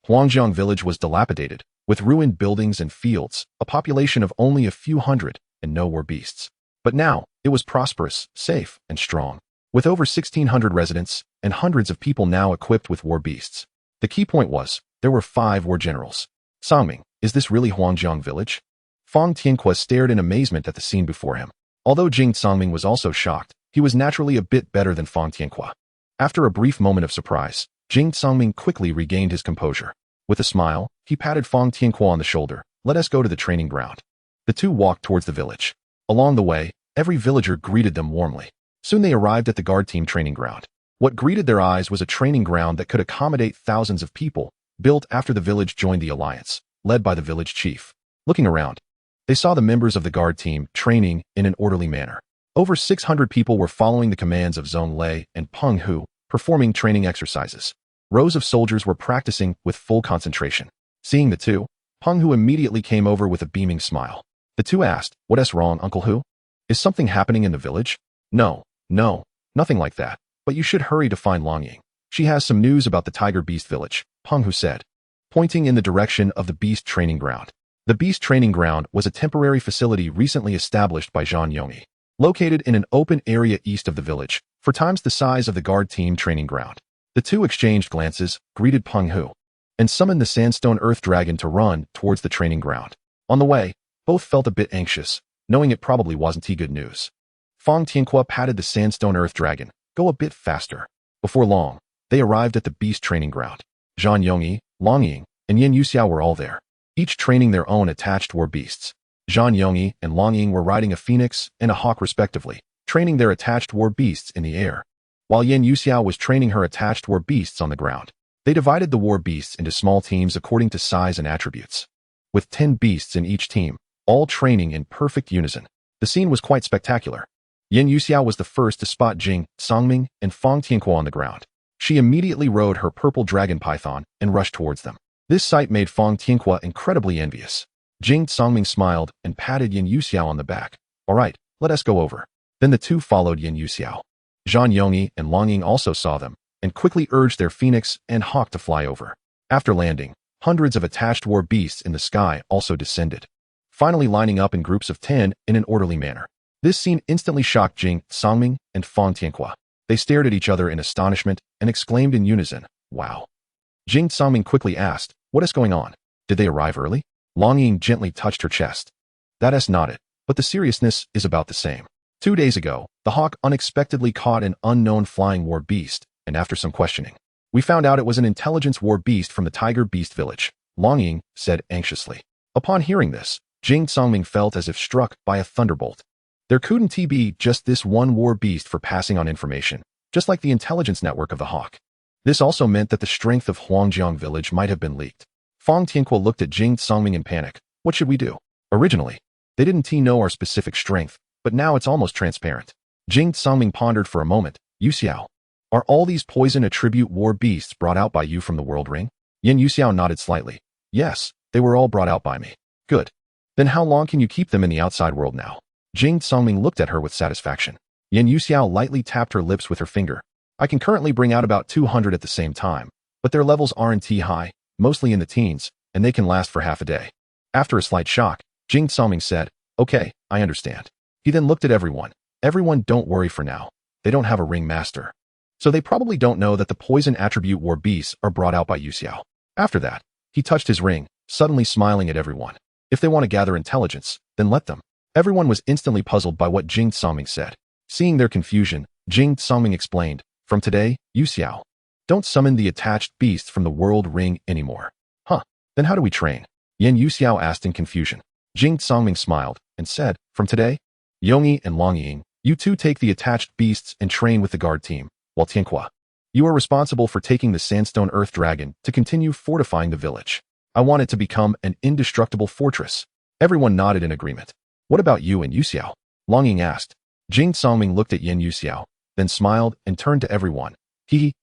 Huangjiang village was dilapidated, with ruined buildings and fields, a population of only a few hundred, and no war beasts. But now, it was prosperous, safe, and strong. With over 1,600 residents, and hundreds of people now equipped with war beasts. The key point was, there were 5 war generals. Sangming, is this really Huangjiang village? Fang Tianque stared in amazement at the scene before him. Although Jing Sangming was also shocked, he was naturally a bit better than Fang Tianque. After a brief moment of surprise, Jing Sangming quickly regained his composure. With a smile, he patted Fang Tianque on the shoulder. Let us go to the training ground. The two walked towards the village. Along the way, every villager greeted them warmly. Soon they arrived at the guard team training ground. What greeted their eyes was a training ground that could accommodate thousands of people, built after the village joined the alliance, led by the village chief. Looking around, they saw the members of the guard team training in an orderly manner. Over 600 people were following the commands of Zhong Lei and Peng Hu, performing training exercises. Rows of soldiers were practicing with full concentration. Seeing the two, Peng Hu immediately came over with a beaming smile. The two asked, "What's wrong, Uncle Hu? Is something happening in the village?" No, nothing like that. But you should hurry to find Longying. She has some news about the Tiger Beast village, Peng Hu said, pointing in the direction of the Beast Training Ground. The Beast Training Ground was a temporary facility recently established by Zhang Yongyi, located in an open area east of the village, 4 times the size of the guard team training ground. The two exchanged glances, greeted Peng Hu, and summoned the Sandstone Earth Dragon to run towards the training ground. On the way, both felt a bit anxious, knowing it probably wasn't good news. Fang Tianque patted the Sandstone Earth Dragon. Go a bit faster. Before long, they arrived at the Beast Training Ground. Zhang Yongyi, Longying, and Yin Yuxiao were all there, each training their own attached war beasts. Zhang Yongyi and Longying were riding a phoenix and a hawk respectively, training their attached war beasts in the air, while Yin Yuxiao was training her attached war beasts on the ground. They divided the war beasts into small teams according to size and attributes, with 10 beasts in each team, all training in perfect unison. The scene was quite spectacular. Yin Yuxiao was the first to spot Jing Sangming and Fang Tianque on the ground. She immediately rode her purple dragon python and rushed towards them. This sight made Fang Tianque incredibly envious. Jing Sangming smiled and patted Yin Yuxiao on the back. All right, let us go over. Then the two followed Yin Yuxiao. Zhang Yongyi and Longying also saw them, and quickly urged their phoenix and hawk to fly over. After landing, hundreds of attached war beasts in the sky also descended, finally lining up in groups of 10 in an orderly manner. This scene instantly shocked Jing Sangming and Fang Tianque. They stared at each other in astonishment and exclaimed in unison, "Wow." Jing Sangming quickly asked, "What is going on? Did they arrive early?" Longying gently touched her chest. That's not it, but the seriousness is about the same. 2 days ago, the hawk unexpectedly caught an unknown flying war beast, and after some questioning, we found out it was an intelligence war beast from the Tiger Beast village, Longying said anxiously. Upon hearing this, Jing Sangming felt as if struck by a thunderbolt. There couldn't be just this one war beast for passing on information, just like the intelligence network of the hawk. This also meant that the strength of Huangjiang village might have been leaked. Fang Tianque looked at Jing Sangming in panic. What should we do? Originally, they didn't know our specific strength, but now it's almost transparent. Jing Sangming pondered for a moment. Yuxiao, are all these poison attribute war beasts brought out by you from the world ring? Yin Yuxiao nodded slightly. Yes, they were all brought out by me. Good. Then how long can you keep them in the outside world now? Jing Sangming looked at her with satisfaction. Yin Yuxiao lightly tapped her lips with her finger. I can currently bring out about 200 at the same time, but their levels aren't high, mostly in the teens, and they can last for half a day. After a slight shock, Jing Sangming said, "Okay, I understand." He then looked at everyone. Everyone, don't worry for now. They don't have a ring master, so they probably don't know that the poison attribute war beasts are brought out by Yuxiao. After that, he touched his ring, suddenly smiling at everyone. If they want to gather intelligence, then let them. Everyone was instantly puzzled by what Jing Sangming said. Seeing their confusion, Jing Sangming explained, "From today, Yuxiao, don't summon the attached beasts from the world ring anymore." Huh, then how do we train? Yin Yuxiao asked in confusion. Jing Sangming smiled and said, "From today, Yongyi and Longying, you two take the attached beasts and train with the guard team, while Tianque, you are responsible for taking the Sandstone Earth Dragon to continue fortifying the village. I want it to become an indestructible fortress." Everyone nodded in agreement. What about you and Yuxiao? Longying asked. Jing Sangming looked at Yin Yuxiao, then smiled and turned to everyone.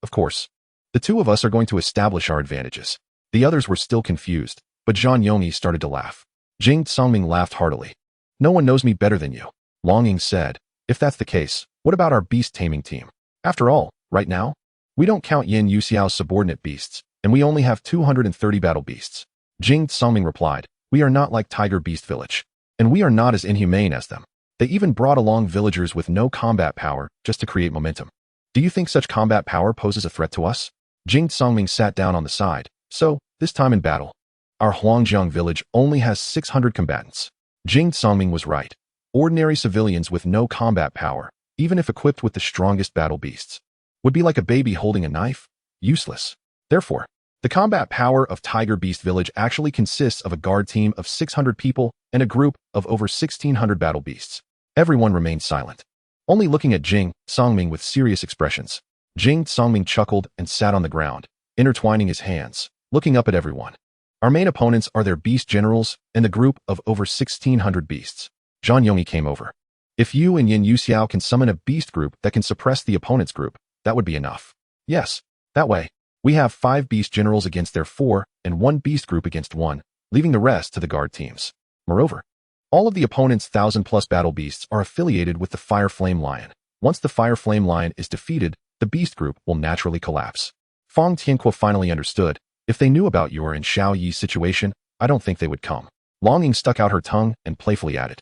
Of course. The two of us are going to establish our advantages. The others were still confused, but Zhang Yongyi started to laugh. Jing Sangming laughed heartily. No one knows me better than you. Longying said, if that's the case, what about our beast taming team? After all, right now, we don't count Yin Yuxiao's subordinate beasts, and we only have 230 battle beasts. Jing Sangming replied, we are not like Tiger Beast Village, and we are not as inhumane as them. They even brought along villagers with no combat power just to create momentum. Do you think such combat power poses a threat to us? Jing Songming sat down on the side. So, this time in battle, our Huangjiang village only has 600 combatants. Jing Songming was right. Ordinary civilians with no combat power, even if equipped with the strongest battle beasts, would be like a baby holding a knife. Useless. Therefore, the combat power of Tiger Beast Village actually consists of a guard team of 600 people and a group of over 1,600 battle beasts. Everyone remained silent, only looking at Jing Songming with serious expressions. Jing Songming chuckled and sat on the ground, intertwining his hands, looking up at everyone. Our main opponents are their beast generals and the group of over 1,600 beasts. Zhang Yongyi came over. If you and Yin Yuxiao can summon a beast group that can suppress the opponent's group, that would be enough. Yes, that way, we have 5 beast generals against their 4 and 1 beast group against 1, leaving the rest to the guard teams. Moreover, all of the opponent's 1,000+ battle beasts are affiliated with the Fire Flame Lion. Once the Fire Flame Lion is defeated, the beast group will naturally collapse. Fang Tianque finally understood. If they knew about your and Xiao Yi's situation, I don't think they would come. Longing stuck out her tongue and playfully added,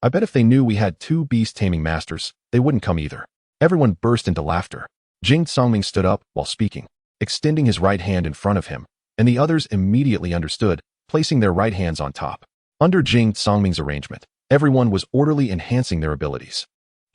I bet if they knew we had 2 beast taming masters, they wouldn't come either. Everyone burst into laughter. Jing Songming stood up while speaking, extending his right hand in front of him, and the others immediately understood, placing their right hands on top. Under Jing Songming's arrangement, everyone was orderly enhancing their abilities.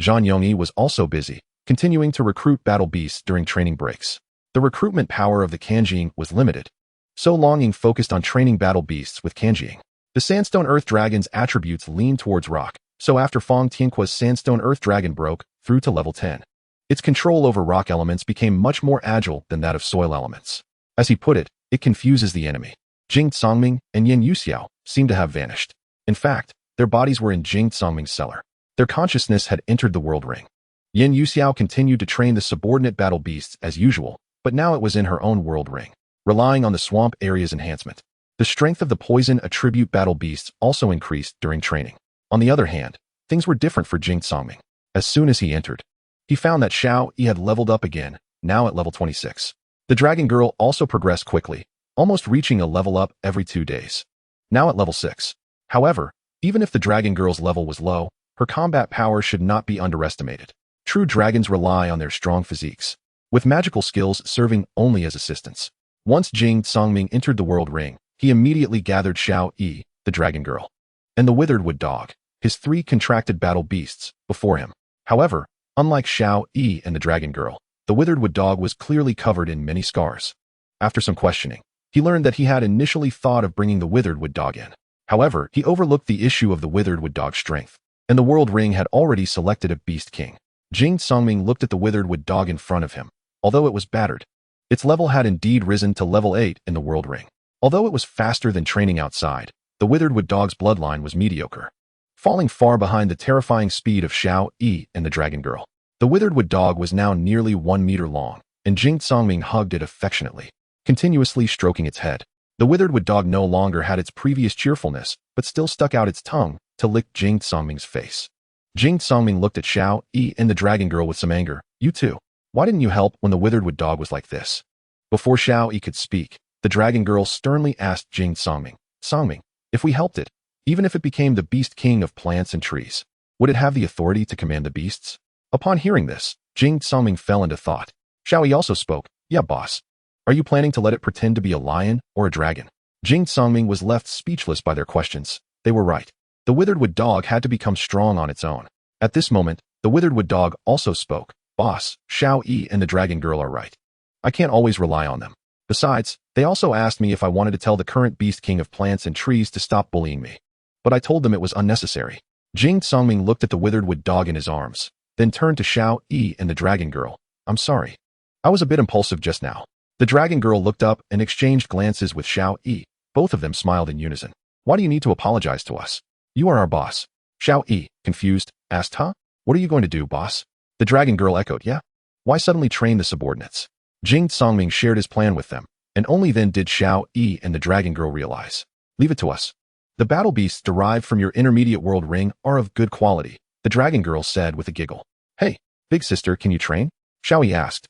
Zhang Yongyi was also busy, continuing to recruit battle beasts during training breaks. The recruitment power of the Kanjing was limited, so Longing focused on training battle beasts with Kanjing. The Sandstone Earth Dragon's attributes leaned towards rock, so after Fang Tianque's Sandstone Earth Dragon broke through to level 10, its control over rock elements became much more agile than that of soil elements. As he put it, it confuses the enemy. Jing Songming and Yin Yuxiao seemed to have vanished. In fact, their bodies were in Jing Songming's cellar. Their consciousness had entered the world ring. Yin Yuxiao continued to train the subordinate battle beasts as usual, but now it was in her own world ring, relying on the swamp area's enhancement. The strength of the poison attribute battle beasts also increased during training. On the other hand, things were different for Jing Songming. As soon as he entered, he found that Xiao Yi had leveled up again, now at level 26. The Dragon Girl also progressed quickly, almost reaching a level up every 2 days, now at level 6. However, even if the Dragon Girl's level was low, her combat power should not be underestimated. True dragons rely on their strong physiques, with magical skills serving only as assistance. Once Jing Songming entered the world ring, he immediately gathered Xiao Yi, the Dragon Girl, and the Withered Wood Dog, his 3 contracted battle beasts, before him. However, unlike Xiao Yi and the Dragon Girl, the Withered Wood Dog was clearly covered in many scars. After some questioning, he learned that he had initially thought of bringing the Withered Wood Dog in. However, he overlooked the issue of the Withered Wood Dog's strength, and the world ring had already selected a Beast King. Jing Songming looked at the Withered Wood Dog in front of him. Although it was battered, its level had indeed risen to level 8 in the world ring. Although it was faster than training outside, the Withered Wood Dog's bloodline was mediocre, falling far behind the terrifying speed of Xiao Yi and the Dragon Girl. The Withered Wood Dog was now nearly 1 meter long, and Jing Songming hugged it affectionately, continuously stroking its head. The Withered Wood Dog no longer had its previous cheerfulness, but still stuck out its tongue to lick Jing Songming's face. Jing Songming looked at Xiao Yi and the Dragon Girl with some anger. You too. Why didn't you help when the Withered Wood Dog was like this? Before Xiao Yi could speak, the Dragon Girl sternly asked Jing Songming, Songming, if we helped it, even if it became the Beast King of plants and trees, would it have the authority to command the beasts? Upon hearing this, Jing Songming fell into thought. Xiao Yi also spoke, Yeah, boss. Are you planning to let it pretend to be a lion or a dragon? Jing Songming was left speechless by their questions. They were right. The Withered Wood Dog had to become strong on its own. At this moment, the Withered Wood Dog also spoke. Boss, Xiao Yi and the Dragon Girl are right. I can't always rely on them. Besides, they also asked me if I wanted to tell the current Beast King of plants and trees to stop bullying me. But I told them it was unnecessary. Jing Songming looked at the Withered Wood Dog in his arms, then turned to Xiao Yi and the Dragon Girl. I'm sorry. I was a bit impulsive just now. The Dragon Girl looked up and exchanged glances with Xiao Yi. Both of them smiled in unison. Why do you need to apologize to us? You are our boss. Xiao Yi, confused, asked, Huh? What are you going to do, boss? The Dragon Girl echoed, Yeah? Why suddenly train the subordinates? Jing Songming shared his plan with them, and only then did Xiao Yi and the Dragon Girl realize. Leave it to us. The battle beasts derived from your intermediate world ring are of good quality, the Dragon Girl said with a giggle. Hey, big sister, can you train? Xiao Yi asked.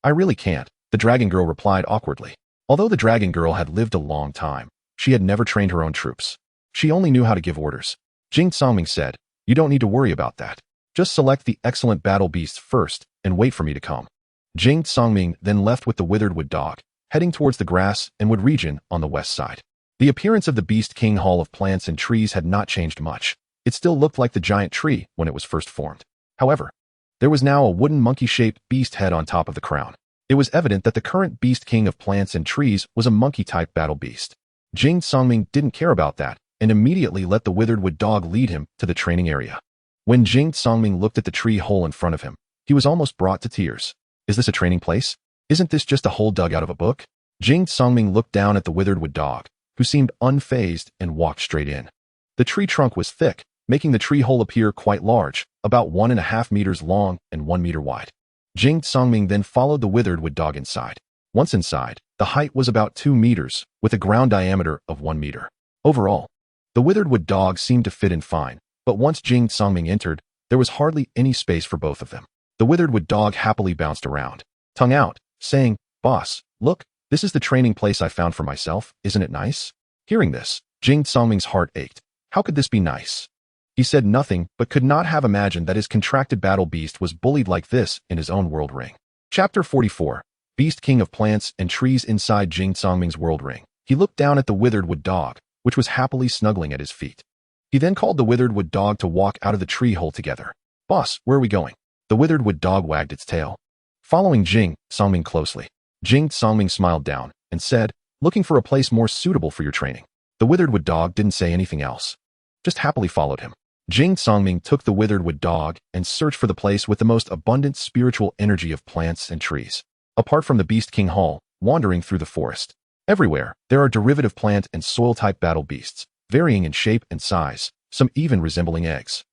I really can't, the Dragon Girl replied awkwardly. Although the Dragon Girl had lived a long time, she had never trained her own troops. She only knew how to give orders. Jing Songming said, You don't need to worry about that. Just select the excellent battle beasts first and wait for me to come. Jing Songming then left with the withered wood dog, heading towards the grass and wood region on the west side. The appearance of the Beast King Hall of plants and trees had not changed much. It still looked like the giant tree when it was first formed. However, there was now a wooden monkey-shaped beast head on top of the crown. It was evident that the current Beast King of plants and trees was a monkey-type battle beast. Jing Songming didn't care about that and immediately let the withered wood dog lead him to the training area. When Jing Songming looked at the tree hole in front of him, he was almost brought to tears. Is this a training place? Isn't this just a hole dug out of a book? Jing Songming looked down at the withered wood dog, who seemed unfazed and walked straight in. The tree trunk was thick, making the tree hole appear quite large, about 1.5 meters long and 1 meter wide. Jing Songming then followed the withered wood dog inside. Once inside, the height was about 2 meters, with a ground diameter of 1 meter. Overall, the withered wood dog seemed to fit in fine, but once Jing Songming entered, there was hardly any space for both of them. The withered wood dog happily bounced around, tongue out, saying, "Boss, look, this is the training place I found for myself, isn't it nice?" Hearing this, Jing Songming's heart ached. How could this be nice? He said nothing, but could not have imagined that his contracted battle beast was bullied like this in his own world ring. Chapter 44. Beast King of Plants and Trees inside Jing Songming's world ring. He looked down at the withered wood dog, which was happily snuggling at his feet. He then called the withered wood dog to walk out of the tree hole together. "Boss, where are we going?" The withered wood dog wagged its tail, following Jing Songming closely. Jing Songming smiled down and said, "Looking for a place more suitable for your training." The withered wood dog didn't say anything else, just happily followed him. Jing Songming took the withered wood dog and searched for the place with the most abundant spiritual energy of plants and trees. Apart from the Beast King Hall, wandering through the forest, everywhere there are derivative plant and soil-type battle beasts, varying in shape and size, some even resembling eggs.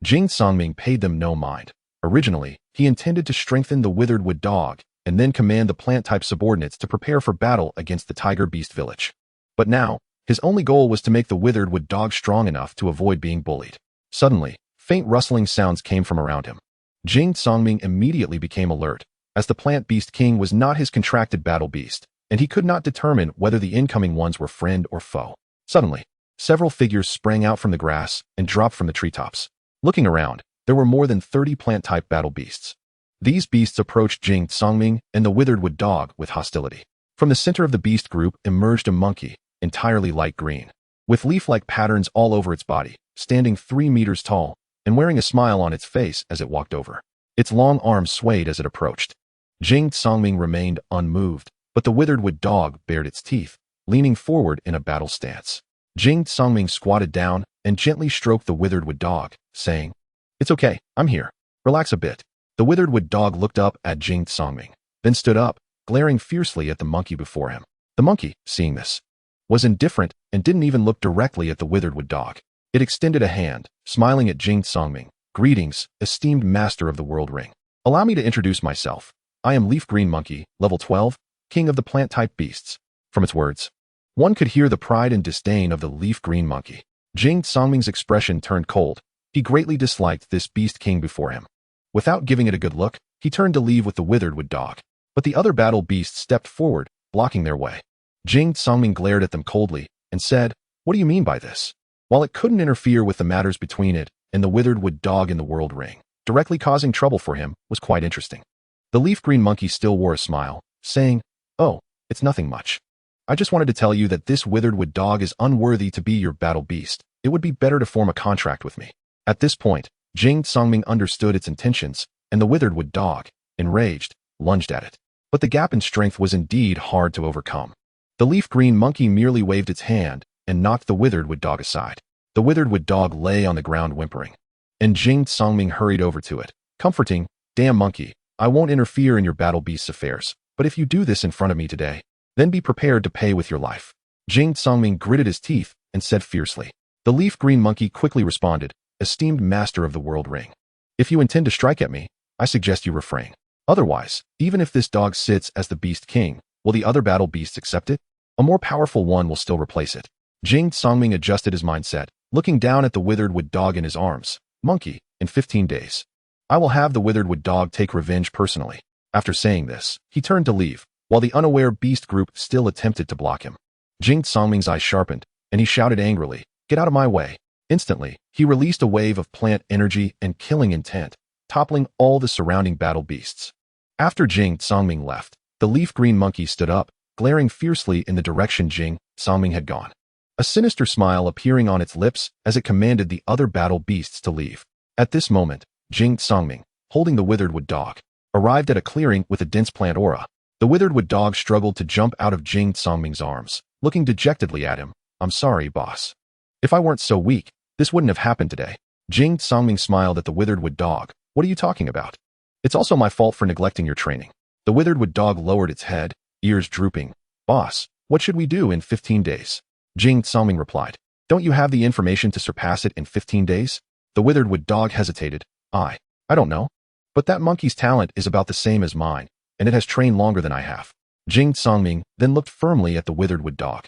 Jing Songming paid them no mind. Originally, he intended to strengthen the withered wood dog and then command the plant-type subordinates to prepare for battle against the tiger beast village. But now, his only goal was to make the withered wood dog strong enough to avoid being bullied. Suddenly, faint rustling sounds came from around him. Jing Songming immediately became alert, as the plant beast king was not his contracted battle beast, and he could not determine whether the incoming ones were friend or foe. Suddenly, several figures sprang out from the grass and dropped from the treetops. Looking around, there were more than 30 plant-type battle beasts. These beasts approached Jing Songming and the withered wood dog with hostility. From the center of the beast group emerged a monkey, entirely light green, with leaf-like patterns all over its body, standing 3 meters tall, and wearing a smile on its face as it walked over. Its long arms swayed as it approached. Jing Songming remained unmoved, but the withered wood dog bared its teeth, leaning forward in a battle stance. Jing Songming squatted down and gently stroked the withered wood dog, saying, "It's okay, I'm here. Relax a bit." The withered wood dog looked up at Jing Songming, then stood up, glaring fiercely at the monkey before him. The monkey, seeing this, was indifferent and didn't even look directly at the withered wood dog. It extended a hand, smiling at Jing Songming. "Greetings, esteemed master of the world ring. Allow me to introduce myself. I am Leaf Green Monkey, level 12, king of the plant-type beasts." From its words, one could hear the pride and disdain of the Leaf Green Monkey. Jing Songming's expression turned cold. He greatly disliked this beast king before him. Without giving it a good look, he turned to leave with the withered wood dog. But the other battle beasts stepped forward, blocking their way. Jing Songming glared at them coldly and said, "What do you mean by this?" While it couldn't interfere with the matters between it and the withered wood dog in the world ring, directly causing trouble for him was quite interesting. The leaf green monkey still wore a smile, saying, "Oh, it's nothing much. I just wanted to tell you that this withered wood dog is unworthy to be your battle beast. It would be better to form a contract with me." At this point, Jing Songming understood its intentions, and the withered wood dog, enraged, lunged at it. But the gap in strength was indeed hard to overcome. The leaf green monkey merely waved its hand and knocked the withered wood dog aside. The withered wood dog lay on the ground whimpering, and Jing Songming hurried over to it, comforting, "Damn monkey, I won't interfere in your battle beast's affairs, but if you do this in front of me today, then be prepared to pay with your life." Jing Songming gritted his teeth and said fiercely. The leaf green monkey quickly responded, "Esteemed master of the world ring, if you intend to strike at me, I suggest you refrain. Otherwise, even if this dog sits as the beast king, will the other battle beasts accept it? A more powerful one will still replace it." Jing Songming adjusted his mindset, looking down at the withered wood dog in his arms. "Monkey, in 15 days, I will have the withered wood dog take revenge personally." After saying this, he turned to leave, while the unaware beast group still attempted to block him. Jing Songming's eyes sharpened, and he shouted angrily, "Get out of my way. Instantly, he released a wave of plant energy and killing intent, toppling all the surrounding battle beasts. After Jing Songming left, the leaf-green monkey stood up, glaring fiercely in the direction Jing Songming had gone. A sinister smile appearing on its lips as it commanded the other battle beasts to leave. At this moment, Jing Songming, holding the withered wood dog, arrived at a clearing with a dense plant aura. The withered wood dog struggled to jump out of Jing Songming's arms, looking dejectedly at him. "I'm sorry, boss. If I weren't so weak, this wouldn't have happened today." Jing Songming smiled at the withered wood dog. "What are you talking about? It's also my fault for neglecting your training." The withered wood dog lowered its head, ears drooping. "Boss, what should we do in 15 days? Jing Songming replied. "Don't you have the information to surpass it in 15 days? The withered wood dog hesitated. I don't know. But that monkey's talent is about the same as mine, and it has trained longer than I have." Jing Songming then looked firmly at the withered wood dog.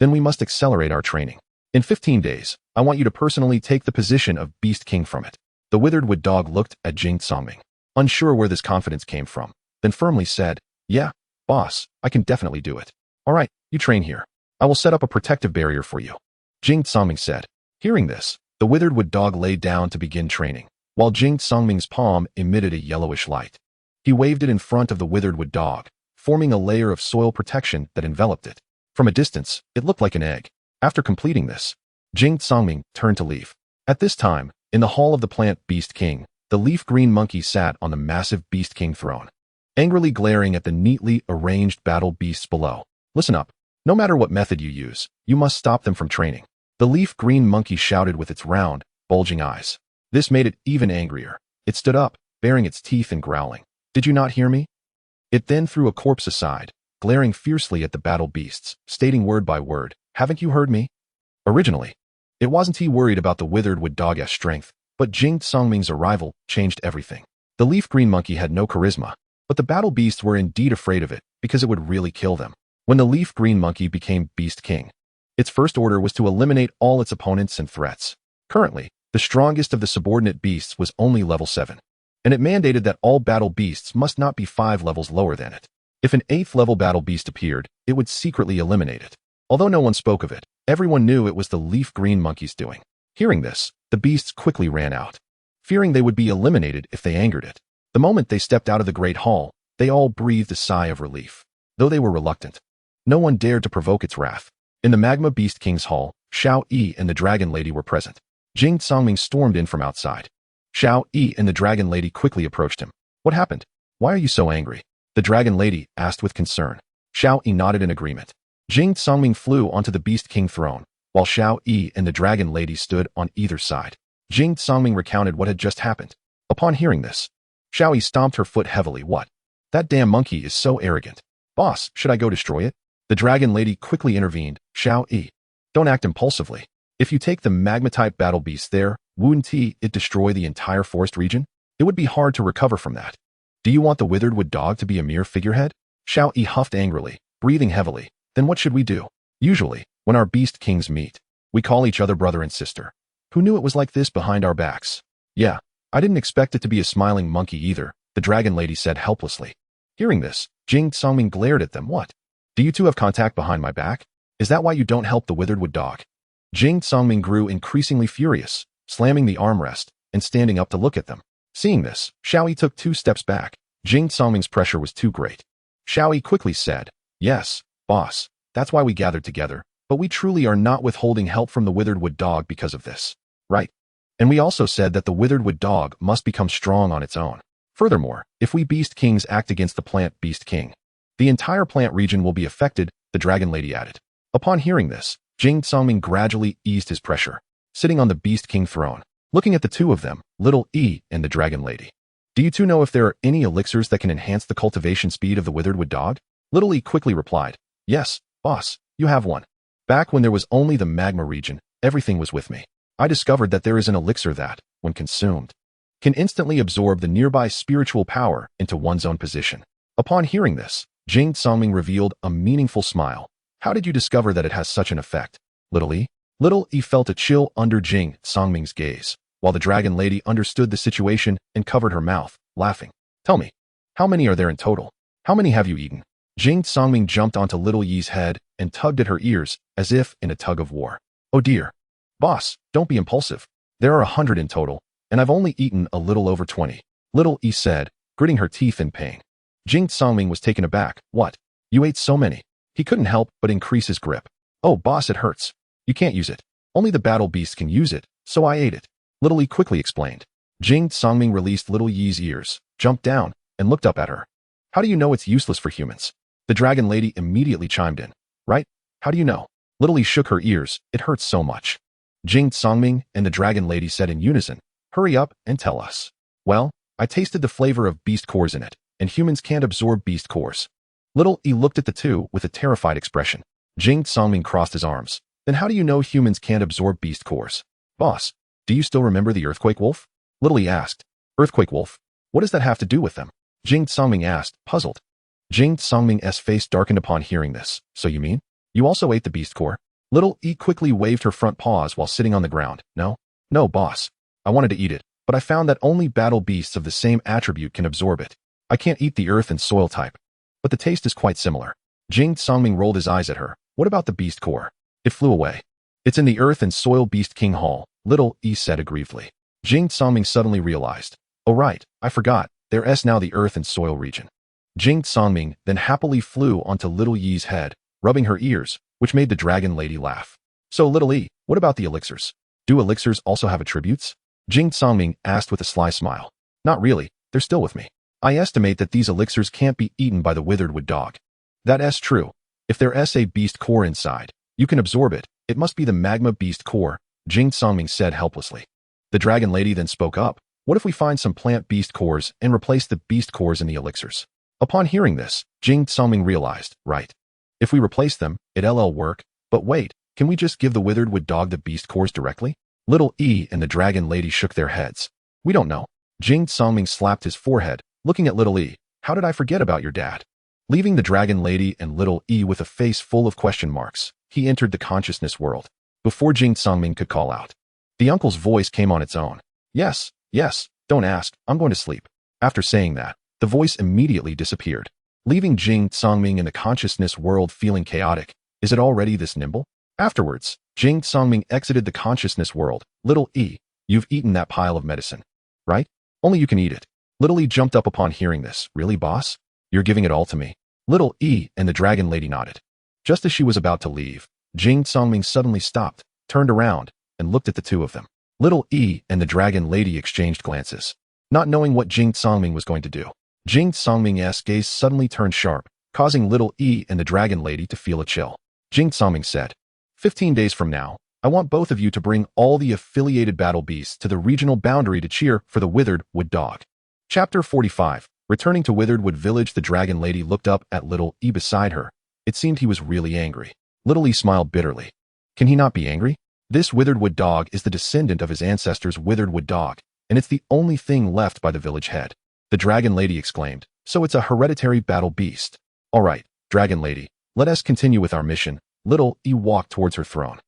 "Then we must accelerate our training. In 15 days, I want you to personally take the position of Beast King from it." The withered wood dog looked at Jing Songming, unsure where this confidence came from, then firmly said, "Yeah, boss, I can definitely do it. All right, you train here. I will set up a protective barrier for you," Jing Songming said. Hearing this, the withered wood dog lay down to begin training, while Jing Songming's palm emitted a yellowish light. He waved it in front of the withered wood dog, forming a layer of soil protection that enveloped it. From a distance, it looked like an egg. After completing this, Jing Songming turned to leave. At this time, in the hall of the plant Beast King, the leaf-green monkey sat on the massive Beast King throne, angrily glaring at the neatly arranged battle beasts below. "Listen up. No matter what method you use, you must stop them from training," the leaf-green monkey shouted with its round, bulging eyes. This made it even angrier. It stood up, baring its teeth and growling. "Did you not hear me?" It then threw a corpse aside, glaring fiercely at the battle beasts, stating word by word, "Haven't you heard me?" Originally, it wasn't he worried about the withered wood dog's strength, but Jing Songming's arrival changed everything. The leaf-green monkey had no charisma, but the battle beasts were indeed afraid of it because it would really kill them. When the leaf-green monkey became Beast King, its first order was to eliminate all its opponents and threats. Currently, the strongest of the subordinate beasts was only level 7, and it mandated that all battle beasts must not be 5 levels lower than it. If an 8th level battle beast appeared, it would secretly eliminate it. Although no one spoke of it, everyone knew it was the leaf-green monkey's doing. Hearing this, the beasts quickly ran out, fearing they would be eliminated if they angered it. The moment they stepped out of the Great Hall, they all breathed a sigh of relief. Though they were reluctant, no one dared to provoke its wrath. In the Magma Beast King's hall, Xiao Yi and the Dragon Lady were present. Jing Songming stormed in from outside. Xiao Yi and the Dragon Lady quickly approached him. "What happened? Why are you so angry?" the Dragon Lady asked with concern. Xiao Yi nodded in agreement. Jing Songming flew onto the Beast King throne, while Xiao Yi and the Dragon Lady stood on either side. Jing Songming recounted what had just happened. Upon hearing this, Xiao Yi stomped her foot heavily. "What? That damn monkey is so arrogant. Boss, should I go destroy it?" The Dragon Lady quickly intervened. "Xiao Yi, don't act impulsively. If you take the magma-type battle beast there, wouldn't it destroy the entire forest region? It would be hard to recover from that. Do you want the withered wood dog to be a mere figurehead?" Xiao Yi huffed angrily, breathing heavily. "Then what should we do? Usually, when our beast kings meet, we call each other brother and sister. Who knew it was like this behind our backs?" "Yeah, I didn't expect it to be a smiling monkey either," the Dragon Lady said helplessly. Hearing this, Jing Songming glared at them. "What? Do you two have contact behind my back? Is that why you don't help the withered wood dog?" Jing Songming grew increasingly furious, slamming the armrest and standing up to look at them. Seeing this, Xiao Yi took 2 steps back. Jing Songming's pressure was too great. Xiao Yi quickly said, "Yes, boss, that's why we gathered together, but we truly are not withholding help from the withered wood dog because of this. Right? And we also said that the withered wood dog must become strong on its own. Furthermore, if we Beast Kings act against the plant Beast King, the entire plant region will be affected," the Dragon Lady added. Upon hearing this, Jing Songming gradually eased his pressure, sitting on the Beast King throne, looking at the two of them, Little E and the Dragon Lady. "Do you two know if there are any elixirs that can enhance the cultivation speed of the withered wood dog?" Little E quickly replied, "Yes, boss, you have one. Back when there was only the magma region, everything was with me. I discovered that there is an elixir that, when consumed, can instantly absorb the nearby spiritual power into one's own position." Upon hearing this, Jing Songming revealed a meaningful smile. "How did you discover that it has such an effect, Little E?" Little E felt a chill under Jing Songming's gaze, while the Dragon Lady understood the situation and covered her mouth, laughing. "Tell me, how many are there in total? How many have you eaten?" Jing Songming jumped onto Little Yi's head and tugged at her ears as if in a tug of war. "Oh dear. Boss, don't be impulsive. There are 100 in total, and I've only eaten a little over 20. Little E said, gritting her teeth in pain. Jing Songming was taken aback. What? You ate so many? He couldn't help but increase his grip. Oh, boss, it hurts. You can't use it. Only the battle beasts can use it, so I ate it. Little E quickly explained. Jing Songming released Little Yi's ears, jumped down, and looked up at her. How do you know it's useless for humans? The dragon lady immediately chimed in. Right? How do you know? Little E shook her ears. It hurts so much. Jing Songming and the dragon lady said in unison, hurry up and tell us. Well, I tasted the flavor of beast cores in it, and humans can't absorb beast cores. Little E looked at the two with a terrified expression. Jing Songming crossed his arms. Then how do you know humans can't absorb beast cores? Boss, do you still remember the earthquake wolf? Little E asked. Earthquake wolf? What does that have to do with them? Jing Songming asked, puzzled. Jing Songming's face darkened upon hearing this. So you mean? You also ate the beast core? Little E quickly waved her front paws while sitting on the ground. No, boss. I wanted to eat it, but I found that only battle beasts of the same attribute can absorb it. I can't eat the earth and soil type. But the taste is quite similar. Jing Songming rolled his eyes at her. What about the beast core? It flew away. It's in the earth and soil beast king hall, Little E said aggrievedly. Jing Songming suddenly realized. Oh right, I forgot. There's now the earth and soil region. Jing Songming then happily flew onto Little Yi's head, rubbing her ears, which made the dragon lady laugh. So Little E, what about the elixirs? Do elixirs also have attributes? Jing Songming asked with a sly smile. Not really, they're still with me. I estimate that these elixirs can't be eaten by the withered wood dog. That's true. If there's a beast core inside, you can absorb it. It must be the magma beast core, Jing Songming said helplessly. The dragon lady then spoke up. What if we find some plant beast cores and replace the beast cores in the elixirs? Upon hearing this, Jing Songming realized, right. If we replace them, it'll work. But wait, can we just give the withered wood dog the beast cores directly? Little E and the dragon lady shook their heads. We don't know. Jing Songming slapped his forehead, looking at Little E. How did I forget about your dad? Leaving the dragon lady and Little E with a face full of question marks, he entered the consciousness world. Before Jing Songming could call out, the uncle's voice came on its own. Yes, don't ask, I'm going to sleep. After saying that, the voice immediately disappeared, leaving Jing Songming in the consciousness world feeling chaotic. Is it already this nimble? Afterwards, Jing Songming exited the consciousness world. Little E, you've eaten that pile of medicine, right? Only you can eat it. Little E jumped up upon hearing this. Really, boss? You're giving it all to me? Little E and the dragon lady nodded. Just as she was about to leave, Jing Songming suddenly stopped, turned around, and looked at the two of them. Little E and the dragon lady exchanged glances, not knowing what Jing Songming was going to do. Jing Songming's gaze suddenly turned sharp, causing Little E and the dragon lady to feel a chill. Jing Songming said, 15 days from now, I want both of you to bring all the affiliated battle beasts to the regional boundary to cheer for the withered wood dog. Chapter 45. Returning to Withered Wood Village, the dragon lady looked up at Little E beside her. It seemed he was really angry. Little E smiled bitterly. Can he not be angry? This withered wood dog is the descendant of his ancestors' withered wood dog, and it's the only thing left by the village head. The dragon lady exclaimed. So it's a hereditary battle beast. All right, dragon lady, let us continue with our mission. Little E walked towards her throne.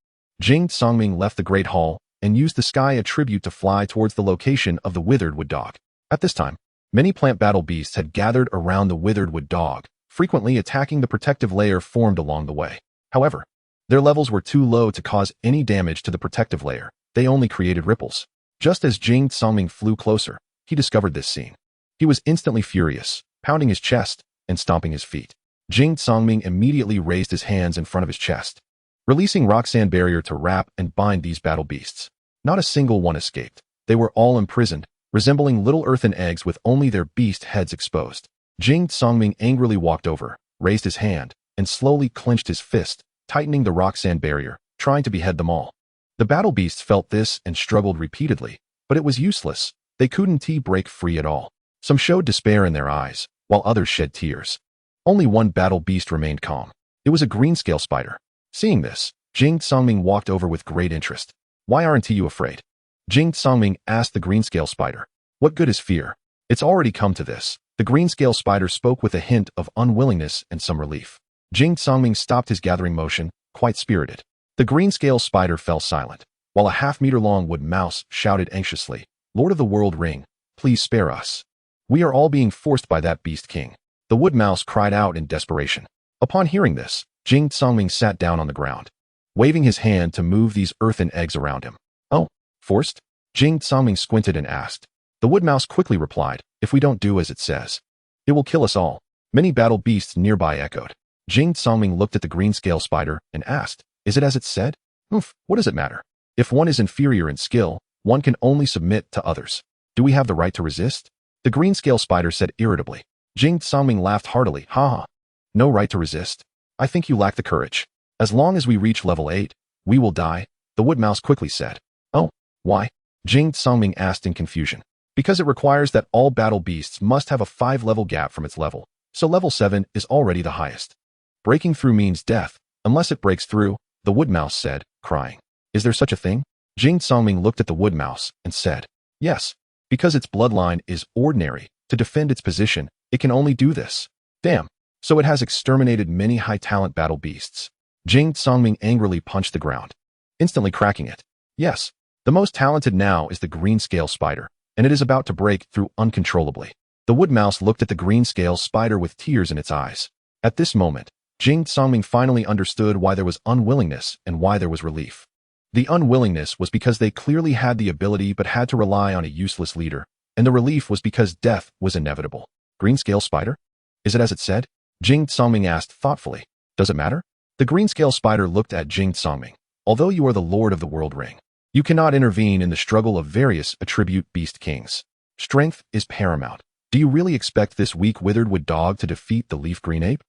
Jing Songming left the great hall and used the sky attribute to fly towards the location of the withered wood dog. At this time, many plant battle beasts had gathered around the withered wood dog, frequently attacking the protective layer formed along the way. However, their levels were too low to cause any damage to the protective layer. They only created ripples. Just as Jing Songming flew closer, he discovered this scene. He was instantly furious, pounding his chest and stomping his feet. Jing Songming immediately raised his hands in front of his chest, releasing rock sand barrier to wrap and bind these battle beasts. Not a single one escaped. They were all imprisoned, resembling little earthen eggs with only their beast heads exposed. Jing Songming angrily walked over, raised his hand, and slowly clenched his fist, tightening the rock sand barrier, trying to behead them all. The battle beasts felt this and struggled repeatedly, but it was useless. They couldn't break free at all. Some showed despair in their eyes, while others shed tears. Only one battle beast remained calm. It was a greenscale spider. Seeing this, Jing Songming walked over with great interest. Why aren't you afraid? Jing Songming asked the greenscale spider. What good is fear? It's already come to this. The greenscale spider spoke with a hint of unwillingness and some relief. Jing Songming stopped his gathering motion, quite spirited. The greenscale spider fell silent, while a half-meter-long wood mouse shouted anxiously, Lord of the World Ring, please spare us. We are all being forced by that beast king. The wood mouse cried out in desperation. Upon hearing this, Jing Songming sat down on the ground. waving his hand to move these earthen eggs around him. Oh, forced? Jing Tsangming squinted and asked. The wood mouse quickly replied, if we don't do as it says, it will kill us all. Many battle beasts nearby echoed. Jing Tsangming looked at the green scale spider and asked, is it as it said? Oof, what does it matter? If one is inferior in skill, one can only submit to others. Do we have the right to resist? The green scale spider said irritably. Jing Tsangming laughed heartily. Ha. No right to resist? I think you lack the courage. As long as we reach level 8, we will die, the wood mouse quickly said. Oh, why? Jing Tsangming asked in confusion. Because it requires that all battle beasts must have a 5-level gap from its level, so level 7 is already the highest. Breaking through means death, unless it breaks through, the wood mouse said, crying. Is there such a thing? Jing Tsangming looked at the wood mouse and said, yes. Because its bloodline is ordinary, to defend its position, it can only do this. Damn. So it has exterminated many high-talent battle beasts. Jing Tsangming angrily punched the ground, instantly cracking it. Yes. The most talented now is the green scale spider, and it is about to break through uncontrollably. The wood mouse looked at the green scale spider with tears in its eyes. At this moment, Jing Tsangming finally understood why there was unwillingness and why there was relief. The unwillingness was because they clearly had the ability but had to rely on a useless leader, and the relief was because death was inevitable. Green scale spider? Is it as it said? Jing Tsangming asked thoughtfully. Does it matter? The green scale spider looked at Jing Tsangming. Although you are the lord of the world ring, you cannot intervene in the struggle of various attribute beast kings. Strength is paramount. Do you really expect this weak withered wood dog to defeat the leaf green ape?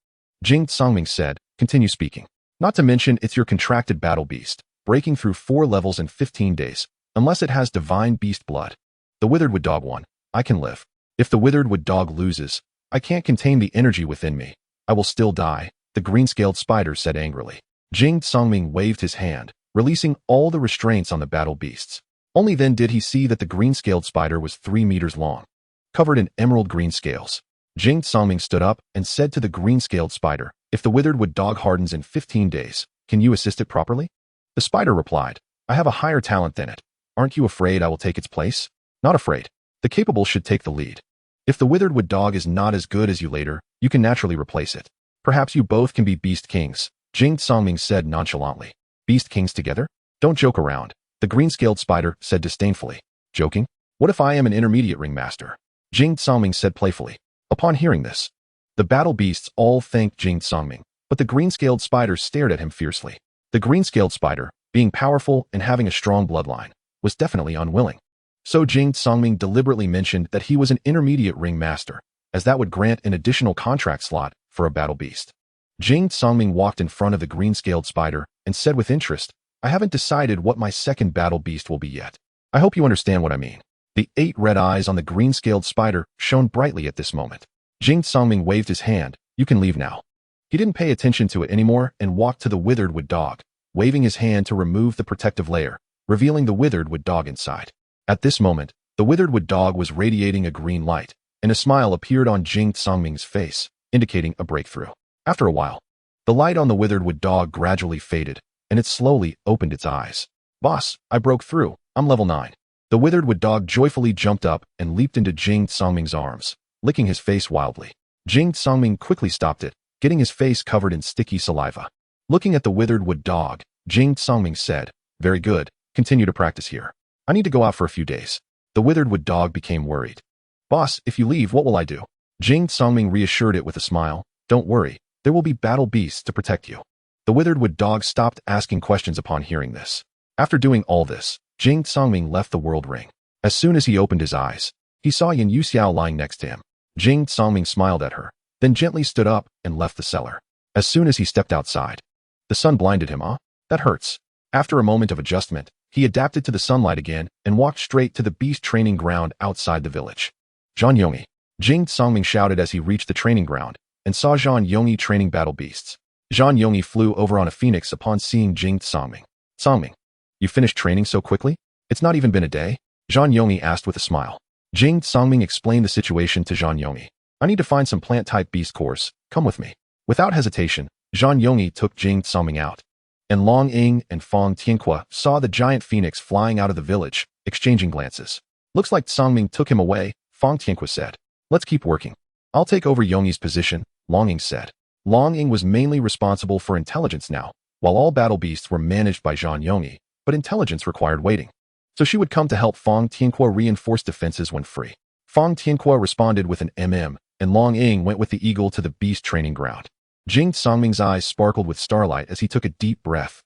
Jing Tsangming said, continue speaking. Not to mention it's your contracted battle beast, breaking through 4 levels in 15 days, unless it has divine beast blood. The withered wood dog won. I can live. If the withered wood dog loses, I can't contain the energy within me. I will still die, the green-scaled spider said angrily. Jing Tsangming waved his hand, releasing all the restraints on the battle beasts. Only then did he see that the green-scaled spider was 3 meters long, covered in emerald green scales. Jing Tsangming stood up and said to the green-scaled spider, if the withered wood dog hardens in 15 days, can you assist it properly? The spider replied, I have a higher talent than it. Aren't you afraid I will take its place? Not afraid. The capable should take the lead. If the withered wood dog is not as good as you later, you can naturally replace it. Perhaps you both can be beast kings, Jing Tsangming said nonchalantly. Beast kings together? Don't joke around, the green-scaled spider said disdainfully. Joking? What if I am an intermediate ringmaster? Jing Tsangming said playfully. Upon hearing this, the battle beasts all thanked Jing Tsangming, but the green-scaled spider stared at him fiercely. The green-scaled spider, being powerful and having a strong bloodline, was definitely unwilling. So Jing Tsangming deliberately mentioned that he was an intermediate ringmaster, as that would grant an additional contract slot for a battle beast. Jing Tsangming walked in front of the green-scaled spider and said with interest, I haven't decided what my second battle beast will be yet. I hope you understand what I mean. The 8 red eyes on the green-scaled spider shone brightly at this moment. Jing Tsangming waved his hand. You can leave now. He didn't pay attention to it anymore and walked to the withered wood dog, waving his hand to remove the protective layer, revealing the withered wood dog inside. At this moment, the withered wood dog was radiating a green light, and a smile appeared on Jing Tsangming's face, indicating a breakthrough. After a while, the light on the withered wood dog gradually faded, and it slowly opened its eyes. Boss, I broke through. I'm level 9. The withered wood dog joyfully jumped up and leaped into Jing Tsangming's arms, licking his face wildly. Jing Tsangming quickly stopped it, getting his face covered in sticky saliva. Looking at the withered wood dog, Jing Tsangming said, very good, continue to practice here. I need to go out for a few days. The withered wood dog became worried. Boss, if you leave, what will I do? Jing Tsangming reassured it with a smile. Don't worry, there will be battle beasts to protect you. The withered wood dog stopped asking questions upon hearing this. After doing all this, Jing Tsangming left the world ring. As soon as he opened his eyes, he saw Yin Yuxiao lying next to him. Jing Tsangming smiled at her, then gently stood up and left the cellar. As soon as he stepped outside, the sun blinded him. That hurts. After a moment of adjustment, he adapted to the sunlight again and walked straight to the beast training ground outside the village. Zhan Yongyi. Jing Tsangming shouted as he reached the training ground and saw Zhan Yongyi training battle beasts. Zhan Yongyi flew over on a phoenix upon seeing Jing Tsangming. Tsangming, you finished training so quickly? It's not even been a day? Zhan Yongyi asked with a smile. Jing Tsangming explained the situation to Zhan Yongyi. I need to find some plant-type beast cores. Come with me. Without hesitation, Zhan Yongyi took Jing Tsangming out. And Long Ying and Fang Tianqua saw the giant phoenix flying out of the village, exchanging glances. Looks like Tsangming took him away, Fang Tianqua said. Let's keep working. I'll take over Yongyi's position, Long Ying said. Long Ying was mainly responsible for intelligence now, while all battle beasts were managed by Zhang Yongyi, but intelligence required waiting. So she would come to help Fang Tianque reinforce defenses when free. Fang Tianque responded with an and Long Ying went with the eagle to the beast training ground. Jing Songming's eyes sparkled with starlight as he took a deep breath.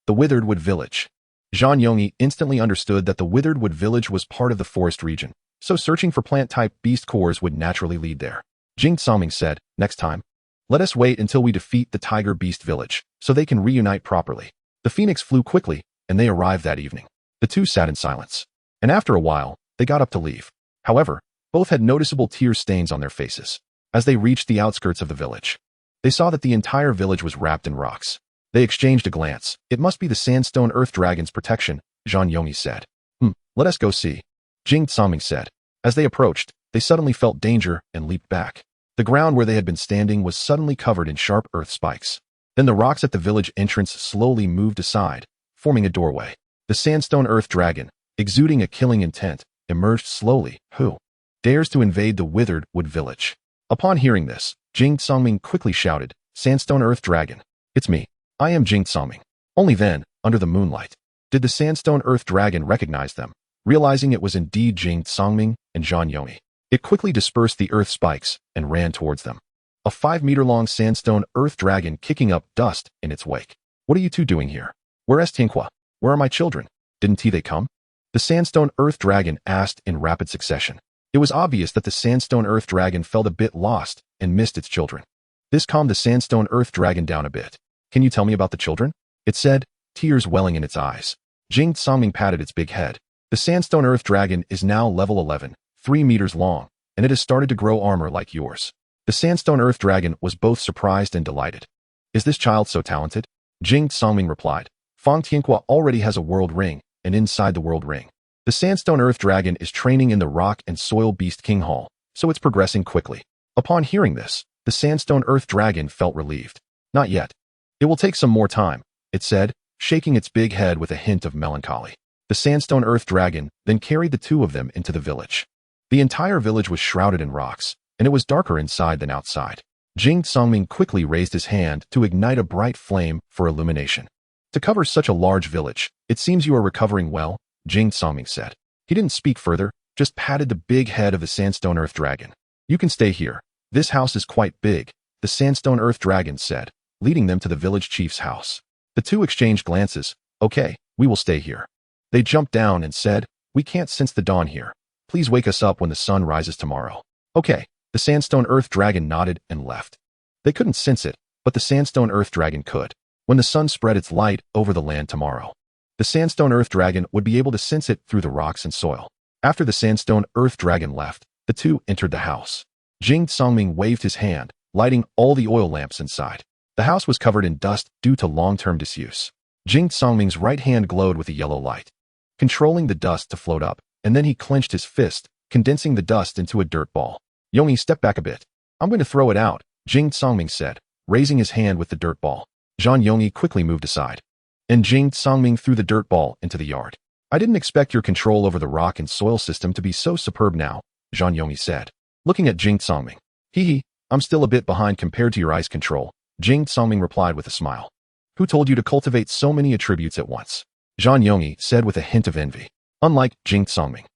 The Withered Wood Village. Zhang Yongyi instantly understood that the Withered Wood Village was part of the forest region, so searching for plant-type beast cores would naturally lead there. Jing Songming said, next time, let us wait until we defeat the Tiger Beast Village, so they can reunite properly. The phoenix flew quickly, and they arrived that evening. The two sat in silence, and after a while, they got up to leave. However, both had noticeable tear stains on their faces. As they reached the outskirts of the village, they saw that the entire village was wrapped in rocks. They exchanged a glance. It must be the Sandstone Earth Dragon's protection, Zhang Yongyi said. Let us go see. Jing Songming said. As they approached, they suddenly felt danger and leaped back. The ground where they had been standing was suddenly covered in sharp earth spikes. Then the rocks at the village entrance slowly moved aside, forming a doorway. The Sandstone Earth Dragon, exuding a killing intent, emerged slowly. Who dares to invade the Withered Wood Village? Upon hearing this, Jing Songming quickly shouted, Sandstone Earth Dragon. It's me. I am Jing Songming. Only then, under the moonlight, did the Sandstone Earth Dragon recognize them. Realizing it was indeed Jing Songming and Zhang Yongyi, it quickly dispersed the earth spikes and ran towards them. A 5-meter-long Sandstone Earth Dragon kicking up dust in its wake. What are you two doing here? Where is Tianque? Where are my children? Didn't they come? The Sandstone Earth Dragon asked in rapid succession. It was obvious that the Sandstone Earth Dragon felt a bit lost and missed its children. This calmed the Sandstone Earth Dragon down a bit. Can you tell me about the children? It said, tears welling in its eyes. Jing Songming patted its big head. The Sandstone Earth Dragon is now level 11, 3 meters long, and it has started to grow armor like yours. The Sandstone Earth Dragon was both surprised and delighted. Is this child so talented? Jing Songming replied. Fang Tianque already has a world ring, and inside the world ring, the Sandstone Earth Dragon is training in the Rock and Soil Beast King Hall, so it's progressing quickly. Upon hearing this, the Sandstone Earth Dragon felt relieved. Not yet. It will take some more time, it said, shaking its big head with a hint of melancholy. The Sandstone Earth Dragon then carried the two of them into the village. The entire village was shrouded in rocks, and it was darker inside than outside. Jing Songming quickly raised his hand to ignite a bright flame for illumination. To cover such a large village, it seems you are recovering well, Jing Songming said. He didn't speak further, just patted the big head of the Sandstone Earth Dragon. You can stay here. This house is quite big, the Sandstone Earth Dragon said, leading them to the village chief's house. The two exchanged glances. Okay, we will stay here. They jumped down and said, we can't sense the dawn here. Please wake us up when the sun rises tomorrow. Okay, the Sandstone Earth Dragon nodded and left. They couldn't sense it, but the Sandstone Earth Dragon could. When the sun spread its light over the land tomorrow, the Sandstone Earth Dragon would be able to sense it through the rocks and soil. After the Sandstone Earth Dragon left, the two entered the house. Jing Songming waved his hand, lighting all the oil lamps inside. The house was covered in dust due to long-term disuse. Jing Songming's right hand glowed with a yellow light, controlling the dust to float up, and then he clenched his fist, condensing the dust into a dirt ball. Yongyi, step back a bit. I'm going to throw it out, Jing Songming said, raising his hand with the dirt ball. Zhang Yongyi quickly moved aside, and Jing Songming threw the dirt ball into the yard. I didn't expect your control over the rock and soil system to be so superb now, Zhang Yongyi said, looking at Jing Songming. I'm still a bit behind compared to your ice control, Jing Songming replied with a smile. Who told you to cultivate so many attributes at once? Zhang Yongyi said with a hint of envy. Unlike Jing Songming,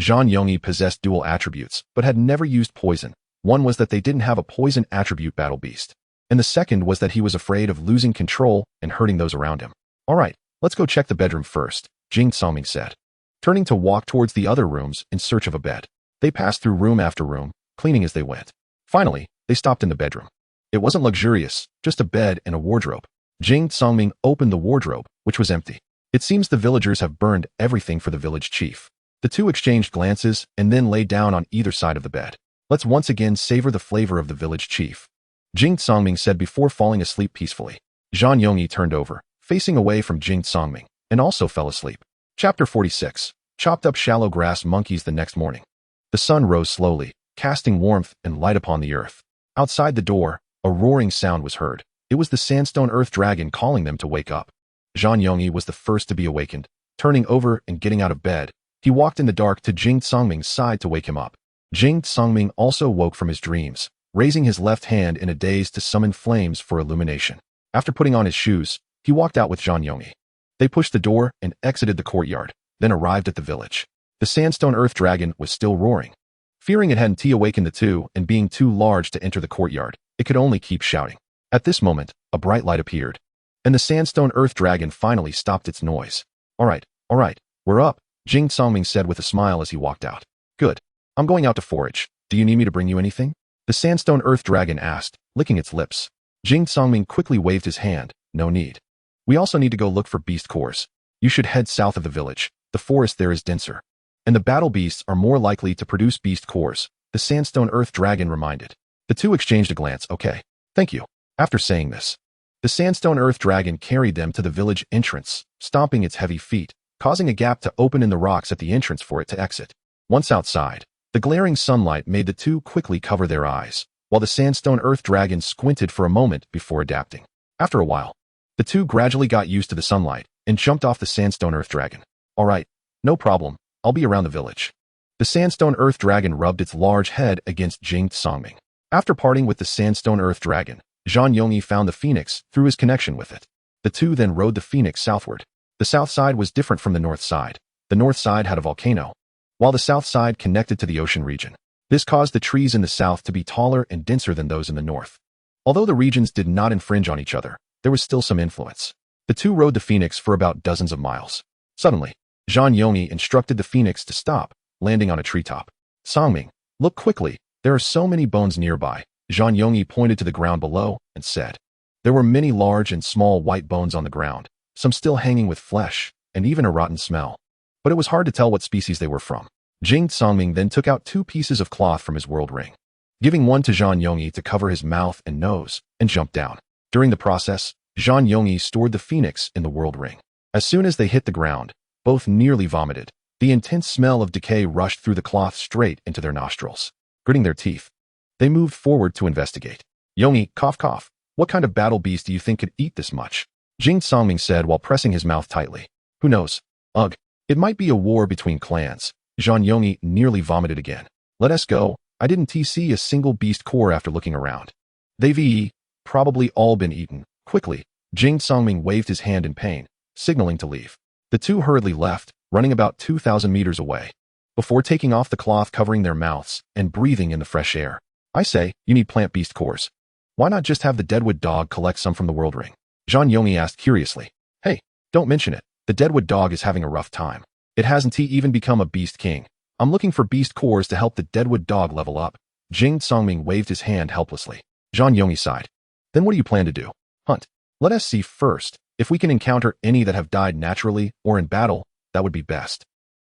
Zhang Yongyi possessed dual attributes, but had never used poison. One was that they didn't have a poison attribute battle beast, and the second was that he was afraid of losing control and hurting those around him. Alright, let's go check the bedroom first, Jing Songming said, turning to walk towards the other rooms in search of a bed. They passed through room after room, cleaning as they went. Finally, they stopped in the bedroom. It wasn't luxurious, just a bed and a wardrobe. Jing Songming opened the wardrobe, which was empty. It seems the villagers have burned everything for the village chief. The two exchanged glances and then lay down on either side of the bed. Let's once again savor the flavor of the village chief, Jing Songming said before falling asleep peacefully. Zhang Yongyi turned over, facing away from Jing Songming, and also fell asleep. Chapter 46. Chopped up shallow grass monkeys. The next morning, the sun rose slowly, casting warmth and light upon the earth. Outside the door, a roaring sound was heard. It was the Sandstone Earth Dragon calling them to wake up. Zhang Yongyi was the first to be awakened. Turning over and getting out of bed, he walked in the dark to Jing Songming's side to wake him up. Jing Songming also woke from his dreams, raising his left hand in a daze to summon flames for illumination. After putting on his shoes, He walked out with Zhang Yongyi. They pushed the door and exited the courtyard, then arrived at the village. The sandstone earth dragon was still roaring. Fearing it hadn't awakened the two and being too large to enter the courtyard, it could only keep shouting. At this moment, a bright light appeared, and the sandstone earth dragon finally stopped its noise. All right, we're up, Jing Songming said with a smile as he walked out. Good. I'm going out to forage. Do you need me to bring you anything? The sandstone earth dragon asked, licking its lips. Jing Songming quickly waved his hand. No need. We also need to go look for beast cores. You should head south of the village. The forest there is denser, and the battle beasts are more likely to produce beast cores, the sandstone earth dragon reminded. The two exchanged a glance. Okay. Thank you. After saying this, the sandstone earth dragon carried them to the village entrance, stomping its heavy feet, causing a gap to open in the rocks at the entrance for it to exit. Once outside, the glaring sunlight made the two quickly cover their eyes, while the sandstone earth dragon squinted for a moment before adapting. After a while, the two gradually got used to the sunlight and jumped off the sandstone earth dragon. All right, no problem. I'll be around the village. The sandstone earth dragon rubbed its large head against Jing Songming. After parting with the sandstone earth dragon, Zhang Yongyi found the phoenix through his connection with it. The two then rode the phoenix southward. The south side was different from the north side. The north side had a volcano, while the south side connected to the ocean region. This caused the trees in the south to be taller and denser than those in the north. Although the regions did not infringe on each other, there was still some influence. The two rode the phoenix for about dozens of miles. Suddenly, Zhang Yongyi instructed the phoenix to stop, landing on a treetop. Songming, look quickly. There are so many bones nearby. Zhang Yongyi pointed to the ground below and said. There were many large and small white bones on the ground, some still hanging with flesh, and even a rotten smell. But it was hard to tell what species they were from. Jing Songming then took out 2 pieces of cloth from his world ring, giving one to Zhang Yongyi to cover his mouth and nose, and jumped down. During the process, Zhang Yongyi stored the phoenix in the world ring. As soon as they hit the ground, both nearly vomited. The intense smell of decay rushed through the cloth straight into their nostrils. Gritting their teeth, they moved forward to investigate. Yongyi, cough cough. What kind of battle beast do you think could eat this much? Jing Songming said while pressing his mouth tightly. Who knows? Ugh. It might be a war between clans. Zhang Yongyi nearly vomited again. Let us go. I didn't see a single beast core after looking around. They've probably all been eaten. Quickly, Jing Songming waved his hand in pain, signaling to leave. The two hurriedly left, running about 2,000 meters away, before taking off the cloth covering their mouths and breathing in the fresh air. I say, you need plant beast cores. Why not just have the Deadwood dog collect some from the world ring? Zhang Yongyi asked curiously. Hey, don't mention it. The Deadwood dog is having a rough time. It hasn't even become a beast king. I'm looking for beast cores to help the Deadwood dog level up. Jing Songming waved his hand helplessly. Zhang Yongyi sighed. Then what do you plan to do? Hunt. Let us see first. If we can encounter any that have died naturally or in battle, that would be best.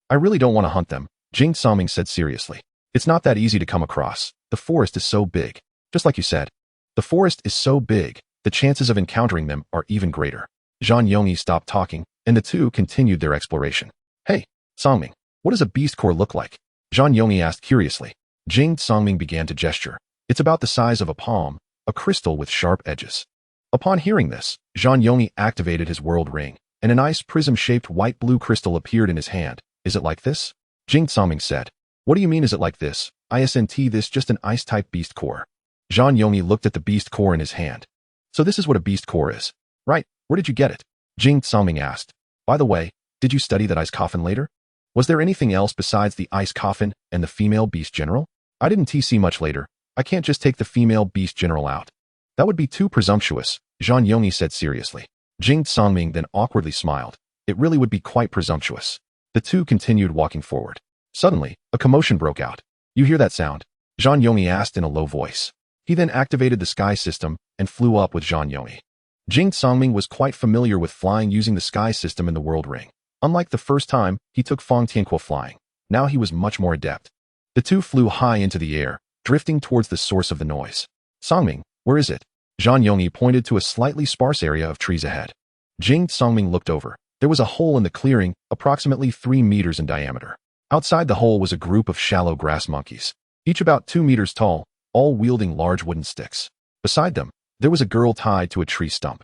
I really don't want to hunt them, Jing Songming said seriously. It's not that easy to come across. The forest is so big. Just like you said. The forest is so big, the chances of encountering them are even greater. Zhang Yongyi stopped talking, and the two continued their exploration. Hey, Songming, what does a beast core look like? Zhang Yongyi asked curiously. Jing Songming began to gesture. It's about the size of a palm, a crystal with sharp edges. Upon hearing this, Zhang Yongyi activated his world ring, and an ice prism-shaped white-blue crystal appeared in his hand. Is it like this? Jing Songming said. What do you mean is it like this? Isn't this just an ice-type beast core? Zhang Yongyi looked at the beast core in his hand. So this is what a beast core is. Right, where did you get it? Jing Songming asked. By the way, did you study that ice coffin later? Was there anything else besides the ice coffin and the female beast general? I didn't see much later. I can't just take the female beast general out. That would be too presumptuous, Zhang Yongyi said seriously. Jing Songming then awkwardly smiled. It really would be quite presumptuous. The two continued walking forward. Suddenly, a commotion broke out. You hear that sound? Zhang Yongyi asked in a low voice. He then activated the sky system and flew up with Zhang Yongyi. Jing Songming was quite familiar with flying using the sky system in the world ring. Unlike the first time he took Feng Tianque flying, now he was much more adept. The two flew high into the air, drifting towards the source of the noise. Songming, where is it? Zhang Yongyi pointed to a slightly sparse area of trees ahead. Jing Songming looked over. There was a hole in the clearing, approximately 3 meters in diameter. Outside the hole was a group of shallow grass monkeys, each about 2 meters tall, all wielding large wooden sticks. Beside them, there was a girl tied to a tree stump.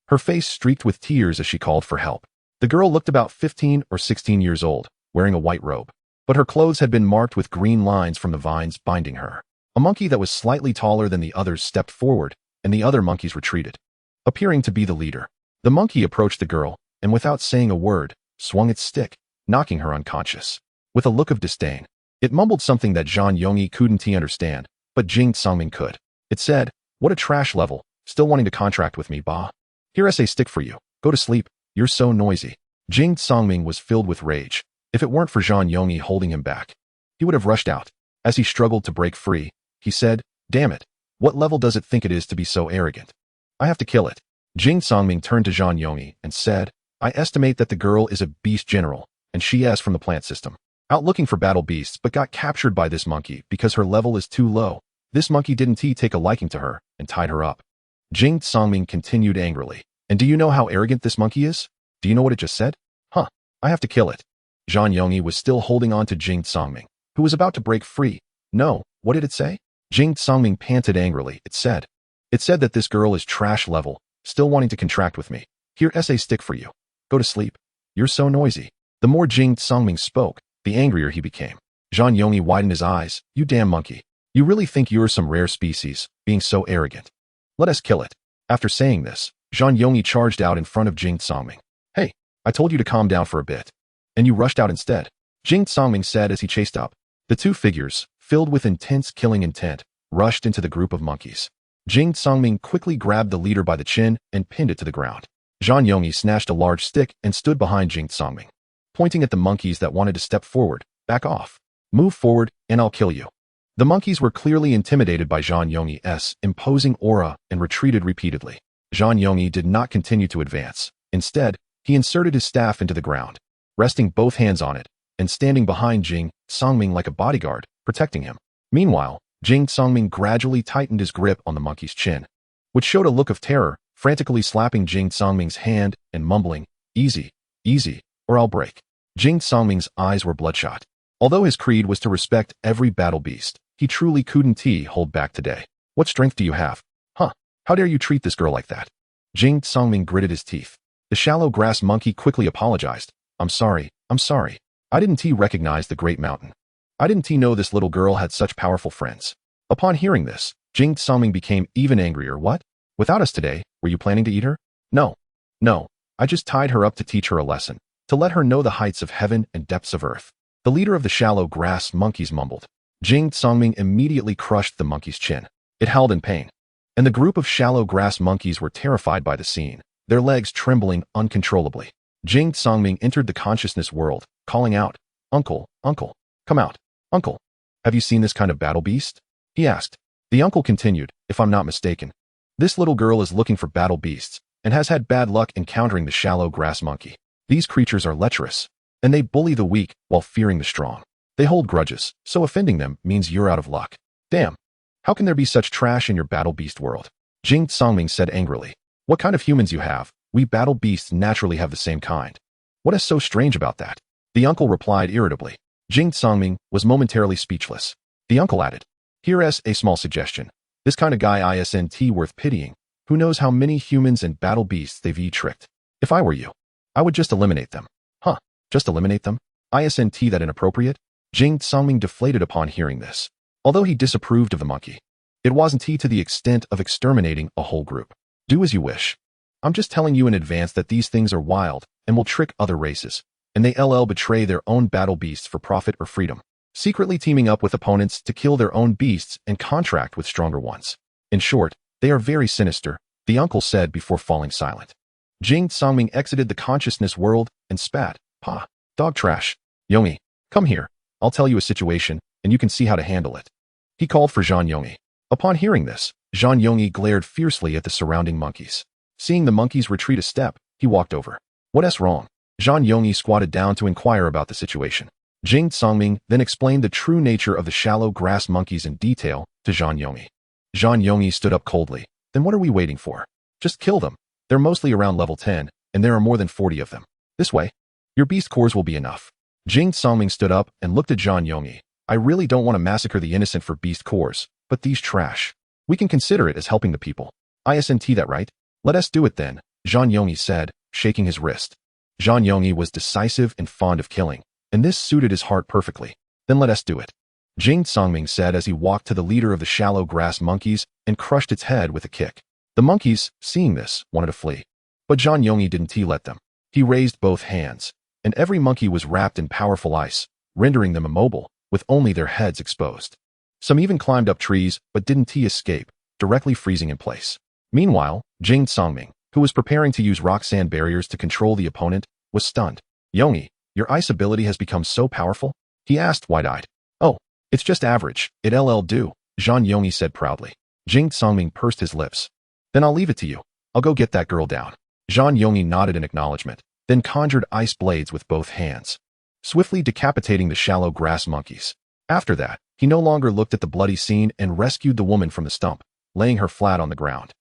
Her face streaked with tears as she called for help. The girl looked about 15 or 16 years old, wearing a white robe, but her clothes had been marked with green lines from the vines binding her. A monkey that was slightly taller than the others stepped forward, and the other monkeys retreated. Appearing to be the leader, The monkey approached the girl, and without saying a word, swung its stick, knocking her unconscious. With a look of disdain, it mumbled something that Zhang Yongyi couldn't understand, but Jing Songming could. It said, "What a trash level, still wanting to contract with me, bah. Here's a stick for you. Go to sleep, you're so noisy." Jing Songming was filled with rage. If it weren't for Zhang Yongyi holding him back, he would have rushed out. As he struggled to break free, he said, "Damn it, what level does it think it is to be so arrogant? I have to kill it." Jing Songming turned to Zhang Yongyi and said, "I estimate that the girl is a beast general, and she is from the plant system. Out looking for battle beasts but got captured by this monkey because her level is too low. This monkey didn't take a liking to her and tied her up." Jing Songming continued angrily, "And do you know how arrogant this monkey is? Do you know what it just said? Huh, I have to kill it." Zhang Yongyi was still holding on to Jing Songming, who was about to break free. "No, what did it say?" Jing Songming panted angrily. It said that this girl is trash level, still wanting to contract with me. Here's a stick for you. Go to sleep. You're so noisy." The more Jing Songming spoke, the angrier he became. Zhang Yongyi widened his eyes. "You damn monkey. You really think you're some rare species, being so arrogant? Let us kill it." After saying this, Zhang Yongyi charged out in front of Jing Songming. "Hey, I told you to calm down for a bit, and you rushed out instead," Jing Songming said as he chased up. The two figures, filled with intense killing intent, rushed into the group of monkeys. Jing Songming quickly grabbed the leader by the chin and pinned it to the ground. Zhang Yongyi snatched a large stick and stood behind Jing Songming, pointing at the monkeys that wanted to step forward. "Back off. Move forward, and I'll kill you." The monkeys were clearly intimidated by Zhang Yongyi's imposing aura and retreated repeatedly. Zhang Yongyi did not continue to advance. Instead, he inserted his staff into the ground, resting both hands on it, and standing behind Jing Songming like a bodyguard, protecting him. Meanwhile, Jing Songming gradually tightened his grip on the monkey's chin, which showed a look of terror, frantically slapping Jing Songming's hand and mumbling, "Easy, easy, or I'll break." Jing Songming's eyes were bloodshot. Although his creed was to respect every battle beast, he truly couldn't hold back today. "What strength do you have? Huh? How dare you treat this girl like that?" Jing Songming gritted his teeth. The shallow grass monkey quickly apologized. I'm sorry. I didn't recognize the great mountain. I didn't know this little girl had such powerful friends." Upon hearing this, Jing Songming became even angrier. "What? Without us today, were you planning to eat her?" No. I just tied her up to teach her a lesson, to let her know the heights of heaven and depths of earth." The leader of the shallow grass monkeys mumbled. Jing Songming immediately crushed the monkey's chin. It howled in pain, and the group of shallow grass monkeys were terrified by the scene, their legs trembling uncontrollably. Jing Songming entered the consciousness world, calling out, Uncle, come out. Uncle, have you seen this kind of battle beast?" he asked. The uncle continued, "If I'm not mistaken, this little girl is looking for battle beasts and has had bad luck encountering the shallow grass monkey. These creatures are lecherous, and they bully the weak while fearing the strong. They hold grudges, so offending them means you're out of luck. Damn, how can there be such trash in your battle beast world?" Jing Songming said angrily. "What kind of humans you have? We battle beasts naturally have the same kind. What is so strange about that?" The uncle replied irritably. Jing Songming was momentarily speechless. The uncle added, "Here's a small suggestion. This kind of guy isn't worth pitying. Who knows how many humans and battle beasts they've tricked. If I were you, I would just eliminate them." "Huh, just eliminate them? Isn't that inappropriate?" Jing Songming deflated upon hearing this. Although he disapproved of the monkey, it wasn't to the extent of exterminating a whole group. "Do as you wish. I'm just telling you in advance that these things are wild and will trick other races, and they betray their own battle beasts for profit or freedom, secretly teaming up with opponents to kill their own beasts and contract with stronger ones. In short, they are very sinister," the uncle said before falling silent. Jing Songming exited the consciousness world and spat, "Pah, dog trash. Yongyi, come here. I'll tell you a situation, and you can see how to handle it." He called for Zhang Yongyi. Upon hearing this, Zhang Yongyi glared fiercely at the surrounding monkeys. Seeing the monkeys retreat a step, he walked over. "What's wrong?" Zhang Yongyi squatted down to inquire about the situation. Jing Songming then explained the true nature of the shallow grass monkeys in detail to Zhang Yongyi. Zhang Yongyi stood up coldly. "Then what are we waiting for? Just kill them. They're mostly around level 10, and there are more than 40 of them. This way, your beast cores will be enough." Jing Songming stood up and looked at Zhang Yongyi. "I really don't want to massacre the innocent for beast cores, but these trash. We can consider it as helping the people. Isn't that right? Let us do it then," Zhang Yongyi said, shaking his wrist. Zhang Yongyi was decisive and fond of killing, and this suited his heart perfectly. "Then let us do it," Jing Songming said as he walked to the leader of the shallow grass monkeys and crushed its head with a kick. The monkeys, seeing this, wanted to flee. But Zhang Yongyi didn't let them. He raised both hands, and every monkey was wrapped in powerful ice, rendering them immobile, with only their heads exposed. Some even climbed up trees, but didn't escape, directly freezing in place. Meanwhile, Jing Songming, who was preparing to use rock sand barriers to control the opponent, was stunned. Yongyi, your ice ability has become so powerful? He asked wide-eyed. Oh, it's just average, it'll do, Zhang Yongyi said proudly. Jing Songming pursed his lips. Then I'll leave it to you. I'll go get that girl down. Zhang Yongyi nodded in acknowledgement, then conjured ice blades with both hands, swiftly decapitating the shallow grass monkeys. After that, he no longer looked at the bloody scene and rescued the woman from the stump, laying her flat on the ground.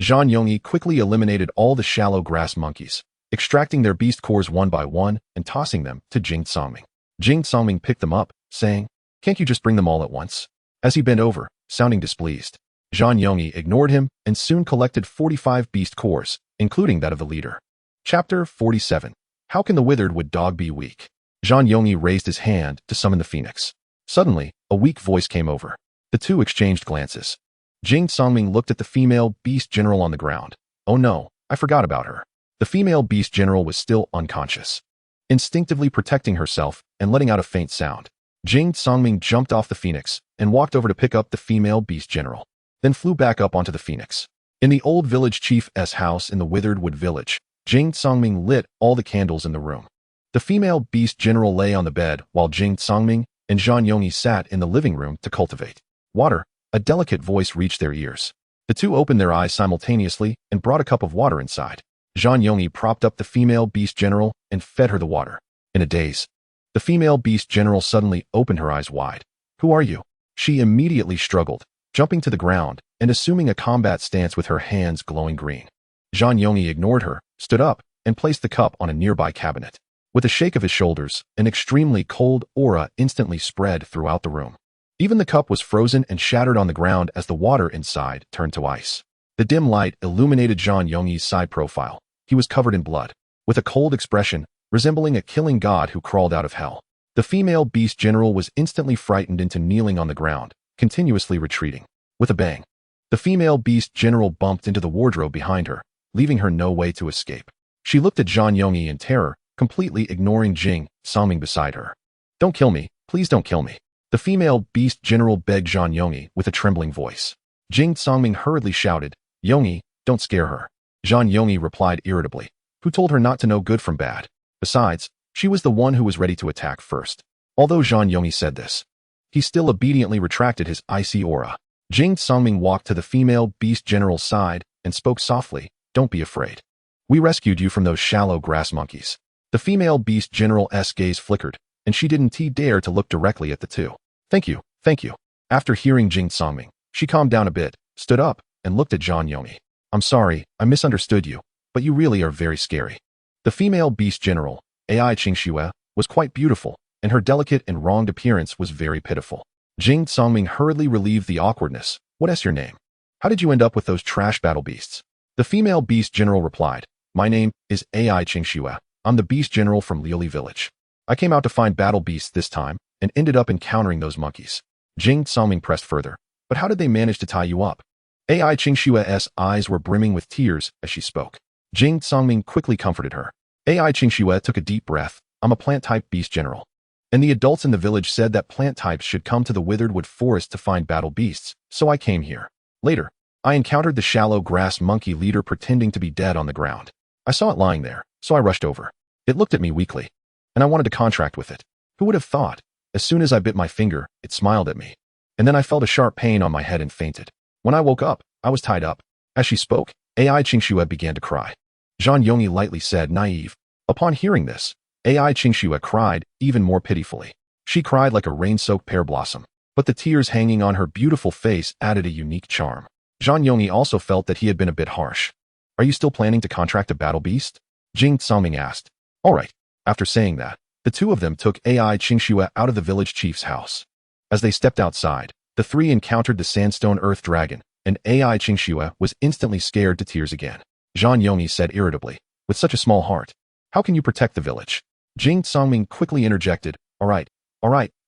Zhang Yongyi quickly eliminated all the shallow grass monkeys, extracting their beast cores one by one and tossing them to Jing Songming. Jing Songming picked them up, saying, "Can't you just bring them all at once?" As he bent over, sounding displeased. Zhang Yongyi ignored him and soon collected 45 beast cores, including that of the leader. Chapter 47. How can the withered wood dog be weak? Zhang Yongyi raised his hand to summon the phoenix. Suddenly, a weak voice came over. The two exchanged glances. Jing Songming looked at the female beast general on the ground. Oh no, I forgot about her. The female beast general was still unconscious. Instinctively protecting herself and letting out a faint sound, Jing Songming jumped off the phoenix and walked over to pick up the female beast general, then flew back up onto the phoenix. In the old village chief's house in the withered wood village, Jing Songming lit all the candles in the room. The female beast general lay on the bed while Jing Songming and Zhang Yongyi sat in the living room to cultivate. Water, a delicate voice reached their ears. The two opened their eyes simultaneously and brought a cup of water inside. Zhang Yongyi propped up the female beast general and fed her the water. In a daze, the female beast general suddenly opened her eyes wide. Who are you? She immediately struggled, jumping to the ground and assuming a combat stance with her hands glowing green. Zhang Yongyi ignored her, stood up, and placed the cup on a nearby cabinet. With a shake of his shoulders, an extremely cold aura instantly spread throughout the room. Even the cup was frozen and shattered on the ground as the water inside turned to ice. The dim light illuminated Zhang Yongyi's side profile. He was covered in blood, with a cold expression, resembling a killing god who crawled out of hell. The female beast general was instantly frightened into kneeling on the ground, continuously retreating. With a bang, the female beast general bumped into the wardrobe behind her, leaving her no way to escape. She looked at Zhang Yongyi in terror, completely ignoring Jing Songming beside her. Don't kill me, please don't kill me. The female beast general begged Zhang Yongyi with a trembling voice. Jing Songming hurriedly shouted, Yongyi, don't scare her. Zhang Yongyi replied irritably. Who told her not to know good from bad? Besides, she was the one who was ready to attack first. Although Zhang Yongyi said this, he still obediently retracted his icy aura. Jing Songming walked to the female beast general's side and spoke softly, don't be afraid. We rescued you from those shallow grass monkeys. The female beast general's gaze flickered, and she didn't dare to look directly at the two. Thank you, thank you. After hearing Jing Songming, she calmed down a bit, stood up, and looked at Zhang Yongyi. I'm sorry, I misunderstood you, but you really are very scary. The female beast general, Ai Qingxue, was quite beautiful, and her delicate and wronged appearance was very pitiful. Jing Songming hurriedly relieved the awkwardness. What's your name? How did you end up with those trash battle beasts? The female beast general replied, my name is Ai Qingxue. I'm the beast general from Liuli village. I came out to find battle beasts this time, and ended up encountering those monkeys. Jing Songming pressed further. But how did they manage to tie you up? Ai Qingxue's eyes were brimming with tears as she spoke. Jing Songming quickly comforted her. Ai Qingxue took a deep breath. I'm a plant-type beast general. And the adults in the village said that plant types should come to the withered wood forest to find battle beasts, so I came here. Later, I encountered the shallow grass monkey leader pretending to be dead on the ground. I saw it lying there, so I rushed over. It looked at me weakly, and I wanted to contract with it. Who would have thought? As soon as I bit my finger, it smiled at me. And then I felt a sharp pain on my head and fainted. When I woke up, I was tied up. As she spoke, Ai Qingxue began to cry. Zhang Yongyi lightly said, naive. Upon hearing this, Ai Qingxue cried even more pitifully. She cried like a rain-soaked pear blossom, but the tears hanging on her beautiful face added a unique charm. Zhang Yongyi also felt that he had been a bit harsh. Are you still planning to contract a battle beast? Jing Songming asked. All right. After saying that, the two of them took Ai Qingxue out of the village chief's house. As they stepped outside, the three encountered the sandstone earth dragon, and Ai Qingxue was instantly scared to tears again. Zhang Yongyi said irritably, with such a small heart, how can you protect the village? Jing Songming quickly interjected, all right,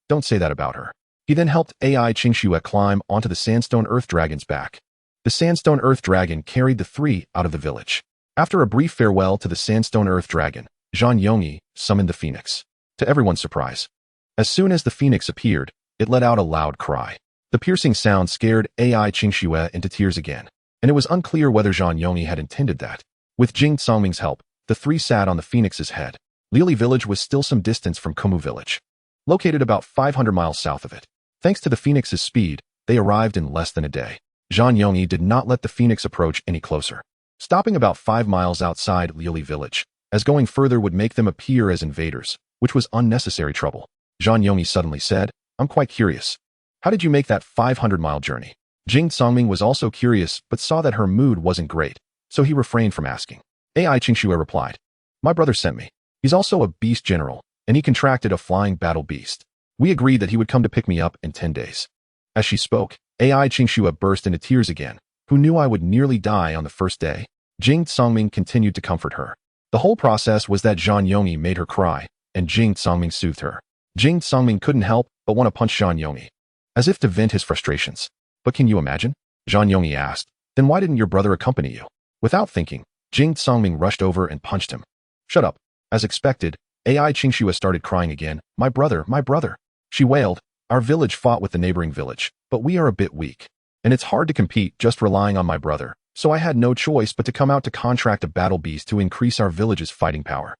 don't say that about her. He then helped Ai Qingxue climb onto the sandstone earth dragon's back. The sandstone earth dragon carried the three out of the village. After a brief farewell to the Sandstone Earth Dragon, Zhang Yongyi summoned the phoenix. To everyone's surprise, as soon as the phoenix appeared, it let out a loud cry. The piercing sound scared AI Qingxue into tears again, and it was unclear whether Zhang Yongyi had intended that. With Jing Songming's help, the three sat on the phoenix's head. Liuli village was still some distance from Komu village, located about 500 miles south of it. Thanks to the phoenix's speed, they arrived in less than a day. Zhang Yongyi did not let the phoenix approach any closer, stopping about 5 miles outside Liuli village, as going further would make them appear as invaders, which was unnecessary trouble. Zhang Yongyi suddenly said, "I'm quite curious. How did you make that 500-mile journey?" Jing Songming was also curious but saw that her mood wasn't great, so he refrained from asking. AI Qingxue replied, "My brother sent me. He's also a beast general, and he contracted a flying battle beast. We agreed that he would come to pick me up in 10 days. As she spoke, AI Qingxue burst into tears again. Who knew I would nearly die on the first day? Jing Songming continued to comfort her. The whole process was that Zhang Yongyi made her cry, and Jing Songming soothed her. Jing Songming couldn't help but want to punch Zhang Yongyi, as if to vent his frustrations. "But can you imagine?" Zhang Yongyi asked. "Then why didn't your brother accompany you?" Without thinking, Jing Songming rushed over and punched him. "Shut up." As expected, AI Qingxue started crying again. My brother, my brother." She wailed. "Our village fought with the neighboring village, but we are a bit weak, and it's hard to compete just relying on my brother, so I had no choice but to come out to contract a battle beast to increase our village's fighting power."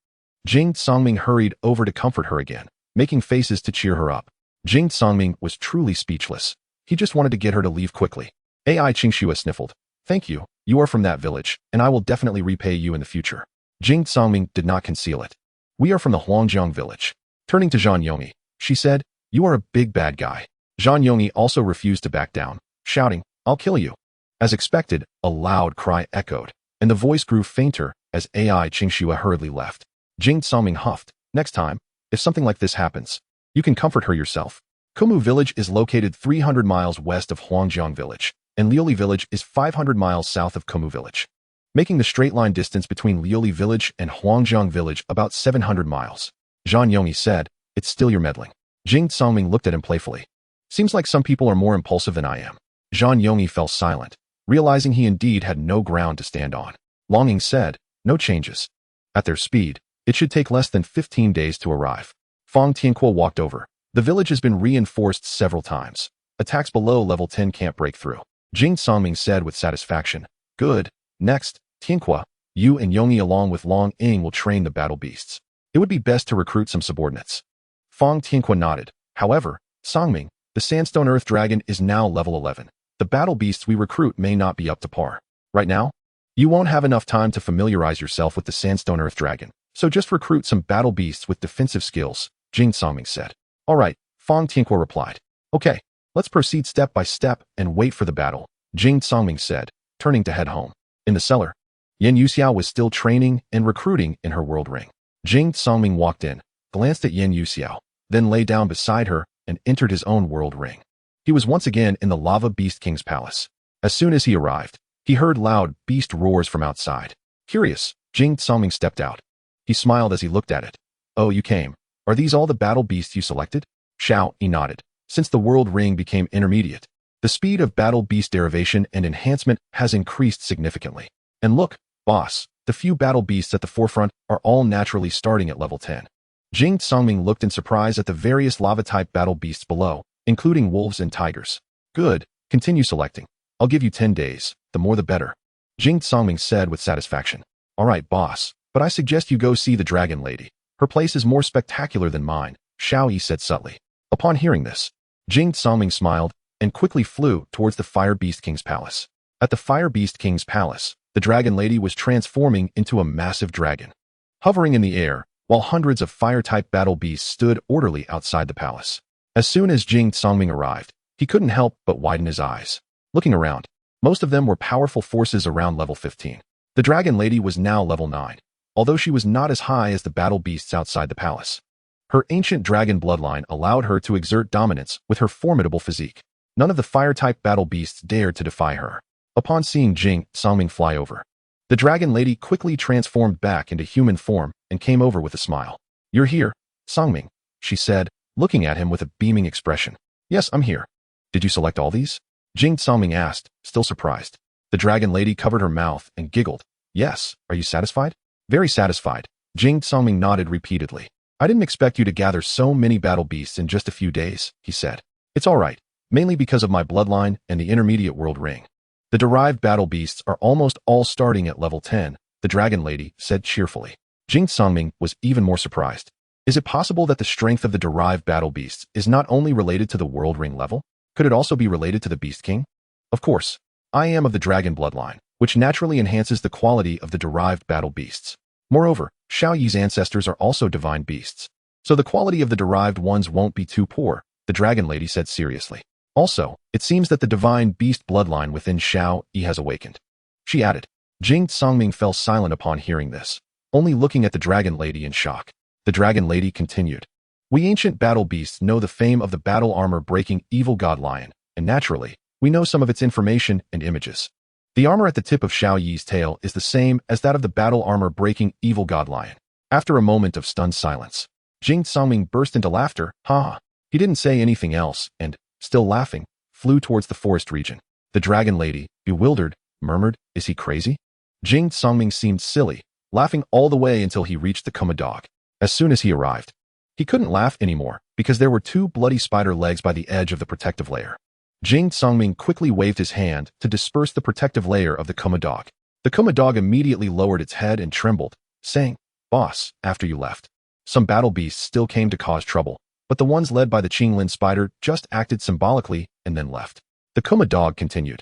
Jing Songming hurried over to comfort her again, making faces to cheer her up. Jing Songming was truly speechless. He just wanted to get her to leave quickly. AI Qingxue sniffled. "Thank you. You are from that village, and I will definitely repay you in the future." Jing Songming did not conceal it. "We are from the Huangjiang village." Turning to Zhang Yongyi, she said, "You are a big bad guy." Zhang Yongyi also refused to back down, shouting, "I'll kill you." As expected, a loud cry echoed, and the voice grew fainter as AI Qingxue hurriedly left. Jing Songming huffed. "Next time, if something like this happens, you can comfort her yourself." Komu village is located 300 miles west of Huangjiang village, and Liuli village is 500 miles south of Komu village, making the straight line distance between Liuli village and Huangjiang village about 700 miles. Zhang Yongyi said, "It's still your meddling." Jing Songming looked at him playfully. "Seems like some people are more impulsive than I am." Zhang Yongyi fell silent, realizing he indeed had no ground to stand on. Longing said, "No changes. At their speed, it should take less than 15 days to arrive." Fang Tianquo walked over. The village has been reinforced several times. Attacks below level 10 can't break through. Jing Songming said with satisfaction, "Good. Next, Tianquo, you and Yongyi along with Long Ying will train the battle beasts. It would be best to recruit some subordinates." Fang Tianquo nodded. "However, Songming, the Sandstone Earth Dragon is now level 11. The battle beasts we recruit may not be up to par. Right now, you won't have enough time to familiarize yourself with the Sandstone Earth Dragon, so just recruit some battle beasts with defensive skills," Jing Songming said. "All right," Fang Tianquo replied. "Okay, let's proceed step by step and wait for the battle," Jing Songming said, turning to head home. In the cellar, Yan Yuxiao was still training and recruiting in her world ring. Jing Songming walked in, glanced at Yan Yuxiao, then lay down beside her and entered his own world ring. He was once again in the Lava Beast King's palace. As soon as he arrived, he heard loud beast roars from outside. Curious, Jing Songming stepped out. He smiled as he looked at it. "Oh, you came. Are these all the battle beasts you selected?" Xiao Yi nodded. Since the world ring became intermediate, the speed of battle beast derivation and enhancement has increased significantly. And look, boss, the few battle beasts at the forefront are all naturally starting at level 10. Jing Songming looked in surprise at the various lava-type battle beasts below, including wolves and tigers. "Good, continue selecting. I'll give you 10 days, the more the better," Jing Songming said with satisfaction. "All right, boss, but I suggest you go see the dragon lady. Her place is more spectacular than mine," Xiao Yi said subtly. Upon hearing this, Jing Songming smiled and quickly flew towards the Fire Beast King's palace. At the Fire Beast King's palace, the dragon lady was transforming into a massive dragon, hovering in the air, while hundreds of fire-type battle beasts stood orderly outside the palace. As soon as Jing Songming arrived, he couldn't help but widen his eyes. Looking around, most of them were powerful forces around level 15. The dragon lady was now level 9, although she was not as high as the battle beasts outside the palace. Her ancient dragon bloodline allowed her to exert dominance with her formidable physique. None of the fire-type battle beasts dared to defy her. Upon seeing Jing Songming fly over, the dragon lady quickly transformed back into human form and came over with a smile. "You're here, Songming," she said, looking at him with a beaming expression. "Yes, I'm here. Did you select all these?" Jing Songming asked, still surprised. The dragon lady covered her mouth and giggled. Yes, are you satisfied? Very satisfied. Jing Songming nodded repeatedly. I didn't expect you to gather so many battle beasts in just a few days, he said. It's all right, mainly because of my bloodline and the intermediate world ring. The derived battle beasts are almost all starting at level 10, the dragon lady said cheerfully. Jing Songming was even more surprised. Is it possible that the strength of the derived battle beasts is not only related to the world ring level? Could it also be related to the Beast King? Of course, I am of the dragon bloodline, which naturally enhances the quality of the derived battle beasts. Moreover, Xiao Yi's ancestors are also divine beasts, so the quality of the derived ones won't be too poor, the dragon lady said seriously. Also, it seems that the divine beast bloodline within Xiao Yi has awakened. She added. Jing Songming fell silent upon hearing this, only looking at the dragon lady in shock. The dragon lady continued. We ancient battle beasts know the fame of the battle armor breaking evil god lion, and naturally, we know some of its information and images. The armor at the tip of Xiao Yi's tail is the same as that of the battle armor breaking evil god lion. After a moment of stunned silence, Jing Songming burst into laughter. Ha! He didn't say anything else, and, still laughing, flew towards the forest region. The dragon lady, bewildered, murmured, Is he crazy? Jing Songming seemed silly, laughing all the way until he reached the Kuma dog. As soon as he arrived, he couldn't laugh anymore because there were two bloody spider legs by the edge of the protective layer. Jing Songming quickly waved his hand to disperse the protective layer of the Kuma dog. The Kuma dog immediately lowered its head and trembled, saying, Boss, after you left, some battle beasts still came to cause trouble, but the ones led by the Qinglin spider just acted symbolically and then left. The Kuma dog continued.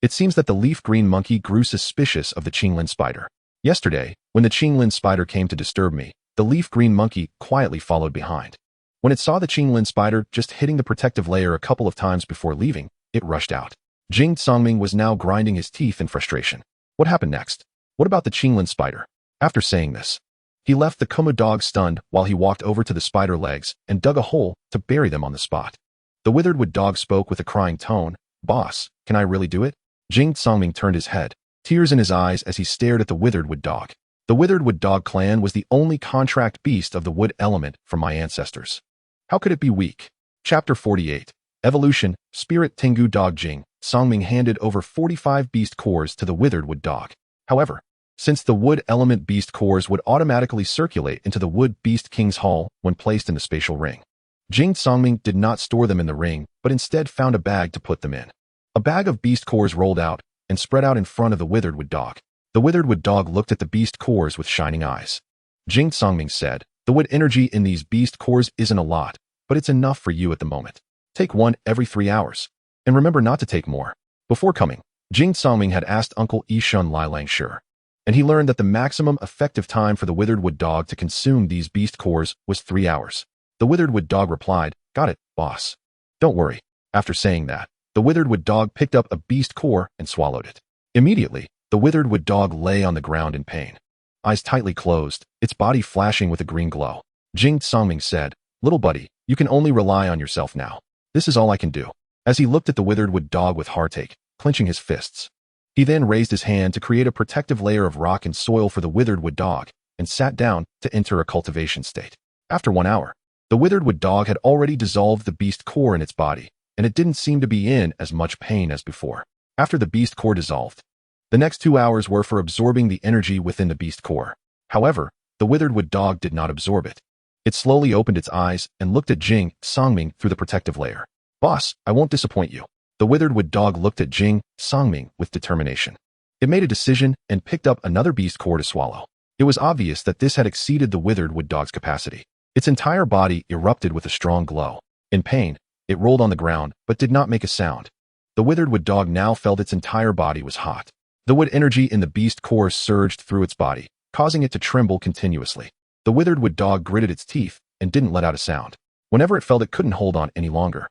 It seems that the leaf-green monkey grew suspicious of the Qinglin spider. Yesterday, when the Qinglin spider came to disturb me, the leaf-green monkey quietly followed behind. When it saw the Qinglin spider just hitting the protective layer a couple of times before leaving, it rushed out. Jing Songming was now grinding his teeth in frustration. What happened next? What about the Qinglin spider? After saying this, he left the Kuma dog stunned while he walked over to the spider legs and dug a hole to bury them on the spot. The withered wood dog spoke with a crying tone. Boss, can I really do it? Jing Songming turned his head, tears in his eyes as he stared at the withered wood dog. The withered wood dog clan was the only contract beast of the wood element from my ancestors. How could it be weak? Chapter 48. Evolution, Spirit Tengu Dog. Jing Songming handed over 45 beast cores to the withered wood dog. However, since the wood element beast cores would automatically circulate into the wood beast king's hall when placed in the spatial ring, Jing Songming did not store them in the ring, but instead found a bag to put them in. A bag of beast cores rolled out and spread out in front of the withered wood dog. The withered wood dog looked at the beast cores with shining eyes. Jing Songming said, The wood energy in these beast cores isn't a lot, but it's enough for you at the moment. Take one every 3 hours. And remember not to take more. Before coming, Jing Songming had asked Uncle Yishun Lai Langshi, and he learned that the maximum effective time for the withered wood dog to consume these beast cores was 3 hours. The withered wood dog replied, Got it, boss. Don't worry. After saying that, the withered wood dog picked up a beast core and swallowed it. Immediately, the withered wood dog lay on the ground in pain. Eyes tightly closed, its body flashing with a green glow. Jing Songming said, Little buddy, you can only rely on yourself now. This is all I can do. As he looked at the withered wood dog with heartache, clenching his fists, he then raised his hand to create a protective layer of rock and soil for the withered wood dog and sat down to enter a cultivation state. After 1 hour, the withered wood dog had already dissolved the beast core in its body, and it didn't seem to be in as much pain as before. After the beast core dissolved, the next 2 hours were for absorbing the energy within the beast core. However, the withered wood dog did not absorb it. It slowly opened its eyes and looked at Jing Songming through the protective layer. Boss, I won't disappoint you. The withered wood dog looked at Jing Songming with determination. It made a decision and picked up another beast core to swallow. It was obvious that this had exceeded the withered wood dog's capacity. Its entire body erupted with a strong glow. In pain, it rolled on the ground but did not make a sound. The withered wood dog now felt its entire body was hot. The wood energy in the beast core surged through its body, causing it to tremble continuously. The withered wood dog gritted its teeth and didn't let out a sound. Whenever it felt it couldn't hold on any longer,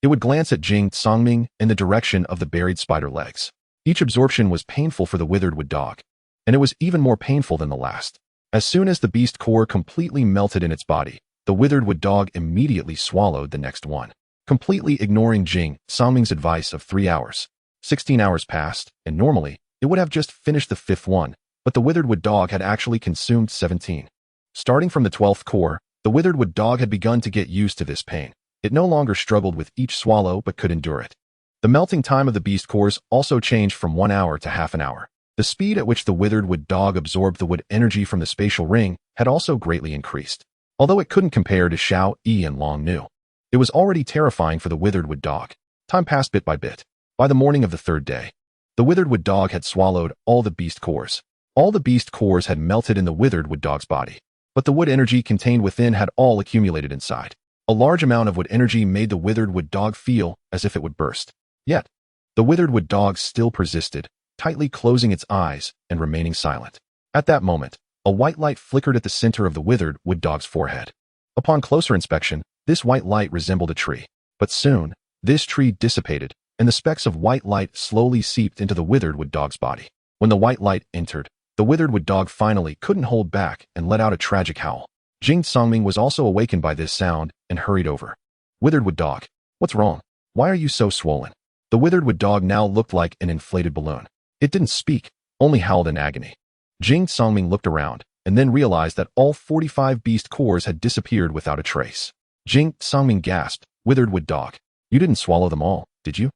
it would glance at Jing Songming in the direction of the buried spider legs. Each absorption was painful for the withered wood dog, and it was even more painful than the last. As soon as the beast core completely melted in its body, the withered wood dog immediately swallowed the next one, completely ignoring Jing Songming's advice of 3 hours. 16 hours passed, and normally, it would have just finished the 5th one, but the withered wood dog had actually consumed 17. Starting from the 12th core, the withered wood dog had begun to get used to this pain. It no longer struggled with each swallow but could endure it. The melting time of the beast cores also changed from 1 hour to half an hour. The speed at which the withered wood dog absorbed the wood energy from the spatial ring had also greatly increased. Although it couldn't compare to Xiao Yi and Long Nu, it was already terrifying for the withered wood dog. Time passed bit by bit. By the morning of the third day, the withered wood dog had swallowed all the beast cores. All the beast cores had melted in the withered wood dog's body, but the wood energy contained within had all accumulated inside. A large amount of wood energy made the withered wood dog feel as if it would burst. Yet, the withered wood dog still persisted, tightly closing its eyes and remaining silent. At that moment, a white light flickered at the center of the withered wood dog's forehead. Upon closer inspection, this white light resembled a tree. But soon, this tree dissipated, and the specks of white light slowly seeped into the withered wood dog's body. When the white light entered, the withered wood dog finally couldn't hold back and let out a tragic howl. Jing Songming was also awakened by this sound and hurried over. Withered wood dog, what's wrong? Why are you so swollen? The withered wood dog now looked like an inflated balloon. It didn't speak, only howled in agony. Jing Songming looked around and then realized that all 45 beast cores had disappeared without a trace. Jing Songming gasped, withered wood dog. You didn't swallow them all, did you?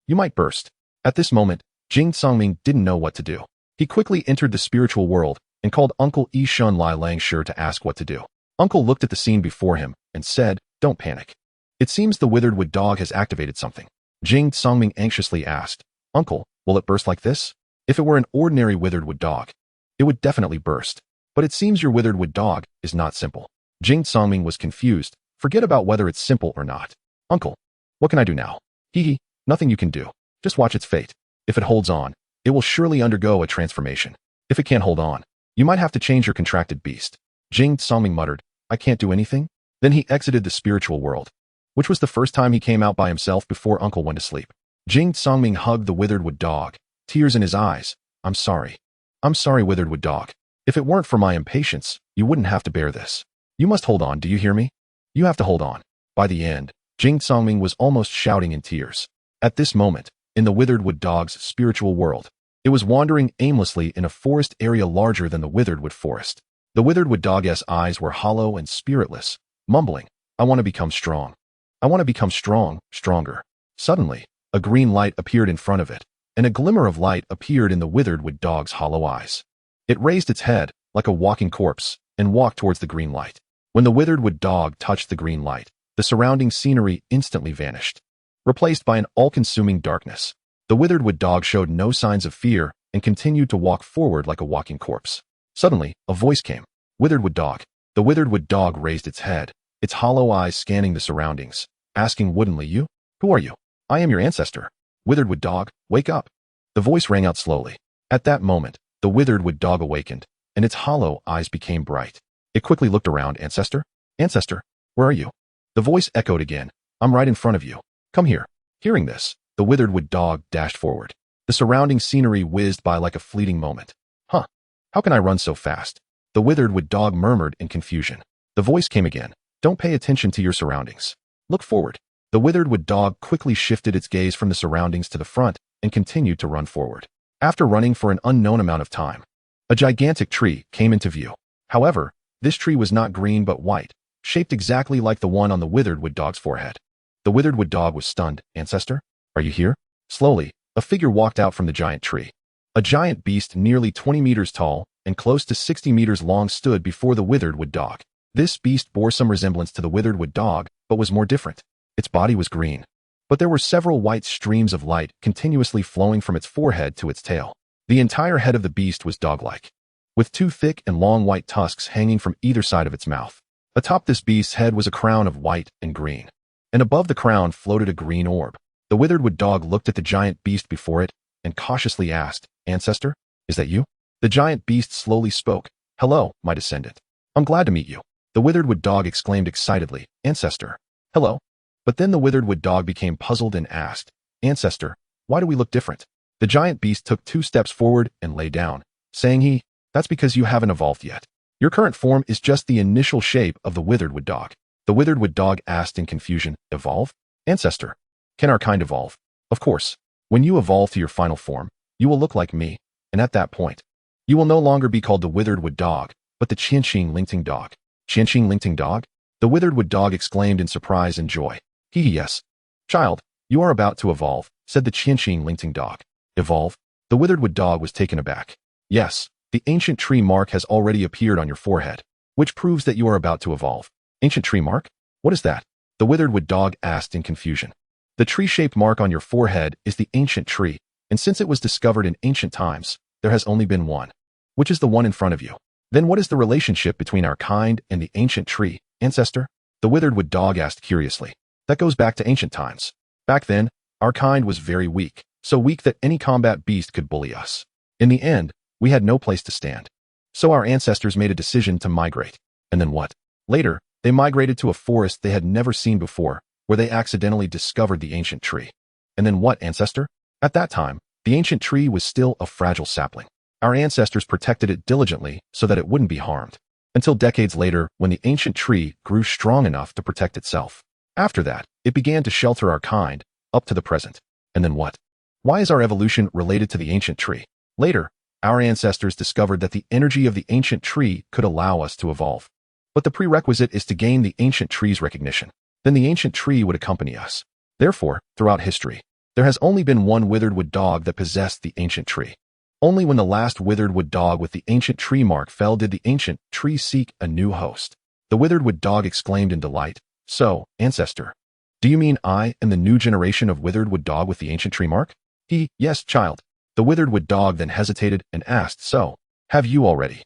You might burst. At this moment, Jing Songming didn't know what to do. He quickly entered the spiritual world and called Uncle Yi Shun Lai Langshi to ask what to do. Uncle looked at the scene before him and said, don't panic. It seems the withered wood dog has activated something. Jing Songming anxiously asked, Uncle, will it burst like this? If it were an ordinary withered wood dog, it would definitely burst. But it seems your withered wood dog is not simple. Jing Songming was confused. Forget about whether it's simple or not. Uncle, what can I do now? Hee, nothing you can do. Just watch its fate. If it holds on, it will surely undergo a transformation. If it can't hold on, you might have to change your contracted beast. Jing Songming muttered, I can't do anything? Then he exited the spiritual world, which was the first time he came out by himself before Uncle went to sleep. Jing Songming hugged the withered wood dog, tears in his eyes. I'm sorry. I'm sorry, withered wood dog. If it weren't for my impatience, you wouldn't have to bear this. You must hold on, do you hear me? You have to hold on. By the end, Jing Songming was almost shouting in tears. At this moment, in the withered wood dog's spiritual world, it was wandering aimlessly in a forest area larger than the withered wood forest. The withered wood dog's eyes were hollow and spiritless, mumbling, I want to become strong. I want to become strong, stronger. Suddenly, a green light appeared in front of it, and a glimmer of light appeared in the withered wood dog's hollow eyes. It raised its head, like a walking corpse, and walked towards the green light. When the withered wood dog touched the green light, the surrounding scenery instantly vanished, replaced by an all-consuming darkness. The withered wood dog showed no signs of fear and continued to walk forward like a walking corpse. Suddenly, a voice came. Withered wood dog. The withered wood dog raised its head, its hollow eyes scanning the surroundings, asking woodenly, You? Who are you? I am your ancestor. Withered wood dog, wake up. The voice rang out slowly. At that moment, the withered wood dog awakened, and its hollow eyes became bright. It quickly looked around. Ancestor? Ancestor, where are you? The voice echoed again. I'm right in front of you. Come here. Hearing this, the withered wood dog dashed forward. The surrounding scenery whizzed by like a fleeting moment. Huh. How can I run so fast? The withered wood dog murmured in confusion. The voice came again. Don't pay attention to your surroundings. Look forward. The withered wood dog quickly shifted its gaze from the surroundings to the front and continued to run forward. After running for an unknown amount of time, a gigantic tree came into view. However, this tree was not green but white, shaped exactly like the one on the withered wood dog's forehead. The withered wood dog was stunned. Ancestor? Are you here? Slowly, a figure walked out from the giant tree. A giant beast nearly 20 meters tall and close to 60 meters long stood before the withered wood dog. This beast bore some resemblance to the withered wood dog, but was more different. Its body was green, but there were several white streams of light continuously flowing from its forehead to its tail. The entire head of the beast was dog-like, with two thick and long white tusks hanging from either side of its mouth. Atop this beast's head was a crown of white and green, and above the crown floated a green orb. The withered wood dog looked at the giant beast before it and cautiously asked, Ancestor, is that you? The giant beast slowly spoke. Hello, my descendant. I'm glad to meet you. The withered wood dog exclaimed excitedly, Ancestor. Hello. But then the withered wood dog became puzzled and asked, Ancestor, why do we look different? The giant beast took 2 steps forward and lay down, saying that's because you haven't evolved yet. Your current form is just the initial shape of the withered wood dog. The withered wood dog asked in confusion, Evolve? Ancestor, can our kind evolve? Of course. When you evolve to your final form, you will look like me, and at that point, you will no longer be called the withered wood dog, but the Qianqing Lingting dog. Qianqing Lingting dog? The withered wood dog exclaimed in surprise and joy. Yes. Child, you are about to evolve, said the Qianqing Lingting dog. Evolve? The withered wood dog was taken aback. Yes, the ancient tree mark has already appeared on your forehead, which proves that you are about to evolve. Ancient tree mark? What is that? The withered wood dog asked in confusion. The tree-shaped mark on your forehead is the ancient tree, and since it was discovered in ancient times, there has only been one, which is the one in front of you. Then what is the relationship between our kind and the ancient tree, ancestor? The withered wood dog asked curiously. That goes back to ancient times. Back then, our kind was very weak, so weak that any combat beast could bully us. In the end, we had no place to stand. So our ancestors made a decision to migrate. And then what? Later, they migrated to a forest they had never seen before, where they accidentally discovered the ancient tree. And then what, ancestor? At that time, the ancient tree was still a fragile sapling. Our ancestors protected it diligently so that it wouldn't be harmed, until decades later when the ancient tree grew strong enough to protect itself. After that, it began to shelter our kind, up to the present. And then what? Why is our evolution related to the ancient tree? Later, our ancestors discovered that the energy of the ancient tree could allow us to evolve. But the prerequisite is to gain the ancient tree's recognition. Then the ancient tree would accompany us. Therefore, throughout history, there has only been one withered wood dog that possessed the ancient tree. Only when the last withered wood dog with the ancient tree mark fell did the ancient tree seek a new host. The withered wood dog exclaimed in delight, "So, ancestor, do you mean I am the new generation of withered wood dog with the ancient tree mark?" Yes, child. The withered wood dog then hesitated and asked, "So, have you already?"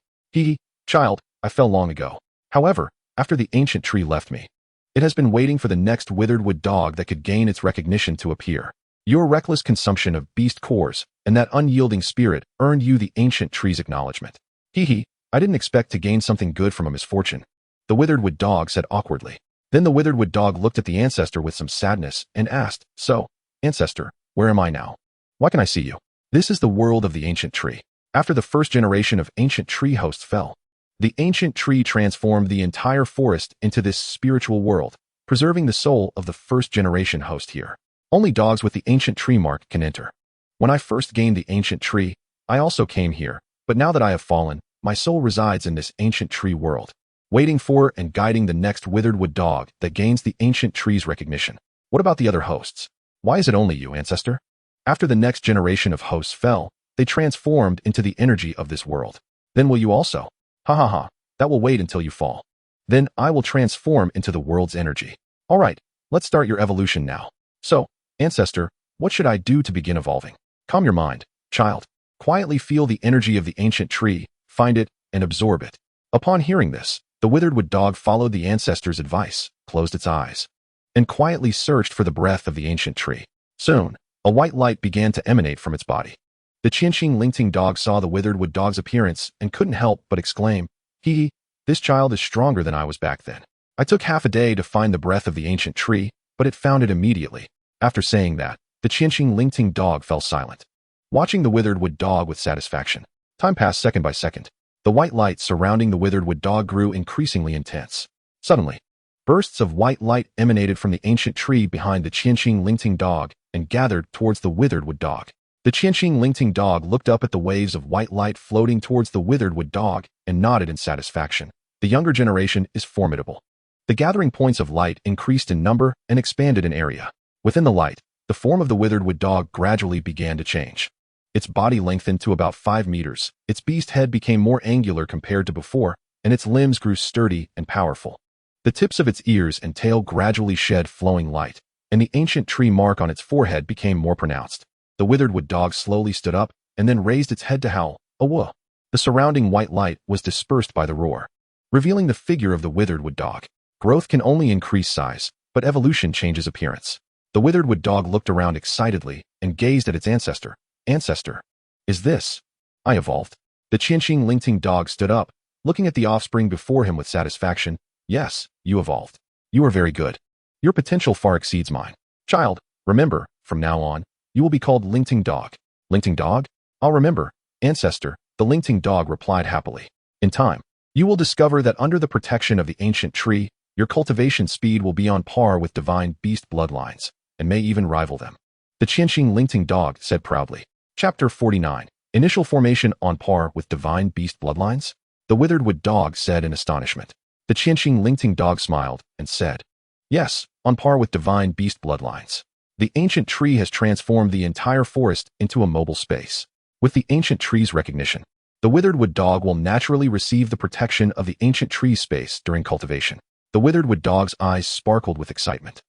Child, I fell long ago. However, after the ancient tree left me, it has been waiting for the next withered wood dog that could gain its recognition to appear. Your reckless consumption of beast cores and that unyielding spirit earned you the ancient tree's acknowledgement. I didn't expect to gain something good from a misfortune, the withered wood dog said awkwardly. Then the withered wood dog looked at the ancestor with some sadness and asked, "So, ancestor, where am I now? Why can I see you?" This is the world of the ancient tree. After the first generation of ancient tree hosts fell, the ancient tree transformed the entire forest into this spiritual world, preserving the soul of the first generation host here. Only dogs with the ancient tree mark can enter. When I first gained the ancient tree, I also came here, but now that I have fallen, my soul resides in this ancient tree world, waiting for and guiding the next withered wood dog that gains the ancient tree's recognition. What about the other hosts? Why is it only you, ancestor? After the next generation of hosts fell, they transformed into the energy of this world. Then will you also? That will wait until you fall. Then I will transform into the world's energy. All right, let's start your evolution now. So, ancestor, what should I do to begin evolving? Calm your mind, child. Quietly feel the energy of the ancient tree, find it, and absorb it. Upon hearing this, the withered wood dog followed the ancestor's advice, closed its eyes, and quietly searched for the breath of the ancient tree. Soon, a white light began to emanate from its body. The Qianqing Lingting dog saw the withered wood dog's appearance and couldn't help but exclaim, This child is stronger than I was back then. I took half a day to find the breath of the ancient tree, but it found it immediately." After saying that, the Qianqing Lingting dog fell silent, watching the withered wood dog with satisfaction. Time passed second by second. The white light surrounding the withered wood dog grew increasingly intense. Suddenly, bursts of white light emanated from the ancient tree behind the Qianqing Lingting dog and gathered towards the withered wood dog. The Qianqing Lingting dog looked up at the waves of white light floating towards the withered wood dog and nodded in satisfaction. The younger generation is formidable. The gathering points of light increased in number and expanded in area. Within the light, the form of the withered wood dog gradually began to change. Its body lengthened to about 5 meters, its beast head became more angular compared to before, and its limbs grew sturdy and powerful. The tips of its ears and tail gradually shed flowing light, and the ancient tree mark on its forehead became more pronounced. The withered wood dog slowly stood up and then raised its head to howl, "Awooh!" The surrounding white light was dispersed by the roar, revealing the figure of the withered wood dog. Growth can only increase size, but evolution changes appearance. The withered wood dog looked around excitedly and gazed at its ancestor. "Ancestor, is this? I evolved." The Qianqing Lingting dog stood up, looking at the offspring before him with satisfaction. "Yes, you evolved. You are very good. Your potential far exceeds mine. Child, remember, from now on, you will be called Lingting dog." "Lingting dog? I'll remember, ancestor," the Lingting dog replied happily. "In time, you will discover that under the protection of the ancient tree, your cultivation speed will be on par with divine beast bloodlines, and may even rival them." The Qianqing Lingting dog said proudly. Chapter 49. Initial formation on par with divine beast bloodlines? The withered wood dog said in astonishment. The Qianqing Lingting dog smiled and said, "Yes, on par with divine beast bloodlines. The ancient tree has transformed the entire forest into a mobile space. With the ancient tree's recognition, the withered wood dog will naturally receive the protection of the ancient tree space during cultivation. The withered wood dog's eyes sparkled with excitement,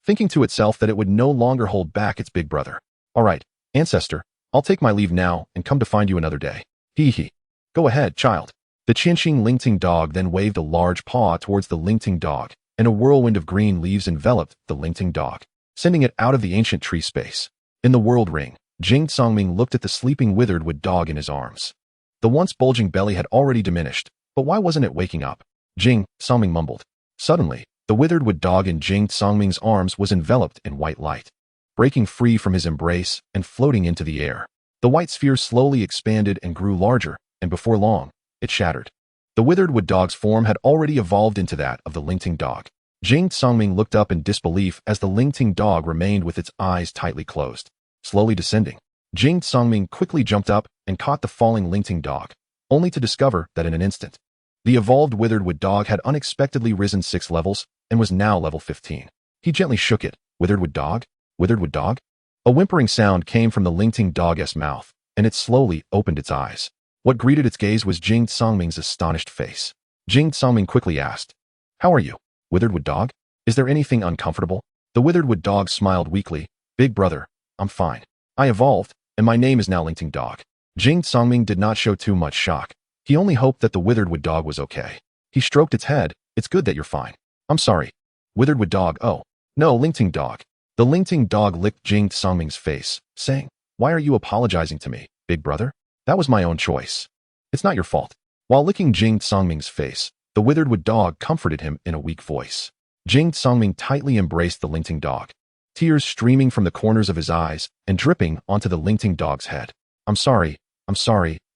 thinking to itself that it would no longer hold back its big brother. All right, ancestor, I'll take my leave now and come to find you another day. Hee hee. Go ahead, child. The Qinxing Lingting dog then waved a large paw towards the Lingting dog, and a whirlwind of green leaves enveloped the Lingting dog, sending it out of the ancient tree space. In the world ring, Jing Songming looked at the sleeping withered wood dog in his arms. The once bulging belly had already diminished, but why wasn't it waking up? Jing Songming mumbled. Suddenly, the withered wood dog in Jing Songming's arms was enveloped in white light, breaking free from his embrace and floating into the air. The white sphere slowly expanded and grew larger, and before long, it shattered. The withered wood dog's form had already evolved into that of the Lingting dog. Jing Songming looked up in disbelief as the Lingting dog remained with its eyes tightly closed. Slowly descending, Jing Songming quickly jumped up and caught the falling Lingting dog, only to discover that in an instant, the evolved withered wood dog had unexpectedly risen 6 levels and was now level 15. He gently shook it. Withered wood dog? Withered wood dog? A whimpering sound came from the Lingting dog's mouth, and it slowly opened its eyes. What greeted its gaze was Jing Songming's astonished face. Jing Songming quickly asked, "How are you, withered wood dog? Is there anything uncomfortable?" The withered wood dog smiled weakly. "Big brother, I'm fine. I evolved, and my name is now Lingting dog." Jing Songming did not show too much shock. He only hoped that the withered wood dog was okay. He stroked its head. "It's good that you're fine. I'm sorry." Withered wood dog. "Oh, no, Lingting dog." The Lingting dog licked Jing Songming's face, saying, "Why are you apologizing to me, big brother? That was my own choice. It's not your fault." While licking Jing Songming's face, the withered wood dog comforted him in a weak voice. Jing Songming tightly embraced the Lingting dog, tears streaming from the corners of his eyes and dripping onto the Lingting dog's head. I'm sorry,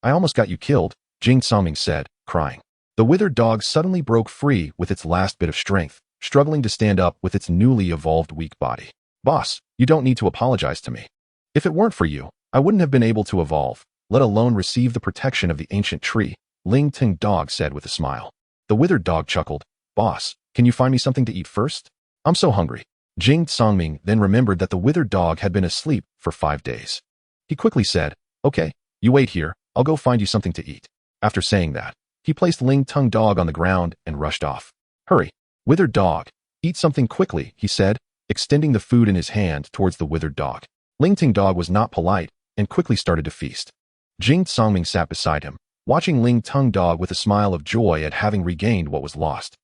I almost got you killed," Jing Songming said, crying. The withered dog suddenly broke free with its last bit of strength, struggling to stand up with its newly evolved weak body. "Boss, you don't need to apologize to me. If it weren't for you, I wouldn't have been able to evolve, let alone receive the protection of the ancient tree," Lingting dog said with a smile. The withered dog chuckled. "Boss, can you find me something to eat first? I'm so hungry." Jing Songming then remembered that the withered dog had been asleep for 5 days. He quickly said, "Okay, you wait here, I'll go find you something to eat." After saying that, he placed Lingtung dog on the ground and rushed off. "Hurry, withered dog, eat something quickly," he said, extending the food in his hand towards the withered dog. Lingting dog was not polite and quickly started to feast. Jing Songming sat beside him, watching Lingtung dog with a smile of joy at having regained what was lost.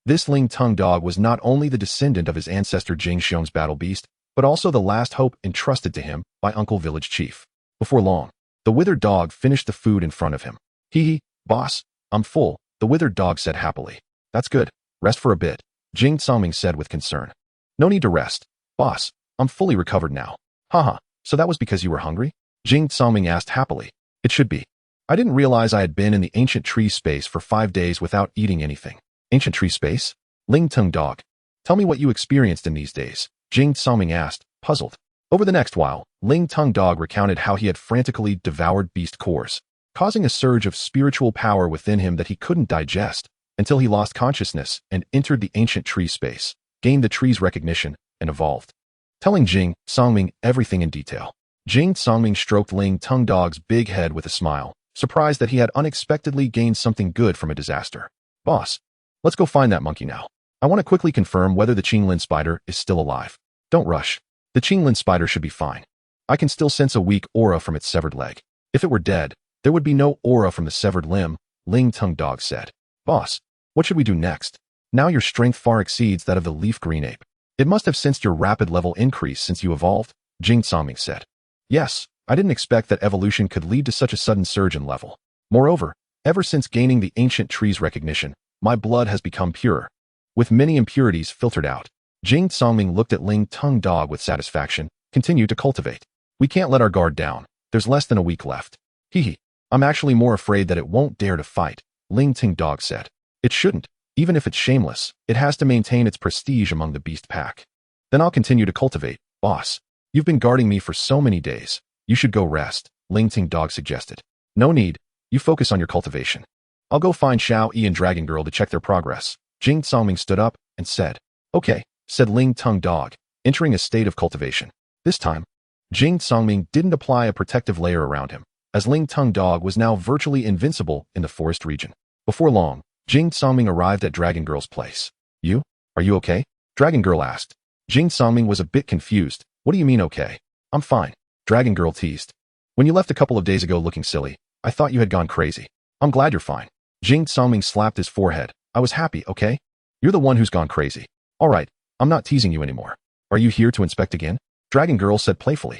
This Lingtung dog was not only the descendant of his ancestor Jing Xiong's battle beast, but also the last hope entrusted to him by Uncle Village Chief. Before long, the withered dog finished the food in front of him. "Hee, boss, I'm full," the withered dog said happily. "That's good. Rest for a bit," Jing Songming said with concern. "No need to rest, boss. I'm fully recovered now." "Haha, so that was because you were hungry?" Jing Songming asked happily. "It should be. I didn't realize I had been in the ancient tree space for 5 days without eating anything." "Ancient tree space?" Lingtung dog. "Tell me what you experienced in these days," Jing Songming asked, puzzled. Over the next while, Lingtung dog recounted how he had frantically devoured beast cores, causing a surge of spiritual power within him that he couldn't digest, until he lost consciousness and entered the ancient tree space, gained the tree's recognition, and evolved. Telling Jing Songming everything in detail. Jing Songming stroked Lingtung dog's big head with a smile, surprised that he had unexpectedly gained something good from a disaster. "Boss, let's go find that monkey now. I want to quickly confirm whether the Qinglin spider is still alive." "Don't rush. The Qinglin spider should be fine. I can still sense a weak aura from its severed leg. If it were dead, there would be no aura from the severed limb," Lingtung dog said. "Boss, what should we do next? Now your strength far exceeds that of the leaf green ape. It must have sensed your rapid level increase since you evolved," Jing Songming said. "Yes, I didn't expect that evolution could lead to such a sudden surge in level. Moreover, ever since gaining the ancient tree's recognition, my blood has become pure, with many impurities filtered out." Jing Songming looked at Lingtung dog with satisfaction, continued to cultivate. "We can't let our guard down. There's less than a week left." "Hee, I'm actually more afraid that it won't dare to fight," Lingtung dog said. "It shouldn't. Even if it's shameless, it has to maintain its prestige among the beast pack." "Then I'll continue to cultivate, boss. You've been guarding me for so many days. You should go rest," Lingting dog suggested. "No need. You focus on your cultivation. I'll go find Xiao Yi and Dragon Girl to check their progress." Jing Songming stood up and said, "Okay," said Lingtung dog, entering a state of cultivation. This time, Jing Songming didn't apply a protective layer around him. as Ling Tung Dog was now virtually invincible in the forest region. Before long, Jing Songming arrived at Dragon Girl's place. You? Are you okay? Dragon Girl asked. Jing Songming was a bit confused. What do you mean okay? I'm fine. Dragon Girl teased. When you left a couple of days ago looking silly, I thought you had gone crazy. I'm glad you're fine. Jing Songming slapped his forehead. I was happy, okay? You're the one who's gone crazy. All right, I'm not teasing you anymore. Are you here to inspect again? Dragon Girl said playfully.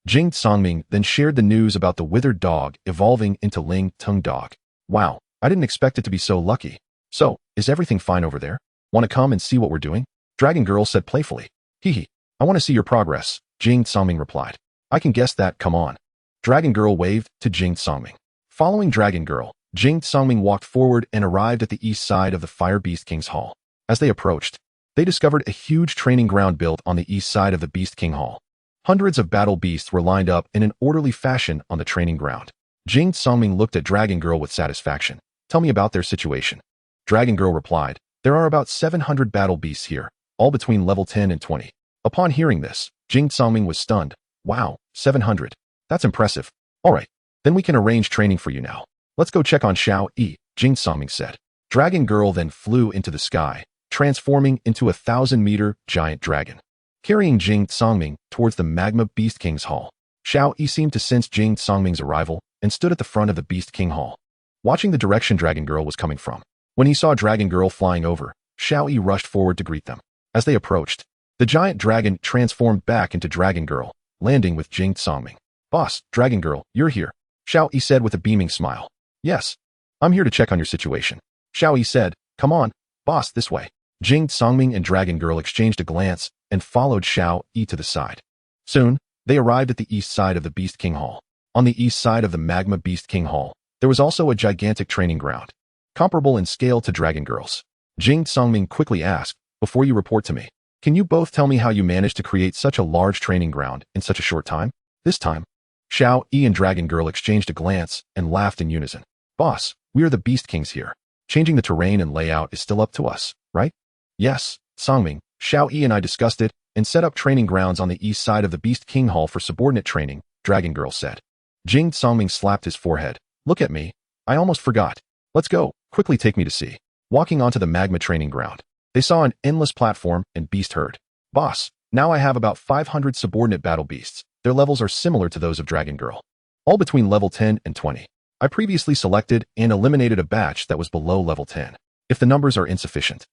Jing Songming then shared the news about the withered dog evolving into Ling Tung Dog. Wow, I didn't expect it to be so lucky. So, is everything fine over there? Want to come and see what we're doing? Dragon Girl said playfully. Hee. I want to see your progress, Jing Songming replied. I can guess that, come on. Dragon Girl waved to Jing Songming. Following Dragon Girl, Jing Songming walked forward and arrived at the east side of the Fire Beast King's Hall. As they approached, they discovered a huge training ground built on the east side of the Beast King Hall. Hundreds of battle beasts were lined up in an orderly fashion on the training ground. Jing Songming looked at Dragon Girl with satisfaction. Tell me about their situation. Dragon Girl replied, there are about 700 battle beasts here, all between level 10 and 20. Upon hearing this, Jing Songming was stunned. Wow, 700. That's impressive. All right, then we can arrange training for you now. Let's go check on Xiao Yi, Jing Songming said. Dragon Girl then flew into the sky, transforming into a 1,000-meter giant dragon, carrying Jing Songming towards the Magma Beast King's Hall. Xiao Yi seemed to sense Jing Songming's arrival and stood at the front of the Beast King Hall, watching the direction Dragon Girl was coming from. When he saw Dragon Girl flying over, Xiao Yi rushed forward to greet them. As they approached, the giant dragon transformed back into Dragon Girl, landing with Jing Songming. Boss, Dragon Girl, you're here, Xiao Yi said with a beaming smile. Yes, I'm here to check on your situation. Xiao Yi said, come on, boss, this way. Jing Songming and Dragon Girl exchanged a glance and followed Xiao Yi to the side. Soon, they arrived at the east side of the Beast King Hall. On the east side of the Magma Beast King Hall, there was also a gigantic training ground, comparable in scale to Dragon Girl's. Jing Songming quickly asked, before you report to me, can you both tell me how you managed to create such a large training ground in such a short time? This time, Xiao Yi and Dragon Girl exchanged a glance and laughed in unison. Boss, we are the Beast Kings here. Changing the terrain and layout is still up to us, right? Yes, Songming, Xiao Yi and I discussed it and set up training grounds on the east side of the Beast King Hall for subordinate training, Dragon Girl said. Jing Songming slapped his forehead. Look at me. I almost forgot. Let's go. Quickly take me to see. Walking onto the magma training ground, they saw an endless platform and beast herd. Boss, now I have about 500 subordinate battle beasts. Their levels are similar to those of Dragon Girl, all between level 10 and 20. I previously selected and eliminated a batch that was below level 10. If the numbers are insufficient,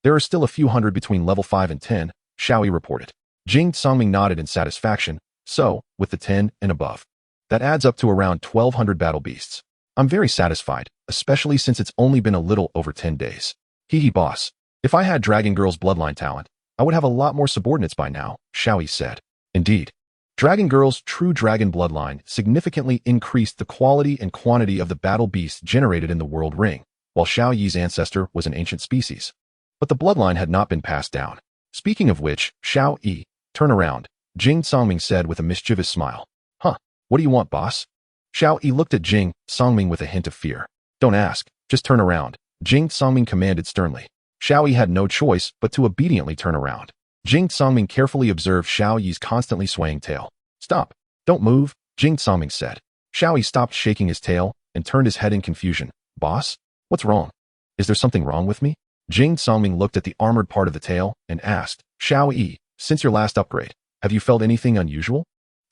there are still a few hundred between level 5 and 10, Xiao Yi reported. Jing Songming nodded in satisfaction. So, with the 10 and above, that adds up to around 1,200 battle beasts. I'm very satisfied, especially since it's only been a little over 10 days. Hee boss. If I had Dragon Girl's bloodline talent, I would have a lot more subordinates by now, Xiao Yi said. Indeed. Dragon Girl's true dragon bloodline significantly increased the quality and quantity of the battle beasts generated in the world ring, while Xiao Yi's ancestor was an ancient species. But the bloodline had not been passed down. Speaking of which, Xiao Yi, turn around, Jing Songming said with a mischievous smile. Huh, what do you want, boss? Xiao Yi looked at Jing Songming with a hint of fear. Don't ask, just turn around, Jing Songming commanded sternly. Xiao Yi had no choice but to obediently turn around. Jing Songming carefully observed Xiao Yi's constantly swaying tail. Stop, don't move, Jing Songming said. Xiao Yi stopped shaking his tail and turned his head in confusion. Boss? What's wrong? Is there something wrong with me? Jing Songming looked at the armored part of the tail and asked, Xiao Yi, since your last upgrade, have you felt anything unusual?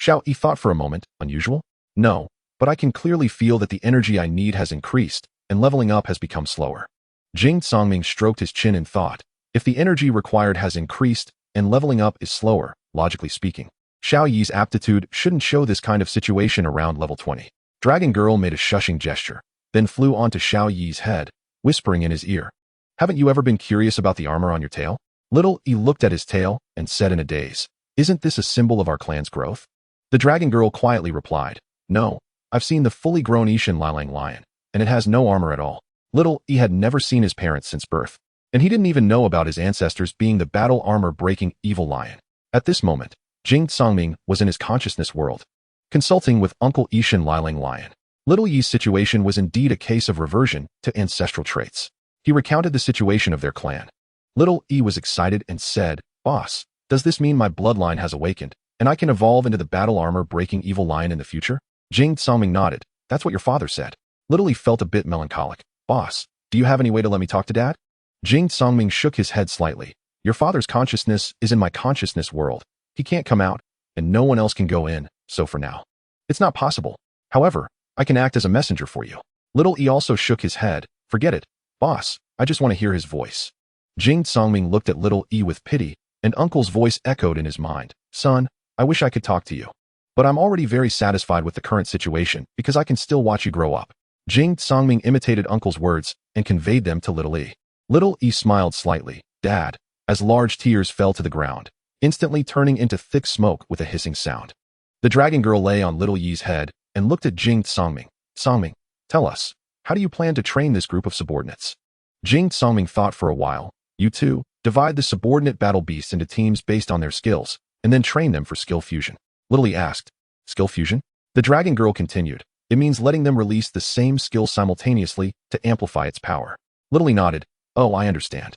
Xiao Yi thought for a moment. Unusual? No, but I can clearly feel that the energy I need has increased, and leveling up has become slower. Jing Songming stroked his chin and thought, if the energy required has increased, and leveling up is slower, logically speaking, Xiao Yi's aptitude shouldn't show this kind of situation around level 20. Dragon Girl made a shushing gesture, then flew onto Xiao Yi's head, whispering in his ear. Haven't you ever been curious about the armor on your tail? Little E looked at his tail and said in a daze, isn't this a symbol of our clan's growth? The Dragon Girl quietly replied, no, I've seen the fully grown Ishin Lilang lion, and it has no armor at all. Little E had never seen his parents since birth, and he didn't even know about his ancestors being the battle armor-breaking evil lion. At this moment, Jing Songming was in his consciousness world, consulting with Uncle Ishin Lilang lion. Little Yi's situation was indeed a case of reversion to ancestral traits. He recounted the situation of their clan. Little E was excited and said, Boss, does this mean my bloodline has awakened, and I can evolve into the battle armor-breaking evil lion in the future? Jing Songming nodded. That's what your father said. Little E felt a bit melancholic. Boss, do you have any way to let me talk to Dad? Jing Songming shook his head slightly. Your father's consciousness is in my consciousness world. He can't come out, and no one else can go in, so for now. It's not possible. However, I can act as a messenger for you. Little E also shook his head. Forget it. Boss, I just want to hear his voice. Jing Songming looked at Little E with pity, and Uncle's voice echoed in his mind. Son, I wish I could talk to you. But I'm already very satisfied with the current situation because I can still watch you grow up. Jing Songming imitated Uncle's words and conveyed them to Little E. Little E smiled slightly. Dad, as large tears fell to the ground, instantly turning into thick smoke with a hissing sound. The dragon girl lay on Little Yi's head and looked at Jing Songming. Songming, tell us, how do you plan to train this group of subordinates? Jing Songming thought for a while. You two, divide the subordinate battle beasts into teams based on their skills, and then train them for skill fusion. Little E asked. Skill fusion? The dragon girl continued. It means letting them release the same skill simultaneously to amplify its power. Little E nodded. Oh, I understand.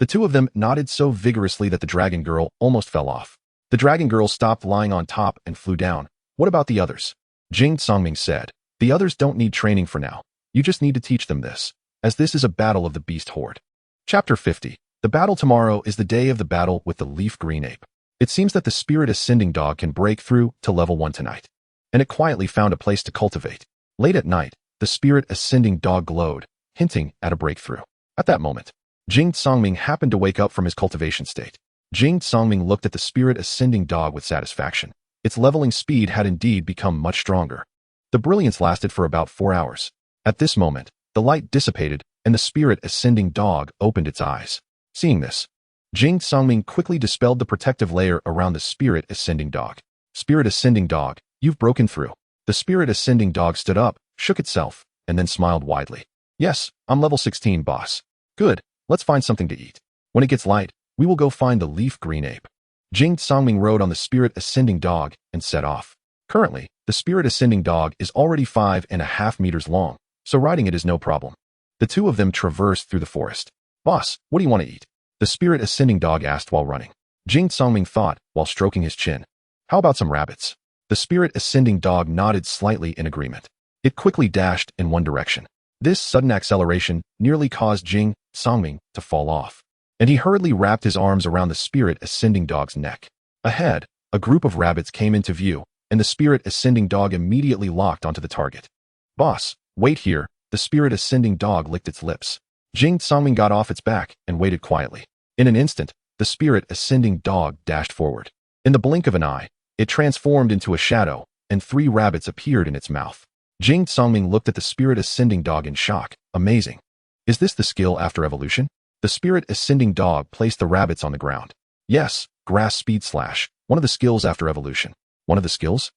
The two of them nodded so vigorously that the dragon girl almost fell off. The dragon girl stopped lying on top and flew down. What about the others? Jing Songming said. The others don't need training for now. You just need to teach them this, as this is a battle of the beast horde. Chapter 50. The battle tomorrow is the day of the battle with the leaf green ape. It seems that the spirit ascending dog can break through to level 1 tonight. And it quietly found a place to cultivate. Late at night, the spirit ascending dog glowed, hinting at a breakthrough. At that moment, Jing Songming happened to wake up from his cultivation state. Jing Songming looked at the spirit ascending dog with satisfaction. Its leveling speed had indeed become much stronger. The brilliance lasted for about 4 hours. At this moment, the light dissipated and the spirit ascending dog opened its eyes. Seeing this, Jing Songming quickly dispelled the protective layer around the spirit ascending dog. Spirit ascending dog, you've broken through. The spirit ascending dog stood up, shook itself, and then smiled widely. Yes, I'm level 16, boss. Good, let's find something to eat. When it gets light, we will go find the leaf green ape. Jing Songming rode on the spirit ascending dog and set off. Currently, the spirit ascending dog is already 5.5 meters long, so riding it is no problem. The two of them traversed through the forest. Boss, what do you want to eat? The spirit ascending dog asked while running. Jing Songming thought while stroking his chin. How about some rabbits? The spirit ascending dog nodded slightly in agreement. It quickly dashed in one direction. This sudden acceleration nearly caused Jing Songming to fall off, and he hurriedly wrapped his arms around the spirit ascending dog's neck. Ahead, a group of rabbits came into view, and the spirit ascending dog immediately locked onto the target. Boss, wait here. The spirit ascending dog licked its lips. Jing Songming got off its back and waited quietly. In an instant, the spirit ascending dog dashed forward. In the blink of an eye, it transformed into a shadow, and 3 rabbits appeared in its mouth. Jing Songming looked at the spirit ascending dog in shock. Amazing. Is this the skill after evolution? The spirit ascending dog placed the rabbits on the ground. Yes, grass speed slash, one of the skills after evolution. One of the skills?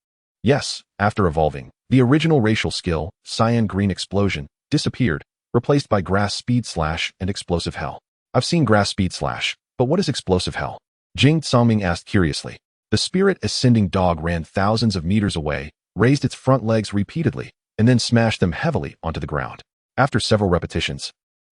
Yes, after evolving, the original racial skill, cyan green explosion, disappeared, replaced by grass speed slash and explosive hell. I've seen grass speed slash, but what is explosive hell? Jing Songming asked curiously. The spirit ascending dog ran thousands of meters away, raised its front legs repeatedly, and then smashed them heavily onto the ground. After several repetitions,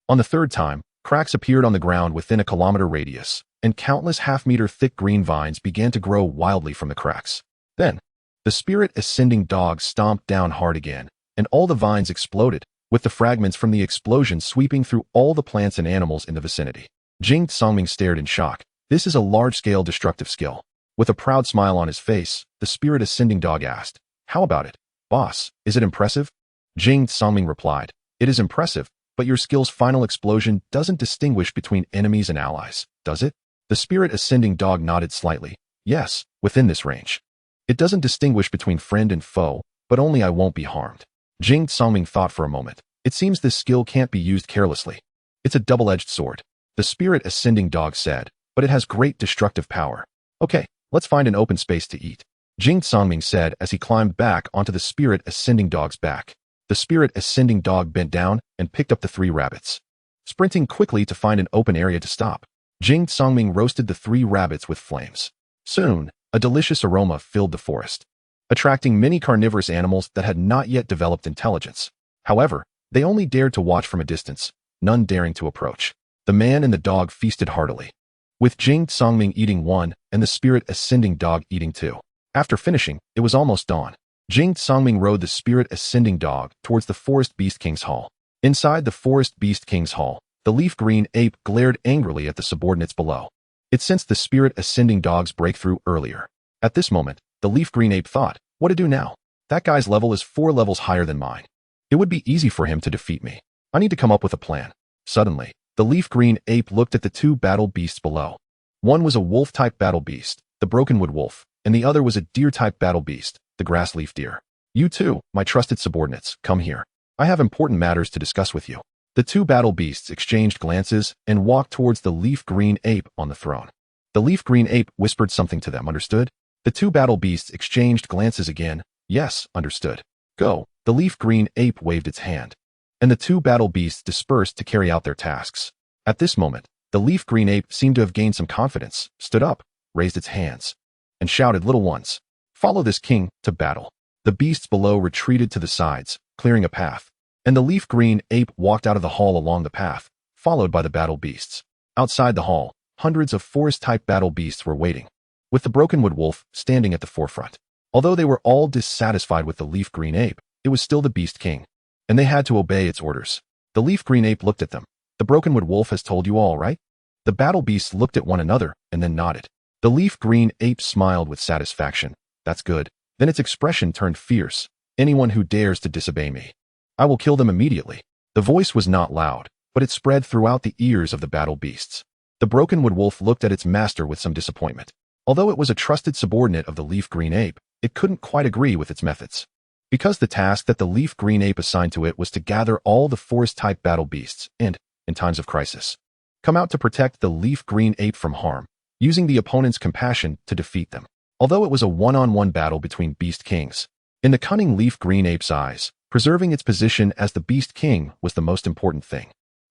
on the 3rd time, cracks appeared on the ground within a kilometer radius, and countless half-meter thick green vines began to grow wildly from the cracks. Then, the spirit ascending dog stomped down hard again, and all the vines exploded, with the fragments from the explosion sweeping through all the plants and animals in the vicinity. Jing Songming stared in shock. This is a large-scale destructive skill. With a proud smile on his face, the spirit ascending dog asked, How about it, boss? Is it impressive? Jing Songming replied, It is impressive, but your skill's final explosion doesn't distinguish between enemies and allies, does it? The spirit ascending dog nodded slightly. Yes, within this range. It doesn't distinguish between friend and foe, but only I won't be harmed. Jing Songming thought for a moment. It seems this skill can't be used carelessly. It's a double-edged sword. The spirit ascending dog said, but it has great destructive power. Okay, let's find an open space to eat. Jing Songming said as he climbed back onto the spirit ascending dog's back. The spirit ascending dog bent down and picked up the 3 rabbits, sprinting quickly to find an open area to stop. Jing Songming roasted the 3 rabbits with flames. Soon, a delicious aroma filled the forest, attracting many carnivorous animals that had not yet developed intelligence. However, they only dared to watch from a distance, none daring to approach. The man and the dog feasted heartily, with Jing Songming eating 1 and the spirit ascending dog eating 2. After finishing, it was almost dawn. Jing Songming rode the spirit ascending dog towards the Forest Beast King's hall. Inside the Forest Beast King's hall, the leaf green ape glared angrily at the subordinates below. It sensed the spirit ascending dog's breakthrough earlier. At this moment, the leaf green ape thought, what to do now? That guy's level is 4 levels higher than mine. It would be easy for him to defeat me. I need to come up with a plan. Suddenly, the leaf green ape looked at the 2 battle beasts below. One was a wolf-type battle beast, the brokenwood wolf, and the other was a deer-type battle beast, the grass leaf deer. You two, my trusted subordinates, come here. I have important matters to discuss with you. The 2 battle beasts exchanged glances and walked towards the leaf green ape on the throne. The leaf green ape whispered something to them, understood? The 2 battle beasts exchanged glances again. Yes, understood. Go. The leaf green ape waved its hand. And the 2 battle beasts dispersed to carry out their tasks. At this moment, the leaf green ape seemed to have gained some confidence, stood up, raised its hands, and shouted, little ones, follow this king to battle. The beasts below retreated to the sides, clearing a path, and the leaf green ape walked out of the hall along the path, followed by the battle beasts. Outside the hall, hundreds of forest-type battle beasts were waiting, with the brokenwood wolf standing at the forefront. Although they were all dissatisfied with the leaf green ape, it was still the beast king, and they had to obey its orders. The leaf green ape looked at them. The brokenwood wolf has told you all, right? The battle beasts looked at one another and then nodded. The leaf green ape smiled with satisfaction. That's good. Then its expression turned fierce. Anyone who dares to disobey me, I will kill them immediately. The voice was not loud, but it spread throughout the ears of the battle beasts. The brokenwood wolf looked at its master with some disappointment. Although it was a trusted subordinate of the leaf green ape, it couldn't quite agree with its methods. Because the task that the leaf green ape assigned to it was to gather all the forest-type battle beasts and, in times of crisis, come out to protect the leaf green ape from harm, using the opponent's compassion to defeat them. Although it was a one-on-one battle between beast kings, in the cunning leaf green ape's eyes, preserving its position as the beast king was the most important thing.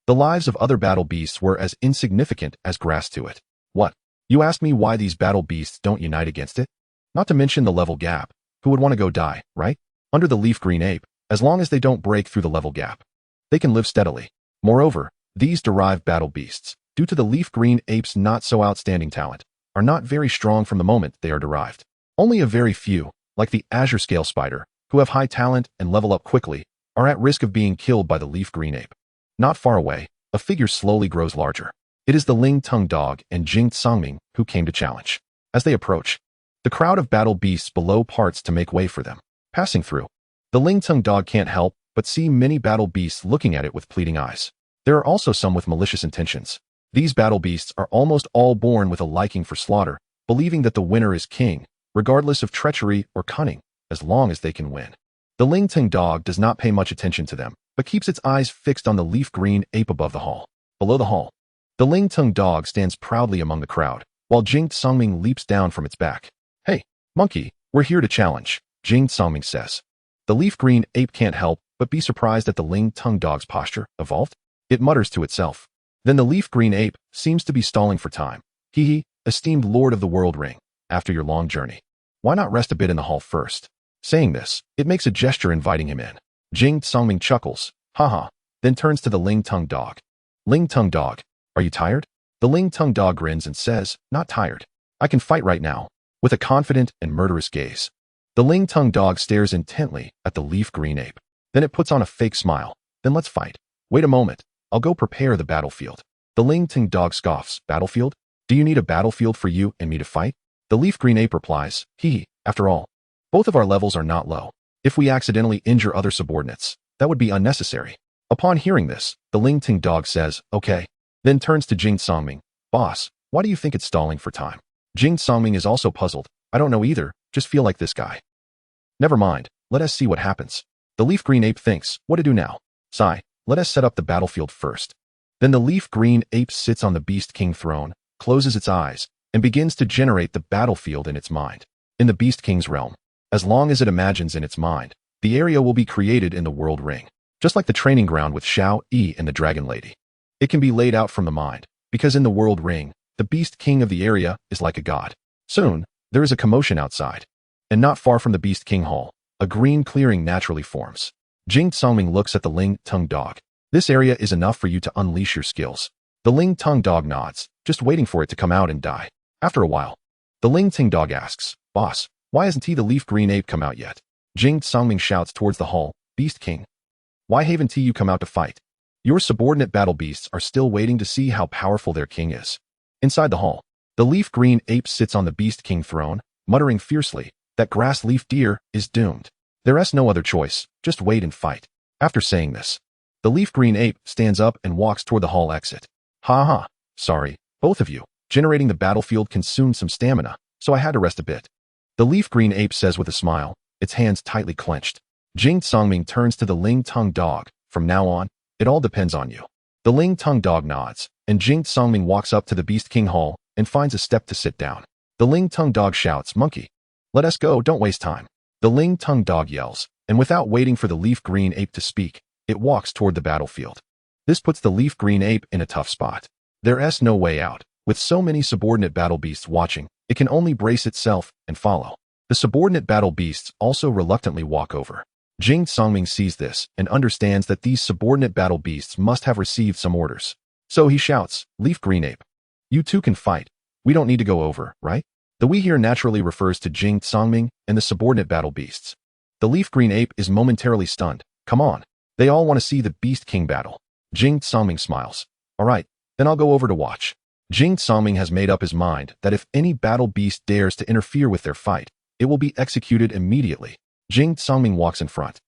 The lives of other battle beasts were as insignificant as grass to it. What? You asked me why these battle beasts don't unite against it? Not to mention the level gap. Who would want to go die, right? Under the leaf green ape, as long as they don't break through the level gap, they can live steadily. Moreover, these derived battle beasts, due to the leaf green ape's not so outstanding talent, are not very strong from the moment they are derived. Only a very few, like the azure scale spider, who have high talent and level up quickly, are at risk of being killed by the leaf green ape. Not far away, a figure slowly grows larger. It is the Ling-tongue dog and Jing Songming who came to challenge. As they approach, the crowd of battle beasts below parts to make way for them. Passing through, the Ling-tongue dog can't help but see many battle beasts looking at it with pleading eyes. There are also some with malicious intentions. These battle beasts are almost all born with a liking for slaughter, believing that the winner is king, regardless of treachery or cunning, as long as they can win. The Ling-tongue dog does not pay much attention to them, but keeps its eyes fixed on the leaf green ape above the hall. Below the hall, the Ling-tongue dog stands proudly among the crowd, while Jing Songming leaps down from its back. Hey, monkey, we're here to challenge, Jing Songming says. The leaf green ape can't help but be surprised at the Ling-tongue dog's posture. Evolved? It mutters to itself. Then the leaf green ape seems to be stalling for time. Hee, esteemed lord of the world ring, after your long journey, why not rest a bit in the hall first? Saying this, it makes a gesture inviting him in. Jing Songming chuckles, haha, then turns to the Ling-tongue dog. Ling-tongue dog, are you tired? The Ling-tongue dog grins and says, not tired. I can fight right now, with a confident and murderous gaze. The Ling-tongue dog stares intently at the leaf green ape. Then it puts on a fake smile. Then let's fight. Wait a moment, I'll go prepare the battlefield. The Ling-tongue dog scoffs, battlefield? Do you need a battlefield for you and me to fight? The leaf green ape replies, after all, both of our levels are not low. If we accidentally injure other subordinates, that would be unnecessary. Upon hearing this, the Ling-tongue dog says, okay, then turns to Jing Songming, boss, why do you think it's stalling for time? Jing Songming is also puzzled. I don't know either, just feel like this guy. Never mind, let us see what happens. The leaf green ape thinks, what to do now? Sigh, let us set up the battlefield first. Then the leaf green ape sits on the beast king throne, closes its eyes, and begins to generate the battlefield in its mind. In the beast king's realm, as long as it imagines in its mind, the area will be created in the world ring. Just like the training ground with Xiao Yi and the dragon lady. It can be laid out from the mind, because in the world ring, the beast king of the area is like a god. Soon, there is a commotion outside. And not far from the beast king hall, a green clearing naturally forms. Jing Songming looks at the Ling-tongue dog. This area is enough for you to unleash your skills. The Ling-tongue dog nods, just waiting for it to come out and die. After a while, the Ling-tongue dog asks, boss, why hasn't the leaf green ape come out yet? Jing Songming shouts towards the hall, Beast King. Why haven't you come out to fight? Your subordinate battle beasts are still waiting to see how powerful their king is. Inside the hall, the leaf green ape sits on the Beast King throne, muttering fiercely, that grass leaf deer is doomed. There's no other choice, just wait and fight. After saying this, the leaf green ape stands up and walks toward the hall exit. Ha ha, sorry, both of you. Generating the battlefield consumed some stamina, so I had to rest a bit. The leaf green ape says with a smile, its hands tightly clenched. Jing Songming turns to the Ling Tongue dog. From now on, it all depends on you. The Ling Tongue dog nods, and Jing Songming walks up to the Beast King hall and finds a step to sit down. The Ling Tongue dog shouts, Monkey, let us go, don't waste time. The Ling Tongue dog yells, and without waiting for the leaf green ape to speak, it walks toward the battlefield. This puts the leaf green ape in a tough spot. There's no way out. With so many subordinate battle beasts watching, it can only brace itself and follow. The subordinate battle beasts also reluctantly walk over. Jing Songming sees this and understands that these subordinate battle beasts must have received some orders. So he shouts, Leaf Green Ape, you two can fight. We don't need to go over, right? The we here naturally refers to Jing Songming and the subordinate battle beasts. The Leaf Green Ape is momentarily stunned. Come on. They all want to see the Beast King battle. Jing Songming smiles. All right, then I'll go over to watch. Jing Songming has made up his mind that if any battle beast dares to interfere with their fight, it will be executed immediately. Jing Songming walks in front,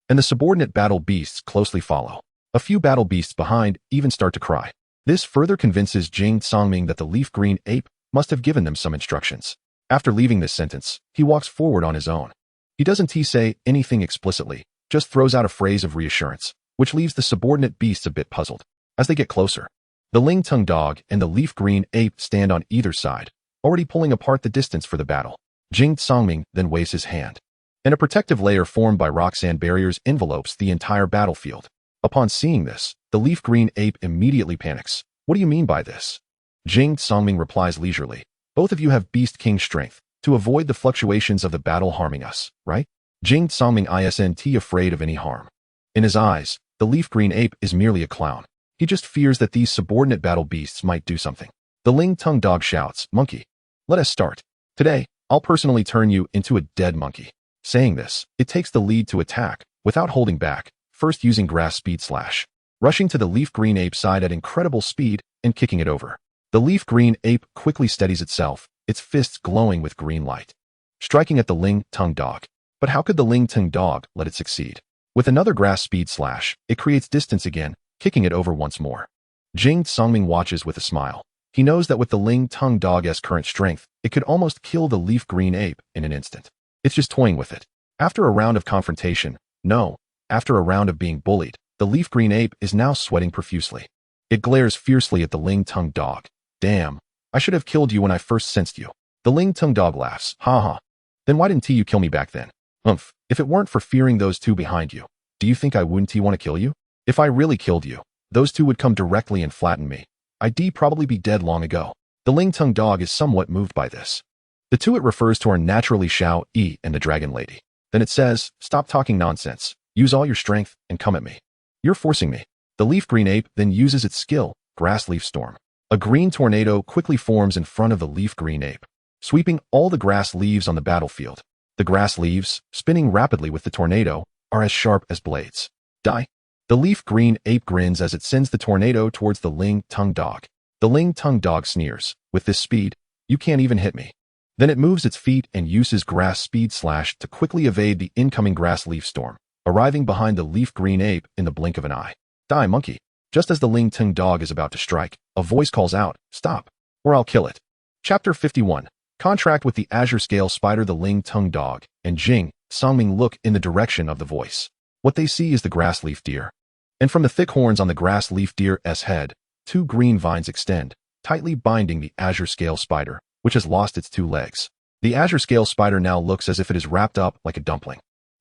and the subordinate battle beasts closely follow. A few battle beasts behind even start to cry. This further convinces Jing Songming that the leaf green ape must have given them some instructions. After leaving this sentence, he walks forward on his own. He doesn't say anything explicitly, just throws out a phrase of reassurance, which leaves the subordinate beasts a bit puzzled. As they get closer, the Ling Tongue dog and the leaf green ape stand on either side, already pulling apart the distance for the battle. Jing Songming then waves his hand, and a protective layer formed by rock sand barriers envelopes the entire battlefield. Upon seeing this, the leaf green ape immediately panics. What do you mean by this? Jing Songming replies leisurely. Both of you have Beast King strength to avoid the fluctuations of the battle harming us, right? Jing Songming isn't afraid of any harm. In his eyes, the leaf green ape is merely a clown. He just fears that these subordinate battle beasts might do something. The Ling Tongue dog shouts, Monkey, let us start. Today, I'll personally turn you into a dead monkey. Saying this, it takes the lead to attack, without holding back, first using grass speed slash, rushing to the leaf green ape side at incredible speed and kicking it over. The leaf green ape quickly steadies itself, its fists glowing with green light, striking at the Ling Tongue dog. But how could the Ling Tongue dog let it succeed? With another grass speed slash, it creates distance again, kicking it over once more. Jing Songming watches with a smile. He knows that with the Ling Tongue dog's current strength, it could almost kill the leaf green ape in an instant. It's just toying with it. After a round of confrontation, after a round of being bullied, the leaf green ape is now sweating profusely. It glares fiercely at the Ling Tongue dog. Damn, I should have killed you when I first sensed you. The Ling Tongue dog laughs. Ha ha. Then why didn't you kill me back then? If it weren't for fearing those two behind you, do you think I wouldn't want to kill you? If I really killed you, those two would come directly and flatten me. I'd probably be dead long ago. The Ling Tongue dog is somewhat moved by this. The two it refers to are naturally Xiao Yi and the Dragon Lady. Then it says, stop talking nonsense, use all your strength, and come at me. You're forcing me. The leaf green ape then uses its skill, Grass Leaf Storm. A green tornado quickly forms in front of the leaf green ape, sweeping all the grass leaves on the battlefield. The grass leaves, spinning rapidly with the tornado, are as sharp as blades. Die. The leaf green ape grins as it sends the tornado towards the Ling Tongue dog. The Ling Tongue dog sneers. With this speed, you can't even hit me. Then it moves its feet and uses grass speed slash to quickly evade the incoming grass leaf storm, arriving behind the leaf green ape in the blink of an eye. Die, monkey. Just as the Ling Tongue dog is about to strike, a voice calls out, stop, or I'll kill it. Chapter 51. Contract with the Azure Scale Spider. The Ling Tongue dog and Jing Songming look in the direction of the voice. What they see is the grass leaf deer. And from the thick horns on the grass leaf deer's head, two green vines extend, tightly binding the Azure Scale Spider, which has lost its two legs. The Azure Scale Spider now looks as if it is wrapped up like a dumpling.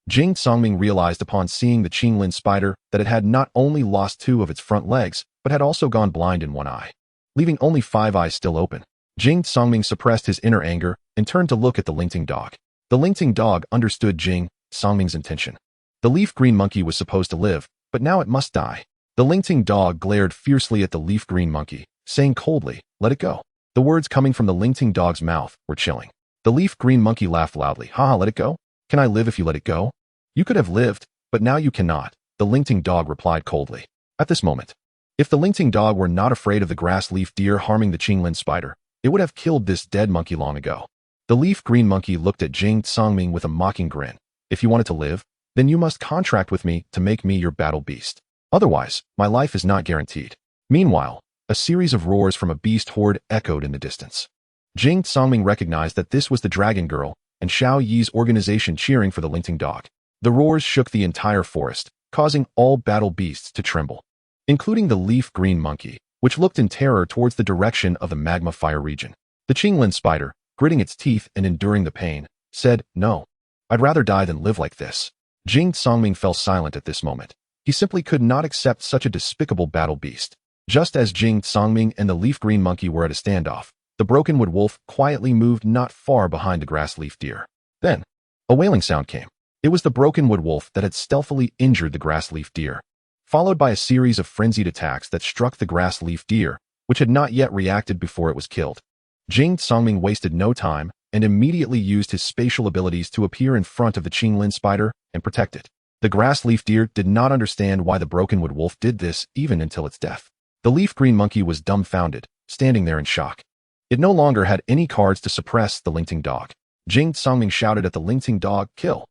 Jing Songming realized upon seeing the Qinglin spider that it had not only lost two of its front legs, but had also gone blind in one eye, leaving only 5 eyes still open. Jing Songming suppressed his inner anger and turned to look at the Lingting dog. The Lingting dog understood Jing Songming's intention. The leaf green monkey was supposed to live, but now it must die. The Lingting dog glared fiercely at the leaf green monkey, saying coldly, let it go. The words coming from the Lingting dog's mouth were chilling. The leaf green monkey laughed loudly. Haha, let it go? Can I live if you let it go? You could have lived, but now you cannot, the Lingting dog replied coldly. At this moment, if the Lingting dog were not afraid of the grass leaf deer harming the Qinglin spider, it would have killed this dead monkey long ago. The leaf green monkey looked at Jing Songming with a mocking grin. If you wanted to live, then you must contract with me to make me your battle beast. Otherwise, my life is not guaranteed. Meanwhile, a series of roars from a beast horde echoed in the distance. Jing Songming recognized that this was the Dragon Girl and Xiao Yi's organization cheering for the Lingting dog. The roars shook the entire forest, causing all battle beasts to tremble, including the leaf green monkey, which looked in terror towards the direction of the magma fire region. The Qinglin spider, gritting its teeth and enduring the pain, said, "No, I'd rather die than live like this." Jing Songming fell silent at this moment. He simply could not accept such a despicable battle beast. Just as Jing Songming and the leaf green monkey were at a standoff, the brokenwood wolf quietly moved not far behind the grass leaf deer. Then, a wailing sound came. It was the brokenwood wolf that had stealthily injured the grass leaf deer, followed by a series of frenzied attacks that struck the grass leaf deer, which had not yet reacted before it was killed. Jing Songming wasted no time and immediately used his spatial abilities to appear in front of the Qinglin spider and protect it. The grass leaf deer did not understand why the brokenwood wolf did this even until its death. The leaf green monkey was dumbfounded, standing there in shock. It no longer had any cards to suppress the Lingting dog. Jing Songming shouted at the Lingting dog, "Kill!"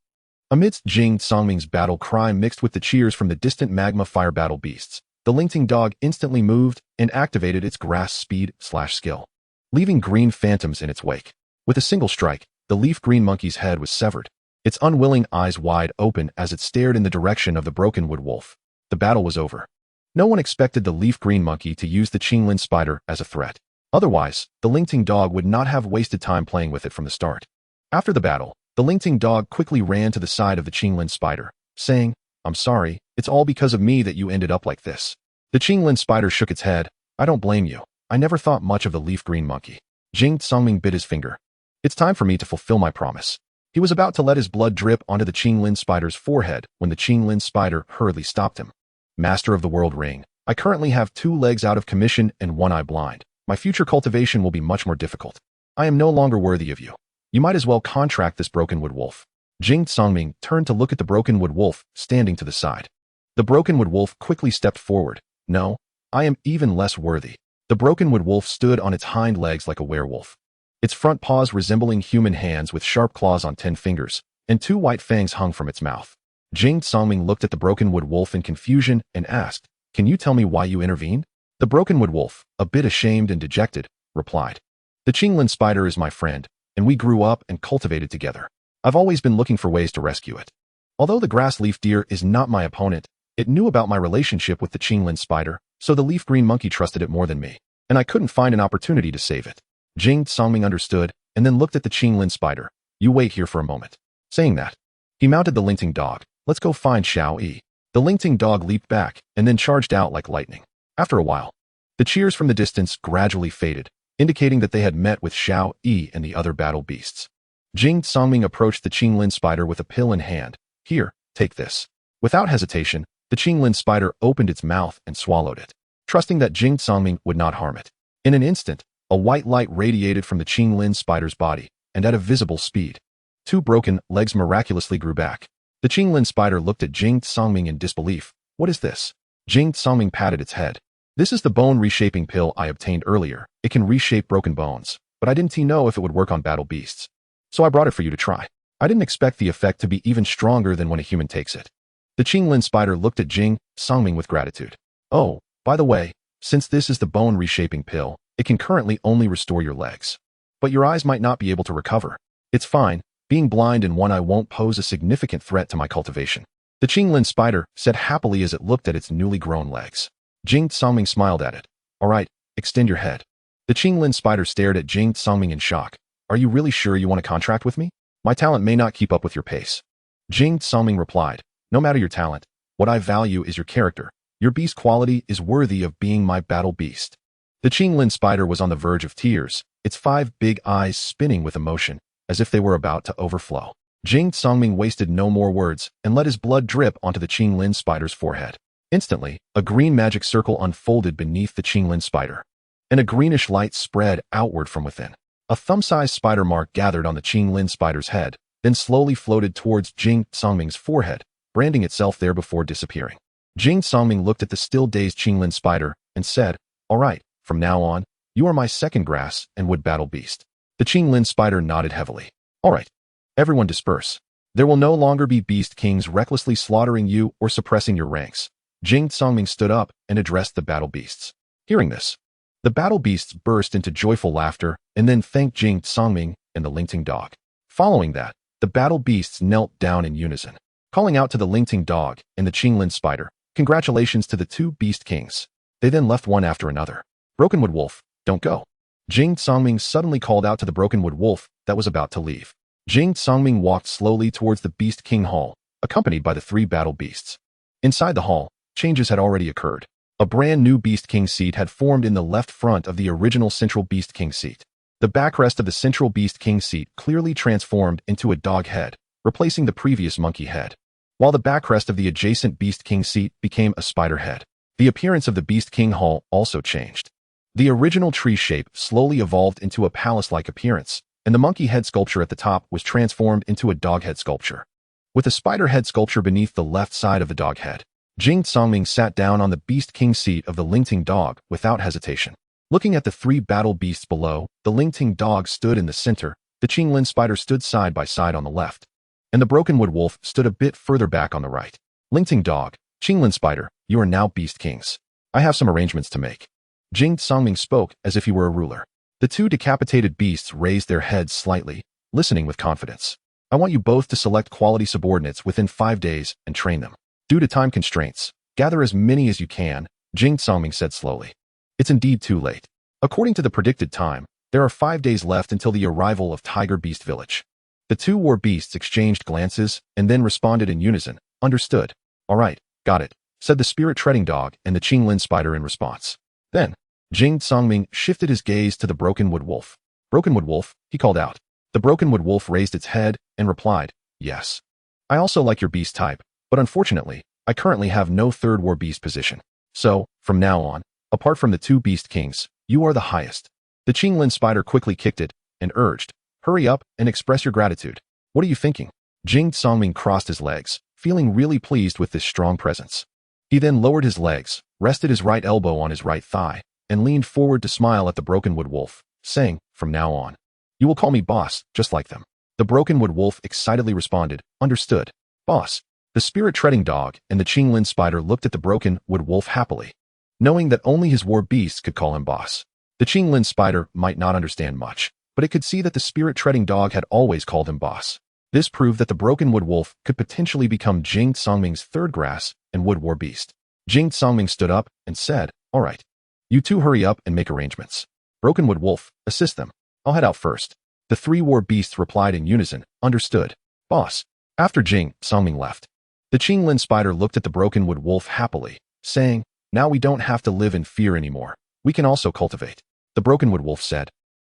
Amidst Jing Songming's battle cry mixed with the cheers from the distant magma fire battle beasts, the Lingting dog instantly moved and activated its grass speed/skill, leaving green phantoms in its wake. With a single strike, the leaf green monkey's head was severed, its unwilling eyes wide open as it stared in the direction of the brokenwood wolf. The battle was over. No one expected the leaf green monkey to use the Qinglin spider as a threat. Otherwise, the Lingting dog would not have wasted time playing with it from the start. After the battle, the Lingting dog quickly ran to the side of the Qinglin spider, saying, "I'm sorry, it's all because of me that you ended up like this." The Qinglin spider shook its head. "I don't blame you. I never thought much of the leaf green monkey." Jing Songming bit his finger. "It's time for me to fulfill my promise." He was about to let his blood drip onto the Qinglin spider's forehead when the Qinglin spider hurriedly stopped him. "Master of the World Ring, I currently have 2 legs out of commission and 1 eye blind. My future cultivation will be much more difficult. I am no longer worthy of you. You might as well contract this brokenwood wolf." Jing Songming turned to look at the brokenwood wolf standing to the side. The brokenwood wolf quickly stepped forward. "No, I am even less worthy." The brokenwood wolf stood on its hind legs like a werewolf, its front paws resembling human hands with sharp claws on 10 fingers, and 2 white fangs hung from its mouth. Jing Songming looked at the brokenwood wolf in confusion and asked, "Can you tell me why you intervened?" The brokenwood wolf, a bit ashamed and dejected, replied, "The Qinglin spider is my friend, and we grew up and cultivated together. I've always been looking for ways to rescue it. Although the grass leaf deer is not my opponent, it knew about my relationship with the Qinglin spider, so the leaf green monkey trusted it more than me, and I couldn't find an opportunity to save it." Jing Songming understood and then looked at the Qinglin spider. "You wait here for a moment." Saying that, he mounted the Lingting dog. "Let's go find Xiao Yi." The Lingting dog leaped back and then charged out like lightning. After a while, the cheers from the distance gradually faded, indicating that they had met with Xiao Yi and the other battle beasts. Jing Songming approached the Qinglin spider with a pill in hand. "Here, take this." Without hesitation, the Qinglin spider opened its mouth and swallowed it, trusting that Jing Songming would not harm it. In an instant, a white light radiated from the Qinglin spider's body, and at a visible speed, 2 broken legs miraculously grew back. The Qinglin spider looked at Jing Songming in disbelief. "What is this?" Jing Songming patted its head. "This is the bone reshaping pill I obtained earlier. It can reshape broken bones, but I didn't know if it would work on battle beasts. So I brought it for you to try. I didn't expect the effect to be even stronger than when a human takes it." The Qinglin spider looked at Jing Songming with gratitude. "Oh, by the way, since this is the bone reshaping pill, it can currently only restore your legs. But your eyes might not be able to recover. It's fine. Being blind in 1 eye won't pose a significant threat to my cultivation." The Qinglin spider said happily as it looked at its newly grown legs. Jing Songming smiled at it. "All right, extend your head." The Qinglin spider stared at Jing Songming in shock. "Are you really sure you want to contract with me? My talent may not keep up with your pace." Jing Songming replied, "No matter your talent, what I value is your character. Your beast quality is worthy of being my battle beast." The Qinglin spider was on the verge of tears, its 5 big eyes spinning with emotion, as if they were about to overflow. Jing Songming wasted no more words and let his blood drip onto the Qinglin spider's forehead. Instantly, a green magic circle unfolded beneath the Qinglin spider, and a greenish light spread outward from within. A thumb-sized spider mark gathered on the Qinglin spider's head, then slowly floated towards Jing Songming's forehead, branding itself there before disappearing. Jing Songming looked at the still-dazed Qinglin spider and said, "All right, from now on, you are my second grass and wood battle beast." The Qinglin spider nodded heavily. "All right. Everyone disperse. There will no longer be beast kings recklessly slaughtering you or suppressing your ranks." Jing Songming stood up and addressed the battle beasts. Hearing this, the battle beasts burst into joyful laughter and then thanked Jing Songming and the Lingting dog. Following that, the battle beasts knelt down in unison, calling out to the Lingting dog and the Qinglin spider, "Congratulations to the two beast kings." They then left one after another. "Brokenwood Wolf, don't go." Jing Songming suddenly called out to the Brokenwood Wolf that was about to leave. Jing Songming walked slowly towards the Beast King Hall, accompanied by the three battle beasts. Inside the hall, changes had already occurred. A brand new Beast King seat had formed in the left front of the original central Beast King seat. The backrest of the central Beast King seat clearly transformed into a dog head, replacing the previous monkey head, while the backrest of the adjacent Beast King seat became a spider head. The appearance of the Beast King Hall also changed. The original tree shape slowly evolved into a palace-like appearance, and the monkey head sculpture at the top was transformed into a dog head sculpture, with a spider head sculpture beneath the left side of the dog head. Jing Songming sat down on the Beast King seat of the Lingting dog without hesitation. Looking at the three battle beasts below, the Lingting dog stood in the center, the Qinglin spider stood side by side on the left, and the Brokenwood Wolf stood a bit further back on the right. "Lingting dog, Qinglin spider, you are now beast kings. I have some arrangements to make." Jing Songming spoke as if he were a ruler. The two decapitated beasts raised their heads slightly, listening with confidence. "I want you both to select quality subordinates within 5 days and train them. Due to time constraints, gather as many as you can," Jing Songming said slowly. "It's indeed too late. According to the predicted time, there are 5 days left until the arrival of Tiger Beast Village." The two war beasts exchanged glances and then responded in unison, "Understood." "All right, got it," said the spirit-treading dog and the Qinglin spider in response. Then, Jing Songming shifted his gaze to the Brokenwood Wolf. "Brokenwood Wolf," he called out. The Brokenwood Wolf raised its head and replied, "Yes. I also like your beast type, but unfortunately, I currently have no third war beast position. So, from now on, apart from the two beast kings, you are the highest." The Qinglin spider quickly kicked it and urged, "Hurry up and express your gratitude. What are you thinking?" Jing Songming crossed his legs, feeling really pleased with this strong presence. He then lowered his legs, rested his right elbow on his right thigh, and leaned forward to smile at the Brokenwood Wolf, saying, "From now on, you will call me boss, just like them." The Brokenwood Wolf excitedly responded, "Understood, boss." The spirit-treading dog and the Qinglin spider looked at the Brokenwood Wolf happily, knowing that only his war beasts could call him boss. The Qinglin spider might not understand much, but it could see that the spirit-treading dog had always called him boss. This proved that the Brokenwood Wolf could potentially become Jing Songming's third grass and wood war beast. Jing Songming stood up and said, "All right. You two hurry up and make arrangements. Brokenwood Wolf, assist them. I'll head out first." The three war beasts replied in unison, "Understood, boss." After Jing Songming left, the Qinglin spider looked at the Brokenwood Wolf happily, saying, "Now we don't have to live in fear anymore. We can also cultivate." The Brokenwood Wolf said,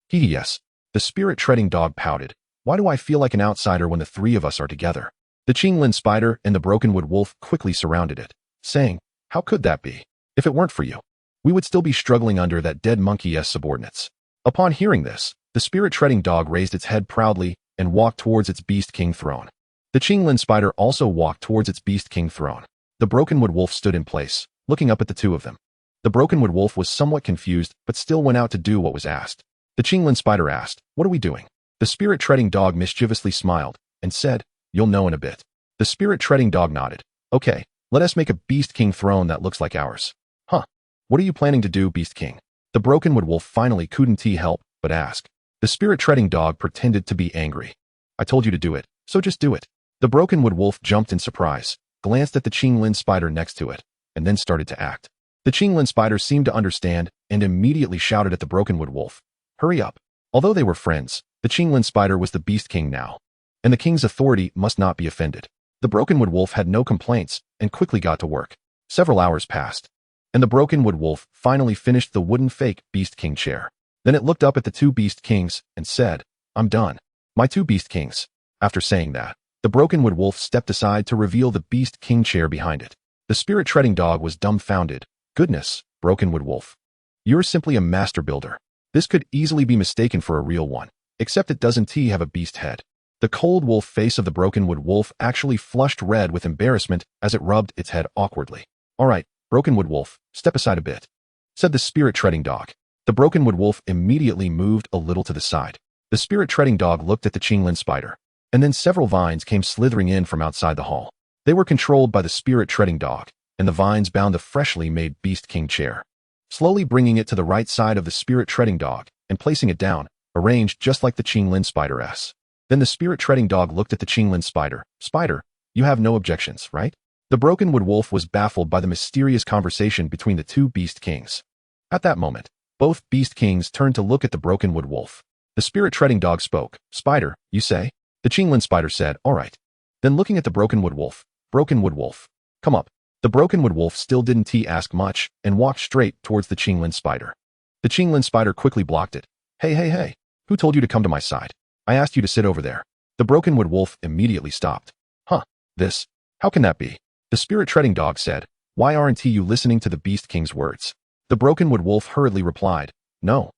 "Yes." The spirit-treading dog pouted, "Why do I feel like an outsider when the three of us are together?" The Qinglin spider and the Brokenwood Wolf quickly surrounded it, saying, "How could that be? If it weren't for you, we would still be struggling under that dead monkey-s subordinates." Upon hearing this, the spirit-treading dog raised its head proudly and walked towards its Beast King throne. The Qinglin spider also walked towards its Beast King throne. The Brokenwood Wolf stood in place, looking up at the two of them. The Brokenwood Wolf was somewhat confused but still went out to do what was asked. The Qinglin spider asked, "What are we doing?" The spirit-treading dog mischievously smiled and said, "You'll know in a bit." The spirit-treading dog nodded. "Okay, let us make a Beast King throne that looks like ours." "Huh. What are you planning to do, Beast King?" The Brokenwood Wolf finally couldn't help but ask. The spirit-treading dog pretended to be angry. "I told you to do it, so just do it." The Brokenwood Wolf jumped in surprise, glanced at the Qinglin spider next to it, and then started to act. The Qinglin spider seemed to understand and immediately shouted at the Brokenwood Wolf, "Hurry up." Although they were friends, the Qinglin spider was the Beast King now, and the king's authority must not be offended. The Brokenwood Wolf had no complaints and quickly got to work. Several hours passed, and the Brokenwood Wolf finally finished the wooden fake Beast King chair. Then it looked up at the two Beast Kings and said, "I'm done. My two Beast Kings." After saying that, the Brokenwood Wolf stepped aside to reveal the Beast King chair behind it. The spirit-treading dog was dumbfounded. "Goodness, Brokenwood Wolf. You're simply a master builder. This could easily be mistaken for a real one, except it doesn't have a beast head." The cold wolf face of the brokenwood wolf actually flushed red with embarrassment as it rubbed its head awkwardly. "All right, brokenwood wolf, step aside a bit," said the spirit-treading dog. The brokenwood wolf immediately moved a little to the side. The spirit-treading dog looked at the Qinglin spider, and then several vines came slithering in from outside the hall. They were controlled by the spirit-treading dog, and the vines bound the freshly made Beast King chair. Slowly bringing it to the right side of the spirit-treading dog and placing it down, arranged just like the Qinglin spider S. Then the spirit-treading dog looked at the Qinglin spider. "Spider, you have no objections, right?" The brokenwood wolf was baffled by the mysterious conversation between the two Beast Kings. At that moment, both Beast Kings turned to look at the brokenwood wolf. The spirit-treading dog spoke. "Spider, you say?" The Qinglin spider said, "All right." Then looking at the brokenwood wolf, "Brokenwood wolf, come up." The brokenwood wolf still didn't ask much and walked straight towards the Qinglin spider. The Qinglin spider quickly blocked it. Hey, who told you to come to my side? I asked you to sit over there." The brokenwood wolf immediately stopped. "Huh, this? How can that be?" The spirit-treading dog said. "Why aren't you listening to the Beast King's words?" The brokenwood wolf hurriedly replied, No.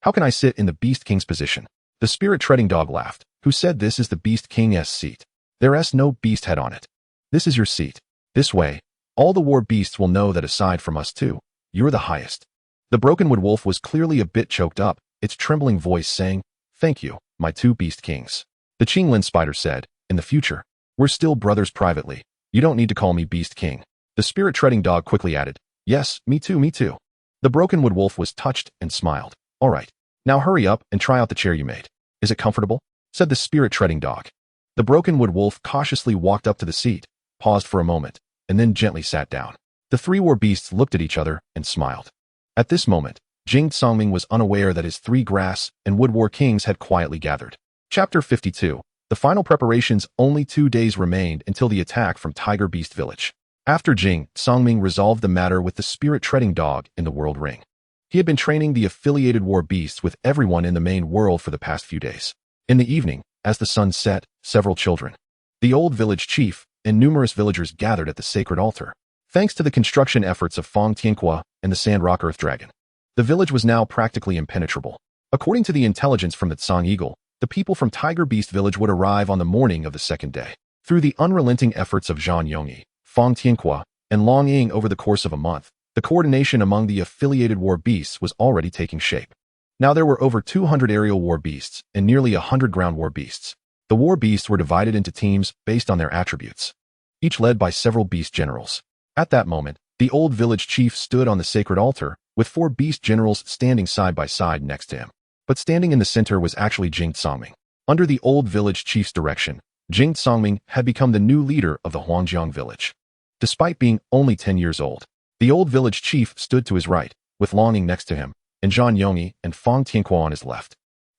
How can I sit in the Beast King's position?" The spirit-treading dog laughed. "Who said this is the Beast King's seat? There's no beast head on it. This is your seat. This way, all the war beasts will know that aside from us two, you're the highest." The brokenwood wolf was clearly a bit choked up, its trembling voice saying, "Thank you, my two Beast Kings." The Qinglin spider said, "In the future, we're still brothers privately. You don't need to call me Beast King." The spirit-treading dog quickly added, "Yes, me too. The brokenwood wolf was touched and smiled. "All right, now hurry up and try out the chair you made. Is it comfortable?" said the spirit-treading dog. The brokenwood wolf cautiously walked up to the seat, paused for a moment, and then gently sat down. The three war beasts looked at each other and smiled. At this moment, Jing Songming was unaware that his three grass and wood war kings had quietly gathered. Chapter 52. The final preparations. Only 2 days remained until the attack from Tiger Beast Village. After Jing Songming resolved the matter with the spirit-treading dog in the world ring. He had been training the affiliated war beasts with everyone in the main world for the past few days. In the evening, as the sun set, several children, the old village chief, and numerous villagers gathered at the sacred altar. Thanks to the construction efforts of Fong Tianqua and the Sandrock Earth Dragon, the village was now practically impenetrable. According to the intelligence from the Tsang Eagle, the people from Tiger Beast Village would arrive on the morning of the second day. Through the unrelenting efforts of Zhang Yongyi, Fong Tianqua, and Long Ying over the course of a month, the coordination among the affiliated war beasts was already taking shape. Now there were over 200 aerial war beasts and nearly 100 ground war beasts. The war beasts were divided into teams based on their attributes, each led by several beast generals. At that moment, the old village chief stood on the sacred altar, with 4 beast generals standing side by side next to him. But standing in the center was actually Jing Songming. Under the old village chief's direction, Jing Songming had become the new leader of the Huangjiang village. Despite being only 10 years old, the old village chief stood to his right, with Long Ying next to him, and Zhang Yongyi and Fong Tianqua on his left.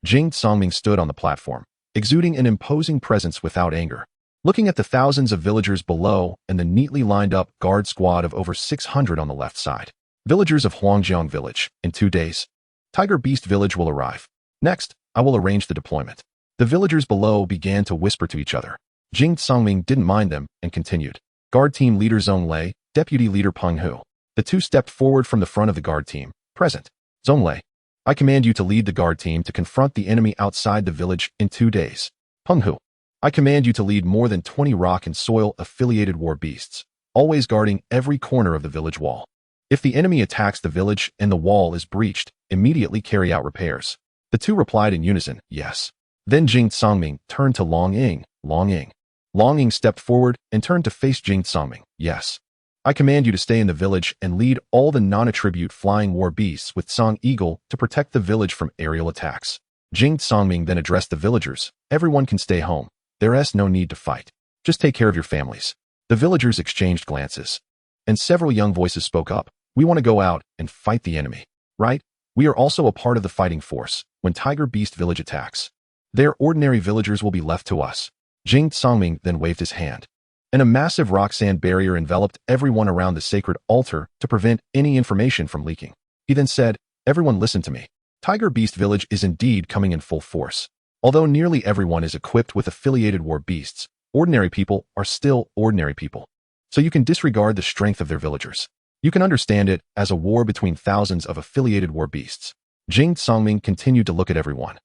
Jing Songming stood on the platform, exuding an imposing presence without anger. Looking at the thousands of villagers below and the neatly lined up guard squad of over 600 on the left side. Villagers of Huangjiang village, in 2 days, Tiger Beast village will arrive. Next, I will arrange the deployment. The villagers below began to whisper to each other. Jing Songming didn't mind them and continued. Guard team leader Zhong Lei, deputy leader Peng Hu. The two stepped forward from the front of the guard team. Present. Zhong Lei, I command you to lead the guard team to confront the enemy outside the village in 2 days. Peng Hu, I command you to lead more than 20 rock and soil affiliated war beasts, always guarding every corner of the village wall. If the enemy attacks the village and the wall is breached, immediately carry out repairs. The two replied in unison, yes. Then Jing Songming turned to Long Ying. Long Ying stepped forward and turned to face Jing Songming. Yes. I command you to stay in the village and lead all the non-attribute flying war beasts with Tsang Eagle to protect the village from aerial attacks. Jing Songming then addressed the villagers. Everyone can stay home. There's no need to fight. Just take care of your families. The villagers exchanged glances, and several young voices spoke up. We want to go out and fight the enemy, right? We are also a part of the fighting force when Tiger Beast Village attacks. Their ordinary villagers will be left to us. Jing Songming then waved his hand, and a massive rock sand barrier enveloped everyone around the sacred altar to prevent any information from leaking. He then said, everyone listen to me. Tiger Beast Village is indeed coming in full force. Although nearly everyone is equipped with affiliated war beasts, ordinary people are still ordinary people. So you can disregard the strength of their villagers. You can understand it as a war between thousands of affiliated war beasts. Jing Songming continued to look at everyone.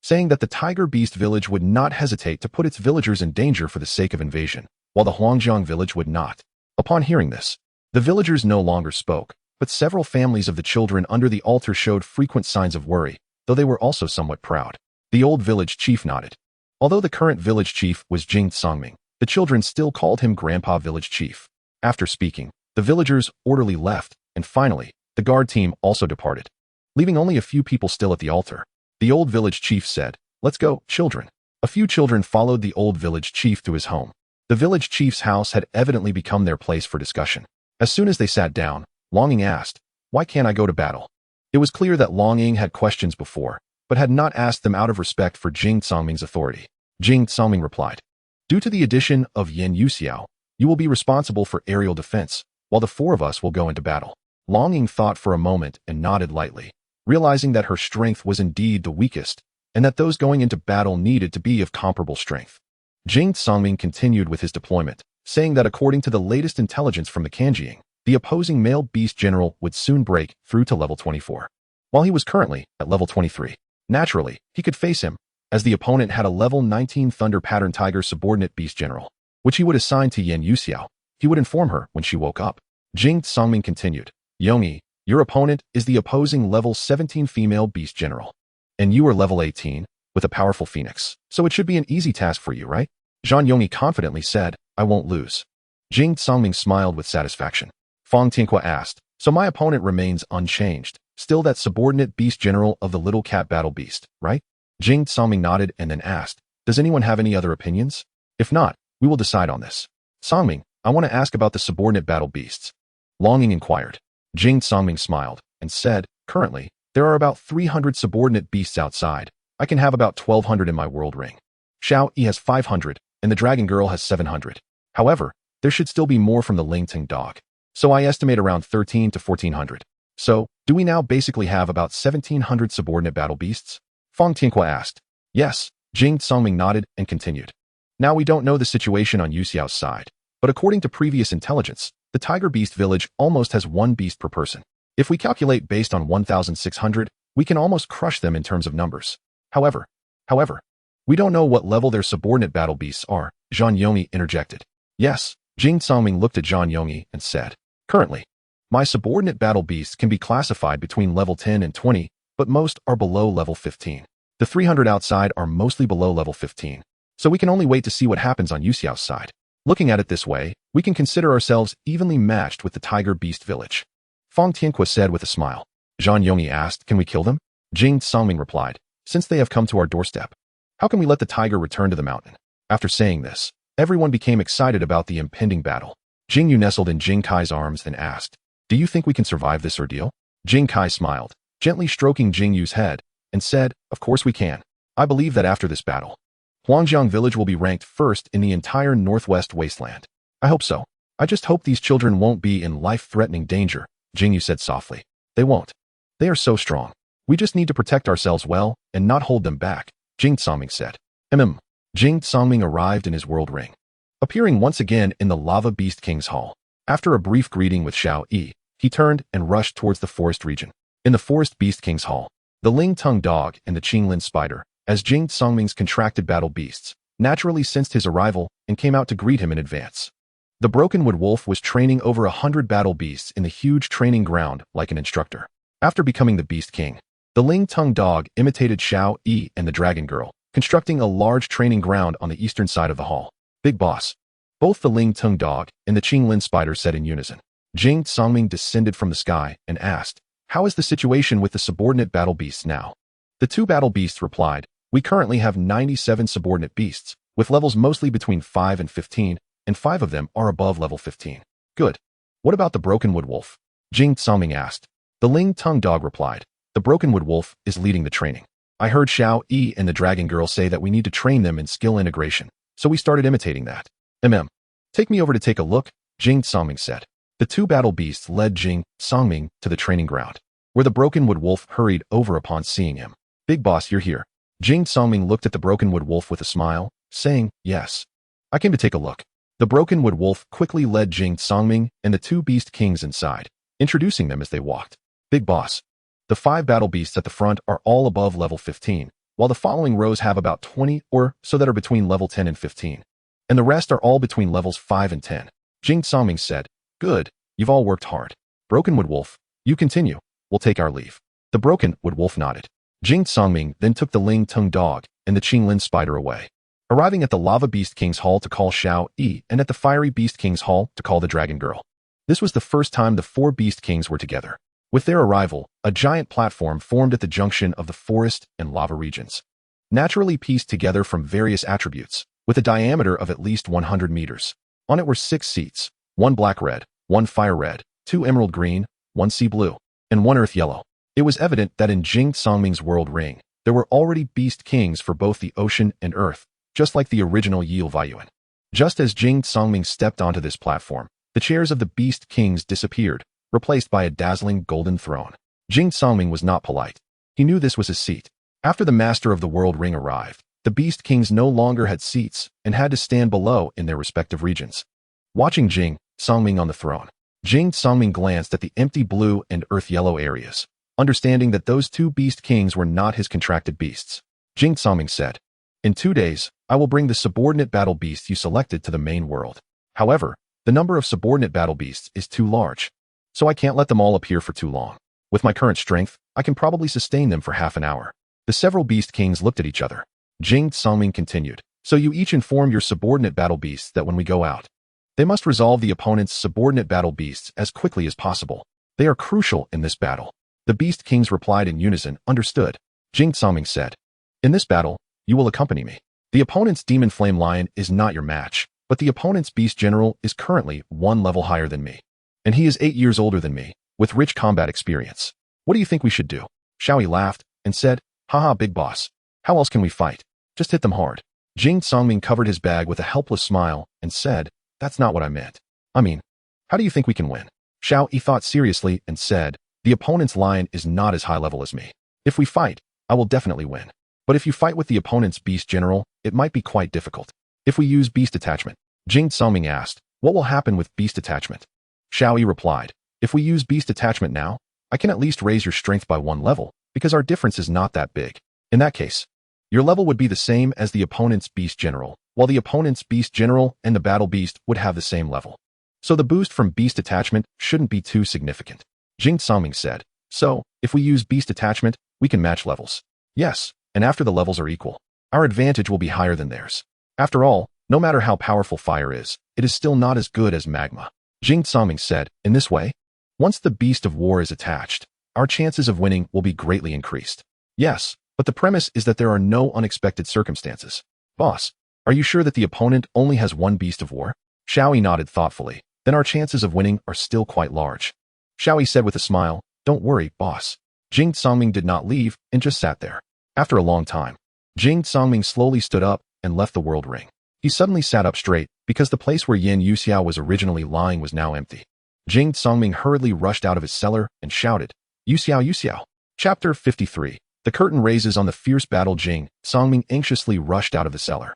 saying that the Tiger Beast village would not hesitate to put its villagers in danger for the sake of invasion, while the Huangjiang village would not. Upon hearing this, the villagers no longer spoke, but several families of the children under the altar showed frequent signs of worry, though they were also somewhat proud. The old village chief nodded. Although the current village chief was Jing Songming, the children still called him Grandpa Village Chief. After speaking, the villagers orderly left, and finally, the guard team also departed, leaving only a few people still at the altar. The old village chief said, "Let's go, children." A few children followed the old village chief to his home. The village chief's house had evidently become their place for discussion. As soon as they sat down, Longing asked, "Why can't I go to battle?" It was clear that Longing had questions before, but had not asked them out of respect for Jing Songming's authority. Jing Songming replied, "Due to the addition of Yin Yuxiao, you will be responsible for aerial defense, while the four of us will go into battle." Longing thought for a moment and nodded lightly, realizing that her strength was indeed the weakest, and that those going into battle needed to be of comparable strength. Jing Songming continued with his deployment, saying that according to the latest intelligence from the Kanjiing, the opposing male beast general would soon break through to level 24, while he was currently at level 23. Naturally, he could face him, as the opponent had a level 19 Thunder Pattern Tiger subordinate beast general, which he would assign to Yin Yuxiao. He would inform her when she woke up. Jing Songming continued, "Yongyi, your opponent is the opposing level 17 female beast general, and you are level 18, with a powerful phoenix, so it should be an easy task for you, right?" Zhang Yongyi confidently said, "I won't lose." Jing Songming smiled with satisfaction. Fang Tianhua asked, "So my opponent remains unchanged, still that subordinate beast general of the little cat battle beast, right?" Jing Songming nodded and then asked, "Does anyone have any other opinions? If not, we will decide on this." "Songming, I want to ask about the subordinate battle beasts." Longing inquired. Jing Songming smiled and said, "Currently, there are about 300 subordinate beasts outside. I can have about 1,200 in my world ring. Xiao Yi has 500, and the dragon girl has 700. However, there should still be more from the Lingting dog. So I estimate around 13 to 1,400. So, do we now basically have about 1,700 subordinate battle beasts?" Fang Tianhua asked. "Yes." Jing Songming nodded and continued. "Now we don't know the situation on Yuxiao's side, but according to previous intelligence, the Tiger Beast village almost has one beast per person. If we calculate based on 1,600, we can almost crush them in terms of numbers. However, we don't know what level their subordinate battle beasts are," Zhang Yongyi interjected. "Yes." Jing Songming looked at Zhang Yongyi and said, "Currently, my subordinate battle beasts can be classified between level 10 and 20, but most are below level 15. The 300 outside are mostly below level 15, so we can only wait to see what happens on Yuxiao's side. Looking at it this way, we can consider ourselves evenly matched with the Tiger Beast village." Fang Tianhua said with a smile. Zhang Yongyi asked, "Can we kill them?" Jing Songming replied, "Since they have come to our doorstep, how can we let the tiger return to the mountain?" After saying this, everyone became excited about the impending battle. Jing Yu nestled in Jing Kai's arms and asked, "Do you think we can survive this ordeal?" Jing Kai smiled, gently stroking Jing Yu's head, and said, "Of course we can. I believe that after this battle, Huangjiang village will be ranked first in the entire northwest wasteland. I hope so. I just hope these children won't be in life-threatening danger," Jing Yu said softly. "They won't. They are so strong. We just need to protect ourselves well and not hold them back," Jing Songming said. Jing Songming arrived in his world ring, appearing once again in the Lava Beast King's hall. After a brief greeting with Xiao Yi, he turned and rushed towards the forest region. In the Forest Beast King's hall, the Ling Tung dog and the Qinglin spider, as Jing Songming's contracted battle beasts, naturally sensed his arrival and came out to greet him in advance. The Brokenwood Wolf was training over 100 battle beasts in the huge training ground like an instructor. After becoming the Beast King, the Ling Tung dog imitated Xiao Yi and the Dragon Girl, constructing a large training ground on the eastern side of the hall. "Big boss." Both the Ling Tung dog and the Qinglin spider said in unison. Jing Songming descended from the sky and asked, "How is the situation with the subordinate battle beasts now?" The two battle beasts replied, "We currently have 97 subordinate beasts, with levels mostly between 5 and 15, and 5 of them are above level 15. "Good. What about the Brokenwood Wolf?" Jing Songming asked. The Ling Tung dog replied, "The Brokenwood Wolf is leading the training. I heard Xiao Yi and the Dragon Girl say that we need to train them in skill integration, so we started imitating that." Take me over to take a look," Jing Songming said. The two battle beasts led Jing Songming to the training ground, where the Brokenwood Wolf hurried over upon seeing him. "Big boss, you're here." Jing Songming looked at the Brokenwood Wolf with a smile, saying, "Yes. I came to take a look." The Brokenwood Wolf quickly led Jing Songming and the two Beast Kings inside, introducing them as they walked. "Big boss, the 5 battle beasts at the front are all above level 15, while the following rows have about 20 or so that are between level 10 and 15. And the rest are all between levels 5 and 10. Jing Songming said, "Good, you've all worked hard. Broken Wood Wolf, you continue. We'll take our leave." The Broken Wood Wolf nodded. Jing Songming then took the Ling Tung Dog and the Qinglin Spider away, arriving at the Lava Beast King's Hall to call Xiao Yi and at the Fiery Beast King's Hall to call the Dragon Girl. This was the first time the 4 Beast Kings were together. With their arrival, a giant platform formed at the junction of the forest and lava regions, naturally pieced together from various attributes, with a diameter of at least 100 meters. On it were 6 seats, 1 black-red, 1 fire-red, 2 emerald-green, 1 sea-blue, and 1 earth-yellow. It was evident that in Jing Songming's world ring, there were already Beast Kings for both the ocean and earth, just like the original Yil Vaiyuan. Just as Jing Songming stepped onto this platform, the chairs of the Beast Kings disappeared, replaced by a dazzling golden throne. Jing Songming was not polite. He knew this was his seat. After the master of the world ring arrived, the Beast Kings no longer had seats and had to stand below in their respective regions. Watching Jing Songming on the throne, Jing Songming glanced at the empty blue and earth yellow areas, understanding that those 2 Beast Kings were not his contracted beasts. Jing Songming said, "In 2 days, I will bring the subordinate battle beasts you selected to the main world. However, the number of subordinate battle beasts is too large, so I can't let them all appear for too long. With my current strength, I can probably sustain them for half an hour." The several Beast Kings looked at each other. Jing Songming continued, "So you each inform your subordinate battle beasts that when we go out, they must resolve the opponent's subordinate battle beasts as quickly as possible. They are crucial in this battle." The Beast Kings replied in unison, "Understood." Jing Songming said, "In this battle, you will accompany me. The opponent's Demon Flame Lion is not your match, but the opponent's Beast General is currently 1 level higher than me, and he is 8 years older than me, with rich combat experience. What do you think we should do?" Xiao Yi laughed and said, "Haha, big boss. How else can we fight? Just hit them hard." Jing Songming covered his bag with a helpless smile and said, "That's not what I meant. I mean, how do you think we can win?" Xiao Yi thought seriously and said, "The opponent's lion is not as high level as me. If we fight, I will definitely win. But if you fight with the opponent's Beast General, it might be quite difficult. If we use Beast Attachment." Jing Songming asked, "What will happen with Beast Attachment?" Xiao Yi replied, "If we use Beast Attachment now, I can at least raise your strength by 1 level, because our difference is not that big. In that case, your level would be the same as the opponent's Beast General, while the opponent's Beast General and the Battle Beast would have the same level. So the boost from Beast Attachment shouldn't be too significant." Jing Songming said, "So, if we use Beast Attachment, we can match levels." "Yes, and after the levels are equal, our advantage will be higher than theirs. After all, no matter how powerful fire is, it is still not as good as magma." Jing Songming said, "In this way, once the Beast of War is attached, our chances of winning will be greatly increased." "Yes, but the premise is that there are no unexpected circumstances." "Boss, are you sure that the opponent only has 1 Beast of War?" Xiao Yi nodded thoughtfully. "Then our chances of winning are still quite large." Xiao Yi said with a smile, "Don't worry, boss." Jing Songming did not leave and just sat there. After a long time, Jing Songming slowly stood up and left the world ring. He suddenly sat up straight because the place where Yin Yuxiao was originally lying was now empty. Jing Songming hurriedly rushed out of his cellar and shouted, "Yuxiao, Yuxiao." Chapter 53. The curtain raises on the fierce battle. Jing Songming anxiously rushed out of the cellar,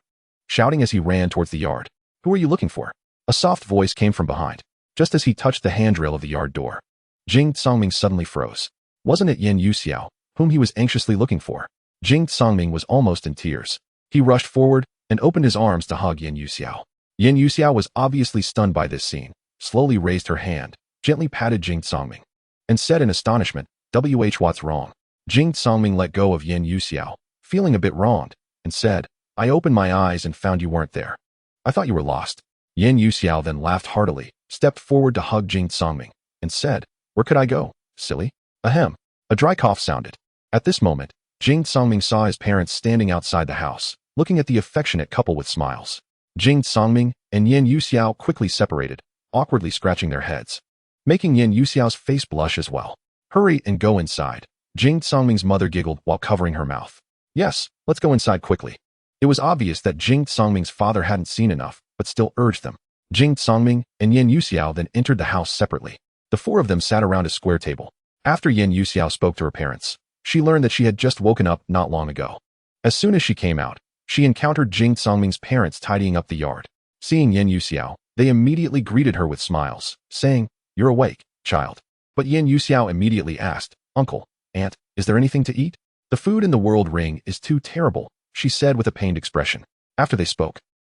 shouting as he ran towards the yard, "Who are you looking for?" A soft voice came from behind, just as he touched the handrail of the yard door. Jing Songming suddenly froze. Wasn't it Yin Yuxiao, whom he was anxiously looking for? Jing Songming was almost in tears. He rushed forward and opened his arms to hug Yin Yuxiao. Yin Yuxiao was obviously stunned by this scene, slowly raised her hand, gently patted Jing Songming, and said in astonishment, "What's wrong?" Jing Songming let go of Yin Yuxiao, feeling a bit wronged, and said, "I opened my eyes and found you weren't there. I thought you were lost." Yin Yuxiao then laughed heartily, stepped forward to hug Jing Songming, and said, "Where could I go, silly?" Ahem. A dry cough sounded. At this moment, Jing Songming saw his parents standing outside the house, looking at the affectionate couple with smiles. Jing Songming and Yin Yuxiao quickly separated, awkwardly scratching their heads, making Yin Yuxiao's face blush as well. "Hurry and go inside." Jing Songming's mother giggled while covering her mouth. "Yes, let's go inside quickly." It was obvious that Jing Songming's father hadn't seen enough, but still urged them. Jing Songming and Yin Yuxiao then entered the house separately. The 4 of them sat around a square table. After Yin Yuxiao spoke to her parents, she learned that she had just woken up not long ago. As soon as she came out, she encountered Jing Songming's parents tidying up the yard. Seeing Yin Yuxiao, they immediately greeted her with smiles, saying, "You're awake, child." But Yin Yuxiao immediately asked, "Uncle, Aunt, is there anything to eat?" The food in the world ring is too terrible, she said with a pained expression. After they spoke,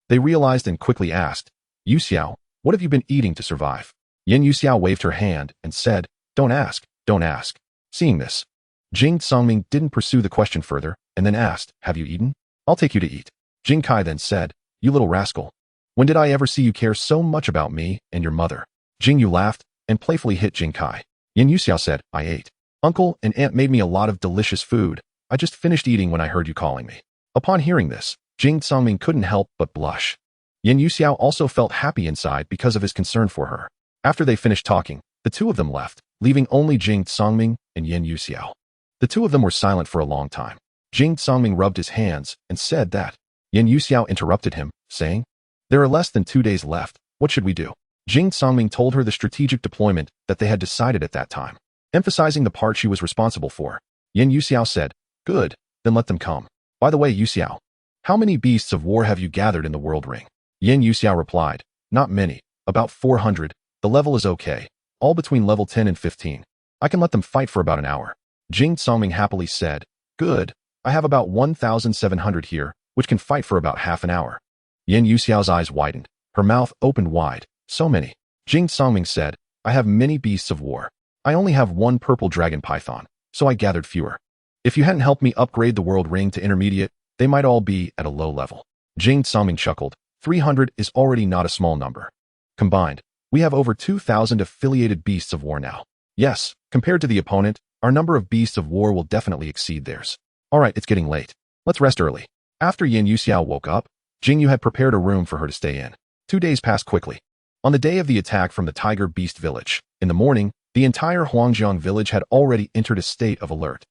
they realized and quickly asked, Yu Xiao, what have you been eating to survive? Yin Yuxiao waved her hand and said, Don't ask, don't ask. Seeing this, Jing Songming didn't pursue the question further and then asked, Have you eaten? I'll take you to eat. Jing Kai then said, You little rascal. When did I ever see you care so much about me and your mother? Jing Yu laughed and playfully hit Jing Kai. Yin Yuxiao said, I ate. Uncle and aunt made me a lot of delicious food. I just finished eating when I heard you calling me. Upon hearing this, Jing Songming couldn't help but blush. Yin Yuxiao also felt happy inside because of his concern for her. After they finished talking, the two of them left, leaving only Jing Songming and Yin Yuxiao. The two of them were silent for a long time. Jing Songming rubbed his hands and said that. Yin Yuxiao interrupted him, saying, There are less than 2 days left. What should we do? Jing Songming told her the strategic deployment that they had decided at that time, emphasizing the part she was responsible for. Yin Yuxiao said, Good, then let them come. By the way, Yuxiao, how many beasts of war have you gathered in the world ring? Yin Yuxiao replied, Not many, about 400. The level is okay, all between level 10 and 15. I can let them fight for about an hour. Jing Songming happily said, Good, I have about 1,700 here, which can fight for about half an hour. Yin Yuxiao's eyes widened, her mouth opened wide. So many. Jing Songming said, I have many beasts of war. I only have one purple dragon python, so I gathered fewer. If you hadn't helped me upgrade the world ring to intermediate, they might all be at a low level. Jing Songming chuckled, 300 is already not a small number. Combined, we have over 2,000 affiliated beasts of war now. Yes, compared to the opponent, our number of beasts of war will definitely exceed theirs. Alright, it's getting late. Let's rest early. After Yin Yuxiao woke up, Jing Yu had prepared a room for her to stay in. 2 days passed quickly. On the day of the attack from the Tiger Beast village, in the morning, the entire Huangjiang village had already entered a state of alert.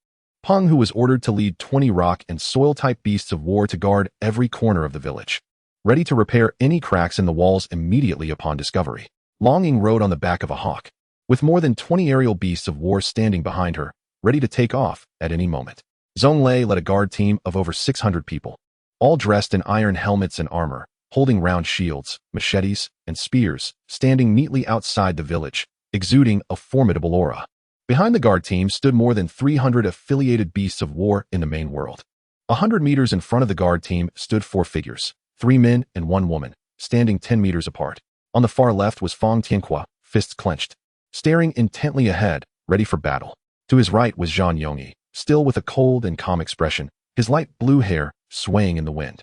Peng, who was ordered to lead 20 rock and soil-type beasts of war to guard every corner of the village, ready to repair any cracks in the walls immediately upon discovery. Longing rode on the back of a hawk, with more than 20 aerial beasts of war standing behind her, ready to take off at any moment. Zhong Lei led a guard team of over 600 people, all dressed in iron helmets and armor, holding round shields, machetes, and spears, standing neatly outside the village, exuding a formidable aura. Behind the guard team stood more than 300 affiliated beasts of war in the main world. 100 meters in front of the guard team stood 4 figures, 3 men and 1 woman, standing 10 meters apart. On the far left was Fang Tianhua, fists clenched, staring intently ahead, ready for battle. To his right was Zhang Yongyi, still with a cold and calm expression, his light blue hair swaying in the wind.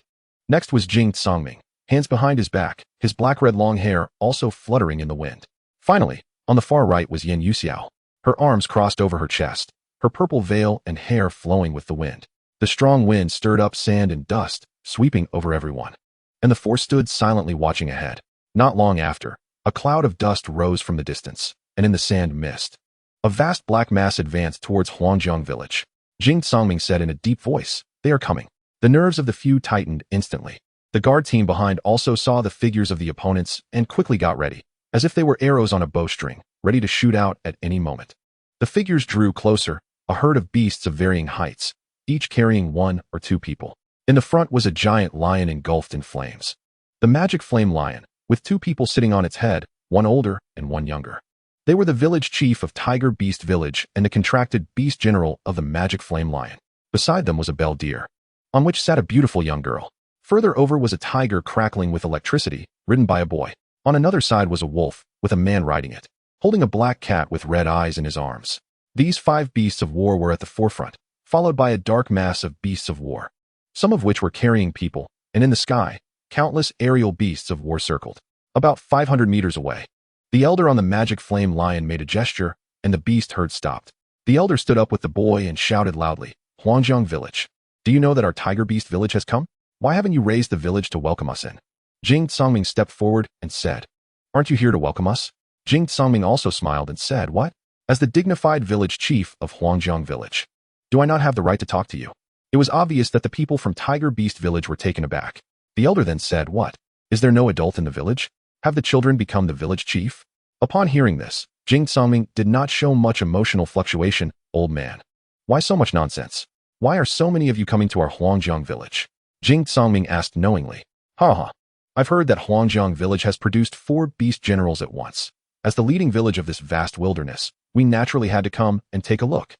Next was Jing Songming, hands behind his back, his black-red long hair also fluttering in the wind. Finally, on the far right was Yin Yuxiao, her arms crossed over her chest, her purple veil and hair flowing with the wind. The strong wind stirred up sand and dust, sweeping over everyone. And the 4 stood silently watching ahead. Not long after, a cloud of dust rose from the distance, and in the sand mist, a vast black mass advanced towards Huangjiang village. Jing Songming said in a deep voice, They are coming. The nerves of the few tightened instantly. The guard team behind also saw the figures of the opponents and quickly got ready, as if they were arrows on a bowstring, ready to shoot out at any moment. The figures drew closer, a herd of beasts of varying heights, each carrying 1 or 2 people. In the front was a giant lion engulfed in flames. The magic flame lion, with 2 people sitting on its head, 1 older and 1 younger. They were the village chief of Tiger Beast Village and the contracted beast general of the magic flame lion. Beside them was a bell deer, on which sat a beautiful young girl. Further over was a tiger crackling with electricity, ridden by a boy. On another side was a wolf, with a man riding it, holding a black cat with red eyes in his arms. These 5 beasts of war were at the forefront, followed by a dark mass of beasts of war, some of which were carrying people, and in the sky, countless aerial beasts of war circled. About 500 meters away, the elder on the magic flame lion made a gesture, and the beast herd stopped. The elder stood up with the boy and shouted loudly, Huangjiang village. Do you know that our Tiger Beast village has come? Why haven't you raised the village to welcome us in? Jing Songming stepped forward and said, Aren't you here to welcome us? Jing Songming also smiled and said, What? As the dignified village chief of Huangjiang village, do I not have the right to talk to you? It was obvious that the people from Tiger Beast village were taken aback. The elder then said, What? Is there no adult in the village? Have the children become the village chief? Upon hearing this, Jing Songming did not show much emotional fluctuation. Old man, why so much nonsense? Why are so many of you coming to our Huangjiang village? Jing Songming asked knowingly. Ha. I've heard that Huangjiang village has produced 4 beast generals at once. As the leading village of this vast wilderness, we naturally had to come and take a look.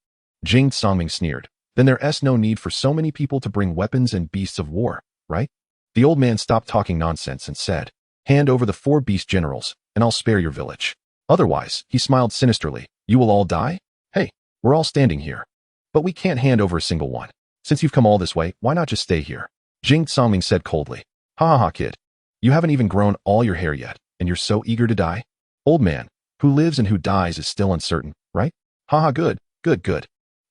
Jing Songming sneered. Then there's no need for so many people to bring weapons and beasts of war, right? The old man stopped talking nonsense and said, hand over the 4 beast generals, and I'll spare your village. Otherwise, he smiled sinisterly, you will all die? Hey, we're all standing here. But we can't hand over a single one. Since you've come all this way, why not just stay here? Jing Songming said coldly. Ha ha ha, kid. You haven't even grown all your hair yet, and you're so eager to die? Old man, who lives and who dies is still uncertain, right? Ha ha, good.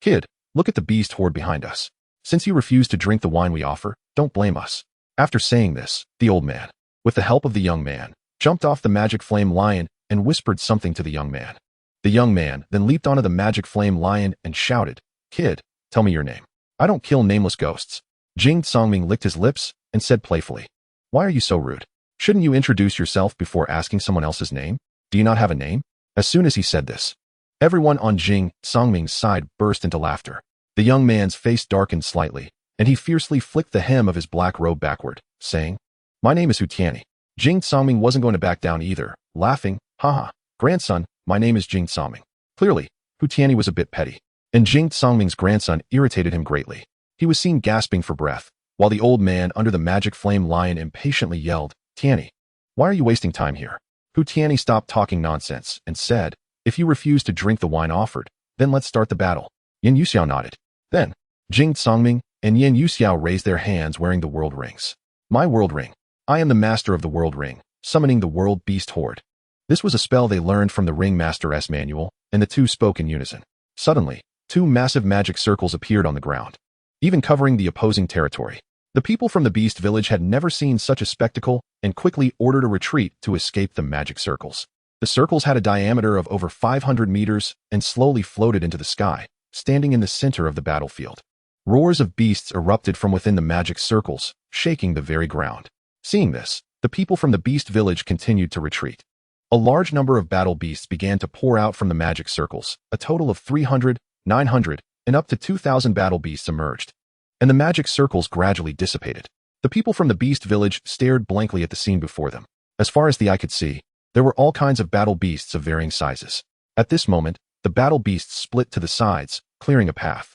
Kid, look at the beast horde behind us. Since you refuse to drink the wine we offer, don't blame us. After saying this, the old man, with the help of the young man, jumped off the magic flame lion and whispered something to the young man. The young man then leaped onto the magic flame lion and shouted, Kid, tell me your name. I don't kill nameless ghosts. Jing Songming licked his lips and said playfully, why are you so rude? Shouldn't you introduce yourself before asking someone else's name? Do you not have a name? As soon as he said this, everyone on Jing Songming's side burst into laughter. The young man's face darkened slightly, and he fiercely flicked the hem of his black robe backward, saying, my name is Hu Tianyi. Jing Songming wasn't going to back down either, laughing, haha, grandson, my name is Jing Songming. Clearly, Hu Tianyi was a bit petty, and Jing Songming's grandson irritated him greatly. He was seen gasping for breath, while the old man under the magic flame lion impatiently yelled, Tianyi, why are you wasting time here? Hu Tianyi stopped talking nonsense and said, if you refuse to drink the wine offered, then let's start the battle. Yin Yuxiao nodded. Then, Jing Songming and Yin Yuxiao raised their hands wearing the world rings. My world ring. I am the master of the world ring, summoning the world beast horde. This was a spell they learned from the Ring Master's manual, and the two spoke in unison. Suddenly, 2 massive magic circles appeared on the ground, even covering the opposing territory. The people from the beast village had never seen such a spectacle and quickly ordered a retreat to escape the magic circles. The circles had a diameter of over 500 meters and slowly floated into the sky, standing in the center of the battlefield. Roars of beasts erupted from within the magic circles, shaking the very ground. Seeing this, the people from the beast village continued to retreat. A large number of battle beasts began to pour out from the magic circles. A total of 300, 900, and up to 2,000 battle beasts emerged, and the magic circles gradually dissipated. The people from the beast village stared blankly at the scene before them. As far as the eye could see, there were all kinds of battle beasts of varying sizes. At this moment, the battle beasts split to the sides, clearing a path.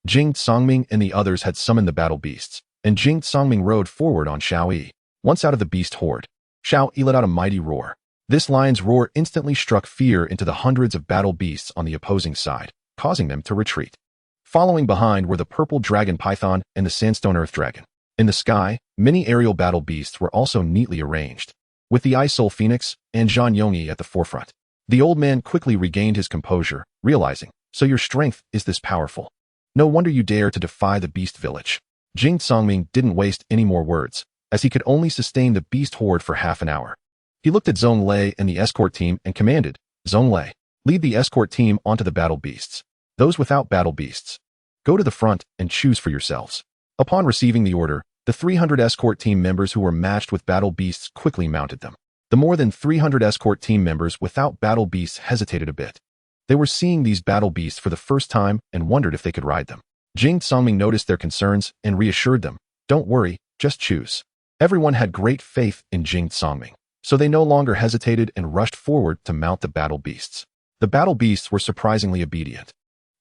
Jing Songming and the others had summoned the battle beasts, and Jing Songming rode forward on Xiao Yi. Once out of the beast horde, Xiao Yi let out a mighty roar. This lion's roar instantly struck fear into the hundreds of battle beasts on the opposing side, causing them to retreat. Following behind were the purple dragon python and the sandstone earth dragon. In the sky, many aerial battle beasts were also neatly arranged, with the Ice Soul Phoenix and Zhan Yongyi at the forefront. The old man quickly regained his composure, realizing, so your strength is this powerful. No wonder you dare to defy the beast village. Jing Songming didn't waste any more words, as he could only sustain the beast horde for half an hour. He looked at Zhong Lei and the escort team and commanded, Zhong Lei, lead the escort team onto the battle beasts. Those without battle beasts, go to the front and choose for yourselves. Upon receiving the order, the 300 escort team members who were matched with battle beasts quickly mounted them. The more than 300 escort team members without battle beasts hesitated a bit. They were seeing these battle beasts for the first time and wondered if they could ride them. Jing Songming noticed their concerns and reassured them, don't worry, just choose. Everyone had great faith in Jing Songming, so they no longer hesitated and rushed forward to mount the battle beasts. The battle beasts were surprisingly obedient,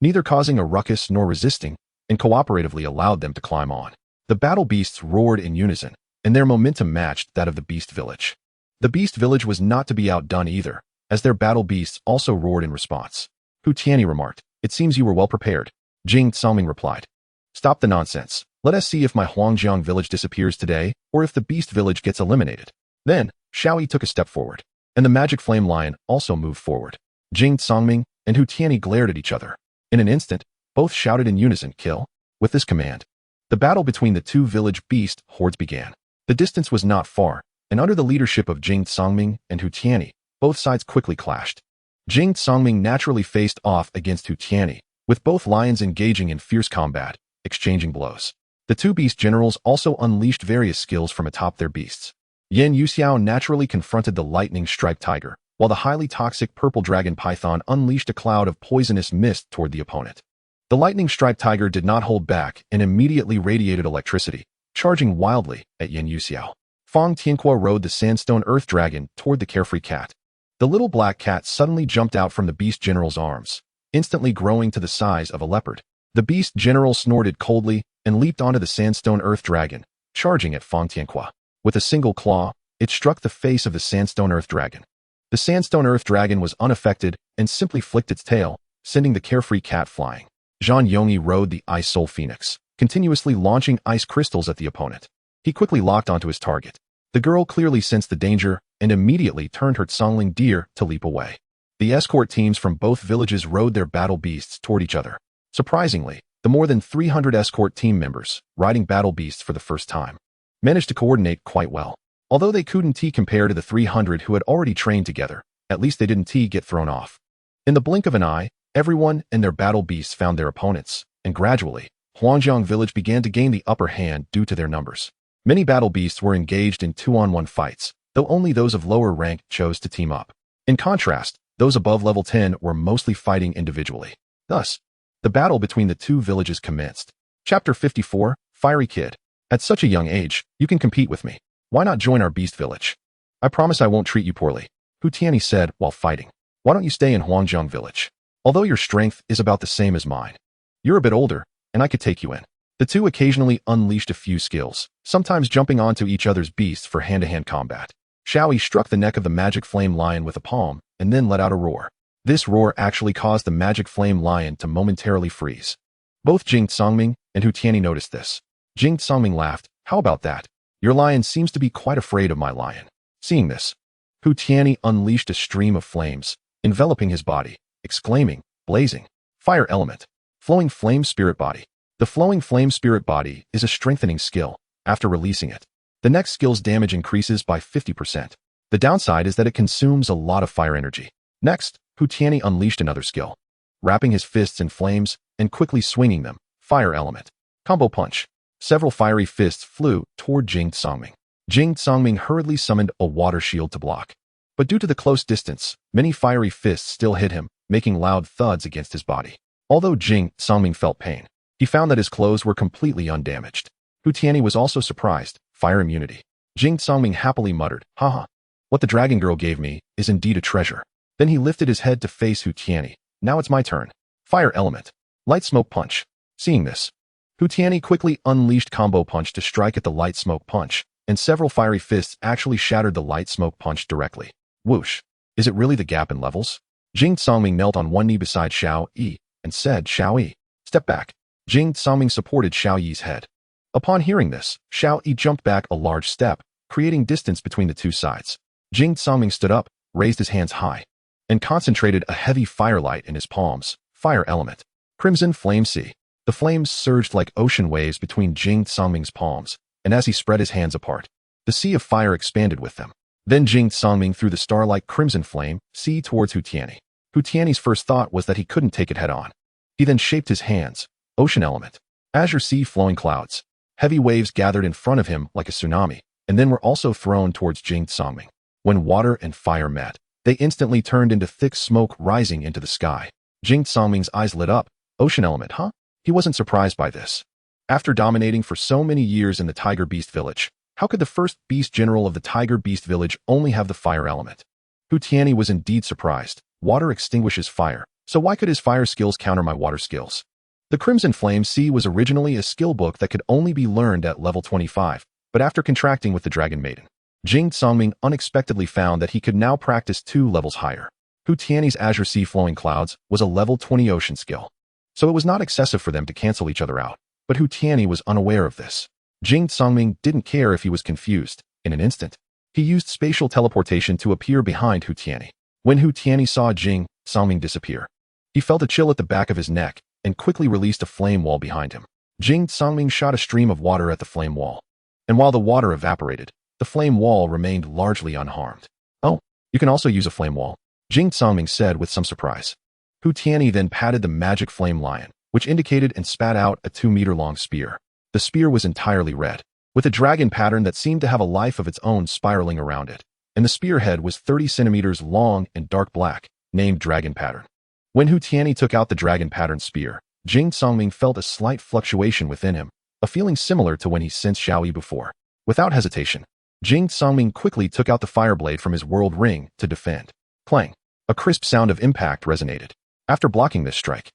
neither causing a ruckus nor resisting, and cooperatively allowed them to climb on. The battle beasts roared in unison, and their momentum matched that of the beast village. The beast village was not to be outdone either, as their battle beasts also roared in response. Hu Tianyi remarked, it seems you were well prepared. Jing Songming replied, stop the nonsense. Let us see if my Huangjiang village disappears today, or if the beast village gets eliminated. Then, Xiao Yi took a step forward, and the magic flame lion also moved forward. Jing Songming and Hu Tianyi glared at each other. In an instant, both shouted in unison, kill. With this command, the battle between the two village beast hordes began. The distance was not far, and under the leadership of Jing Songming and Hu Tianyi, both sides quickly clashed. Jing Songming naturally faced off against Hu Tianyi, with both lions engaging in fierce combat, exchanging blows. The two beast generals also unleashed various skills from atop their beasts. Yin Yuxiao naturally confronted the lightning strike tiger, while the highly toxic purple dragon python unleashed a cloud of poisonous mist toward the opponent. The lightning-striped tiger did not hold back and immediately radiated electricity, charging wildly at Yin Yuxiao. Fang Tianhua rode the sandstone earth dragon toward the carefree cat. The little black cat suddenly jumped out from the beast general's arms, instantly growing to the size of a leopard. The beast general snorted coldly and leaped onto the sandstone earth dragon, charging at Fang Tianqua. With a single claw, it struck the face of the sandstone earth dragon. The sandstone earth dragon was unaffected and simply flicked its tail, sending the carefree cat flying. Zhang Yongyi rode the Ice Soul Phoenix, continuously launching ice crystals at the opponent. He quickly locked onto his target. The girl clearly sensed the danger and immediately turned her Zongling deer to leap away. The escort teams from both villages rode their battle beasts toward each other. Surprisingly, the more than 300 escort team members, riding battle beasts for the first time, managed to coordinate quite well. Although they couldn't compare to the 300 who had already trained together, at least they didn't get thrown off. In the blink of an eye, everyone and their battle beasts found their opponents, and gradually, Huangjiang village began to gain the upper hand due to their numbers. Many battle beasts were engaged in 2-on-1 fights, though only those of lower rank chose to team up. In contrast, those above level 10 were mostly fighting individually. Thus, the battle between the two villages commenced. Chapter 54, Fiery Kid. At such a young age, you can compete with me. Why not join our beast village? I promise I won't treat you poorly, Hu Tianyi said while fighting. Why don't you stay in Huangjiang village? Although your strength is about the same as mine. You're a bit older, and I could take you in. The two occasionally unleashed a few skills, sometimes jumping onto each other's beasts for hand-to-hand combat. Xiao Yi struck the neck of the magic flame lion with a palm, and then let out a roar. This roar actually caused the magic flame lion to momentarily freeze. Both Jing Zongming and Hu Tianyi noticed this. Jing Zongming laughed. How about that? Your lion seems to be quite afraid of my lion. Seeing this, Hu Tianyi unleashed a stream of flames, enveloping his body, exclaiming, blazing, fire element, flowing flame spirit body. The flowing flame spirit body is a strengthening skill. After releasing it, the next skill's damage increases by 50%. The downside is that it consumes a lot of fire energy. Next, Hu Tianyi unleashed another skill, wrapping his fists in flames and quickly swinging them, fire element, combo punch. Several fiery fists flew toward Jing Zongming. Jing Zongming hurriedly summoned a water shield to block. But due to the close distance, many fiery fists still hit him, making loud thuds against his body. Although Jing Zongming felt pain, he found that his clothes were completely undamaged. Hu Tianyi was also surprised. Fire immunity. Jing Zongming happily muttered, haha. What the dragon girl gave me is indeed a treasure. Then he lifted his head to face Hu Tianyi. Now it's my turn. Fire element. Light smoke punch. Seeing this, Hu Tianyi quickly unleashed combo punch to strike at the light smoke punch, and several fiery fists actually shattered the light smoke punch directly. Whoosh. Is it really the gap in levels? Jing Zongming knelt on one knee beside Xiao Yi and said, Xiao Yi, step back. Jing Zongming supported Xiao Yi's head. Upon hearing this, Xiao Yi jumped back a large step, creating distance between the two sides. Jing Zongming stood up, raised his hands high, and concentrated a heavy firelight in his palms. Fire element. Crimson Flame Sea. The flames surged like ocean waves between Jing Zongming's palms, and as he spread his hands apart, the sea of fire expanded with them. Then Jing Zongming threw the star-like crimson flame sea towards Hu Tianyi. Hu Tianyi's first thought was that he couldn't take it head-on. He then shaped his hands. Ocean element. Azure sea flowing clouds. Heavy waves gathered in front of him like a tsunami, and then were also thrown towards Jing Zongming. When water and fire met, they instantly turned into thick smoke rising into the sky. Jing Zongming's eyes lit up. Ocean element, huh? He wasn't surprised by this. After dominating for so many years in the Tiger Beast Village, how could the first beast general of the Tiger Beast Village only have the fire element? Hu Tianyi was indeed surprised. Water extinguishes fire, so why could his fire skills counter my water skills? The Crimson Flame Sea was originally a skill book that could only be learned at level 25, but after contracting with the Dragon Maiden, Jing Zongming unexpectedly found that he could now practice 2 levels higher. Hu Tianyi's Azure Sea Flowing Clouds was a level 20 ocean skill, so it was not excessive for them to cancel each other out, but Hu Tianyi was unaware of this. Jing Zongming didn't care if he was confused. In an instant, he used spatial teleportation to appear behind Hu Tianyi. When Hu Tianyi saw Jing Zongming disappear, he felt a chill at the back of his neck and quickly released a flame wall behind him. Jing Zongming shot a stream of water at the flame wall, and while the water evaporated, the flame wall remained largely unharmed. Oh, you can also use a flame wall, Jing Zongming said with some surprise. Hu Tianyi then patted the magic flame lion, which indicated and spat out a 2-meter-long spear. The spear was entirely red, with a dragon pattern that seemed to have a life of its own spiraling around it, and the spearhead was 30 centimeters long and dark black, named Dragon Pattern. When Hu Tianyi took out the dragon pattern spear, Jing Zongming felt a slight fluctuation within him, a feeling similar to when he sensed Xiao Yi before. Without hesitation, Jing Zongming quickly took out the fireblade from his world ring to defend. Clang! A crisp sound of impact resonated. After blocking this strike,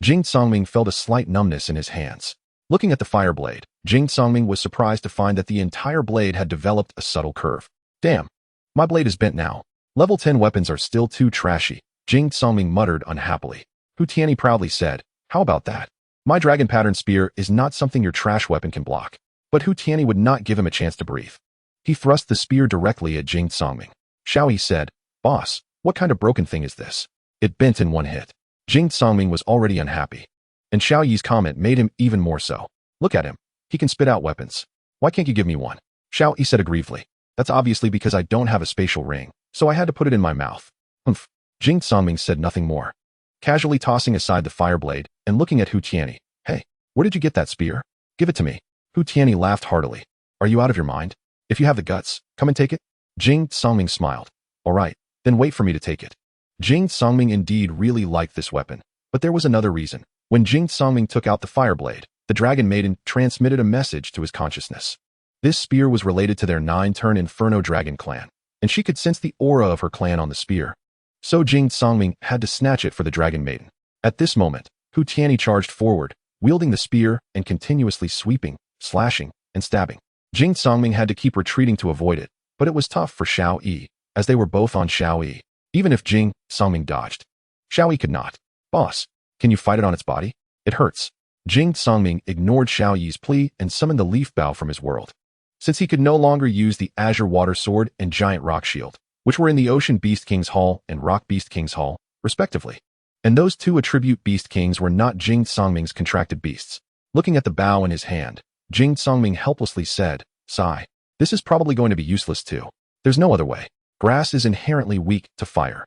Jing Songming felt a slight numbness in his hands. Looking at the fire blade, Jing Songming was surprised to find that the entire blade had developed a subtle curve. Damn, my blade is bent now. Level 10 weapons are still too trashy, Jing Songming muttered unhappily. Hu Tianyi proudly said, how about that? My dragon pattern spear is not something your trash weapon can block. But Hu Tianyi would not give him a chance to breathe. He thrust the spear directly at Jing Songming. Xiao Yi said, boss, what kind of broken thing is this? It bent in one hit. Jing Songming was already unhappy. And Xiao Yi's comment made him even more so. Look at him. He can spit out weapons. Why can't you give me one? Xiao Yi said aggrievely. That's obviously because I don't have a spatial ring, so I had to put it in my mouth. Humph. Jing Songming said nothing more, casually tossing aside the fire blade and looking at Hu Tianyi. Hey, where did you get that spear? Give it to me. Hu Tianyi laughed heartily. Are you out of your mind? If you have the guts, come and take it. Jing Songming smiled. All right, then wait for me to take it. Jing Songming indeed really liked this weapon, but there was another reason. When Jing Songming took out the fire blade, the Dragon Maiden transmitted a message to his consciousness. This spear was related to their 9-turn Inferno Dragon clan, and she could sense the aura of her clan on the spear. So Jing Songming had to snatch it for the Dragon Maiden. At this moment, Hu Tianyi charged forward, wielding the spear and continuously sweeping, slashing, and stabbing. Jing Songming had to keep retreating to avoid it, but it was tough for Xiao Yi, as they were both on Xiao Yi. Even if Jing Songming dodged, Xiao Yi could not. Boss, can you fight it on its body? It hurts. Jing Songming ignored Xiao Yi's plea and summoned the leaf bow from his world. Since he could no longer use the Azure Water Sword and Giant Rock Shield, which were in the Ocean Beast King's Hall and Rock Beast King's Hall, respectively. And those two attribute Beast Kings were not Jing Songming's contracted beasts. Looking at the bow in his hand, Jing Songming helplessly said, sigh. This is probably going to be useless too. There's no other way. Grass is inherently weak to fire.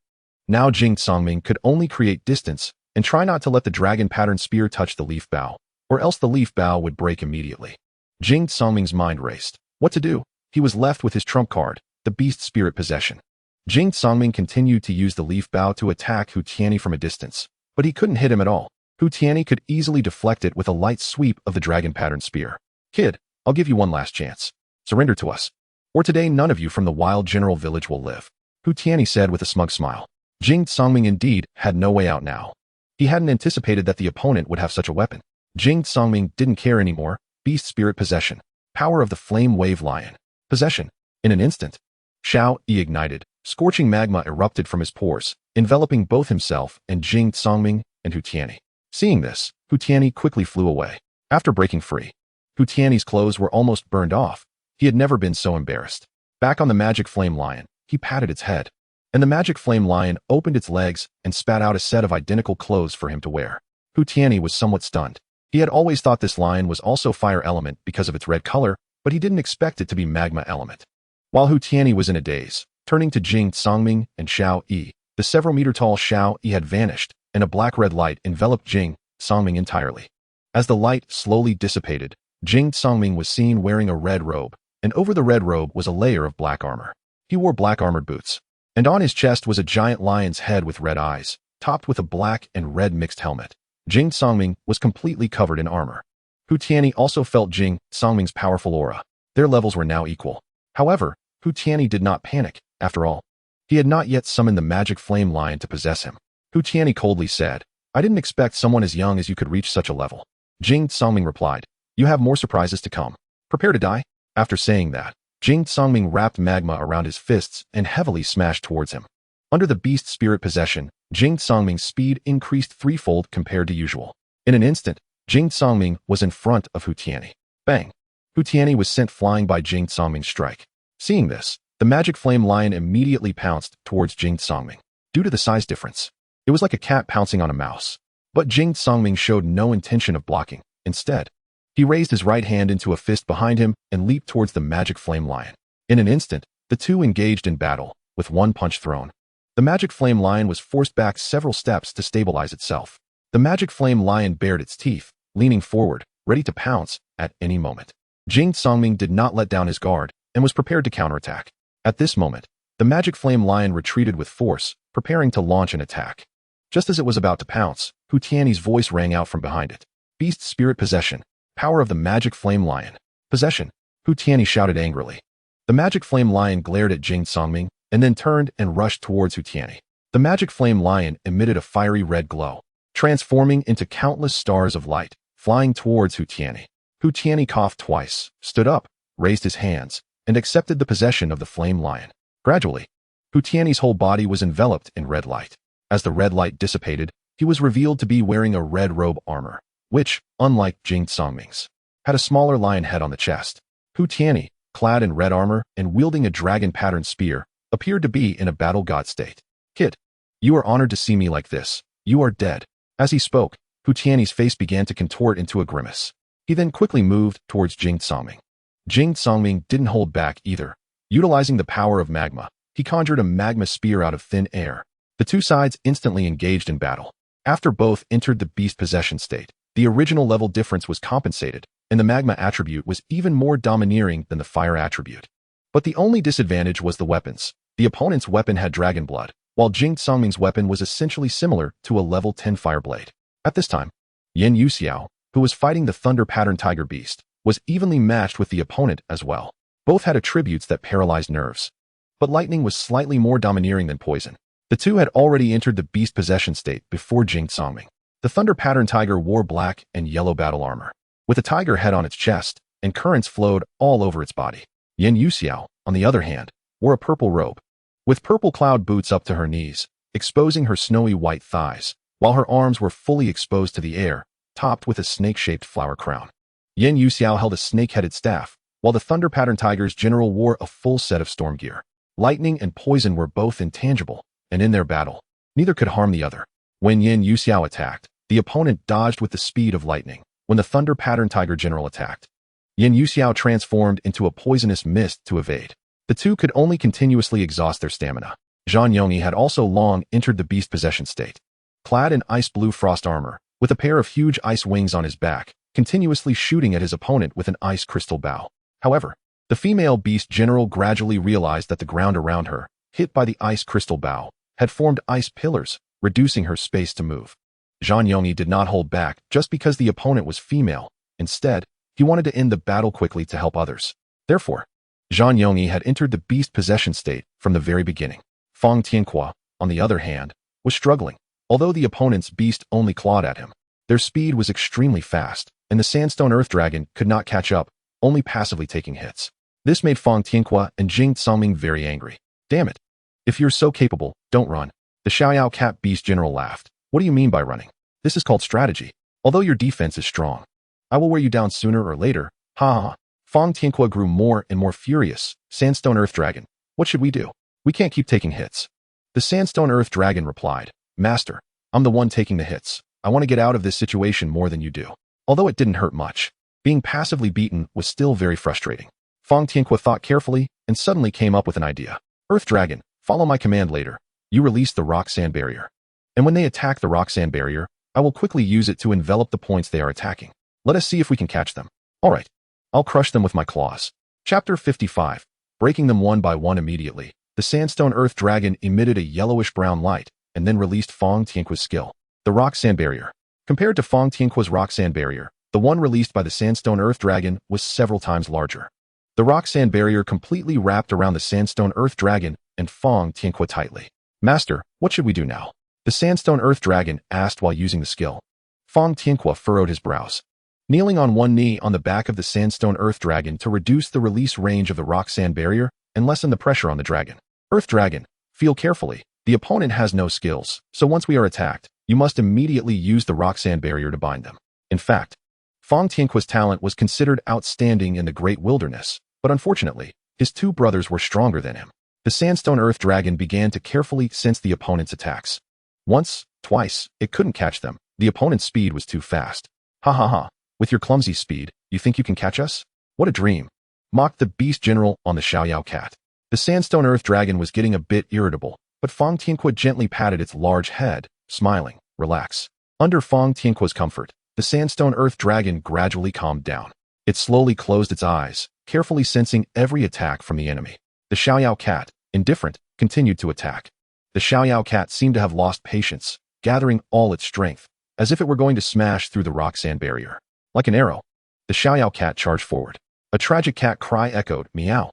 Now Jing Songming could only create distance and try not to let the dragon pattern spear touch the leaf bow, or else the leaf bow would break immediately. Jing Songming's mind raced. What to do? He was left with his trump card, the beast spirit possession. Jing Songming continued to use the leaf bow to attack Hu Tianyi from a distance, but he couldn't hit him at all. Hu Tianyi could easily deflect it with a light sweep of the dragon pattern spear. Kid, I'll give you one last chance. Surrender to us, or today none of you from the wild general village will live. Hu Tianyi said with a smug smile. Jing Songming indeed had no way out now. He hadn't anticipated that the opponent would have such a weapon. Jing Songming didn't care anymore. Beast spirit possession. Power of the flame wave lion. Possession. In an instant, Xiao Yi ignited. Scorching magma erupted from his pores, enveloping both himself and Jing Songming and Hu Tianyi. Seeing this, Hu Tianyi quickly flew away. After breaking free, Hu Tianyi's clothes were almost burned off. He had never been so embarrassed. Back on the magic flame lion, he patted its head, and the magic flame lion opened its legs and spat out a set of identical clothes for him to wear. Hu Tianyi was somewhat stunned. He had always thought this lion was also fire element because of its red color, but he didn't expect it to be magma element. While Hu Tianyi was in a daze, turning to Jing Songming and Xiao Yi, the several meter tall Xiao Yi had vanished, and a black-red light enveloped Jing Songming entirely. As the light slowly dissipated, Jing Songming was seen wearing a red robe, and over the red robe was a layer of black armor. He wore black armored boots, and on his chest was a giant lion's head with red eyes, topped with a black and red mixed helmet. Jing Songming was completely covered in armor. Hu Tianyi also felt Jing Songming's powerful aura. Their levels were now equal. However, Hu Tianyi did not panic. After all, he had not yet summoned the magic flame lion to possess him. Hu Tianyi coldly said, I didn't expect someone as young as you could reach such a level. Jing Songming replied, you have more surprises to come. Prepare to die. After saying that, Jing Songming wrapped magma around his fists and heavily smashed towards him. Under the beast spirit possession, Jing Songming's speed increased threefold compared to usual. In an instant, Jing Songming was in front of Hu Tianyi. Bang! Hu Tianyi was sent flying by Jing Songming's strike. Seeing this, the magic flame lion immediately pounced towards Jing Songming. Due to the size difference, it was like a cat pouncing on a mouse. But Jing Songming showed no intention of blocking. Instead, he raised his right hand into a fist behind him and leaped towards the magic flame lion. In an instant, the two engaged in battle, with one punch thrown. The magic flame lion was forced back several steps to stabilize itself. The magic flame lion bared its teeth, leaning forward, ready to pounce at any moment. Jing Songming did not let down his guard and was prepared to counterattack. At this moment, the magic flame lion retreated with force, preparing to launch an attack. Just as it was about to pounce, Hu Tianyi's voice rang out from behind it. Beast spirit possession. Power of the magic flame lion. Possession. Hu Tianyi shouted angrily. The magic flame lion glared at Jing Songming and then turned and rushed towards Hu Tianyi. The magic flame lion emitted a fiery red glow. transforming into countless stars of light, flying towards Hu Tianyi. Hu Tianyi coughed twice, stood up, raised his hands, and accepted the possession of the flame lion. Gradually, Hu Tianyi's whole body was enveloped in red light. As the red light dissipated, he was revealed to be wearing a red robe armor, which, unlike Jing Songming's, had a smaller lion head on the chest. Hu Tianyi, clad in red armor and wielding a dragon-patterned spear, appeared to be in a battle god state. Kid, you are honored to see me like this. You are dead. As he spoke, Hu Tianyi's face began to contort into a grimace. He then quickly moved towards Jing Songming. Jing Songming didn't hold back either. Utilizing the power of magma, he conjured a magma spear out of thin air. The two sides instantly engaged in battle. After both entered the beast possession state, the original level difference was compensated, and the magma attribute was even more domineering than the fire attribute. But the only disadvantage was the weapons. The opponent's weapon had dragon blood, while Jing Songming's weapon was essentially similar to a level 10 fire blade. At this time, Yan Yuxiao, who was fighting the thunder pattern tiger beast, was evenly matched with the opponent as well. Both had attributes that paralyzed nerves. But lightning was slightly more domineering than poison. The two had already entered the beast possession state before Jing Songming. The thunder pattern tiger wore black and yellow battle armor, with a tiger head on its chest, and currents flowed all over its body. Yan Yuxiao, on the other hand, wore a purple robe, with purple cloud boots up to her knees, exposing her snowy white thighs, while her arms were fully exposed to the air, topped with a snake-shaped flower crown. Yan Yuxiao held a snake-headed staff, while the thunder pattern tiger's general wore a full set of storm gear. Lightning and poison were both intangible, and in their battle, neither could harm the other. When Yan Yuxiao attacked, the opponent dodged with the speed of lightning. When the thunder pattern tiger general attacked, Yan Yuxiao transformed into a poisonous mist to evade. The two could only continuously exhaust their stamina. Zhang Yongyi had also long entered the beast possession state. Clad in ice blue frost armor, with a pair of huge ice wings on his back, continuously shooting at his opponent with an ice crystal bow. However, the female beast general gradually realized that the ground around her, hit by the ice crystal bow, had formed ice pillars, reducing her space to move. Zhang Yongyi did not hold back just because the opponent was female. Instead, he wanted to end the battle quickly to help others. Therefore, Zhang Yongyi had entered the beast possession state from the very beginning. Fang Tianhua, on the other hand, was struggling. Although the opponent's beast only clawed at him, their speed was extremely fast, and the sandstone earth dragon could not catch up, only passively taking hits. This made Fang Tianhua and Jing Songming very angry. Damn it. If you're so capable, don't run. The Xiaoyao cat beast general laughed. What do you mean by running? This is called strategy. Although your defense is strong, I will wear you down sooner or later. Ha ha ha. Fang Tianhua grew more and more furious. Sandstone earth dragon, what should we do? We can't keep taking hits. The sandstone earth dragon replied, Master, I'm the one taking the hits. I want to get out of this situation more than you do. Although it didn't hurt much, being passively beaten was still very frustrating. Fang Tianhua thought carefully and suddenly came up with an idea. Earth dragon, follow my command later. You release the rock sand barrier. And when they attack the rock sand barrier, I will quickly use it to envelop the points they are attacking. Let us see if we can catch them. All right. I'll crush them with my claws. Chapter 55. Breaking them one by one immediately, the sandstone earth dragon emitted a yellowish-brown light and then released Fang Tianhua's skill. The rock sand barrier. Compared to Fang Tianhua's rock sand barrier, the one released by the sandstone earth dragon was several times larger. The rock sand barrier completely wrapped around the sandstone earth dragon and Fang Tianhua tightly. Master, what should we do now? The sandstone earth dragon asked while using the skill. Fang Tianhua furrowed his brows. Kneeling on one knee on the back of the sandstone earth dragon to reduce the release range of the rock sand barrier and lessen the pressure on the dragon. Earth dragon, feel carefully. The opponent has no skills, so once we are attacked, you must immediately use the rock sand barrier to bind them. In fact, Fang Tianhua's talent was considered outstanding in the Great Wilderness, but unfortunately, his two brothers were stronger than him. The sandstone earth dragon began to carefully sense the opponent's attacks. Once, twice, it couldn't catch them. The opponent's speed was too fast. Ha ha ha. With your clumsy speed, you think you can catch us? What a dream. Mocked the beast general on the Xiaoyao cat. The sandstone earth dragon was getting a bit irritable, but Fang Tianhua gently patted its large head, smiling. Relax. Under Fang Tianhua's comfort, the sandstone earth dragon gradually calmed down. It slowly closed its eyes, carefully sensing every attack from the enemy. The Xiaoyao cat, indifferent, continued to attack. The Xiaoyao cat seemed to have lost patience, gathering all its strength, as if it were going to smash through the rock sand barrier. Like an arrow, the Xiaoyao cat charged forward. A tragic cat cry echoed, meow.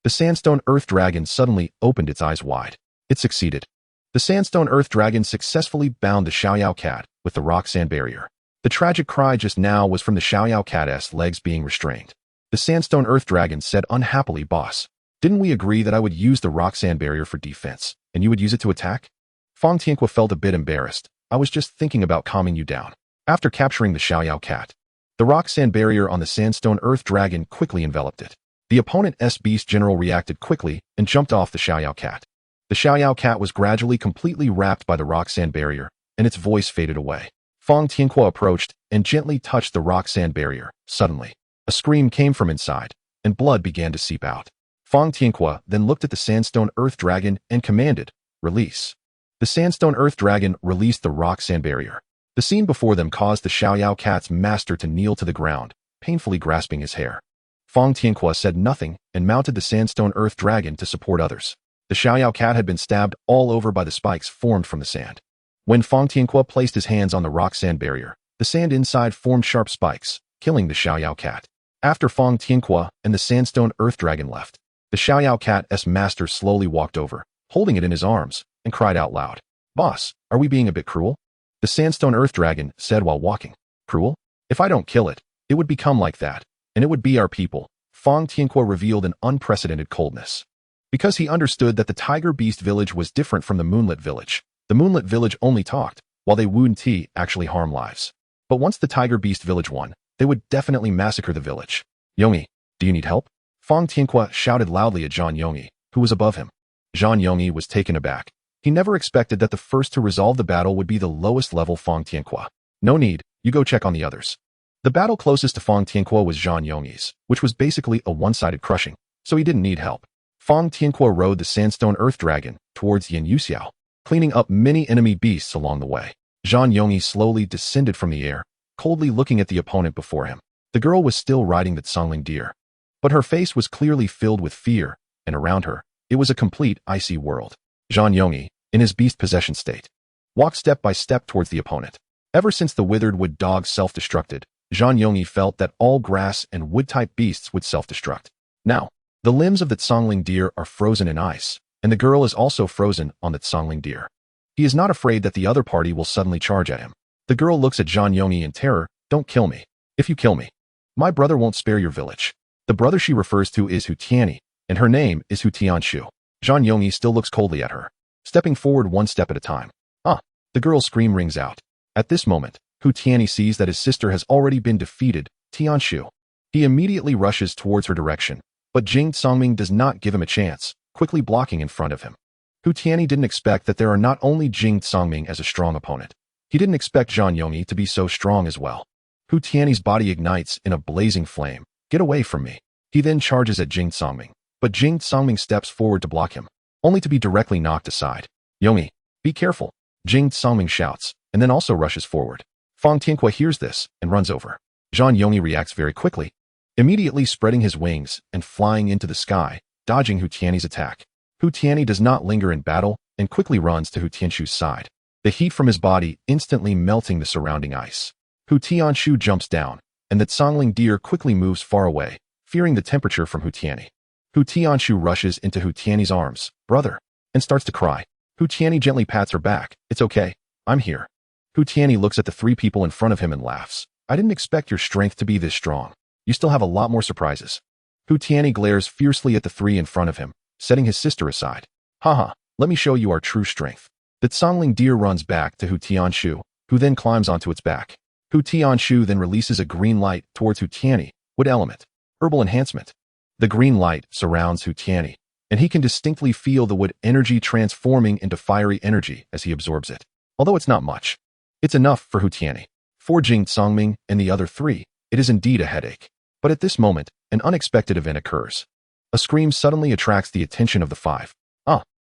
The sandstone earth dragon suddenly opened its eyes wide. It succeeded. The sandstone earth dragon successfully bound the Xiaoyao cat with the rock sand barrier. The tragic cry just now was from the Xiaoyao cat's legs being restrained. The sandstone earth dragon said unhappily, "Boss, didn't we agree that I would use the rock sand barrier for defense, and you would use it to attack?" Fang Tianqua felt a bit embarrassed. "I was just thinking about calming you down." After capturing the Xiaoyao cat, the rock sand barrier on the sandstone earth dragon quickly enveloped it. The opponent's beast general reacted quickly and jumped off the Xiaoyao cat. The Xiaoyao cat was gradually completely wrapped by the rock sand barrier, and its voice faded away. Fang Tianqua approached and gently touched the rock sand barrier. Suddenly, a scream came from inside, and blood began to seep out. Fang Tianqua then looked at the sandstone earth dragon and commanded, "Release." The sandstone earth dragon released the rock sand barrier. The scene before them caused the Xiaoyao cat's master to kneel to the ground, painfully grasping his hair. Fang Tianqua said nothing and mounted the sandstone earth dragon to support others. The Xiaoyao cat had been stabbed all over by the spikes formed from the sand. When Fang Tianqua placed his hands on the rock sand barrier, the sand inside formed sharp spikes, killing the Xiaoyao cat. After Fang Tianqua and the sandstone earth dragon left, the Xiaoyao cat's master slowly walked over, holding it in his arms, and cried out loud, "Boss, are we being a bit cruel?" The sandstone earth dragon said while walking, "Cruel? If I don't kill it, it would become like that, and it would be our people." Fang Tianqua revealed an unprecedented coldness. Because he understood that the Tiger Beast village was different from the Moonlit village. The Moonlit village only talked, while they wound tea actually harm lives. But once the Tiger Beast village won, they would definitely massacre the village. "Yongyi, do you need help?" Fang Tianqua shouted loudly at Zhang Yongyi, who was above him. Zhang Yongyi was taken aback. He never expected that the first to resolve the battle would be the lowest level Fang Tianqua. "No need, you go check on the others." The battle closest to Fang Tianqua was Zhang Yongyi's, which was basically a one-sided crushing, so he didn't need help. Fang Tianqua rode the sandstone earth dragon towards Yan Yuxiao, cleaning up many enemy beasts along the way. Zhang Yongyi slowly descended from the air, coldly looking at the opponent before him. The girl was still riding the Tsangling deer, but her face was clearly filled with fear, and around her, it was a complete icy world. Zhang Yongyi, in his beast possession state, walked step by step towards the opponent. Ever since the withered wood dog self-destructed, Zhang Yongyi felt that all grass and wood-type beasts would self-destruct. Now, the limbs of the Tsangling deer are frozen in ice, and the girl is also frozen on the Tsangling deer. He is not afraid that the other party will suddenly charge at him. The girl looks at Zhang Yongyi in terror. "Don't kill me. If you kill me, my brother won't spare your village." The brother she refers to is Hu Tianyi, and her name is Hu Tianshu. Zhang Yongyi still looks coldly at her, stepping forward one step at a time. "Ah!" The girl's scream rings out. At this moment, Hu Tianyi sees that his sister has already been defeated, Tianshu. He immediately rushes towards her direction, but Jing Tsangming does not give him a chance, quickly blocking in front of him. Hu Tianyi didn't expect that there are not only Jing Tsangming as a strong opponent. He didn't expect Zhang Yongyi to be so strong as well. Hu Tianyi's body ignites in a blazing flame. "Get away from me." He then charges at Jing Tsangming, but Jing Tsangming steps forward to block him, only to be directly knocked aside. "Yongyi, be careful," Jing Tsangming shouts, and then also rushes forward. Fang Tianqua hears this and runs over. Zhang Yongyi reacts very quickly, immediately spreading his wings and flying into the sky, dodging Hu Tianyi's attack. Hu Tianyi does not linger in battle and quickly runs to Hu Tianshu's side, the heat from his body instantly melting the surrounding ice. Hu Tianshu jumps down, and the Tsangling deer quickly moves far away, fearing the temperature from Hu Tianyi. Hu Tianshu rushes into Hu Tianyi's arms, "Brother," and starts to cry. Hu Tianyi gently pats her back. "It's okay. I'm here." Hu Tianyi looks at the three people in front of him and laughs. "I didn't expect your strength to be this strong. You still have a lot more surprises." Hu Tianyi glares fiercely at the three in front of him, setting his sister aside. "Haha, let me show you our true strength." The Tsangling deer runs back to Hu Tianshu, who then climbs onto its back. Hu Tianshu then releases a green light towards Hu Tianyi. Wood element. Herbal enhancement. The green light surrounds Hu Tianyi, and he can distinctly feel the wood energy transforming into fiery energy as he absorbs it. Although it's not much, it's enough for Hu Tianyi. For Jing Tsangming and the other three, it is indeed a headache. But at this moment, an unexpected event occurs. A scream suddenly attracts the attention of the five.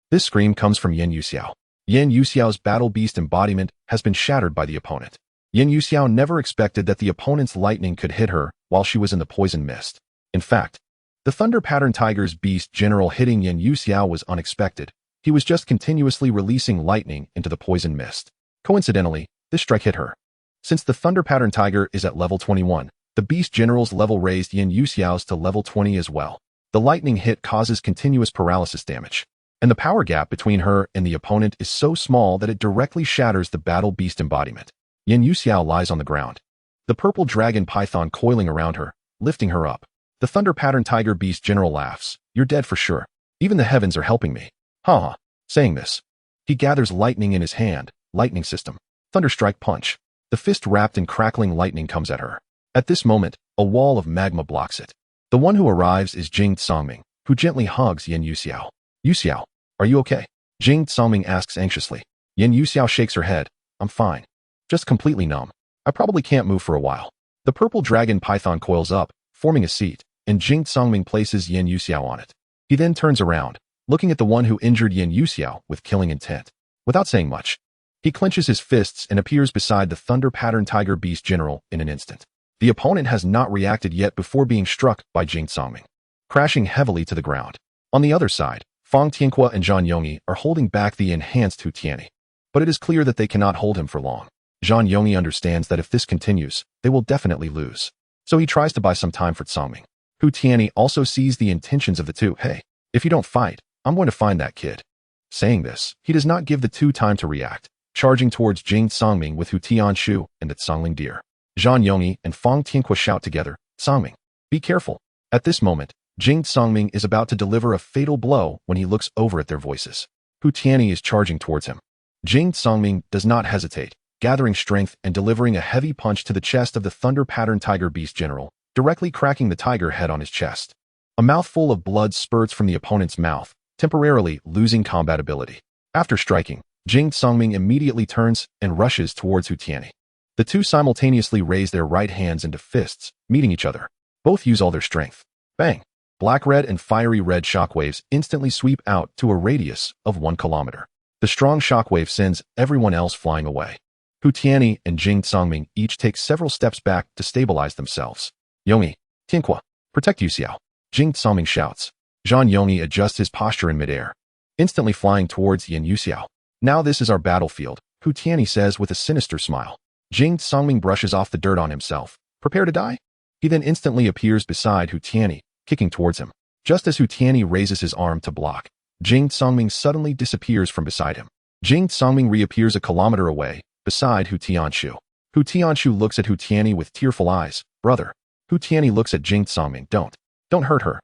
This scream comes from Yan Yuxiao. Yan Yuxiao's battle beast embodiment has been shattered by the opponent. Yan Yuxiao never expected that the opponent's lightning could hit her while she was in the poison mist. In fact, the Thunder Pattern Tiger's beast general hitting Yan Yuxiao was unexpected. He was just continuously releasing lightning into the poison mist. Coincidentally, this strike hit her. Since the Thunder Pattern Tiger is at level 21, the beast general's level raised Yan Yuxiao's to level 20 as well. The lightning hit causes continuous paralysis damage, and the power gap between her and the opponent is so small that it directly shatters the battle beast embodiment. Yin Yuxiao lies on the ground. The purple dragon python coiling around her, lifting her up. The thunder pattern tiger beast general laughs. You're dead for sure. Even the heavens are helping me. Ha. Saying this, he gathers lightning in his hand. Lightning system. Thunderstrike punch. The fist wrapped in crackling lightning comes at her. At this moment, a wall of magma blocks it. The one who arrives is Jing Tsangming, who gently hugs Yin Yuxiao. Yuxiao, are you okay? Jing Tsangming asks anxiously. Yin Yuxiao shakes her head. I'm fine. Just completely numb. I probably can't move for a while. The purple dragon python coils up, forming a seat, and Jing Tsangming places Yin Yuxiao on it. He then turns around, looking at the one who injured Yin Yuxiao with killing intent. Without saying much, he clenches his fists and appears beside the thunder pattern tiger beast general in an instant. The opponent has not reacted yet before being struck by Jing Tsangming, crashing heavily to the ground. On the other side, Fang Tianque and Zhang Yongyi are holding back the enhanced Hu Tianyi. But it is clear that they cannot hold him for long. Zhang Yongyi understands that if this continues, they will definitely lose. So he tries to buy some time for Tsangming. Hu Tianyi also sees the intentions of the two. Hey, if you don't fight, I'm going to find that kid. Saying this, he does not give the two time to react, charging towards Jing Tsangming with Hu Tianshu and the Tsangling deer. Zhang Yongyi and Fang Tianque shout together, Tsangming, be careful. At this moment, Jing Tsangming is about to deliver a fatal blow when he looks over at their voices. Hu Tianyi is charging towards him. Jing Tsangming does not hesitate, gathering strength and delivering a heavy punch to the chest of the thunder pattern tiger beast general, directly cracking the tiger head on his chest. A mouthful of blood spurts from the opponent's mouth, temporarily losing combat ability. After striking, Jing Tsangming immediately turns and rushes towards Hu Tianyi. The two simultaneously raise their right hands into fists, meeting each other. Both use all their strength. Bang! Black-red and fiery red shockwaves instantly sweep out to a radius of 1 kilometer. The strong shockwave sends everyone else flying away. Hu Tianyi and Jing Tsangming each take several steps back to stabilize themselves. Yongyi, Tianque, protect Yuxiao. Jing Tsangming shouts. Zhang Yongyi adjusts his posture in midair, instantly flying towards Yin Yuxiao. Now this is our battlefield, Hu Tianyi says with a sinister smile. Jing Tsangming brushes off the dirt on himself. Prepare to die? He then instantly appears beside Hu Tianyi, kicking towards him. Just as Hu Tianyi raises his arm to block, Jing Tsangming suddenly disappears from beside him. Jing Tsangming reappears a kilometer away, beside Hu Tianshu. Hu Tianshu looks at Hu Tianyi with tearful eyes. Brother. Hu Tianyi looks at Jing Tsangming. Don't hurt her.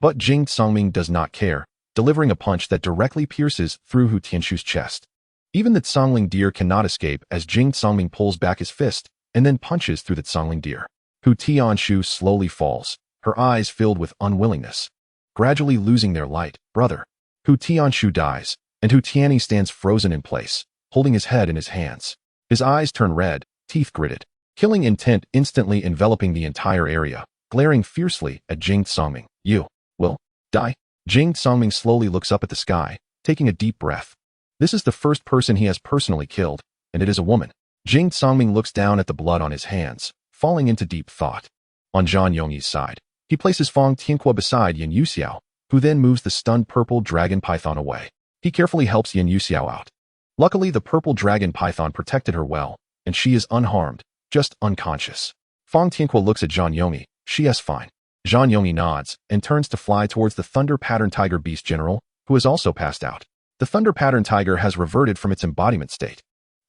But Jing Tsangming does not care, delivering a punch that directly pierces through Hu Tianshu's chest. Even the Tsangling deer cannot escape as Jing Tsangming pulls back his fist and then punches through the Tsangling deer. Hu Tianshu slowly falls, her eyes filled with unwillingness, gradually losing their light. Brother. Hu Tianshu dies, and Hu Tianyi stands frozen in place, holding his head in his hands. His eyes turn red, teeth gritted, killing intent instantly enveloping the entire area, glaring fiercely at Jing Tsangming. You will die. Jing Tsangming slowly looks up at the sky, taking a deep breath. This is the first person he has personally killed, and it is a woman. Jing Tsangming looks down at the blood on his hands, falling into deep thought. On Zhang Yongyi's side, he places Fang Tianque beside Yin Yuxiao, who then moves the stunned purple dragon python away. He carefully helps Yin Yuxiao out. Luckily, the purple dragon python protected her well, and she is unharmed, just unconscious. Fang Tianque looks at Zhang Yongyi. She is fine. Zhang Yongyi nods and turns to fly towards the thunder pattern tiger beast general, who has also passed out. The thunder pattern tiger has reverted from its embodiment state.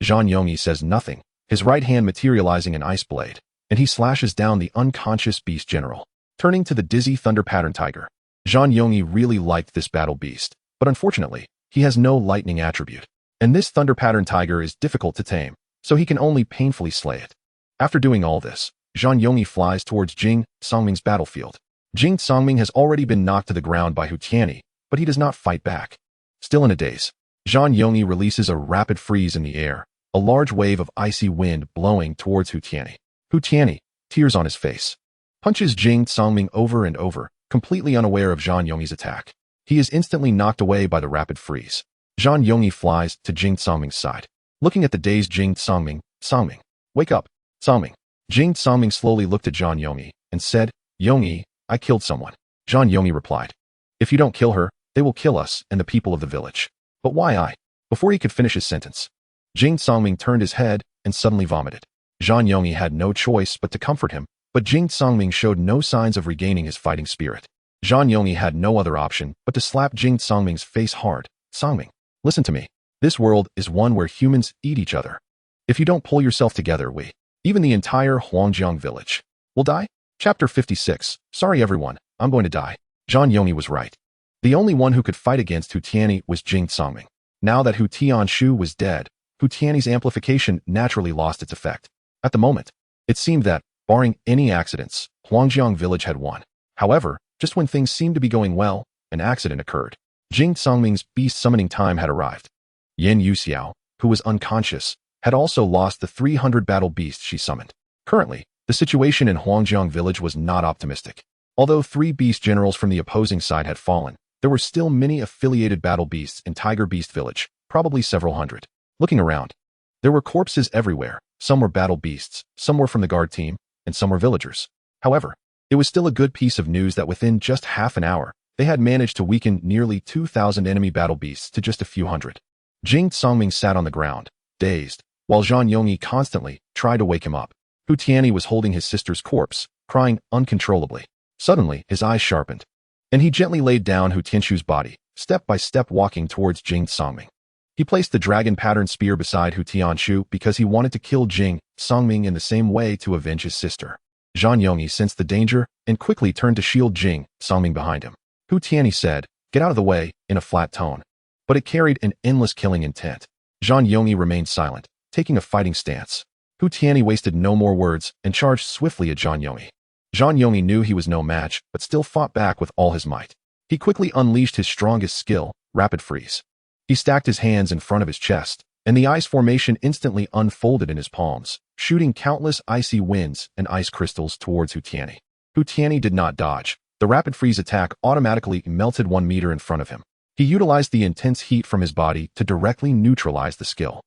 Zhang Yongyi says nothing, his right hand materializing an ice blade, and he slashes down the unconscious beast general. Turning to the dizzy thunder pattern tiger, Zhang Yongyi really liked this battle beast, but unfortunately, he has no lightning attribute. And this thunder pattern tiger is difficult to tame, so he can only painfully slay it. After doing all this, Zhang Yongyi flies towards Jing Tsangming's battlefield. Jing Tsangming has already been knocked to the ground by Hu Tianyi, but he does not fight back. Still in a daze, Zhang Yongyi releases a rapid freeze in the air, a large wave of icy wind blowing towards Hu Tianyi. Hu Tianyi, tears on his face, punches Jing Tsangming over and over, completely unaware of Zhang Yongyi's attack. He is instantly knocked away by the rapid freeze. Zhang Yongyi flies to Jing Tsangming's side. Looking at the dazed Jing Tsangming, Tsangming, wake up, Tsangming. Jing Tsangming slowly looked at Zhang Yongyi and said, Yongyi, I killed someone. Zhang Yongyi replied, if you don't kill her, they will kill us and the people of the village. But why I? Before he could finish his sentence, Jing Tsangming turned his head and suddenly vomited. Zhang Yongyi had no choice but to comfort him, but Jing Tsangming showed no signs of regaining his fighting spirit. Zhang Yongyi had no other option but to slap Jing Tsangming's face hard. Tsangming, listen to me. This world is one where humans eat each other. If you don't pull yourself together, even the entire Huangjiang village, will die. Chapter 56. Sorry everyone, I'm going to die. Zhang Yongyi was right. The only one who could fight against Hu Tianyi was Jing Songming. Now that Hu Tianshu was dead, Hu Tianyi's amplification naturally lost its effect. At the moment, it seemed that, barring any accidents, Huangjiang village had won. However, just when things seemed to be going well, an accident occurred. Jing Songming's beast summoning time had arrived. Yin Yuxiao, who was unconscious, had also lost the 300 battle beasts she summoned. Currently, the situation in Huangjiang village was not optimistic. Although 3 beast generals from the opposing side had fallen, there were still many affiliated battle beasts in Tiger Beast village, probably several hundred. Looking around, there were corpses everywhere. Some were battle beasts, some were from the guard team, and some were villagers. However, it was still a good piece of news that within just half an hour, they had managed to weaken nearly 2,000 enemy battle beasts to just a few hundred. Jing Songming sat on the ground, dazed, while Zhang Yongyi constantly tried to wake him up. Hu Tianyi was holding his sister's corpse, crying uncontrollably. Suddenly, his eyes sharpened, and he gently laid down Hu Tianshu's body, step by step walking towards Jing Songming. He placed the dragon-pattern spear beside Hu Tianshu because he wanted to kill Jing Songming in the same way to avenge his sister. Zhang Yongyi sensed the danger and quickly turned to shield Jing Songming behind him. Hu Tianyi said, "Get out of the way," in a flat tone. But it carried an endless killing intent. Zhang Yongyi remained silent, taking a fighting stance. Hu Tianyi wasted no more words and charged swiftly at Zhang Yongyi. Zhang Yongyi knew he was no match, but still fought back with all his might. He quickly unleashed his strongest skill, Rapid Freeze. He stacked his hands in front of his chest, and the ice formation instantly unfolded in his palms, shooting countless icy winds and ice crystals towards Hu Tianyi. Hu Tianyi did not dodge. The Rapid Freeze attack automatically melted 1 meter in front of him. He utilized the intense heat from his body to directly neutralize the skill.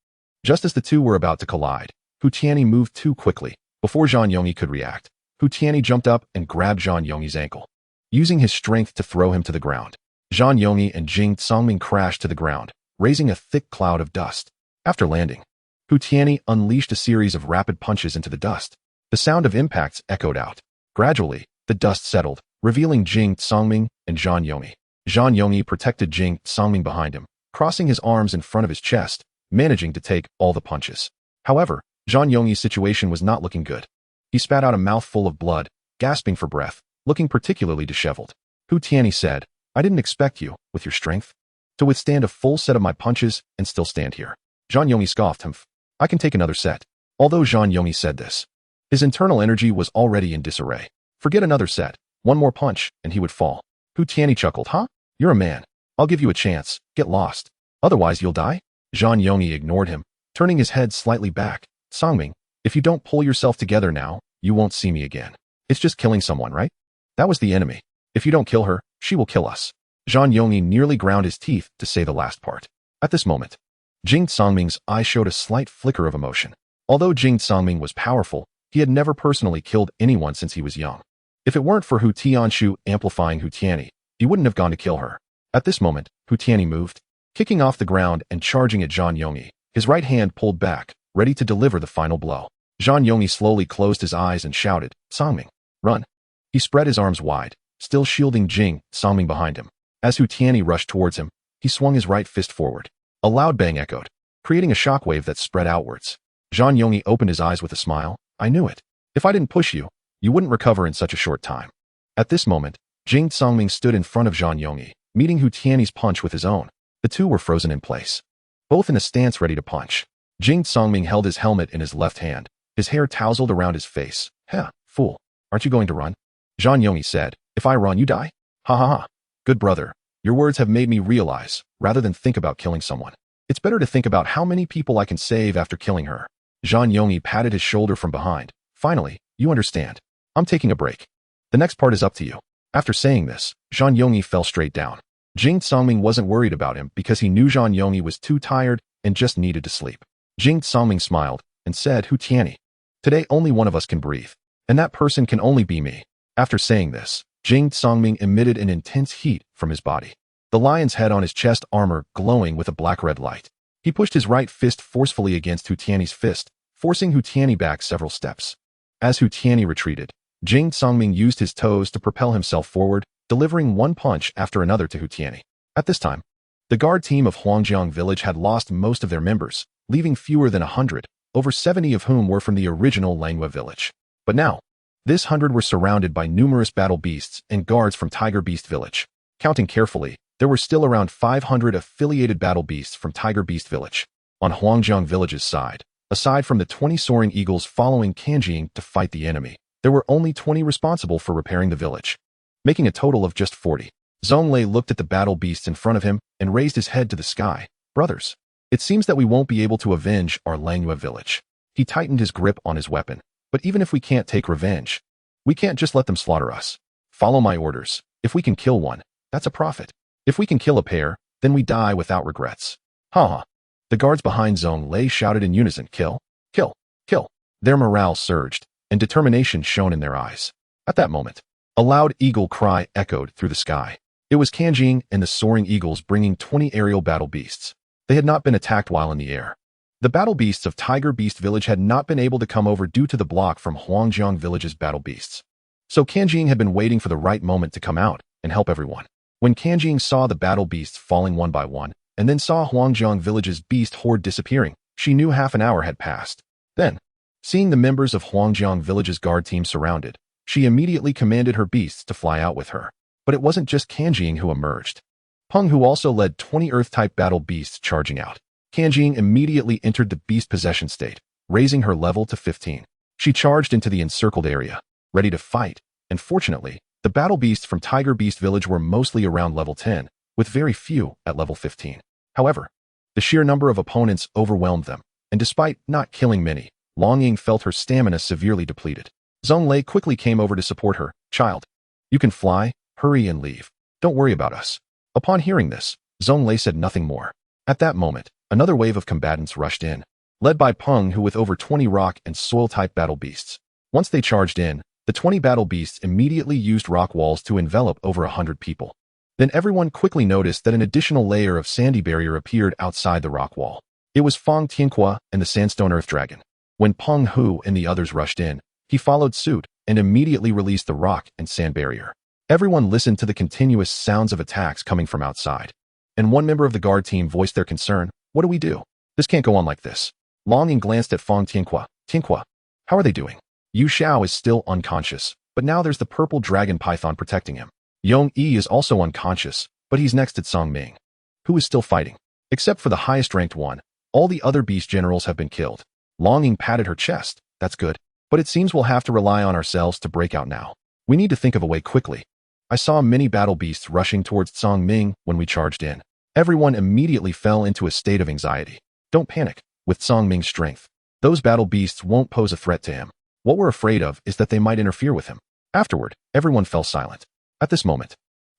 Just as the two were about to collide, Hu Tianyi moved too quickly. Before Zhang Yongyi could react, Hu Tianyi jumped up and grabbed Zhang Yongyi's ankle, using his strength to throw him to the ground. Zhang Yongyi and Jing Songming crashed to the ground, raising a thick cloud of dust. After landing, Hu Tianyi unleashed a series of rapid punches into the dust. The sound of impacts echoed out. Gradually, the dust settled, revealing Jing Songming and Zhang Yongyi. Zhang Yongyi protected Jing Songming behind him, crossing his arms in front of his chest, managing to take all the punches. However, Zhang Yongyi's situation was not looking good. He spat out a mouthful of blood, gasping for breath, looking particularly disheveled. Hu Tianyi said, "I didn't expect you, with your strength, to withstand a full set of my punches and still stand here." Zhang Yongyi scoffed him. "I can take another set." Although Zhang Yongyi said this, his internal energy was already in disarray. Forget another set, one more punch, and he would fall. Hu Tianyi chuckled, "Huh? You're a man. I'll give you a chance. Get lost. Otherwise you'll die?" Zhang Yongyi ignored him, turning his head slightly back. "Songming, if you don't pull yourself together now, you won't see me again. It's just killing someone, right? That was the enemy. If you don't kill her, she will kill us." Zhang Yongyi nearly ground his teeth to say the last part. At this moment, Jing Songming's eye showed a slight flicker of emotion. Although Jing Songming was powerful, he had never personally killed anyone since he was young. If it weren't for Hu Tianshu amplifying Hu Tianyi, he wouldn't have gone to kill her. At this moment, Hu Tianyi moved, kicking off the ground and charging at Zhang Yongyi, his right hand pulled back, ready to deliver the final blow. Zhang Yongyi slowly closed his eyes and shouted, "Songming, run." He spread his arms wide, still shielding Jing Songming behind him. As Hu Tianyi rushed towards him, he swung his right fist forward. A loud bang echoed, creating a shockwave that spread outwards. Zhang Yongyi opened his eyes with a smile. "I knew it. If I didn't push you, you wouldn't recover in such a short time." At this moment, Jing Songming stood in front of Zhang Yongyi, meeting Hu Tianyi's punch with his own. The two were frozen in place, both in a stance ready to punch. Jing Songming held his helmet in his left hand, his hair tousled around his face. "Heh, fool. Aren't you going to run?" Zhang Yongyi said, "If I run, you die? Ha ha ha. Good brother, your words have made me realize, rather than think about killing someone, it's better to think about how many people I can save after killing her." Zhang Yongyi patted his shoulder from behind. "Finally, you understand. I'm taking a break. The next part is up to you." After saying this, Zhang Yongyi fell straight down. Jing Songming wasn't worried about him because he knew Zhang Yongyi was too tired and just needed to sleep. Jing Songming smiled and said, "Hu Tianyi, today only one of us can breathe, and that person can only be me." After saying this, Jing Songming emitted an intense heat from his body, the lion's head on his chest armor glowing with a black-red light. He pushed his right fist forcefully against Hu Tianyi's fist, forcing Hu Tianyi back several steps. As Hu Tianyi retreated, Jing Songming used his toes to propel himself forward, delivering one punch after another to Hu Tianyi. At this time, the guard team of Huangjiang village had lost most of their members, leaving fewer than 100. over 70 of whom were from the original Langua village. But now, this 100 were surrounded by numerous battle beasts and guards from Tiger Beast village. Counting carefully, there were still around 500 affiliated battle beasts from Tiger Beast village. On Huangjiang village's side, aside from the 20 soaring eagles following Kanjing to fight the enemy, there were only 20 responsible for repairing the village, making a total of just 40. Zhonglei looked at the battle beasts in front of him and raised his head to the sky. Brothers, it seems that we won't be able to avenge our Langua village. He tightened his grip on his weapon. But even if we can't take revenge, we can't just let them slaughter us. Follow my orders. If we can kill one, that's a profit. If we can kill a pair, then we die without regrets. Ha. The guards behind Zhonglei shouted in unison, kill, kill, kill. Their morale surged, and determination shone in their eyes. At that moment, a loud eagle cry echoed through the sky. It was Kanjing and the soaring eagles bringing 20 aerial battle beasts. They had not been attacked while in the air. The battle beasts of Tiger Beast village had not been able to come over due to the block from Huangjiang village's battle beasts. So Kanjing had been waiting for the right moment to come out and help everyone. When Kanjing saw the battle beasts falling one by one, and then saw Huangjiang village's beast horde disappearing, she knew half an hour had passed. Then, seeing the members of Huangjiang village's guard team surrounded, she immediately commanded her beasts to fly out with her. But it wasn't just Kanjing who emerged. Peng, who also led 20 Earth-type battle beasts charging out. Kanjing immediately entered the beast possession state, raising her level to 15. She charged into the encircled area, ready to fight, and fortunately, the battle beasts from Tiger Beast village were mostly around level 10, with very few at level 15. However, the sheer number of opponents overwhelmed them, and despite not killing many, Longying felt her stamina severely depleted. Zhonglei quickly came over to support her. Child, you can fly, hurry and leave. Don't worry about us. Upon hearing this, Zhonglei said nothing more. At that moment, another wave of combatants rushed in, led by Peng, who with over 20 rock and soil-type battle beasts. Once they charged in, the 20 battle beasts immediately used rock walls to envelop over 100 people. Then everyone quickly noticed that an additional layer of sandy barrier appeared outside the rock wall. It was Fang Tianqua and the Sandstone Earth Dragon. When Peng Hu and the others rushed in, he followed suit and immediately released the rock and sand barrier. Everyone listened to the continuous sounds of attacks coming from outside. And one member of the guard team voiced their concern. What do we do? This can't go on like this. Longying glanced at Fang Tianqua. Tianqua, how are they doing? Yu Xiao is still unconscious, but now there's the purple dragon python protecting him. Yong Yi is also unconscious, but he's next at Song Ming, who is still fighting. Except for the highest ranked one, all the other beast generals have been killed. Longying patted her chest. That's good. But it seems we'll have to rely on ourselves to break out now. We need to think of a way quickly. I saw many battle beasts rushing towards Song Ming when we charged in. Everyone immediately fell into a state of anxiety. Don't panic. With Song Ming's strength, those battle beasts won't pose a threat to him. What we're afraid of is that they might interfere with him. Afterward, everyone fell silent. At this moment,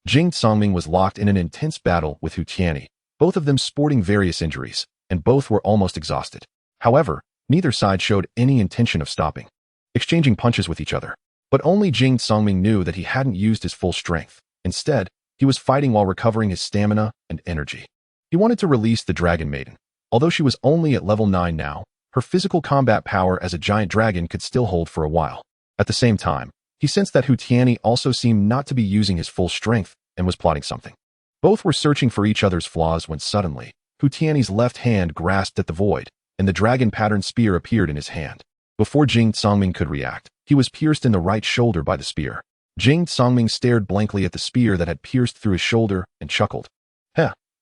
Jing Songming was locked in an intense battle with Hu Tianyi, both of them sporting various injuries, and both were almost exhausted. However, neither side showed any intention of stopping, exchanging punches with each other. But only Jing Songming knew that he hadn't used his full strength. Instead, he was fighting while recovering his stamina and energy. He wanted to release the Dragon Maiden. Although she was only at level 9 now, her physical combat power as a giant dragon could still hold for a while. At the same time, he sensed that Hu Tianyi also seemed not to be using his full strength and was plotting something. Both were searching for each other's flaws when suddenly, Hu Tianyi's left hand grasped at the void, and the dragon-patterned spear appeared in his hand. Before Jing Songming could react, he was pierced in the right shoulder by the spear. Jing Songming stared blankly at the spear that had pierced through his shoulder and chuckled.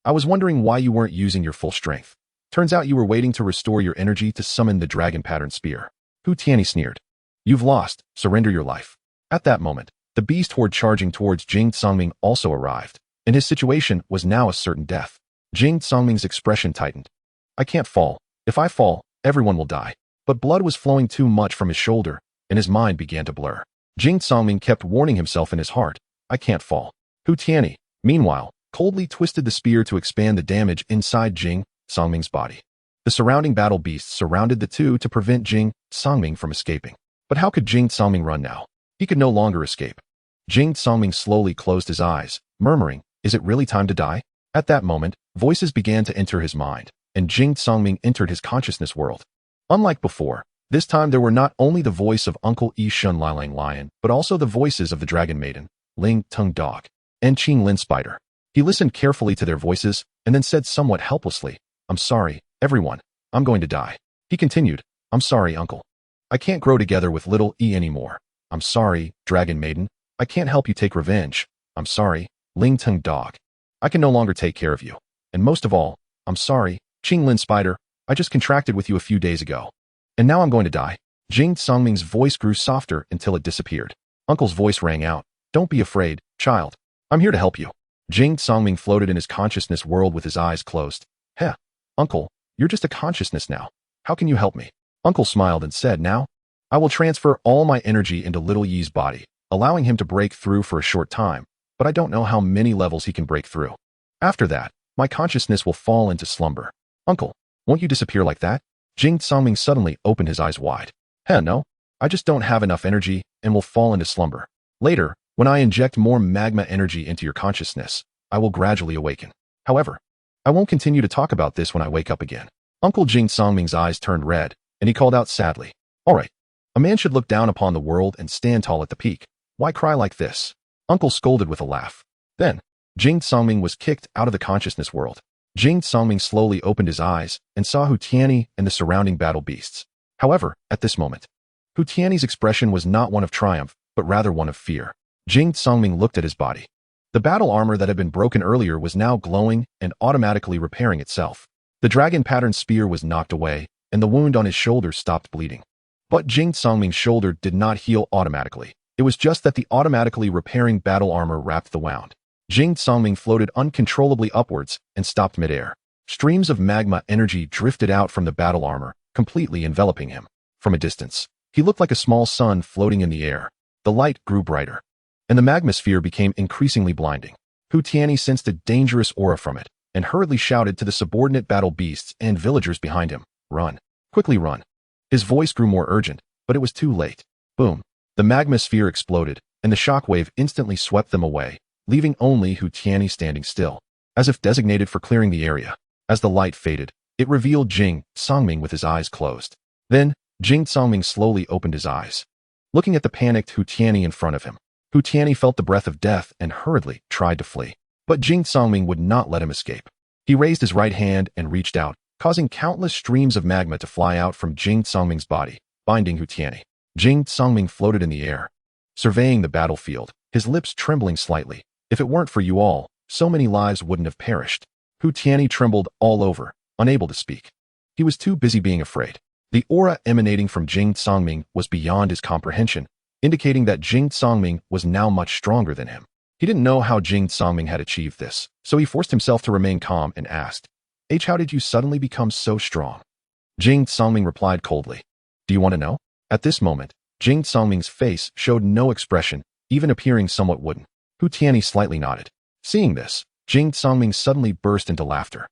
I was wondering why you weren't using your full strength. Turns out you were waiting to restore your energy to summon the dragon-patterned spear. Hu Tianyi sneered. You've lost. Surrender your life. At that moment, the beast horde charging towards Jing Songming also arrived, and his situation was now a certain death. Jing Songming's expression tightened. I can't fall. If I fall, everyone will die. But blood was flowing too much from his shoulder, and his mind began to blur. Jing Songming kept warning himself in his heart, I can't fall. Hu Tianyi, meanwhile, coldly twisted the spear to expand the damage inside Jing Songming's body. The surrounding battle beasts surrounded the two to prevent Jing Songming from escaping. But how could Jing Songming run now? He could no longer escape. Jing Songming slowly closed his eyes, murmuring, is it really time to die? At that moment, voices began to enter his mind, and Jing Songming entered his consciousness world. Unlike before, this time there were not only the voice of Uncle Yi Shun Lilang Lion, but also the voices of the Dragon Maiden, Ling Tung Dog, and Qing Lin Spider. He listened carefully to their voices, and then said somewhat helplessly, I'm sorry, everyone, I'm going to die. He continued, I'm sorry, uncle. I can't grow together with little E anymore. I'm sorry, Dragon Maiden. I can't help you take revenge. I'm sorry, Ling Tung Dog. I can no longer take care of you. And most of all, I'm sorry, Qing Lin Spider. I just contracted with you a few days ago. And now I'm going to die. Jing Songming's voice grew softer until it disappeared. Uncle's voice rang out. Don't be afraid, child. I'm here to help you. Jing Songming floated in his consciousness world with his eyes closed. Heh, uncle, you're just a consciousness now. How can you help me? Uncle smiled and said, now, I will transfer all my energy into Little Yi's body, allowing him to break through for a short time, but I don't know how many levels he can break through. After that, my consciousness will fall into slumber. Uncle, won't you disappear like that? Jing Songming suddenly opened his eyes wide. Heh, no, I just don't have enough energy and will fall into slumber. Later, when I inject more magma energy into your consciousness, I will gradually awaken. However, I won't continue to talk about this when I wake up again. Uncle Jing Songming's eyes turned red, and he called out sadly, all right, a man should look down upon the world and stand tall at the peak. Why cry like this? Uncle scolded with a laugh. Then, Jing Songming was kicked out of the consciousness world. Jing Songming slowly opened his eyes and saw Hu Tianyi and the surrounding battle beasts. However, at this moment, Hu Tianyi's expression was not one of triumph, but rather one of fear. Jing Songming looked at his body. The battle armor that had been broken earlier was now glowing and automatically repairing itself. The dragon pattern spear was knocked away, and the wound on his shoulder stopped bleeding. But Jing Songming's shoulder did not heal automatically. It was just that the automatically repairing battle armor wrapped the wound. Jing Songming floated uncontrollably upwards and stopped midair. Streams of magma energy drifted out from the battle armor, completely enveloping him. From a distance, he looked like a small sun floating in the air. The light grew brighter, and the magmasphere became increasingly blinding. Hu Tianyi sensed a dangerous aura from it, and hurriedly shouted to the subordinate battle beasts and villagers behind him, run. Quickly run. His voice grew more urgent, but it was too late. Boom. The magmasphere exploded, and the shockwave instantly swept them away, leaving only Hu Tianyi standing still, as if designated for clearing the area. As the light faded, it revealed Jing Songming with his eyes closed. Then, Jing Songming slowly opened his eyes. Looking at the panicked Hu Tianyi in front of him, Hu Tianyi felt the breath of death and hurriedly tried to flee. But Jing Songming would not let him escape. He raised his right hand and reached out, causing countless streams of magma to fly out from Jing Songming's body, binding Hu Tianyi. Jing Songming floated in the air, surveying the battlefield, his lips trembling slightly. If it weren't for you all, so many lives wouldn't have perished. Hu Tianyi trembled all over, unable to speak. He was too busy being afraid. The aura emanating from Jing Songming was beyond his comprehension, indicating that Jing Songming was now much stronger than him. He didn't know how Jing Songming had achieved this, so he forced himself to remain calm and asked, how did you suddenly become so strong? Jing Songming replied coldly, do you want to know? At this moment, Jing Songming's face showed no expression, even appearing somewhat wooden. Hu Tianyi slightly nodded. Seeing this, Jing Songming suddenly burst into laughter.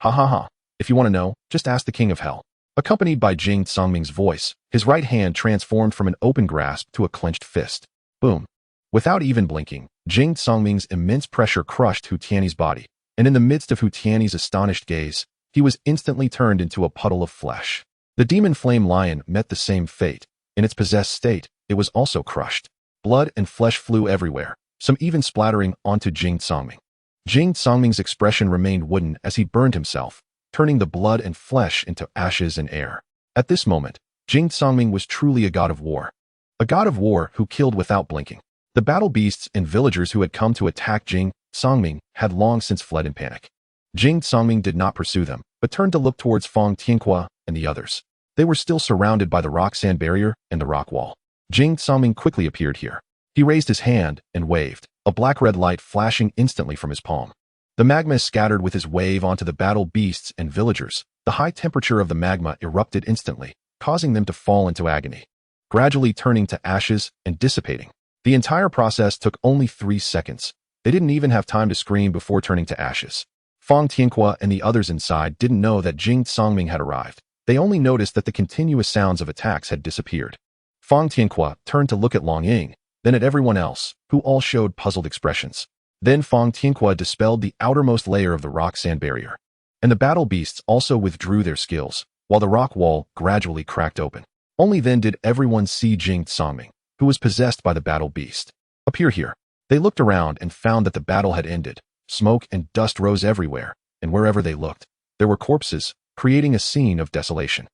Ha ha ha, if you want to know, just ask the King of Hell. Accompanied by Jing Songming's voice, his right hand transformed from an open grasp to a clenched fist. Boom. Without even blinking, Jing Songming's immense pressure crushed Hu Tianyi's body, and in the midst of Hu Tianyi's astonished gaze, he was instantly turned into a puddle of flesh. The demon flame lion met the same fate. In its possessed state, it was also crushed. Blood and flesh flew everywhere, some even splattering onto Jing Songming. Jing Songming's expression remained wooden as he burned himself, turning the blood and flesh into ashes and air. At this moment, Jing Songming was truly a god of war. A god of war who killed without blinking. The battle beasts and villagers who had come to attack Jing Songming had long since fled in panic. Jing Songming did not pursue them, but turned to look towards Fang Tianhua and the others. They were still surrounded by the rock sand barrier and the rock wall. Jing Songming quickly appeared here. He raised his hand and waved, a black-red light flashing instantly from his palm. The magma scattered with his wave onto the battle beasts and villagers. The high temperature of the magma erupted instantly, causing them to fall into agony, gradually turning to ashes and dissipating. The entire process took only 3 seconds. They didn't even have time to scream before turning to ashes. Fang Tianhua and the others inside didn't know that Jing Songming had arrived. They only noticed that the continuous sounds of attacks had disappeared. Fang Tianhua turned to look at Long Ying, then at everyone else, who all showed puzzled expressions. Then Fang Tianhua dispelled the outermost layer of the rock sand barrier, and the battle beasts also withdrew their skills, while the rock wall gradually cracked open. Only then did everyone see Jing Songming, who was possessed by the battle beast, appear here. They looked around and found that the battle had ended. Smoke and dust rose everywhere, and wherever they looked, there were corpses, creating a scene of desolation.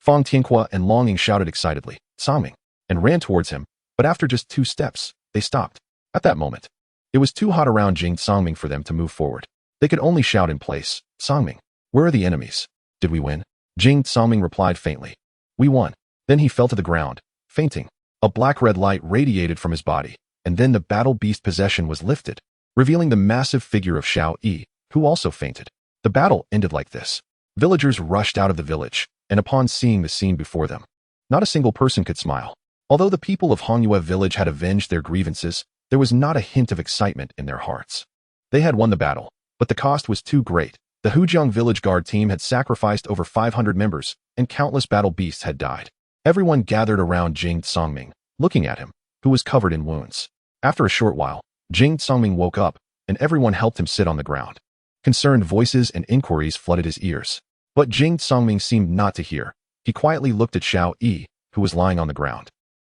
Fang Tianhua and Longing shouted excitedly, "Sangming," and ran towards him, but after just 2 steps, they stopped. At that moment, it was too hot around Jing Sangming for them to move forward. They could only shout in place, "Sangming, where are the enemies? Did we win?" Jing Sangming replied faintly, "We won." Then he fell to the ground, fainting. A black-red light radiated from his body, and then the battle beast possession was lifted, revealing the massive figure of Xiao Yi, who also fainted. The battle ended like this. Villagers rushed out of the village, and upon seeing the scene before them, not a single person could smile. Although the people of Hongyue village had avenged their grievances, there was not a hint of excitement in their hearts. They had won the battle, but the cost was too great. The Hujiang village guard team had sacrificed over 500 members, and countless battle beasts had died. Everyone gathered around Jing Sangming, looking at him, who was covered in wounds. After a short while, Jing Sangming woke up, and everyone helped him sit on the ground. Concerned voices and inquiries flooded his ears. But Jing Sangming seemed not to hear. He quietly looked at Xiao Yi, who was lying on the ground.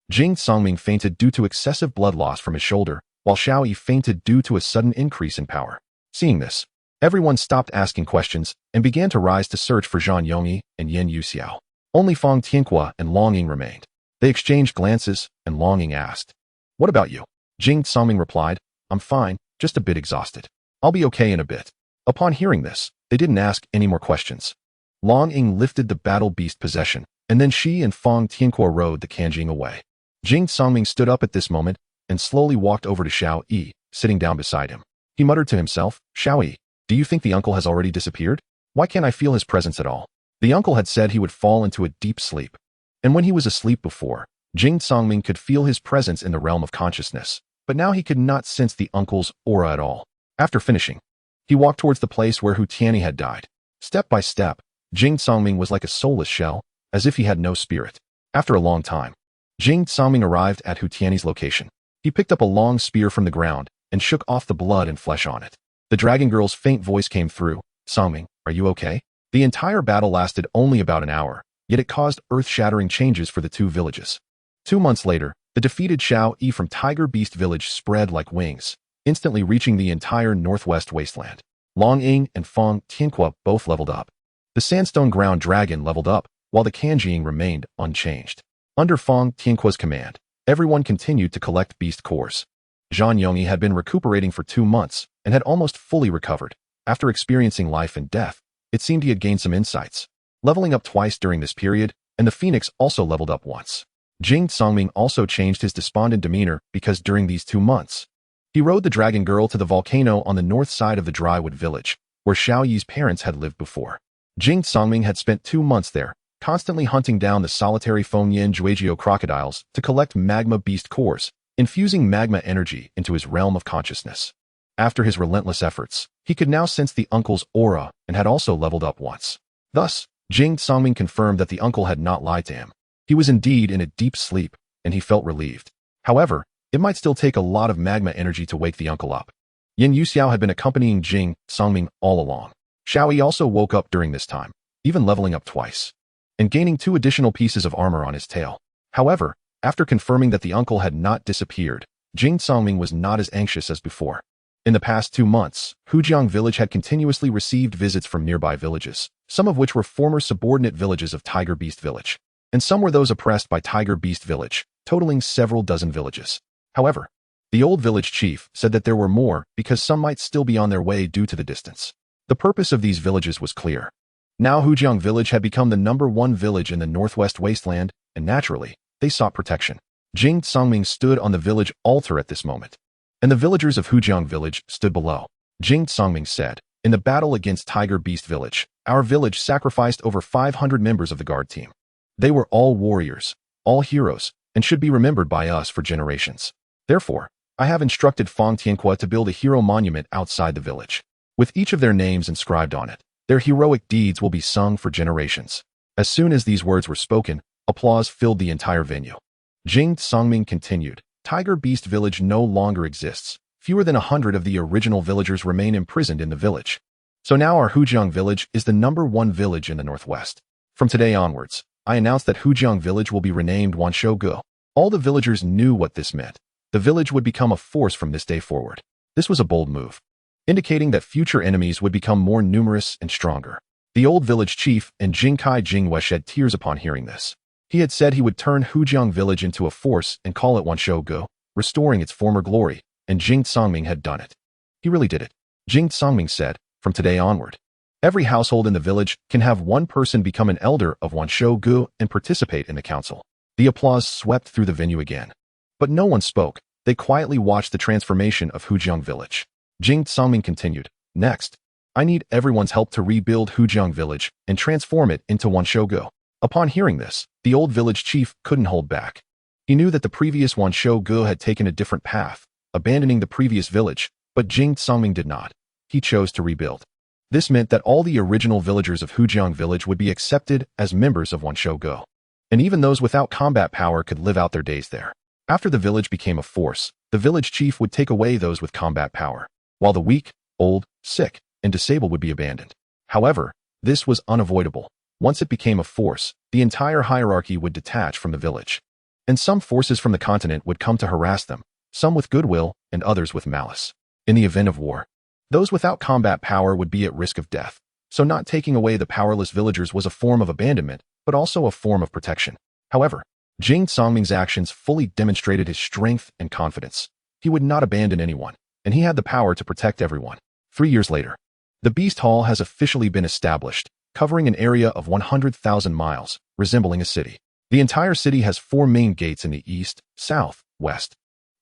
Jing Sangming fainted due to excessive blood loss from his shoulder, while Xiao Yi fainted due to a sudden increase in power. Seeing this, everyone stopped asking questions and began to rise to search for Zhang Yongyi and Yin Yuxiao. Only Fang Tianhua and Longing remained. They exchanged glances, and Longing asked, "What about you?" Jing Sangming replied, "I'm fine, just a bit exhausted. I'll be okay in a bit." Upon hearing this, they didn't ask any more questions. Longing lifted the battle beast possession, and then she and Fang Tianhua rode the Kanjing away. Jing Sangming stood up at this moment and slowly walked over to Xiao Yi, sitting down beside him. He muttered to himself, "Xiao Yi, do you think the uncle has already disappeared? Why can't I feel his presence at all?" The uncle had said he would fall into a deep sleep. And when he was asleep before, Jing Sangming could feel his presence in the realm of consciousness, but now he could not sense the uncle's aura at all. After finishing, he walked towards the place where Hu Tianyi had died. Step by step, Jing Sangming was like a soulless shell, as if he had no spirit. After a long time, Jing Sangming arrived at Hu Tianyi's location. He picked up a long spear from the ground and shook off the blood and flesh on it. The dragon girl's faint voice came through, "Sangming, are you okay?" The entire battle lasted only about an hour, yet it caused earth-shattering changes for the two villages. 2 months later, the defeated Xiao Yi from Tiger Beast Village spread like wings, instantly reaching the entire northwest wasteland. Long Ying and Fang Tianhua both leveled up. The Sandstone Ground Dragon leveled up, while the Kanjing remained unchanged. Under Fang Tianhua's command, everyone continued to collect beast cores. Zhang Yongyi had been recuperating for 2 months and had almost fully recovered. After experiencing life and death, it seemed he had gained some insights, leveling up twice during this period, and the Phoenix also leveled up once. Jing Sangming also changed his despondent demeanor because during these 2 months, he rode the dragon girl to the volcano on the north side of the Drywood village, where Xiao Yi's parents had lived before. Jing Sangming had spent 2 months there, constantly hunting down the solitary Fengyan Juegeo crocodiles to collect magma beast cores, infusing magma energy into his realm of consciousness. After his relentless efforts, he could now sense the uncle's aura and had also leveled up once. Thus, Jing Sangming confirmed that the uncle had not lied to him. He was indeed in a deep sleep, and he felt relieved. However, it might still take a lot of magma energy to wake the uncle up. Yin Yuxiao had been accompanying Jing Sangming all along. Xiao Yi also woke up during this time, even leveling up twice, and gaining 2 additional pieces of armor on his tail. However, after confirming that the uncle had not disappeared, Jing Sangming was not as anxious as before. In the past 2 months, Hujiang village had continuously received visits from nearby villages, some of which were former subordinate villages of Tiger Beast Village, and some were those oppressed by Tiger Beast Village, totaling several dozen villages. However, the old village chief said that there were more because some might still be on their way due to the distance. The purpose of these villages was clear. Now Hujiang village had become the #1 village in the northwest wasteland, and naturally, they sought protection. Jing Sangming stood on the village altar at this moment, and the villagers of Hujiang village stood below. Jing Sangming said, "In the battle against Tiger Beast Village, our village sacrificed over 500 members of the guard team. They were all warriors, all heroes, and should be remembered by us for generations. Therefore, I have instructed Fang Tianhua to build a hero monument outside the village. With each of their names inscribed on it, their heroic deeds will be sung for generations." As soon as these words were spoken, applause filled the entire venue. Jing Sangming continued, "Tiger Beast Village no longer exists. Fewer than 100 of the original villagers remain imprisoned in the village. So now our Hujiang village is the #1 village in the northwest. From today onwards, I announce that Hujiang village will be renamed Wanshougu." All the villagers knew what this meant. The village would become a force from this day forward. This was a bold move, indicating that future enemies would become more numerous and stronger. The old village chief and Jingkai Jingwe shed tears upon hearing this. He had said he would turn Hujiang village into a force and call it Wanshou-gu, restoring its former glory, and Jing Tsangming had done it. He really did it. Jing Tsangming said, from today onward, every household in the village can have one person become an elder of Wanshou-gu and participate in the council. The applause swept through the venue again. But no one spoke. They quietly watched the transformation of Hujiang village. Jing Tsangming continued, next, I need everyone's help to rebuild Hujiang village and transform it into Wanshou-gu. Upon hearing this, the old village chief couldn't hold back. He knew that the previous Wanshou-gu had taken a different path, abandoning the previous village, but Jing Tsangming did not. He chose to rebuild. This meant that all the original villagers of Hujiang village would be accepted as members of Wanshou-gu. And even those without combat power could live out their days there. After the village became a force, the village chief would take away those with combat power, while the weak, old, sick, and disabled would be abandoned. However, this was unavoidable. Once it became a force, the entire hierarchy would detach from the village. And some forces from the continent would come to harass them, some with goodwill and others with malice. In the event of war, those without combat power would be at risk of death. So not taking away the powerless villagers was a form of abandonment, but also a form of protection. However, Jing Tsangming's actions fully demonstrated his strength and confidence. He would not abandon anyone, and he had the power to protect everyone. 3 years later, the Beast Hall has officially been established, covering an area of 100,000 miles, resembling a city. The entire city has 4 main gates in the east, south, west,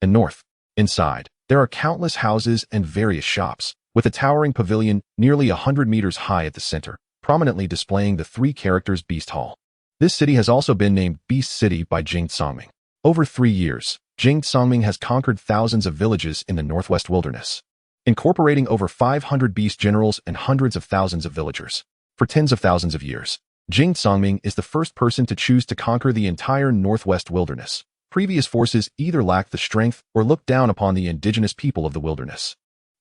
and north. Inside, there are countless houses and various shops, with a towering pavilion nearly 100 meters high at the center, prominently displaying the 3 characters Beast Hall. This city has also been named Beast City by Jing Tsangming. Over 3 years, Jing Tsangming has conquered thousands of villages in the northwest wilderness, incorporating over 500 beast generals and hundreds of thousands of villagers. For tens of thousands of years, Jing Tsangming is the first person to choose to conquer the entire northwest wilderness. Previous forces either lacked the strength or looked down upon the indigenous people of the wilderness.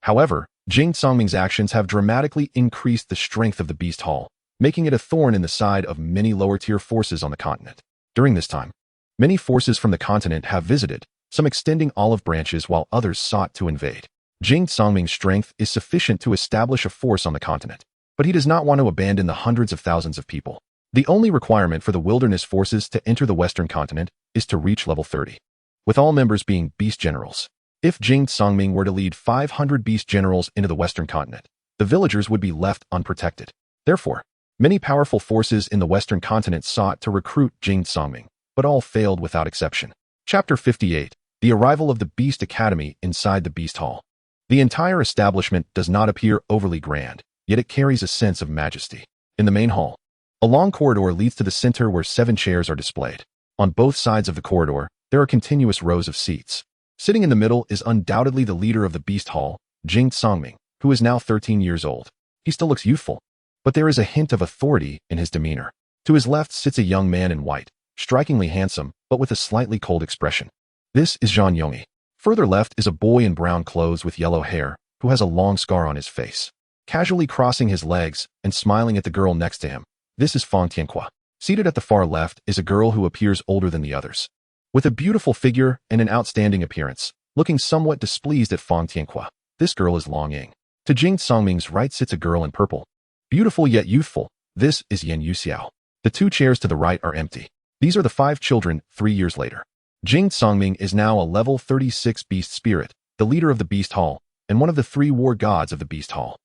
However, Jing Tsangming's actions have dramatically increased the strength of the Beast Hall, making it a thorn in the side of many lower-tier forces on the continent. During this time, many forces from the continent have visited, some extending olive branches while others sought to invade. Jing Tsangming's strength is sufficient to establish a force on the continent, but he does not want to abandon the hundreds of thousands of people. The only requirement for the wilderness forces to enter the western continent is to reach level 30, with all members being beast generals. If Jing Tsangming were to lead 500 beast generals into the western continent, the villagers would be left unprotected. Therefore, many powerful forces in the western continent sought to recruit Jing Tsangming, but all failed without exception. Chapter 58. The arrival of the Beast Academy inside the Beast Hall. The entire establishment does not appear overly grand, yet it carries a sense of majesty. In the main hall, a long corridor leads to the center where 7 chairs are displayed. On both sides of the corridor, there are continuous rows of seats. Sitting in the middle is undoubtedly the leader of the Beast Hall, Jing Tsangming, who is now 13 years old. He still looks youthful, but there is a hint of authority in his demeanor. To his left sits a young man in white, strikingly handsome, but with a slightly cold expression. This is Zhang Yongyi. Further left is a boy in brown clothes with yellow hair, who has a long scar on his face. Casually crossing his legs and smiling at the girl next to him, this is Fang Tianhua. Seated at the far left is a girl who appears older than the others. With a beautiful figure and an outstanding appearance, looking somewhat displeased at Fang Tianhua, this girl is Long Ying. To Jing Tsangming's right sits a girl in purple. Beautiful yet youthful, this is Yan Yuxiao. The 2 chairs to the right are empty. These are the 5 children 3 years later. Jing Tsangming is now a level 36 beast spirit, the leader of the Beast Hall, and one of the 3 war gods of the Beast Hall.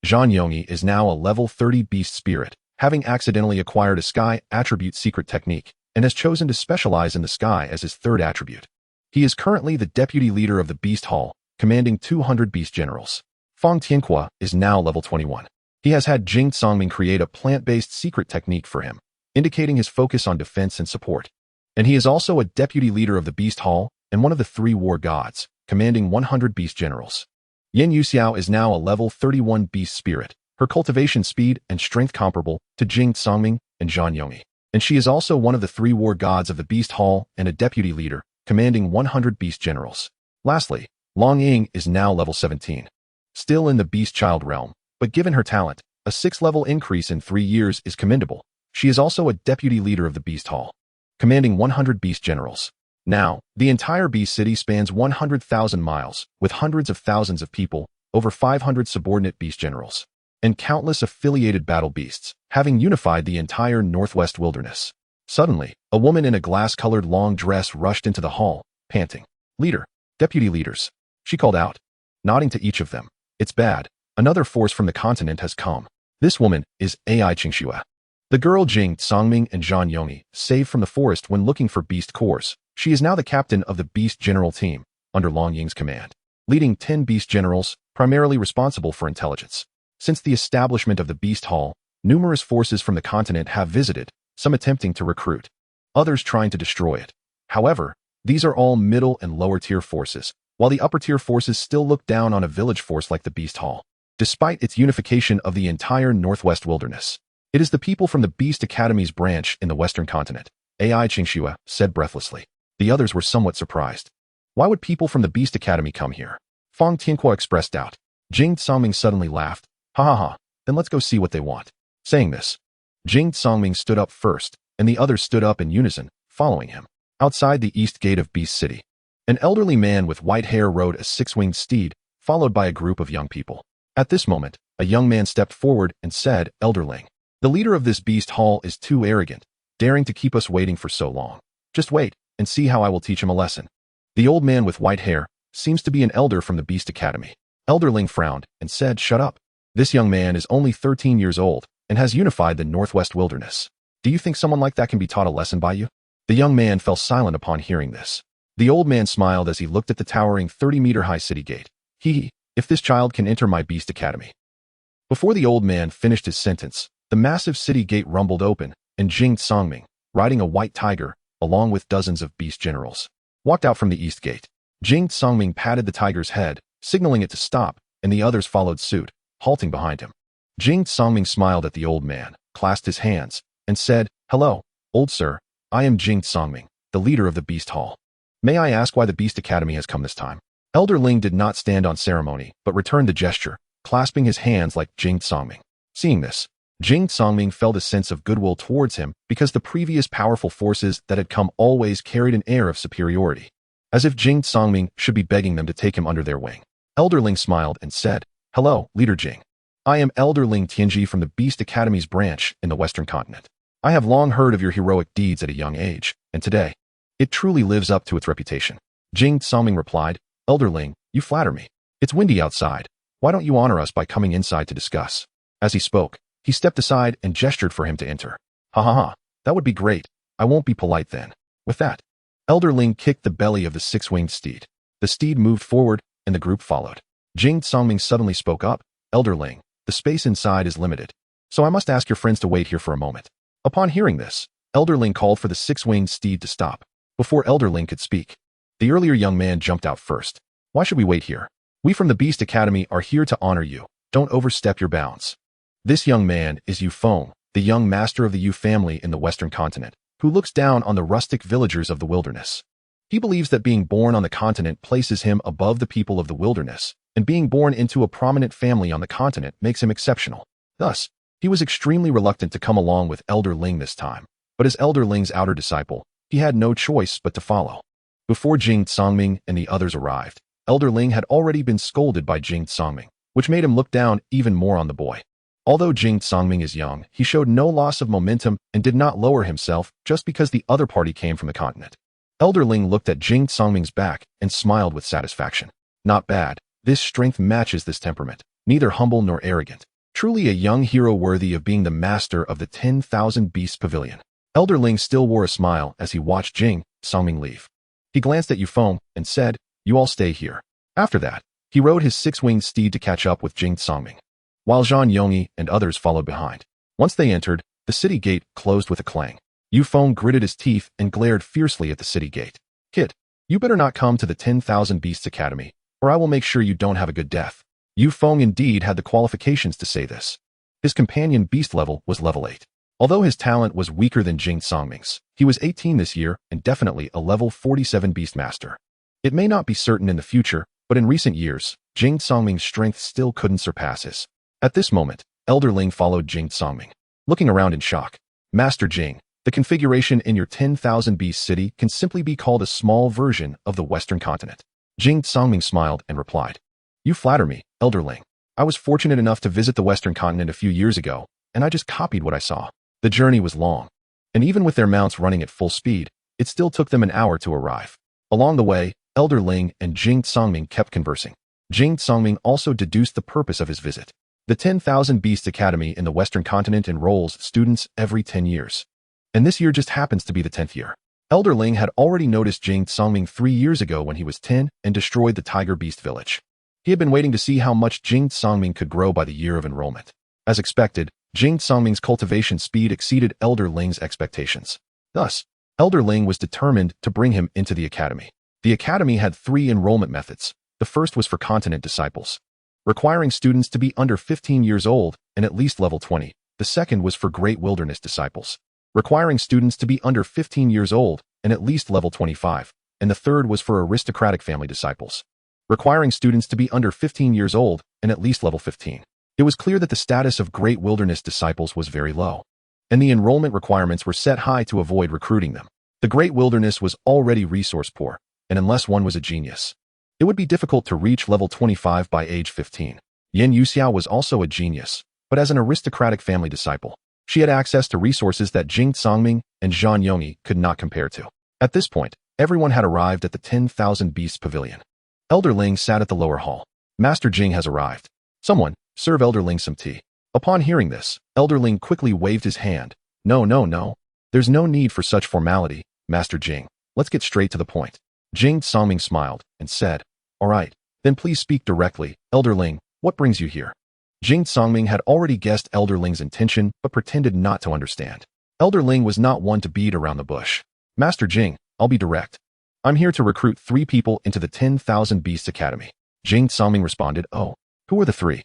Zhang Yongyi is now a level 30 beast spirit, having accidentally acquired a sky attribute secret technique, and has chosen to specialize in the sky as his 3rd attribute. He is currently the deputy leader of the Beast Hall, commanding 200 beast generals. Fang Tianhua is now level 21. He has had Jing Tsangming create a plant-based secret technique for him, indicating his focus on defense and support. And he is also a deputy leader of the Beast Hall and one of the 3 war gods, commanding 100 beast generals. Yan Yuxiao is now a level 31 beast spirit, her cultivation speed and strength comparable to Jing Tsangming and Zhang Yongyi. And she is also one of the 3 war gods of the Beast Hall and a deputy leader, commanding 100 beast generals. Lastly, Long Ying is now level 17. Still in the beast child realm, but given her talent, a 6-level increase in 3 years is commendable. She is also a deputy leader of the Beast Hall, commanding 100 beast generals. Now, the entire beast city spans 100,000 miles, with hundreds of thousands of people, over 500 subordinate beast generals. and countless affiliated battle beasts, having unified the entire northwest wilderness. Suddenly, a woman in a glass-colored long dress rushed into the hall, panting. "Leader, deputy leaders," she called out, nodding to each of them. "It's bad. Another force from the continent has come. This woman is Ai Qingxue." The girl Jing Songming and Zhang Yongyi saved from the forest when looking for beast cores. She is now the captain of the Beast General Team, under Long Ying's command, leading 10 beast generals, primarily responsible for intelligence. Since the establishment of the Beast Hall, numerous forces from the continent have visited, some attempting to recruit, others trying to destroy it. However, these are all middle and lower tier forces, while the upper tier forces still look down on a village force like the Beast Hall. Despite its unification of the entire Northwest Wilderness, it is the people from the Beast Academy's branch in the Western continent, Ai Qingxue said breathlessly. The others were somewhat surprised. Why would people from the Beast Academy come here? Fang Tianhua expressed doubt. Jing Songming suddenly laughed. Ha ha ha, then let's go see what they want. Saying this, Jing Songming stood up first, and the others stood up in unison, following him. Outside the east gate of Beast City, an elderly man with white hair rode a six-winged steed, followed by a group of young people. At this moment, a young man stepped forward and said, "Elderling, the leader of this Beast Hall is too arrogant, daring to keep us waiting for so long. Just wait and see how I will teach him a lesson." The old man with white hair seems to be an elder from the Beast Academy. Elderling frowned and said, "Shut up. This young man is only 13 years old and has unified the Northwest Wilderness. Do you think someone like that can be taught a lesson by you?" The young man fell silent upon hearing this. The old man smiled as he looked at the towering 30-meter-high city gate. If this child can enter my Beast Academy." Before the old man finished his sentence, the massive city gate rumbled open, and Jing Songming, riding a white tiger, along with dozens of beast generals, walked out from the east gate. Jing Songming patted the tiger's head, signaling it to stop, and the others followed suit, halting behind him. Jing Songming smiled at the old man, clasped his hands, and said, "Hello, old sir. I am Jing Songming, the leader of the Beast Hall. May I ask why the Beast Academy has come this time?" Elder Ling did not stand on ceremony, but returned the gesture, clasping his hands like Jing Songming. Seeing this, Jing Songming felt a sense of goodwill towards him because the previous powerful forces that had come always carried an air of superiority, as if Jing Songming should be begging them to take him under their wing. Elder Ling smiled and said, "Hello, Leader Jing. I am Elder Ling Tianji from the Beast Academy's branch in the Western continent. I have long heard of your heroic deeds at a young age, and today, it truly lives up to its reputation." Jing Songming replied, "Elder Ling, you flatter me. It's windy outside. Why don't you honor us by coming inside to discuss?" As he spoke, he stepped aside and gestured for him to enter. "Ha ha ha, that would be great. I won't be polite then." With that, Elder Ling kicked the belly of the six-winged steed. The steed moved forward, and the group followed. Jing Songming suddenly spoke up, "Elder Ling, the space inside is limited, so I must ask your friends to wait here for a moment." Upon hearing this, Elder Ling called for the six-winged steed to stop. Before Elder Ling could speak, the earlier young man jumped out first. "Why should we wait here? We from the Beast Academy are here to honor you. Don't overstep your bounds." This young man is Yu Feng, the young master of the Yu family in the Western continent, who looks down on the rustic villagers of the wilderness. He believes that being born on the continent places him above the people of the wilderness, and being born into a prominent family on the continent makes him exceptional. Thus, he was extremely reluctant to come along with Elder Ling this time, but as Elder Ling's outer disciple, he had no choice but to follow. Before Jing Songming and the others arrived, Elder Ling had already been scolded by Jing Songming, which made him look down even more on the boy. Although Jing Songming is young, he showed no loss of momentum and did not lower himself just because the other party came from the continent. Elder Ling looked at Jing Songming's back and smiled with satisfaction. Not bad. This strength matches this temperament, neither humble nor arrogant. Truly a young hero worthy of being the master of the 10,000 Beasts Pavilion. Elder Ling still wore a smile as he watched Jing Songming leave. He glanced at Yu Feng and said, "You all stay here." After that, he rode his six-winged steed to catch up with Jing Songming, while Zhang Yongyi and others followed behind. Once they entered, the city gate closed with a clang. Yu Feng gritted his teeth and glared fiercely at the city gate. "Kid, you better not come to the 10,000 Beasts Academy, or I will make sure you don't have a good death." Yu Feng indeed had the qualifications to say this. His companion beast level was level 8. Although his talent was weaker than Jing Songming's, he was 18 this year and definitely a level 47 Beastmaster. It may not be certain in the future, but in recent years, Jing Songming's strength still couldn't surpass his. At this moment, Elder Ling followed Jing Songming, looking around in shock. "Master Jing, the configuration in your 10,000 Beast city can simply be called a small version of the Western continent." Jing Songming smiled and replied, "You flatter me, Elder Ling. I was fortunate enough to visit the Western continent a few years ago, and I just copied what I saw. The journey was long, and even with their mounts running at full speed, it still took them an hour to arrive. Along the way, Elder Ling and Jing Songming kept conversing. Jing Songming also deduced the purpose of his visit. The 10,000 Beasts Academy in the Western continent enrolls students every 10 years. And this year just happens to be the 10th year. Elder Ling had already noticed Jing Songming 3 years ago when he was 10 and destroyed the Tiger Beast village. He had been waiting to see how much Jing Songming could grow by the year of enrollment. As expected, Jing Songming's cultivation speed exceeded Elder Ling's expectations. Thus, Elder Ling was determined to bring him into the academy. The academy had 3 enrollment methods. The first was for continent disciples, requiring students to be under 15 years old and at least level 20. The second was for Great Wilderness disciples, requiring students to be under 15 years old and at least level 25. And the third was for aristocratic family disciples, requiring students to be under 15 years old and at least level 15. It was clear that the status of Great Wilderness disciples was very low, and the enrollment requirements were set high to avoid recruiting them. The Great Wilderness was already resource poor, and unless one was a genius, it would be difficult to reach level 25 by age 15. Yin Yuxiao was also a genius, but as an aristocratic family disciple, she had access to resources that Jing Songming and Zhang Yongyi could not compare to. At this point, everyone had arrived at the 10,000 Beasts Pavilion. Elder Ling sat at the lower hall. Master Jing has arrived. Someone, serve Elder Ling some tea. Upon hearing this, Elder Ling quickly waved his hand. No. There's no need for such formality, Master Jing. Let's get straight to the point. Jing Songming smiled and said, all right, then please speak directly. Elder Ling, what brings you here? Jing Songming had already guessed Elder Ling's intention but pretended not to understand. Elder Ling was not one to beat around the bush. Master Jing, I'll be direct. I'm here to recruit 3 people into the 10,000 Beasts Academy. Jing Songming responded, oh, who are the 3?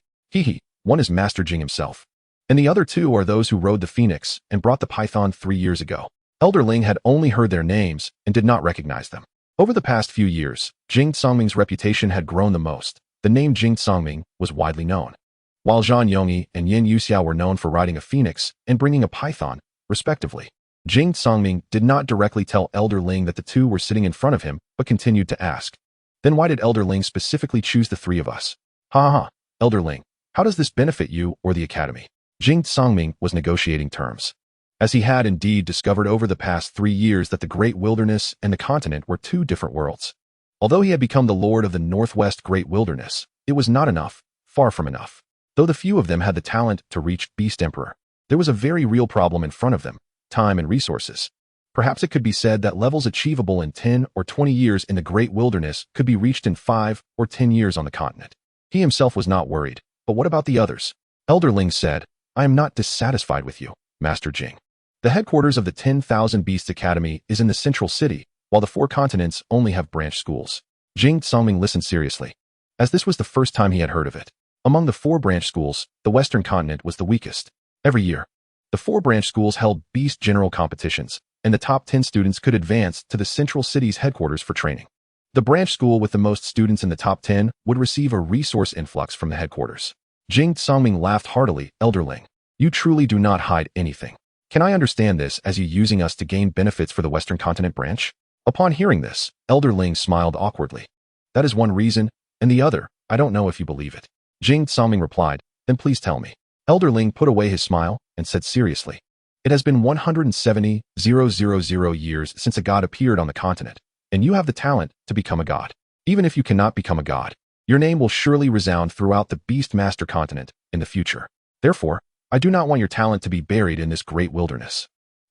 One is Master Jing himself, and the other 2 are those who rode the phoenix and brought the python 3 years ago. Elder Ling had only heard their names and did not recognize them. Over the past few years, Jing Songming's reputation had grown the most. The name Jing Songming was widely known, while Zhang Yongyi and Yin Yuxiao were known for riding a phoenix and bringing a python, respectively. Jing Songming did not directly tell Elder Ling that the 2 were sitting in front of him, but continued to ask, then why did Elder Ling specifically choose the 3 of us? Elder Ling, how does this benefit you or the academy? Jing Songming was negotiating terms, as he had indeed discovered over the past 3 years that the Great Wilderness and the continent were 2 different worlds. Although he had become the lord of the Northwest Great Wilderness, it was not enough, far from enough. Though the few of them had the talent to reach Beast Emperor, there was a very real problem in front of them, time and resources. Perhaps it could be said that levels achievable in 10 or 20 years in the Great Wilderness could be reached in 5 or 10 years on the continent. He himself was not worried, but what about the others? Elder Ling said, I am not dissatisfied with you, Master Jing. The headquarters of the 10,000 Beasts Academy is in the central city, while the 4 continents only have branch schools. Jing Songming listened seriously, as this was the first time he had heard of it. Among the 4 branch schools, the Western continent was the weakest. Every year, the 4 branch schools held beast general competitions, and the top 10 students could advance to the central city's headquarters for training. The branch school with the most students in the top 10 would receive a resource influx from the headquarters. Jing Songming laughed heartily. Elder Ling, you truly do not hide anything. Can I understand this as you using us to gain benefits for the Western continent branch? Upon hearing this, Elder Ling smiled awkwardly. That is one reason, and the other, I don't know if you believe it. Jing Songming replied, then please tell me. Elder Ling put away his smile and said seriously, it has been 170,000 years since a god appeared on the continent, and you have the talent to become a god. Even if you cannot become a god, your name will surely resound throughout the Beastmaster continent in the future. Therefore, I do not want your talent to be buried in this great wilderness.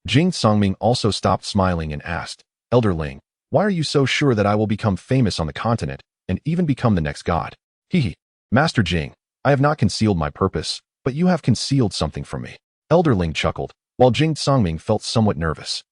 Jing Songming also stopped smiling and asked, Elder Ling, why are you so sure that I will become famous on the continent and even become the next god? Master Jing, I have not concealed my purpose, but you have concealed something from me. Elder Ling chuckled, while Jing Songming felt somewhat nervous.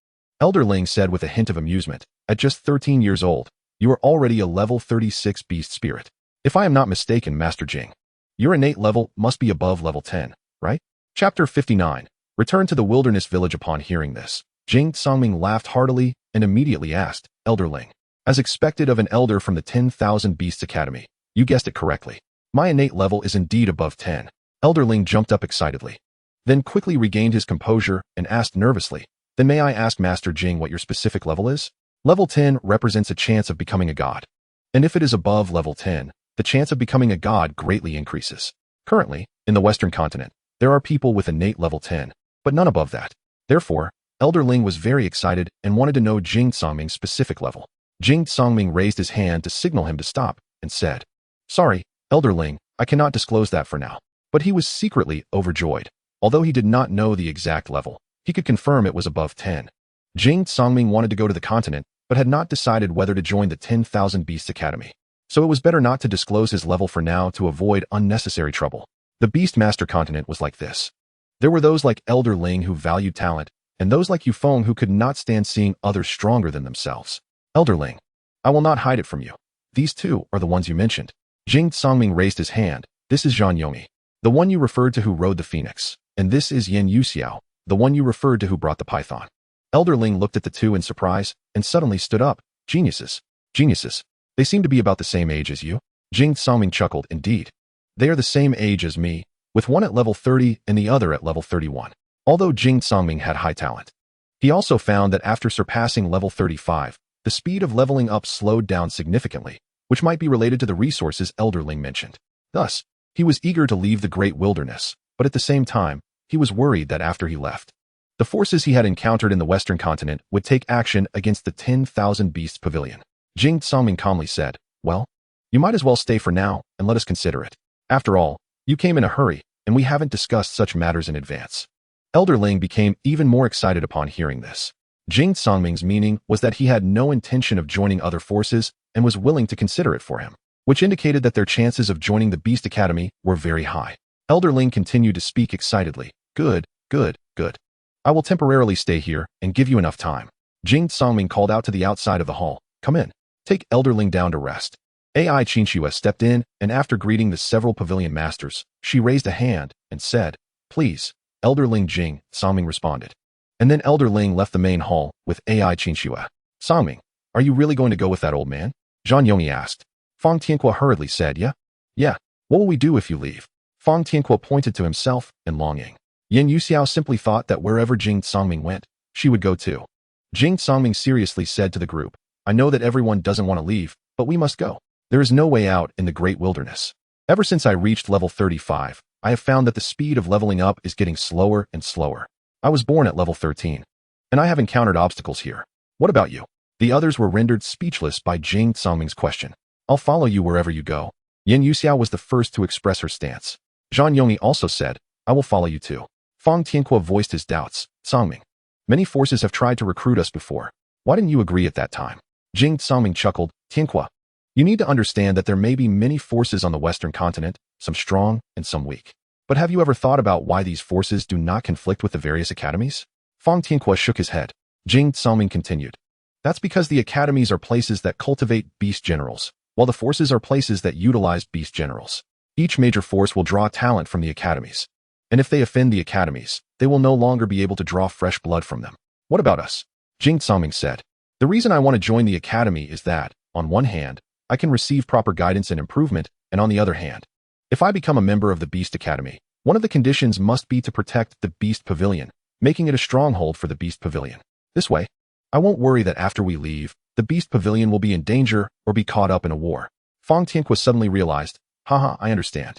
Elder Ling said with a hint of amusement, at just 13 years old, you are already a level 36 beast spirit. If I am not mistaken, Master Jing, your innate level must be above level 10, right? Chapter 59. Return to the wilderness village. Upon hearing this, Jing Songming laughed heartily and immediately asked, Elder Ling, as expected of an elder from the 10,000 Beasts Academy, you guessed it correctly. My innate level is indeed above 10. Elder Ling jumped up excitedly, then quickly regained his composure and asked nervously, then may I ask Master Jing what your specific level is? Level 10 represents a chance of becoming a god. And if it is above level 10, the chance of becoming a god greatly increases. Currently, in the Western continent, there are people with innate level 10, but none above that. Therefore, Elder Ling was very excited and wanted to know Jing Songming's specific level. Jing Songming raised his hand to signal him to stop and said, "Sorry, Elder Ling, I cannot disclose that for now." But he was secretly overjoyed. Although he did not know the exact level, he could confirm it was above 10. Jing Songming wanted to go to the continent, but had not decided whether to join the 10,000 Beasts Academy. So it was better not to disclose his level for now to avoid unnecessary trouble. The Beast Master continent was like this. There were those like Elder Ling who valued talent, and those like Yufeng who could not stand seeing others stronger than themselves. Elder Ling, I will not hide it from you. These two are the ones you mentioned. Jing Songming raised his hand. This is Zhang Yongyi, the one you referred to who rode the phoenix, and this is Yin Yuxiao, the one you referred to who brought the python. Elder Ling looked at the two in surprise and suddenly stood up. Geniuses. Geniuses. They seem to be about the same age as you. Jing Songming chuckled. Indeed. They are the same age as me, with one at level 30 and the other at level 31. Although Jing Songming had high talent, he also found that after surpassing level 35, the speed of leveling up slowed down significantly, which might be related to the resources Elder Ling mentioned. Thus, he was eager to leave the great wilderness, but at the same time, he was worried that after he left, the forces he had encountered in the Western continent would take action against the 10,000 Beasts Pavilion. Jing Songming calmly said, "Well, you might as well stay for now and let us consider it. After all, you came in a hurry, and we haven't discussed such matters in advance." Elder Ling became even more excited upon hearing this. Jing Songming's meaning was that he had no intention of joining other forces and was willing to consider it for him, which indicated that their chances of joining the Beast Academy were very high. Elder Ling continued to speak excitedly. Good, good, good. I will temporarily stay here and give you enough time. Jing Songming called out to the outside of the hall. Come in. Take Elder Ling down to rest. AI Qinxue stepped in, and after greeting the several pavilion masters, she raised a hand and said, "Please." Elder Ling. Jing Songming responded. And then Elder Ling left the main hall with AI Qinxue. "Songming, are you really going to go with that old man?" Zhang Yongyi asked. Fang Tianque hurriedly said, Yeah. What will we do if you leave?" Fang Tianque pointed to himself and longing. Yin Yuxiao simply thought that wherever Jing Songming went, she would go too. Jing Songming seriously said to the group, "I know that everyone doesn't want to leave, but we must go. There is no way out in the great wilderness. Ever since I reached level 35, I have found that the speed of leveling up is getting slower and slower. I was born at level 13, and I have encountered obstacles here. What about you?" The others were rendered speechless by Jing Songming's question. "I'll follow you wherever you go." Yin Yuxiao was the first to express her stance. Zhang Yongyi also said, "I will follow you too." Fang Tianque voiced his doubts. "Songming, many forces have tried to recruit us before. Why didn't you agree at that time?" Jing Songming chuckled. "Tianque, you need to understand that there may be many forces on the Western continent, some strong and some weak. But have you ever thought about why these forces do not conflict with the various academies?" Fang Tianque shook his head. Jing Songming continued. "That's because the academies are places that cultivate beast generals, while the forces are places that utilize beast generals. Each major force will draw talent from the academies. And if they offend the academies, they will no longer be able to draw fresh blood from them. What about us?" Jing Songming said. "The reason I want to join the academy is that, on one hand, I can receive proper guidance and improvement, and on the other hand, if I become a member of the Beast Academy, one of the conditions must be to protect the Beast Pavilion, making it a stronghold for the Beast Pavilion. This way, I won't worry that after we leave, the Beast Pavilion will be in danger or be caught up in a war." Fang Tianque suddenly realized, Haha, I understand.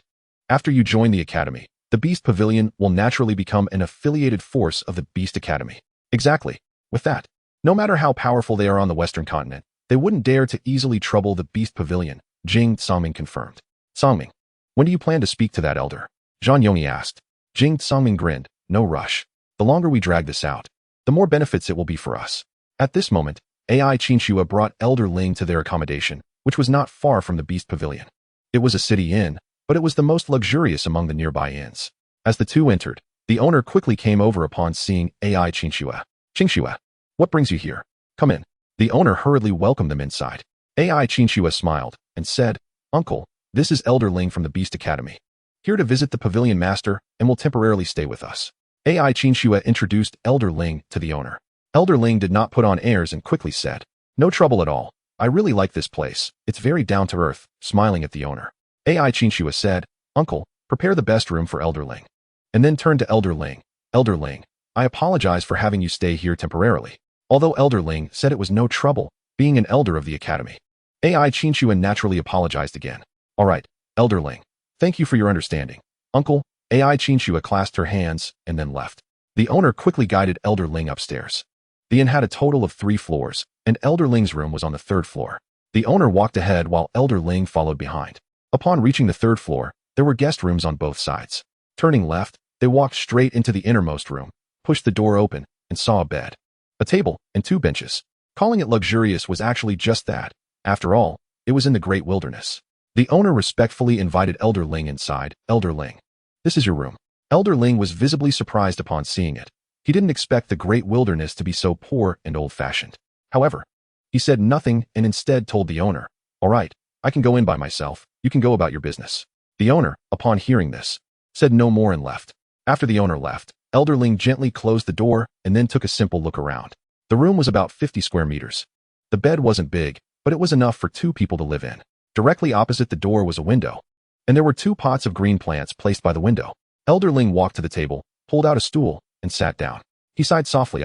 After you join the academy, the Beast Pavilion will naturally become an affiliated force of the Beast Academy. Exactly. With that, no matter how powerful they are on the Western continent, they wouldn't dare to easily trouble the Beast Pavilion, Jing Songming confirmed. "Songming, when do you plan to speak to that elder?" Zhang Yongyi asked. Jing Songming grinned. "No rush. The longer we drag this out, the more benefits it will be for us." At this moment, AI Qinxue brought Elder Ling to their accommodation, which was not far from the Beast Pavilion. It was a city inn, but it was the most luxurious among the nearby inns. As the two entered, the owner quickly came over upon seeing AI Qinxue. "Qinxue, what brings you here? Come in." The owner hurriedly welcomed them inside. AI Qinxue smiled and said, "Uncle, this is Elder Ling from the Beast Academy, here to visit the pavilion master and will temporarily stay with us." AI Qinxue introduced Elder Ling to the owner. Elder Ling did not put on airs and quickly said, "No trouble at all. I really like this place. It's very down to earth," smiling at the owner. AI Qinxue said, "Uncle, prepare the best room for Elder Ling." And then turned to Elder Ling. "Elder Ling, I apologize for having you stay here temporarily." Although Elder Ling said it was no trouble, being an elder of the academy. AI Qinxue naturally apologized again. "All right, Elder Ling, thank you for your understanding. Uncle, AI Chinchua clasped her hands and then left. The owner quickly guided Elder Ling upstairs. The inn had a total of 3 floors, and Elder Ling's room was on the 3rd floor. The owner walked ahead while Elder Ling followed behind. Upon reaching the 3rd floor, there were guest rooms on both sides. Turning left, they walked straight into the innermost room, pushed the door open, and saw a bed, a table, and 2 benches. Calling it luxurious was actually just that. After all, it was in the great wilderness. The owner respectfully invited Elder Ling inside. Elder Ling, this is your room. Elder Ling was visibly surprised upon seeing it. He didn't expect the great wilderness to be so poor and old-fashioned. However, he said nothing and instead told the owner, "All right, I can go in by myself. You can go about your business." The owner, upon hearing this, said no more and left. After the owner left, Elder Ling gently closed the door and then took a simple look around. The room was about 50 square meters. The bed wasn't big, but it was enough for 2 people to live in. Directly opposite the door was a window, and there were 2 pots of green plants placed by the window. Elder Ling walked to the table, pulled out a stool, and sat down. He sighed softly.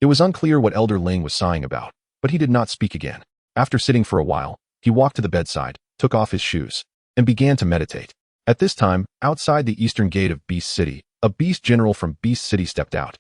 It was unclear what Elder Ling was sighing about, but he did not speak again. After sitting for a while, he walked to the bedside, took off his shoes, and began to meditate. At this time, outside the eastern gate of Beast City, a beast general from Beast City stepped out.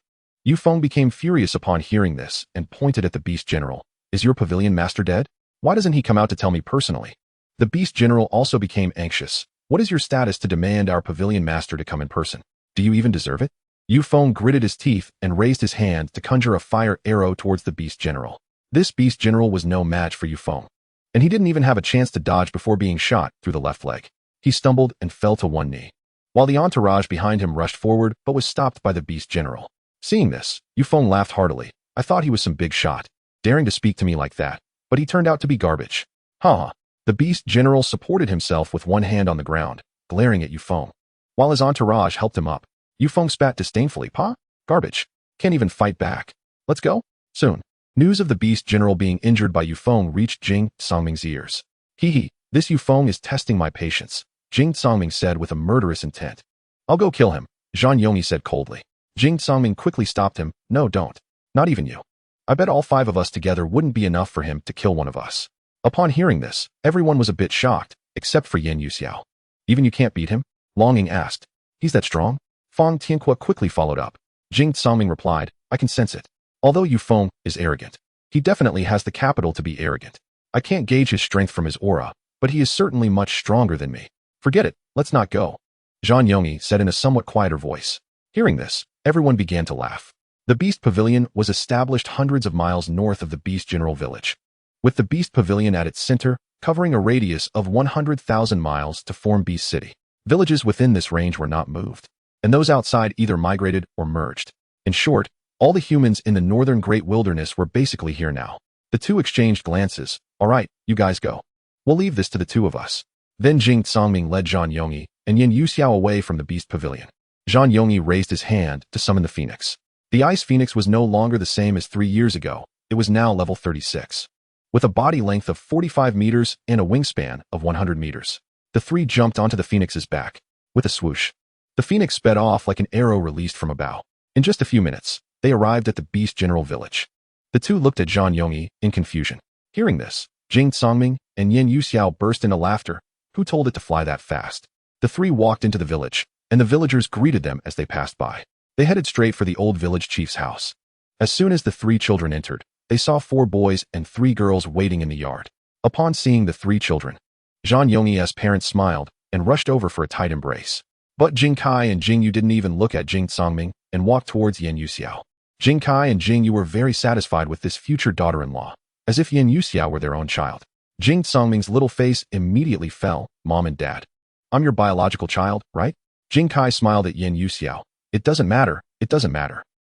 Yufeng became furious upon hearing this and pointed at the beast general. "Is your pavilion master dead? Why doesn't he come out to tell me personally?" The beast general also became anxious. "What is your status to demand our pavilion master to come in person? Do you even deserve it?" Yufeng gritted his teeth and raised his hand to conjure a fire arrow towards the beast general. This beast general was no match for Yufeng, and he didn't even have a chance to dodge before being shot through the left leg. He stumbled and fell to one knee, while the entourage behind him rushed forward but was stopped by the beast general. Seeing this, Yufeng laughed heartily. "I thought he was some big shot, daring to speak to me like that, but he turned out to be garbage." Ha! The beast general supported himself with one hand on the ground, glaring at Yufeng. While his entourage helped him up, Yufeng spat disdainfully. "Pa? Garbage. Can't even fight back. Let's go?" Soon, news of the beast general being injured by Yufeng reached Jing Songming's ears. "Hee, this Yufeng is testing my patience," Jing Songming said with a murderous intent. "I'll go kill him," Zhang Yongyi said coldly. Jing Songming quickly stopped him. "No, don't. Not even you. I bet all 5 of us together wouldn't be enough for him to kill one of us." Upon hearing this, everyone was a bit shocked, except for Yan Yuxiao. "Even you can't beat him?" Longing asked. "He's that strong?" Fang Tianhua quickly followed up. Jing Songming replied, "I can sense it. Although Yufeng is arrogant, he definitely has the capital to be arrogant. I can't gauge his strength from his aura, but he is certainly much stronger than me. Forget it, let's not go," Zhang Yongyi said in a somewhat quieter voice. Hearing this, everyone began to laugh. The Beast Pavilion was established hundreds of miles north of the Beast General Village, with the Beast Pavilion at its center, covering a radius of 100,000 miles to form Beast City. Villages within this range were not moved, and those outside either migrated or merged. In short, all the humans in the northern Great Wilderness were basically here now. The 2 exchanged glances. "All right, you guys go. We'll leave this to the 2 of us." Then Jing Songming led Zhang Yongyi and Yin Yuxiao away from the Beast Pavilion. Zhang Yongyi raised his hand to summon the Phoenix. The Ice Phoenix was no longer the same as 3 years ago. It was now level 36. With a body length of 45 meters and a wingspan of 100 meters. The 3 jumped onto the Phoenix's back. With a swoosh, the Phoenix sped off like an arrow released from a bow. In just a few minutes, they arrived at the Beast General Village. The 2 looked at Zhang Yongyi in confusion. Hearing this, Jing Songming and Yin Yuxiao burst into laughter. Who told it to fly that fast? The 3 walked into the village, and the villagers greeted them as they passed by. They headed straight for the old village chief's house. As soon as the 3 children entered, they saw 4 boys and 3 girls waiting in the yard. Upon seeing the 3 children, Zhang Yongyi's parents smiled and rushed over for a tight embrace. But Jing Kai and Jing Yu didn't even look at Jing Songming and walked towards Yin Yuxiao. Jing Kai and Jing Yu were very satisfied with this future daughter-in-law, as if Yin Yuxiao were their own child. Jing Songming's little face immediately fell. "Mom and Dad, I'm your biological child, right?" Jing Kai smiled at Yin Yuxiao. It doesn't matter.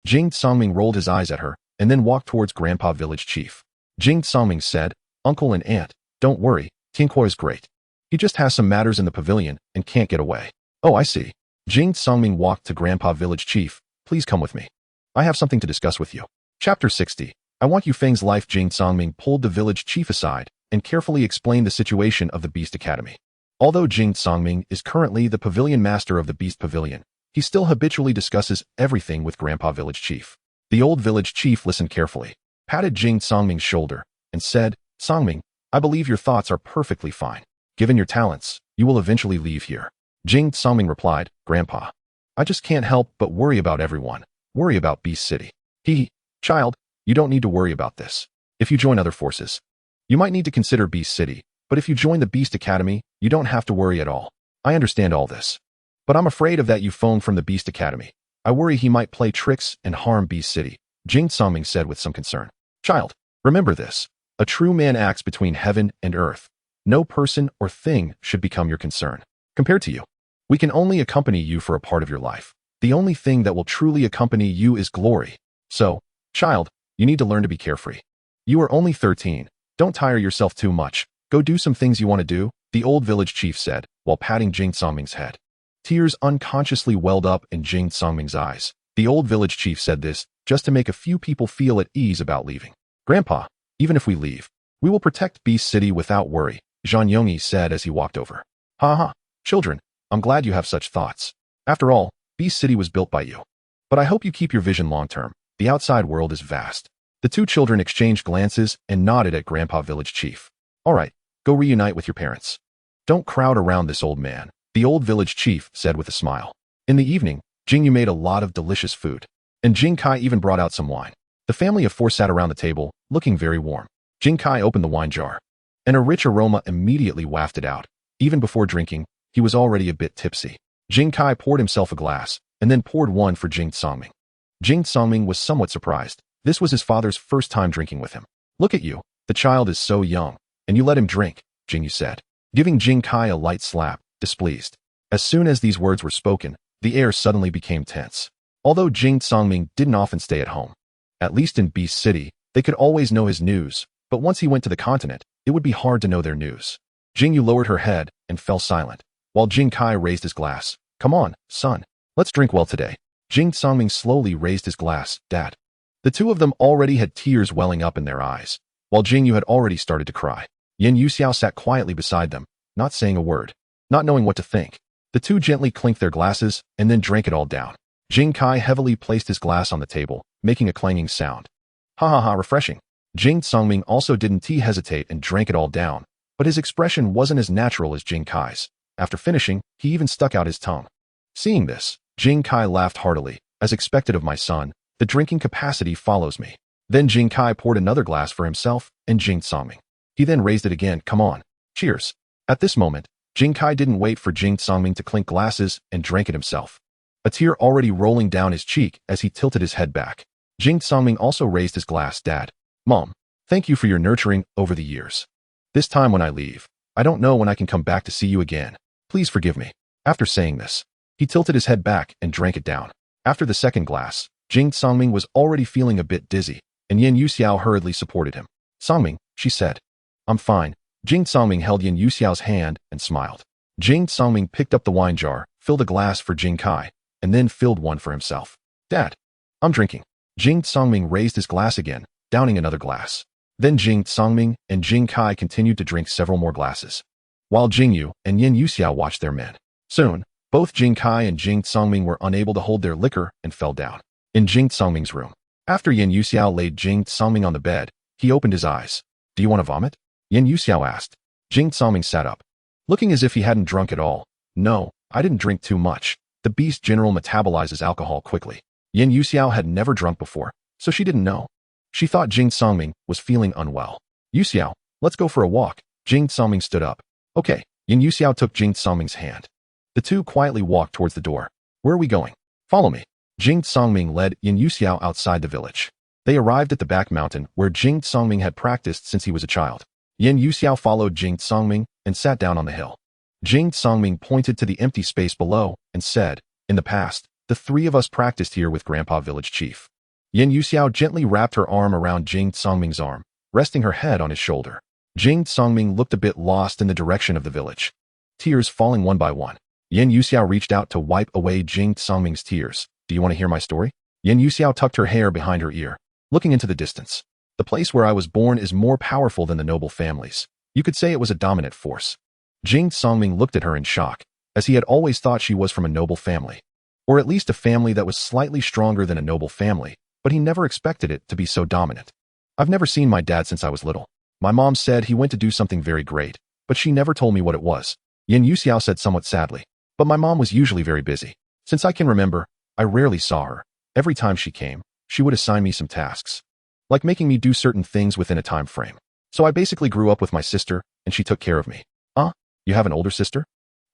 Jing Songming rolled his eyes at her and then walked towards Grandpa Village Chief. Jing Songming said, "Uncle and Aunt, don't worry, Tianhua is great. He just has some matters in the pavilion and can't get away." "Oh, I see." Jing Songming walked to Grandpa Village Chief. "Please come with me. I have something to discuss with you." Chapter 60. I want Yufeng's life. Jing Songming pulled the village chief aside and carefully explained the situation of the Beast Academy. Although Jing Songming is currently the pavilion master of the Beast Pavilion, he still habitually discusses everything with Grandpa Village Chief. The old village chief listened carefully, patted Jing Songming's shoulder, and said, "Songming, I believe your thoughts are perfectly fine. Given your talents, you will eventually leave here. Jing Songming replied, Grandpa, I just can't help but worry about everyone. Worry about Beast City. Child, you don't need to worry about this. If you join other forces, you might need to consider Beast City, but if you join the Beast Academy, you don't have to worry at all. I understand all this. But I'm afraid of that Yufeng from the Beast Academy. I worry he might play tricks and harm Beast City, Jing Songming said with some concern. Child, remember this. A true man acts between heaven and earth. No person or thing should become your concern. Compared to you, we can only accompany you for a part of your life. The only thing that will truly accompany you is glory. So, child, you need to learn to be carefree. You are only 13. Don't tire yourself too much. Go do some things you want to do, the old village chief said, while patting Jing Songming's head. Tears unconsciously welled up in Jing Songming's eyes. The old village chief said this just to make a few people feel at ease about leaving. Grandpa, even if we leave, we will protect Beast City without worry, Zhang Yongyi said as he walked over. Ha, children, I'm glad you have such thoughts. After all, Beast City was built by you. But I hope you keep your vision long-term. The outside world is vast. The two children exchanged glances and nodded at Grandpa Village Chief. All right, go reunite with your parents. Don't crowd around this old man, the old village chief said with a smile. In the evening, Jingyu made a lot of delicious food. And Jing Kai even brought out some wine. The family of four sat around the table, looking very warm. Jing Kai opened the wine jar. And a rich aroma immediately wafted out. Even before drinking, he was already a bit tipsy. Jing Kai poured himself a glass, and then poured one for Jing Songming. Jing Songming was somewhat surprised. This was his father's first time drinking with him. Look at you, the child is so young, and you let him drink, Jingyu said, giving Jing Kai a light slap, displeased. As soon as these words were spoken, the air suddenly became tense. Although Jing Songming didn't often stay at home. At least in Beast City, they could always know his news, but once he went to the continent, it would be hard to know their news. Jingyu lowered her head and fell silent, while Jing Kai raised his glass. Come on, son, let's drink well today. Jing Songming slowly raised his glass, Dad. The two of them already had tears welling up in their eyes, while Jingyu had already started to cry. Yin Yuxiao sat quietly beside them, not saying a word, not knowing what to think. The two gently clinked their glasses and then drank it all down. Jing Kai heavily placed his glass on the table, making a clanging sound. Ha, refreshing. Jing Songming also didn't hesitate and drank it all down, but his expression wasn't as natural as Jing Kai's. After finishing, he even stuck out his tongue. Seeing this, Jing Kai laughed heartily. As expected of my son, the drinking capacity follows me. Then Jing Kai poured another glass for himself and Jing Songming. He then raised it again. Come on. Cheers. At this moment, Jing Kai didn't wait for Jing Songming to clink glasses and drank it himself. A tear already rolling down his cheek as he tilted his head back. Jing Songming also raised his glass. Dad, Mom, thank you for your nurturing over the years. This time when I leave, I don't know when I can come back to see you again. Please forgive me. After saying this, he tilted his head back and drank it down. After the second glass, Jing Songming was already feeling a bit dizzy, and Yin Yuxiao hurriedly supported him. Songming, she said. I'm fine. Jing Songming held Yin Yuxiao's hand and smiled. Jing Songming picked up the wine jar, filled a glass for Jing Kai, and then filled one for himself. Dad, I'm drinking. Jing Songming raised his glass again, downing another glass. Then Jing Songming and Jing Kai continued to drink several more glasses, while Jingyu and Yin Yuxiao watched their men. Soon, both Jing Kai and Jing Songming were unable to hold their liquor and fell down. In Jing Songming's room, after Yin Yuxiao laid Jing Songming on the bed, he opened his eyes. Do you want to vomit? Yin Yuxiao asked. Jing Songming sat up, looking as if he hadn't drunk at all. No, I didn't drink too much. The beast general metabolizes alcohol quickly. Yin Yuxiao had never drunk before, so she didn't know. She thought Jing Songming was feeling unwell. Yuxiao, let's go for a walk. Jing Songming stood up. Okay. Yin Yuxiao took Jing Songming's hand. The two quietly walked towards the door. Where are we going? Follow me. Jing Songming led Yin Yuxiao outside the village. They arrived at the back mountain where Jing Songming had practiced since he was a child. Yin Yuxiao followed Jing Songming and sat down on the hill. Jing Songming pointed to the empty space below and said, in the past, the three of us practiced here with Grandpa Village Chief. Yin Yuxiao gently wrapped her arm around Jing Songming's arm, resting her head on his shoulder. Jing Songming looked a bit lost in the direction of the village, tears falling one by one. Yin Yuxiao reached out to wipe away Jing Songming's tears. Do you want to hear my story? Yin Yuxiao tucked her hair behind her ear, looking into the distance. The place where I was born is more powerful than the noble families. You could say it was a dominant force. Jing Songming looked at her in shock, as he had always thought she was from a noble family, or at least a family that was slightly stronger than a noble family, but he never expected it to be so dominant. I've never seen my dad since I was little. My mom said he went to do something very great, but she never told me what it was. Yin Yuxiao said somewhat sadly. But my mom was usually very busy. Since I can remember, I rarely saw her. Every time she came, she would assign me some tasks, like making me do certain things within a time frame. So I basically grew up with my sister, and she took care of me. You have an older sister?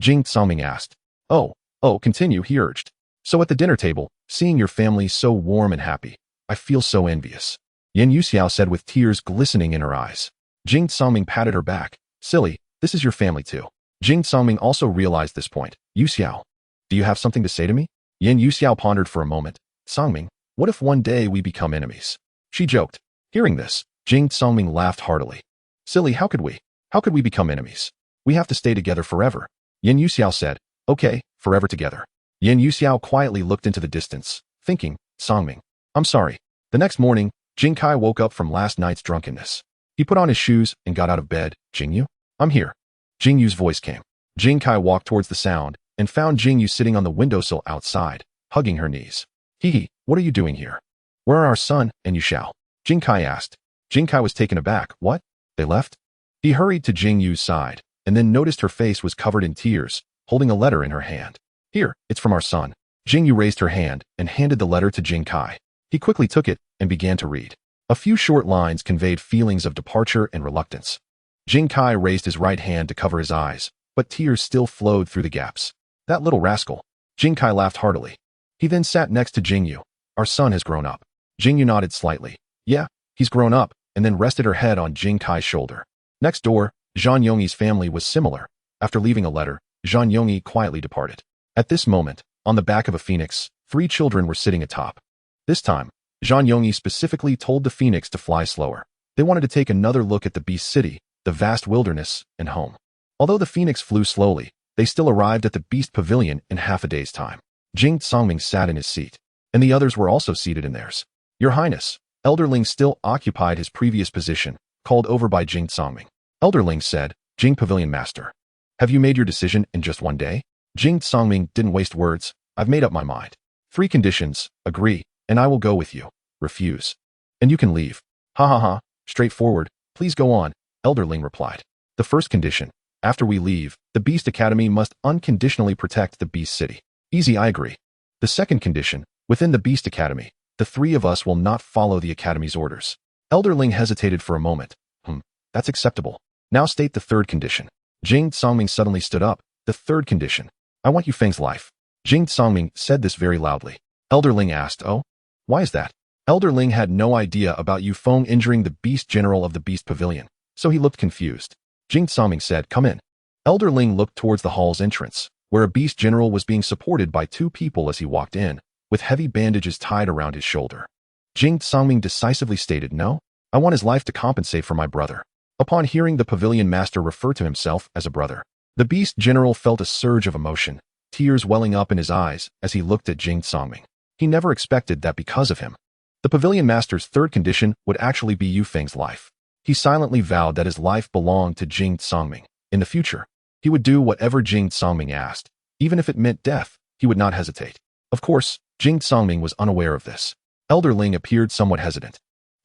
Jing Tsangming asked. Oh, continue, he urged. So at the dinner table, seeing your family so warm and happy, I feel so envious. Yin Yuxiao said with tears glistening in her eyes. Jing Tsangming patted her back. Silly, this is your family too. Jing Tsangming also realized this point. Yuxiao, do you have something to say to me? Yin Yuxiao pondered for a moment. Tsangming, what if one day we become enemies? She joked. Hearing this, Jing Tsangming laughed heartily. Silly, how could we? How could we become enemies? We have to stay together forever. Yin Yuxiao said. Okay, forever together. Yin Yuxiao quietly looked into the distance, thinking, Tsangming, I'm sorry. The next morning, Jing Kai woke up from last night's drunkenness. He put on his shoes and got out of bed. Jingyu? I'm here. Jingyu's voice came. Jing Kai walked towards the sound and found Jingyu sitting on the windowsill outside, hugging her knees. Hee, what are you doing here? Where are our son and Yuxiao? Jing Kai asked. Jing Kai was taken aback. What? They left? He hurried to Jingyu's side and then noticed her face was covered in tears, holding a letter in her hand. Here, it's from our son. Jingyu raised her hand and handed the letter to Jing Kai. He quickly took it and began to read. A few short lines conveyed feelings of departure and reluctance. Jing Kai raised his right hand to cover his eyes, but tears still flowed through the gaps. That little rascal. Jing Kai laughed heartily. He then sat next to Jingyu. Our son has grown up. Jingyu nodded slightly. Yeah, he's grown up, and then rested her head on Jing Kai's shoulder. Next door, Zhang Yongyi's family was similar. After leaving a letter, Zhang Yongyi quietly departed. At this moment, on the back of a phoenix, 3 children were sitting atop. This time, Zhang Yongyi specifically told the phoenix to fly slower. They wanted to take another look at the beast city, the vast wilderness, and home. Although the phoenix flew slowly, they still arrived at the beast pavilion in half a day's time. Jing Tsangming sat in his seat, and the others were also seated in theirs. Your Highness, Elderling still occupied his previous position, called over by Jing Tsangming. Elderling said, Jing Pavilion Master, have you made your decision in just one day? Jing Tsangming didn't waste words. I've made up my mind. 3 conditions, agree, and I will go with you. Refuse, and you can leave. Ha ha ha, straightforward, please go on, Elderling replied. The first condition, after we leave, the Beast Academy must unconditionally protect the Beast City. Easy, I agree. The second condition, within the Beast Academy, the 3 of us will not follow the Academy's orders. Elderling hesitated for a moment. That's acceptable. Now state the third condition. Jing Tsangming suddenly stood up. The third condition. I want Yufeng's life. Jing Tsangming said this very loudly. Elderling asked, oh? Why is that? Elderling had no idea about Yufeng injuring the Beast General of the Beast Pavilion, so he looked confused. Jing Tsangming said, come in. Elderling looked towards the hall's entrance, where a Beast General was being supported by 2 people as he walked in, with heavy bandages tied around his shoulder. Jing Tsangming decisively stated, no, I want his life to compensate for my brother. Upon hearing the pavilion master refer to himself as a brother, the Beast General felt a surge of emotion, tears welling up in his eyes as he looked at Jing Tsangming. He never expected that because of him, the pavilion master's third condition would actually be Yufeng's life. He silently vowed that his life belonged to Jing Tsangming. In the future, he would do whatever Jing Tsangming asked. Even if it meant death, he would not hesitate. Of course, Jing Tsangming was unaware of this. Elderling appeared somewhat hesitant.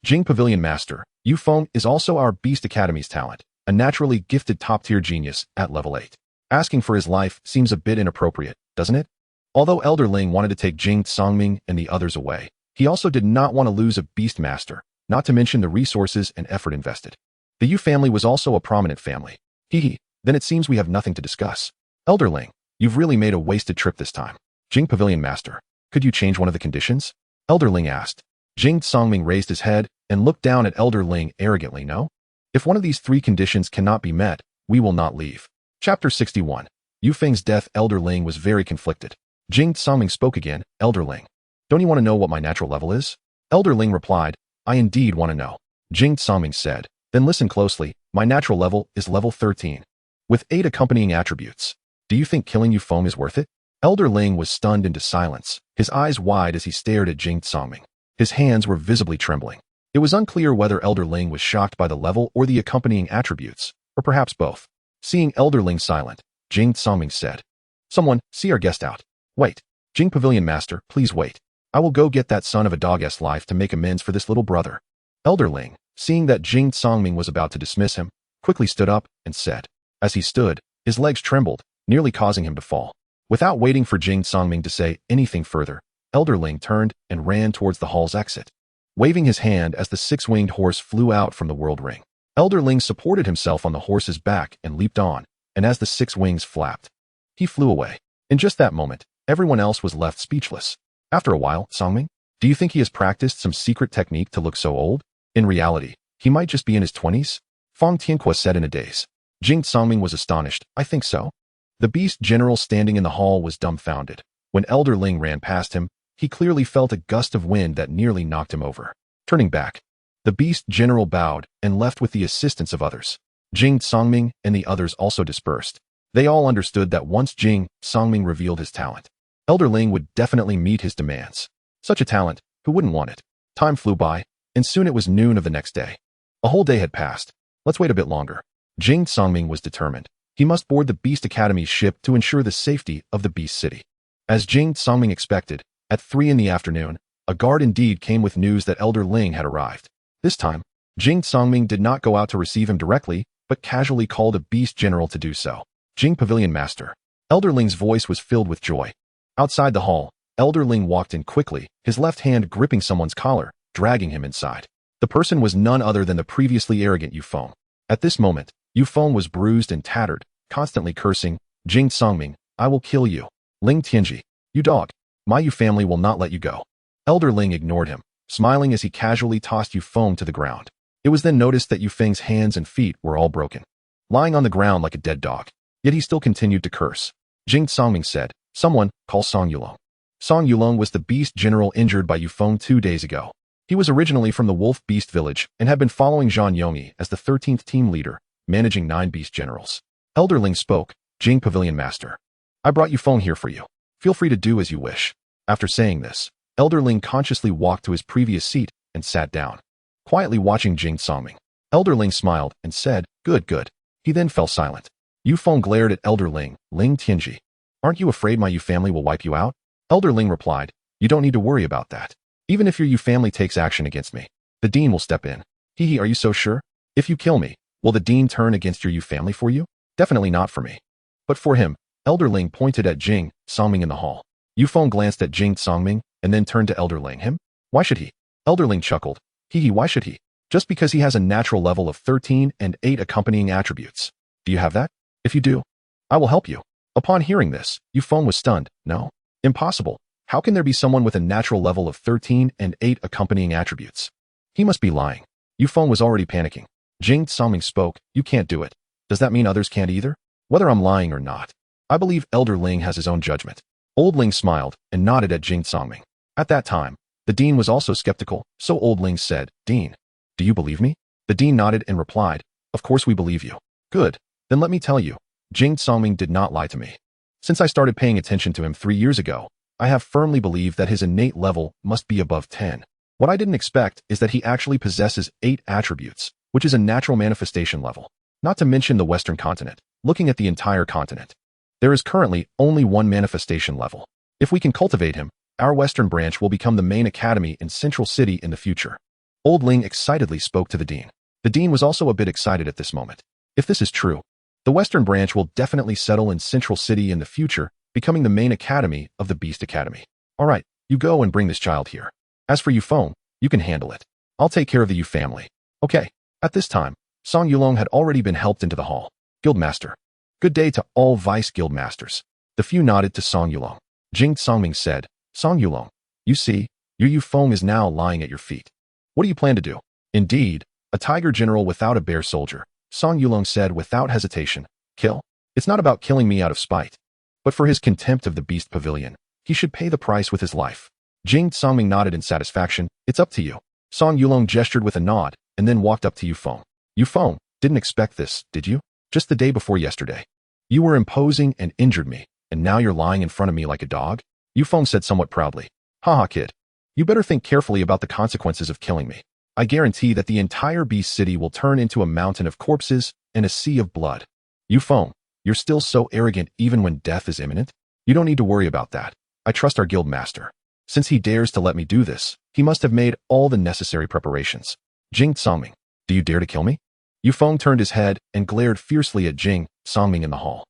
Jing Pavilion Master, Yufeng is also our Beast Academy's talent, a naturally gifted top-tier genius at level 8. Asking for his life seems a bit inappropriate, doesn't it? Although Elderling wanted to take Jing Tsangming and the others away, he also did not want to lose a Beast Master, not to mention the resources and effort invested. The Yu family was also a prominent family. Then it seems we have nothing to discuss. Elderling, you've really made a wasted trip this time. Jing Pavilion Master, could you change one of the conditions? Elderling asked. Jing Tsangming raised his head and looked down at Elderling arrogantly. No? If one of these 3 conditions cannot be met, we will not leave. Chapter 61. Yufeng's death. Elderling was very conflicted. Jing Tsangming spoke again. Elderling, don't you want to know what my natural level is? Elderling replied, I indeed want to know. Jing Tsangming said, then listen closely, my natural level is level 13. With 8 accompanying attributes. Do you think killing Yufeng is worth it? Elderling was stunned into silence, his eyes wide as he stared at Jing Tsangming. His hands were visibly trembling. It was unclear whether Elderling was shocked by the level or the accompanying attributes, or perhaps both. Seeing Elderling silent, Jing Tsangming said, someone, see our guest out. Wait. Jing Pavilion Master, please wait. I will go get that son of a dog's life to make amends for this little brother. Elderling, seeing that Jing Tsangming was about to dismiss him, quickly stood up and said. As he stood, his legs trembled, nearly causing him to fall. Without waiting for Jing Songming to say anything further, Elder Ling turned and ran towards the hall's exit, waving his hand as the six-winged horse flew out from the world ring. Elder Ling supported himself on the horse's back and leaped on, and as the six wings flapped, he flew away. In just that moment, everyone else was left speechless. After a while, Songming, do you think he has practiced some secret technique to look so old? In reality, he might just be in his 20s? Fang Tianque said in a daze. Jing Songming was astonished. I think so. The beast general standing in the hall was dumbfounded. When Elder Ling ran past him, he clearly felt a gust of wind that nearly knocked him over. Turning back, the beast general bowed and left with the assistance of others. Jing Songming and the others also dispersed. They all understood that once Jing Songming revealed his talent, Elder Ling would definitely meet his demands. Such a talent, who wouldn't want it? Time flew by, and soon it was noon of the next day. A whole day had passed. Let's wait a bit longer. Jing Songming was determined. He must board the Beast Academy's ship to ensure the safety of the Beast City. As Jing Songming expected, at 3 in the afternoon, a guard indeed came with news that Elder Ling had arrived. This time, Jing Songming did not go out to receive him directly, but casually called a beast general to do so. Jing Pavilion Master. Elder Ling's voice was filled with joy. Outside the hall, Elder Ling walked in quickly, his left hand gripping someone's collar, dragging him inside. The person was none other than the previously arrogant Yufeng. At this moment, Yufeng was bruised and tattered, constantly cursing, Jing Songming, I will kill you. Ling Tianji, you dog. My Yu family will not let you go. Elder Ling ignored him, smiling as he casually tossed Yufeng to the ground. It was then noticed that Yufeng's hands and feet were all broken, lying on the ground like a dead dog. Yet he still continued to curse. Jing Songming said, someone, call Song Yulong. Song Yulong was the beast general injured by Yufeng 2 days ago. He was originally from the Wolf Beast Village and had been following Zhang Yongyi as the 13th team leader, managing 9 beast generals. Elder Ling spoke, Jing Pavilion Master. I brought Yufeng here for you. Feel free to do as you wish. After saying this, Elder Ling consciously walked to his previous seat and sat down, quietly watching Jing Songming. Elder Ling smiled and said, good, good. He then fell silent. Yufeng glared at Elder Ling, Ling Tianji. Aren't you afraid my Yu family will wipe you out? Elder Ling replied, you don't need to worry about that. Even if your Yu family takes action against me, the dean will step in. Hee, are you so sure? If you kill me, will the dean turn against your Yu family for you? Definitely not for me. But for him. Elder Ling pointed at Jing Songming in the hall. Yufeng glanced at Jing Songming and then turned to Elder Ling. Him? Why should he? Elder Ling chuckled. Why should he? Just because he has a natural level of 13 and 8 accompanying attributes. Do you have that? If you do, I will help you. Upon hearing this, Yufeng was stunned. No? Impossible. How can there be someone with a natural level of 13 and 8 accompanying attributes? He must be lying. Yufeng was already panicking. Jing Songming spoke, you can't do it. Does that mean others can't either? Whether I'm lying or not, I believe Elder Ling has his own judgment. Old Ling smiled and nodded at Jing Songming. At that time, the dean was also skeptical, so Old Ling said, Dean, do you believe me? The dean nodded and replied, of course we believe you. Good. Then let me tell you, Jing Songming did not lie to me. Since I started paying attention to him 3 years ago, I have firmly believed that his innate level must be above 10. What I didn't expect is that he actually possesses 8 attributes, which is a natural manifestation level. Not to mention the Western continent. Looking at the entire continent, there is currently only 1 manifestation level. If we can cultivate him, our Western branch will become the main academy in Central City in the future. Old Ling excitedly spoke to the dean. The dean was also a bit excited at this moment. If this is true, the Western branch will definitely settle in Central City in the future, becoming the main academy of the Beast Academy. All right, you go and bring this child here. As for Yufeng, you can handle it. I'll take care of the Yu family. Okay. At this time, Song Yulong had already been helped into the hall. Guildmaster. Good day to all Vice Guildmasters. The few nodded to Song Yulong. Jing Songming said, Song Yulong, you see, your Yufeng is now lying at your feet. What do you plan to do? Indeed, a tiger general without a bear soldier, Song Yulong said without hesitation. Kill? It's not about killing me out of spite. But for his contempt of the Beast Pavilion, he should pay the price with his life. Jing Songming nodded in satisfaction. It's up to you. Song Yulong gestured with a nod and then walked up to Yufeng. Yufeng, didn't expect this, did you? Just the day before yesterday. You were imposing and injured me, and now you're lying in front of me like a dog? Yufeng said somewhat proudly. Haha kid. You better think carefully about the consequences of killing me. I guarantee that the entire Beast City will turn into a mountain of corpses and a sea of blood. Yufeng, you're still so arrogant even when death is imminent? You don't need to worry about that. I trust our guild master. Since he dares to let me do this, he must have made all the necessary preparations. Jing Songming, do you dare to kill me? Yufeng turned his head and glared fiercely at Jing Songming in the hall.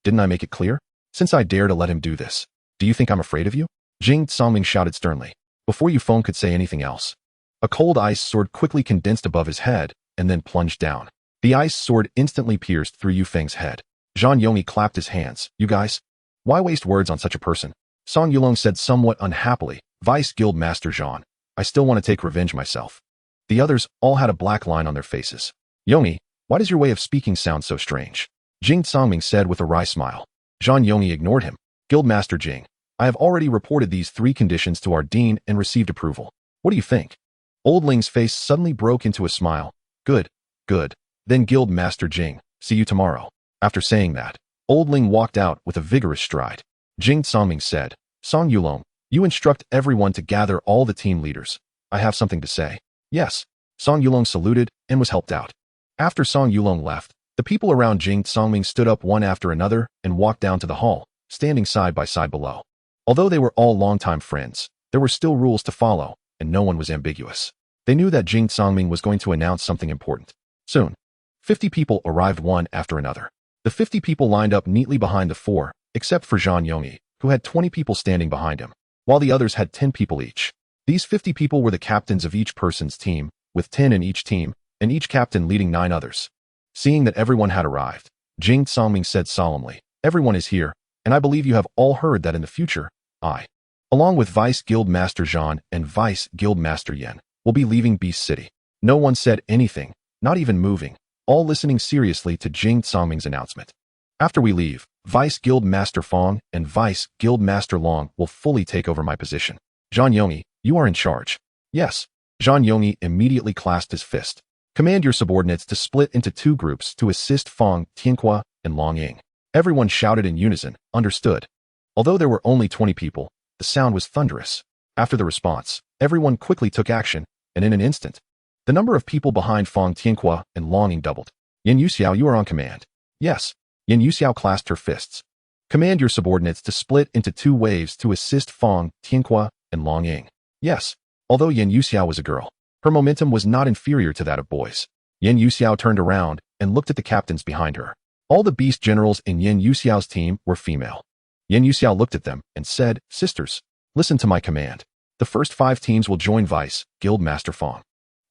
Didn't I make it clear? Since I dare to let him do this, do you think I'm afraid of you? Jing Songming shouted sternly. Before Yu Feng could say anything else, a cold ice sword quickly condensed above his head and then plunged down. The ice sword instantly pierced through Yu Feng's head. Zhang Yongyi clapped his hands. You guys? Why waste words on such a person? Song Yulong said somewhat unhappily. Vice Guild Master Zhang, I still want to take revenge myself. The others all had a black line on their faces. Yongyi, why does your way of speaking sound so strange? Jing Songming said with a wry smile. Zhang Yongyi ignored him. Guildmaster Jing, I have already reported these 3 conditions to our dean and received approval. What do you think? Old Ling's face suddenly broke into a smile. Good, good. Then Guildmaster Jing, see you tomorrow. After saying that, Old Ling walked out with a vigorous stride. Jing Songming said, Song Yulong, you instruct everyone to gather all the team leaders. I have something to say. Yes. Song Yulong saluted and was helped out. After Song Yulong left, the people around Jing Songming stood up one after another and walked down to the hall, standing side by side below. Although they were all longtime friends, there were still rules to follow, and no one was ambiguous. They knew that Jing Songming was going to announce something important. Soon, 50 people arrived one after another. The 50 people lined up neatly behind the 4, except for Zhang Yongyi, who had 20 people standing behind him, while the others had 10 people each. These 50 people were the captains of each person's team, with 10 in each team, and each captain leading 9 others. Seeing that everyone had arrived, Jing Songming said solemnly, everyone is here, and I believe you have all heard that in the future, I, along with Vice Guild Master Zhan and Vice Guild Master Yen, will be leaving Beast City. No one said anything, not even moving, all listening seriously to Jing Songming's announcement. After we leave, Vice Guild Master Fong and Vice Guild Master Long will fully take over my position. Zhang Yongyi, you are in charge. Yes. Zhang Yongyi immediately clasped his fist. Command your subordinates to split into 2 groups to assist Fong, Tianhua, and Long Ying. Everyone shouted in unison, understood. Although there were only 20 people, the sound was thunderous. After the response, everyone quickly took action, and in an instant, the number of people behind Fong Tianhua and Long Ying doubled. Yin Yuxiao, you are on command. Yes. Yin Yuxiao clasped her fists. Command your subordinates to split into 2 waves to assist Fong, Tianhua, and Long Ying. Yes. Although Yin Yuxiao was a girl, her momentum was not inferior to that of boys. Yin Yuxiao turned around and looked at the captains behind her. All the beast generals in Yin Yuxiao's team were female. Yin Yuxiao looked at them and said, Sisters, listen to my command. The first 5 teams will join Vice Guild Master Fong.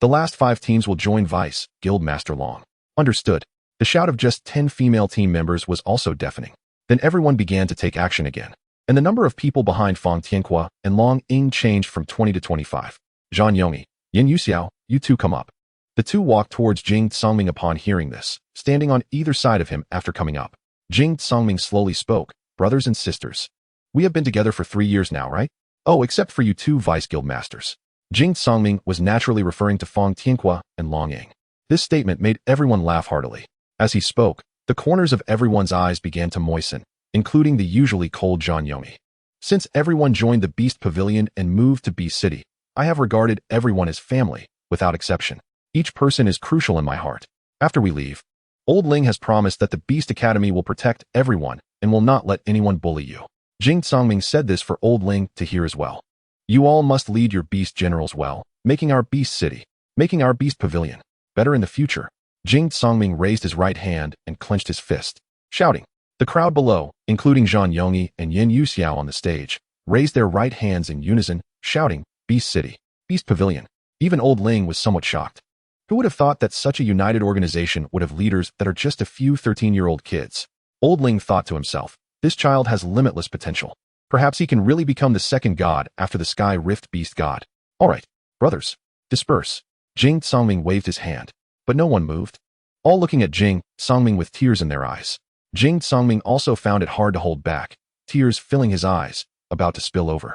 The last 5 teams will join Vice Guild Master Long. Understood. The shout of just 10 female team members was also deafening. Then everyone began to take action again, and the number of people behind Fong Tianhua and Long Ying changed from 20 to 25. Zhang Yongyi, Yin Yuxiao, you 2 come up. The 2 walked towards Jing Songming upon hearing this, standing on either side of him after coming up. Jing Songming slowly spoke, brothers and sisters. We have been together for 3 years now, right? Oh, except for you 2 Vice Guild Masters. Jing Songming was naturally referring to Fong Tianhua and Long Ying. This statement made everyone laugh heartily. As he spoke, the corners of everyone's eyes began to moisten, including the usually cold Zhang Yongyi. Since everyone joined the Beast Pavilion and moved to Beast City, I have regarded everyone as family, without exception. Each person is crucial in my heart. After we leave, Old Ling has promised that the Beast Academy will protect everyone and will not let anyone bully you. Jing Songming said this for Old Ling to hear as well. You all must lead your beast generals well, making our Beast City, making our Beast Pavilion better in the future. Jing Songming raised his right hand and clenched his fist, shouting. The crowd below, including Zhang Yongyi and Yin Yuxiao on the stage, raised their right hands in unison, shouting, Beast City, Beast Pavilion. Even Old Ling was somewhat shocked. Who would have thought that such a united organization would have leaders that are just a few 13-year-old kids? Old Ling thought to himself, this child has limitless potential. Perhaps he can really become the second god after the Sky Rift Beast God. All right, brothers, disperse. Jing Songming waved his hand, but no one moved. All looking at Jing Songming with tears in their eyes. Jing Songming also found it hard to hold back, tears filling his eyes, about to spill over.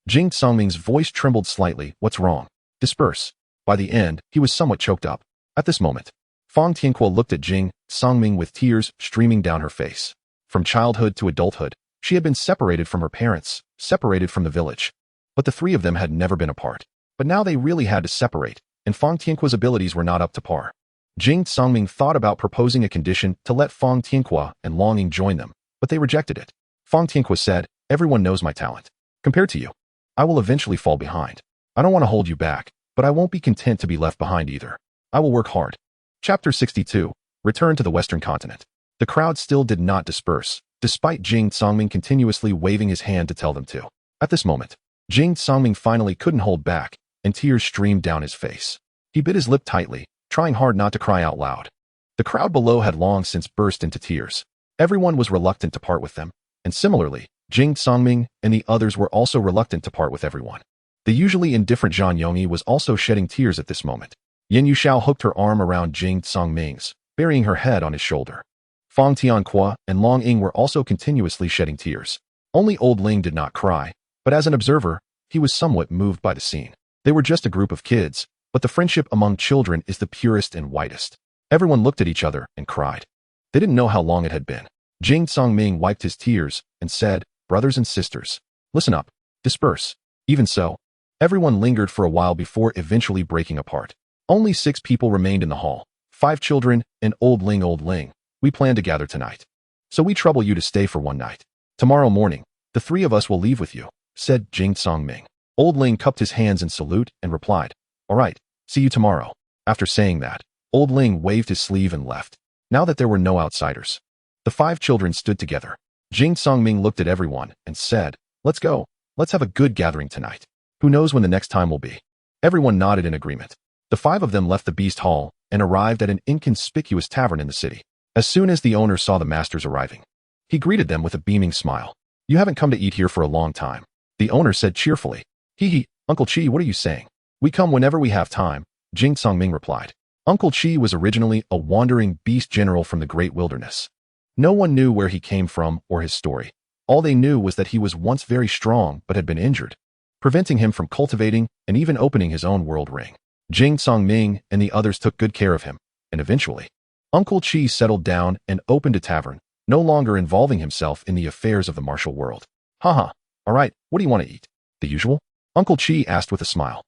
Jing Songming's voice trembled slightly. What's wrong? Disperse. By the end, he was somewhat choked up. At this moment, Fong Tianhua looked at Jing Songming with tears streaming down her face. From childhood to adulthood, she had been separated from her parents, separated from the village. But the 3 of them had never been apart. But now they really had to separate, and Fong Tianhua's abilities were not up to par. Jing Songming thought about proposing a condition to let Fong Tianhua and Long Ying join them, but they rejected it. Fong Tianhua said, everyone knows my talent. Compared to you, I will eventually fall behind. I don't want to hold you back, but I won't be content to be left behind either. I will work hard. Chapter 62. Return to the Western Continent. The crowd still did not disperse, despite Jing Songming continuously waving his hand to tell them to. At this moment, Jing Songming finally couldn't hold back, and tears streamed down his face. He bit his lip tightly, trying hard not to cry out loud. The crowd below had long since burst into tears. Everyone was reluctant to part with them, and similarly, Jing Songming and the others were also reluctant to part with everyone. The usually indifferent Zhang Yongyi was also shedding tears at this moment. Yin Yuxiao hooked her arm around Jing Songming's, burying her head on his shoulder. Fang Tianqua and Long Ying were also continuously shedding tears. Only Old Ling did not cry, but as an observer, he was somewhat moved by the scene. They were just a group of kids, but the friendship among children is the purest and whitest. Everyone looked at each other and cried. They didn't know how long it had been. Jing Songming wiped his tears and said, "Brothers and sisters, listen up, disperse." Even so, everyone lingered for a while before eventually breaking apart. Only 6 people remained in the hall, 5 children and Old Ling. Old Ling, we plan to gather tonight. So we trouble you to stay for one night. Tomorrow morning, the 3 of us will leave with you, said Jing Songming. Old Ling cupped his hands in salute and replied, "All right, see you tomorrow." After saying that, Old Ling waved his sleeve and left. Now that there were no outsiders, the 5 children stood together. Jing Songming looked at everyone and said, "Let's go. Let's have a good gathering tonight. Who knows when the next time will be?" Everyone nodded in agreement. The 5 of them left the Beast Hall and arrived at an inconspicuous tavern in the city. As soon as the owner saw the masters arriving, he greeted them with a beaming smile. "You haven't come to eat here for a long time," the owner said cheerfully. "Hee, Uncle Chi, what are you saying? We come whenever we have time," Jing Songming replied. Uncle Chi was originally a wandering beast general from the great wilderness. No one knew where he came from or his story. All they knew was that he was once very strong but had been injured, preventing him from cultivating and even opening his own world ring. Jing Songming and the others took good care of him, and eventually, Uncle Chi settled down and opened a tavern, no longer involving himself in the affairs of the martial world. Haha, all right, what do you want to eat? The usual? Uncle Chi asked with a smile.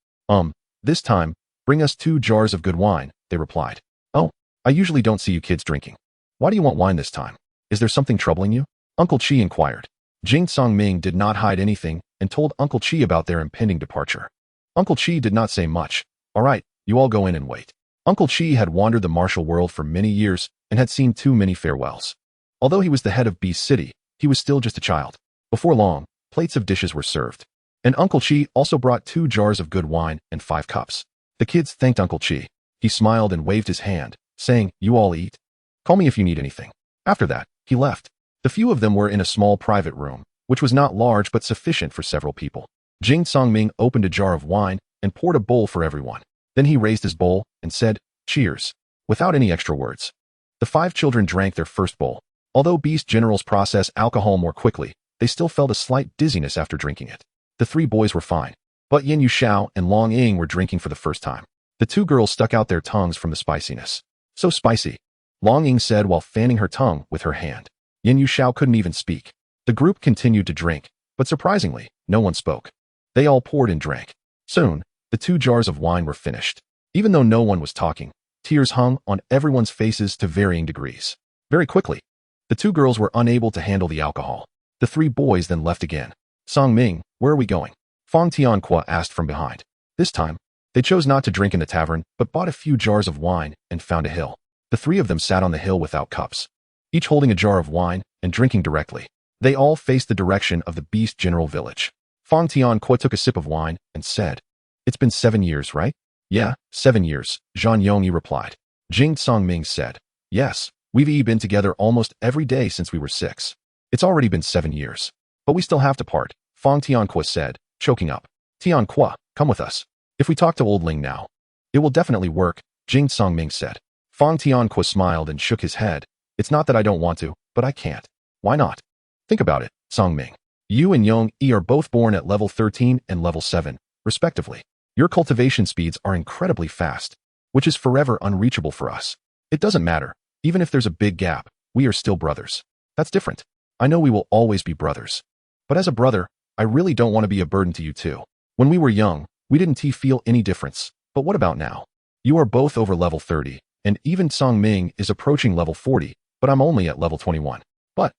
This time, bring us 2 jars of good wine, they replied. "Oh, I usually don't see you kids drinking. Why do you want wine this time? Is there something troubling you?" Uncle Chi inquired. Jing Songming did not hide anything and told Uncle Chi about their impending departure. Uncle Chi did not say much. "All right, you all go in and wait." Uncle Chi had wandered the martial world for many years and had seen too many farewells. Although he was the head of Beast City, he was still just a child. Before long, plates of dishes were served. And Uncle Chi also brought 2 jars of good wine and 5 cups. The kids thanked Uncle Chi. He smiled and waved his hand, saying, "You all eat. Call me if you need anything." After that, he left. The few of them were in a small private room, which was not large but sufficient for several people. Jing Songming opened a jar of wine and poured a bowl for everyone. Then he raised his bowl and said, "Cheers," without any extra words. The 5 children drank their first bowl. Although beast generals process alcohol more quickly, they still felt a slight dizziness after drinking it. The 3 boys were fine, but Yin Yuxiao and Long Ying were drinking for the first time. The 2 girls stuck out their tongues from the spiciness. "So spicy," Long Ying said while fanning her tongue with her hand. Yin Yuxiao couldn't even speak. The group continued to drink, but surprisingly, no one spoke. They all poured and drank. Soon, the 2 jars of wine were finished. Even though no one was talking, tears hung on everyone's faces to varying degrees. Very quickly, the 2 girls were unable to handle the alcohol. The 3 boys then left again. "Songming, where are we going?" Fang Tianqua asked from behind. This time, they chose not to drink in the tavern, but bought a few jars of wine and found a hill. The 3 of them sat on the hill without cups, each holding a jar of wine and drinking directly. They all faced the direction of the Beast General village. Fang Tianqua took a sip of wine and said, "It's been 7 years, right?" "Yeah, 7 years, Zhang Yongyi replied. Jing Songming said, "Yes, we've been together almost every day since we were 6. It's already been 7 years. But we still have to part," Fang Tianqua said, choking up. "Tianqua, come with us. If we talk to Old Ling now, it will definitely work," Jing Songming said. Fang Tianqua smiled and shook his head. "It's not that I don't want to, but I can't." "Why not?" "Think about it, Songming. You and Yong-yi are both born at level 13 and level 7, respectively. Your cultivation speeds are incredibly fast, which is forever unreachable for us. It doesn't matter. Even if there's a big gap, we are still brothers. That's different. I know we will always be brothers. But as a brother, I really don't want to be a burden to you too. When we were young, we didn't feel any difference. But what about now? You are both over level 30, and even Songming is approaching level 40, but I'm only at level 21. But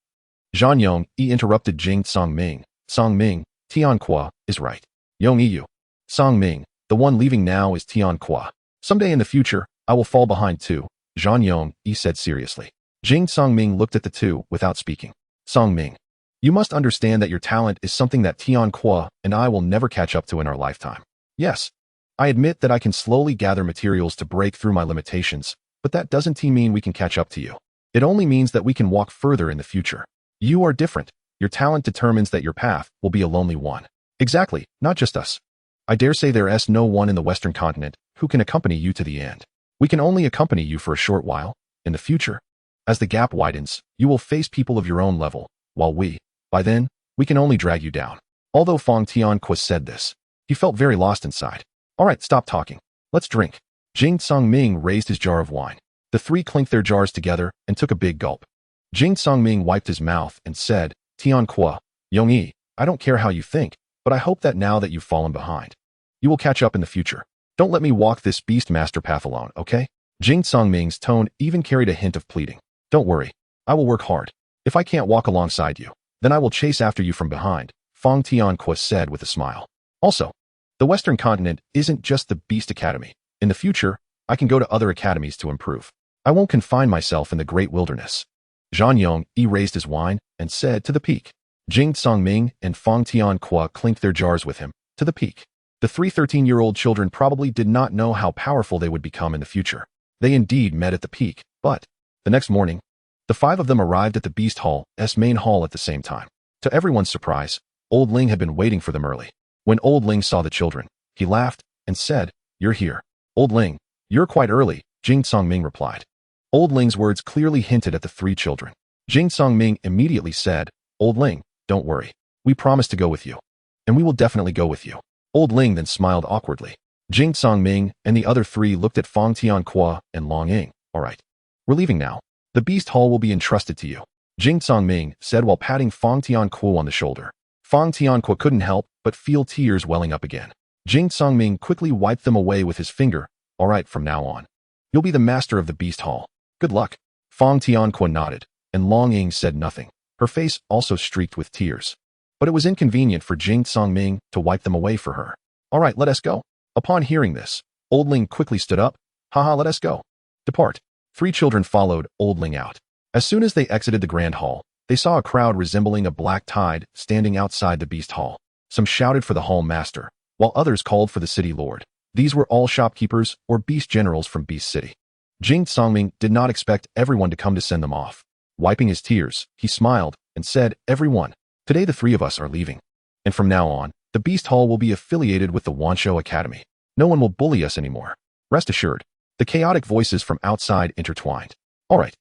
Zhang Yongyi interrupted Jing Songming. "Songming, Tianqua is right. Yongyi, Songming, the one leaving now is Tianqua. Someday in the future, I will fall behind too," Zhang Yongyi said seriously. Jing Songming looked at the 2 without speaking. Song Ming, you must understand that your talent is something that Tian Kwa and I will never catch up to in our lifetime. Yes, I admit that I can slowly gather materials to break through my limitations, but that doesn't mean we can catch up to you. It only means that we can walk further in the future. You are different. Your talent determines that your path will be a lonely one. Exactly, not just us. I dare say there is no one in the Western continent who can accompany you to the end. We can only accompany you for a short while. In the future, as the gap widens, you will face people of your own level, while by then, we can only drag you down. Although Fong Tianque said this, he felt very lost inside. All right, stop talking. Let's drink. Jing Songming raised his jar of wine. The three clinked their jars together and took a big gulp. Jing Songming wiped his mouth and said, Tianque, Yongyi, I don't care how you think, but I hope that now that you've fallen behind, you will catch up in the future. Don't let me walk this beast master path alone, okay? Jing Songming's tone even carried a hint of pleading. Don't worry, I will work hard. If I can't walk alongside you, then I will chase after you from behind, Fong Tianque said with a smile. Also, the Western continent isn't just the Beast Academy. In the future, I can go to other academies to improve. I won't confine myself in the great wilderness. Zhang Yongyi raised his wine and said to the peak. Jing Songming and Fong Tianque clinked their jars with him, to the peak. The three 13-year-old children probably did not know how powerful they would become in the future. They indeed met at the peak, but the next morning, the five of them arrived at the Beast Hall's main hall at the same time. To everyone's surprise, Old Ling had been waiting for them early. When Old Ling saw the children, he laughed and said, You're here. Old Ling, you're quite early, Jing Songming replied. Old Ling's words clearly hinted at the three children. Jing Songming immediately said, Old Ling, don't worry. We promise to go with you. And we will definitely go with you. Old Ling then smiled awkwardly. Jing Songming and the other three looked at Fong Tianque and Long Ying. All right. We're leaving now. The Beast Hall will be entrusted to you, Jing Songming said while patting Fong Tianque on the shoulder. Fong Tianque couldn't help but feel tears welling up again. Jing Songming quickly wiped them away with his finger. All right, from now on, you'll be the master of the Beast Hall. Good luck. Fong Tianque nodded, and Long Ying said nothing. Her face also streaked with tears. But it was inconvenient for Jing Songming to wipe them away for her. All right, let us go. Upon hearing this, Old Ling quickly stood up. Haha, let us go. Depart. Three children followed Old Ling out. As soon as they exited the Grand Hall, they saw a crowd resembling a black tide standing outside the Beast Hall. Some shouted for the Hall Master, while others called for the City Lord. These were all shopkeepers or beast generals from Beast City. Jing Songming did not expect everyone to come to send them off. Wiping his tears, he smiled and said, Everyone, today the three of us are leaving. And from now on, the Beast Hall will be affiliated with the Wanshou Academy. No one will bully us anymore. Rest assured. The chaotic voices from outside intertwined. All right,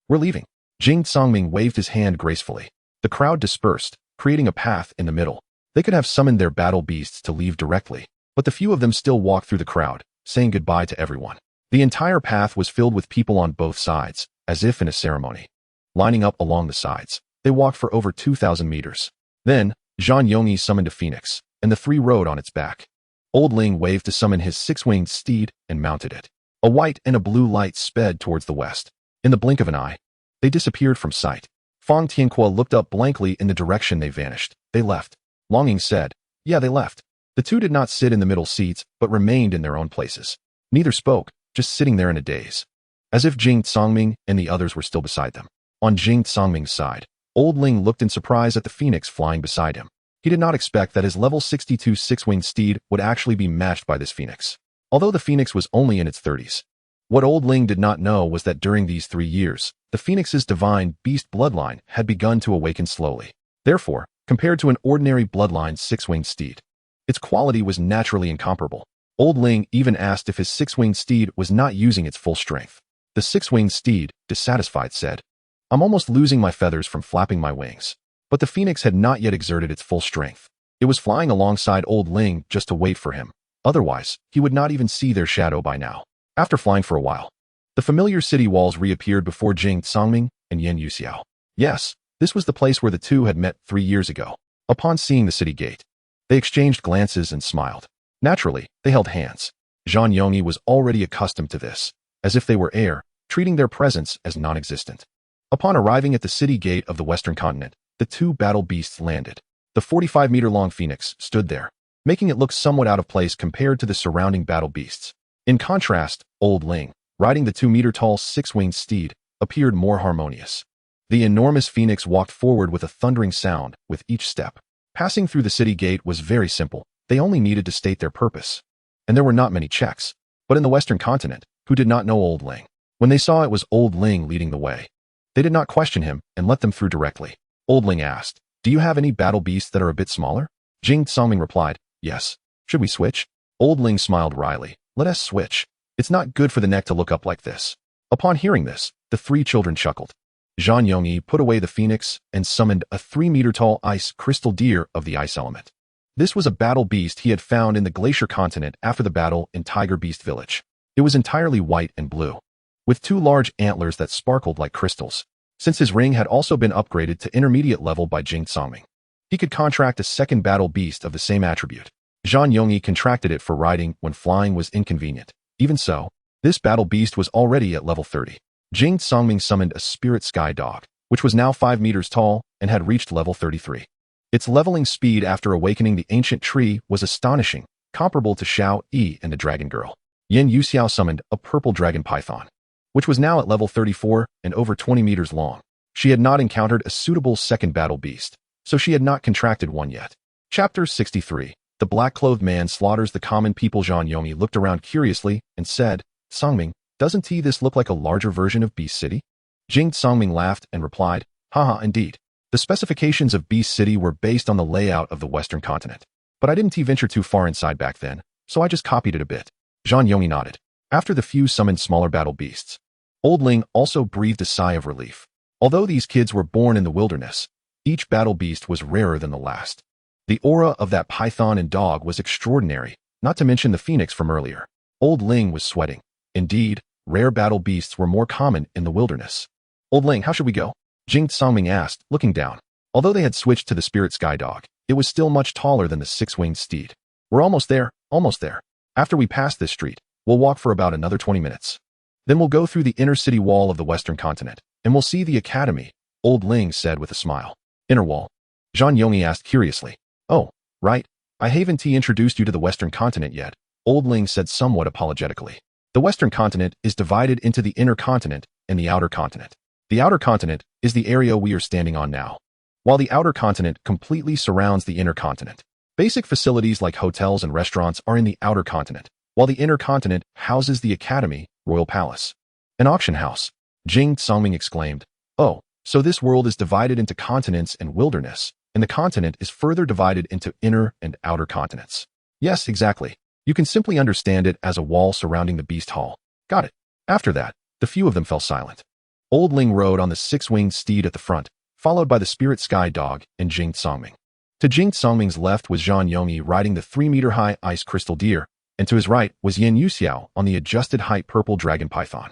we're leaving. Jing Songming waved his hand gracefully. The crowd dispersed, creating a path in the middle. They could have summoned their battle beasts to leave directly, but the few of them still walked through the crowd, saying goodbye to everyone. The entire path was filled with people on both sides, as if in a ceremony. Lining up along the sides, they walked for over 2,000 meters. Then, Zhang Yongyi summoned a phoenix, and the three rode on its back. Old Ling waved to summon his six-winged steed and mounted it. A white and a blue light sped towards the west. In the blink of an eye, they disappeared from sight. Fong Tianque looked up blankly in the direction they vanished. They left. Long Ying said, Yeah, they left. The two did not sit in the middle seats, but remained in their own places. Neither spoke, just sitting there in a daze, as if Jing Songming and the others were still beside them. On Jing Songming's side, Old Ling looked in surprise at the phoenix flying beside him. He did not expect that his level 62 six-winged steed would actually be matched by this phoenix. Although the phoenix was only in its 30s. What Old Ling did not know was that during these 3 years, the phoenix's divine beast bloodline had begun to awaken slowly. Therefore, compared to an ordinary bloodline six-winged steed, its quality was naturally incomparable. Old Ling even asked if his six-winged steed was not using its full strength. The six-winged steed, dissatisfied, said, I'm almost losing my feathers from flapping my wings. But the phoenix had not yet exerted its full strength. It was flying alongside Old Ling just to wait for him. Otherwise, he would not even see their shadow by now. After flying for a while, the familiar city walls reappeared before Jing Songming and Yen Yuxiao. Yes, this was the place where the two had met 3 years ago. Upon seeing the city gate, they exchanged glances and smiled. Naturally, they held hands. Zhang Yongyi was already accustomed to this, as if they were air, treating their presence as non-existent. Upon arriving at the city gate of the Western continent, the two battle beasts landed. The 45-meter-long phoenix stood there, making it look somewhat out of place compared to the surrounding battle beasts. In contrast, Old Ling, riding the 2-meter-tall six-winged steed, appeared more harmonious. The enormous phoenix walked forward with a thundering sound with each step. Passing through the city gate was very simple. They only needed to state their purpose. And there were not many checks. But in the Western continent, who did not know Old Ling? When they saw it was Old Ling leading the way, they did not question him and let them through directly. Old Ling asked, "Do you have any battle beasts that are a bit smaller?" Jing Tsongming replied, "Yes. Should we switch?" Old Ling smiled wryly. "Let us switch. It's not good for the neck to look up like this." Upon hearing this, the three children chuckled. Zhan Yongyi put away the phoenix and summoned a 3-meter-tall ice crystal deer of the ice element. This was a battle beast he had found in the glacier continent after the battle in Tiger Beast Village. It was entirely white and blue, with 2 large antlers that sparkled like crystals. Since his ring had also been upgraded to intermediate level by Jing Tsongming, he could contract a second battle beast of the same attribute. Zhan Yongyi contracted it for riding when flying was inconvenient. Even so, this battle beast was already at level 30. Jing Tsongming summoned a spirit sky dog, which was now 5 meters tall and had reached level 33. Its leveling speed after awakening the ancient tree was astonishing, comparable to Xiao Yi and the Dragon Girl. Yin Yuxiao summoned a purple dragon python, which was now at level 34 and over 20 meters long. She had not encountered a suitable second battle beast, so she had not contracted one yet. Chapter 63. The black-clothed man slaughters the common people. Zhan Yongyi looked around curiously and said, "Tsongming, doesn't this look like a larger version of Beast City?" Jing Tsongming laughed and replied, "Haha, indeed. The specifications of Beast City were based on the layout of the Western continent. But I didn't venture too far inside back then, so I just copied it a bit." Zhan Yongyi nodded. After the few summoned smaller battle beasts, Old Ling also breathed a sigh of relief. Although these kids were born in the wilderness, each battle beast was rarer than the last. The aura of that python and dog was extraordinary, not to mention the phoenix from earlier. Old Ling was sweating. Indeed, rare battle beasts were more common in the wilderness. "Old Ling, how should we go?" Jing Tsongming asked, looking down. Although they had switched to the spirit sky dog, it was still much taller than the 6-winged steed. "We're almost there, almost there. After we pass this street, we'll walk for about another 20 minutes. Then we'll go through the inner city wall of the Western continent, and we'll see the academy," Old Ling said with a smile. "Inner wall?" Zhan Yongyi asked curiously. "Oh, right. I haven't introduced you to the Western continent yet," Old Ling said somewhat apologetically. The Western continent is divided into the inner continent and the outer continent. The outer continent is the area we are standing on now, while the outer continent completely surrounds the inner continent. Basic facilities like hotels and restaurants are in the outer continent, while the inner continent houses the academy, royal palace, an auction house. Jing Tsongming exclaimed, "Oh, so this world is divided into continents and wilderness, and the continent is further divided into inner and outer continents." "Yes, exactly. You can simply understand it as a wall surrounding the beast hall." "Got it." After that, the few of them fell silent. Old Ling rode on the 6-winged steed at the front, followed by the spirit sky dog and Jing Tsongming. To Jing Tsongming's left was Zhan Yongyi riding the 3-meter-high ice crystal deer, and to his right was Yin Yuxiao on the adjusted height purple dragon python.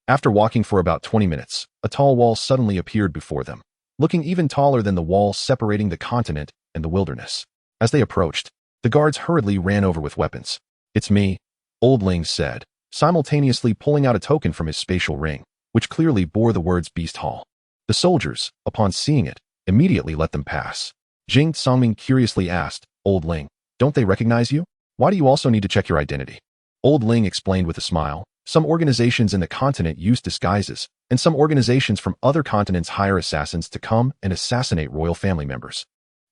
After walking for about 20 minutes, a tall wall suddenly appeared before them, looking even taller than the wall separating the continent and the wilderness. As they approached, the guards hurriedly ran over with weapons. "It's me," Old Ling said, simultaneously pulling out a token from his spatial ring, which clearly bore the words Beast Hall. The soldiers, upon seeing it, immediately let them pass. Jing Tsongming curiously asked, "Old Ling, don't they recognize you? Why do you also need to check your identity?" Old Ling explained with a smile, "Some organizations in the continent use disguises, and some organizations from other continents hire assassins to come and assassinate royal family members.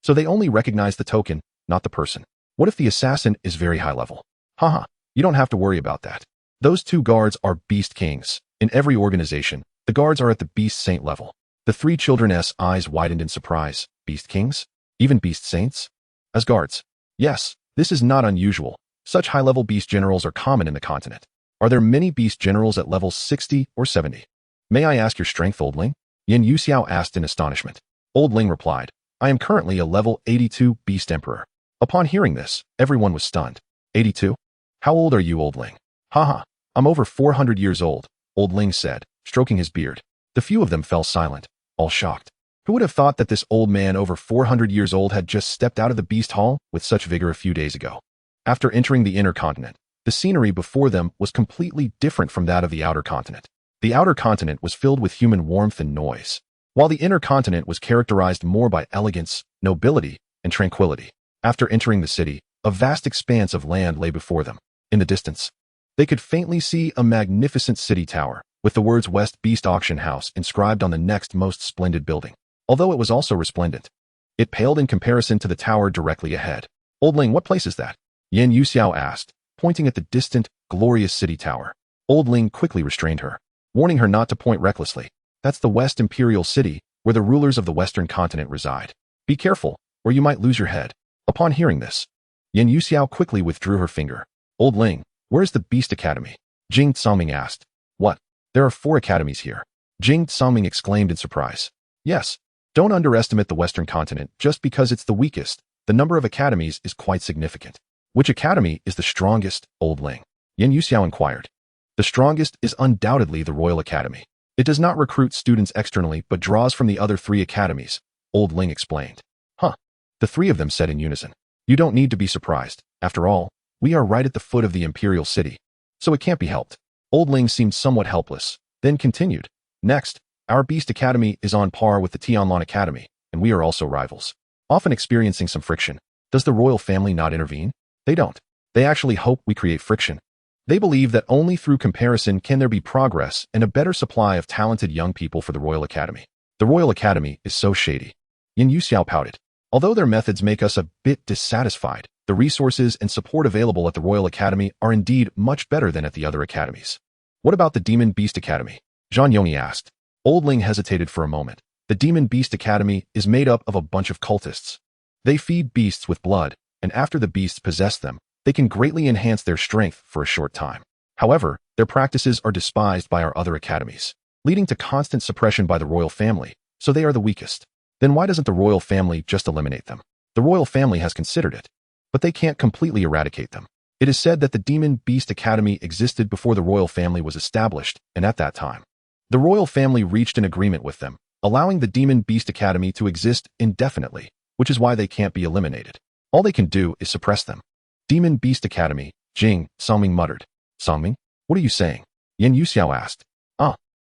So they only recognize the token, not the person. What if the assassin is very high level?" "Haha, you don't have to worry about that. Those 2 guards are Beast Kings. In every organization, the guards are at the Beast Saint level." The 3 children's eyes widened in surprise. "Beast Kings? Even Beast Saints? As guards?" "Yes, this is not unusual. Such high-level beast generals are common in the continent. Are there many beast generals at level 60 or 70? "May I ask your strength, Old Ling?" Yin Yuxiao asked in astonishment. Old Ling replied, "I am currently a level 82 Beast Emperor." Upon hearing this, everyone was stunned. 82? "How old are you, Old Ling?" "Haha, I'm over 400 years old," Old Ling said, stroking his beard. The few of them fell silent, all shocked. Who would have thought that this old man over 400 years old had just stepped out of the Beast Hall with such vigor a few days ago? After entering the inner continent, the scenery before them was completely different from that of the outer continent. The outer continent was filled with human warmth and noise, while the inner continent was characterized more by elegance, nobility, and tranquility. After entering the city, a vast expanse of land lay before them. In the distance, they could faintly see a magnificent city tower, with the words West Beast Auction House inscribed on the next most splendid building. Although it was also resplendent, it paled in comparison to the tower directly ahead. Old Ling, what place is that? Yan Yuxiao asked, pointing at the distant, glorious city tower. Old Ling quickly restrained her, warning her not to point recklessly. That's the West Imperial City, where the rulers of the Western continent reside. Be careful, or you might lose your head. Upon hearing this, Yan Yuxiao quickly withdrew her finger. Old Ling, where's the Beast Academy? Jing Tsangming asked. What? There are 4 academies here. Jing Tsangming exclaimed in surprise. Yes. Don't underestimate the Western continent just because it's the weakest. The number of academies is quite significant. Which academy is the strongest, Old Ling? Yan Yuxiao inquired. The strongest is undoubtedly the Royal Academy. It does not recruit students externally but draws from the other 3 academies, Old Ling explained. Huh. The 3 of them said in unison. You don't need to be surprised. After all, we are right at the foot of the Imperial City, so it can't be helped. Old Ling seemed somewhat helpless, then continued. Next, our Beast Academy is on par with the Tianlan Academy, and we are also rivals. Often experiencing some friction. Does the royal family not intervene? They don't. They actually hope we create friction. They believe that only through comparison can there be progress and a better supply of talented young people for the Royal Academy. The Royal Academy is so shady. Yin Yuxiao pouted. Although their methods make us a bit dissatisfied, the resources and support available at the Royal Academy are indeed much better than at the other academies. What about the Demon Beast Academy? Zhang Yongyi asked. Old Ling hesitated for a moment. The Demon Beast Academy is made up of a bunch of cultists. They feed beasts with blood, and after the beasts possess them, they can greatly enhance their strength for a short time. However, their practices are despised by our other academies, leading to constant suppression by the royal family, so they are the weakest. Then why doesn't the royal family just eliminate them? The royal family has considered it, but they can't completely eradicate them. It is said that the Demon Beast Academy existed before the royal family was established, and at that time, the royal family reached an agreement with them, allowing the Demon Beast Academy to exist indefinitely, which is why they can't be eliminated. All they can do is suppress them. Demon Beast Academy, Jing Songming muttered. Songming, what are you saying? Yan Yuxiao asked.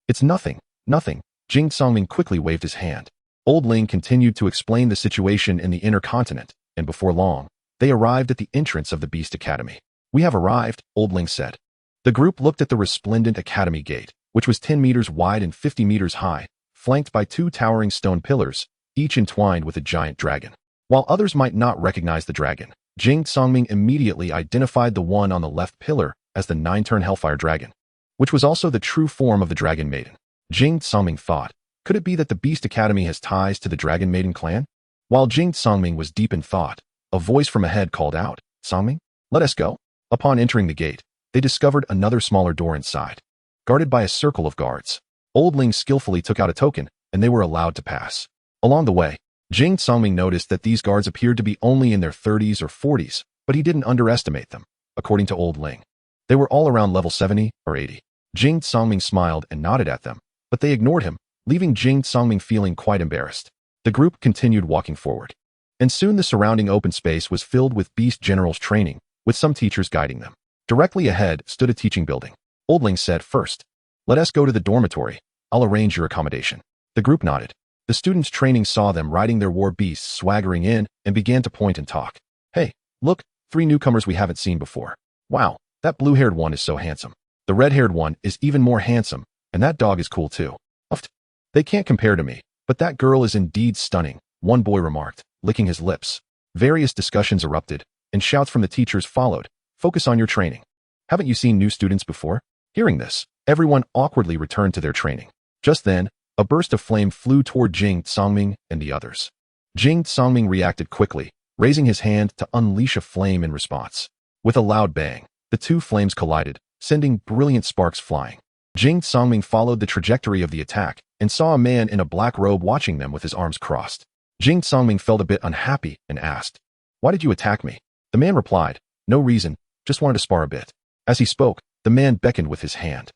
It's nothing, nothing. Jing Songming quickly waved his hand. Old Ling continued to explain the situation in the inner continent, and before long, they arrived at the entrance of the Beast Academy. We have arrived, Old Ling said. The group looked at the resplendent academy gate, which was 10 meters wide and 50 meters high, flanked by 2 towering stone pillars, each entwined with a giant dragon. While others might not recognize the dragon, Jing Songming immediately identified the one on the left pillar as the 9-turn Hellfire Dragon, which was also the true form of the Dragon Maiden. Jing Songming thought, could it be that the Beast Academy has ties to the Dragon Maiden clan? While Jing Songming was deep in thought, a voice from ahead called out, Songming, let us go. Upon entering the gate, they discovered another smaller door inside, guarded by a circle of guards. Old Ling skillfully took out a token, and they were allowed to pass. Along the way, Jing Songming noticed that these guards appeared to be only in their 30s or 40s, but he didn't underestimate them, according to Old Ling. They were all around level 70 or 80. Jing Songming smiled and nodded at them, but they ignored him, leaving Jing Songming feeling quite embarrassed. The group continued walking forward, and soon the surrounding open space was filled with beast generals training, with some teachers guiding them. Directly ahead stood a teaching building. Old Ling said, first, let us go to the dormitory. I'll arrange your accommodation. The group nodded. The students training saw them riding their war beasts swaggering in and began to point and talk. Hey, look, 3 newcomers we haven't seen before. Wow, that blue-haired one is so handsome. The red-haired one is even more handsome, and that dog is cool too. Uft. They can't compare to me, but that girl is indeed stunning, one boy remarked, licking his lips. Various discussions erupted, and shouts from the teachers followed. Focus on your training. Haven't you seen new students before? Hearing this, everyone awkwardly returned to their training. Just then, a burst of flame flew toward Jing Songming and the others. Jing Songming reacted quickly, raising his hand to unleash a flame in response. With a loud bang, the 2 flames collided, sending brilliant sparks flying. Jing Songming followed the trajectory of the attack and saw a man in a black robe watching them with his arms crossed. Jing Songming felt a bit unhappy and asked, why did you attack me? The man replied, no reason, just wanted to spar a bit. As he spoke, the man beckoned with his hand.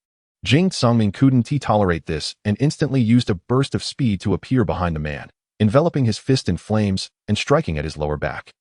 Jing Songming couldn't tolerate this and instantly used a burst of speed to appear behind the man, enveloping his fist in flames and striking at his lower back.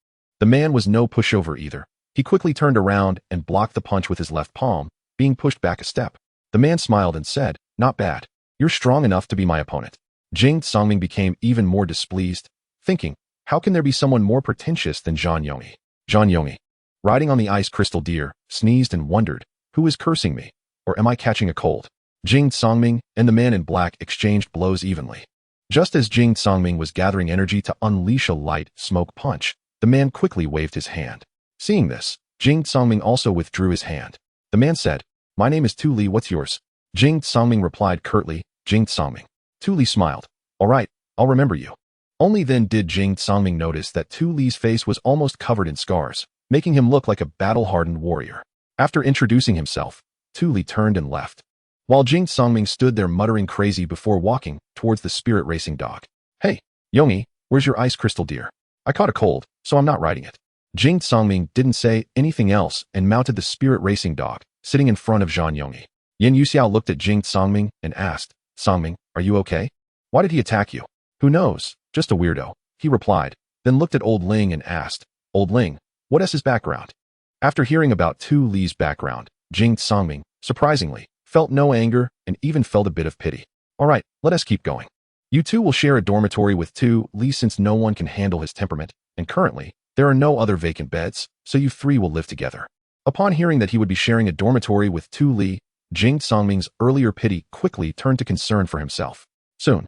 The man was no pushover either. He quickly turned around and blocked the punch with his left palm, being pushed back a step. The man smiled and said, not bad. You're strong enough to be my opponent. Jing Songming became even more displeased, thinking, how can there be someone more pretentious than Zhang Yongyi? Zhang Yongyi, riding on the ice crystal deer, sneezed and wondered, who is cursing me? Or am I catching a cold? Jing Songming and the man in black exchanged blows evenly. Just as Jing Songming was gathering energy to unleash a light smoke punch, the man quickly waved his hand. Seeing this, Jing Songming also withdrew his hand. The man said, "My name is Tu Li, what's yours?" Jing Songming replied curtly, "Jing Songming." Tu Li smiled. "All right, I'll remember you." Only then did Jing Songming notice that Tu Li's face was almost covered in scars, making him look like a battle-hardened warrior. After introducing himself, Tu Li turned and left, while Jing Songming stood there muttering crazy before walking towards the spirit racing dog. "Hey, Yongi, where's your ice crystal deer? I caught a cold, so I'm not riding it." Jing Songming didn't say anything else and mounted the spirit racing dog, sitting in front of Zhang Yongyi. Yin Yuxiao looked at Jing Songming and asked, "Songming, are you okay? Why did he attack you?" "Who knows, just a weirdo," he replied, then looked at Old Ling and asked, "Old Ling, what is his background?" After hearing about Tu Li's background, Jing Songming, surprisingly, felt no anger and even felt a bit of pity. "All right, let us keep going. You two will share a dormitory with Tu Li since no one can handle his temperament, and currently, there are no other vacant beds, so you three will live together." Upon hearing that he would be sharing a dormitory with Tu Li, Jing Songming's earlier pity quickly turned to concern for himself. Soon,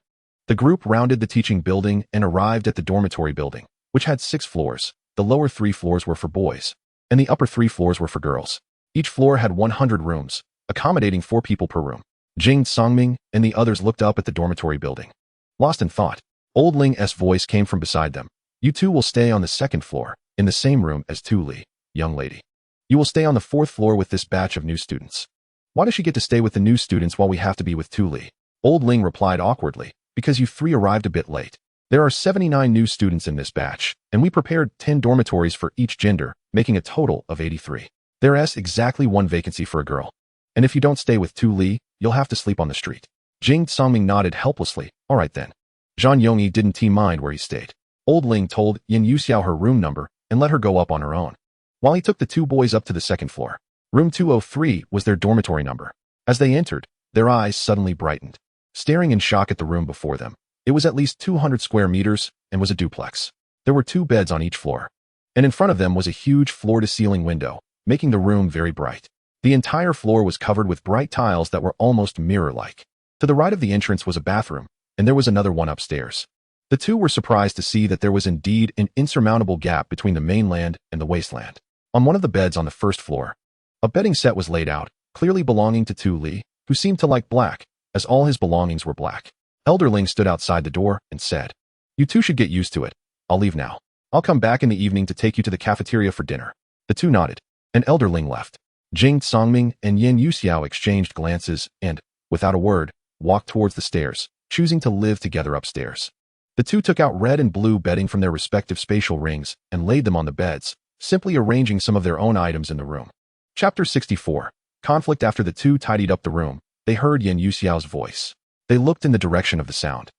the group rounded the teaching building and arrived at the dormitory building, which had 6 floors. The lower 3 floors were for boys, and the upper 3 floors were for girls. Each floor had 100 rooms, accommodating 4 people per room. Jing Songming and the others looked up at the dormitory building. Lost in thought, Old Ling's voice came from beside them. "You two will stay on the 2nd floor, in the same room as Tu Li, young lady. You will stay on the 4th floor with this batch of new students." "Why does she get to stay with the new students while we have to be with Tu Li?" Old Ling replied awkwardly, "Because you 3 arrived a bit late. There are 79 new students in this batch, and we prepared 10 dormitories for each gender, making a total of 83. There is exactly 1 vacancy for a girl. And if you don't stay with Tu Li, you'll have to sleep on the street." Jing Songming nodded helplessly. "All right then." Zhang Yongyi didn't mind where he stayed. Old Ling told Yin Yuxiao her room number and let her go up on her own, while he took the 2 boys up to the 2nd floor. Room 203 was their dormitory number. As they entered, their eyes suddenly brightened, staring in shock at the room before them. It was at least 200 square meters and was a duplex. There were 2 beds on each floor, and in front of them was a huge floor-to-ceiling window, making the room very bright. The entire floor was covered with bright tiles that were almost mirror-like. To the right of the entrance was a bathroom, and there was another one upstairs. The two were surprised to see that there was indeed an insurmountable gap between the mainland and the wasteland. On one of the beds on the 1st floor, a bedding set was laid out, clearly belonging to Tu Li, who seemed to like black, as all his belongings were black. Elderling stood outside the door and said, "You two should get used to it. I'll leave now. I'll come back in the evening to take you to the cafeteria for dinner." The two nodded, and Elderling left. Jing Songming and Yin Yuxiao exchanged glances and, without a word, walked towards the stairs, choosing to live together upstairs. The two took out red and blue bedding from their respective spatial rings and laid them on the beds, simply arranging some of their own items in the room. Chapter 64. Conflict. After the two tidied up the room, they heard Yin Yuxiao's voice. They looked in the direction of the sound,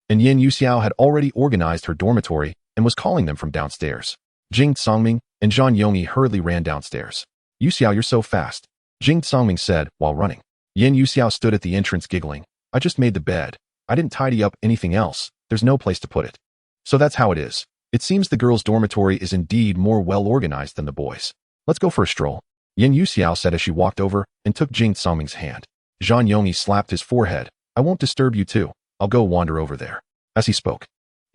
and Yin Yuxiao had already organized her dormitory and was calling them from downstairs. Jing Songming and Zhang Yongyi hurriedly ran downstairs. "Yuxiao, you're so fast," Jing Songming said while running. Yin Yuxiao stood at the entrance giggling. "I just made the bed. I didn't tidy up anything else. There's no place to put it." "So that's how it is. It seems the girls' dormitory is indeed more well-organized than the boys'. Let's go for a stroll," Yin Yuxiao said as she walked over and took Jing Songming's hand. Zhang Yongyi slapped his forehead. "I won't disturb you too. I'll go wander over there." As he spoke,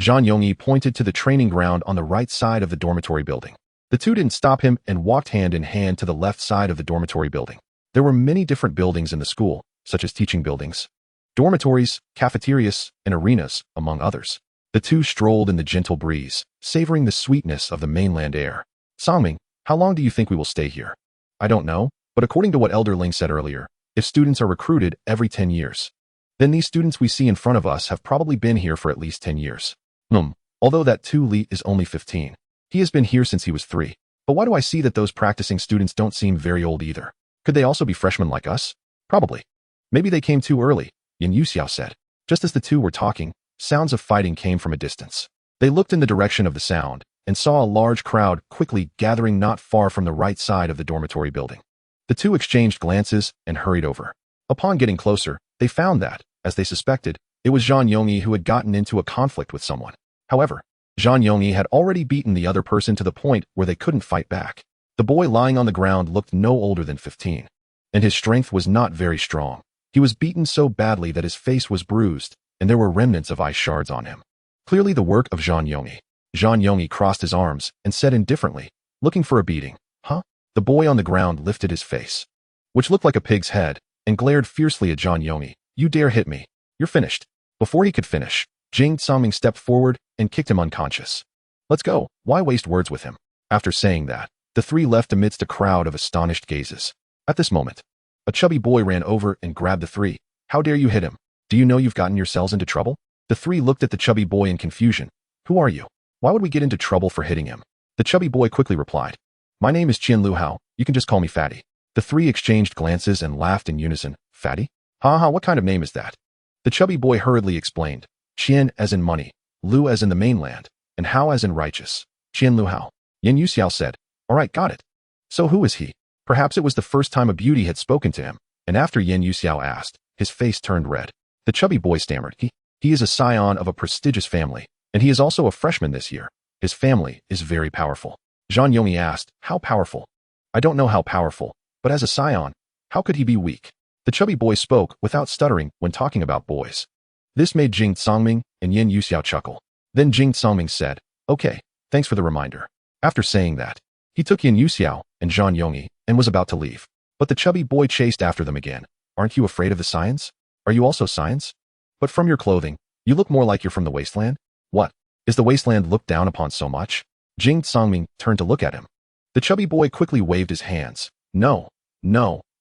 Zhang Yongyi pointed to the training ground on the right side of the dormitory building. The two didn't stop him and walked hand in hand to the left side of the dormitory building. There were many different buildings in the school, such as teaching buildings, dormitories, cafeterias, and arenas, among others. The two strolled in the gentle breeze, savoring the sweetness of the mainland air. "Songming, how long do you think we will stay here?" "I don't know, but according to what Elderling said earlier, if students are recruited every 10 years, then these students we see in front of us have probably been here for at least 10 years. Although that Tu Li is only 15. He has been here since he was 3. But why do I see that those practicing students don't seem very old either? Could they also be freshmen like us? Probably. Maybe they came too early," Yin Yuxiao said. Just as the two were talking, sounds of fighting came from a distance. They looked in the direction of the sound and saw a large crowd quickly gathering not far from the right side of the dormitory building. The two exchanged glances and hurried over. Upon getting closer, they found that, as they suspected, it was Zhang Yongyi who had gotten into a conflict with someone. However, Zhang Yongyi had already beaten the other person to the point where they couldn't fight back. The boy lying on the ground looked no older than 15, and his strength was not very strong. He was beaten so badly that his face was bruised, and there were remnants of ice shards on him. Clearly the work of Zhang Yongyi. Zhang Yongyi crossed his arms and said indifferently, looking for a beating. Huh? The boy on the ground lifted his face, which looked like a pig's head, and glared fiercely at Zhang Yongyi. You dare hit me. You're finished. Before he could finish, Jing Tsangming stepped forward and kicked him unconscious. Let's go. Why waste words with him? After saying that, the three left amidst a crowd of astonished gazes. At this moment, a chubby boy ran over and grabbed the three. How dare you hit him? Do you know you've gotten yourselves into trouble? The three looked at the chubby boy in confusion. Who are you? Why would we get into trouble for hitting him? The chubby boy quickly replied. My name is Qian Lu Hao. You can just call me Fatty. The three exchanged glances and laughed in unison. Fatty? Ha, what kind of name is that? The chubby boy hurriedly explained. Qian as in money, Lu as in the mainland, and Hao as in righteous. Qian Lu Hao. Yan Yuxiao said. All right, got it. So who is he? Perhaps it was the first time a beauty had spoken to him, and after Yan Yuxiao asked, his face turned red. The chubby boy stammered. He is a scion of a prestigious family, and he is also a freshman this year. His family is very powerful. Zhang Yongyi asked, how powerful? I don't know how powerful, but as a scion, how could he be weak? The chubby boy spoke without stuttering when talking about boys. This made Jing Tsangming and Yan Yuxiao chuckle. Then Jing Tsangming said, okay, thanks for the reminder. After saying that, he took Yan Yuxiao and Zhang Yongyi and was about to leave. But the chubby boy chased after them again. Aren't you afraid of the science? Are you also science? But from your clothing, you look more like you're from the wasteland. What? Is the wasteland looked down upon so much? Jing Tsangming turned to look at him. The chubby boy quickly waved his hands. No,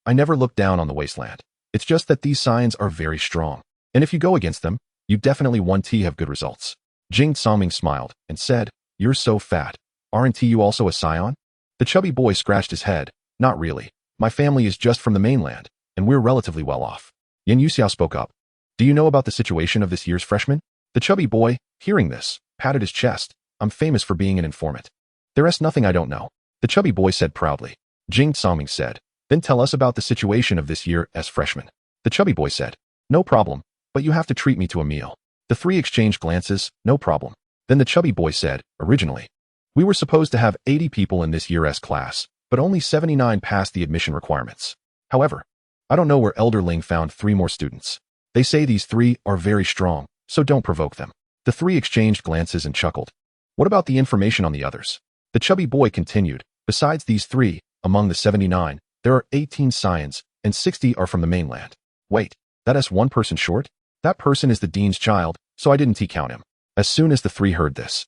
I never looked down on the wasteland. It's just that these signs are very strong. And if you go against them, you definitely won't have good results. Jing Tsangming smiled and said, you're so fat. Aren't you also a scion? The chubby boy scratched his head. Not really. My family is just from the mainland, and we're relatively well off. Yan Yuxiao spoke up. Do you know about the situation of this year's freshman? The chubby boy, hearing this, patted his chest. I'm famous for being an informant. There is nothing I don't know. The chubby boy said proudly. Jing Tsangming said, then tell us about the situation of this year as freshmen. The chubby boy said, no problem, but you have to treat me to a meal. The three exchanged glances. No problem. Then the chubby boy said, originally, we were supposed to have 80 people in this year's class, but only 79 passed the admission requirements. However, I don't know where Elder Ling found 3 more students. They say these 3 are very strong, so don't provoke them. The 3 exchanged glances and chuckled. What about the information on the others? The chubby boy continued. Besides these 3, among the 79, there are 18 scions, and 60 are from the mainland. Wait, that is one person short? That person is the dean's child, so I didn't count him. As soon as the 3 heard this,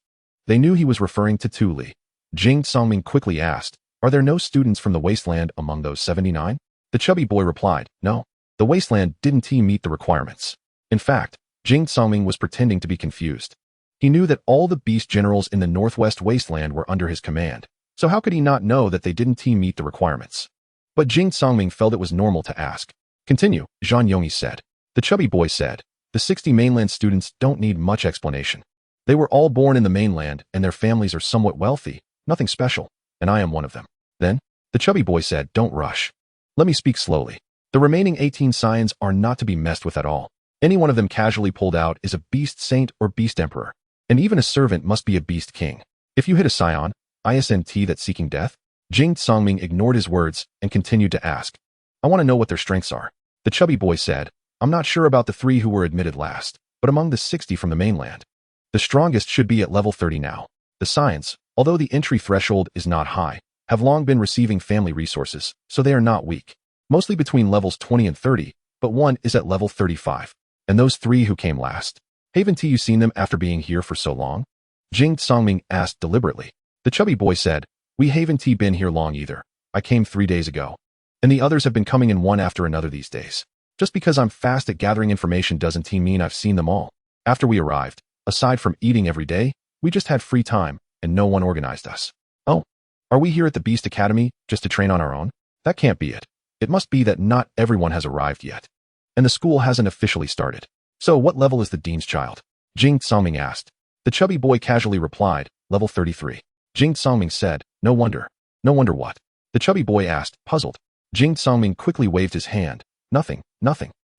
they knew he was referring to Tu Li. Jing Tsangming quickly asked, are there no students from the wasteland among those 79? The chubby boy replied, no. The wasteland didn't meet the requirements. In fact, Jing Tsangming was pretending to be confused. He knew that all the beast generals in the northwest wasteland were under his command, so how could he not know that they didn't meet the requirements? But Jing Tsangming felt it was normal to ask. Continue, Zhang Yongyi said. The chubby boy said, the 60 mainland students don't need much explanation. They were all born in the mainland and their families are somewhat wealthy, nothing special, and I am one of them. Then, the chubby boy said, don't rush. Let me speak slowly. The remaining 18 scions are not to be messed with at all. Any one of them casually pulled out is a beast saint or beast emperor, and even a servant must be a beast king. If you hit a scion, isn't that seeking death? Jing Tsangming ignored his words and continued to ask. I want to know what their strengths are. The chubby boy said, I'm not sure about the 3 who were admitted last, but among the 60 from the mainland, the strongest should be at level 30 now. The scions, although the entry threshold is not high, have long been receiving family resources, so they are not weak. Mostly between levels 20 and 30, but one is at level 35. And those 3 who came last, haven't you seen them after being here for so long? Jing Tsangming asked deliberately. The chubby boy said, we haven't been here long either. I came 3 days ago. And the others have been coming in one after another these days. Just because I'm fast at gathering information doesn't mean I've seen them all. After we arrived, aside from eating every day, we just had free time, and no one organized us. Oh, are we here at the Beast Academy just to train on our own? That can't be it. It must be that not everyone has arrived yet. And the school hasn't officially started. So what level is the dean's child? Jing Tsangming asked. The chubby boy casually replied, level 33. Jing Tsangming said, no wonder. No wonder what? The chubby boy asked, puzzled. Jing Tsangming quickly waved his hand. Nothing.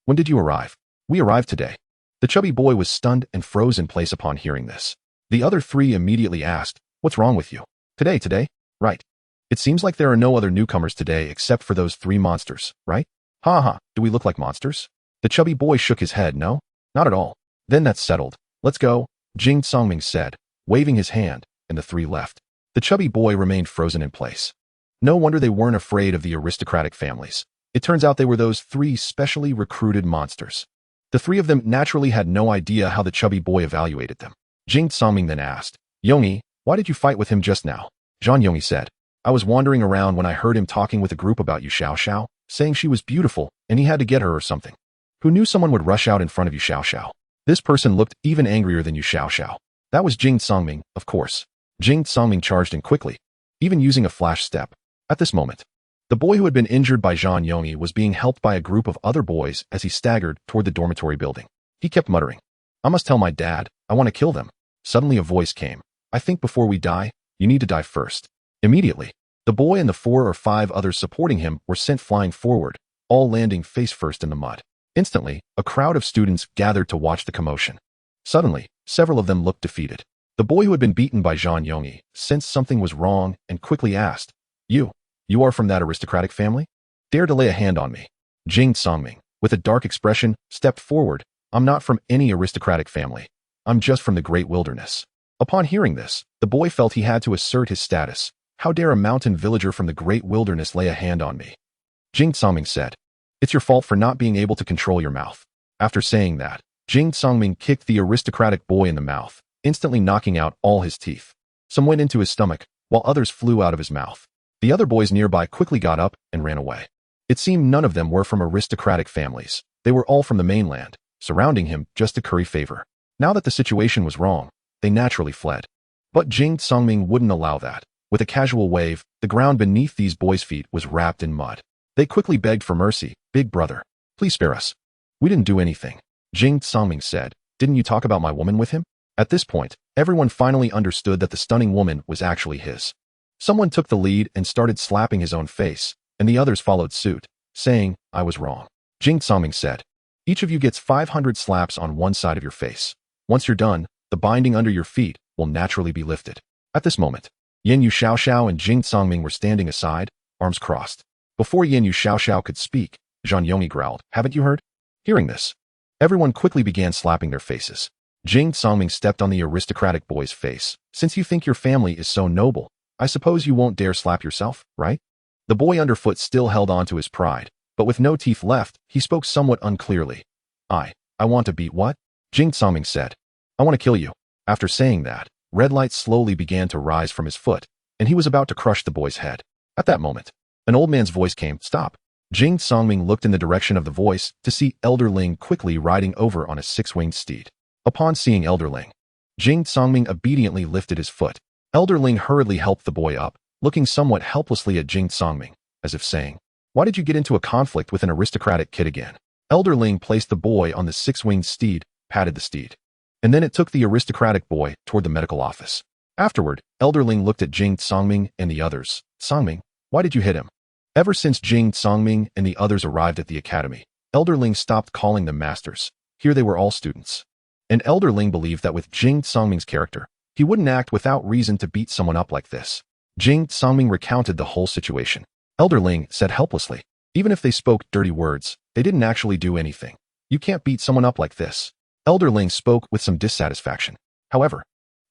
When did you arrive? We arrived today. The chubby boy was stunned and froze in place upon hearing this. The other 3 immediately asked, what's wrong with you? Today? Right. It seems like there are no other newcomers today except for those 3 monsters, right? Ha, do we look like monsters? The chubby boy shook his head. No, not at all. Then that's settled. Let's go, Jing Songming said, waving his hand, and the three left. The chubby boy remained frozen in place. No wonder they weren't afraid of the aristocratic families. It turns out they were those three specially recruited monsters. The three of them naturally had no idea how the chubby boy evaluated them. Jing Songming then asked, Yongyi, why did you fight with him just now? Zhan Yongyi said, I was wandering around when I heard him talking with a group about you, Xiao Xiao, saying she was beautiful, and he had to get her or something. Who knew someone would rush out in front of you, Xiao Xiao? This person looked even angrier than you, Xiao Xiao. That was Jing Songming, of course. Jing Songming charged in quickly, even using a flash step. At this moment, the boy who had been injured by Zhan Yongyi was being helped by a group of other boys as he staggered toward the dormitory building. He kept muttering, I must tell my dad, I want to kill them. Suddenly a voice came, I think before we die, you need to die first. Immediately, the boy and the 4 or 5 others supporting him were sent flying forward, all landing face first in the mud. Instantly, a crowd of students gathered to watch the commotion. Suddenly, several of them looked defeated. The boy who had been beaten by Zhan Yongyi sensed something was wrong and quickly asked, You are from that aristocratic family? Dare to lay a hand on me. Jing Songming, with a dark expression, stepped forward. I'm not from any aristocratic family. I'm just from the great wilderness. Upon hearing this, the boy felt he had to assert his status. How dare a mountain villager from the great wilderness lay a hand on me? Jing Songming said, It's your fault for not being able to control your mouth. After saying that, Jing Songming kicked the aristocratic boy in the mouth, instantly knocking out all his teeth. Some went into his stomach, while others flew out of his mouth. The other boys nearby quickly got up and ran away. It seemed none of them were from aristocratic families. They were all from the mainland, surrounding him just to curry favor. Now that the situation was wrong, they naturally fled. But Jing Songming wouldn't allow that. With a casual wave, the ground beneath these boys' feet was wrapped in mud. They quickly begged for mercy. Big brother, please spare us. We didn't do anything. Jing Songming said, Didn't you talk about my woman with him? At this point, everyone finally understood that the stunning woman was actually his. Someone took the lead and started slapping his own face, and the others followed suit, saying, I was wrong. Jing Songming said, Each of you gets 500 slaps on one side of your face. Once you're done, the binding under your feet will naturally be lifted. At this moment, Yin Yu Xiao Xiao and Jing Songming were standing aside, arms crossed. Before Yin Yu Xiao Xiao could speak, Zhan Yongyi growled, Haven't you heard? Hearing this, everyone quickly began slapping their faces. Jing Songming stepped on the aristocratic boy's face. Since you think your family is so noble, I suppose you won't dare slap yourself, right? The boy underfoot still held on to his pride, but with no teeth left, he spoke somewhat unclearly. I want to beat what? Jing Songming said, I want to kill you. After saying that, red light slowly began to rise from his foot, and he was about to crush the boy's head. At that moment, an old man's voice came, Stop. Jing Songming looked in the direction of the voice to see Elder Ling quickly riding over on a 6-winged steed. Upon seeing Elder Ling, Jing Songming obediently lifted his foot. Elder Ling hurriedly helped the boy up, looking somewhat helplessly at Jing Songming, as if saying, Why did you get into a conflict with an aristocratic kid again? Elder Ling placed the boy on the 6-winged steed, patted the steed, and then it took the aristocratic boy toward the medical office. Afterward, Elder Ling looked at Jing Songming and the others. Songming, why did you hit him? Ever since Jing Songming and the others arrived at the academy, Elder Ling stopped calling them masters. Here they were all students. And Elder Ling believed that with Jing Songming's character, he wouldn't act without reason to beat someone up like this. Jing Songming recounted the whole situation. Elder Ling said helplessly, Even if they spoke dirty words, they didn't actually do anything. You can't beat someone up like this. Elder Ling spoke with some dissatisfaction. However,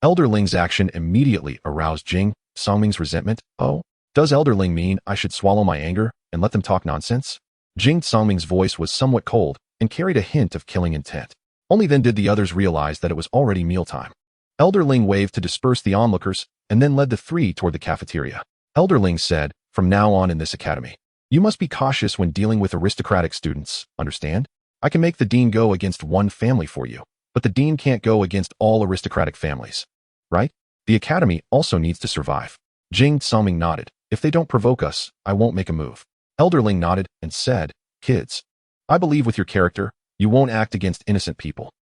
Elder Ling's action immediately aroused Jing Songming's resentment. Oh, does Elder Ling mean I should swallow my anger and let them talk nonsense? Jing Songming's voice was somewhat cold and carried a hint of killing intent. Only then did the others realize that it was already mealtime. Elder Ling waved to disperse the onlookers and then led the three toward the cafeteria. Elder Ling said, From now on in this academy, you must be cautious when dealing with aristocratic students, understand? I can make the dean go against one family for you, but the dean can't go against all aristocratic families. Right? The academy also needs to survive. Jing Songming nodded. If they don't provoke us, I won't make a move. Elder Ling nodded and said, Kids, I believe with your character, you won't act against innocent people.